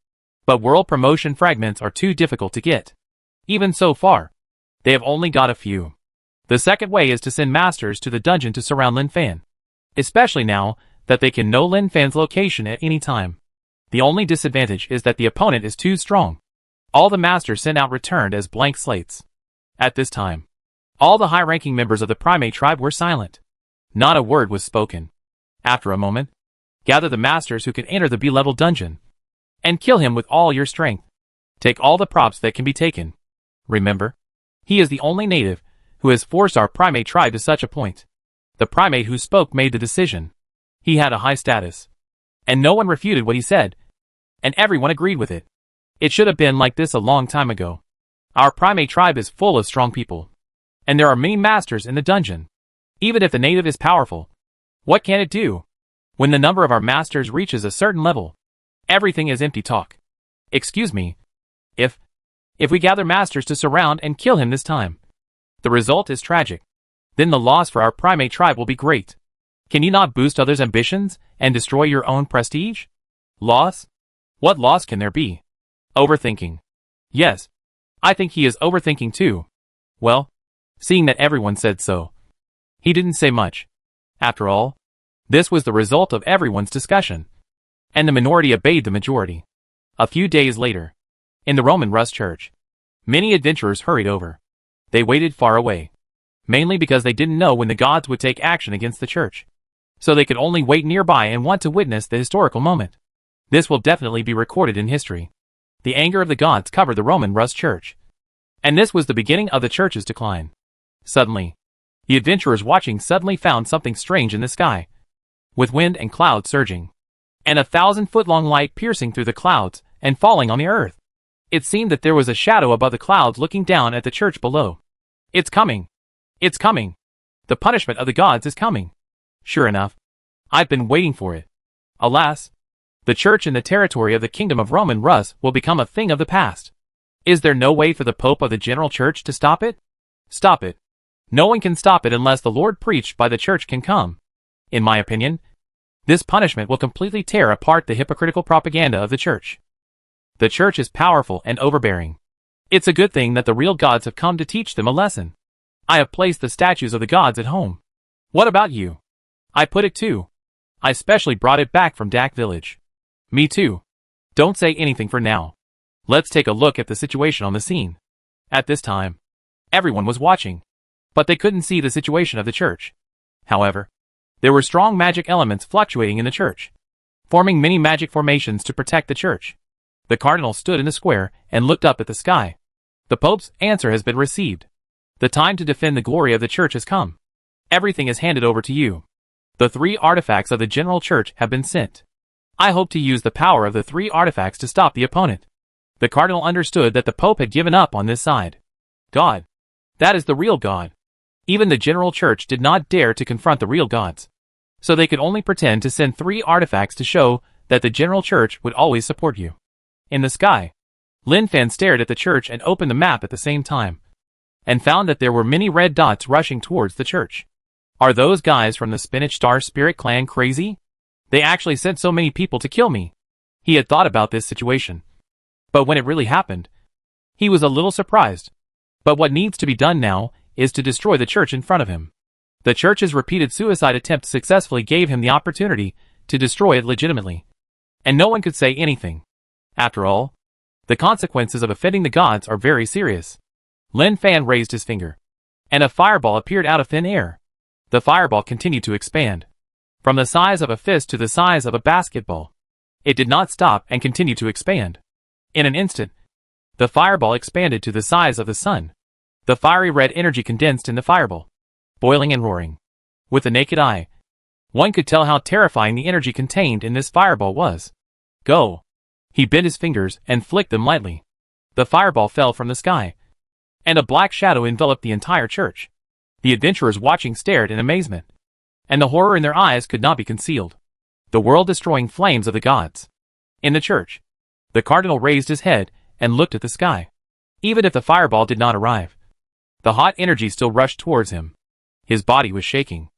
But world promotion fragments are too difficult to get. Even so far, they have only got a few. The second way is to send masters to the dungeon to surround Lin Fan, especially now that they can know Lin Fan's location at any time. The only disadvantage is that the opponent is too strong. All the masters sent out returned as blank slates. At this time, all the high-ranking members of the primate tribe were silent. Not a word was spoken. After a moment, gather the masters who can enter the B-level dungeon, and kill him with all your strength. Take all the props that can be taken. Remember, he is the only native who has forced our primate tribe to such a point. The primate who spoke made the decision. He had a high status, and no one refuted what he said, and everyone agreed with it. It should have been like this a long time ago. Our primate tribe is full of strong people, and there are many masters in the dungeon. Even if the native is powerful, what can it do? When the number of our masters reaches a certain level, everything is empty talk. Excuse me. If we gather masters to surround and kill him this time, the result is tragic. Then the loss for our primate tribe will be great. Can you not boost others' ambitions and destroy your own prestige? Loss? What loss can there be? Overthinking. Yes, I think he is overthinking too. Well, seeing that everyone said so, he didn't say much. After all, this was the result of everyone's discussion, and the minority obeyed the majority. A few days later, in the Roman Rus Church, many adventurers hurried over. They waited far away, mainly because they didn't know when the gods would take action against the church, so they could only wait nearby and want to witness the historical moment. This will definitely be recorded in history. The anger of the gods covered the Roman Rus Church, and this was the beginning of the church's decline. Suddenly, the adventurers watching suddenly found something strange in the sky, with wind and clouds surging, and 1,000-foot-long light piercing through the clouds and falling on the earth. It seemed that there was a shadow above the clouds looking down at the church below. It's coming! It's coming! The punishment of the gods is coming! Sure enough, I've been waiting for it. Alas, the church in the territory of the kingdom of Roman Rus will become a thing of the past. Is there no way for the Pope of the General Church to stop it? Stop it. No one can stop it unless the Lord preached by the church can come. In my opinion, this punishment will completely tear apart the hypocritical propaganda of the church. The church is powerful and overbearing. It's a good thing that the real gods have come to teach them a lesson. I have placed the statues of the gods at home. What about you? I put it too. I specially brought it back from Dak Village. Me too. Don't say anything for now. Let's take a look at the situation on the scene. At this time, everyone was watching, but they couldn't see the situation of the church. However, there were strong magic elements fluctuating in the church, forming many magic formations to protect the church. The cardinal stood in the square and looked up at the sky. The Pope's answer has been received. The time to defend the glory of the church has come. Everything is handed over to you. The 3 artifacts of the general church have been sent. I hope to use the power of the 3 artifacts to stop the opponent. The cardinal understood that the Pope had given up on this side. God. That is the real God. Even the general church did not dare to confront the real gods. So they could only pretend to send 3 artifacts to show that the general church would always support you. In the sky, Lin Fan stared at the church and opened the map at the same time, and found that there were many red dots rushing towards the church. Are those guys from the Spinach Star Spirit Clan crazy? They actually sent so many people to kill me. He had thought about this situation, but when it really happened, he was a little surprised. But what needs to be done now is to destroy the church in front of him. The church's repeated suicide attempts successfully gave him the opportunity to destroy it legitimately. And no one could say anything. After all, the consequences of offending the gods are very serious. Lin Fan raised his finger, and a fireball appeared out of thin air. The fireball continued to expand, from the size of a fist to the size of a basketball. It did not stop and continued to expand. In an instant, the fireball expanded to the size of the sun. The fiery red energy condensed in the fireball, boiling and roaring. With the naked eye, one could tell how terrifying the energy contained in this fireball was. Go! He bit his fingers and flicked them lightly. The fireball fell from the sky, and a black shadow enveloped the entire church. The adventurers watching stared in amazement, and the horror in their eyes could not be concealed. The world-destroying flames of the gods. In the church, the cardinal raised his head and looked at the sky. Even if the fireball did not arrive, the hot energy still rushed towards him. His body was shaking.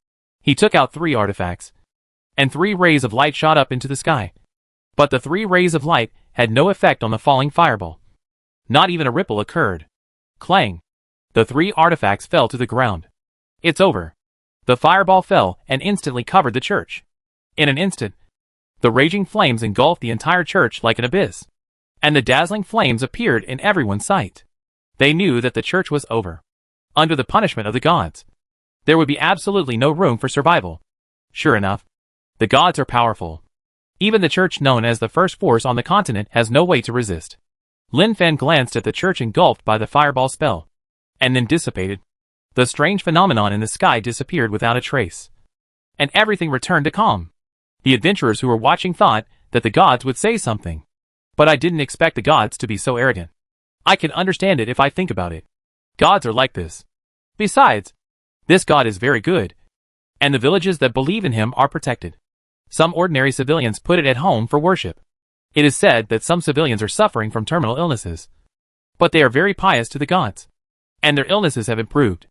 He took out 3 artifacts, and 3 rays of light shot up into the sky. But the 3 rays of light had no effect on the falling fireball. Not even a ripple occurred. Clang! The 3 artifacts fell to the ground. It's over. The fireball fell and instantly covered the church. In an instant, the raging flames engulfed the entire church like an abyss, and the dazzling flames appeared in everyone's sight. They knew that the church was over. Under the punishment of the gods, there would be absolutely no room for survival. Sure enough, the gods are powerful. Even the church known as the first force on the continent has no way to resist. Lin Fan glanced at the church engulfed by the fireball spell, and then dissipated. The strange phenomenon in the sky disappeared without a trace, and everything returned to calm. The adventurers who were watching thought that the gods would say something. But I didn't expect the gods to be so arrogant. I can understand it if I think about it. Gods are like this. Besides, this god is very good, and the villages that believe in him are protected. Some ordinary civilians put it at home for worship. It is said that some civilians are suffering from terminal illnesses, but they are very pious to the gods, and their illnesses have improved.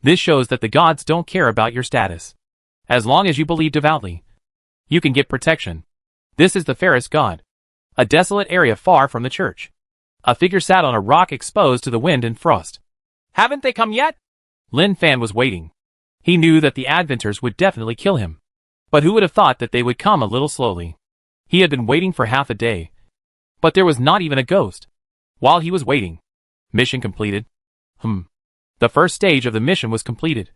This shows that the gods don't care about your status. As long as you believe devoutly, you can get protection. This is the fairest god. A desolate area far from the church. A figure sat on a rock exposed to the wind and frost. Haven't they come yet? Lin Fan was waiting. He knew that the adventurers would definitely kill him. But who would have thought that they would come a little slowly? He had been waiting for half a day, but there was not even a ghost. While he was waiting, mission completed. The first stage of the mission was completed,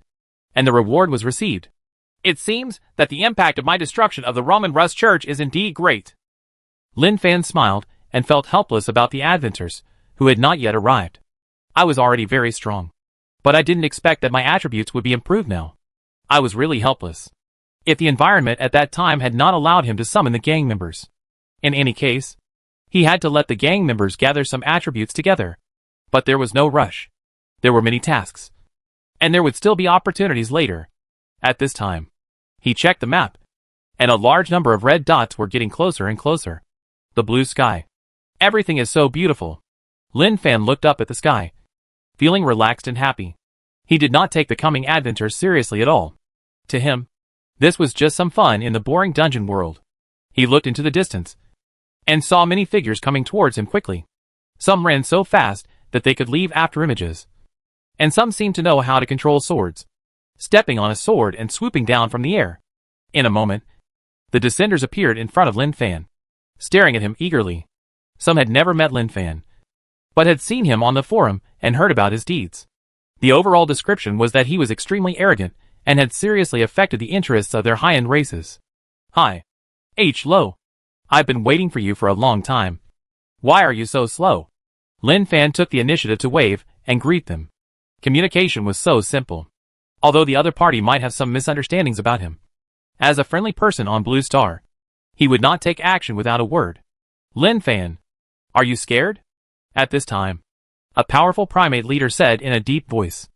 and the reward was received. It seems that the impact of my destruction of the Roman Rus Church is indeed great. Lin Fan smiled and felt helpless about the adventurers, who had not yet arrived. I was already very strong, but I didn't expect that my attributes would be improved now. I was really helpless. If the environment at that time had not allowed him to summon the gang members. In any case, he had to let the gang members gather some attributes together. But there was no rush. There were many tasks, and there would still be opportunities later. At this time, he checked the map, and a large number of red dots were getting closer and closer. The blue sky. Everything is so beautiful. Lin Fan looked up at the sky, feeling relaxed and happy. He did not take the coming adventures seriously at all. To him, this was just some fun in the boring dungeon world. He looked into the distance, and saw many figures coming towards him quickly. Some ran so fast that they could leave after images, and some seemed to know how to control swords, stepping on a sword and swooping down from the air. In a moment, the descenders appeared in front of Lin Fan, staring at him eagerly. Some had never met Lin Fan, but had seen him on the forum and heard about his deeds. The overall description was that he was extremely arrogant and had seriously affected the interests of their high-end races. Hi. Lo. I've been waiting for you for a long time. Why are you so slow? Lin Fan took the initiative to wave and greet them. Communication was so simple, although the other party might have some misunderstandings about him. As a friendly person on Blue Star, he would not take action without a word. Lin Fan, are you scared? At this time, a powerful primate leader said in a deep voice.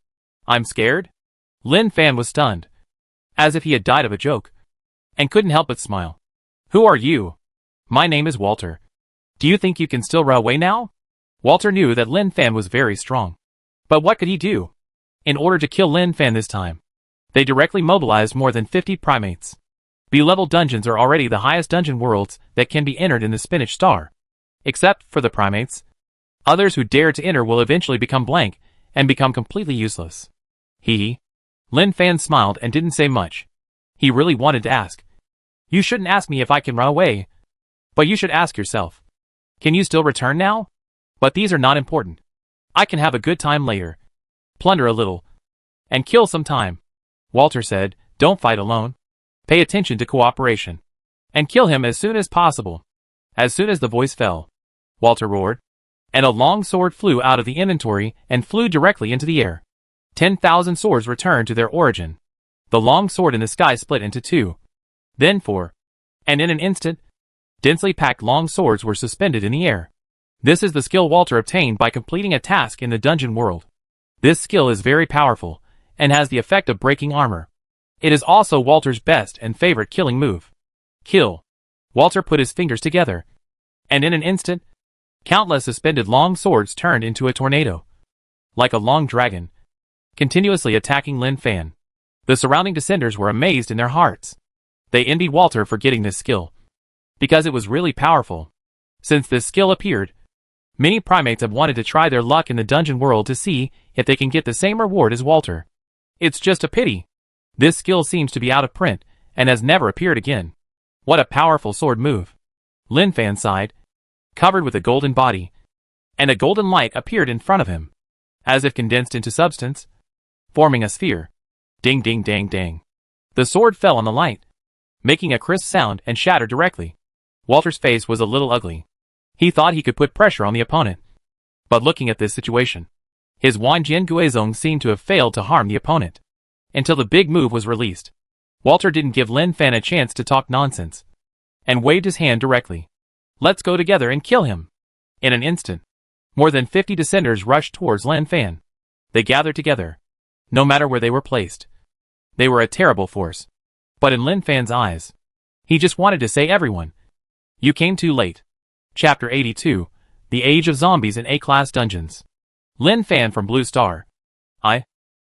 I'm scared? Lin Fan was stunned, as if he had died of a joke, and couldn't help but smile. Who are you? My name is Walter. Do you think you can still run away now? Walter knew that Lin Fan was very strong. But what could he do? In order to kill Lin Fan this time, they directly mobilized more than 50 primates. B-level dungeons are already the highest dungeon worlds that can be entered in the Spinach Star. Except for the primates, others who dare to enter will eventually become blank and become completely useless. Lin Fan smiled and didn't say much. He really wanted to ask. You shouldn't ask me if I can run away. But you should ask yourself, can you still return now? But these are not important. I can have a good time later. Plunder a little. And kill some time. Walter said, don't fight alone. Pay attention to cooperation. And kill him as soon as possible. As soon as the voice fell, Walter roared, and a long sword flew out of the inventory and flew directly into the air. 10,000 swords returned to their origin. The long sword in the sky split into two. Then four. And in an instant, densely packed long swords were suspended in the air. This is the skill Walter obtained by completing a task in the dungeon world. This skill is very powerful, and has the effect of breaking armor. It is also Walter's best and favorite killing move. Kill. Walter put his fingers together. And in an instant, countless suspended long swords turned into a tornado. Like a long dragon, continuously attacking Lin Fan. The surrounding descenders were amazed in their hearts. They envied Walter for getting this skill, because it was really powerful. Since this skill appeared, many primates have wanted to try their luck in the dungeon world to see if they can get the same reward as Walter. It's just a pity. This skill seems to be out of print, and has never appeared again. What a powerful sword move. Lin Fan sighed, covered with a golden body, and a golden light appeared in front of him, as if condensed into substance, forming a sphere. Ding ding dang dang. The sword fell on the light, making a crisp sound and shattered directly. Walter's face was a little ugly. He thought he could put pressure on the opponent. But looking at this situation, his Wanjian Guizong seemed to have failed to harm the opponent. Until the big move was released. Walter didn't give Lin Fan a chance to talk nonsense, and waved his hand directly. Let's go together and kill him. In an instant, more than 50 descenders rushed towards Lin Fan. They gathered together. No matter where they were placed, they were a terrible force. But in Lin Fan's eyes, he just wanted to say everyone, you came too late. Chapter 82, The Age of Zombies in A-Class Dungeons. Lin Fan from Blue Star.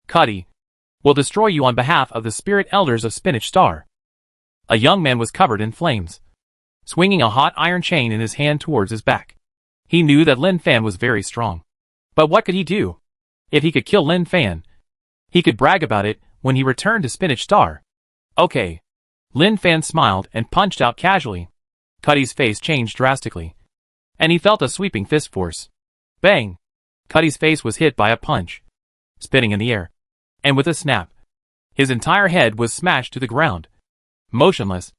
Cuddy, will destroy you on behalf of the spirit elders of Spinach Star. A young man was covered in flames, swinging a hot iron chain in his hand towards his back. He knew that Lin Fan was very strong. But what could he do? If he could kill Lin Fan, he could brag about it when he returned to Spinach Star. Okay. Lin Fan smiled and punched out casually. Cuddy's face changed drastically, and he felt a sweeping fist force. Bang! Cuddy's face was hit by a punch, spinning in the air, and with a snap, his entire head was smashed to the ground, motionless,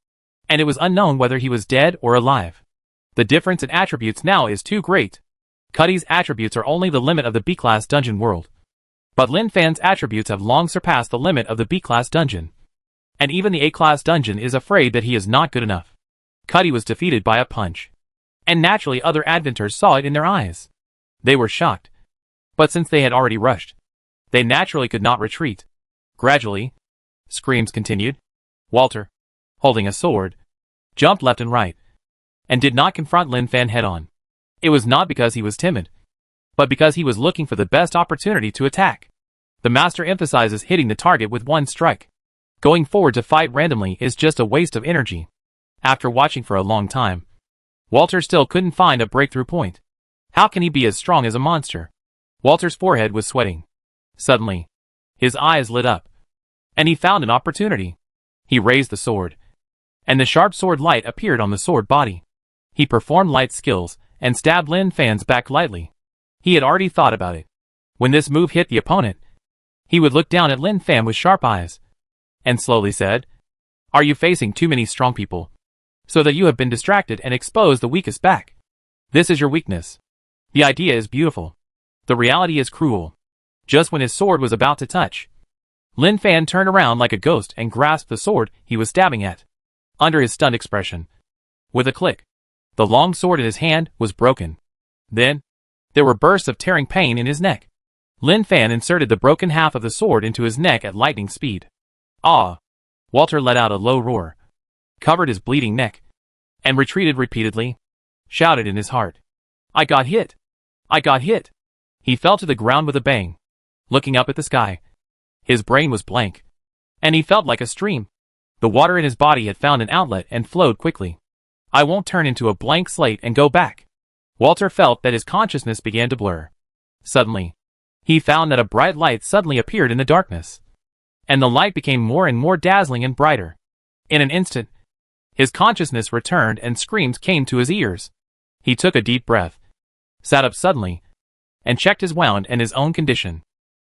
and it was unknown whether he was dead or alive. The difference in attributes now is too great. Cuddy's attributes are only the limit of the B-Class dungeon world. But Lin Fan's attributes have long surpassed the limit of the B-Class dungeon. And even the A-Class dungeon is afraid that he is not good enough. Cuddy was defeated by a punch. And naturally other adventures saw it in their eyes. They were shocked. But since they had already rushed, they naturally could not retreat. Gradually, screams continued. Walter, holding a sword, jumped left and right, and did not confront Lin Fan head-on. It was not because he was timid, but because he was looking for the best opportunity to attack. The master emphasizes hitting the target with one strike. Going forward to fight randomly is just a waste of energy. After watching for a long time, Walter still couldn't find a breakthrough point. How can he be as strong as a monster? Walter's forehead was sweating. Suddenly, his eyes lit up, and he found an opportunity. He raised the sword, and the sharp sword light appeared on the sword body. He performed light skills and stabbed Lin Fan's back lightly. He had already thought about it. When this move hit the opponent, he would look down at Lin Fan with sharp eyes, and slowly said, "Are you facing too many strong people, so that you have been distracted and exposed the weakest back? This is your weakness. The idea is beautiful. The reality is cruel." Just when his sword was about to touch, Lin Fan turned around like a ghost and grasped the sword he was stabbing at. Under his stunned expression, with a click, the long sword in his hand was broken. Then, there were bursts of tearing pain in his neck. Lin Fan inserted the broken half of the sword into his neck at lightning speed. Ah! Walter let out a low roar, covered his bleeding neck, and retreated repeatedly, shouted in his heart, "I got hit! I got hit!" He fell to the ground with a bang. Looking up at the sky, his brain was blank, and he felt like a stream. The water in his body had found an outlet and flowed quickly. I won't turn into a blank slate and go back. Walter felt that his consciousness began to blur. Suddenly, he found that a bright light suddenly appeared in the darkness, and the light became more and more dazzling and brighter. In an instant, His consciousness returned and screams came to his ears. He took a deep breath, sat up suddenly, and checked his wound and his own condition.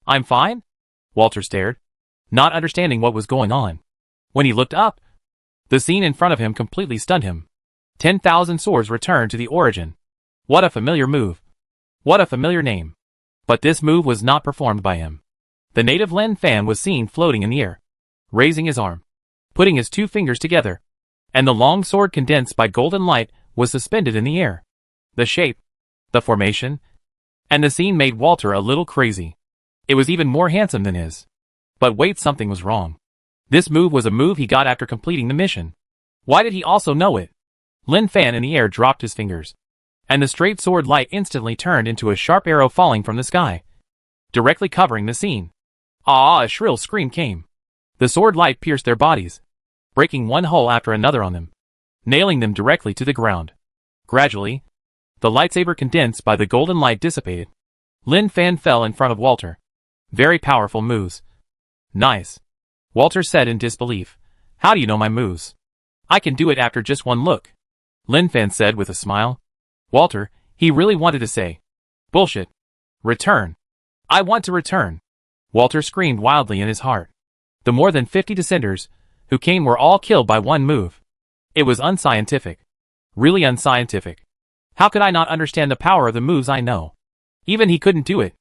"I'm fine?" Walter stared, not understanding what was going on. When he looked up, the scene in front of him completely stunned him. 10,000 swords returned to the origin. What a familiar move. What a familiar name. But this move was not performed by him. The native Lin Fan was seen floating in the air, raising his arm, putting his two fingers together, and the long sword condensed by golden light was suspended in the air. The shape, the formation, and the scene made Walter a little crazy. It was even more handsome than his. But wait, something was wrong. This move was a move he got after completing the mission. Why did he also know it? Lin Fan in the air dropped his fingers, and the straight sword light instantly turned into a sharp arrow falling from the sky, directly covering the scene. Ah! A shrill scream came. The sword light pierced their bodies, breaking one hole after another on them, nailing them directly to the ground. Gradually, the lightsaber condensed by the golden light dissipated. Lin Fan fell in front of Walter. Very powerful moves. Nice. Walter said in disbelief. How do you know my moves? I can do it after just one look. Lin Fan said with a smile. Walter, he really wanted to say, bullshit. Return. I want to return. Walter screamed wildly in his heart. The more than 50 descenders who came were all killed by one move. It was unscientific. Really unscientific. How could I not understand the power of the moves I know? Even he couldn't do it.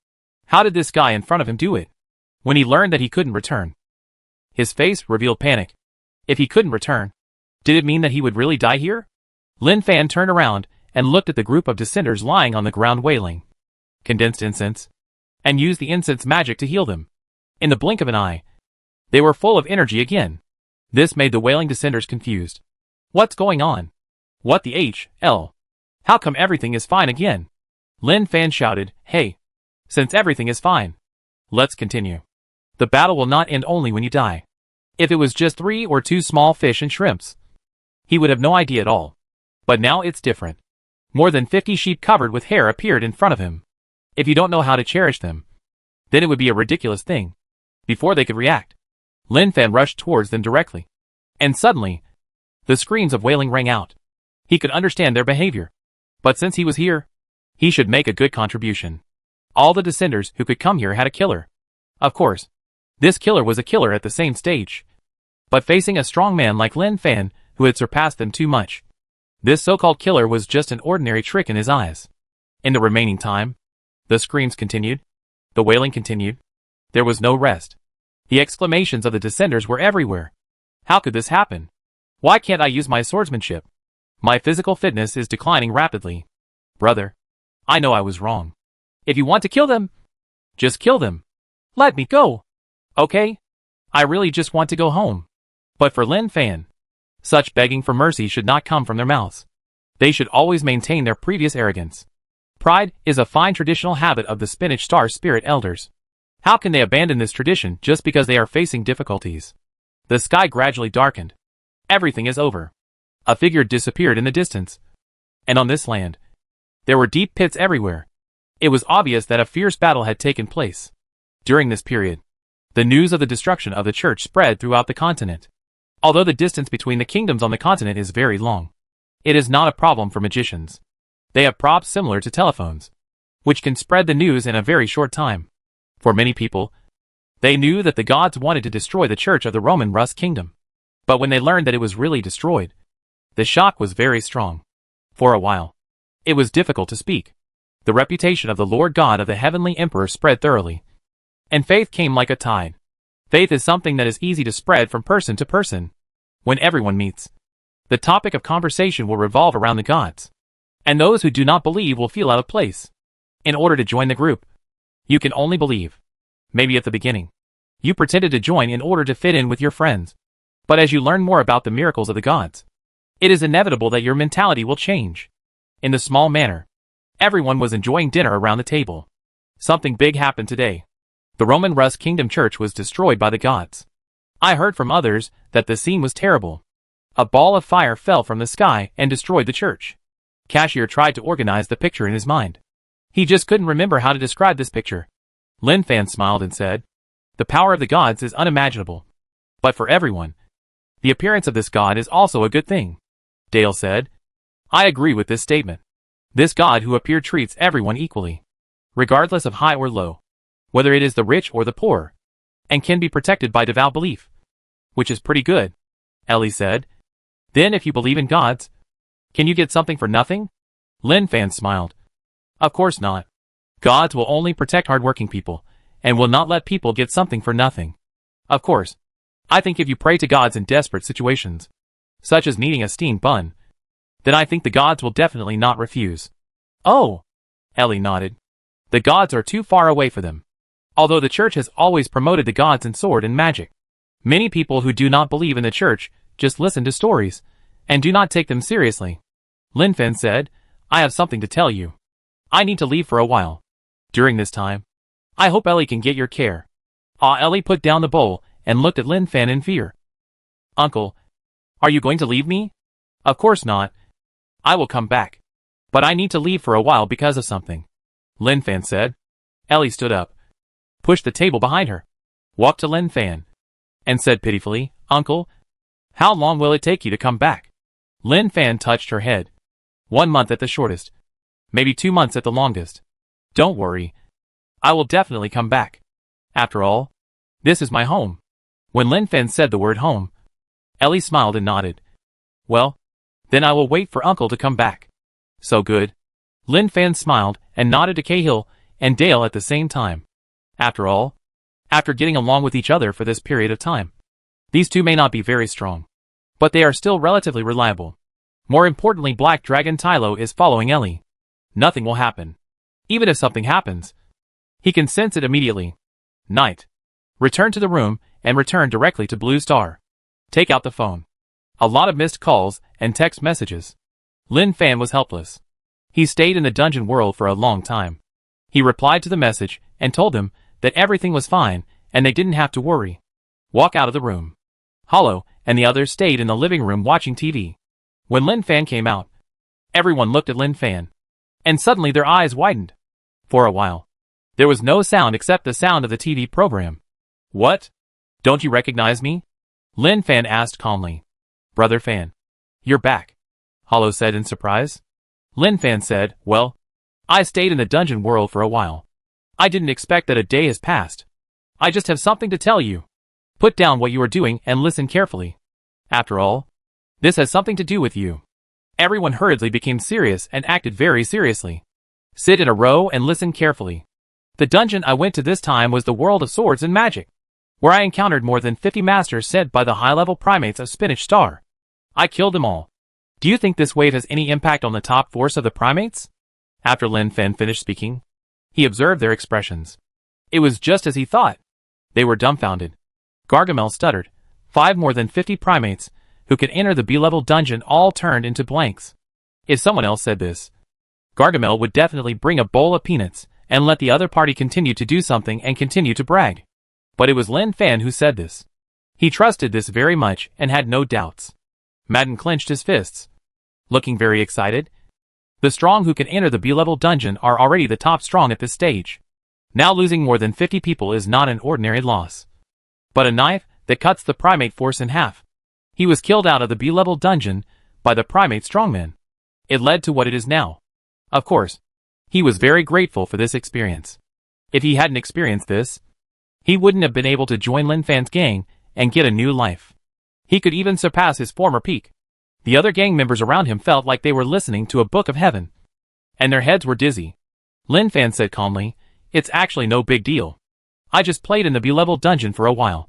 How did this guy in front of him do it? When he learned that he couldn't return, his face revealed panic. If he couldn't return, did it mean that he would really die here? Lin Fan turned around and looked at the group of descenders lying on the ground wailing. Condensed incense, and used the incense magic to heal them. In the blink of an eye, they were full of energy again. This made the wailing descenders confused. What's going on? What the hell? How come everything is fine again? Lin Fan shouted, hey, since everything is fine, let's continue. The battle will not end only when you die. If it was just 3 or 2 small fish and shrimps, he would have no idea at all. But now it's different. More than 50 sheep covered with hair appeared in front of him. If you don't know how to cherish them, then it would be a ridiculous thing. Before they could react, Lin Fan rushed towards them directly. And suddenly, the screams of wailing rang out. He could understand their behavior. But since he was here, he should make a good contribution. All the descenders who could come here had a killer. Of course, this killer was a killer at the same stage. But facing a strong man like Lin Fan, who had surpassed them too much, this so-called killer was just an ordinary trick in his eyes. In the remaining time, the screams continued. The wailing continued. There was no rest. The exclamations of the descenders were everywhere. How could this happen? Why can't I use my swordsmanship? My physical fitness is declining rapidly. Brother, I know I was wrong. If you want to kill them, just kill them. Let me go. Okay? I really just want to go home. But for Lin Fan, such begging for mercy should not come from their mouths. They should always maintain their previous arrogance. Pride is a fine traditional habit of the Spinach Star Spirit Elders. How can they abandon this tradition just because they are facing difficulties? The sky gradually darkened. Everything is over. A figure disappeared in the distance. And on this land, there were deep pits everywhere. It was obvious that a fierce battle had taken place. During this period, the news of the destruction of the church spread throughout the continent. Although the distance between the kingdoms on the continent is very long, it is not a problem for magicians. They have props similar to telephones, which can spread the news in a very short time. For many people, they knew that the gods wanted to destroy the church of the Roman Rus kingdom. But when they learned that it was really destroyed, the shock was very strong. For a while, it was difficult to speak. The reputation of the Lord God of the Heavenly Emperor spread thoroughly. And faith came like a tide. Faith is something that is easy to spread from person to person. When everyone meets, the topic of conversation will revolve around the gods. And those who do not believe will feel out of place. In order to join the group, you can only believe. Maybe at the beginning, you pretended to join in order to fit in with your friends. But as you learn more about the miracles of the gods, it is inevitable that your mentality will change. In the small manner, everyone was enjoying dinner around the table. Something big happened today. The Roman Rus Kingdom Church was destroyed by the gods. I heard from others that the scene was terrible. A ball of fire fell from the sky and destroyed the church. Cashier tried to organize the picture in his mind. He just couldn't remember how to describe this picture. Lin Fan smiled and said, the power of the gods is unimaginable. But for everyone, The appearance of this god is also a good thing. Dale said. I agree with this statement. This god who appeared treats everyone equally, regardless of high or low, whether it is the rich or the poor, and can be protected by devout belief. Which is pretty good, Ellie said. Then if you believe in gods, can you get something for nothing? Lin Fan smiled. Of course not. Gods will only protect hardworking people, and will not let people get something for nothing. Of course, I think if you pray to gods in desperate situations, such as needing a steamed bun, then I think the gods will definitely not refuse. Oh, Ellie nodded. The gods are too far away for them. Although the church has always promoted the gods in sword and magic, many people who do not believe in the church just listen to stories, and do not take them seriously. Lin Fan said, I have something to tell you. I need to leave for a while. During this time, I hope Ellie can get your care. Ellie put down the bowl and looked at Lin Fan in fear. Uncle, are you going to leave me? Of course not. I will come back. But I need to leave for a while because of something. Lin Fan said. Ellie stood up, pushed the table behind her, walked to Lin Fan, and said pitifully, Uncle, how long will it take you to come back? Lin Fan touched her head. 1 month at the shortest. Maybe 2 months at the longest. Don't worry. I will definitely come back. After all, this is my home. When Lin Fan said the word home, Ellie smiled and nodded. Well, then I will wait for Uncle to come back. So good. Lin Fan smiled and nodded to Cahill and Dale at the same time. After all, after getting along with each other for this period of time, these two may not be very strong, but they are still relatively reliable. More importantly, Black Dragon Tylo is following Ellie. Nothing will happen. Even if something happens, he can sense it immediately. Night. Return to the room and return directly to Blue Star. Take out the phone. A lot of missed calls and text messages. Lin Fan was helpless. He stayed in the dungeon world for a long time. He replied to the message and told them that everything was fine and they didn't have to worry. Walk out of the room. Hollow and the others stayed in the living room watching TV. When Lin Fan came out, everyone looked at Lin Fan, and suddenly their eyes widened. For a while, there was no sound except the sound of the TV program. What? Don't you recognize me? Lin Fan asked calmly. Brother Fan. You're back, Hollow said in surprise. Lin Fan said, well, I stayed in the dungeon world for a while. I didn't expect that a day has passed. I just have something to tell you. Put down what you are doing and listen carefully. After all, this has something to do with you. Everyone hurriedly became serious and acted very seriously. Sit in a row and listen carefully. The dungeon I went to this time was the world of swords and magic, where I encountered more than 50 masters sent by the high-level primates of Spinach Star. I killed them all. Do you think this wave has any impact on the top force of the primates? After Lin Fan finished speaking, he observed their expressions. It was just as he thought. They were dumbfounded. Gargamel stuttered. 5 more than 50 primates, who could enter the B-level dungeon, all turned into blanks. If someone else said this, Gargamel would definitely bring a bowl of peanuts and let the other party continue to do something and continue to brag. But it was Lin Fan who said this. He trusted this very much and had no doubts. Madden clenched his fists, looking very excited. The strong who can enter the B-level dungeon are already the top strong at this stage. Now losing more than 50 people is not an ordinary loss, but a knife that cuts the primate force in half. He was killed out of the B-level dungeon by the primate strongman. It led to what it is now. Of course, he was very grateful for this experience. If he hadn't experienced this, he wouldn't have been able to join Lin Fan's gang and get a new life. He could even surpass his former peak. The other gang members around him felt like they were listening to a book of heaven, and their heads were dizzy. Lin Fan said calmly, it's actually no big deal. I just played in the B-level dungeon for a while.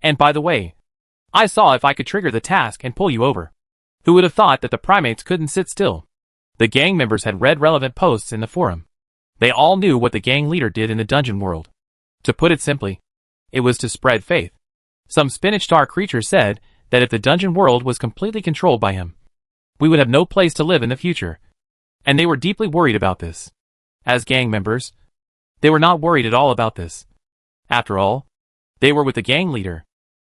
And by the way, I saw if I could trigger the task and pull you over. Who would have thought that the primates couldn't sit still? The gang members had read relevant posts in the forum. They all knew what the gang leader did in the dungeon world. To put it simply, it was to spread faith. Some Spinach Star creature said that if the dungeon world was completely controlled by him, we would have no place to live in the future. And they were deeply worried about this. As gang members, they were not worried at all about this. After all, they were with the gang leader.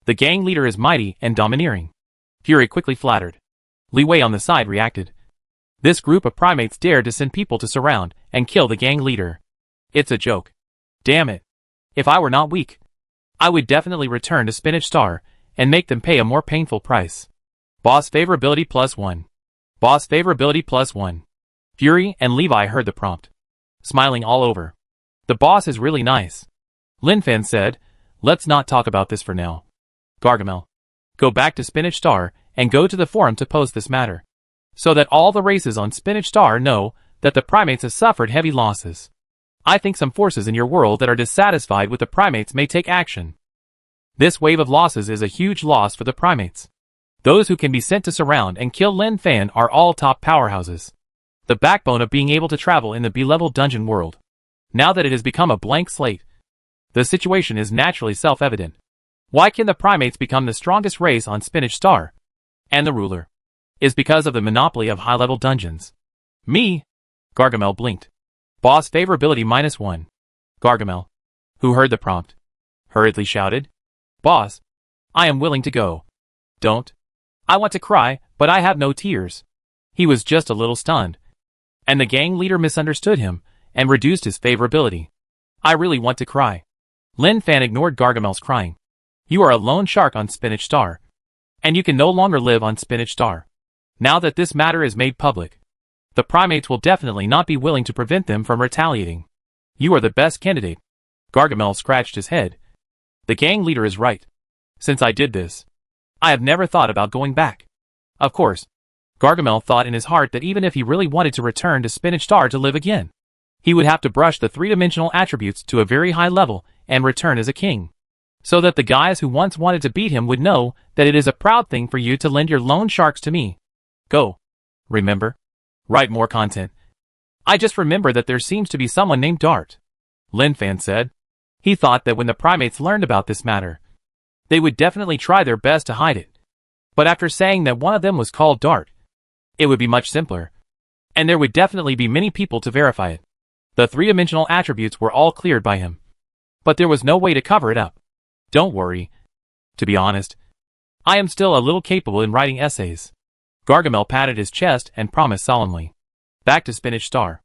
The gang leader is mighty and domineering. Fury quickly flattered. Li Wei on the side reacted. This group of primates dared to send people to surround and kill the gang leader. It's a joke. Damn it. If I were not weak, I would definitely return to Spinach Star and make them pay a more painful price. Boss favorability +1. Boss favorability +1. Fury and Levi heard the prompt, smiling all over. The boss is really nice. Lin Fan said, let's not talk about this for now. Gargamel, go back to Spinach Star and go to the forum to post this matter, so that all the races on Spinach Star know that the primates have suffered heavy losses. I think some forces in your world that are dissatisfied with the primates may take action. This wave of losses is a huge loss for the primates. Those who can be sent to surround and kill Lin Fan are all top powerhouses, the backbone of being able to travel in the B-level dungeon world. Now that it has become a blank slate, the situation is naturally self-evident. Why can the primates become the strongest race on Spinach Star? And the ruler is because of the monopoly of high-level dungeons. Me? Gargamel blinked. Boss favorability -1. Gargamel, who heard the prompt, hurriedly shouted, Boss, I am willing to go. Don't. I want to cry, but I have no tears. He was just a little stunned, and the gang leader misunderstood him and reduced his favorability. I really want to cry. Lin Fan ignored Gargamel's crying. You are a lone shark on Spinach Star, and you can no longer live on Spinach Star. Now that this matter is made public, the primates will definitely not be willing to prevent them from retaliating. You are the best candidate. Gargamel scratched his head. The gang leader is right. Since I did this, I have never thought about going back. Of course, Gargamel thought in his heart that even if he really wanted to return to Spinach Star to live again, he would have to brush the three-dimensional attributes to a very high level and return as a king, so that the guys who once wanted to beat him would know that it is a proud thing for you to lend your lone sharks to me. Go. Remember? Write more content. I just remember that there seems to be someone named Dart. Lin Fan said. He thought that when the primates learned about this matter, they would definitely try their best to hide it. But after saying that one of them was called Dart, it would be much simpler, and there would definitely be many people to verify it. The three-dimensional attributes were all cleared by him, but there was no way to cover it up. Don't worry. To be honest, I am still a little capable in writing essays. Gargamel patted his chest and promised solemnly. Back to Spinach Star.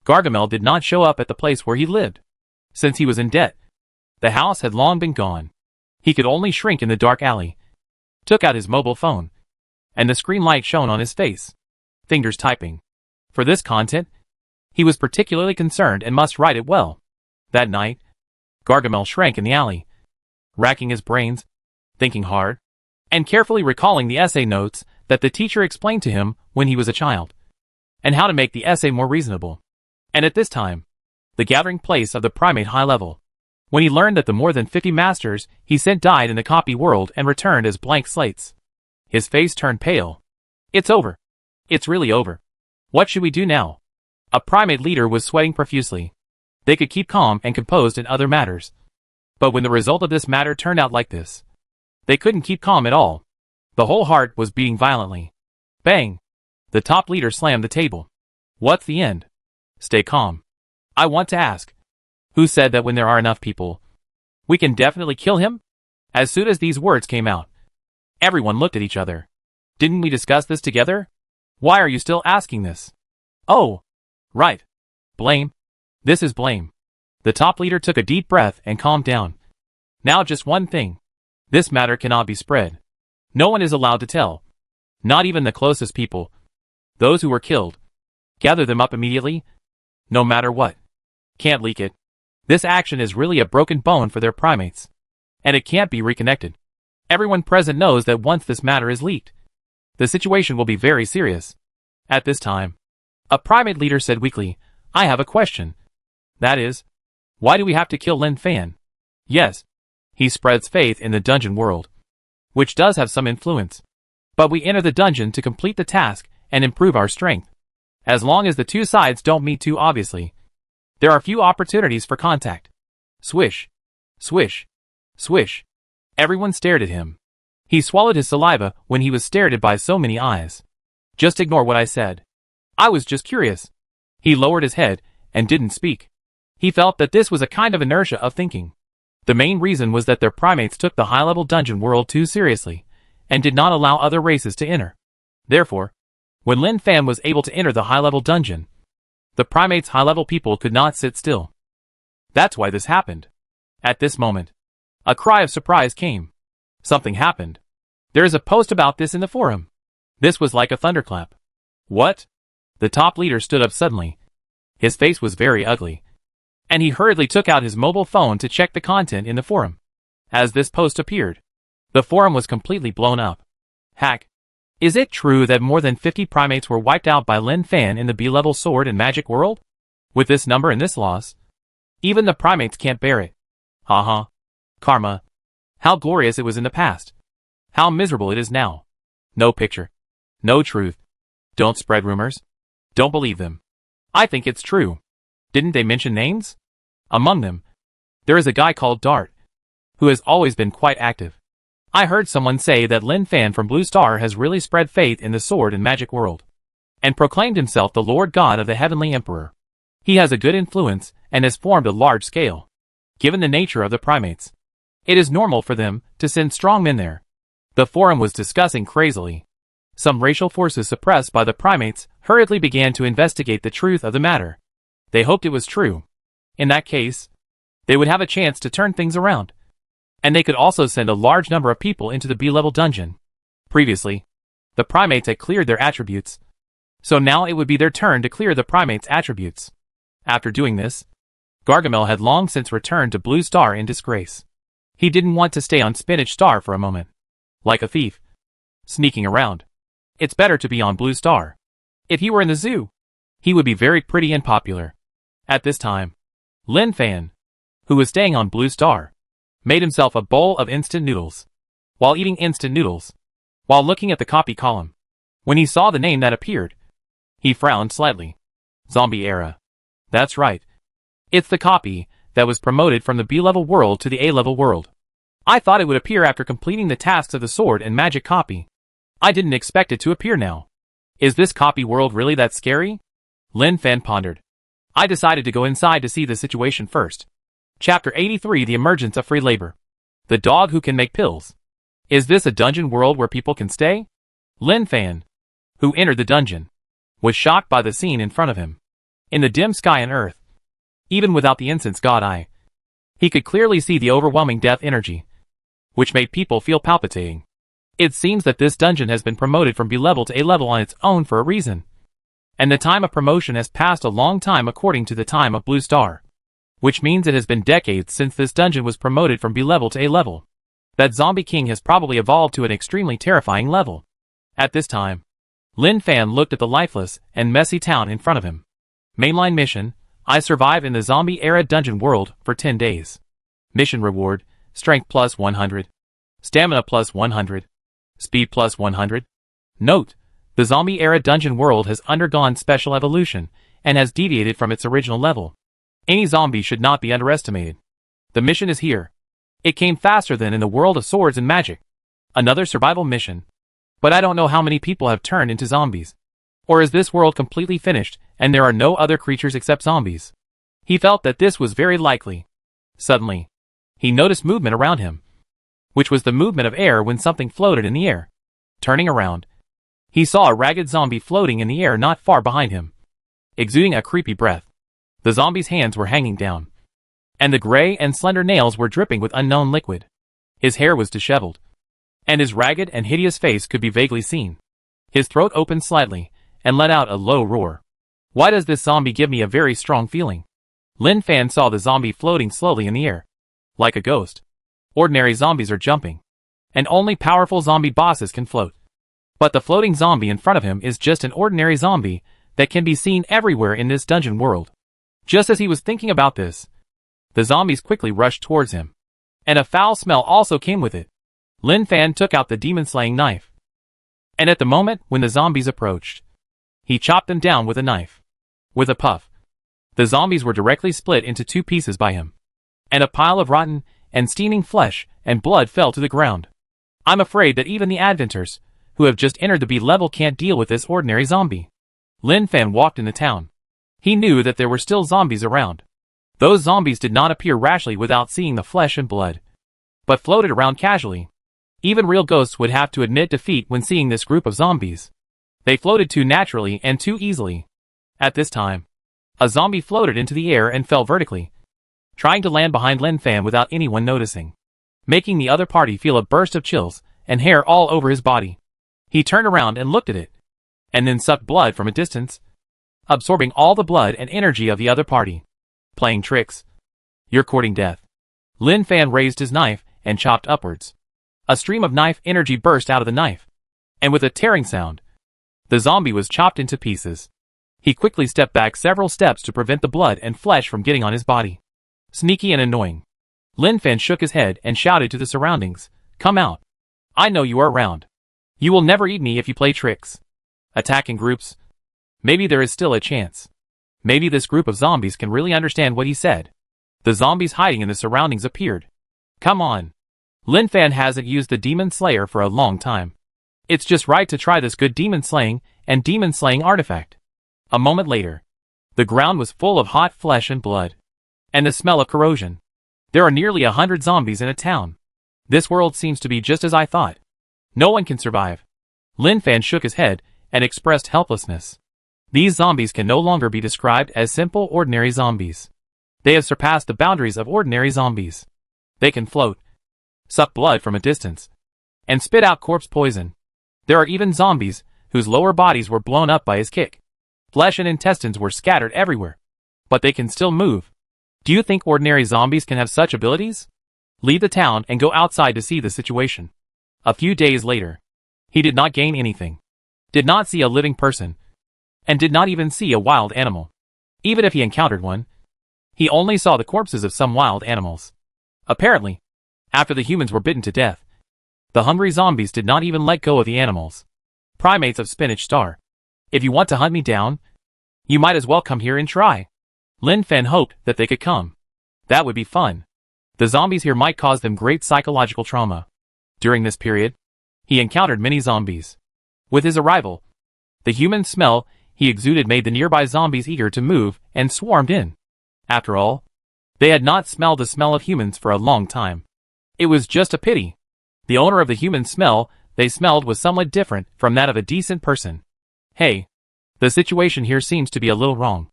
Gargamel did not show up at the place where he lived, since he was in debt. The house had long been gone. He could only shrink in the dark alley. Took out his mobile phone, and the screen light shone on his face. Fingers typing. For this content, he was particularly concerned and must write it well. That night, Gargamel shrank in the alley, racking his brains, thinking hard, and carefully recalling the essay notes that the teacher explained to him when he was a child, and how to make the essay more reasonable. And at this time, the gathering place of the primate high level, when he learned that the more than 50 masters he sent died in the copy world and returned as blank slates. His face turned pale. It's over. It's really over. What should we do now? A primate leader was sweating profusely. They could keep calm and composed in other matters, but when the result of this matter turned out like this, they couldn't keep calm at all. The whole heart was beating violently. Bang! The top leader slammed the table. What's the end? Stay calm. I want to ask. Who said that when there are enough people, we can definitely kill him? As soon as these words came out, everyone looked at each other. Didn't we discuss this together? Why are you still asking this? Oh, right. Blame. This is blame. The top leader took a deep breath and calmed down. Now just one thing. This matter cannot be spread. No one is allowed to tell. Not even the closest people. Those who were killed. Gather them up immediately. No matter what. Can't leak it. This action is really a broken bone for their primates, and it can't be reconnected. Everyone present knows that once this matter is leaked, the situation will be very serious. At this time, a primate leader said weakly, I have a question. That is, why do we have to kill Lin Fan? Yes, he spreads faith in the dungeon world, which does have some influence. But we enter the dungeon to complete the task and improve our strength. As long as the two sides don't meet too obviously, there are few opportunities for contact. Swish. Swish. Swish. Everyone stared at him. He swallowed his saliva when he was stared at by so many eyes. Just ignore what I said. I was just curious. He lowered his head and didn't speak. He felt that this was a kind of inertia of thinking. The main reason was that their primates took the high-level dungeon world too seriously and did not allow other races to enter. Therefore, when Lin Fan was able to enter the high-level dungeon, the primates' high-level people could not sit still. That's why this happened. At this moment, a cry of surprise came. Something happened. There is a post about this in the forum. This was like a thunderclap. What? The top leader stood up suddenly. His face was very ugly. And he hurriedly took out his mobile phone to check the content in the forum. As this post appeared, the forum was completely blown up. Hack. Is it true that more than 50 primates were wiped out by Lin Fan in the B-level sword and magic world? With this number and this loss, even the primates can't bear it. Haha. Karma. How glorious it was in the past. How miserable it is now. No picture. No truth. Don't spread rumors. Don't believe them. I think it's true. Didn't they mention names? Among them, there is a guy called Dart, who has always been quite active. I heard someone say that Lin Fan from Blue Star has really spread faith in the sword and magic world, and proclaimed himself the Lord God of the Heavenly Emperor. He has a good influence, and has formed a large scale. Given the nature of the primates, it is normal for them to send strong men there. The forum was discussing crazily. Some racial forces suppressed by the primates hurriedly began to investigate the truth of the matter. They hoped it was true. In that case, they would have a chance to turn things around. And they could also send a large number of people into the B-level dungeon. Previously, the primates had cleared their attributes. So now it would be their turn to clear the primates' attributes. After doing this, Gargamel had long since returned to Blue Star in disgrace. He didn't want to stay on Spinach Star for a moment. Like a thief, sneaking around. It's better to be on Blue Star. If he were in the zoo, he would be very pretty and popular. At this time, Lin Fan, who was staying on Blue Star, made himself a bowl of instant noodles. While eating instant noodles, while looking at the copy column, when he saw the name that appeared, he frowned slightly. Zombie Era. That's right. It's the copy that was promoted from the B-level world to the A-level world. I thought it would appear after completing the tasks of the sword and magic copy. I didn't expect it to appear now. Is this copy world really that scary? Lin Fan pondered. I decided to go inside to see the situation first. Chapter 83: The Emergence of Free Labor. The dog who can make pills. Is this a dungeon world where people can stay? Lin Fan, who entered the dungeon, was shocked by the scene in front of him. In the dim sky and earth, even without the incense god eye, he could clearly see the overwhelming death energy, which made people feel palpitating. It seems that this dungeon has been promoted from B-level to A-level on its own for a reason. And the time of promotion has passed a long time according to the time of Blue Star. Which means it has been decades since this dungeon was promoted from B-level to A-level. That Zombie King has probably evolved to an extremely terrifying level. At this time, Lin Fan looked at the lifeless and messy town in front of him. Mainline mission: I survive in the zombie era dungeon world for 10 days. Mission reward: strength plus 100. Stamina plus 100. Speed plus 100. Note: the zombie era dungeon world has undergone special evolution and has deviated from its original level. Any zombie should not be underestimated. The mission is here. It came faster than in the world of swords and magic. Another survival mission. But I don't know how many people have turned into zombies. Or is this world completely finished and there are no other creatures except zombies? He felt that this was very likely. Suddenly, he noticed movement around him, which was the movement of air when something floated in the air. Turning around, he saw a ragged zombie floating in the air not far behind him, exuding a creepy breath. The zombie's hands were hanging down, and the gray and slender nails were dripping with unknown liquid. His hair was disheveled, and his ragged and hideous face could be vaguely seen. His throat opened slightly, and let out a low roar. Why does this zombie give me a very strong feeling? Lin Fan saw the zombie floating slowly in the air, like a ghost. Ordinary zombies are jumping, and only powerful zombie bosses can float. But the floating zombie in front of him is just an ordinary zombie that can be seen everywhere in this dungeon world. Just as he was thinking about this, the zombies quickly rushed towards him, and a foul smell also came with it. Lin Fan took out the demon-slaying knife, and at the moment when the zombies approached, he chopped them down with a knife. With a puff, the zombies were directly split into 2 pieces by him, and a pile of rotten and steaming flesh and blood fell to the ground. I'm afraid that even the Adventers, who have just entered the B level, can't deal with this ordinary zombie. Lin Fan walked in the town. He knew that there were still zombies around. Those zombies did not appear rashly without seeing the flesh and blood, but floated around casually. Even real ghosts would have to admit defeat when seeing this group of zombies. They floated too naturally and too easily. At this time, a zombie floated into the air and fell vertically, trying to land behind Lin Fan without anyone noticing. making the other party feel a burst of chills and hair all over his body. He turned around and looked at it, and then sucked blood from a distance, absorbing all the blood and energy of the other party. Playing tricks. You're courting death. Lin Fan raised his knife and chopped upwards. A stream of knife energy burst out of the knife, and with a tearing sound, the zombie was chopped into pieces. He quickly stepped back several steps to prevent the blood and flesh from getting on his body. Sneaky and annoying. Lin Fan shook his head and shouted to the surroundings, "Come out. I know you are around. You will never eat me if you play tricks. Attack in groups. Maybe there is still a chance. Maybe this group of zombies can really understand what he said." The zombies hiding in the surroundings appeared. "Come on. Lin Fan hasn't used the Demon Slayer for a long time. It's just right to try this good demon slaying artifact." A moment later, the ground was full of hot flesh and blood, and the smell of corrosion. There are nearly 100 zombies in a town. This world seems to be just as I thought. No one can survive. Lin Fan shook his head and expressed helplessness. These zombies can no longer be described as simple ordinary zombies. They have surpassed the boundaries of ordinary zombies. They can float, suck blood from a distance, and spit out corpse poison. There are even zombies whose lower bodies were blown up by his kick. Flesh and intestines were scattered everywhere, but they can still move. Do you think ordinary zombies can have such abilities? Leave the town and go outside to see the situation. A few days later, he did not gain anything, did not see a living person, and did not even see a wild animal. Even if he encountered one, he only saw the corpses of some wild animals. Apparently, after the humans were bitten to death, the hungry zombies did not even let go of the animals. Primates of Spinach Star. If you want to hunt me down, you might as well come here and try. Lin Fan hoped that they could come. That would be fun. The zombies here might cause them great psychological trauma. During this period, he encountered many zombies. With his arrival, the human smell he exuded made the nearby zombies eager to move and swarmed in. After all, they had not smelled the smell of humans for a long time. It was just a pity. The owner of the human smell they smelled was somewhat different from that of a decent person. Hey, the situation here seems to be a little wrong.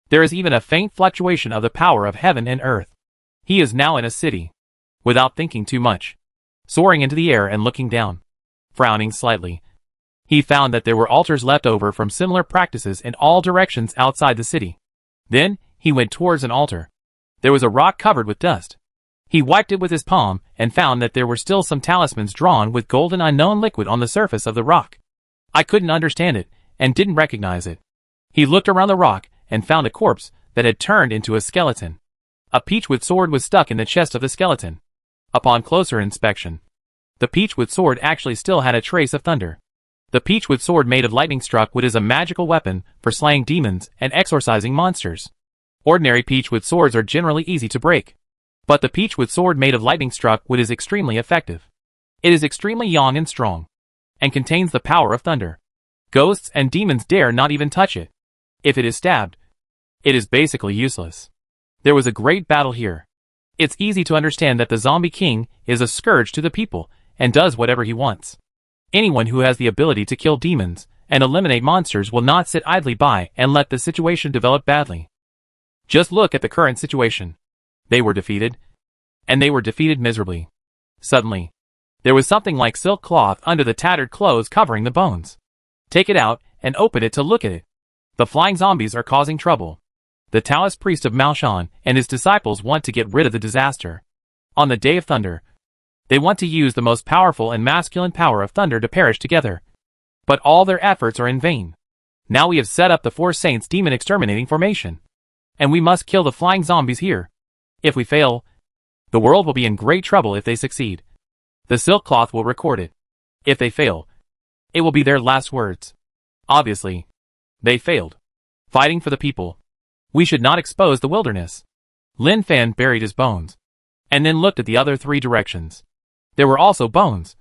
There is even a faint fluctuation of the power of heaven and earth. He is now in a city. Without thinking too much, soaring into the air and looking down, frowning slightly, he found that there were altars left over from similar practices in all directions outside the city. Then, he went towards an altar. There was a rock covered with dust. He wiped it with his palm and found that there were still some talismans drawn with golden unknown liquid on the surface of the rock. I couldn't understand it and didn't recognize it. He looked around the rock and found a corpse that had turned into a skeleton. A peachwood sword was stuck in the chest of the skeleton. Upon closer inspection, the peachwood sword actually still had a trace of thunder. The peachwood sword made of lightning-struck wood is a magical weapon for slaying demons and exorcising monsters. Ordinary peachwood swords are generally easy to break, but the peachwood sword made of lightning-struck wood is extremely effective. It is extremely young and strong, and contains the power of thunder. Ghosts and demons dare not even touch it. If it is stabbed, it is basically useless. There was a great battle here. It's easy to understand that the Zombie King is a scourge to the people and does whatever he wants. Anyone who has the ability to kill demons and eliminate monsters will not sit idly by and let the situation develop badly. Just look at the current situation. They were defeated, and they were defeated miserably. Suddenly, there was something like silk cloth under the tattered clothes covering the bones. Take it out and open it to look at it. The flying zombies are causing trouble. The Taoist priest of Maoshan and his disciples want to get rid of the disaster. On the Day of Thunder, they want to use the most powerful and masculine power of thunder to perish together. But all their efforts are in vain. Now we have set up the Four Saints Demon Exterminating Formation, and we must kill the flying zombies here. If we fail, the world will be in great trouble. If they succeed, the silk cloth will record it. If they fail, it will be their last words. Obviously, they failed. Fighting for the people. We should not expose the wilderness. Lin Fan buried his bones, and then looked at the other three directions. There were also bones,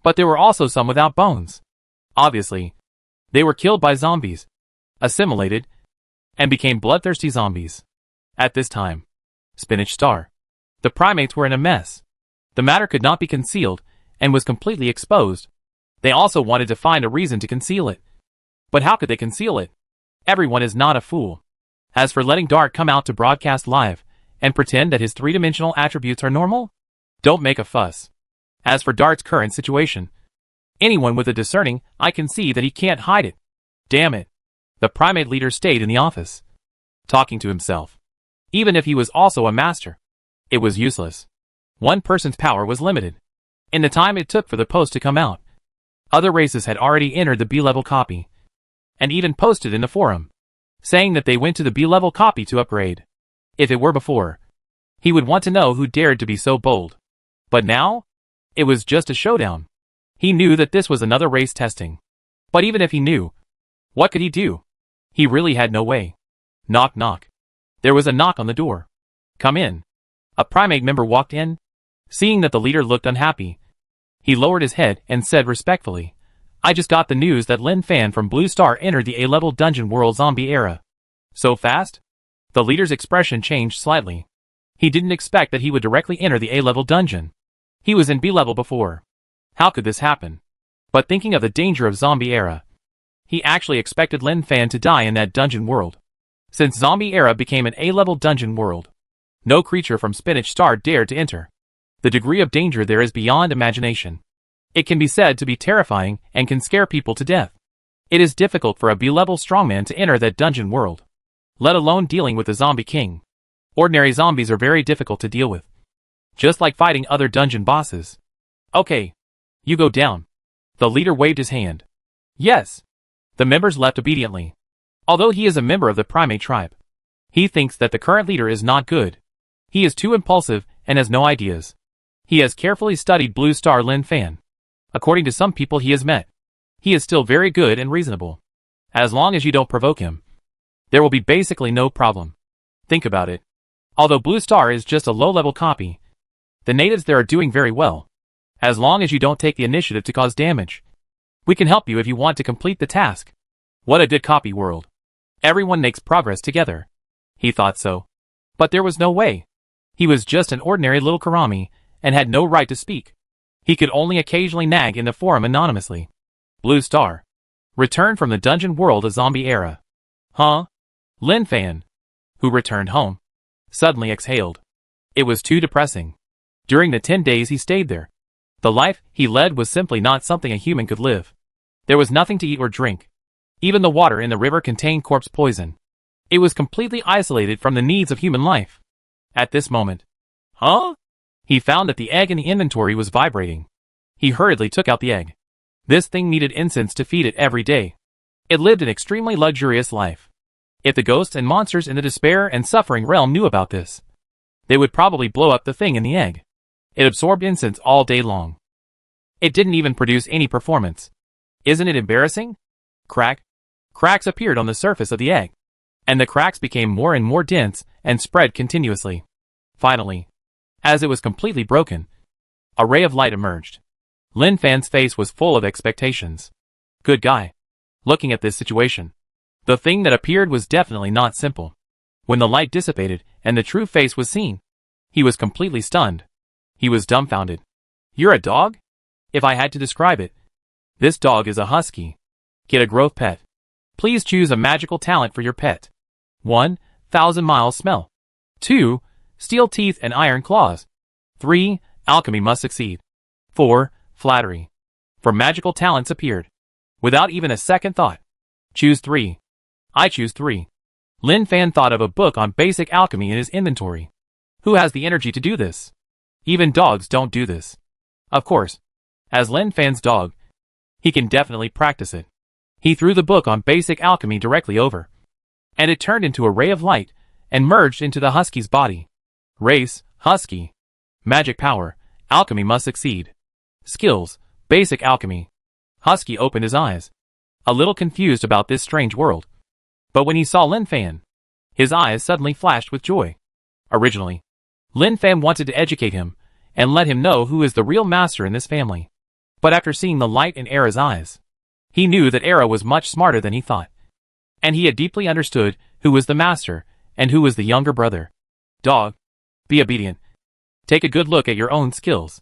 but there were also some without bones. Obviously, they were killed by zombies, assimilated, and became bloodthirsty zombies. At this time, Spinach Star, the primates were in a mess. The matter could not be concealed, and was completely exposed. They also wanted to find a reason to conceal it. But how could they conceal it? Everyone is not a fool. As for letting Dart come out to broadcast live, and pretend that his three-dimensional attributes are normal, Don't make a fuss. As for Dart's current situation, anyone with a discerning eye can see that he can't hide it. Damn it. The primate leader stayed in the office, talking to himself. Even if he was also a master, it was useless. One person's power was limited. In the time it took for the post to come out, other races had already entered the B-level copy, and even posted in the forum, saying that they went to the B-level copy to upgrade. If it were before, he would want to know who dared to be so bold. But now, it was just a showdown. He knew that this was another race testing. But even if he knew, what could he do? He really had no way. Knock knock. There was a knock on the door. Come in. A primate member walked in. Seeing that the leader looked unhappy, he lowered his head and said respectfully, I just got the news that Lin Fan from Blue Star entered the A-level dungeon world zombie era. So fast? The leader's expression changed slightly. He didn't expect that he would directly enter the A-level dungeon. He was in B-level before. How could this happen? But thinking of the danger of zombie era, he actually expected Lin Fan to die in that dungeon world. Since zombie era became an A-level dungeon world, no creature from Spinach Star dared to enter. The degree of danger there is beyond imagination. It can be said to be terrifying and can scare people to death. It is difficult for a B-level strongman to enter that dungeon world, let alone dealing with the zombie king. Ordinary zombies are very difficult to deal with, just like fighting other dungeon bosses. Okay, you go down. The leader waved his hand. Yes. The members left obediently. Although he is a member of the primate tribe, he thinks that the current leader is not good. He is too impulsive and has no ideas. He has carefully studied Blue Star Lin Fan. According to some people he has met, he is still very good and reasonable. As long as you don't provoke him, there will be basically no problem. Think about it. Although Blue Star is just a low-level copy, the natives there are doing very well. As long as you don't take the initiative to cause damage, we can help you if you want to complete the task. What a good copy world. Everyone makes progress together. He thought so. But there was no way. He was just an ordinary little Karami, and had no right to speak. He could only occasionally nag in the forum anonymously. Blue Star. Returned from the dungeon world of zombie era. Huh? Lin Fan, who returned home, suddenly exhaled. It was too depressing. During the 10 days he stayed there, the life he led was simply not something a human could live. There was nothing to eat or drink. Even the water in the river contained corpse poison. It was completely isolated from the needs of human life. At this moment, huh? He found that the egg in the inventory was vibrating. He hurriedly took out the egg. This thing needed incense to feed it every day. It lived an extremely luxurious life. If the ghosts and monsters in the despair and suffering realm knew about this, they would probably blow up the thing in the egg. It absorbed incense all day long. It didn't even produce any performance. Isn't it embarrassing? Crack. Cracks appeared on the surface of the egg, and the cracks became more and more dense and spread continuously. Finally, as it was completely broken, a ray of light emerged. Lin Fan's face was full of expectations. Good guy. Looking at this situation, the thing that appeared was definitely not simple. When the light dissipated and the true face was seen, he was completely stunned. He was dumbfounded. You're a dog? If I had to describe it, this dog is a husky. Get a growth pet. Please choose a magical talent for your pet. 1. 1,000-mile smell. 2. Steel teeth and iron claws. 3. Alchemy must succeed. 4. Flattery. For magical talents appeared. Without even a second thought. Choose 3. I choose 3. Lin Fan thought of a book on basic alchemy in his inventory. Who has the energy to do this? Even dogs don't do this. Of course, as Lin Fan's dog, he can definitely practice it. He threw the book on basic alchemy directly over, and it turned into a ray of light and merged into the husky's body. Race, husky. Magic power, alchemy must succeed. Skills, basic alchemy. Husky opened his eyes, a little confused about this strange world. But when he saw Lin Fan, his eyes suddenly flashed with joy. Originally, Lin Fan wanted to educate him and let him know who is the real master in this family. But after seeing the light in Era's eyes, he knew that Era was much smarter than he thought. And he had deeply understood who was the master and who was the younger brother. Dog, be obedient. Take a good look at your own skills.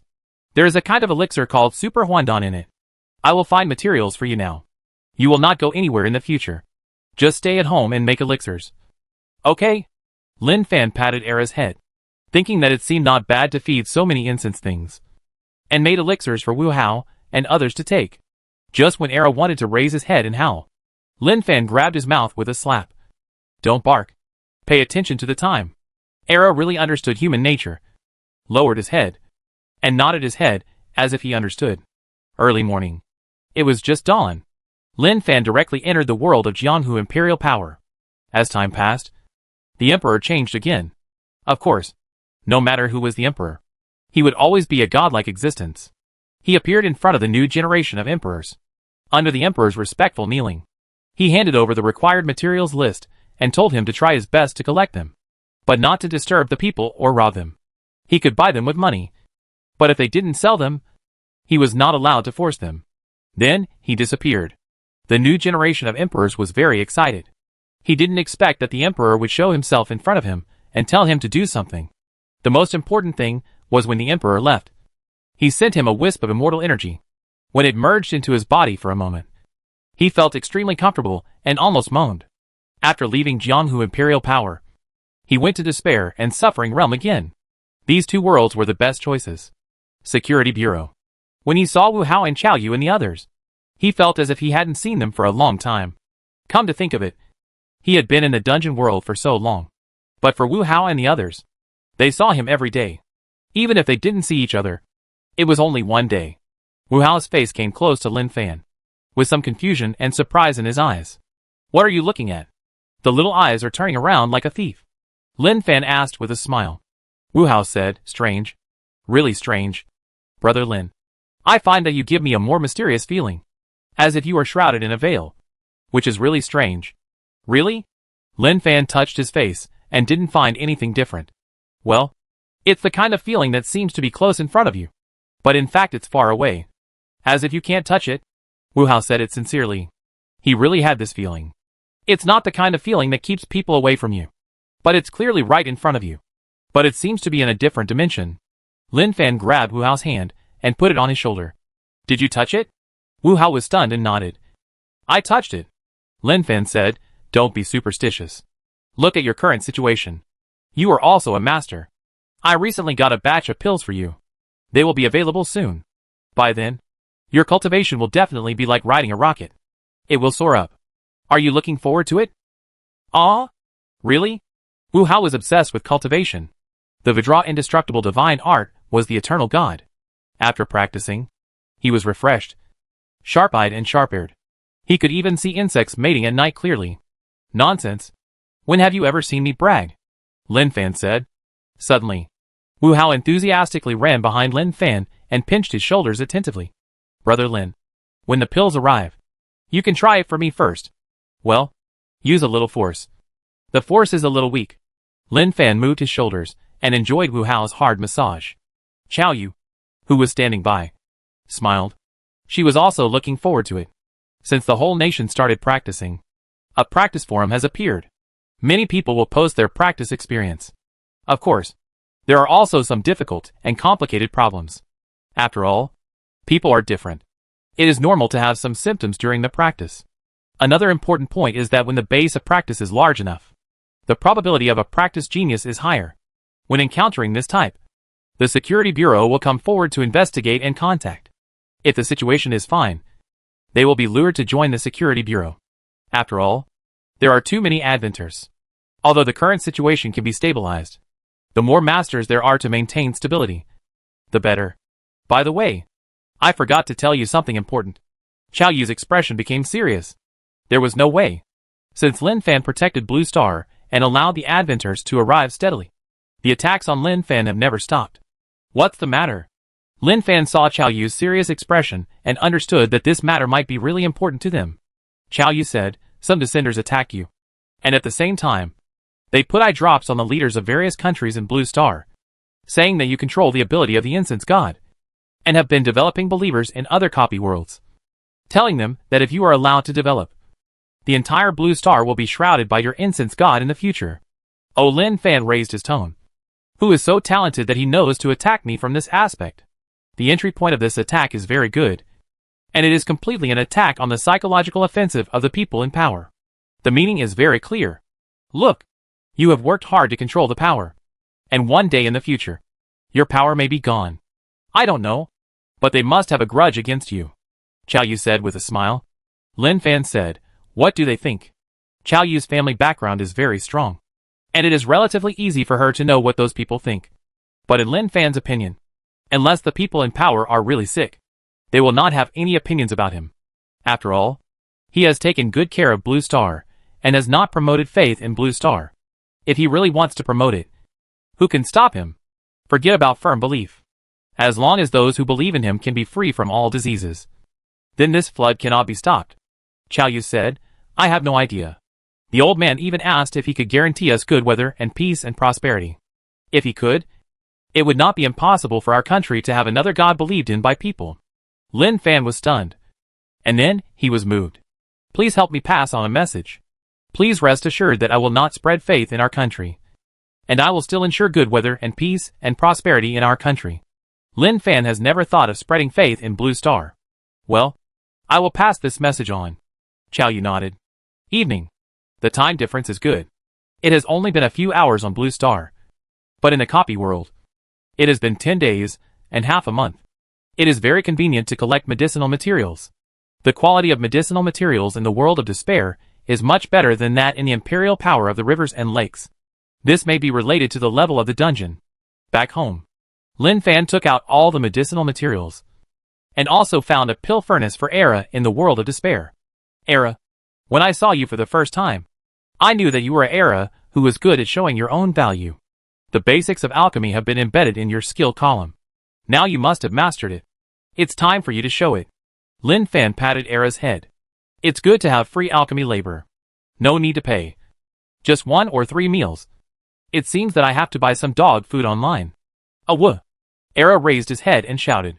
There is a kind of elixir called Super Huandon in it. I will find materials for you now. You will not go anywhere in the future. Just stay at home and make elixirs. Okay? Lin Fan patted Era's head. thinking that it seemed not bad to feed so many incense things, and made elixirs for Wu Hao and others to take. Just when Era wanted to raise his head and howl, Lin Fan grabbed his mouth with a slap. Don't bark. Pay attention to the time. Era really understood human nature, lowered his head, and nodded his head as if he understood. Early morning. It was just dawn. Lin Fan directly entered the world of Jianghu imperial power. As time passed, the emperor changed again. Of course, no matter who was the emperor, he would always be a godlike existence. He appeared in front of the new generation of emperors. Under the emperor's respectful kneeling, he handed over the required materials list and told him to try his best to collect them, but not to disturb the people or rob them. He could buy them with money, but if they didn't sell them, he was not allowed to force them. Then, he disappeared. The new generation of emperors was very excited. He didn't expect that the emperor would show himself in front of him and tell him to do something. The most important thing was when the emperor left. He sent him a wisp of immortal energy. When it merged into his body for a moment, he felt extremely comfortable and almost moaned. After leaving Jianghu imperial power, he went to despair and suffering realm again. These two worlds were the best choices. Security Bureau. When he saw Wu Hao and Qiao Yu and the others, he felt as if he hadn't seen them for a long time. Come to think of it, he had been in the dungeon world for so long. But for Wu Hao and the others, they saw him every day. Even if they didn't see each other, it was only one day. Wu Hao's face came close to Lin Fan, with some confusion and surprise in his eyes. What are you looking at? The little eyes are turning around like a thief. Lin Fan asked with a smile. Wu Hao said, strange. Really strange. Brother Lin, I find that you give me a more mysterious feeling, as if you are shrouded in a veil, which is really strange. Really? Lin Fan touched his face and didn't find anything different. Well, it's the kind of feeling that seems to be close in front of you, but in fact it's far away, as if you can't touch it. Wu Hao said it sincerely. He really had this feeling. It's not the kind of feeling that keeps people away from you, but it's clearly right in front of you. But it seems to be in a different dimension. Lin Fan grabbed Wu Hao's hand and put it on his shoulder. Did you touch it? Wu Hao was stunned and nodded. I touched it. Lin Fan said, don't be superstitious. Look at your current situation. You are also a master. I recently got a batch of pills for you. They will be available soon. By then, your cultivation will definitely be like riding a rocket. It will soar up. Are you looking forward to it? Ah? Really? Wu Hao was obsessed with cultivation. The Vidra indestructible divine art was the eternal god. After practicing, he was refreshed, sharp-eyed and sharp-eared. He could even see insects mating at night clearly. Nonsense. When have you ever seen me brag? Lin Fan said. Suddenly, Wu Hao enthusiastically ran behind Lin Fan and pinched his shoulders attentively. Brother Lin, when the pills arrive, you can try it for me first. Well, use a little force. The force is a little weak. Lin Fan moved his shoulders and enjoyed Wu Hao's hard massage. Qiao Yu, who was standing by, smiled. She was also looking forward to it. Since the whole nation started practicing, a practice forum has appeared. Many people will post their practice experience. Of course, there are also some difficult and complicated problems. After all, people are different. It is normal to have some symptoms during the practice. Another important point is that when the base of practice is large enough, the probability of a practice genius is higher. When encountering this type, the Security Bureau will come forward to investigate and contact. If the situation is fine, they will be lured to join the Security Bureau. After all, there are too many adventers. Although the current situation can be stabilized, the more masters there are to maintain stability, the better. By the way, I forgot to tell you something important. Qiao Yu's expression became serious. There was no way. Since Lin Fan protected Blue Star and allowed the adventers to arrive steadily, the attacks on Lin Fan have never stopped. What's the matter? Lin Fan saw Qiao Yu's serious expression and understood that this matter might be really important to them. Qiao Yu said, some descenders attack you. And at the same time, they put eye drops on the leaders of various countries in Blue Star, saying that you control the ability of the incense god, and have been developing believers in other copy worlds, telling them that if you are allowed to develop, the entire Blue Star will be shrouded by your incense god in the future. Oh, Lin Fan raised his tone. Who is so talented that he knows to attack me from this aspect? The entry point of this attack is very good, and it is completely an attack on the psychological offensive of the people in power. The meaning is very clear. Look, you have worked hard to control the power, And one day in the future, your power may be gone. I don't know. But they must have a grudge against you, Chow Yu said with a smile. Lin Fan said, what do they think? Chow Yu's family background is very strong, and it is relatively easy for her to know what those people think. But in Lin Fan's opinion, unless the people in power are really sick, they will not have any opinions about him. After all, he has taken good care of Blue Star, and has not promoted faith in Blue Star. If he really wants to promote it, who can stop him? Forget about firm belief. As long as those who believe in him can be free from all diseases, then this flood cannot be stopped. Chow Yu said, I have no idea. The old man even asked if he could guarantee us good weather and peace and prosperity. If he could, it would not be impossible for our country to have another god believed in by people. Lin Fan was stunned. And then, he was moved. Please help me pass on a message. Please rest assured that I will not spread faith in our country. And I will still ensure good weather and peace and prosperity in our country. Lin Fan has never thought of spreading faith in Blue Star. Well, I will pass this message on. Chow Yu nodded. Evening. The time difference is good. It has only been a few hours on Blue Star. But in the copy world, it has been 10 days and half a month. It is very convenient to collect medicinal materials. The quality of medicinal materials in the world of despair is much better than that in the imperial power of the rivers and lakes. This may be related to the level of the dungeon. Back home, Lin Fan took out all the medicinal materials, and also found a pill furnace for Era in the world of despair. Era, when I saw you for the first time, I knew that you were an Era who was good at showing your own value. The basics of alchemy have been embedded in your skill column. Now you must have mastered it. It's time for you to show it. Lin Fan patted Era's head. It's good to have free alchemy labor. No need to pay. Just 1 or 3 meals. It seems that I have to buy some dog food online. Oh, wuh. Era raised his head and shouted.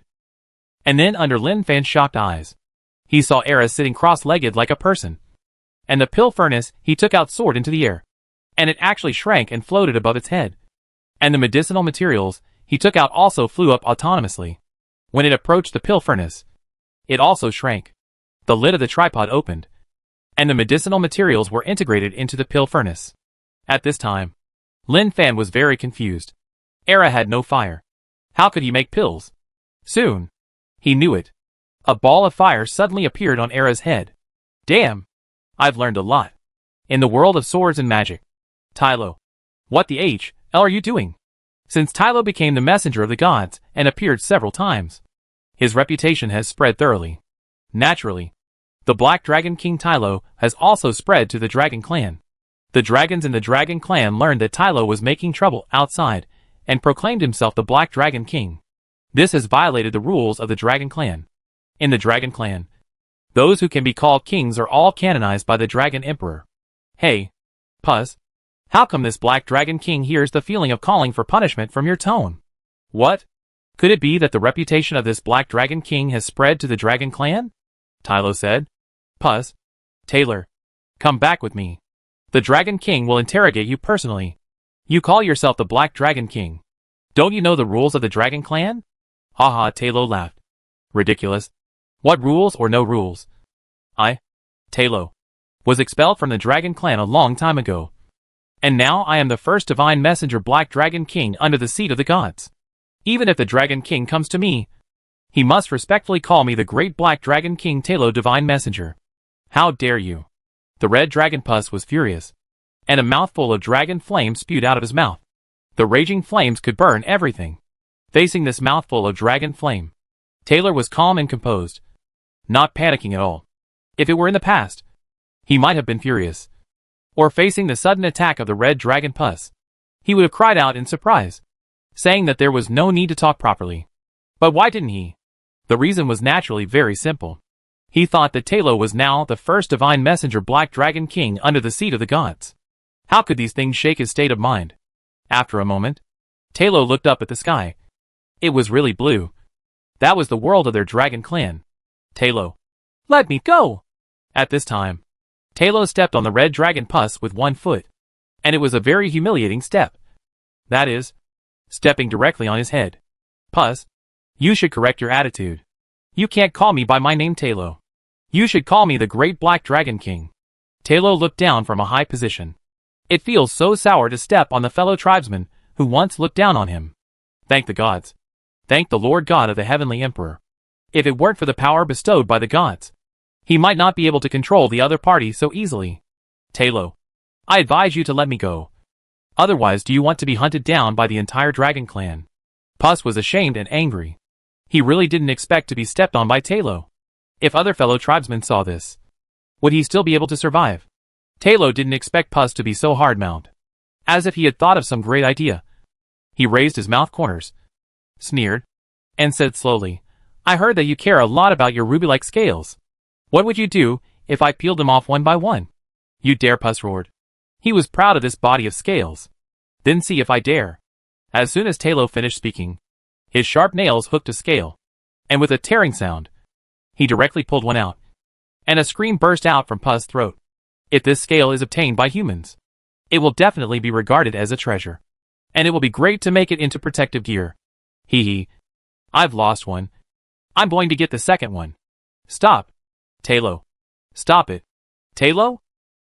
And then under Lin Fan's shocked eyes, he saw Era sitting cross-legged like a person. And the pill furnace he took out soared into the air. And it actually shrank and floated above its head. And the medicinal materials he took out also flew up autonomously. When it approached the pill furnace, it also shrank. The lid of the tripod opened, and the medicinal materials were integrated into the pill furnace. At this time, Lin Fan was very confused. Era had no fire. How could he make pills? Soon, he knew it. A ball of fire suddenly appeared on Era's head. Damn! I've learned a lot. In the world of swords and magic. Tylo. What the hell are you doing? Since Tylo became the messenger of the gods and appeared several times, his reputation has spread thoroughly. Naturally, the Black Dragon King Tylo has also spread to the Dragon Clan. The dragons in the Dragon Clan learned that Tylo was making trouble outside and proclaimed himself the Black Dragon King. This has violated the rules of the Dragon Clan. In the Dragon Clan, those who can be called kings are all canonized by the Dragon Emperor. Hey, Puss, how come this Black Dragon King hears the feeling of calling for punishment from your tone? What? Could it be that the reputation of this Black Dragon King has spread to the Dragon Clan? Tylo said. Puss, Taylor, come back with me. The Dragon King will interrogate you personally. You call yourself the Black Dragon King. Don't you know the rules of the Dragon Clan? Haha, Taylor laughed. Ridiculous. What rules or no rules? Taylor, was expelled from the Dragon Clan a long time ago. And now I am the first divine messenger Black Dragon King under the seat of the gods. Even if the Dragon King comes to me, he must respectfully call me the great Black Dragon King Taylor Divine Messenger. How dare you? The red dragon Puss was furious, and a mouthful of dragon flame spewed out of his mouth. The raging flames could burn everything. Facing this mouthful of dragon flame, Taylor was calm and composed, not panicking at all. If it were in the past, he might have been furious, or facing the sudden attack of the red dragon Puss, he would have cried out in surprise, saying that there was no need to talk properly. But why didn't he? The reason was naturally very simple. He thought that Taylor was now the first divine messenger Black Dragon King under the seat of the gods. How could these things shake his state of mind? After a moment, Taylor looked up at the sky. It was really blue. That was the world of their dragon clan. Taylor, let me go! At this time, Taylor stepped on the red dragon Puss with one foot. And it was a very humiliating step. That is, stepping directly on his head. Puss, you should correct your attitude. You can't call me by my name Taylor. You should call me the Great Black Dragon King. Taylor looked down from a high position. It feels so sour to step on the fellow tribesman who once looked down on him. Thank the gods. Thank the Lord God of the Heavenly Emperor. If it weren't for the power bestowed by the gods, he might not be able to control the other party so easily. Talo, I advise you to let me go. Otherwise, do you want to be hunted down by the entire dragon clan? Puss was ashamed and angry. He really didn't expect to be stepped on by Talo. If other fellow tribesmen saw this, would he still be able to survive? Talo didn't expect Puss to be so hard-mouthed. As if he had thought of some great idea. He raised his mouth corners, sneered, and said slowly, I heard that you care a lot about your ruby-like scales. What would you do if I peeled them off one by one? You dare, Puss roared. He was proud of this body of scales. Then see if I dare. As soon as Talo finished speaking, his sharp nails hooked a scale, and with a tearing sound, he directly pulled one out, and a scream burst out from Puss's throat. If this scale is obtained by humans, it will definitely be regarded as a treasure, and it will be great to make it into protective gear. Hee hee. I've lost one. I'm going to get the second one. Stop. Talo. Stop it. Talo?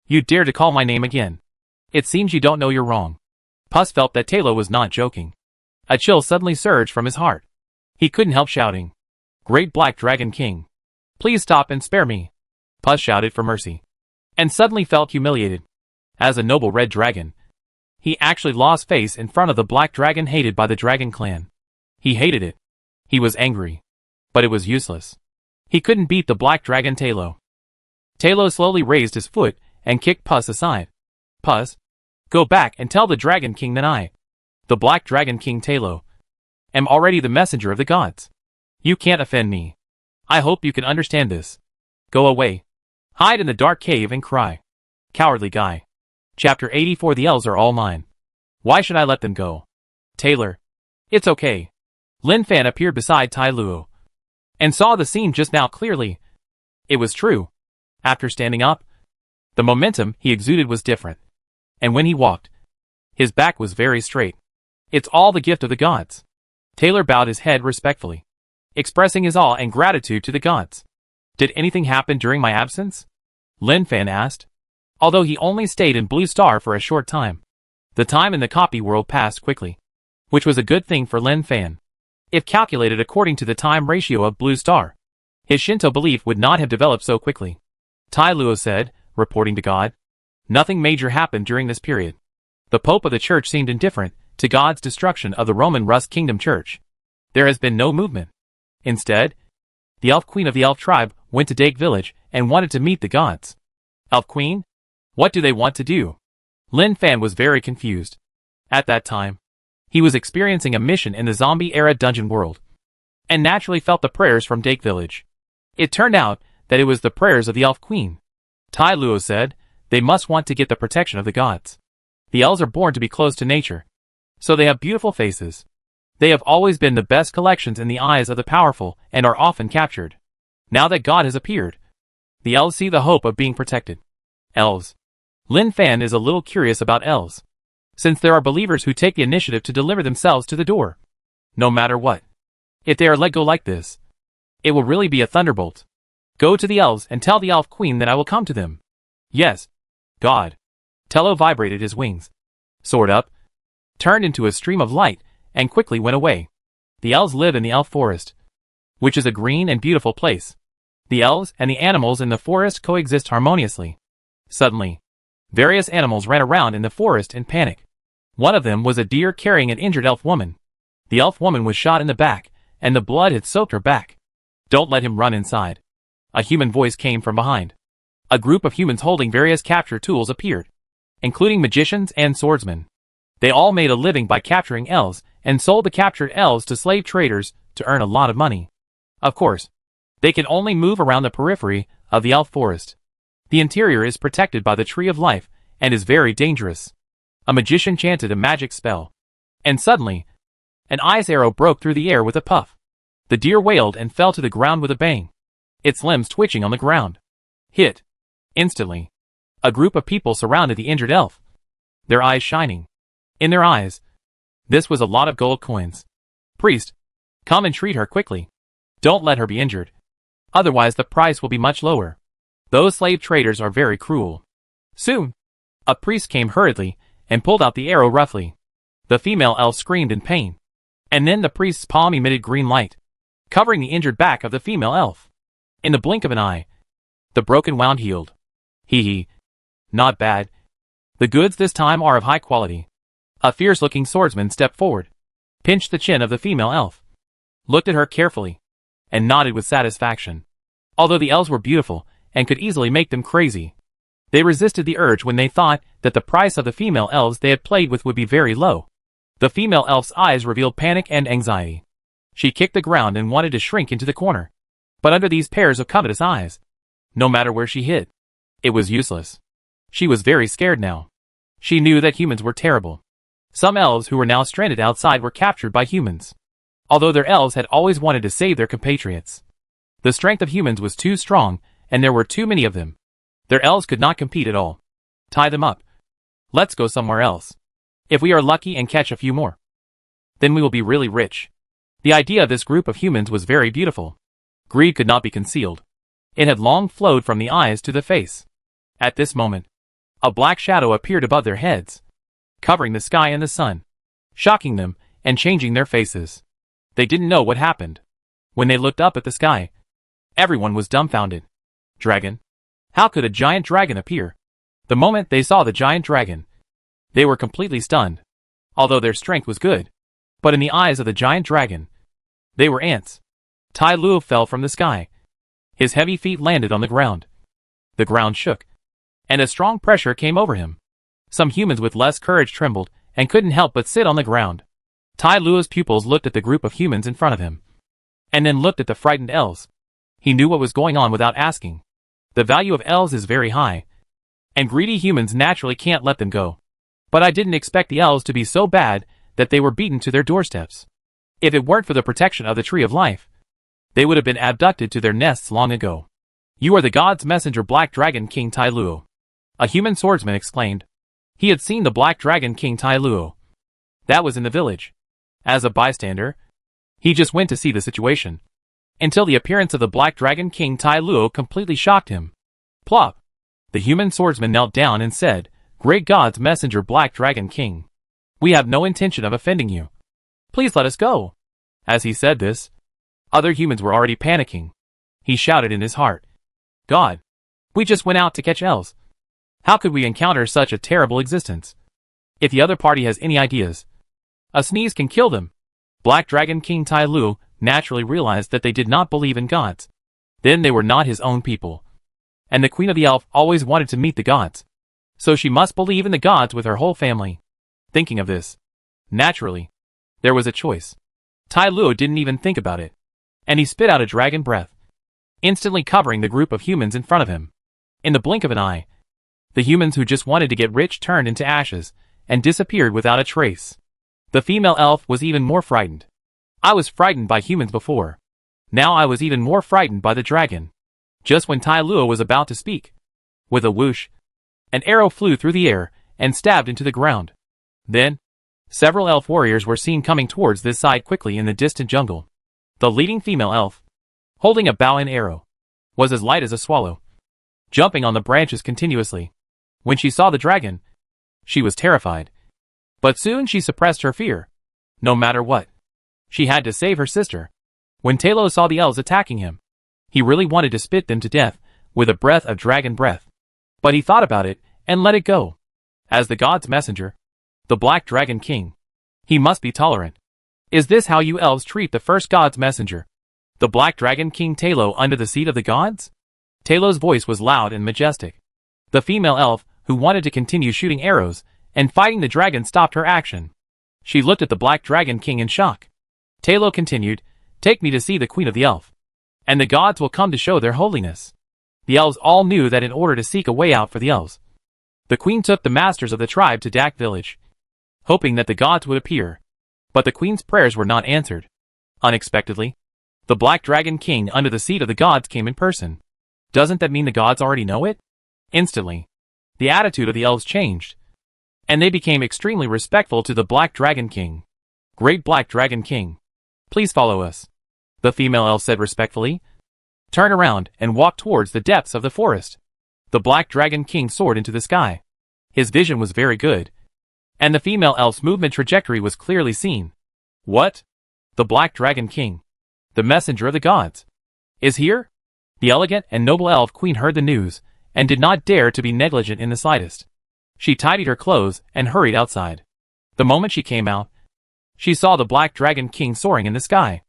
You dare to call my name again. It seems you don't know you're wrong. Puss felt that Talo was not joking. A chill suddenly surged from his heart. He couldn't help shouting, Great Black Dragon King, please stop and spare me. Puss shouted for mercy, and suddenly felt humiliated. As a noble red dragon, he actually lost face in front of the black dragon hated by the dragon clan. He hated it. He was angry. But it was useless. He couldn't beat the black dragon Talo. Talo slowly raised his foot and kicked Puss aside. Puss, go back and tell the Dragon King that I, the Black Dragon King Talo, am already the messenger of the gods. You can't offend me. I hope you can understand this. Go away. Hide in the dark cave and cry. Cowardly guy. Chapter 84. The elves are all mine. Why should I let them go? Taylor. It's okay. Lin Fan appeared beside Tai Luo and saw the scene just now clearly. It was true. After standing up, the momentum he exuded was different. And when he walked, his back was very straight. It's all the gift of the gods. Taylor bowed his head respectfully, expressing his awe and gratitude to the gods. Did anything happen during my absence? Lin Fan asked. Although he only stayed in Blue Star for a short time, the time in the copy world passed quickly, which was a good thing for Lin Fan. If calculated according to the time ratio of Blue Star, his Shinto belief would not have developed so quickly. Tai Luo said, reporting to God. Nothing major happened during this period. The Pope of the Church seemed indifferent to God's destruction of the Roman Rus Kingdom Church. There has been no movement. Instead, the Elf Queen of the Elf tribe went to Dake Village and wanted to meet the gods. Elf Queen? What do they want to do? Lin Fan was very confused. At that time, he was experiencing a mission in the zombie-era dungeon world, and naturally felt the prayers from Dake Village. It turned out that it was the prayers of the Elf Queen. Tai Luo said, they must want to get the protection of the gods. The elves are born to be close to nature, so they have beautiful faces. They have always been the best collections in the eyes of the powerful and are often captured. Now that God has appeared, the elves see the hope of being protected. Elves. Lin Fan is a little curious about elves, since there are believers who take the initiative to deliver themselves to the door, no matter what. If they are let go like this, it will really be a thunderbolt. Go to the elves and tell the Elf Queen that I will come to them. Yes, God. Tello vibrated his wings, soared up, turned into a stream of light, and quickly went away. The elves live in the elf forest, which is a green and beautiful place. The elves and the animals in the forest coexist harmoniously. Suddenly, various animals ran around in the forest in panic. One of them was a deer carrying an injured elf woman. The elf woman was shot in the back, and the blood had soaked her back. Don't let him run inside. A human voice came from behind. A group of humans holding various capture tools appeared, including magicians and swordsmen. They all made a living by capturing elves and sold the captured elves to slave traders to earn a lot of money. Of course, they can only move around the periphery of the elf forest. The interior is protected by the Tree of Life and is very dangerous. A magician chanted a magic spell, and suddenly, an ice arrow broke through the air with a puff. The deer wailed and fell to the ground with a bang, its limbs twitching on the ground. Hit. Instantly, a group of people surrounded the injured elf, their eyes shining. In their eyes, this was a lot of gold coins. Priest, come and treat her quickly. Don't let her be injured. Otherwise the price will be much lower. Those slave traders are very cruel. Soon, a priest came hurriedly and pulled out the arrow roughly. The female elf screamed in pain. And then the priest's palm emitted green light, covering the injured back of the female elf. In the blink of an eye, the broken wound healed. Hee. Not bad. The goods this time are of high quality. A fierce-looking swordsman stepped forward, pinched the chin of the female elf, looked at her carefully, and nodded with satisfaction. Although the elves were beautiful and could easily make them crazy, they resisted the urge when they thought that the price of the female elves they had played with would be very low. The female elf's eyes revealed panic and anxiety. She kicked the ground and wanted to shrink into the corner. But under these pairs of covetous eyes, no matter where she hid, it was useless. She was very scared now. She knew that humans were terrible. Some elves who were now stranded outside were captured by humans. Although their elves had always wanted to save their compatriots, the strength of humans was too strong, and there were too many of them. Their elves could not compete at all. Tie them up. Let's go somewhere else. If we are lucky and catch a few more, then we will be really rich. The idea of this group of humans was very beautiful. Greed could not be concealed. It had long flowed from the eyes to the face. At this moment, a black shadow appeared above their heads, covering the sky and the sun, shocking them and changing their faces. They didn't know what happened. When they looked up at the sky, everyone was dumbfounded. Dragon? How could a giant dragon appear? The moment they saw the giant dragon, they were completely stunned. Although their strength was good, but in the eyes of the giant dragon, they were ants. Tai Luo fell from the sky. His heavy feet landed on the ground. The ground shook, and a strong pressure came over him. Some humans with less courage trembled and couldn't help but sit on the ground. Tai Luo's pupils looked at the group of humans in front of him, and then looked at the frightened elves. He knew what was going on without asking. The value of elves is very high, and greedy humans naturally can't let them go. But I didn't expect the elves to be so bad that they were beaten to their doorsteps. If it weren't for the protection of the Tree of Life, they would have been abducted to their nests long ago. You are the god's messenger, Black Dragon King Tai Luo, a human swordsman exclaimed. He had seen the Black Dragon King Tai Luo. That was in the village. As a bystander, he just went to see the situation, until the appearance of the Black Dragon King Tai Luo completely shocked him. Plop! The human swordsman knelt down and said, Great God's messenger, Black Dragon King, we have no intention of offending you. Please let us go. As he said this, other humans were already panicking. He shouted in his heart, God, we just went out to catch elves. How could we encounter such a terrible existence? If the other party has any ideas, a sneeze can kill them. Black Dragon King Tai Luo naturally realized that they did not believe in gods. Then they were not his own people. And the Queen of the Elf always wanted to meet the gods. So she must believe in the gods with her whole family. Thinking of this, naturally, there was a choice. Tai Luo didn't even think about it, and he spit out a dragon breath, instantly covering the group of humans in front of him. In the blink of an eye, the humans who just wanted to get rich turned into ashes and disappeared without a trace. The female elf was even more frightened. I was frightened by humans before. Now I was even more frightened by the dragon. Just when Tai Luo was about to speak, with a whoosh, an arrow flew through the air and stabbed into the ground. Then, several elf warriors were seen coming towards this side quickly in the distant jungle. The leading female elf, holding a bow and arrow, was as light as a swallow, jumping on the branches continuously. When she saw the dragon, she was terrified. But soon she suppressed her fear. No matter what, she had to save her sister. When Tai Luo saw the elves attacking him, he really wanted to spit them to death with a breath of dragon breath. But he thought about it and let it go. As the god's messenger, the Black Dragon King, he must be tolerant. Is this how you elves treat the first god's messenger, the Black Dragon King Tai Luo, under the seat of the gods? Tai Luo's voice was loud and majestic. The female elf, who wanted to continue shooting arrows and fighting the dragon, stopped her action. She looked at the Black Dragon King in shock. Tai Luo continued, Take me to see the Queen of the Elf, and the gods will come to show their holiness. The elves all knew that in order to seek a way out for the elves, the queen took the masters of the tribe to Dak village, hoping that the gods would appear. But the queen's prayers were not answered. Unexpectedly, the Black Dragon King under the seat of the gods came in person. Doesn't that mean the gods already know it? Instantly, the attitude of the elves changed, and they became extremely respectful to the Black Dragon King. Great Black Dragon King, please follow us, the female elf said respectfully. Turn around and walk towards the depths of the forest. The Black Dragon King soared into the sky. His vision was very good, and the female elf's movement trajectory was clearly seen. What? The Black Dragon King, the messenger of the gods, is here? The elegant and noble elf queen heard the news, and did not dare to be negligent in the slightest. She tidied her clothes and hurried outside. The moment she came out, she saw the Black Dragon King soaring in the sky.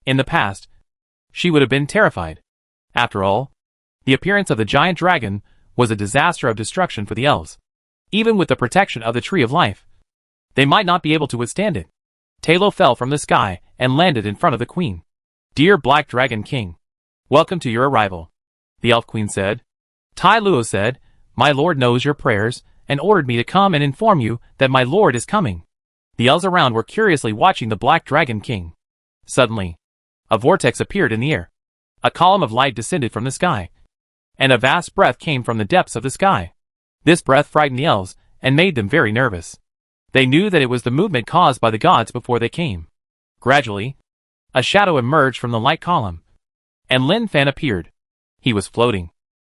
In the past, she would have been terrified. After all, the appearance of the giant dragon was a disaster of destruction for the elves. Even with the protection of the Tree of Life, they might not be able to withstand it. Talo fell from the sky and landed in front of the queen. "Dear Black Dragon King, welcome to your arrival," the elf queen said. Tai Luo said, "My lord knows your prayers and ordered me to come and inform you that my lord is coming." The elves around were curiously watching the Black Dragon King. Suddenly, a vortex appeared in the air. A column of light descended from the sky, and a vast breath came from the depths of the sky. This breath frightened the elves and made them very nervous. They knew that it was the movement caused by the gods before they came. Gradually, a shadow emerged from the light column, and Lin Fan appeared. He was floating,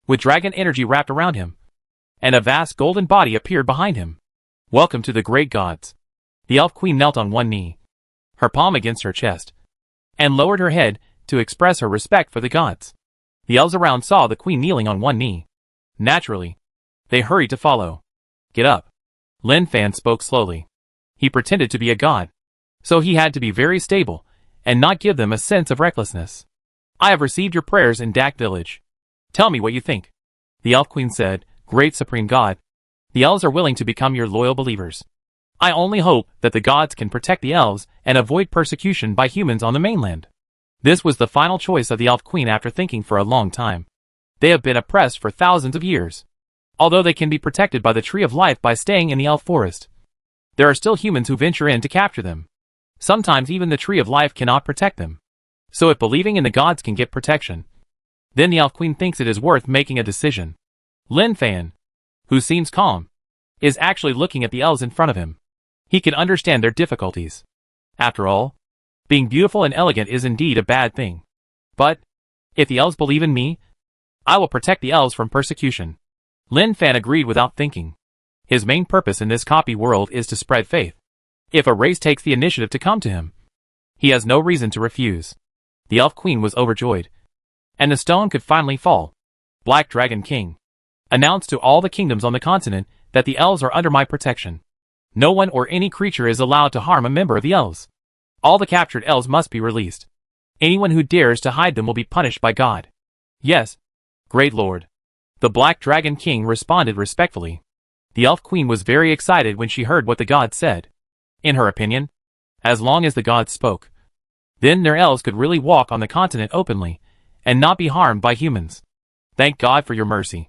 with dragon energy wrapped around him, and a vast golden body appeared behind him. "Welcome to the great gods." The elf queen knelt on one knee, her palm against her chest, and lowered her head to express her respect for the gods. The elves around saw the queen kneeling on one knee. Naturally, they hurried to follow. "Get up." Lin Fan spoke slowly. He pretended to be a god, so he had to be very stable and not give them a sense of recklessness. "I have received your prayers in Dak Village. Tell me what you think." The elf queen said, "Great supreme god, the elves are willing to become your loyal believers. I only hope that the gods can protect the elves and avoid persecution by humans on the mainland." This was the final choice of the elf queen after thinking for a long time. They have been oppressed for thousands of years. Although they can be protected by the Tree of Life by staying in the elf forest, there are still humans who venture in to capture them. Sometimes even the Tree of Life cannot protect them. So if believing in the gods can get protection, then the elf queen thinks it is worth making a decision. Lin Fan, who seems calm, is actually looking at the elves in front of him. He can understand their difficulties. After all, being beautiful and elegant is indeed a bad thing. But, if the elves believe in me, I will protect the elves from persecution. Lin Fan agreed without thinking. His main purpose in this copy world is to spread faith. If a race takes the initiative to come to him, he has no reason to refuse. The elf queen was overjoyed, and the stone could finally fall. "Black Dragon King, announce to all the kingdoms on the continent that the elves are under my protection. No one or any creature is allowed to harm a member of the elves. All the captured elves must be released. Anyone who dares to hide them will be punished by God." "Yes, great lord." The Black Dragon King responded respectfully. The elf queen was very excited when she heard what the gods said. In her opinion, as long as the gods spoke, then their elves could really walk on the continent openly, and not be harmed by humans. "Thank God for your mercy,"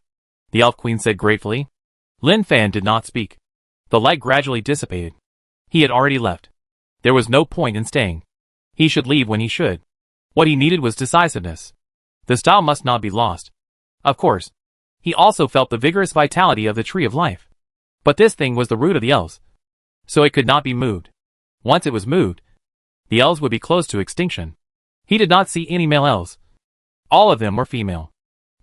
the elf queen said gratefully. Lin Fan did not speak. The light gradually dissipated. He had already left. There was no point in staying. He should leave when he should. What he needed was decisiveness. The style must not be lost. Of course, he also felt the vigorous vitality of the Tree of Life. But this thing was the root of the elves, so it could not be moved. Once it was moved, the elves would be close to extinction. He did not see any male elves. All of them were female.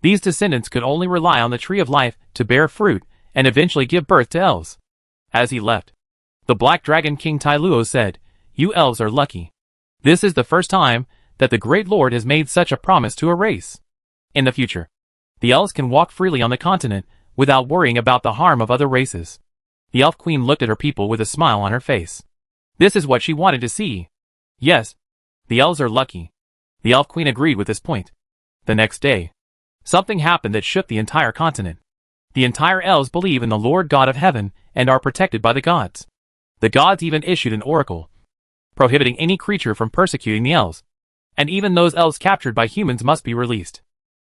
These descendants could only rely on the Tree of Life to bear fruit and eventually give birth to elves. As he left, the Black Dragon King Tai Luo said, "You elves are lucky. This is the first time that the Great Lord has made such a promise to a race. In the future, the elves can walk freely on the continent without worrying about the harm of other races." The elf queen looked at her people with a smile on her face. This is what she wanted to see. Yes, the elves are lucky. The elf queen agreed with this point. The next day, something happened that shook the entire continent. The entire elves believe in the Lord God of Heaven and are protected by the gods. The gods even issued an oracle, prohibiting any creature from persecuting the elves, and even those elves captured by humans must be released.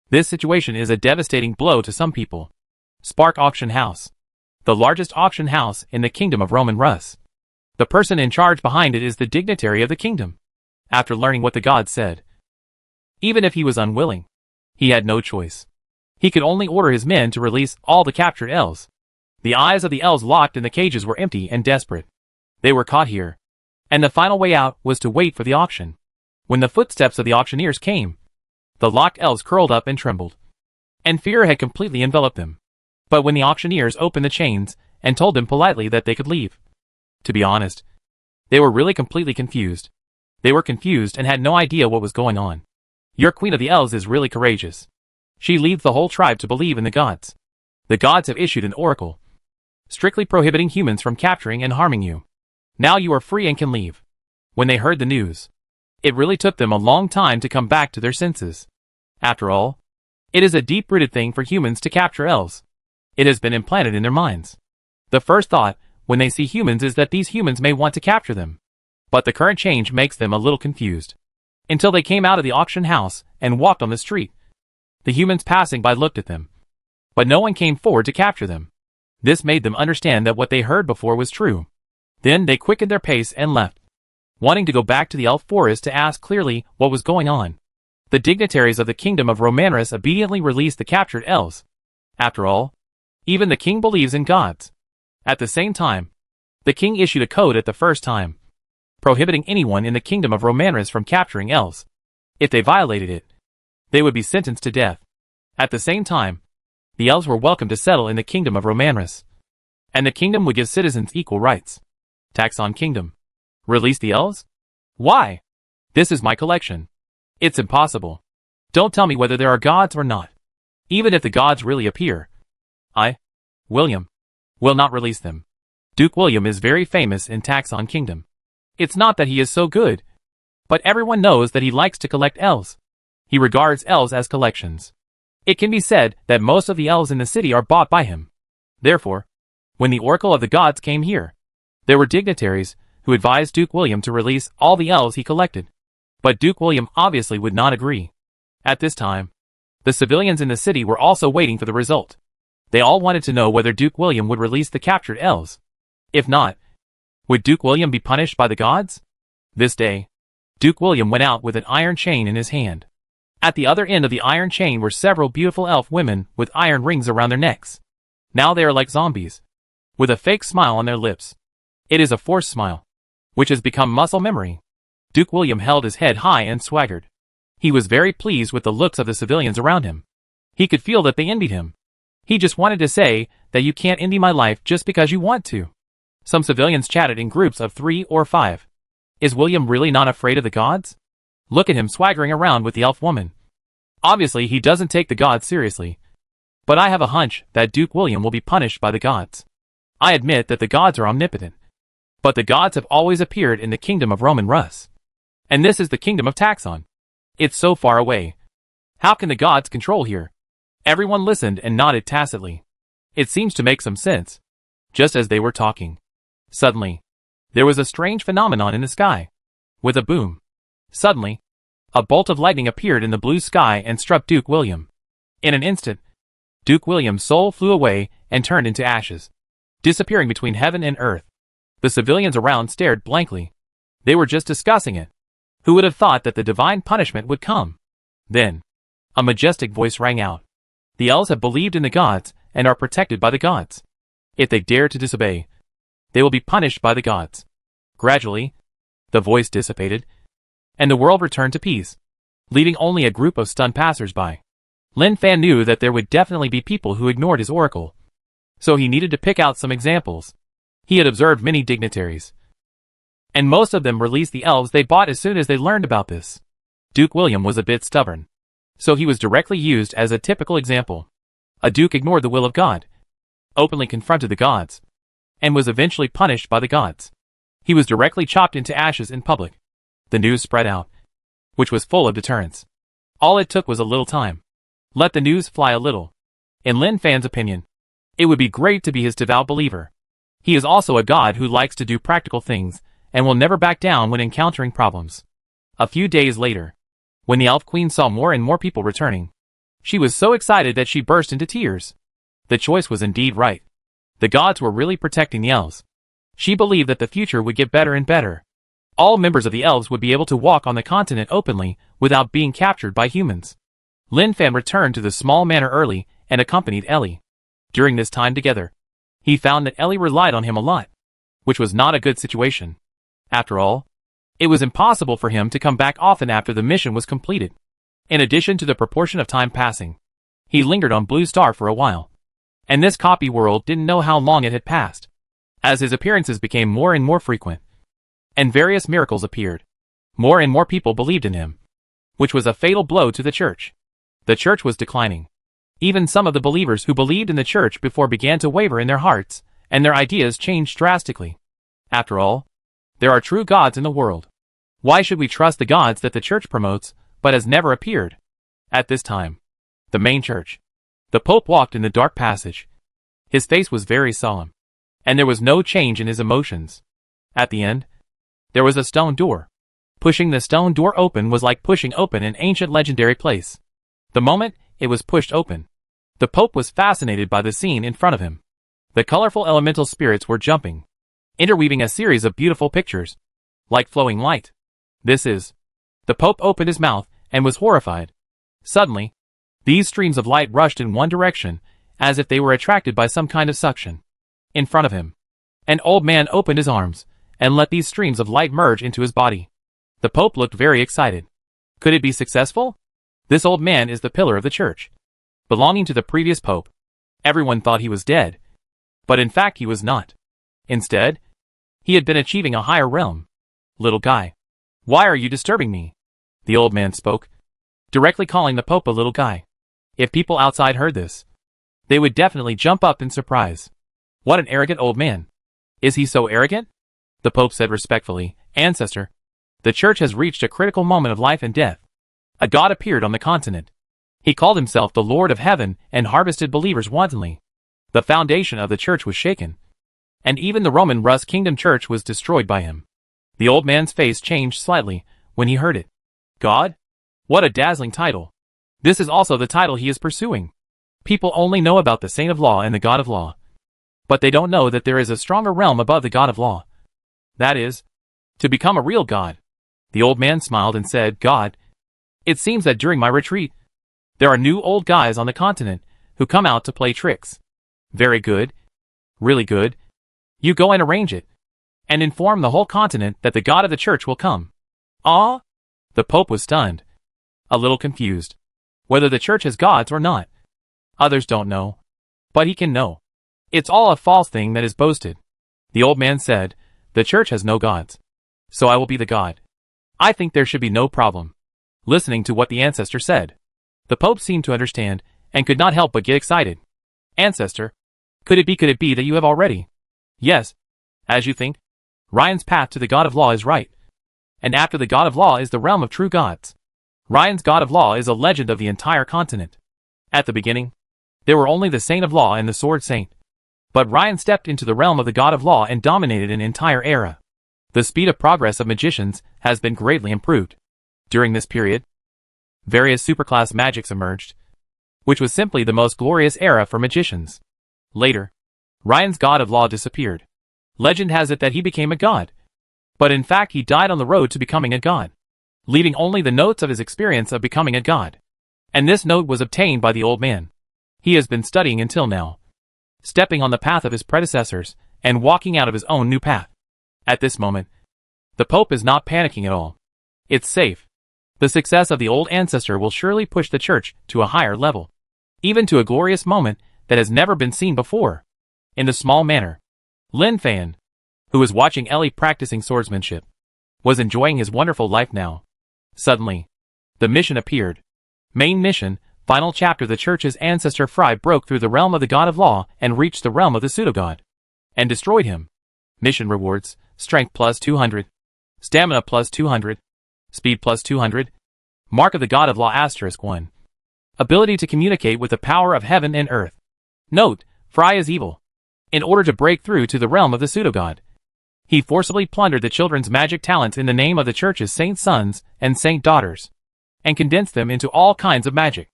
This situation is a devastating blow to some people. Spark Auction House, the largest auction house in the kingdom of Roman Rus. The person in charge behind it is the dignitary of the kingdom. After learning what the gods said, even if he was unwilling, he had no choice. He could only order his men to release all the captured elves. The eyes of the elves locked in the cages were empty and desperate. They were caught here, and the final way out was to wait for the auction. When the footsteps of the auctioneers came, the locked elves curled up and trembled, and fear had completely enveloped them. But when the auctioneers opened the chains and told them politely that they could leave. To be honest, they were really completely confused. They were confused and had no idea what was going on. Your queen of the elves is really courageous. She leads the whole tribe to believe in the gods. The gods have issued an oracle, strictly prohibiting humans from capturing and harming you. Now you are free and can leave. When they heard the news, it really took them a long time to come back to their senses. After all, it is a deep-rooted thing for humans to capture elves. It has been implanted in their minds. The first thought, when they see humans, is that these humans may want to capture them. But the current change makes them a little confused. Until they came out of the auction house and walked on the street. The humans passing by looked at them. But no one came forward to capture them. This made them understand that what they heard before was true. Then they quickened their pace and left, wanting to go back to the elf forest to ask clearly what was going on. The dignitaries of the kingdom of Romanus obediently released the captured elves. After all, even the king believes in gods. At the same time, the king issued a code at the first time, prohibiting anyone in the kingdom of Romanus from capturing elves. If they violated it, they would be sentenced to death. At the same time, the elves were welcome to settle in the kingdom of Romanus, and the kingdom would give citizens equal rights. Taxon Kingdom. Release the elves? Why? This is my collection. It's impossible. Don't tell me whether there are gods or not. Even if the gods really appear, William, will not release them. Duke William is very famous in Taxon Kingdom. It's not that he is so good, but everyone knows that he likes to collect elves. He regards elves as collections. It can be said that most of the elves in the city are bought by him. Therefore, when the Oracle of the Gods came here, there were dignitaries who advised Duke William to release all the elves he collected. But Duke William obviously would not agree. At this time, the civilians in the city were also waiting for the result. They all wanted to know whether Duke William would release the captured elves. If not, would Duke William be punished by the gods? This day, Duke William went out with an iron chain in his hand. At the other end of the iron chain were several beautiful elf women with iron rings around their necks. Now they are like zombies, with a fake smile on their lips. It is a forced smile, which has become muscle memory. Duke William held his head high and swaggered. He was very pleased with the looks of the civilians around him. He could feel that they envied him. He just wanted to say that you can't envy my life just because you want to. Some civilians chatted in groups of 3 or 5. Is William really not afraid of the gods? Look at him swaggering around with the elf woman. Obviously he doesn't take the gods seriously. But I have a hunch that Duke William will be punished by the gods. I admit that the gods are omnipotent. But the gods have always appeared in the kingdom of Roman Rus. And this is the kingdom of Taxon. It's so far away. How can the gods control here? Everyone listened and nodded tacitly. It seems to make some sense. Just as they were talking, suddenly, there was a strange phenomenon in the sky. With a boom, suddenly, a bolt of lightning appeared in the blue sky and struck Duke William. In an instant, Duke William's soul flew away and turned into ashes, disappearing between heaven and earth. The civilians around stared blankly. They were just discussing it. Who would have thought that the divine punishment would come? Then, a majestic voice rang out. The elves have believed in the gods and are protected by the gods. If they dare to disobey, they will be punished by the gods. Gradually, the voice dissipated, and the world returned to peace, leaving only a group of stunned passers-by. Lin Fan knew that there would definitely be people who ignored his oracle, so he needed to pick out some examples. He had observed many dignitaries, and most of them released the elves they bought as soon as they learned about this. Duke William was a bit stubborn, so he was directly used as a typical example. A duke ignored the will of God, openly confronted the gods, and was eventually punished by the gods. He was directly chopped into ashes in public. The news spread out, which was full of deterrence. All it took was a little time. Let the news fly a little. In Lin Fan's opinion, it would be great to be his devout believer. He is also a god who likes to do practical things and will never back down when encountering problems. A few days later, when the Elf Queen saw more and more people returning, she was so excited that she burst into tears. The choice was indeed right. The gods were really protecting the elves. She believed that the future would get better and better. All members of the elves would be able to walk on the continent openly without being captured by humans. Lin Fan returned to the small manor early and accompanied Ellie. During this time together, he found that Ellie relied on him a lot, which was not a good situation. After all, it was impossible for him to come back often after the mission was completed. In addition to the proportion of time passing, he lingered on Blue Star for a while. And this copy world didn't know how long it had passed, as his appearances became more and more frequent, and various miracles appeared. More and more people believed in him, which was a fatal blow to the church. The church was declining. Even some of the believers who believed in the church before began to waver in their hearts, and their ideas changed drastically. After all, there are true gods in the world. Why should we trust the gods that the church promotes, but has never appeared? At this time, the main church, the Pope walked in the dark passage. His face was very solemn, and there was no change in his emotions. At the end, there was a stone door. Pushing the stone door open was like pushing open an ancient legendary place. The moment it was pushed open, the Pope was fascinated by the scene in front of him. The colorful elemental spirits were jumping, interweaving a series of beautiful pictures, like flowing light. The Pope opened his mouth and was horrified. Suddenly, these streams of light rushed in one direction, as if they were attracted by some kind of suction. In front of him, an old man opened his arms, and let these streams of light merge into his body. The Pope looked very excited. Could it be successful? This old man is the pillar of the church, belonging to the previous Pope. Everyone thought he was dead, but in fact he was not. Instead, he had been achieving a higher realm. Little guy, why are you disturbing me? The old man spoke, directly calling the Pope a little guy. If people outside heard this, they would definitely jump up in surprise. What an arrogant old man. Is he so arrogant? The Pope said respectfully, Ancestor, the church has reached a critical moment of life and death. A god appeared on the continent. He called himself the Lord of Heaven and harvested believers wantonly. The foundation of the church was shaken, and even the Roman Rus Kingdom Church was destroyed by him. The old man's face changed slightly when he heard it. God? What a dazzling title. This is also the title he is pursuing. People only know about the Saint of Law and the God of Law, but they don't know that there is a stronger realm above the God of Law. That is, to become a real god. The old man smiled and said, God, it seems that during my retreat, there are new old guys on the continent who come out to play tricks. Very good. Really good. You go and arrange it, and inform the whole continent that the God of the church will come. Ah? The Pope was stunned, a little confused, whether the church has gods or not. Others don't know, but he can know. It's all a false thing that is boasted. The old man said, the church has no gods, so I will be the god. I think there should be no problem. Listening to what the ancestor said, the Pope seemed to understand, and could not help but get excited. Ancestor, could it be that you have already? Yes, as you think. Ryan's path to the God of Law is right. And after the God of Law is the realm of true gods. Ryan's God of Law is a legend of the entire continent. At the beginning, there were only the Saint of Law and the Sword Saint. But Ryan stepped into the realm of the God of Law and dominated an entire era. The speed of progress of magicians has been greatly improved. During this period, various superclass magics emerged, which was simply the most glorious era for magicians. Later, Ryan's God of Law disappeared. Legend has it that he became a god, but in fact he died on the road to becoming a god, leaving only the notes of his experience of becoming a god. And this note was obtained by the old man. He has been studying until now, stepping on the path of his predecessors, and walking out of his own new path. At this moment, the Pope is not panicking at all. It's safe. The success of the old ancestor will surely push the church to a higher level, even to a glorious moment that has never been seen before. In the small manner, Lin Fan, who was watching Ellie practicing swordsmanship, was enjoying his wonderful life now. Suddenly, the mission appeared. Main mission, final chapter. The church's ancestor Fry broke through the realm of the God of Law and reached the realm of the pseudo-god, and destroyed him. Mission rewards, strength plus 200, stamina plus 200, speed plus 200, mark of the God of Law *1, ability to communicate with the power of heaven and earth. Note, Fry is evil. In order to break through to the realm of the pseudo-god, he forcibly plundered the children's magic talents in the name of the church's saint sons and saint daughters, and condensed them into all kinds of magic,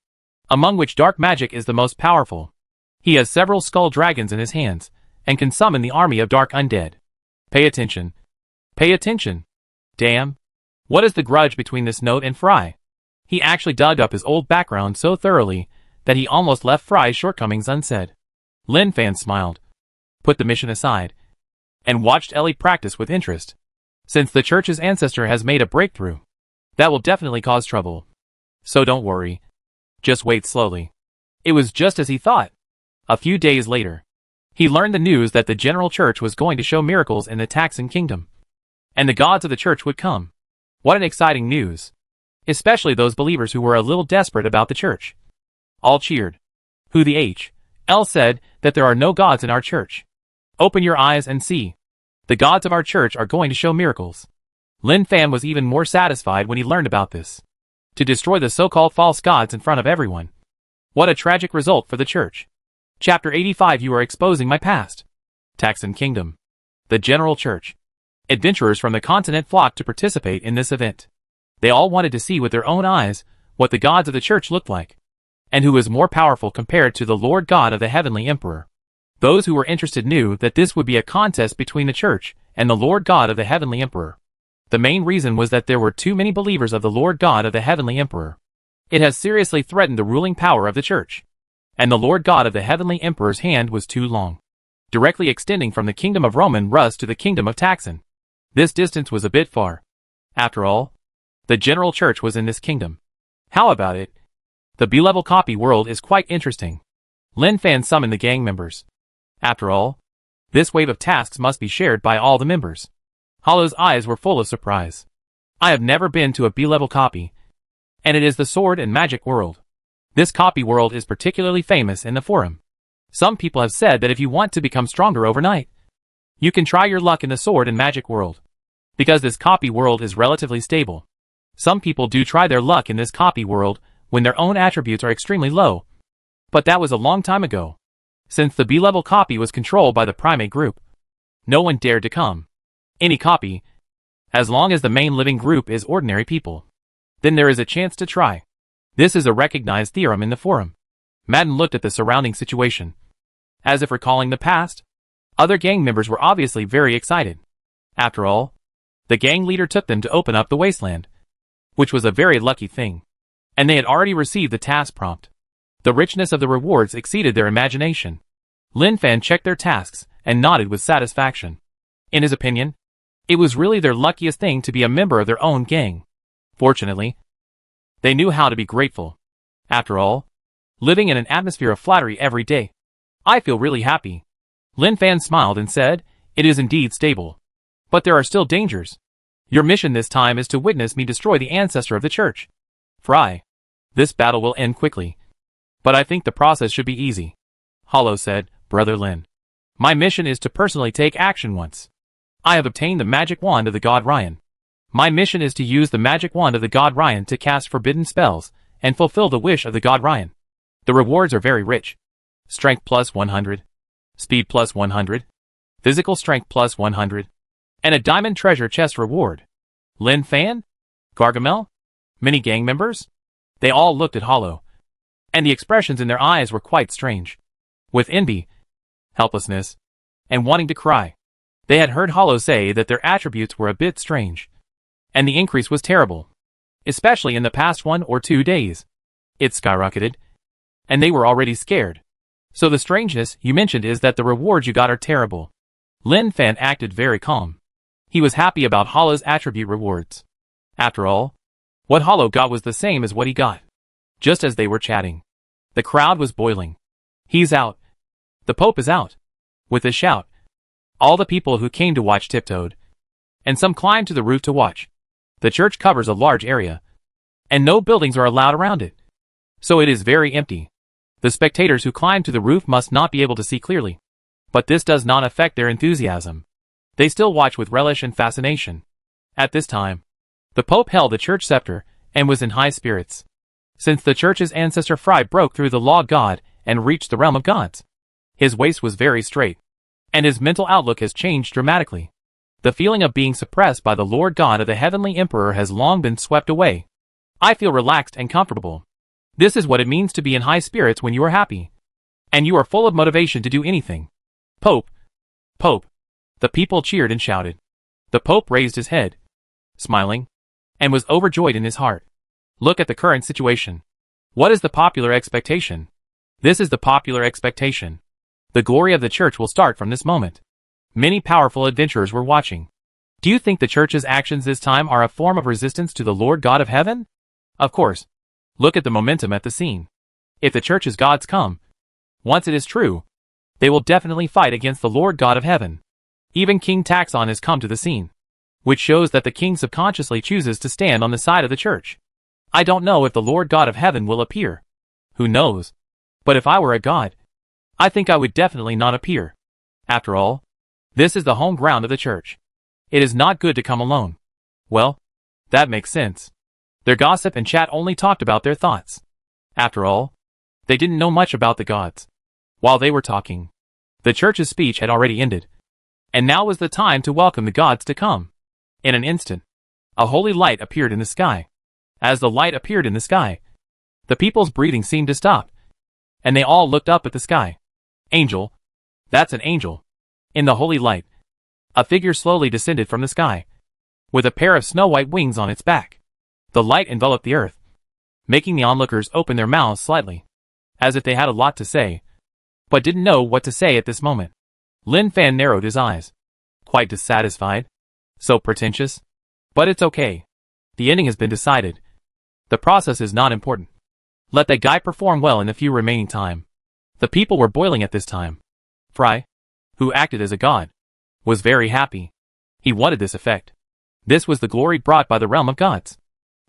among which dark magic is the most powerful. He has several skull dragons in his hands, and can summon the army of dark undead. Pay attention. Pay attention. Damn. What is the grudge between this note and Fry? He actually dug up his old background so thoroughly that he almost left Fry's shortcomings unsaid. Lin Fan smiled, put the mission aside, and watched Ellie practice with interest. Since the church's ancestor has made a breakthrough, that will definitely cause trouble. So don't worry. Just wait slowly. It was just as he thought. A few days later, he learned the news that the general church was going to show miracles in the Taxan kingdom, and the gods of the church would come. What an exciting news! Especially those believers who were a little desperate about the church. All cheered. Who the H.L. said that there are no gods in our church. Open your eyes and see. The gods of our church are going to show miracles. Lin Fan was even more satisfied when he learned about this. To destroy the so-called false gods in front of everyone. What a tragic result for the church. Chapter 85. You are exposing my past. Taxan Kingdom. The General Church. Adventurers from the continent flocked to participate in this event. They all wanted to see with their own eyes what the gods of the church looked like, and who was more powerful compared to the Lord God of the Heavenly Emperor. Those who were interested knew that this would be a contest between the church and the Lord God of the Heavenly Emperor. The main reason was that there were too many believers of the Lord God of the Heavenly Emperor. It has seriously threatened the ruling power of the church. And the Lord God of the Heavenly Emperor's hand was too long, directly extending from the kingdom of Roman Rus to the kingdom of Taxan. This distance was a bit far. After all, the general church was in this kingdom. How about it? The B-level copy world is quite interesting. Lin Fan summoned the gang members. After all, this wave of tasks must be shared by all the members. Hollow's eyes were full of surprise. I have never been to a B-level copy, and it is the sword and magic world. This copy world is particularly famous in the forum. Some people have said that if you want to become stronger overnight, you can try your luck in the sword and magic world. Because this copy world is relatively stable. Some people do try their luck in this copy world when their own attributes are extremely low. But that was a long time ago. Since the B-level copy was controlled by the primate group, no one dared to come. Any copy, as long as the main living group is ordinary people, then there is a chance to try. This is a recognized theorem in the forum. Madden looked at the surrounding situation. As if recalling the past, other gang members were obviously very excited. After all, the gang leader took them to open up the wasteland, which was a very lucky thing. And they had already received the task prompt. The richness of the rewards exceeded their imagination. Lin Fan checked their tasks and nodded with satisfaction. In his opinion, it was really their luckiest thing to be a member of their own gang. Fortunately, they knew how to be grateful. After all, living in an atmosphere of flattery every day, I feel really happy. Lin Fan smiled and said, it is indeed stable. But there are still dangers. Your mission this time is to witness me destroy the ancestor of the church. Fry. This battle will end quickly. But I think the process should be easy. Hollow said, Brother Lin. My mission is to personally take action once. I have obtained the magic wand of the god Ryan. My mission is to use the magic wand of the god Ryan to cast forbidden spells and fulfill the wish of the god Ryan. The rewards are very rich. Strength plus 100. Speed plus 100. Physical strength plus 100. And a diamond treasure chest reward. Lin Fan? Gargamel? Many gang members? They all looked at Hollow. And the expressions in their eyes were quite strange. With envy, helplessness, and wanting to cry. They had heard Hollow say that their attributes were a bit strange. And the increase was terrible. Especially in the past 1 or 2 days. It skyrocketed. And they were already scared. So the strangeness you mentioned is that the rewards you got are terrible. Lin Fan acted very calm. He was happy about Hollow's attribute rewards. After all, what Hollow got was the same as what he got. Just as they were chatting, the crowd was boiling. He's out. The Pope is out. With a shout, all the people who came to watch tiptoed. And some climbed to the roof to watch. The church covers a large area, and no buildings are allowed around it. So it is very empty. The spectators who climb to the roof must not be able to see clearly. But this does not affect their enthusiasm. They still watch with relish and fascination. At this time, the Pope held the church scepter and was in high spirits. Since the church's ancestor Fry broke through the law of God and reached the realm of gods. His waist was very straight, and his mental outlook has changed dramatically. The feeling of being suppressed by the Lord God of the Heavenly Emperor has long been swept away. I feel relaxed and comfortable. This is what it means to be in high spirits when you are happy. And you are full of motivation to do anything. Pope! Pope! The people cheered and shouted. The Pope raised his head, smiling, and was overjoyed in his heart. Look at the current situation. What is the popular expectation? This is the popular expectation. The glory of the church will start from this moment. Many powerful adventurers were watching. Do you think the church's actions this time are a form of resistance to the Lord God of Heaven? Of course. Look at the momentum at the scene. If the church's gods come, Once it is true, they will definitely fight against the Lord God of Heaven. Even King Taxon has come to the scene, which shows that the king subconsciously chooses to stand on the side of the church. I don't know if the Lord God of Heaven will appear. Who knows? But if I were a god, I think I would definitely not appear. After all, this is the home ground of the church. It is not good to come alone. Well, that makes sense. Their gossip and chat only talked about their thoughts. After all, they didn't know much about the gods. While they were talking, the church's speech had already ended. And now was the time to welcome the gods to come. In an instant, a holy light appeared in the sky. As the light appeared in the sky, the people's breathing seemed to stop, and they all looked up at the sky. Angel. That's an angel. In the holy light, a figure slowly descended from the sky, with a pair of snow-white wings on its back. The light enveloped the earth, making the onlookers open their mouths slightly, as if they had a lot to say, but didn't know what to say at this moment. Lin Fan narrowed his eyes, quite dissatisfied. So pretentious. But it's okay. The ending has been decided. The process is not important. Let that guy perform well in the few remaining time. The people were boiling at this time. Fry, who acted as a god, was very happy. He wanted this effect. This was the glory brought by the realm of gods.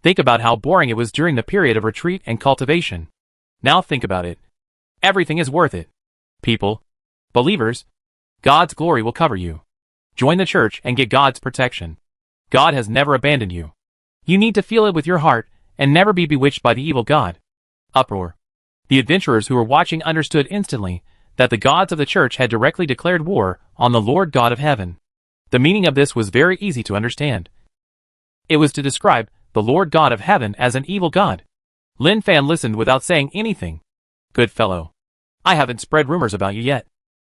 Think about how boring it was during the period of retreat and cultivation. Now think about it. Everything is worth it. People, believers, God's glory will cover you. Join the church and get God's protection. God has never abandoned you. You need to feel it with your heart and never be bewitched by the evil god. Uproar. The adventurers who were watching understood instantly that the gods of the church had directly declared war on the Lord God of Heaven. The meaning of this was very easy to understand. It was to describe the Lord God of Heaven as an evil god. Lin Fan listened without saying anything. Good fellow. I haven't spread rumors about you yet.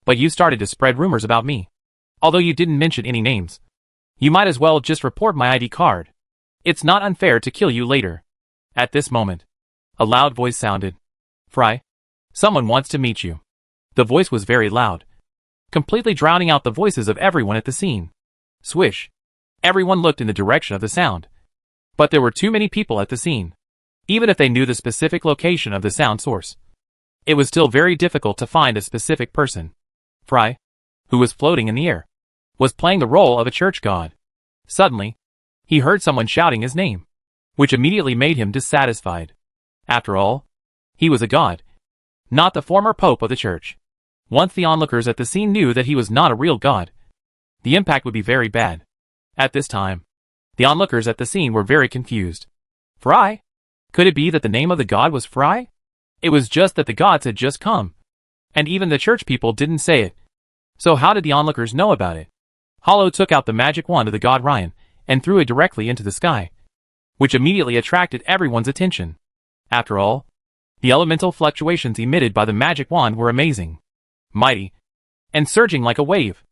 But you started to spread rumors about me. Although you didn't mention any names. You might as well just report my ID card. It's not unfair to kill you later. At this moment, a loud voice sounded. Fry, someone wants to meet you. The voice was very loud, completely drowning out the voices of everyone at the scene. Swish. Everyone looked in the direction of the sound. But there were too many people at the scene. Even if they knew the specific location of the sound source, it was still very difficult to find a specific person. Fry, who was floating in the air, was playing the role of a church god. Suddenly, he heard someone shouting his name, which immediately made him dissatisfied. After all, he was a god, not the former pope of the church. Once the onlookers at the scene knew that he was not a real god, the impact would be very bad. At this time, the onlookers at the scene were very confused. Fry? Could it be that the name of the god was Fry? It was just that the gods had just come, and even the church people didn't say it. So how did the onlookers know about it? Hollow took out the magic wand of the god Ryan and threw it directly into the sky, which immediately attracted everyone's attention. After all, the elemental fluctuations emitted by the magic wand were amazing, mighty, and surging like a wave.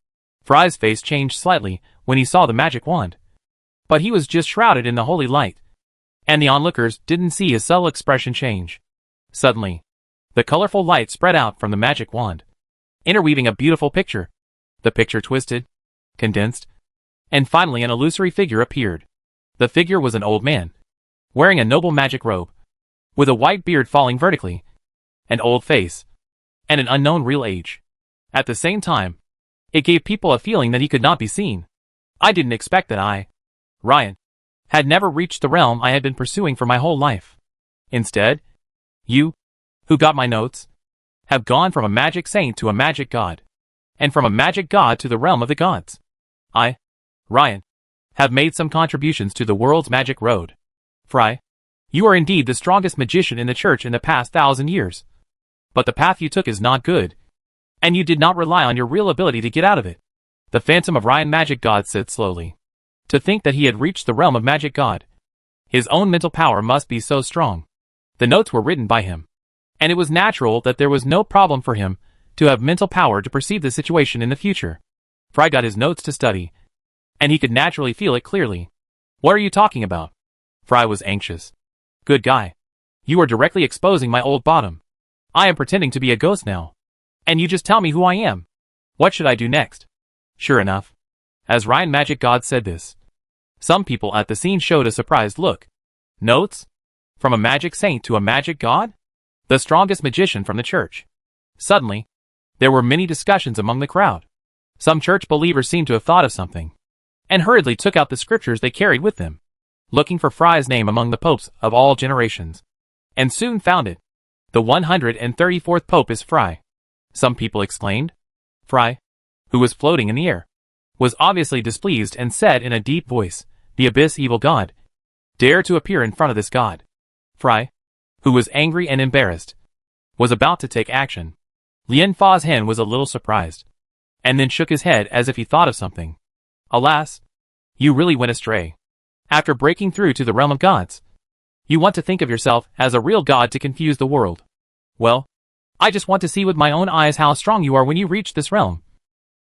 Fry's face changed slightly when he saw the magic wand, but he was just shrouded in the holy light, and the onlookers didn't see his subtle expression change. Suddenly, the colorful light spread out from the magic wand, interweaving a beautiful picture. The picture twisted, condensed, and finally an illusory figure appeared. The figure was an old man, wearing a noble magic robe, with a white beard falling vertically, an old face, and an unknown real age. At the same time, it gave people a feeling that he could not be seen. I didn't expect that I, Ryan, had never reached the realm I had been pursuing for my whole life. Instead, you, who got my notes, have gone from a magic saint to a magic god, and from a magic god to the realm of the gods. I, Ryan, have made some contributions to the world's magic road. Fry, you are indeed the strongest magician in the church in the past 1,000 years. But the path you took is not good, and you did not rely on your real ability to get out of it. The Phantom of Ryan Magic God said slowly. To think that he had reached the realm of magic god. His own mental power must be so strong. The notes were written by him, and it was natural that there was no problem for him to have mental power to perceive the situation in the future. Fry got his notes to study, and he could naturally feel it clearly. What are you talking about? Fry was anxious. Good guy. You are directly exposing my old bottom. I am pretending to be a ghost now. And you just tell me who I am. What should I do next? Sure enough, as Ryan Magic God said this, some people at the scene showed a surprised look. Notes? From a magic saint to a magic god? The strongest magician from the church. Suddenly, there were many discussions among the crowd. Some church believers seemed to have thought of something, and hurriedly took out the scriptures they carried with them, looking for Fry's name among the popes of all generations, and soon found it. The 134th pope is Fry, some people exclaimed. Fry, who was floating in the air, was obviously displeased and said in a deep voice, "The abyss evil god, dare to appear in front of this god." Fry, who was angry and embarrassed, was about to take action. Lien Fa's hen was a little surprised, and then shook his head as if he thought of something. "Alas, you really went astray. After breaking through to the realm of gods, you want to think of yourself as a real god to confuse the world. Well, I just want to see with my own eyes how strong you are when you reach this realm,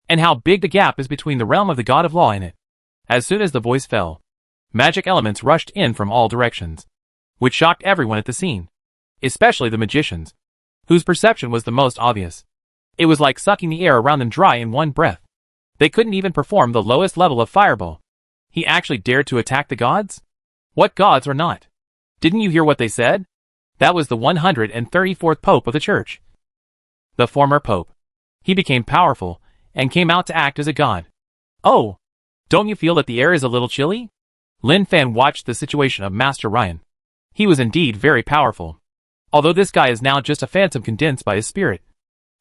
and how big the gap is between the realm of the god of law and it." As soon as the voice fell, magic elements rushed in from all directions, which shocked everyone at the scene, especially the magicians, whose perception was the most obvious. It was like sucking the air around them dry in one breath. They couldn't even perform the lowest level of fireball. He actually dared to attack the gods? What gods or not? Didn't you hear what they said? That was the 134th pope of the church. The former pope. He became powerful, and came out to act as a god. Oh, don't you feel that the air is a little chilly? Lin Fan watched the situation of Master Ryan. He was indeed very powerful, although this guy is now just a phantom condensed by his spirit.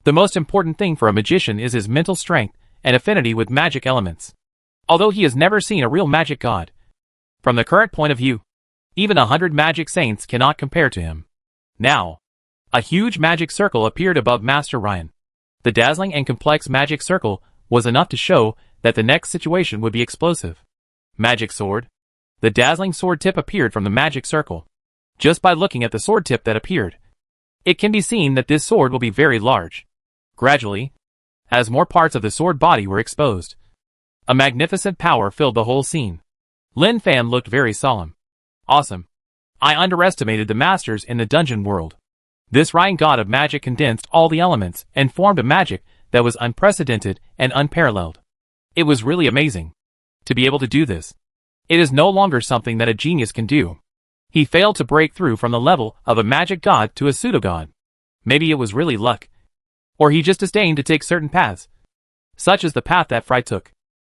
The most important thing for a magician is his mental strength and affinity with magic elements. Although he has never seen a real magic god, from the current point of view, even 100 magic saints cannot compare to him. Now, a huge magic circle appeared above Master Ryan. The dazzling and complex magic circle was enough to show that the next situation would be explosive. Magic sword. The dazzling sword tip appeared from the magic circle. Just by looking at the sword tip that appeared, it can be seen that this sword will be very large. Gradually, as more parts of the sword body were exposed, a magnificent power filled the whole scene. Lin Fan looked very solemn. Awesome. I underestimated the masters in the dungeon world. This Ryan god of magic condensed all the elements and formed a magic that was unprecedented and unparalleled. It was really amazing to be able to do this. It is no longer something that a genius can do. He failed to break through from the level of a magic god to a pseudo-god. Maybe it was really luck, or he just disdained to take certain paths, such as the path that Fry took.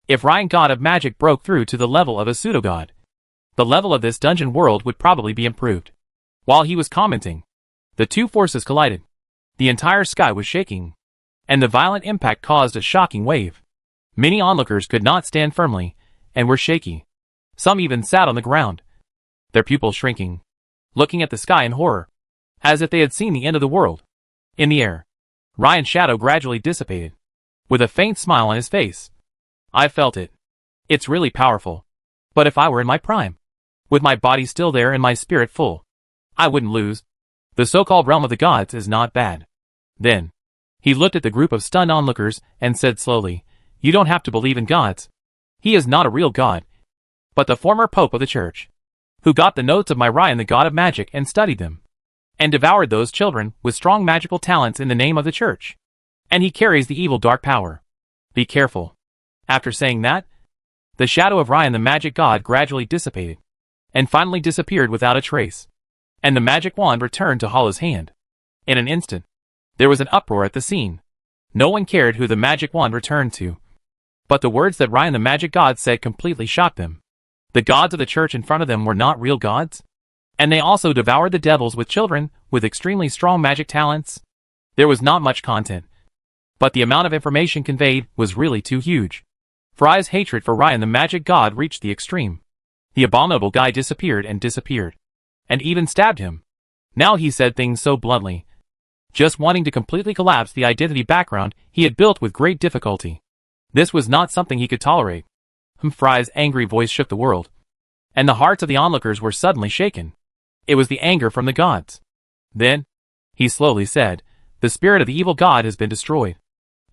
If Ryan god of magic broke through to the level of a pseudo-god, the level of this dungeon world would probably be improved. While he was commenting, the two forces collided. The entire sky was shaking, and the violent impact caused a shocking wave. Many onlookers could not stand firmly, and were shaky. Some even sat on the ground, their pupils shrinking, looking at the sky in horror, as if they had seen the end of the world. In the air, Ryan's shadow gradually dissipated, with a faint smile on his face. I felt it. It's really powerful. But if I were in my prime, with my body still there and my spirit full, I wouldn't lose. The so-called realm of the gods is not bad. Then, he looked at the group of stunned onlookers and said slowly, "You don't have to believe in gods. He is not a real god, but the former pope of the church, who got the notes of my Ryan the god of magic and studied them, and devoured those children with strong magical talents in the name of the church. And he carries the evil dark power. Be careful." After saying that, the shadow of Ryan the magic god gradually dissipated, and finally disappeared without a trace, and the magic wand returned to Hala's hand. In an instant, there was an uproar at the scene. No one cared who the magic wand returned to, but the words that Ryan the magic god said completely shocked them. The gods of the church in front of them were not real gods, and they also devoured the devils with children with extremely strong magic talents. There was not much content, but the amount of information conveyed was really too huge. Fry's hatred for Ryan the magic god reached the extreme. The abominable guy disappeared, and even stabbed him. Now he said things so bluntly, just wanting to completely collapse the identity background he had built with great difficulty. This was not something he could tolerate. Fry's angry voice shook the world, and the hearts of the onlookers were suddenly shaken. It was the anger from the gods. Then, he slowly said, "The spirit of the evil god has been destroyed,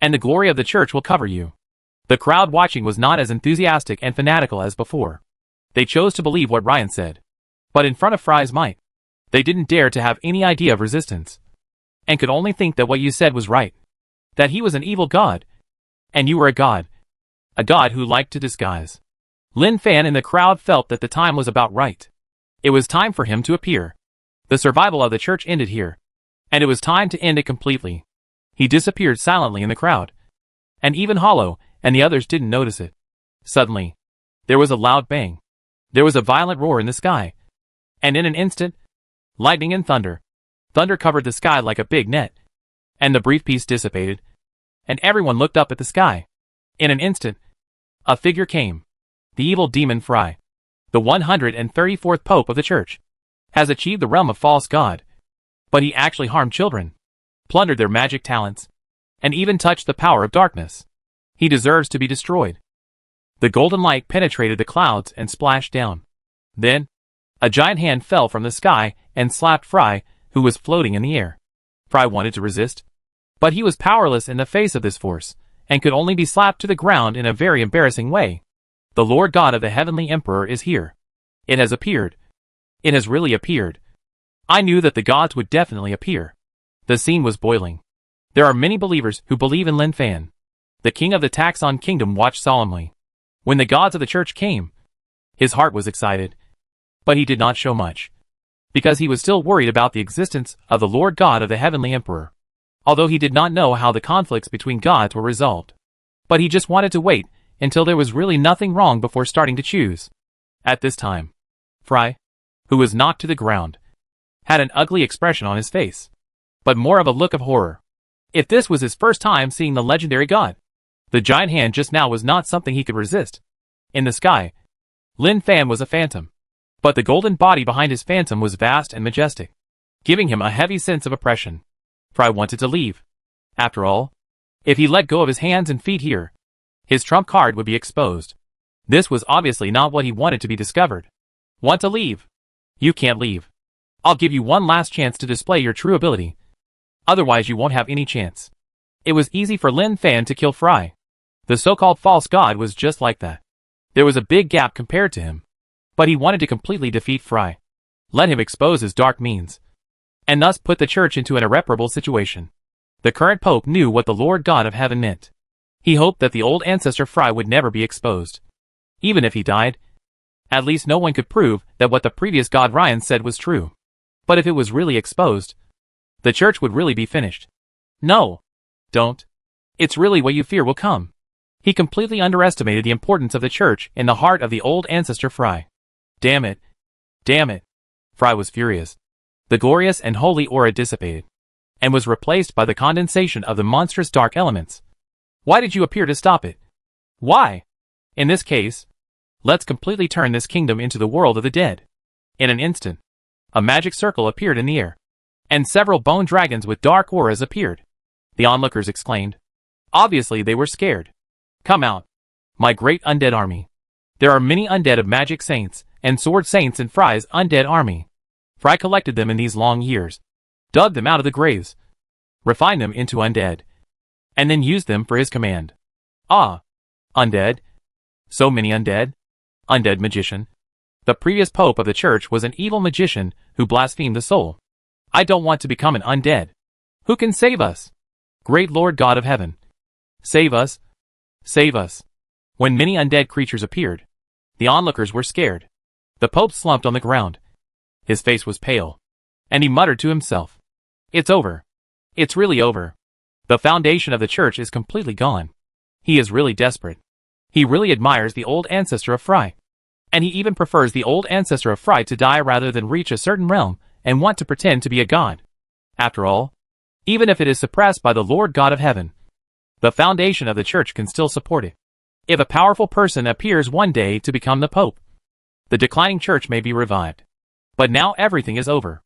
and the glory of the church will cover you." The crowd watching was not as enthusiastic and fanatical as before. They chose to believe what Ryan said, but in front of Fry's might, they didn't dare to have any idea of resistance, and could only think that what you said was right, that he was an evil god, and you were a god who liked to disguise. Lin Fan in the crowd felt that the time was about right. It was time for him to appear. The survival of the church ended here, and it was time to end it completely. He disappeared silently in the crowd. And even Hollow and the others didn't notice it. Suddenly, there was a loud bang. There was a violent roar in the sky. And in an instant, lightning and thunder. Thunder covered the sky like a big net. And the brief peace dissipated. And everyone looked up at the sky. In an instant, a figure came. The evil demon Fry, the 134th Pope of the Church, has achieved the realm of false god. But he actually harmed children, plundered their magic talents, and even touched the power of darkness. He deserves to be destroyed. The golden light penetrated the clouds and splashed down. Then, a giant hand fell from the sky and slapped Fry, who was floating in the air. Fry wanted to resist, but he was powerless in the face of this force, and could only be slapped to the ground in a very embarrassing way. The Lord God of the Heavenly Emperor is here. It has appeared. It has really appeared. I knew that the gods would definitely appear. The scene was boiling. There are many believers who believe in Lin Fan. The king of the Taxon Kingdom watched solemnly. When the gods of the church came, his heart was excited. But he did not show much, because he was still worried about the existence of the Lord God of the Heavenly Emperor, although he did not know how the conflicts between gods were resolved. But he just wanted to wait until there was really nothing wrong before starting to choose. At this time, Fry, who was knocked to the ground, had an ugly expression on his face, but more of a look of horror. If this was his first time seeing the legendary god, the giant hand just now was not something he could resist. In the sky, Lin Fan was a phantom, but the golden body behind his phantom was vast and majestic, giving him a heavy sense of oppression. Fry wanted to leave. After all, if he let go of his hands and feet here, his trump card would be exposed. This was obviously not what he wanted to be discovered. Want to leave? You can't leave. I'll give you one last chance to display your true ability. Otherwise you won't have any chance. It was easy for Lin Fan to kill Fry. The so-called false god was just like that. There was a big gap compared to him. But he wanted to completely defeat Fry. Let him expose his dark means, and thus put the church into an irreparable situation. The current pope knew what the Lord God of Heaven meant. He hoped that the old ancestor Fry would never be exposed. Even if he died, at least no one could prove that what the previous god Ryan said was true. But if it was really exposed, the church would really be finished. No. Don't. It's really what you fear will come. He completely underestimated the importance of the church in the heart of the old ancestor Fry. Damn it. Damn it. Fry was furious. The glorious and holy aura dissipated, and was replaced by the condensation of the monstrous dark elements. Why did you appear to stop it? Why? In this case, let's completely turn this kingdom into the world of the dead. In an instant, a magic circle appeared in the air, and several bone dragons with dark auras appeared. The onlookers exclaimed. Obviously they were scared. Come out, my great undead army. There are many undead of magic saints and sword saints in Fry's undead army. Fry collected them in these long years, dug them out of the graves, refined them into undead, and then used them for his command. Ah, undead? So many undead? Undead magician. The previous pope of the church was an evil magician who blasphemed the soul. I don't want to become an undead. Who can save us? Great Lord God of Heaven. Save us. Save us. When many undead creatures appeared, the onlookers were scared. The pope slumped on the ground. His face was pale, and he muttered to himself. It's over. It's really over. The foundation of the church is completely gone. He is really desperate. He really admires the old ancestor of Fry. And he even prefers the old ancestor of Fry to die rather than reach a certain realm and want to pretend to be a god. After all, even if it is suppressed by the Lord God of Heaven, the foundation of the church can still support it. If a powerful person appears one day to become the pope, the declining church may be revived. But now everything is over.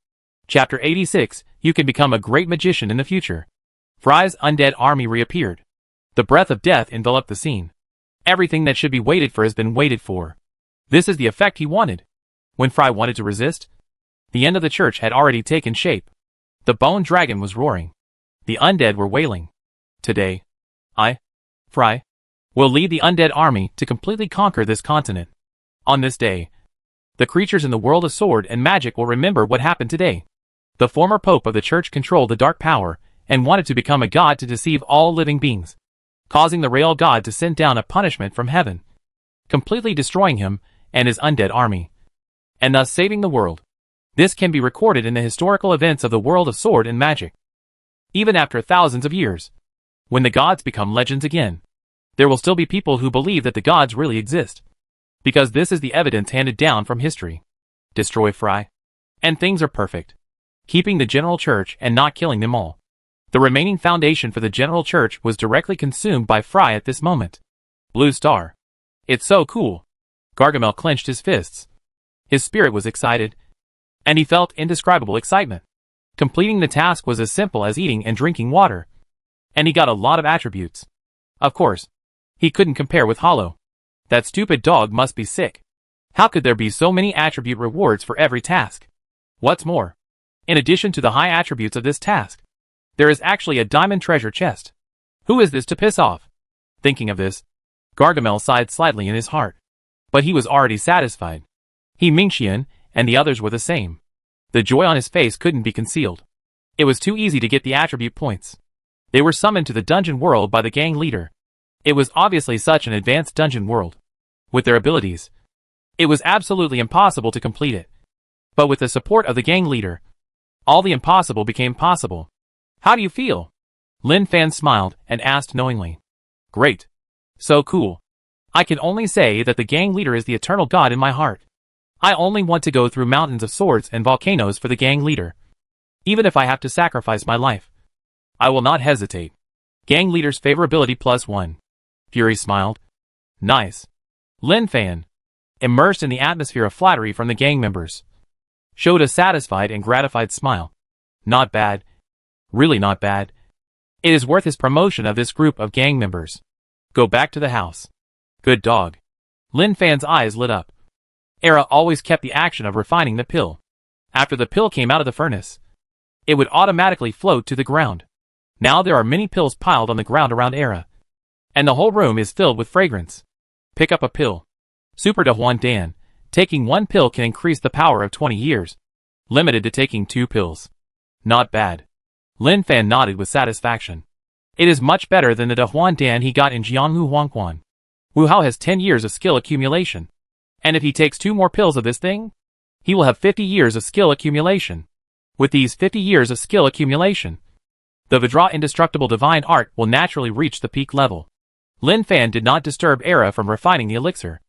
Chapter 86, you can become a great magician in the future. Fry's undead army reappeared. The breath of death enveloped the scene. Everything that should be waited for has been waited for. This is the effect he wanted. When Fry wanted to resist, the end of the church had already taken shape. The bone dragon was roaring. The undead were wailing. Today, I, Fry, will lead the undead army to completely conquer this continent. On this day, the creatures in the world of sword and magic will remember what happened today. The former pope of the church controlled the dark power and wanted to become a god to deceive all living beings, causing the real god to send down a punishment from heaven, completely destroying him and his undead army, and thus saving the world. This can be recorded in the historical events of the world of sword and magic. Even after thousands of years, when the gods become legends again, there will still be people who believe that the gods really exist. Because this is the evidence handed down from history. Destroy Fry, and things are perfect. Keeping the general church and not killing them all. The remaining foundation for the general church was directly consumed by Fry at this moment. Blue Star. It's so cool. Gargamel clenched his fists. His spirit was excited, and he felt indescribable excitement. Completing the task was as simple as eating and drinking water. And he got a lot of attributes. Of course, he couldn't compare with Hollow. That stupid dog must be sick. How could there be so many attribute rewards for every task? What's more, in addition to the high attributes of this task, there is actually a diamond treasure chest. Who is this to piss off? Thinking of this, Gargamel sighed slightly in his heart. But he was already satisfied. He, Mingxian, and the others were the same. The joy on his face couldn't be concealed. It was too easy to get the attribute points. They were summoned to the dungeon world by the gang leader. It was obviously such an advanced dungeon world. With their abilities, it was absolutely impossible to complete it. But with the support of the gang leader, all the impossible became possible. How do you feel? Lin Fan smiled and asked knowingly. Great. So cool. I can only say that the gang leader is the eternal god in my heart. I only want to go through mountains of swords and volcanoes for the gang leader. Even if I have to sacrifice my life, I will not hesitate. Gang leader's favorability +1. Fury smiled. Nice. Lin Fan, immersed in the atmosphere of flattery from the gang members, showed a satisfied and gratified smile. Not bad. Really not bad. It is worth his promotion of this group of gang members. Go back to the house. Good dog. Lin Fan's eyes lit up. Era always kept the action of refining the pill. After the pill came out of the furnace, it would automatically float to the ground. Now there are many pills piled on the ground around Era, and the whole room is filled with fragrance. Pick up a pill. Super De Huan Dan. Taking one pill can increase the power of 20 years. Limited to taking 2 pills. Not bad. Lin Fan nodded with satisfaction. It is much better than the De Huan Dan he got in Jianghu Huangquan. Wu Hao has 10 years of skill accumulation. And if he takes 2 more pills of this thing, he will have 50 years of skill accumulation. With these 50 years of skill accumulation, the Vidra Indestructible Divine Art will naturally reach the peak level. Lin Fan did not disturb Era from refining the elixir.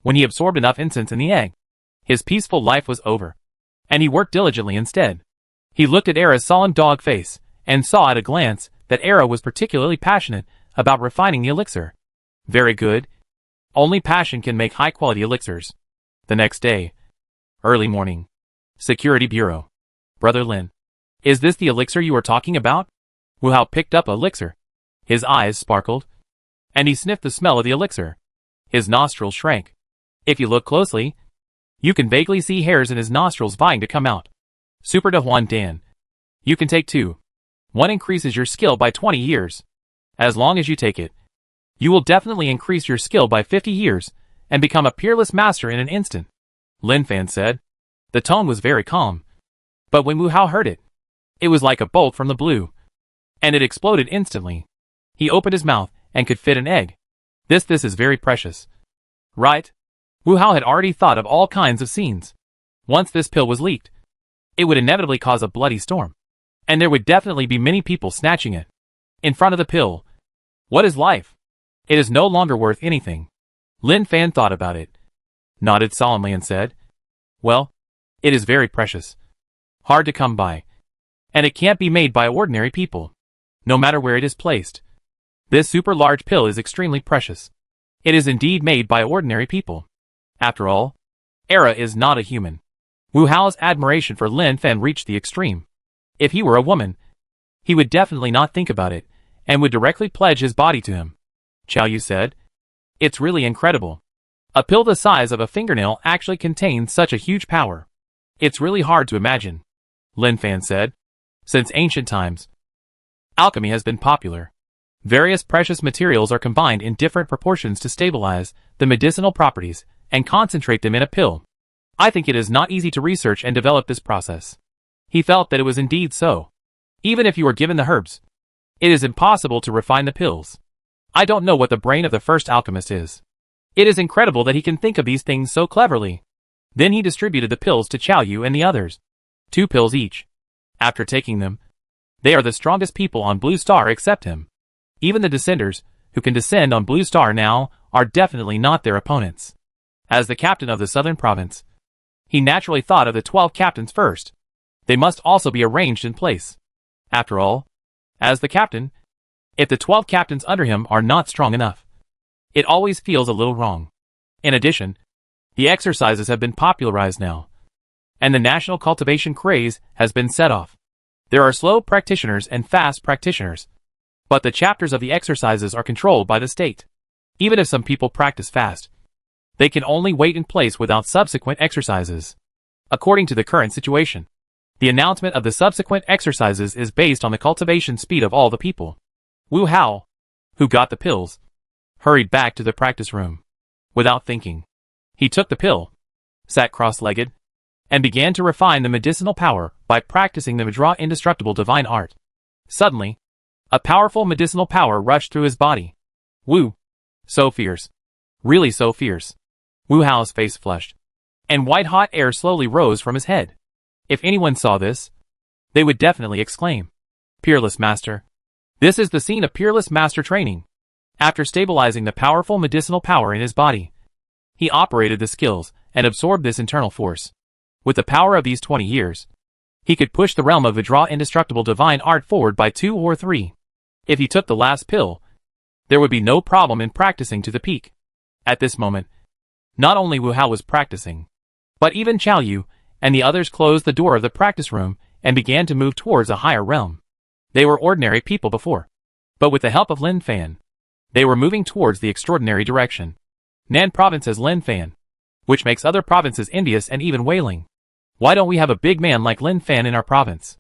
When he absorbed enough incense in the egg, his peaceful life was over. And he worked diligently instead. He looked at Era's solemn dog face, and saw at a glance that Era was particularly passionate about refining the elixir. Very good. Only passion can make high-quality elixirs. The next day. Early morning. Security Bureau. Brother Lin. Is this the elixir you are talking about? Wu Hao picked up elixir. His eyes sparkled, and he sniffed the smell of the elixir. His nostrils shrank. If you look closely, you can vaguely see hairs in his nostrils vying to come out. Super De Huan Dan. You can take 2. 1 increases your skill by 20 years. As long as you take it, you will definitely increase your skill by 50 years, and become a peerless master in an instant. Lin Fan said. The tone was very calm. But when Wu Hao heard it, it was like a bolt from the blue. And it exploded instantly. He opened his mouth, and could fit an egg. This is very precious. Right? Wu Hao had already thought of all kinds of scenes. Once this pill was leaked, it would inevitably cause a bloody storm. And there would definitely be many people snatching it. In front of the pill. What is life? It is no longer worth anything. Lin Fan thought about it, nodded solemnly and said, well, it is very precious. Hard to come by. And it can't be made by ordinary people. No matter where it is placed. This super large pill is extremely precious. It is indeed made by ordinary people. After all, Era is not a human. Wu Hao's admiration for Lin Fan reached the extreme. If he were a woman, he would definitely not think about it, and would directly pledge his body to him. Qiao Yu said. It's really incredible. A pill the size of a fingernail actually contains such a huge power. It's really hard to imagine. Lin Fan said. Since ancient times, alchemy has been popular. Various precious materials are combined in different proportions to stabilize the medicinal properties and concentrate them in a pill. I think it is not easy to research and develop this process. He felt that it was indeed so. Even if you were given the herbs, it is impossible to refine the pills. I don't know what the brain of the first alchemist is. It is incredible that he can think of these things so cleverly. Then he distributed the pills to Qiao Yu and the others. 2 pills each. After taking them, They are the strongest people on Blue Star except him. Even the descenders, who can descend on Blue Star now, are definitely not their opponents. As the captain of the southern province, he naturally thought of the 12 captains first. They must also be arranged in place. After all, as the captain, if the 12 captains under him are not strong enough, it always feels a little wrong. In addition, the exercises have been popularized now, and the national cultivation craze has been set off. There are slow practitioners and fast practitioners, but the chapters of the exercises are controlled by the state. Even if some people practice fast, they can only wait in place without subsequent exercises. According to the current situation, the announcement of the subsequent exercises is based on the cultivation speed of all the people. Wu Hao, who got the pills, hurried back to the practice room. Without thinking, he took the pill, sat cross-legged, and began to refine the medicinal power by practicing the Madra indestructible divine art. Suddenly, a powerful medicinal power rushed through his body. Wu, so fierce. Really so fierce. Wu Hao's face flushed, and white-hot air slowly rose from his head. If anyone saw this, they would definitely exclaim, "Peerless Master." This is the scene of Peerless Master training. After stabilizing the powerful medicinal power in his body, he operated the skills and absorbed this internal force. With the power of these 20 years, he could push the realm of Vidra indestructible divine art forward by 2 or 3. If he took the last pill, there would be no problem in practicing to the peak. At this moment, not only Wu Hao was practicing, but even Chao Yu and the others closed the door of the practice room and began to move towards a higher realm. They were ordinary people before, but with the help of Lin Fan, they were moving towards the extraordinary direction. Nan province has Lin Fan, which makes other provinces envious and even wailing. Why don't we have a big man like Lin Fan in our province?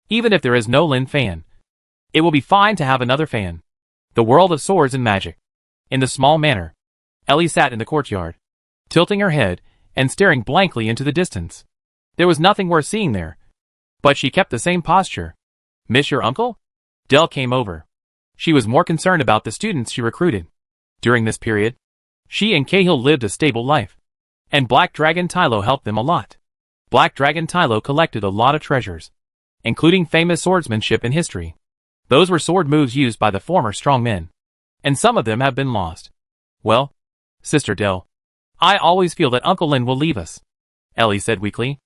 Even if there is no Lin Fan, it will be fine to have another Fan. The world of swords and magic. In the small manor, Ellie sat in the courtyard, tilting her head and staring blankly into the distance. There was nothing worth seeing there, but she kept the same posture. "Miss your uncle?" Dell came over. She was more concerned about the students she recruited. During this period, she and Cahill lived a stable life, and Black Dragon Tylo helped them a lot. Black Dragon Tylo collected a lot of treasures, including famous swordsmanship in history. Those were sword moves used by the former strong men, and some of them have been lost. "Well, Sister Dell, I always feel that Uncle Lin will leave us," Ellie said weakly.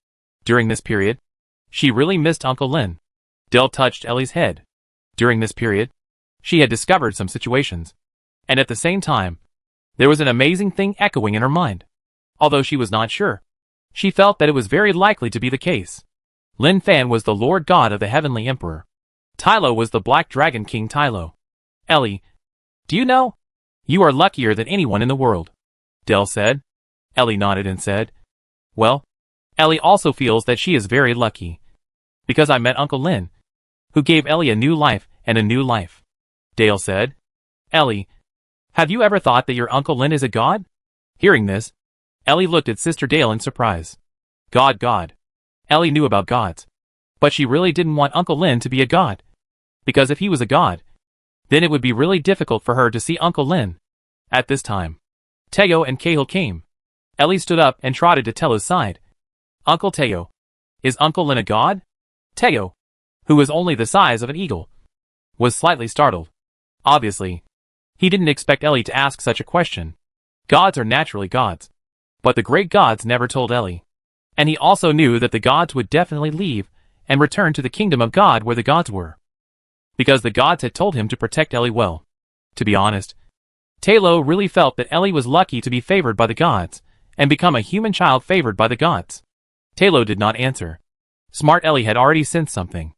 During this period, she really missed Uncle Lin. Dell touched Ellie's head. During this period, she had discovered some situations, and at the same time, there was an amazing thing echoing in her mind. Although she was not sure, she felt that it was very likely to be the case. Lin Fan was the Lord God of the Heavenly Emperor. Tylo was the Black Dragon King Tylo. "Ellie, do you know? You are luckier than anyone in the world," Dell said. Ellie nodded and said, "Well, Ellie also feels that she is very lucky, because I met Uncle Lin, who gave Ellie a new life and a new life." Dale said, "Ellie, have you ever thought that your Uncle Lin is a god?" Hearing this, Ellie looked at Sister Dale in surprise. God. Ellie knew about gods, but she really didn't want Uncle Lin to be a god, because if he was a god, then it would be really difficult for her to see Uncle Lin. At this time, Teo and Cahill came. Ellie stood up and trotted to Teo's side. "Uncle Teo, is Uncle Lin a god?" Teo, who was only the size of an eagle, was slightly startled. Obviously, he didn't expect Ellie to ask such a question. Gods are naturally gods, but the great gods never told Ellie. And he also knew that the gods would definitely leave and return to the kingdom of God where the gods were, because the gods had told him to protect Ellie well. To be honest, Talo really felt that Ellie was lucky to be favored by the gods and become a human child favored by the gods. Talo did not answer. Smart Ellie had already sensed something.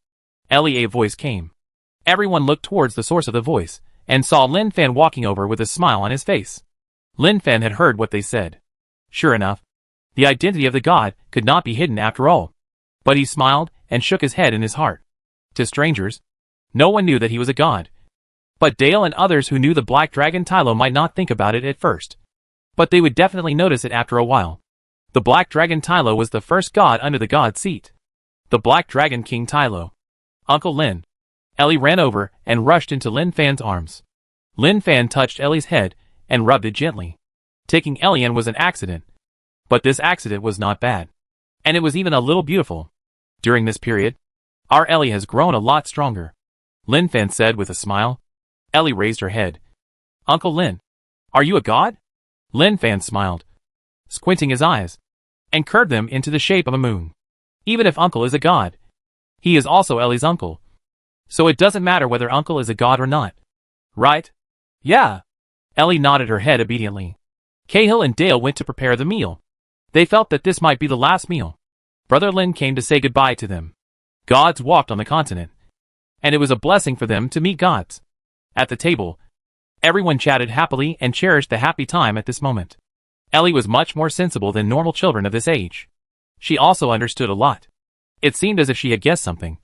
A voice came. Everyone looked towards the source of the voice and saw Lin Fan walking over with a smile on his face. Lin Fan had heard what they said. Sure enough, the identity of the god could not be hidden after all. But he smiled and shook his head in his heart. To strangers, no one knew that he was a god. But Dale and others who knew the Black Dragon Tylo might not think about it at first, but they would definitely notice it after a while. The Black Dragon Tylo was the first god under the god seat. The Black Dragon King Tylo. Uncle Lin. Ellie ran over and rushed into Lin Fan's arms. Lin Fan touched Ellie's head and rubbed it gently. Taking Ellie in was an accident, but this accident was not bad, and it was even a little beautiful. During this period, Our Ellie has grown a lot stronger, Lin Fan said with a smile. Ellie raised her head. Uncle Lin, are you a god? Lin Fan smiled, squinting his eyes, and curved them into the shape of a moon. Even if Uncle is a god, he is also Ellie's uncle. So it doesn't matter whether Uncle is a god or not. Right? Yeah. Ellie nodded her head obediently. Cahill and Dale went to prepare the meal. They felt that this might be the last meal. Brother Lin came to say goodbye to them. Gods walked on the continent, and it was a blessing for them to meet gods. At the table, everyone chatted happily and cherished the happy time at this moment. Ellie was much more sensible than normal children of this age. She also understood a lot. It seemed as if she had guessed something,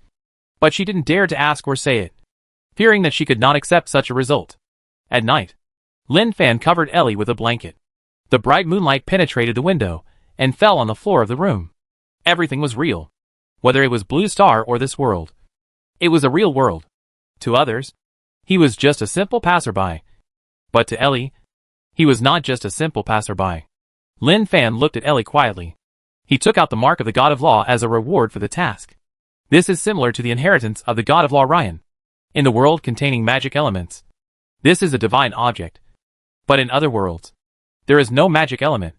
but she didn't dare to ask or say it, fearing that she could not accept such a result. At night, Lin Fan covered Ellie with a blanket. The bright moonlight penetrated the window and fell on the floor of the room. Everything was real, whether it was Blue Star or this world. It was a real world. To others, he was just a simple passerby. But to Ellie, he was not just a simple passerby. Lin Fan looked at Ellie quietly. He took out the mark of the God of Law as a reward for the task. This is similar to the inheritance of the God of Law Ryan. In the world containing magic elements, this is a divine object. But in other worlds, there is no magic element.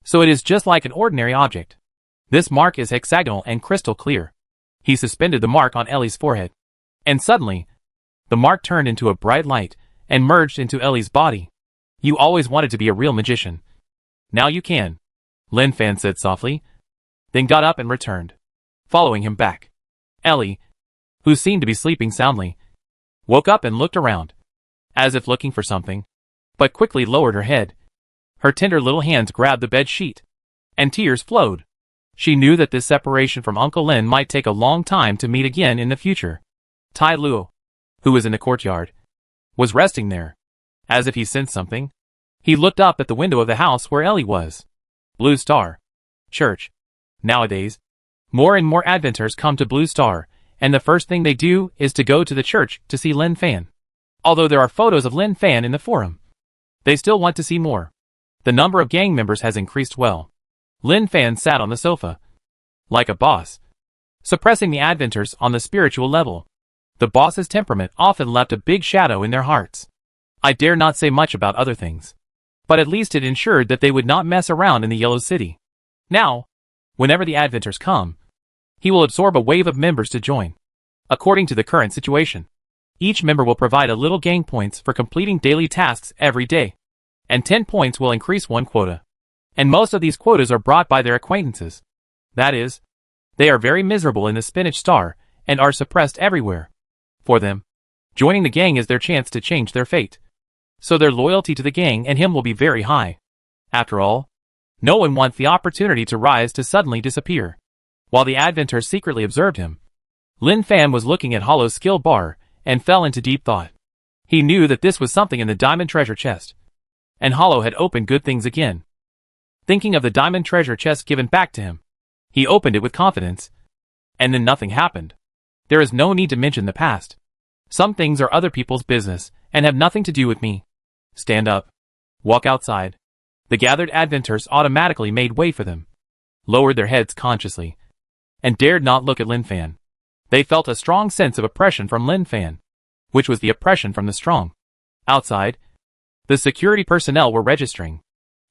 So it is just like an ordinary object. This mark is hexagonal and crystal clear. He suspended the mark on Ellie's forehead. And suddenly, the mark turned into a bright light and merged into Ellie's body. You always wanted to be a real magician. Now you can, Lin Fan said softly, then got up and returned, following him back. Ellie, who seemed to be sleeping soundly, woke up and looked around, as if looking for something, but quickly lowered her head. Her tender little hands grabbed the bed sheet, and tears flowed. She knew that this separation from Uncle Lin might take a long time to meet again in the future. Tai Luo, who was in the courtyard, was resting there, as if he sensed something. He looked up at the window of the house where Ellie was. Blue Star Church. Nowadays, more and more Adventers come to Blue Star, and the first thing they do is to go to the church to see Lin Fan. Although there are photos of Lin Fan in the forum, they still want to see more. The number of gang members has increased well. Lin Fan sat on the sofa, like a boss, suppressing the Adventers on the spiritual level. The boss's temperament often left a big shadow in their hearts. I dare not say much about other things, but at least it ensured that they would not mess around in the Yellow City. Now, whenever the Adventers come, he will absorb a wave of members to join. According to the current situation, each member will provide a little gang points for completing daily tasks every day, and 10 points will increase one quota. And most of these quotas are brought by their acquaintances. That is, they are very miserable in the Spinach Star and are suppressed everywhere. For them, joining the gang is their chance to change their fate. So their loyalty to the gang and him will be very high. After all, no one wants the opportunity to rise to suddenly disappear. While the Adventers secretly observed him, Lin Fan was looking at Hollow's skill bar and fell into deep thought. He knew that this was something in the diamond treasure chest, and Hollow had opened good things again. Thinking of the diamond treasure chest given back to him, he opened it with confidence, and then nothing happened. There is no need to mention the past. Some things are other people's business and have nothing to do with me. Stand up. Walk outside. The gathered Adventers automatically made way for them, lowered their heads consciously, and dared not look at Lin Fan. They felt a strong sense of oppression from Lin Fan, which was the oppression from the strong. Outside, the security personnel were registering,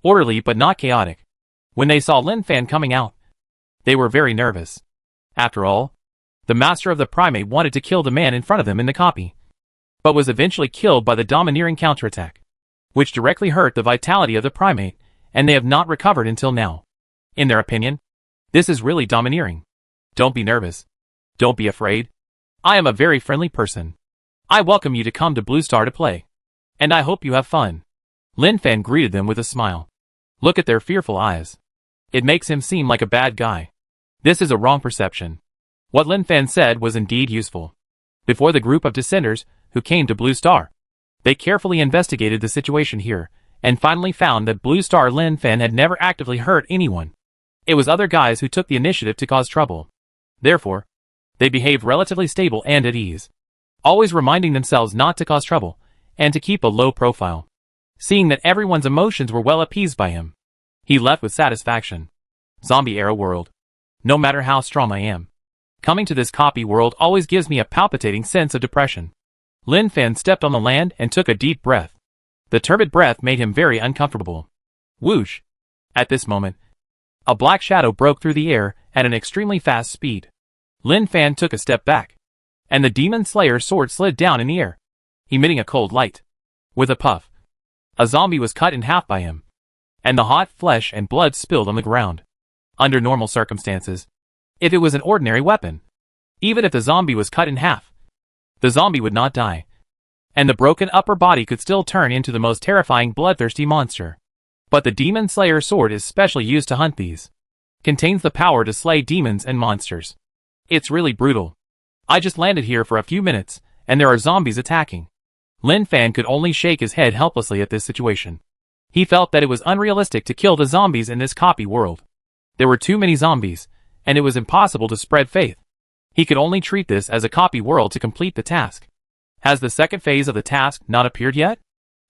orderly but not chaotic. When they saw Lin Fan coming out, they were very nervous. After all, the master of the primate wanted to kill the man in front of them in the copy, but was eventually killed by the domineering counterattack, which directly hurt the vitality of the primate, and they have not recovered until now. In their opinion, this is really domineering. Don't be nervous. Don't be afraid. I am a very friendly person. I welcome you to come to Blue Star to play, and I hope you have fun. Lin Fan greeted them with a smile. Look at their fearful eyes. It makes him seem like a bad guy. This is a wrong perception. What Lin Fan said was indeed useful. Before the group of descenders who came to Blue Star, they carefully investigated the situation here, and finally found that Blue Star Lin Fan had never actively hurt anyone. It was other guys who took the initiative to cause trouble. Therefore, they behaved relatively stable and at ease, always reminding themselves not to cause trouble, and to keep a low profile. Seeing that everyone's emotions were well appeased by him, he left with satisfaction. Zombie era world. No matter how strong I am, Coming to this copy world always gives me a palpitating sense of depression. Lin Fan stepped on the land and took a deep breath. The turbid breath made him very uncomfortable. Whoosh! At this moment, a black shadow broke through the air at an extremely fast speed. Lin Fan took a step back, and the Demon Slayer's sword slid down in the air, emitting a cold light. With a puff, a zombie was cut in half by him, and the hot flesh and blood spilled on the ground. Under normal circumstances, if it was an ordinary weapon, even if the zombie was cut in half, the zombie would not die, and the broken upper body could still turn into the most terrifying bloodthirsty monster. But the Demon Slayer's sword is specially used to hunt these. Contains the power to slay demons and monsters. It's really brutal. I just landed here for a few minutes, and there are zombies attacking. Lin Fan could only shake his head helplessly at this situation. He felt that it was unrealistic to kill the zombies in this copy world. There were too many zombies, and it was impossible to spread faith. He could only treat this as a copy world to complete the task. Has the second phase of the task not appeared yet?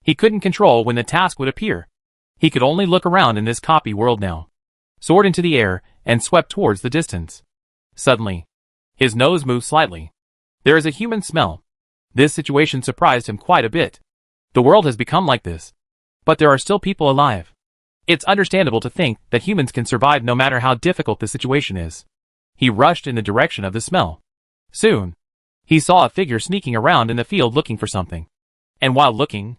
He couldn't control when the task would appear. He could only look around in this copy world now. Soared into the air and swept towards the distance. Suddenly, his nose moved slightly. There is a human smell. This situation surprised him quite a bit. The world has become like this. But there are still people alive. It's understandable to think that humans can survive no matter how difficult the situation is. He rushed in the direction of the smell. Soon, he saw a figure sneaking around in the field looking for something. And while looking,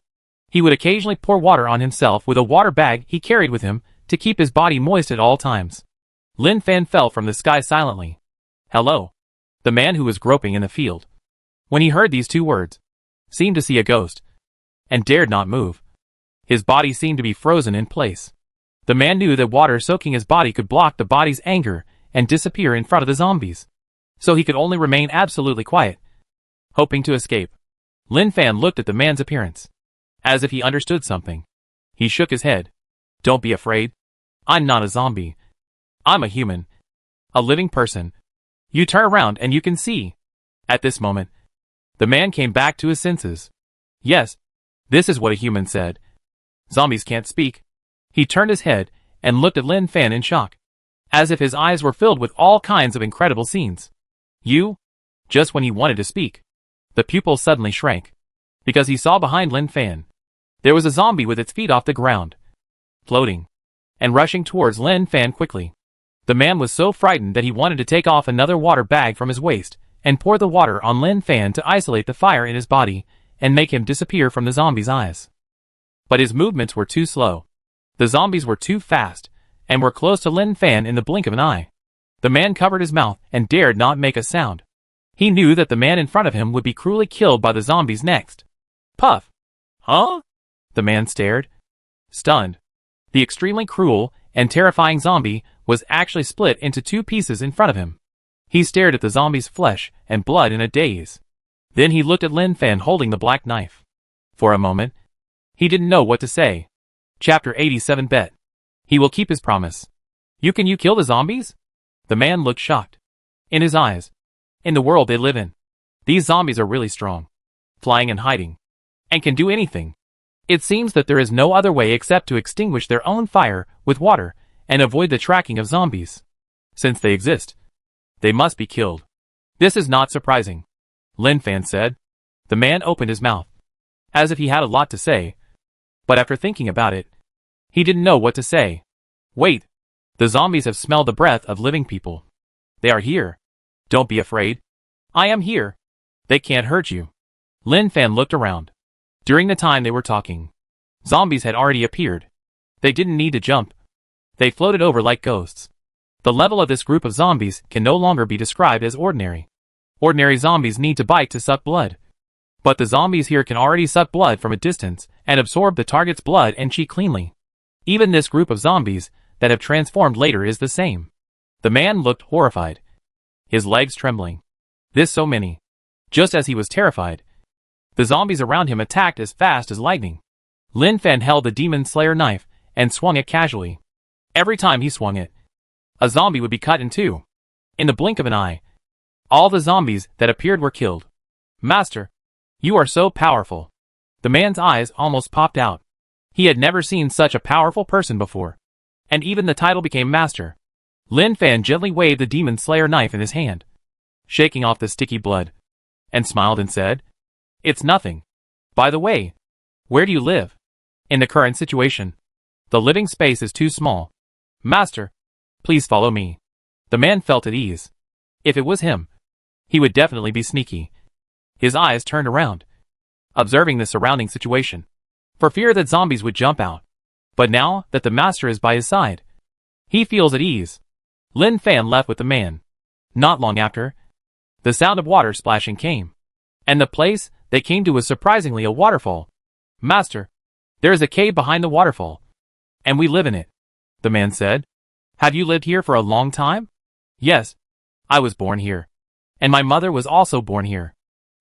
he would occasionally pour water on himself with a water bag he carried with him to keep his body moist at all times. Lin Fan fell from the sky silently. Hello. The man who was groping in the field, when he heard these two words, seemed to see a ghost, and dared not move. His body seemed to be frozen in place. The man knew that water soaking his body could block the body's anger and disappear in front of the zombies. So he could only remain absolutely quiet, hoping to escape. Lin Fan looked at the man's appearance, as if he understood something. He shook his head. Don't be afraid. I'm not a zombie. I'm a human. A living person. You turn around and you can see. At this moment, the man came back to his senses. Yes, this is what a human said. Zombies can't speak. He turned his head and looked at Lin Fan in shock, as if his eyes were filled with all kinds of incredible scenes. You? Just when he wanted to speak, the pupils suddenly shrank, because he saw behind Lin Fan. There was a zombie with its feet off the ground, floating, and rushing towards Lin Fan quickly. The man was so frightened that he wanted to take off another water bag from his waist and pour the water on Lin Fan to isolate the fire in his body and make him disappear from the zombie's eyes. But his movements were too slow. The zombies were too fast, and were close to Lin Fan in the blink of an eye. The man covered his mouth and dared not make a sound. He knew that the man in front of him would be cruelly killed by the zombies next. Puff! Huh? The man stared, stunned. The extremely cruel and terrifying zombie was actually split into two pieces in front of him. He stared at the zombie's flesh and blood in a daze. Then he looked at Lin Fan holding the black knife. For a moment, he didn't know what to say. Chapter 87 Bet. He will keep his promise. You kill the zombies? The man looked shocked. In his eyes, in the world they live in, these zombies are really strong, flying and hiding, and can do anything. It seems that there is no other way except to extinguish their own fire with water and avoid the tracking of zombies. Since they exist, they must be killed. This is not surprising, Lin Fan said. The man opened his mouth, as if he had a lot to say, but after thinking about it, he didn't know what to say. Wait, the zombies have smelled the breath of living people. They are here. Don't be afraid. I am here. They can't hurt you. Lin Fan looked around. During the time they were talking, zombies had already appeared. They didn't need to jump. They floated over like ghosts. The level of this group of zombies can no longer be described as ordinary. Ordinary zombies need to bite to suck blood. But the zombies here can already suck blood from a distance and absorb the target's blood and chi cleanly. Even this group of zombies that have transformed later is the same. The man looked horrified, his legs trembling. This so many. Just as he was terrified, the zombies around him attacked as fast as lightning. Lin Fan held the Demon Slayer knife and swung it casually. Every time he swung it, a zombie would be cut in two. In the blink of an eye, all the zombies that appeared were killed. Master, you are so powerful. The man's eyes almost popped out. He had never seen such a powerful person before. And even the title became Master. Lin Fan gently waved the Demon Slayer knife in his hand. shaking off the sticky blood, and smiled and said, "It's nothing. By the way, where do you live?" "In the current situation, the living space is too small. Master, please follow me." The man felt at ease. If it was him, he would definitely be sneaky. His eyes turned around, observing the surrounding situation, for fear that zombies would jump out. But now that the master is by his side, he feels at ease. Lin Fan left with the man. Not long after, the sound of water splashing came, and the place they came to was surprisingly a waterfall. "Master, there is a cave behind the waterfall, and we live in it," the man said. "Have you lived here for a long time?" "Yes, I was born here, and my mother was also born here.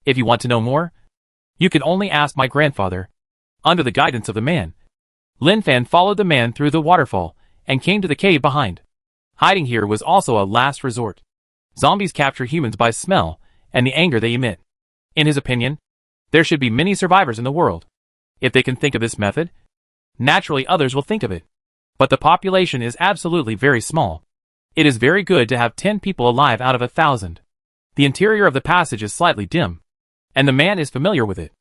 If you want to know more, you can only ask my grandfather." Under the guidance of the man, Lin Fan followed the man through the waterfall and came to the cave behind. Hiding here was also a last resort. Zombies capture humans by smell and the anger they emit. In his opinion, there should be many survivors in the world. If they can think of this method, naturally others will think of it. But the population is absolutely very small. It is very good to have 10 people alive out of 1,000. The interior of the passage is slightly dim, and the man is familiar with it.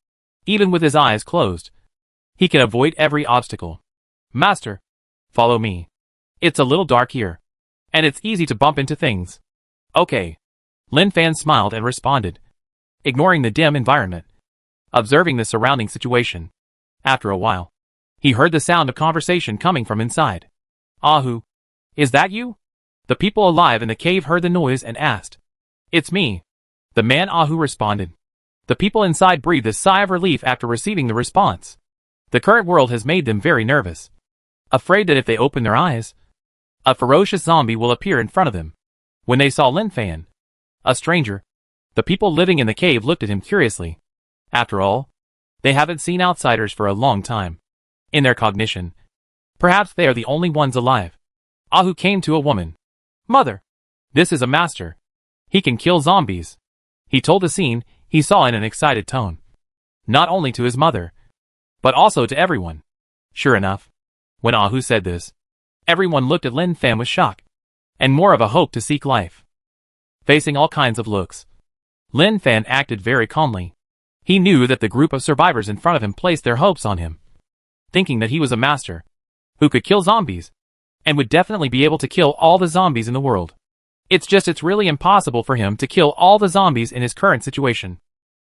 Even with his eyes closed, he can avoid every obstacle. "Master, follow me. It's a little dark here, and it's easy to bump into things." "Okay." Lin Fan smiled and responded, ignoring the dim environment, observing the surrounding situation. After a while, he heard the sound of conversation coming from inside. "Ahu, is that you?" The people alive in the cave heard the noise and asked. "It's me." The man Ahu responded. The people inside breathed a sigh of relief after receiving the response. The current world has made them very nervous, afraid that if they open their eyes, a ferocious zombie will appear in front of them. When they saw Lin Fan, a stranger, the people living in the cave looked at him curiously. After all, they haven't seen outsiders for a long time. In their cognition, perhaps they are the only ones alive. Ahu came to a woman. "Mother, this is a master. He can kill zombies." He told the scene he saw in an excited tone. Not only to his mother, but also to everyone. Sure enough, when Ahu said this, everyone looked at Lin Fan with shock, and more of a hope to seek life. Facing all kinds of looks, Lin Fan acted very calmly. He knew that the group of survivors in front of him placed their hopes on him, thinking that he was a master who could kill zombies, and would definitely be able to kill all the zombies in the world. It's really impossible for him to kill all the zombies in his current situation.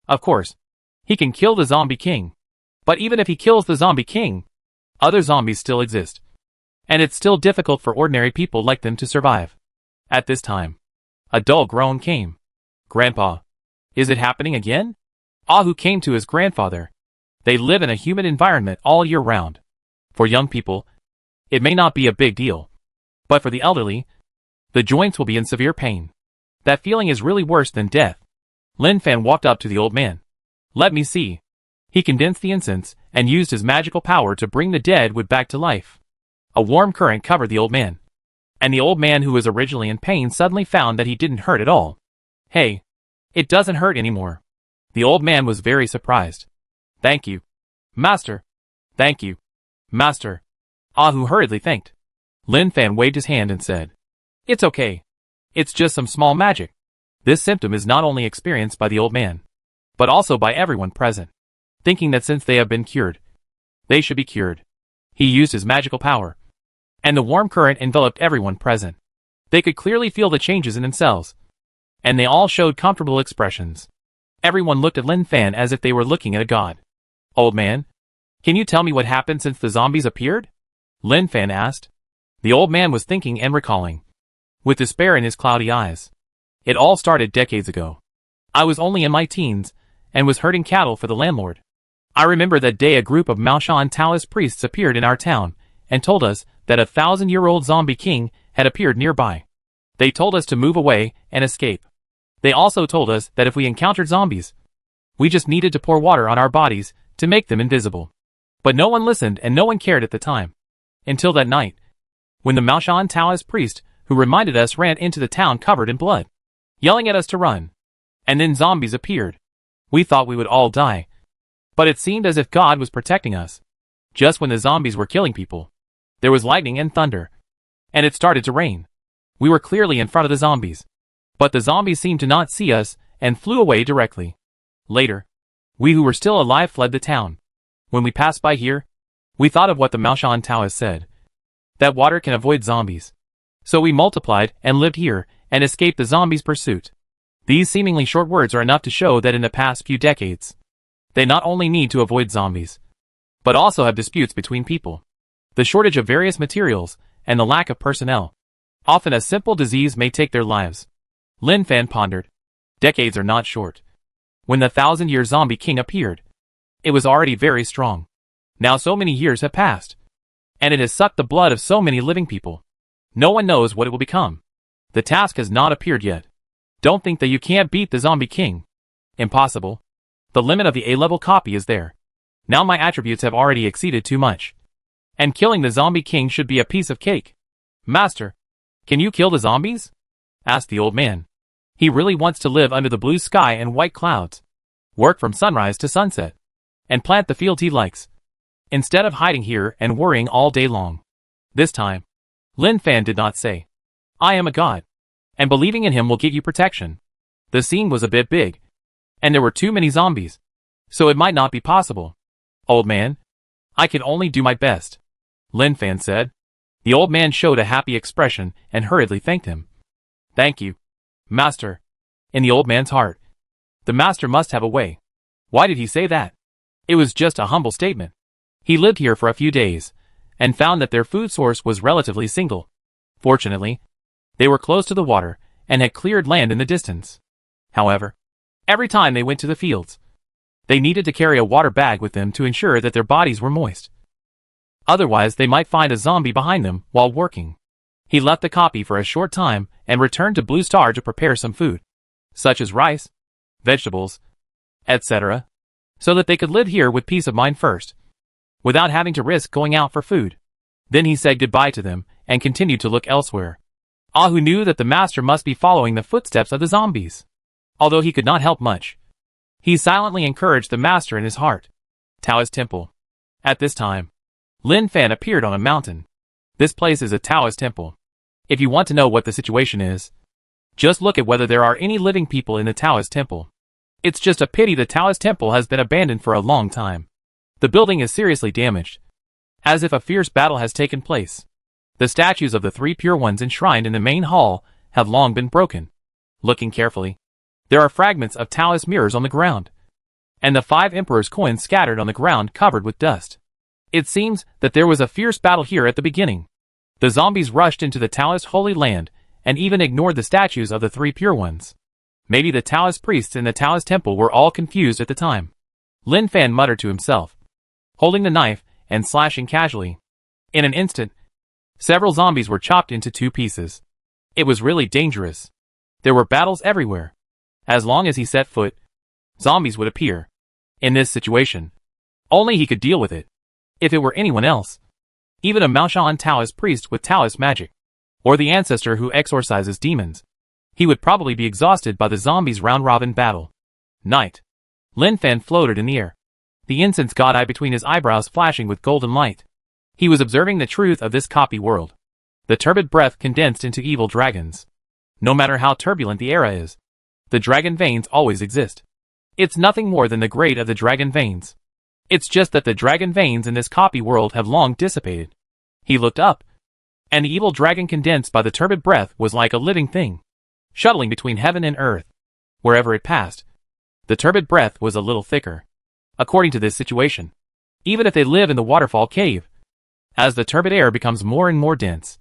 Of course, he can kill the zombie king. But even if he kills the zombie king, other zombies still exist. And it's still difficult for ordinary people like them to survive. At this time, a dull groan came. "Grandpa, is it happening again?" Ahu came to his grandfather. They live in a humid environment all year round. For young people, it may not be a big deal. But for the elderly, the joints will be in severe pain. That feeling is really worse than death. Lin Fan walked up to the old man. "Let me see." He condensed the incense and used his magical power to bring the dead wood back to life. A warm current covered the old man, and the old man who was originally in pain suddenly found that he didn't hurt at all. "Hey, it doesn't hurt anymore." The old man was very surprised. "Thank you, Master." "Thank you, Master." Ahu hurriedly thanked. Lin Fan waved his hand and said, "It's okay. It's just some small magic." This symptom is not only experienced by the old man, but also by everyone present, thinking that since they have been cured, they should be cured. He used his magical power, and the warm current enveloped everyone present. They could clearly feel the changes in themselves, and they all showed comfortable expressions. Everyone looked at Lin Fan as if they were looking at a god. "Old man, can you tell me what happened since the zombies appeared?" Lin Fan asked. The old man was thinking and recalling, with despair in his cloudy eyes. "It all started decades ago. I was only in my teens, and was herding cattle for the landlord. I remember that day a group of Maoshan Taoist priests appeared in our town, and told us that a 1,000-year-old zombie king had appeared nearby. They told us to move away and escape. They also told us that if we encountered zombies, we just needed to pour water on our bodies to make them invisible. But no one listened and no one cared at the time. Until that night, when the Maoshan Taoist priest who reminded us ran into the town covered in blood, yelling at us to run. And then zombies appeared. We thought we would all die. But it seemed as if God was protecting us. Just when the zombies were killing people, there was lightning and thunder. And it started to rain. We were clearly in front of the zombies. But the zombies seemed to not see us and flew away directly. Later, we who were still alive fled the town. When we passed by here, we thought of what the Maoshan Taoist said, that water can avoid zombies. So we multiplied and lived here and escaped the zombies' pursuit. These seemingly short words are enough to show that in the past few decades, they not only need to avoid zombies, but also have disputes between people. The shortage of various materials and the lack of personnel. Often a simple disease may take their lives. Lin Fan pondered. Decades are not short. When the 1,000-year zombie king appeared, it was already very strong. Now so many years have passed, and it has sucked the blood of so many living people. No one knows what it will become. The task has not appeared yet. Don't think that you can't beat the zombie king. Impossible. The limit of the A-level copy is there. Now my attributes have already exceeded too much. And killing the zombie king should be a piece of cake. Master, can you kill the zombies? Asked the old man. He really wants to live under the blue sky and white clouds, work from sunrise to sunset, and plant the field he likes, instead of hiding here and worrying all day long. This time, Lin Fan did not say, I am a god, and believing in him will give you protection. The scene was a bit big, and there were too many zombies, so it might not be possible. Old man, I can only do my best, Lin Fan said. The old man showed a happy expression and hurriedly thanked him. Thank you, Master. In the old man's heart, the master must have a way. Why did he say that? It was just a humble statement. He lived here for a few days, and found that their food source was relatively single. Fortunately, they were close to the water, and had cleared land in the distance. However, every time they went to the fields, they needed to carry a water bag with them to ensure that their bodies were moist. Otherwise they might find a zombie behind them while working. He left the copy for a short time and returned to Blue Star to prepare some food, such as rice, vegetables, etc., so that they could live here with peace of mind first, without having to risk going out for food. Then he said goodbye to them and continued to look elsewhere. Ahu knew that the master must be following the footsteps of the zombies. Although he could not help much, he silently encouraged the master in his heart. Taoist Temple. At this time, Lin Fan appeared on a mountain. This place is a Taoist temple. If you want to know what the situation is, just look at whether there are any living people in the Taoist temple. It's just a pity the Taoist temple has been abandoned for a long time. The building is seriously damaged, as if a fierce battle has taken place. The statues of the three pure ones enshrined in the main hall have long been broken. Looking carefully, there are fragments of Taoist mirrors on the ground, and the 5 emperors' coins scattered on the ground covered with dust. It seems that there was a fierce battle here at the beginning. The zombies rushed into the Taoist holy land and even ignored the statues of the three pure ones. Maybe the Taoist priests in the Taoist temple were all confused at the time. Lin Fan muttered to himself, holding the knife and slashing casually. In an instant, several zombies were chopped into 2 pieces. It was really dangerous. There were battles everywhere. As long as he set foot, zombies would appear. In this situation, only he could deal with it. If it were anyone else, even a Maoshan Taoist priest with Taoist magic, or the ancestor who exorcises demons, he would probably be exhausted by the zombies' round-robin battle. Night. Lin Fan floated in the air, the incense god eye between his eyebrows flashing with golden light. He was observing the truth of this copy world. The turbid breath condensed into evil dragons. No matter how turbulent the era is, the dragon veins always exist. It's nothing more than the grade of the dragon veins. It's just that the dragon veins in this copy world have long dissipated. He looked up, and the evil dragon condensed by the turbid breath was like a living thing, shuttling between heaven and earth. Wherever it passed, the turbid breath was a little thicker. According to this situation, even if they live in the waterfall cave, as the turbid air becomes more and more dense,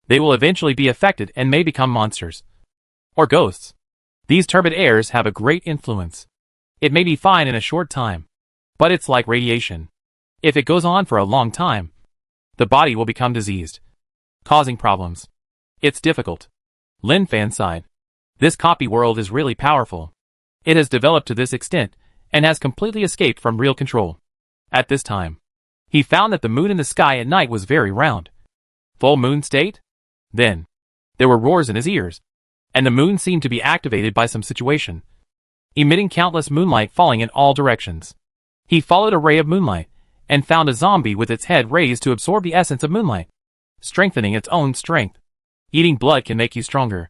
they will eventually be affected and may become monsters, or ghosts. These turbid airs have a great influence. It may be fine in a short time, but it's like radiation. If it goes on for a long time, the body will become diseased, causing problems. It's difficult. Lin Fan sighed. This copy world is really powerful. It has developed to this extent, and has completely escaped from real control. At this time, he found that the moon in the sky at night was very round. Full moon state? Then, there were roars in his ears, and the moon seemed to be activated by some situation, emitting countless moonlight falling in all directions. He followed a ray of moonlight, and found a zombie with its head raised to absorb the essence of moonlight, strengthening its own strength. Eating blood can make you stronger.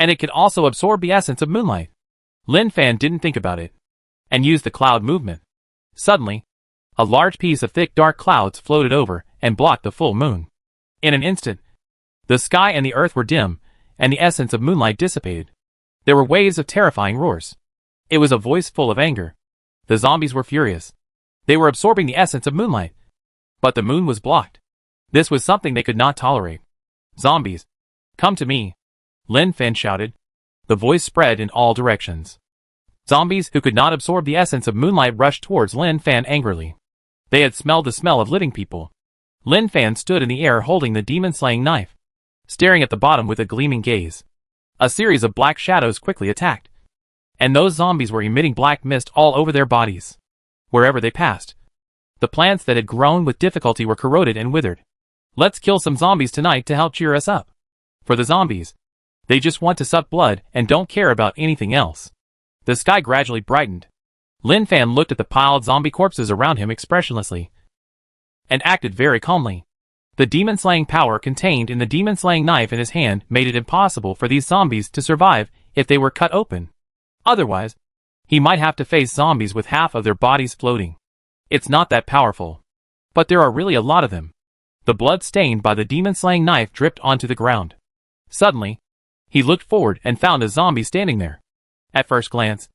And it could also absorb the essence of moonlight. Lin Fan didn't think about it, and used the cloud movement. Suddenly, a large piece of thick dark clouds floated over and blocked the full moon. In an instant, the sky and the earth were dim, and the essence of moonlight dissipated. There were waves of terrifying roars. It was a voice full of anger. The zombies were furious. They were absorbing the essence of moonlight. But the moon was blocked. This was something they could not tolerate. Zombies, come to me, Lin Fan shouted. The voice spread in all directions. Zombies who could not absorb the essence of moonlight rushed towards Lin Fan angrily. They had smelled the smell of living people. Lin Fan stood in the air holding the demon-slaying knife, staring at the bottom with a gleaming gaze. A series of black shadows quickly attacked, and those zombies were emitting black mist all over their bodies. Wherever they passed, the plants that had grown with difficulty were corroded and withered. Let's kill some zombies tonight to help cheer us up. For the zombies, they just want to suck blood and don't care about anything else. The sky gradually brightened. Lin Fan looked at the piled zombie corpses around him expressionlessly, and acted very calmly. The demon-slaying power contained in the demon-slaying knife in his hand made it impossible for these zombies to survive if they were cut open. Otherwise, he might have to face zombies with half of their bodies floating. It's not that powerful. But there are really a lot of them. The blood stained by the demon-slaying knife dripped onto the ground. Suddenly, he looked forward and found a zombie standing there. At first glance,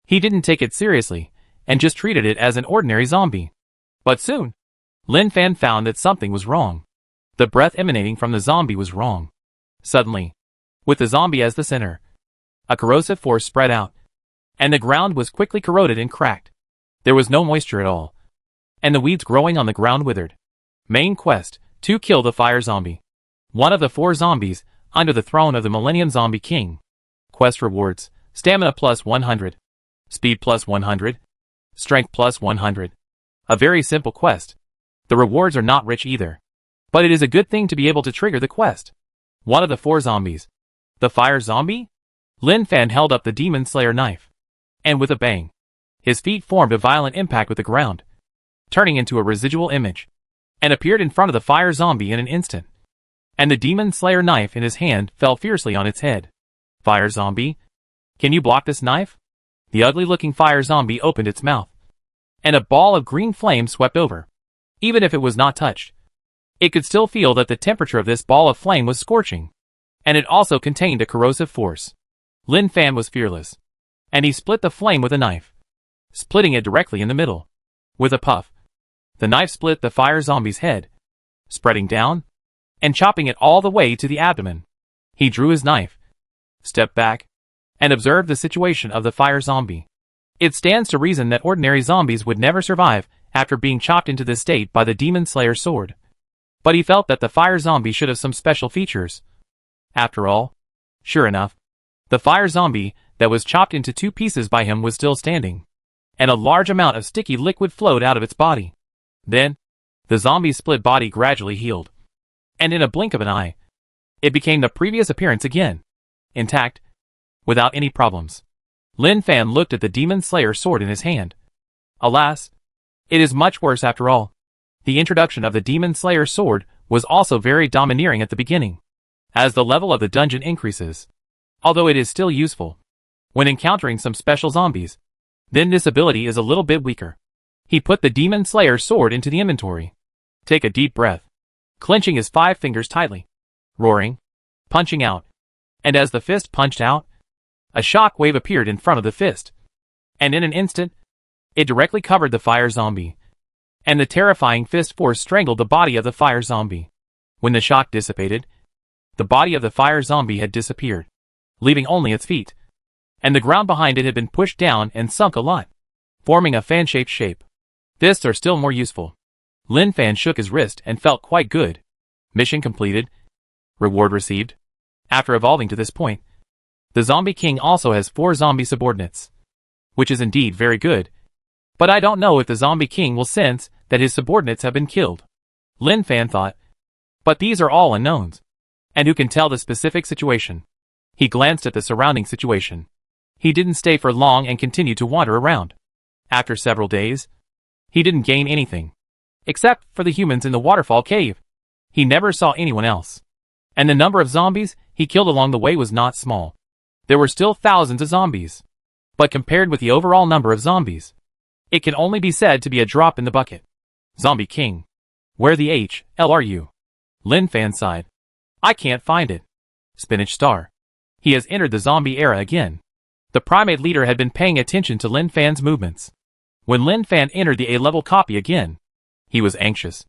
he didn't take it seriously, and just treated it as an ordinary zombie. But soon, Lin Fan found that something was wrong. The breath emanating from the zombie was wrong. Suddenly, with the zombie as the center, a corrosive force spread out, and the ground was quickly corroded and cracked. There was no moisture at all, and the weeds growing on the ground withered. Main quest: to kill the fire zombie. One of the 4 zombies under the throne of the Millennium Zombie King. Quest rewards: stamina plus 100, speed plus 100, strength plus 100. A very simple quest. The rewards are not rich either, but it is a good thing to be able to trigger the quest. One of the 4 zombies, the fire zombie? Lin Fan held up the demon slayer knife, and with a bang, his feet formed a violent impact with the ground, turning into a residual image, and appeared in front of the fire zombie in an instant. And the demon slayer knife in his hand fell fiercely on its head. Fire zombie, can you block this knife? The ugly-looking fire zombie opened its mouth, and a ball of green flame swept over. Even if it was not touched, it could still feel that the temperature of this ball of flame was scorching, and it also contained a corrosive force. Lin Fan was fearless, and he split the flame with a knife, splitting it directly in the middle. With a puff, the knife split the fire zombie's head, spreading down, and chopping it all the way to the abdomen. He drew his knife, stepped back, and observed the situation of the fire zombie. It stands to reason that ordinary zombies would never survive after being chopped into this state by the demon slayer's sword. But he felt that the fire zombie should have some special features. After all, sure enough, the fire zombie that was chopped into 2 pieces by him was still standing, and a large amount of sticky liquid flowed out of its body. Then, the zombie's split body gradually healed, and in a blink of an eye, it became the previous appearance again, intact, without any problems. Lin Fan looked at the demon slayer's sword in his hand. Alas, it is much worse after all. The introduction of the demon slayer's sword was also very domineering at the beginning. As the level of the dungeon increases, although it is still useful when encountering some special zombies, then this ability is a little bit weaker. He put the demon slayer's sword into the inventory. Take a deep breath, clenching his 5 fingers tightly, roaring, punching out, and as the fist punched out, a shock wave appeared in front of the fist, and in an instant, it directly covered the fire zombie, and the terrifying fist force strangled the body of the fire zombie. When the shock dissipated, the body of the fire zombie had disappeared, leaving only its feet, and the ground behind it had been pushed down and sunk a lot, forming a fan-shaped shape. Fists are still more useful. Lin Fan shook his wrist and felt quite good. Mission completed. Reward received. After evolving to this point, the Zombie King also has 4 zombie subordinates, which is indeed very good. But I don't know if the Zombie King will sense that his subordinates have been killed. Lin Fan thought. But these are all unknowns. And who can tell the specific situation? He glanced at the surrounding situation. He didn't stay for long and continued to wander around. After several days, he didn't gain anything, except for the humans in the waterfall cave. He never saw anyone else. And the number of zombies he killed along the way was not small. There were still thousands of zombies. But compared with the overall number of zombies, it can only be said to be a drop in the bucket. Zombie King. Where the hell are you? Lin Fan sighed. I can't find it. Spinach Star. He has entered the zombie era again. The primate leader had been paying attention to Lin Fan's movements. When Lin Fan entered the A-level copy again, he was anxious.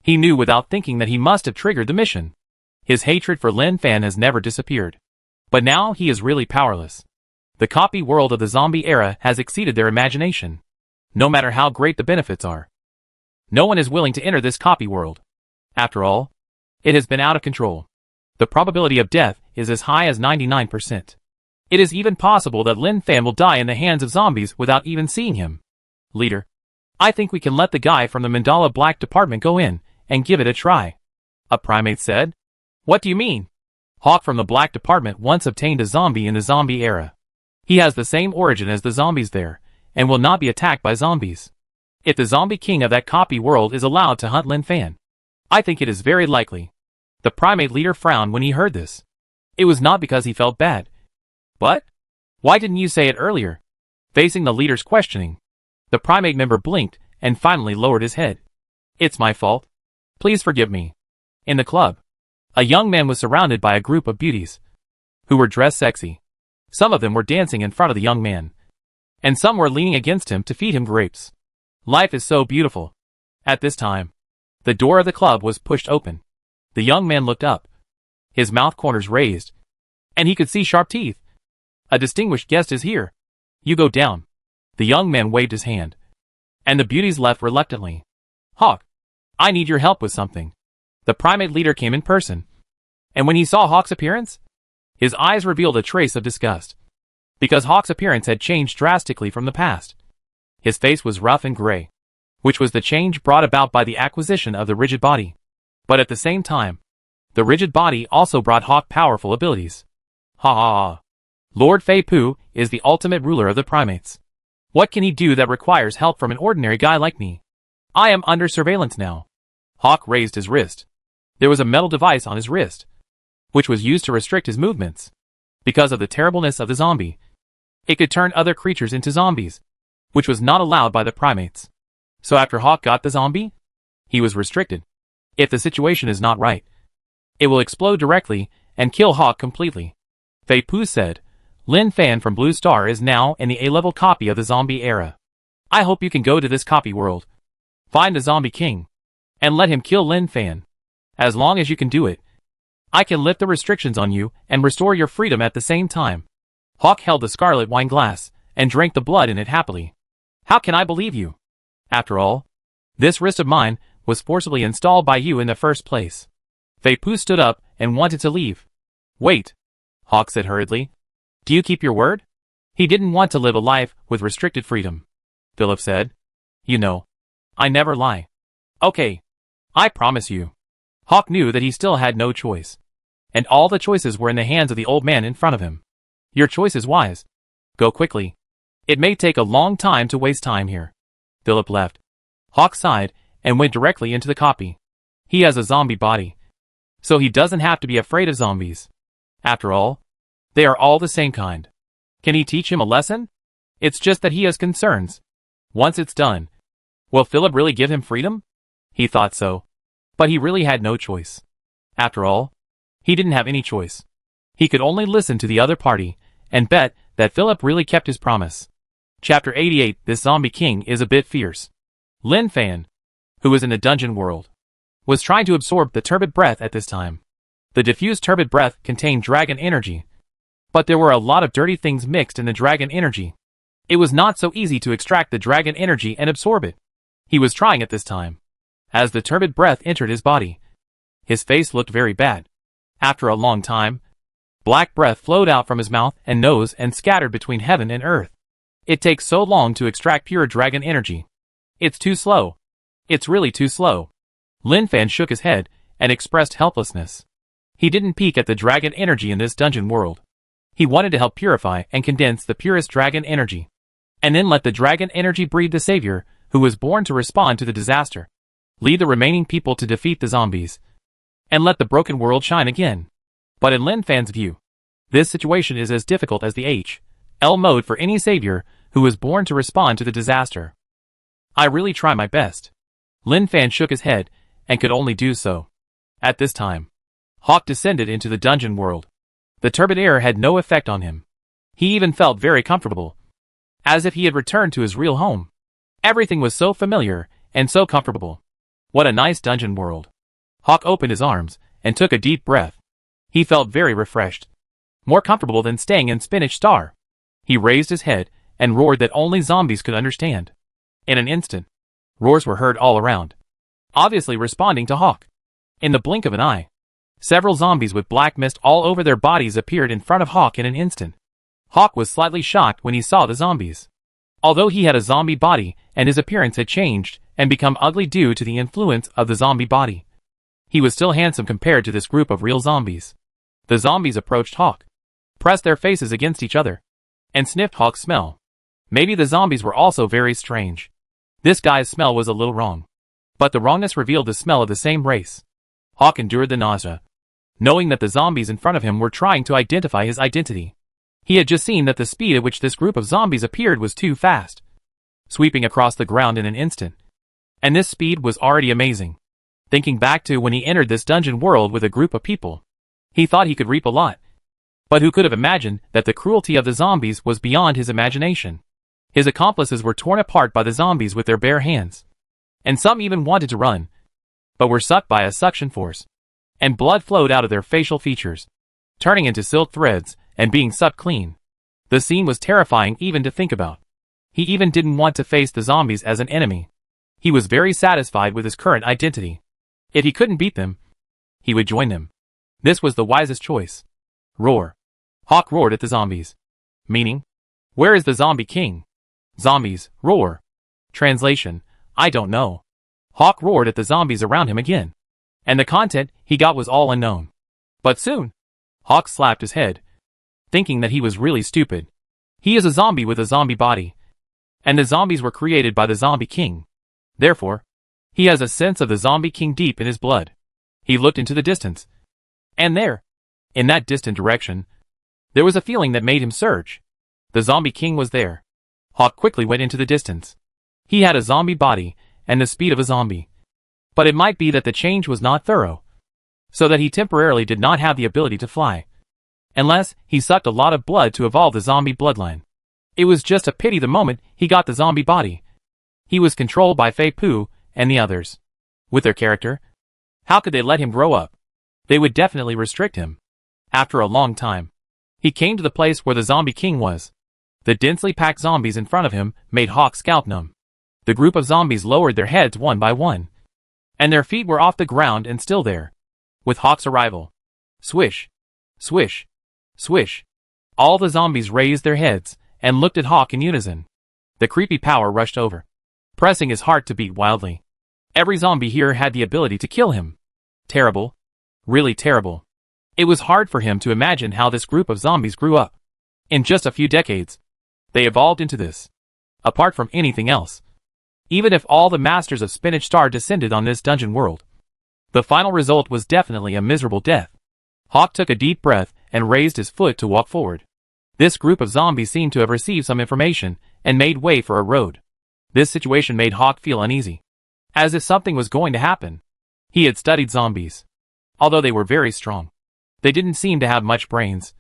He knew without thinking that he must have triggered the mission. His hatred for Lin Fan has never disappeared. But now he is really powerless. The copy world of the zombie era has exceeded their imagination. No matter how great the benefits are, no one is willing to enter this copy world. After all, it has been out of control. The probability of death is as high as 99%. It is even possible that Lin Fan will die in the hands of zombies without even seeing him. Leader, I think we can let the guy from the Mandala Black Department go in and give it a try. A primate said. What do you mean? Hawk from the Black Department once obtained a zombie in the zombie era. He has the same origin as the zombies there, and will not be attacked by zombies. If the zombie king of that copy world is allowed to hunt Lin Fan, I think it is very likely. The primate leader frowned when he heard this. It was not because he felt bad. But? Why didn't you say it earlier? Facing the leader's questioning, the primate member blinked and finally lowered his head. It's my fault. Please forgive me. In the club, a young man was surrounded by a group of beauties who were dressed sexy. Some of them were dancing in front of the young man, and some were leaning against him to feed him grapes. Life is so beautiful. At this time, the door of the club was pushed open. The young man looked up, his mouth corners raised, and he could see sharp teeth. A distinguished guest is here. You go down. The young man waved his hand, and the beauties left reluctantly. Hawk, I need your help with something. The primate leader came in person, and when he saw Hawk's appearance, his eyes revealed a trace of disgust. Because Hawk's appearance had changed drastically from the past. His face was rough and gray, which was the change brought about by the acquisition of the rigid body. But at the same time, the rigid body also brought Hawk powerful abilities. Ha ha ha. Lord Fei Pu is the ultimate ruler of the primates. What can he do that requires help from an ordinary guy like me? I am under surveillance now. Hawk raised his wrist. There was a metal device on his wrist, which was used to restrict his movements. Because of the terribleness of the zombie, it could turn other creatures into zombies, which was not allowed by the primates. So after Hawk got the zombie, he was restricted. If the situation is not right, it will explode directly and kill Hawk completely. Fei Pu said, Lin Fan from Blue Star is now in the A-level copy of the zombie era. I hope you can go to this copy world, find the zombie king, and let him kill Lin Fan. As long as you can do it, I can lift the restrictions on you and restore your freedom at the same time. Hawk held the scarlet wine glass and drank the blood in it happily. How can I believe you? After all, this wrist of mine was forcibly installed by you in the first place. Fei Pu stood up and wanted to leave. Wait, Hawk said hurriedly. Do you keep your word? He didn't want to live a life with restricted freedom. Philip said. You know, I never lie. Okay, I promise you. Hawk knew that he still had no choice, and all the choices were in the hands of the old man in front of him. Your choice is wise. Go quickly. It may take a long time to waste time here. Philip left. Hawk sighed and went directly into the copy. He has a zombie body, so he doesn't have to be afraid of zombies. After all, they are all the same kind. Can he teach him a lesson? It's just that he has concerns. Once it's done, will Philip really give him freedom? He thought so, but he really had no choice. After all, he didn't have any choice. He could only listen to the other party and bet that Philip really kept his promise. Chapter 88. This zombie king is a bit fierce. Lin Fan, who was in the dungeon world, was trying to absorb the turbid breath at this time. The diffused turbid breath contained dragon energy, but there were a lot of dirty things mixed in the dragon energy. It was not so easy to extract the dragon energy and absorb it. He was trying at this time. As the turbid breath entered his body, his face looked very bad. After a long time, black breath flowed out from his mouth and nose and scattered between heaven and earth. It takes so long to extract pure dragon energy. It's too slow. It's really too slow. Lin Fan shook his head and expressed helplessness. He didn't peek at the dragon energy in this dungeon world. He wanted to help purify and condense the purest dragon energy, and then let the dragon energy breed the savior who was born to respond to the disaster. Lead the remaining people to defeat the zombies, and let the broken world shine again. But in Lin Fan's view, This situation is as difficult as the HL mode for any savior who was born to respond to the disaster. I really try my best. Lin Fan shook his head, and could only do so. At this time, Hawk descended into the dungeon world. The turbid air had no effect on him. He even felt very comfortable, as if he had returned to his real home. Everything was so familiar, and so comfortable. What a nice dungeon world. Hawk opened his arms, and took a deep breath. He felt very refreshed. More comfortable than staying in Spinach Star. He raised his head, and roared that only zombies could understand. In an instant, roars were heard all around, obviously responding to Hawk. In the blink of an eye, several zombies with black mist all over their bodies appeared in front of Hawk in an instant. Hawk was slightly shocked when he saw the zombies. Although he had a zombie body, and his appearance had changed and become ugly due to the influence of the zombie body, he was still handsome compared to this group of real zombies. The zombies approached Hawk, pressed their faces against each other, and sniffed Hawk's smell. Maybe the zombies were also very strange. This guy's smell was a little wrong. But the wrongness revealed the smell of the same race. Hawk endured the nausea, knowing that the zombies in front of him were trying to identify his identity. He had just seen that the speed at which this group of zombies appeared was too fast, sweeping across the ground in an instant. And this speed was already amazing. Thinking back to when he entered this dungeon world with a group of people, he thought he could reap a lot. But who could have imagined that the cruelty of the zombies was beyond his imagination? His accomplices were torn apart by the zombies with their bare hands. And some even wanted to run, but were sucked by a suction force. And blood flowed out of their facial features, turning into silk threads and being sucked clean. The scene was terrifying even to think about. He even didn't want to face the zombies as an enemy. He was very satisfied with his current identity. If he couldn't beat them, he would join them. This was the wisest choice. Roar. Hawk roared at the zombies. Meaning, where is the zombie king? Zombies, roar. Translation, I don't know. Hawk roared at the zombies around him again. And the content he got was all unknown. But soon, Hawk slapped his head, thinking that he was really stupid. He is a zombie with a zombie body. And the zombies were created by the zombie king. Therefore, he has a sense of the zombie king deep in his blood. He looked into the distance. And there, in that distant direction, there was a feeling that made him surge. The zombie king was there. Hawk quickly went into the distance. He had a zombie body, and the speed of a zombie. But it might be that the change was not thorough, so that he temporarily did not have the ability to fly. Unless he sucked a lot of blood to evolve the zombie bloodline. It was just a pity the moment he got the zombie body. He was controlled by Fei Pu and the others. With their character, how could they let him grow up? They would definitely restrict him. After a long time, he came to the place where the zombie king was. The densely packed zombies in front of him made Hawk's scalp numb. The group of zombies lowered their heads one by one, and their feet were off the ground and still there. With Hawk's arrival, swish, swish, swish, all the zombies raised their heads and looked at Hawk in unison. The creepy power rushed over, pressing his heart to beat wildly. Every zombie here had the ability to kill him. Terrible. Really terrible. It was hard for him to imagine how this group of zombies grew up. In just a few decades, they evolved into this. Apart from anything else. Even if all the masters of Spinach Star descended on this dungeon world, the final result was definitely a miserable death. Hawk took a deep breath and raised his foot to walk forward. This group of zombies seemed to have received some information and made way for a road. This situation made Hawk feel uneasy, as if something was going to happen. He had studied zombies. Although they were very strong, they didn't seem to have much brains.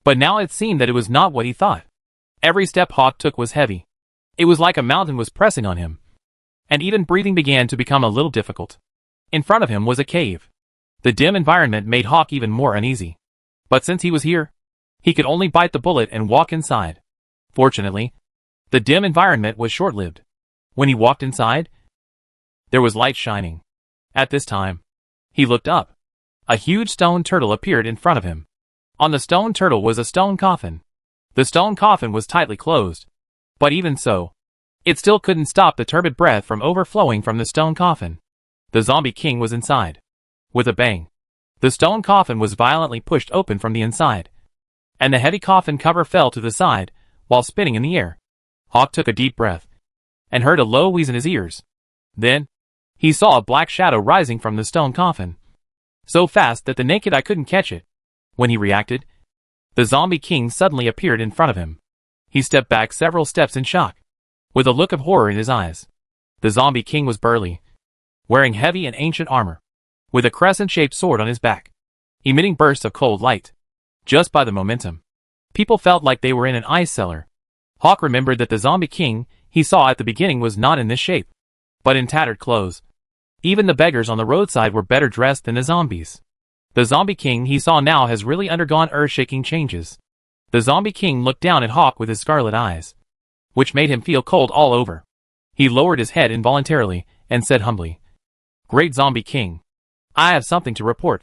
But now it seemed that it was not what he thought. Every step Hawk took was heavy. It was like a mountain was pressing on him. And even breathing began to become a little difficult. In front of him was a cave. The dim environment made Hawk even more uneasy. But since he was here, he could only bite the bullet and walk inside. Fortunately, the dim environment was short-lived. When he walked inside, there was light shining. At this time, he looked up. A huge stone turtle appeared in front of him. On the stone turtle was a stone coffin. The stone coffin was tightly closed. But even so, it still couldn't stop the turbid breath from overflowing from the stone coffin. The zombie king was inside. With a bang, the stone coffin was violently pushed open from the inside, and the heavy coffin cover fell to the side while spinning in the air. Hawk took a deep breath and heard a low wheeze in his ears. Then, he saw a black shadow rising from the stone coffin, so fast that the naked eye couldn't catch it. When he reacted, The Zombie King suddenly appeared in front of him. He stepped back several steps in shock, with a look of horror in his eyes. The Zombie King was burly, wearing heavy and ancient armor, with a crescent-shaped sword on his back, emitting bursts of cold light. Just by the momentum, people felt like they were in an ice cellar. Hawk remembered that the Zombie King he saw at the beginning was not in this shape, but in tattered clothes. Even the beggars on the roadside were better dressed than the zombies. The Zombie King he saw now has really undergone earth-shaking changes. The Zombie King looked down at Hawk with his scarlet eyes, which made him feel cold all over. He lowered his head involuntarily and said humbly, "Great Zombie King, I have something to report."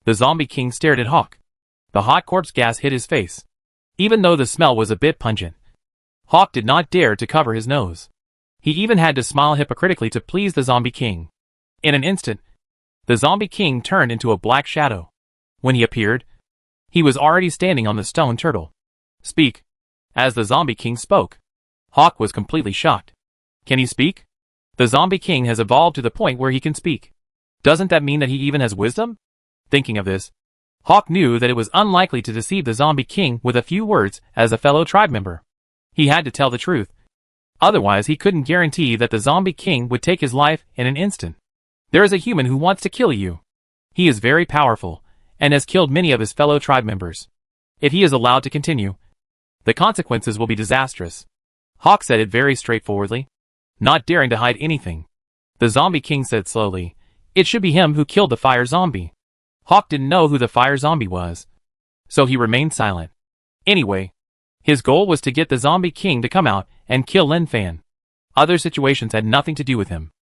The Zombie King stared at Hawk. The hot corpse gas hit his face. Even though the smell was a bit pungent, Hawk did not dare to cover his nose. He even had to smile hypocritically to please the Zombie King. In an instant, the Zombie King turned into a black shadow. When he appeared, he was already standing on the stone turtle. "Speak." As the Zombie King spoke, Hawk was completely shocked. Can he speak? The Zombie King has evolved to the point where he can speak. Doesn't that mean that he even has wisdom? Thinking of this, Hawk knew that it was unlikely to deceive the Zombie King with a few words as a fellow tribe member. He had to tell the truth. Otherwise he couldn't guarantee that the Zombie King would take his life in an instant. There is a human who wants to kill you. He is very powerful, and has killed many of his fellow tribe members. If he is allowed to continue, the consequences will be disastrous. Hawk said it very straightforwardly, not daring to hide anything. The Zombie King said slowly, "It should be him who killed the fire zombie." Hawk didn't know who the fire zombie was, so he remained silent. Anyway, his goal was to get the Zombie King to come out and kill Lin Fan. Other situations had nothing to do with him.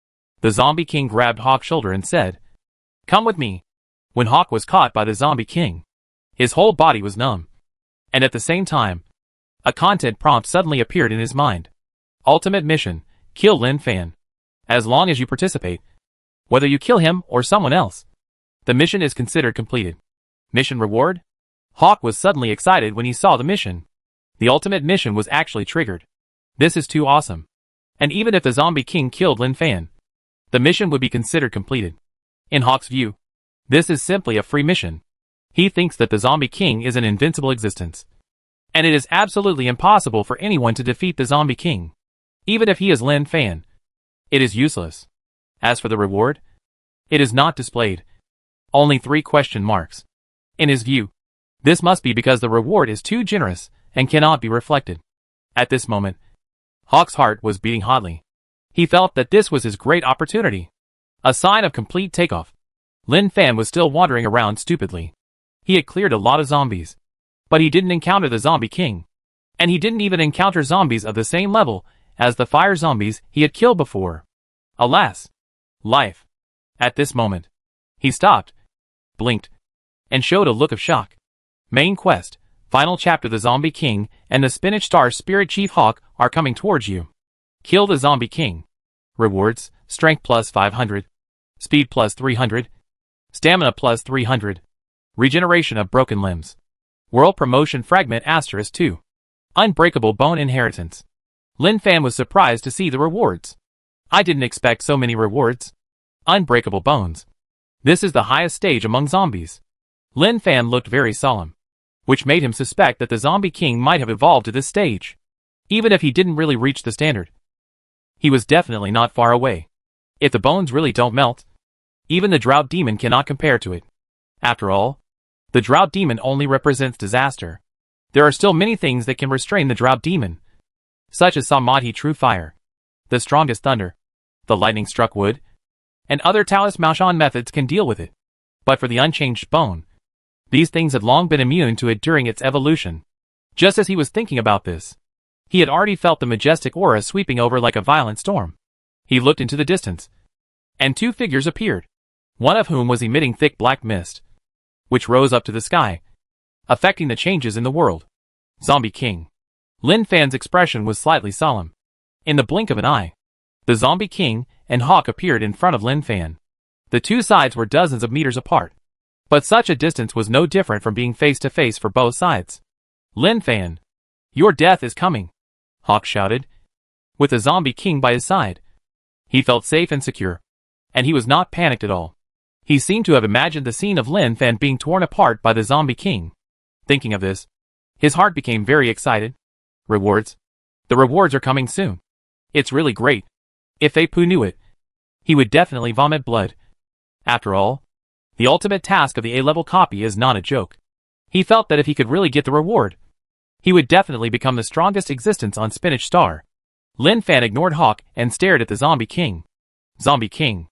The Zombie King grabbed Hawk's shoulder and said, "Come with me." When Hawk was caught by the Zombie King, his whole body was numb. And at the same time, a content prompt suddenly appeared in his mind. Ultimate mission, kill Lin Fan. As long as you participate, whether you kill him or someone else, the mission is considered completed. Mission reward? Hawk was suddenly excited when he saw the mission. The ultimate mission was actually triggered. This is too awesome. And even if the Zombie King killed Lin Fan, the mission would be considered completed. In Hawk's view, this is simply a free mission. He thinks that the Zombie King is an invincible existence, and it is absolutely impossible for anyone to defeat the Zombie King. Even if he is Lin Fan, it is useless. As for the reward, it is not displayed. Only 3 question marks. In his view, this must be because the reward is too generous and cannot be reflected. At this moment, Hawk's heart was beating hotly. He felt that this was his great opportunity. A sign of complete takeoff. Lin Fan was still wandering around stupidly. He had cleared a lot of zombies, but he didn't encounter the Zombie King. And he didn't even encounter zombies of the same level as the fire zombies he had killed before. Alas! Life. At this moment, he stopped, blinked, and showed a look of shock. Main quest, final chapter. The Zombie King and the Spinach Star Spirit Chief Hawk are coming towards you. Kill the Zombie King. Rewards, strength plus 500, speed plus 300, stamina plus 300, regeneration of broken limbs. World promotion fragment *2. Unbreakable bone inheritance. Lin Fan was surprised to see the rewards. I didn't expect so many rewards. Unbreakable bones. This is the highest stage among zombies. Lin Fan looked very solemn, which made him suspect that the Zombie King might have evolved to this stage. Even if he didn't really reach the standard, he was definitely not far away. If the bones really don't melt, even the Drought Demon cannot compare to it. After all, the Drought Demon only represents disaster. There are still many things that can restrain the Drought Demon, such as Samadhi True Fire, the strongest thunder, the lightning-struck wood, and other Taoist Maoshan methods can deal with it. But for the unchanged bone, these things had long been immune to it during its evolution. Just as he was thinking about this, he had already felt the majestic aura sweeping over like a violent storm. He looked into the distance, and 2 figures appeared, one of whom was emitting thick black mist, which rose up to the sky, affecting the changes in the world. Zombie King. Lin Fan's expression was slightly solemn. In the blink of an eye, the Zombie King and Hawk appeared in front of Lin Fan. The 2 sides were dozens of meters apart, but such a distance was no different from being face to face for both sides. "Lin Fan, your death is coming," Hawk shouted. With the Zombie King by his side, he felt safe and secure, and he was not panicked at all. He seemed to have imagined the scene of Lin Fan being torn apart by the Zombie King. Thinking of this, His heart became very excited. Rewards. The rewards are coming soon. It's really great. If Apu knew it, he would definitely vomit blood. After all, the ultimate task of the A-level copy is not a joke. He felt that if he could really get the reward, he would definitely become the strongest existence on Spinach Star. Lin Fan ignored Hawk and stared at the Zombie King. Zombie King,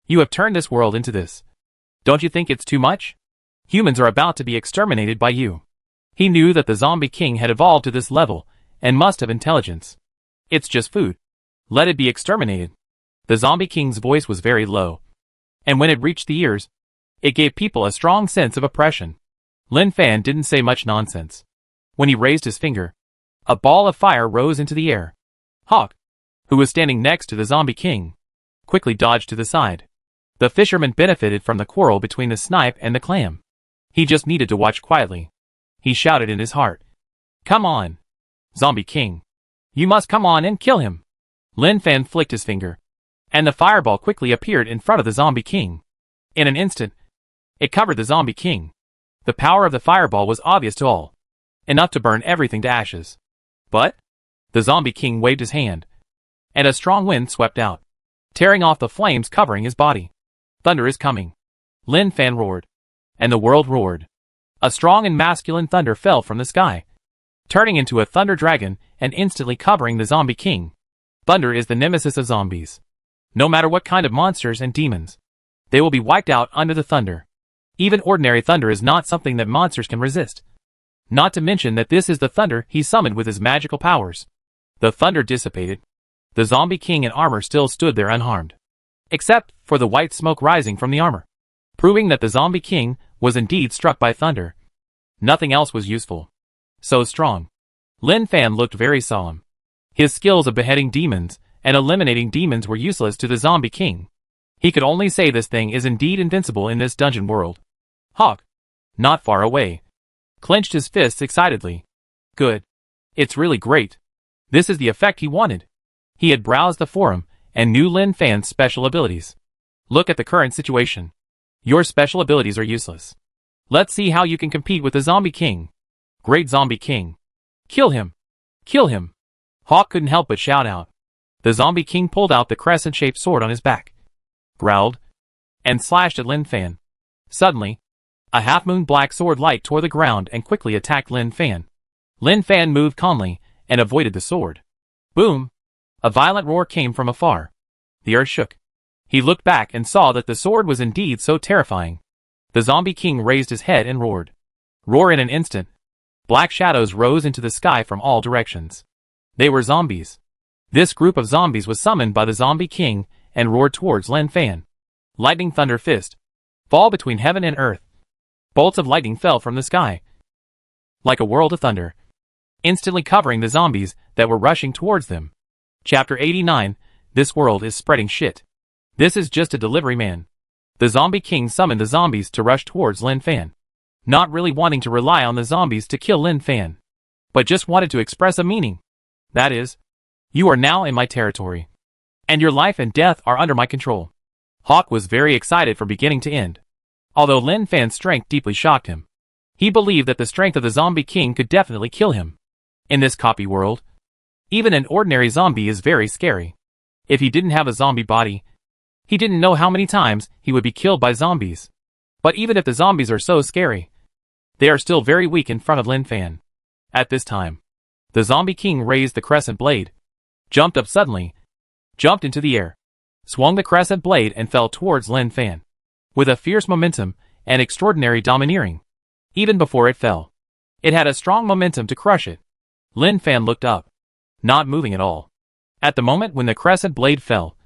you have turned this world into this. Don't you think it's too much? Humans are about to be exterminated by you. He knew that the Zombie King had evolved to this level and must have intelligence. It's just food. Let it be exterminated. The Zombie King's voice was very low, and when it reached the ears, it gave people a strong sense of oppression. Lin Fan didn't say much nonsense. When he raised his finger, a ball of fire rose into the air. Hawk, who was standing next to the Zombie King, quickly dodged to the side. The fisherman benefited from the quarrel between the snipe and the clam. He just needed to watch quietly. He shouted in his heart, "Come on, Zombie King. You must come on and kill him." Lin Fan flicked his finger, and the fireball quickly appeared in front of the Zombie King. In an instant, it covered the Zombie King. The power of the fireball was obvious to all, enough to burn everything to ashes. But the Zombie King waved his hand, and a strong wind swept out, tearing off the flames covering his body. "Thunder is coming," Lin Fan roared, and the world roared. A strong and masculine thunder fell from the sky, turning into a thunder dragon and instantly covering the Zombie King. Thunder is the nemesis of zombies. No matter what kind of monsters and demons, they will be wiped out under the thunder. Even ordinary thunder is not something that monsters can resist. Not to mention that this is the thunder he summoned with his magical powers. The thunder dissipated. The Zombie King in armor still stood there unharmed, except for the white smoke rising from the armor, proving that the Zombie King was indeed struck by thunder. Nothing else was useful. So strong. Lin Fan looked very solemn. His skills of beheading demons and eliminating demons were useless to the Zombie King. He could only say this thing is indeed invincible in this dungeon world. Hawk, not far away, clenched his fists excitedly. Good. It's really great. This is the effect he wanted. He had browsed the forum and knew Lin Fan's special abilities. Look at the current situation. Your special abilities are useless. Let's see how you can compete with the Zombie King. Great Zombie King. Kill him. Kill him. Hawk couldn't help but shout out. The Zombie King pulled out the crescent-shaped sword on his back, growled, and slashed at Lin Fan. Suddenly, a half-moon black sword light tore the ground and quickly attacked Lin Fan. Lin Fan moved calmly and avoided the sword. Boom! A violent roar came from afar. The earth shook. He looked back and saw that the sword was indeed so terrifying. The Zombie King raised his head and roared. Roar in an instant. Black shadows rose into the sky from all directions. They were zombies. This group of zombies was summoned by the Zombie King and roared towards Lin Fan. Lightning Thunder Fist. Fall between heaven and earth. Bolts of lightning fell from the sky, like a world of thunder, instantly covering the zombies that were rushing towards them. Chapter 89, This world is spreading shit. This is just a delivery man. The Zombie King summoned the zombies to rush towards Lin Fan, not really wanting to rely on the zombies to kill Lin Fan, but just wanted to express a meaning. That is, you are now in my territory, and your life and death are under my control. Hawk was very excited from beginning to end. Although Lin Fan's strength deeply shocked him, he believed that the strength of the Zombie King could definitely kill him. In this copy world, even an ordinary zombie is very scary. If he didn't have a zombie body, he didn't know how many times he would be killed by zombies. But even if the zombies are so scary, they are still very weak in front of Lin Fan. At this time, the Zombie King raised the crescent blade, jumped up suddenly, jumped into the air, swung the crescent blade and fell towards Lin Fan, with a fierce momentum and extraordinary domineering. Even before it fell, it had a strong momentum to crush it. Lin Fan looked up, not moving at all. At the moment when the crescent blade fell,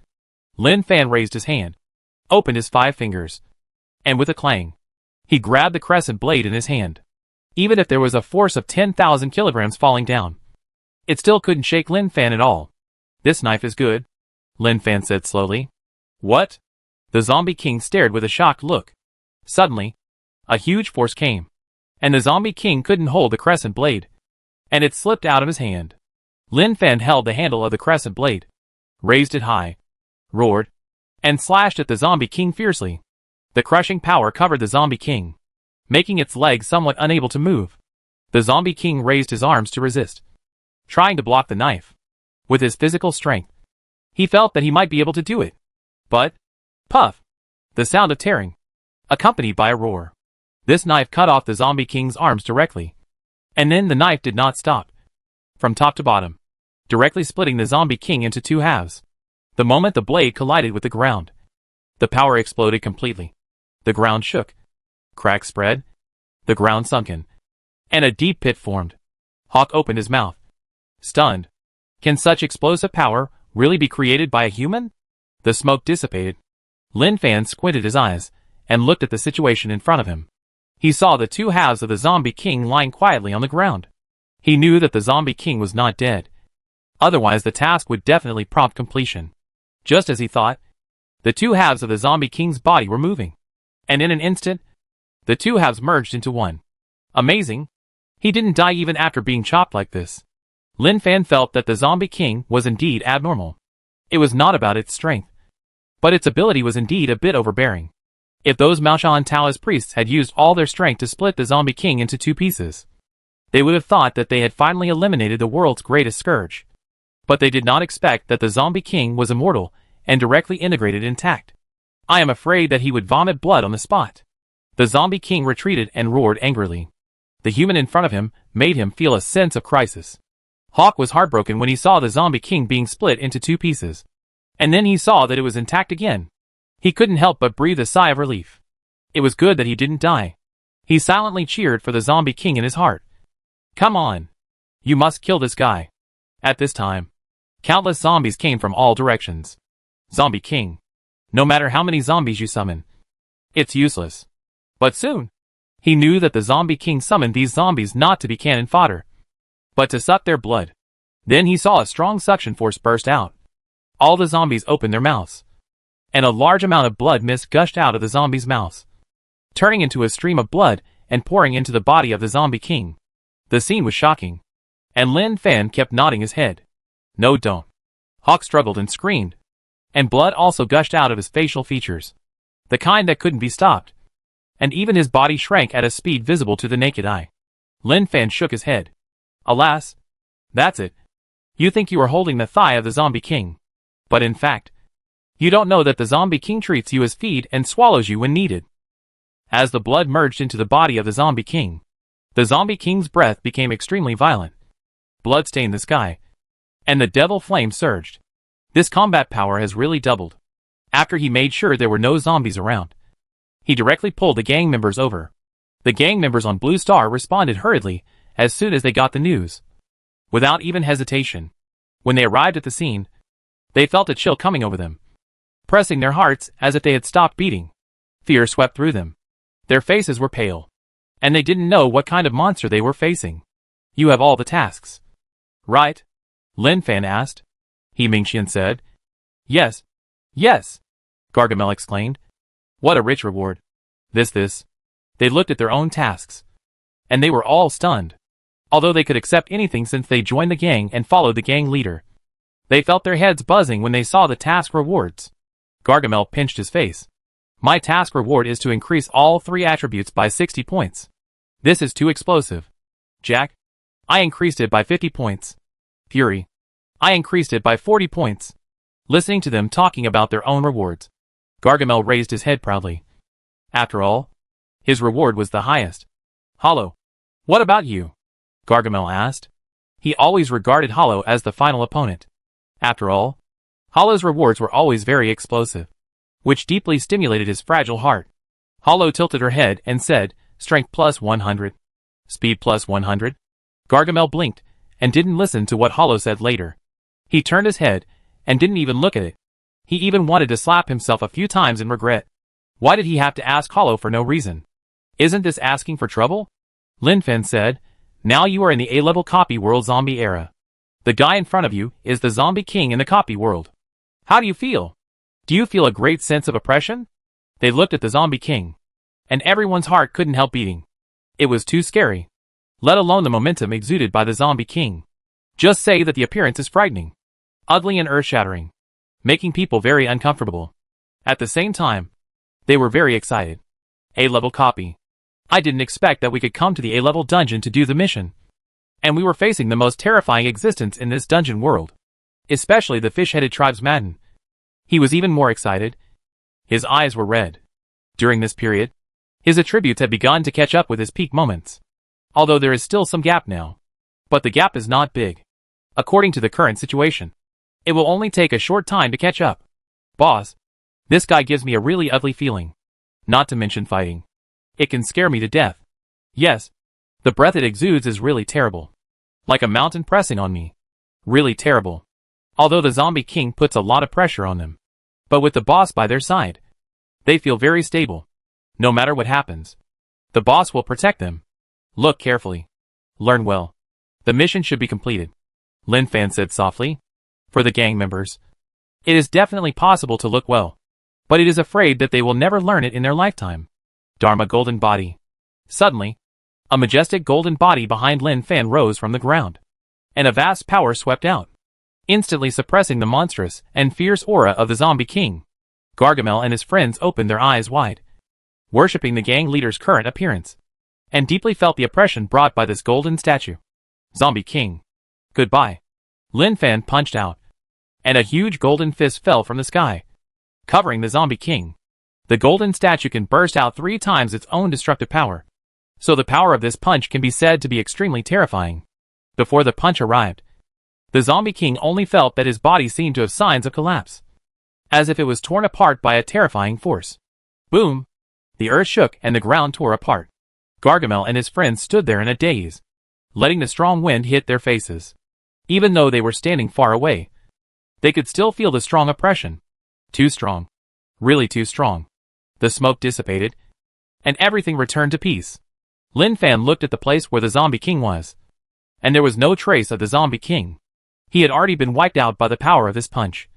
Lin Fan raised his hand, opened his 5 fingers, and with a clang, he grabbed the crescent blade in his hand. Even if there was a force of 10,000 kilograms falling down, it still couldn't shake Lin Fan at all. This knife is good, Lin Fan said slowly. What? The Zombie King stared with a shocked look. Suddenly, a huge force came, and the Zombie King couldn't hold the crescent blade, and it slipped out of his hand. Lin Fan held the handle of the crescent blade, raised it high, roared, and slashed at the Zombie King fiercely. The crushing power covered the Zombie King, making its legs somewhat unable to move. The Zombie King raised his arms to resist, trying to block the knife. With his physical strength, he felt that he might be able to do it. But, puff! The sound of tearing, accompanied by a roar. This knife cut off the Zombie King's arms directly. And then the knife did not stop. From top to bottom, directly splitting the Zombie King into two halves. The moment the blade collided with the ground, the power exploded completely. The ground shook. Cracks spread. The ground sunken. And a deep pit formed. Hawk opened his mouth, stunned. Can such explosive power really be created by a human? The smoke dissipated. Lin Fan squinted his eyes and looked at the situation in front of him. He saw the two halves of the Zombie King lying quietly on the ground. He knew that the Zombie King was not dead. Otherwise the task would definitely prompt completion. Just as he thought, the two halves of the Zombie King's body were moving. And in an instant, the two halves merged into one. Amazing! He didn't die even after being chopped like this. Lin Fan felt that the Zombie King was indeed abnormal. It was not about its strength, but its ability was indeed a bit overbearing. If those Maoshan Taoist priests had used all their strength to split the Zombie King into two pieces, they would have thought that they had finally eliminated the world's greatest scourge. But they did not expect that the Zombie King was immortal and directly integrated intact. I am afraid that he would vomit blood on the spot. The Zombie King retreated and roared angrily. The human in front of him made him feel a sense of crisis. Hawk was heartbroken when he saw the Zombie King being split into two pieces. And then he saw that it was intact again. He couldn't help but breathe a sigh of relief. It was good that he didn't die. He silently cheered for the Zombie King in his heart. Come on. You must kill this guy. At this time, countless zombies came from all directions. Zombie King. No matter how many zombies you summon, it's useless. But soon, he knew that the Zombie King summoned these zombies not to be cannon fodder, but to suck their blood. Then he saw a strong suction force burst out. All the zombies opened their mouths, and a large amount of blood mist gushed out of the zombies' mouths, turning into a stream of blood and pouring into the body of the Zombie King. The scene was shocking, and Lin Fan kept nodding his head. No, don't. Hawk struggled and screamed, and blood also gushed out of his facial features, the kind that couldn't be stopped, and even his body shrank at a speed visible to the naked eye. Lin Fan shook his head. Alas, that's it. You think you are holding the thigh of the Zombie King, but in fact, you don't know that the Zombie King treats you as feed and swallows you when needed. As the blood merged into the body of the Zombie King, the Zombie King's breath became extremely violent. Blood stained the sky, and the devil flame surged. This combat power has really doubled. After he made sure there were no zombies around, he directly pulled the gang members over. The gang members on Blue Star responded hurriedly as soon as they got the news. Without even hesitation, when they arrived at the scene, they felt a chill coming over them, pressing their hearts as if they had stopped beating. Fear swept through them. Their faces were pale, and they didn't know what kind of monster they were facing. You have all the tasks, right? Lin Fan asked. He Mingxian said. Yes. Yes, Gargamel exclaimed. What a rich reward. This. They looked at their own tasks, and they were all stunned. Although they could accept anything since they joined the gang and followed the gang leader, they felt their heads buzzing when they saw the task rewards. Gargamel pinched his face. My task reward is to increase all 3 attributes by 60 points. This is too explosive. Jack, I increased it by 50 points. Fury, I increased it by 40 points. Listening to them talking about their own rewards, Gargamel raised his head proudly. After all, his reward was the highest. Hollow, what about you? Gargamel asked. He always regarded Hollow as the final opponent. After all, Hollow's rewards were always very explosive, which deeply stimulated his fragile heart. Hollow tilted her head and said, Strength plus 100. Speed plus 100. Gargamel blinked and didn't listen to what Hollow said later. He turned his head and didn't even look at it. He even wanted to slap himself a few times in regret. Why did he have to ask Hollow for no reason? Isn't this asking for trouble? Lin Fan said, Now you are in the A-level copy world zombie era. The guy in front of you is the Zombie King in the copy world. How do you feel? Do you feel a great sense of oppression? They looked at the Zombie King, and everyone's heart couldn't help beating. It was too scary, let alone the momentum exuded by the Zombie King. Just say that the appearance is frightening, ugly and earth-shattering, making people very uncomfortable. At the same time, they were very excited. A-level copy. I didn't expect that we could come to the A-level dungeon to do the mission. And we were facing the most terrifying existence in this dungeon world. Especially the fish-headed tribesman. He was even more excited. His eyes were red. During this period, his attributes had begun to catch up with his peak moments. Although there is still some gap now. But the gap is not big. According to the current situation, it will only take a short time to catch up. Boss, this guy gives me a really ugly feeling. Not to mention fighting. It can scare me to death. Yes, the breath it exudes is really terrible. Like a mountain pressing on me. Really terrible. Although the Zombie King puts a lot of pressure on them. But with the boss by their side, they feel very stable. No matter what happens, the boss will protect them. Look carefully. Learn well. The mission should be completed. Lin Fan said softly. For the gang members, it is definitely possible to look well. But it is afraid that they will never learn it in their lifetime. Dharma golden body. Suddenly, a majestic golden body behind Lin Fan rose from the ground. And a vast power swept out, instantly suppressing the monstrous and fierce aura of the Zombie King. Gargamel and his friends opened their eyes wide, worshipping the gang leader's current appearance, and deeply felt the oppression brought by this golden statue. Zombie King. Goodbye. Lin Fan punched out, and a huge golden fist fell from the sky, covering the Zombie King. The golden statue can burst out 3 times its own destructive power, so the power of this punch can be said to be extremely terrifying. Before the punch arrived, the Zombie King only felt that his body seemed to have signs of collapse, as if it was torn apart by a terrifying force. Boom! The earth shook and the ground tore apart. Gargamel and his friends stood there in a daze, letting the strong wind hit their faces. Even though they were standing far away, they could still feel the strong oppression. Too strong. Really too strong. The smoke dissipated, and everything returned to peace. Lin Fan looked at the place where the Zombie King was, and there was no trace of the Zombie King. He had already been wiped out by the power of this punch,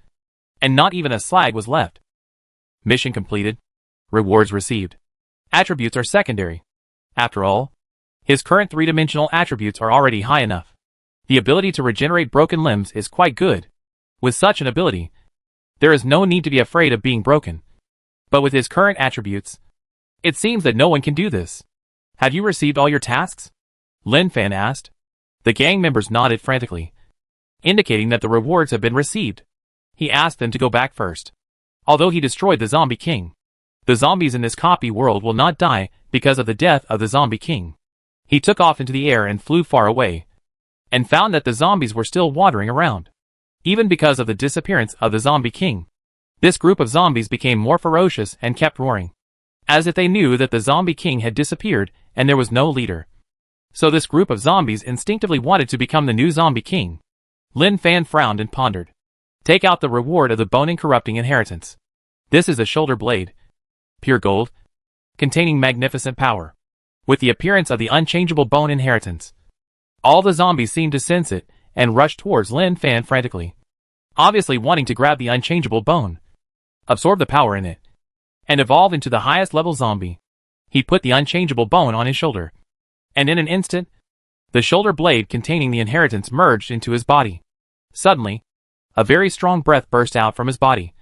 and not even a slag was left. Mission completed. Rewards received. Attributes are secondary. After all, his current 3-dimensional attributes are already high enough. The ability to regenerate broken limbs is quite good. With such an ability, there is no need to be afraid of being broken. But with his current attributes, it seems that no one can do this. Have you received all your tasks? Lin Fan asked. The gang members nodded frantically, indicating that the rewards have been received. He asked them to go back first. Although he destroyed the Zombie King, the zombies in this copy world will not die because of the death of the Zombie King. He took off into the air and flew far away, and found that the zombies were still wandering around. Even because of the disappearance of the Zombie King, this group of zombies became more ferocious and kept roaring, as if they knew that the Zombie King had disappeared and there was no leader. So this group of zombies instinctively wanted to become the new Zombie King. Lin Fan frowned and pondered. Take out the reward of the bone incorrupting inheritance. This is a shoulder blade, pure gold, containing magnificent power, with the appearance of the unchangeable bone inheritance. All the zombies seemed to sense it and rushed towards Lin Fan frantically, obviously wanting to grab the unchangeable bone, absorb the power in it, and evolve into the highest level zombie. He put the unchangeable bone on his shoulder, and in an instant, the shoulder blade containing the inheritance merged into his body. Suddenly, a very strong breath burst out from his body,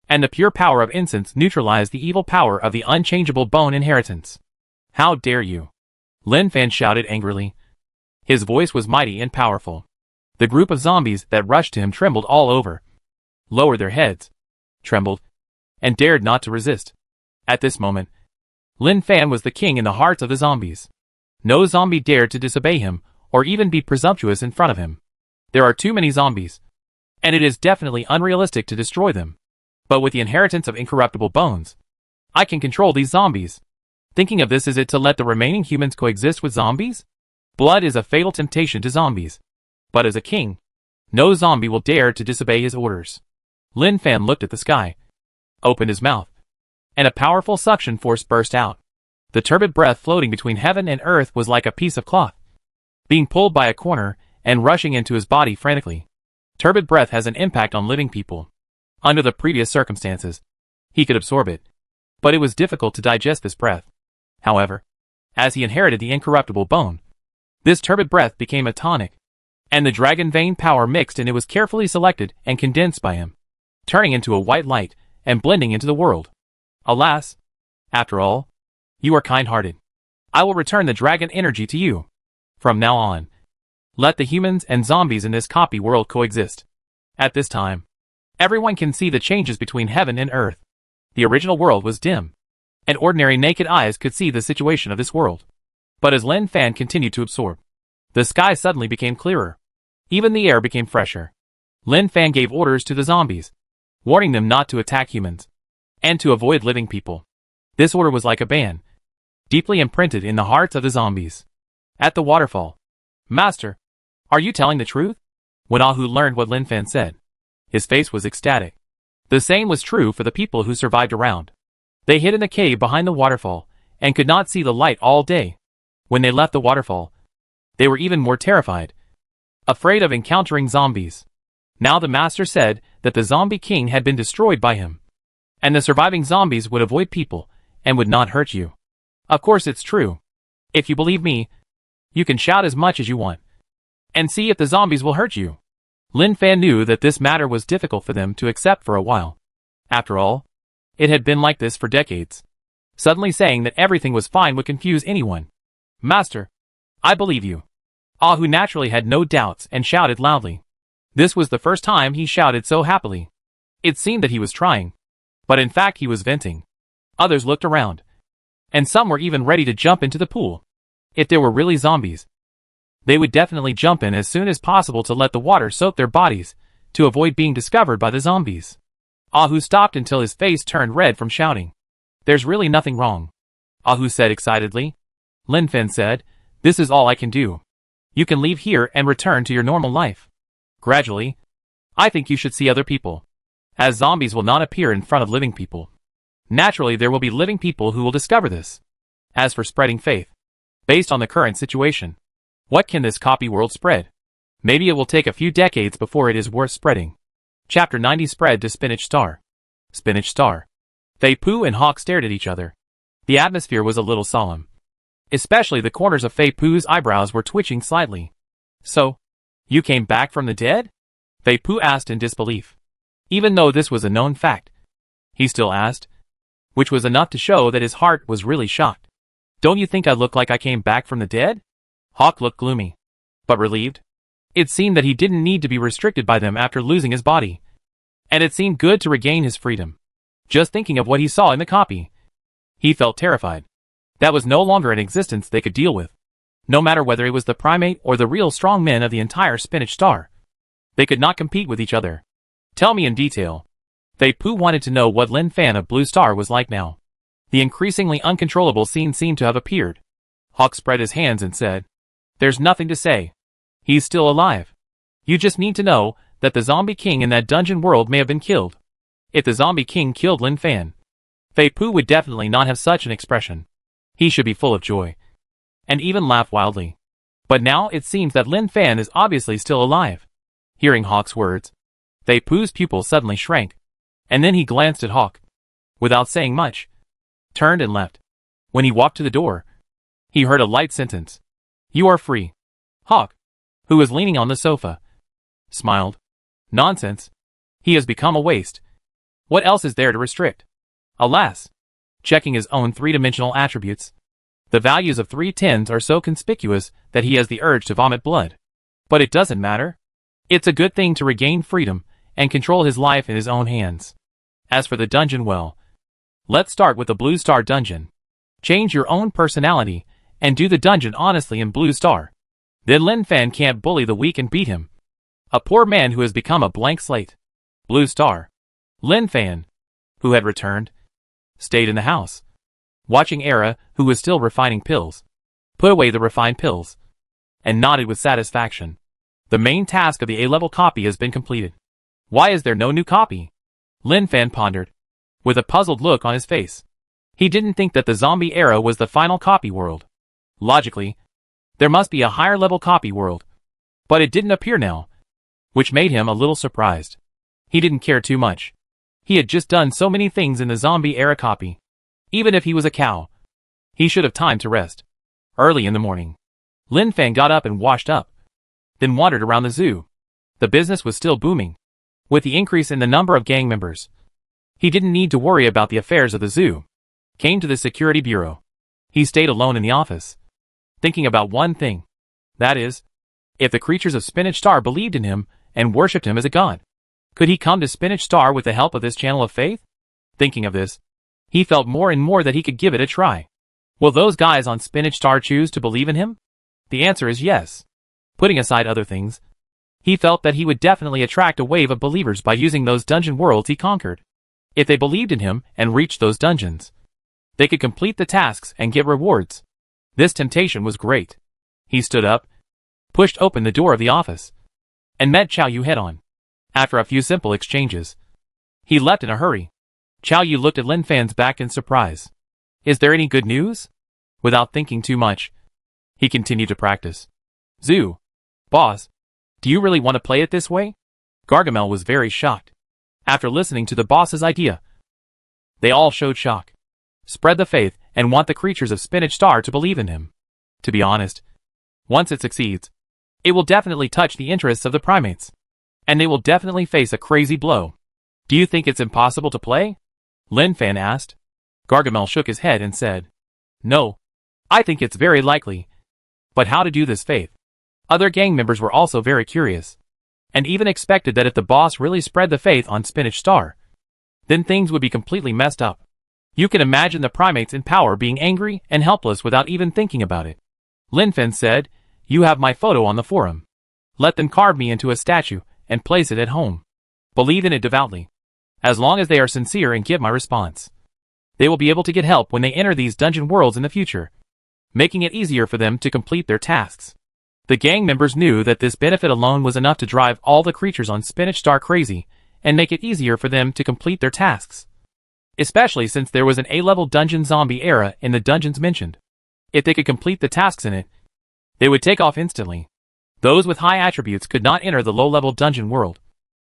and the pure power of incense neutralized the evil power of the unchangeable bone inheritance. How dare you? Lin Fan shouted angrily. His voice was mighty and powerful. The group of zombies that rushed to him trembled all over, lowered their heads, trembled, and dared not to resist. At this moment, Lin Fan was the king in the hearts of the zombies. No zombie dared to disobey him, or even be presumptuous in front of him. There are too many zombies, and it is definitely unrealistic to destroy them. But with the inheritance of incorruptible bones, I can control these zombies. Thinking of this, is it to let the remaining humans coexist with zombies? Blood is a fatal temptation to zombies. But as a king, no zombie will dare to disobey his orders. Lin Fan looked at the sky, opened his mouth, and a powerful suction force burst out. The turbid breath floating between heaven and earth was like a piece of cloth, being pulled by a corner and rushing into his body frantically. Turbid breath has an impact on living people. Under the previous circumstances, he could absorb it, but it was difficult to digest this breath. However, as he inherited the incorruptible bone, this turbid breath became a tonic, and the dragon vein power mixed, and it was carefully selected and condensed by him, turning into a white light and blending into the world. Alas, after all, you are kind-hearted. I will return the dragon energy to you. From now on, let the humans and zombies in this copy world coexist. At this time, everyone can see the changes between heaven and earth. The original world was dim, and ordinary naked eyes could see the situation of this world. But as Lin Fan continued to absorb, the sky suddenly became clearer. Even the air became fresher. Lin Fan gave orders to the zombies, warning them not to attack humans, and to avoid living people. This order was like a ban, deeply imprinted in the hearts of the zombies. At the waterfall, Master, are you telling the truth? When Ahu learned what Lin Fan said, his face was ecstatic. The same was true for the people who survived around. They hid in the cave behind the waterfall, and could not see the light all day. When they left the waterfall, they were even more terrified, afraid of encountering zombies. Now the master said that the zombie king had been destroyed by him, and the surviving zombies would avoid people and would not hurt you. Of course it's true. If you believe me, you can shout as much as you want, and see if the zombies will hurt you. Lin Fan knew that this matter was difficult for them to accept for a while. After all, it had been like this for decades. Suddenly saying that everything was fine would confuse anyone. Master, I believe you. Ahu naturally had no doubts and shouted loudly. This was the first time he shouted so happily. It seemed that he was trying, but in fact he was venting. Others looked around, and some were even ready to jump into the pool. If there were really zombies, they would definitely jump in as soon as possible to let the water soak their bodies, to avoid being discovered by the zombies. Ahu stopped until his face turned red from shouting. There's really nothing wrong, Ahu said excitedly. Lin Fan said, this is all I can do. You can leave here and return to your normal life. Gradually, I think you should see other people, as zombies will not appear in front of living people. Naturally there will be living people who will discover this. As for spreading faith, based on the current situation, what can this copy world spread? Maybe it will take a few decades before it is worth spreading. Chapter 90 Spread to Spinach Star. Spinach Star. Fei Poo and Hawk stared at each other. The atmosphere was a little solemn. Especially the corners of Fei Poo's eyebrows were twitching slightly. So, you came back from the dead? Fei Poo asked in disbelief. Even though this was a known fact, he still asked, which was enough to show that his heart was really shocked. Don't you think I look like I came back from the dead? Hawk looked gloomy, but relieved. It seemed that he didn't need to be restricted by them after losing his body, and it seemed good to regain his freedom. Just thinking of what he saw in the copy, he felt terrified. That was no longer an existence they could deal with. No matter whether it was the primate or the real strong men of the entire Spinach Star, they could not compete with each other. Tell me in detail. Fei Poo wanted to know what Lin Fan of Blue Star was like now. The increasingly uncontrollable scene seemed to have appeared. Hawk spread his hands and said, there's nothing to say. He's still alive. You just need to know that the zombie king in that dungeon world may have been killed. If the zombie king killed Lin Fan, Fei Poo would definitely not have such an expression. He should be full of joy, and even laugh wildly. But now it seems that Lin Fan is obviously still alive. Hearing Hawk's words, Fei Poo's pupil suddenly shrank, and then he glanced at Hawk. Without saying much, turned and left. When he walked to the door, he heard a light sentence. You are free. Hawk, who was leaning on the sofa, smiled. Nonsense. He has become a waste. What else is there to restrict? Alas. Checking his own three-dimensional attributes, the values of 310s are so conspicuous that he has the urge to vomit blood. But it doesn't matter. It's a good thing to regain freedom and control his life in his own hands. As for the dungeon, well, let's start with the Blue Star dungeon. Change your own personality and do the dungeon honestly in Blue Star. Then Lin Fan can't bully the weak and beat him. A poor man who has become a blank slate. Blue Star. Lin Fan, who had returned, stayed in the house, watching Era, who was still refining pills, put away the refined pills, and nodded with satisfaction. The main task of the A-level copy has been completed. Why is there no new copy? Lin Fan pondered, with a puzzled look on his face. He didn't think that the zombie era was the final copy world. Logically, there must be a higher level copy world, but it didn't appear now, which made him a little surprised. He didn't care too much. He had just done so many things in the zombie era copy. Even if he was a cow, he should have time to rest. Early in the morning, Lin Fan got up and washed up, then wandered around the zoo. The business was still booming. With the increase in the number of gang members, he didn't need to worry about the affairs of the zoo. Came to the security bureau. He stayed alone in the office, thinking about one thing. That is, if the creatures of Spinach Star believed in him and worshipped him as a god, could he come to Spinach Star with the help of this channel of faith? Thinking of this, he felt more and more that he could give it a try. Will those guys on Spinach Star choose to believe in him? The answer is yes. Putting aside other things, he felt that he would definitely attract a wave of believers by using those dungeon worlds he conquered. If they believed in him and reached those dungeons, they could complete the tasks and get rewards. This temptation was great. He stood up, pushed open the door of the office, and met Chow Yu head-on. After a few simple exchanges, he left in a hurry. Chow Yu looked at Lin Fan's back in surprise. Is there any good news? Without thinking too much, he continued to practice. Zhu, boss, do you really want to play it this way? Gargamel was very shocked. After listening to the boss's idea, they all showed shock. Spread the faith and want the creatures of Spinach Star to believe in him. To be honest, once it succeeds, it will definitely touch the interests of the primates, and they will definitely face a crazy blow. Do you think it's impossible to play? Lin Fan asked. Gargamel shook his head and said, No, I think it's very likely. But how to do this faith? Other gang members were also very curious, and even expected that if the boss really spread the faith on Spinach Star, then things would be completely messed up. You can imagine the primates in power being angry and helpless without even thinking about it. Lin Fan said, You have my photo on the forum. Let them carve me into a statue and place it at home. Believe in it devoutly. As long as they are sincere and give my response, they will be able to get help when they enter these dungeon worlds in the future, making it easier for them to complete their tasks. The gang members knew that this benefit alone was enough to drive all the creatures on Spinach Star crazy and make it easier for them to complete their tasks. Especially since there was an A-level dungeon zombie era in the dungeons mentioned. If they could complete the tasks in it, they would take off instantly. Those with high attributes could not enter the low-level dungeon world,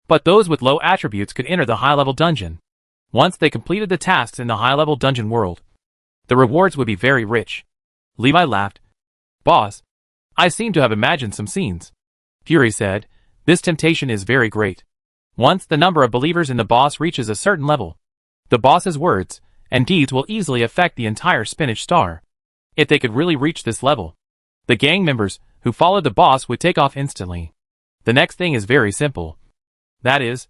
but those with low attributes could enter the high-level dungeon. Once they completed the tasks in the high-level dungeon world, the rewards would be very rich. Levi laughed. Boss, I seem to have imagined some scenes. Fury said, This temptation is very great. Once the number of believers in the boss reaches a certain level, the boss's words and deeds will easily affect the entire Spinach Star. If they could really reach this level, the gang members who followed the boss would take off instantly. The next thing is very simple. That is,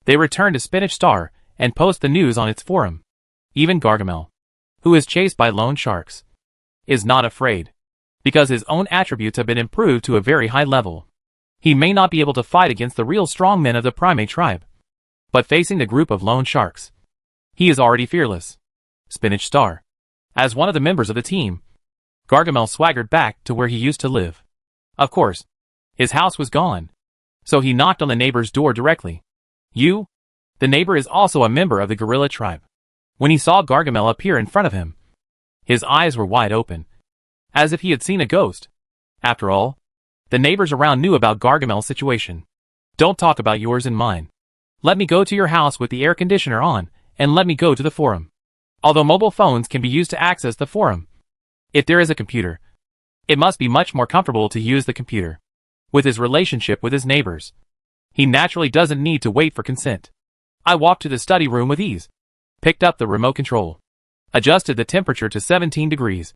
they return to Spinach Star and post the news on its forum. Even Gargamel, who is chased by lone sharks, is not afraid, because his own attributes have been improved to a very high level. He may not be able to fight against the real strong men of the primate tribe, but facing the group of lone sharks, he is already fearless. Spinach Star. As one of the members of the team, Gargamel swaggered back to where he used to live. Of course, his house was gone, so he knocked on the neighbor's door directly. You? The neighbor is also a member of the gorilla tribe. When he saw Gargamel appear in front of him, his eyes were wide open, as if he had seen a ghost. After all, the neighbors around knew about Gargamel's situation. Don't talk about yours and mine. Let me go to your house with the air conditioner on, and let me go to the forum. Although mobile phones can be used to access the forum, if there is a computer, it must be much more comfortable to use the computer. With his relationship with his neighbors, he naturally doesn't need to wait for consent. I walked to the study room with ease, picked up the remote control, adjusted the temperature to 17 degrees,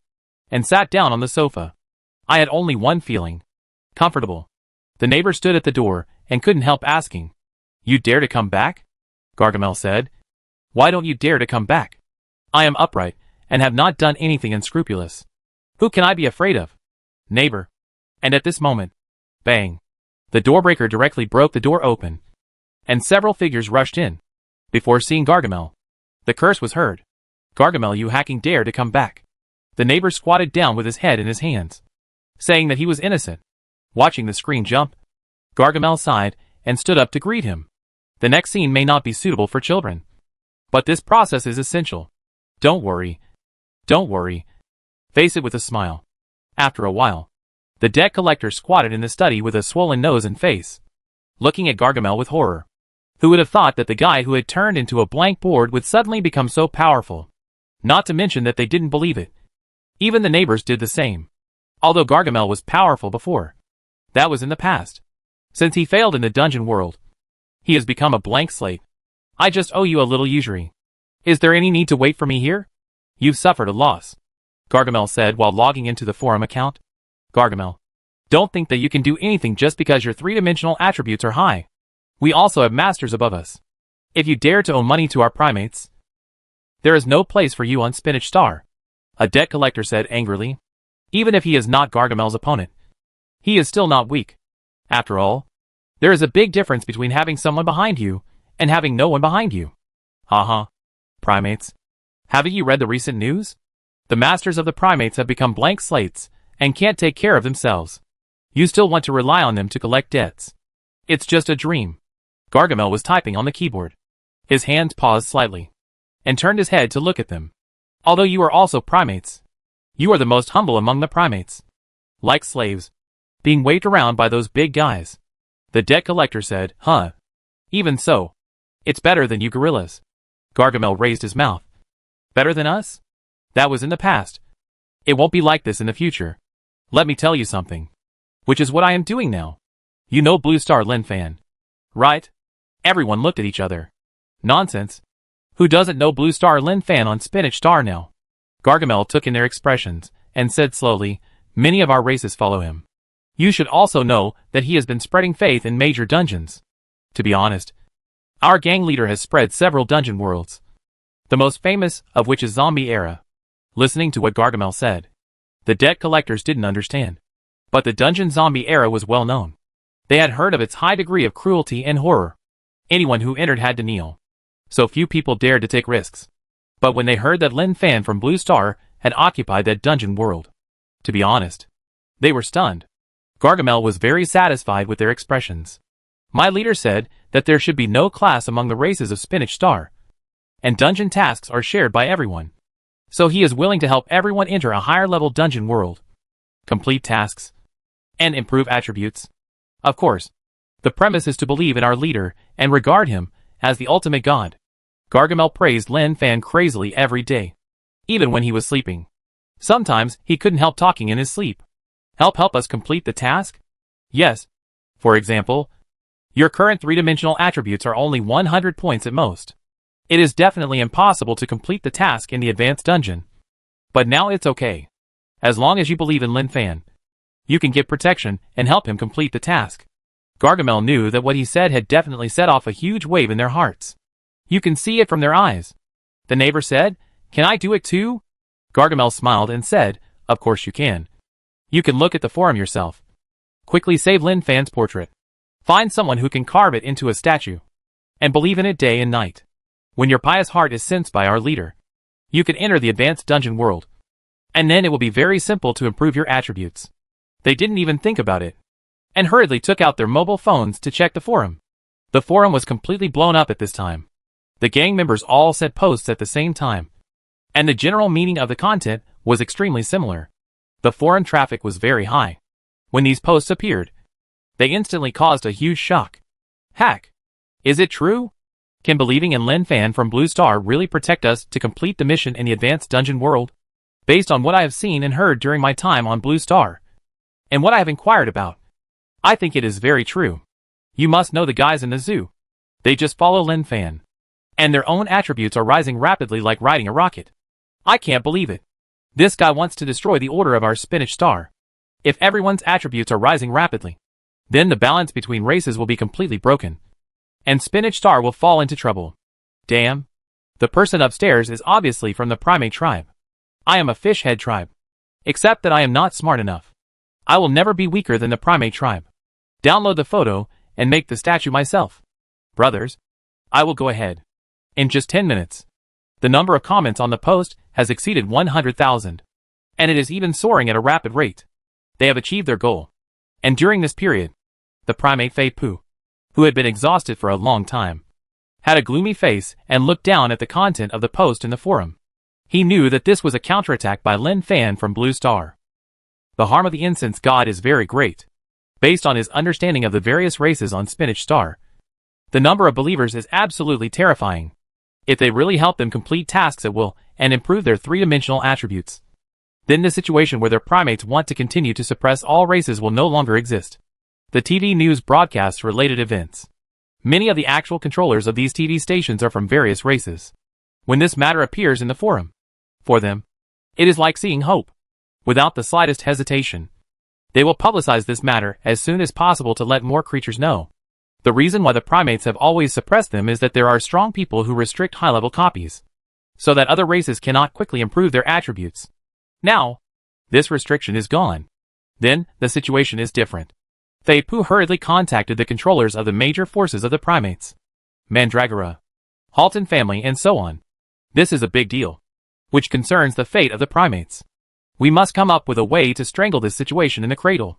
and sat down on the sofa. I had only one feeling: comfortable. The neighbor stood at the door and couldn't help asking, You dare to come back? Gargamel said, Why don't you dare to come back? I am upright and have not done anything unscrupulous. Who can I be afraid of? Neighbor. And at this moment, bang! The doorbreaker directly broke the door open, and several figures rushed in. Before seeing Gargamel, the curse was heard. Gargamel, you hacking dare to come back. The neighbor squatted down with his head in his hands, saying that he was innocent. Watching the screen jump, Gargamel sighed and stood up to greet him. The next scene may not be suitable for children, but this process is essential. Don't worry. Don't worry. Face it with a smile. After a while, the debt collector squatted in the study with a swollen nose and face, looking at Gargamel with horror. Who would have thought that the guy who had turned into a blank board would suddenly become so powerful? Not to mention that they didn't believe it. Even the neighbors did the same. Although Gargamel was powerful before, that was in the past. Since he failed in the dungeon world, he has become a blank slate. I just owe you a little usury. Is there any need to wait for me here? You've suffered a loss. Gargamel said while logging into the forum account. Gargamel, don't think that you can do anything just because your three-dimensional attributes are high. We also have masters above us. If you dare to owe money to our primates, there is no place for you on Spinach Star, a debt collector said angrily. Even if he is not Gargamel's opponent, he is still not weak. After all, there is a big difference between having someone behind you and having no one behind you. Haha. Primates. Haven't you read the recent news? The masters of the primates have become blank slates and can't take care of themselves. You still want to rely on them to collect debts. It's just a dream. Gargamel was typing on the keyboard. His hands paused slightly and turned his head to look at them. Although you are also primates, you are the most humble among the primates. Like slaves, being waved around by those big guys. The debt collector said, huh? Even so, it's better than you gorillas. Gargamel raised his mouth. Better than us? That was in the past. It won't be like this in the future. Let me tell you something. Which is what I am doing now. You know Blue Star Lin Fan, right? Everyone looked at each other. Nonsense. Who doesn't know Blue Star Lin Fan on Spinach Star now? Gargamel took in their expressions and said slowly, many of our races follow him. You should also know that he has been spreading faith in major dungeons. To be honest, our gang leader has spread several dungeon worlds, the most famous of which is Zombie Era. Listening to what Gargamel said, the debt collectors didn't understand. But the dungeon Zombie Era was well known. They had heard of its high degree of cruelty and horror. Anyone who entered had to kneel. So few people dared to take risks. But when they heard that Lin Fan from Blue Star had occupied that dungeon world, to be honest, they were stunned. Gargamel was very satisfied with their expressions. My leader said that there should be no class among the races of Spinach Star, and dungeon tasks are shared by everyone. So he is willing to help everyone enter a higher level dungeon world, complete tasks, and improve attributes. Of course, the premise is to believe in our leader and regard him as the ultimate god. Gargamel praised Lin Fan crazily every day, even when he was sleeping. Sometimes he couldn't help talking in his sleep. Help us complete the task? Yes. For example, your current three-dimensional attributes are only 100 points at most. It is definitely impossible to complete the task in the advanced dungeon. But now it's okay. As long as you believe in Lin Fan, you can get protection and help him complete the task. Gargamel knew that what he said had definitely set off a huge wave in their hearts. You can see it from their eyes. The neighbor said, can I do it too? Gargamel smiled and said, of course you can. You can look at the forum yourself. Quickly save Lin Fan's portrait. Find someone who can carve it into a statue. And believe in it day and night. When your pious heart is sensed by our leader, you can enter the advanced dungeon world. And then it will be very simple to improve your attributes. They didn't even think about it, and hurriedly took out their mobile phones to check the forum. The forum was completely blown up at this time. The gang members all said posts at the same time, and the general meaning of the content was extremely similar. The forum traffic was very high. When these posts appeared, they instantly caused a huge shock. Hack! Is it true? Can believing in Lin Fan from Blue Star really protect us to complete the mission in the advanced dungeon world? Based on what I have seen and heard during my time on Blue Star, and what I have inquired about, I think it is very true. You must know the guys in the zoo. They just follow Lin Fan, and their own attributes are rising rapidly like riding a rocket. I can't believe it. This guy wants to destroy the order of our Spinach Star. If everyone's attributes are rising rapidly, then the balance between races will be completely broken, and Spinach Star will fall into trouble. Damn. The person upstairs is obviously from the primate tribe. I am a fish head tribe. Except that I am not smart enough. I will never be weaker than the primate tribe. Download the photo and make the statue myself. Brothers, I will go ahead. In just 10 minutes. The number of comments on the post has exceeded 100,000. And it is even soaring at a rapid rate. They have achieved their goal. And during this period, the primate Fei Pu, who had been exhausted for a long time, had a gloomy face and looked down at the content of the post in the forum. He knew that this was a counterattack by Lin Fan from Blue Star. The harm of the incense god is very great. Based on his understanding of the various races on Spinach Star, the number of believers is absolutely terrifying. If they really help them complete tasks at will and improve their three-dimensional attributes, then the situation where their primates want to continue to suppress all races will no longer exist. The TV news broadcasts related events. Many of the actual controllers of these TV stations are from various races. When this matter appears in the forum, for them, It is like seeing hope. Without the slightest hesitation, they will publicize this matter as soon as possible to let more creatures know. The reason why the primates have always suppressed them is that there are strong people who restrict high-level copies, so that other races cannot quickly improve their attributes. Now, this restriction is gone. Then, the situation is different. Theipu hurriedly contacted the controllers of the major forces of the primates. Mandragora, Halton family and so on. This is a big deal, which concerns the fate of the primates. We must come up with a way to strangle this situation in the cradle.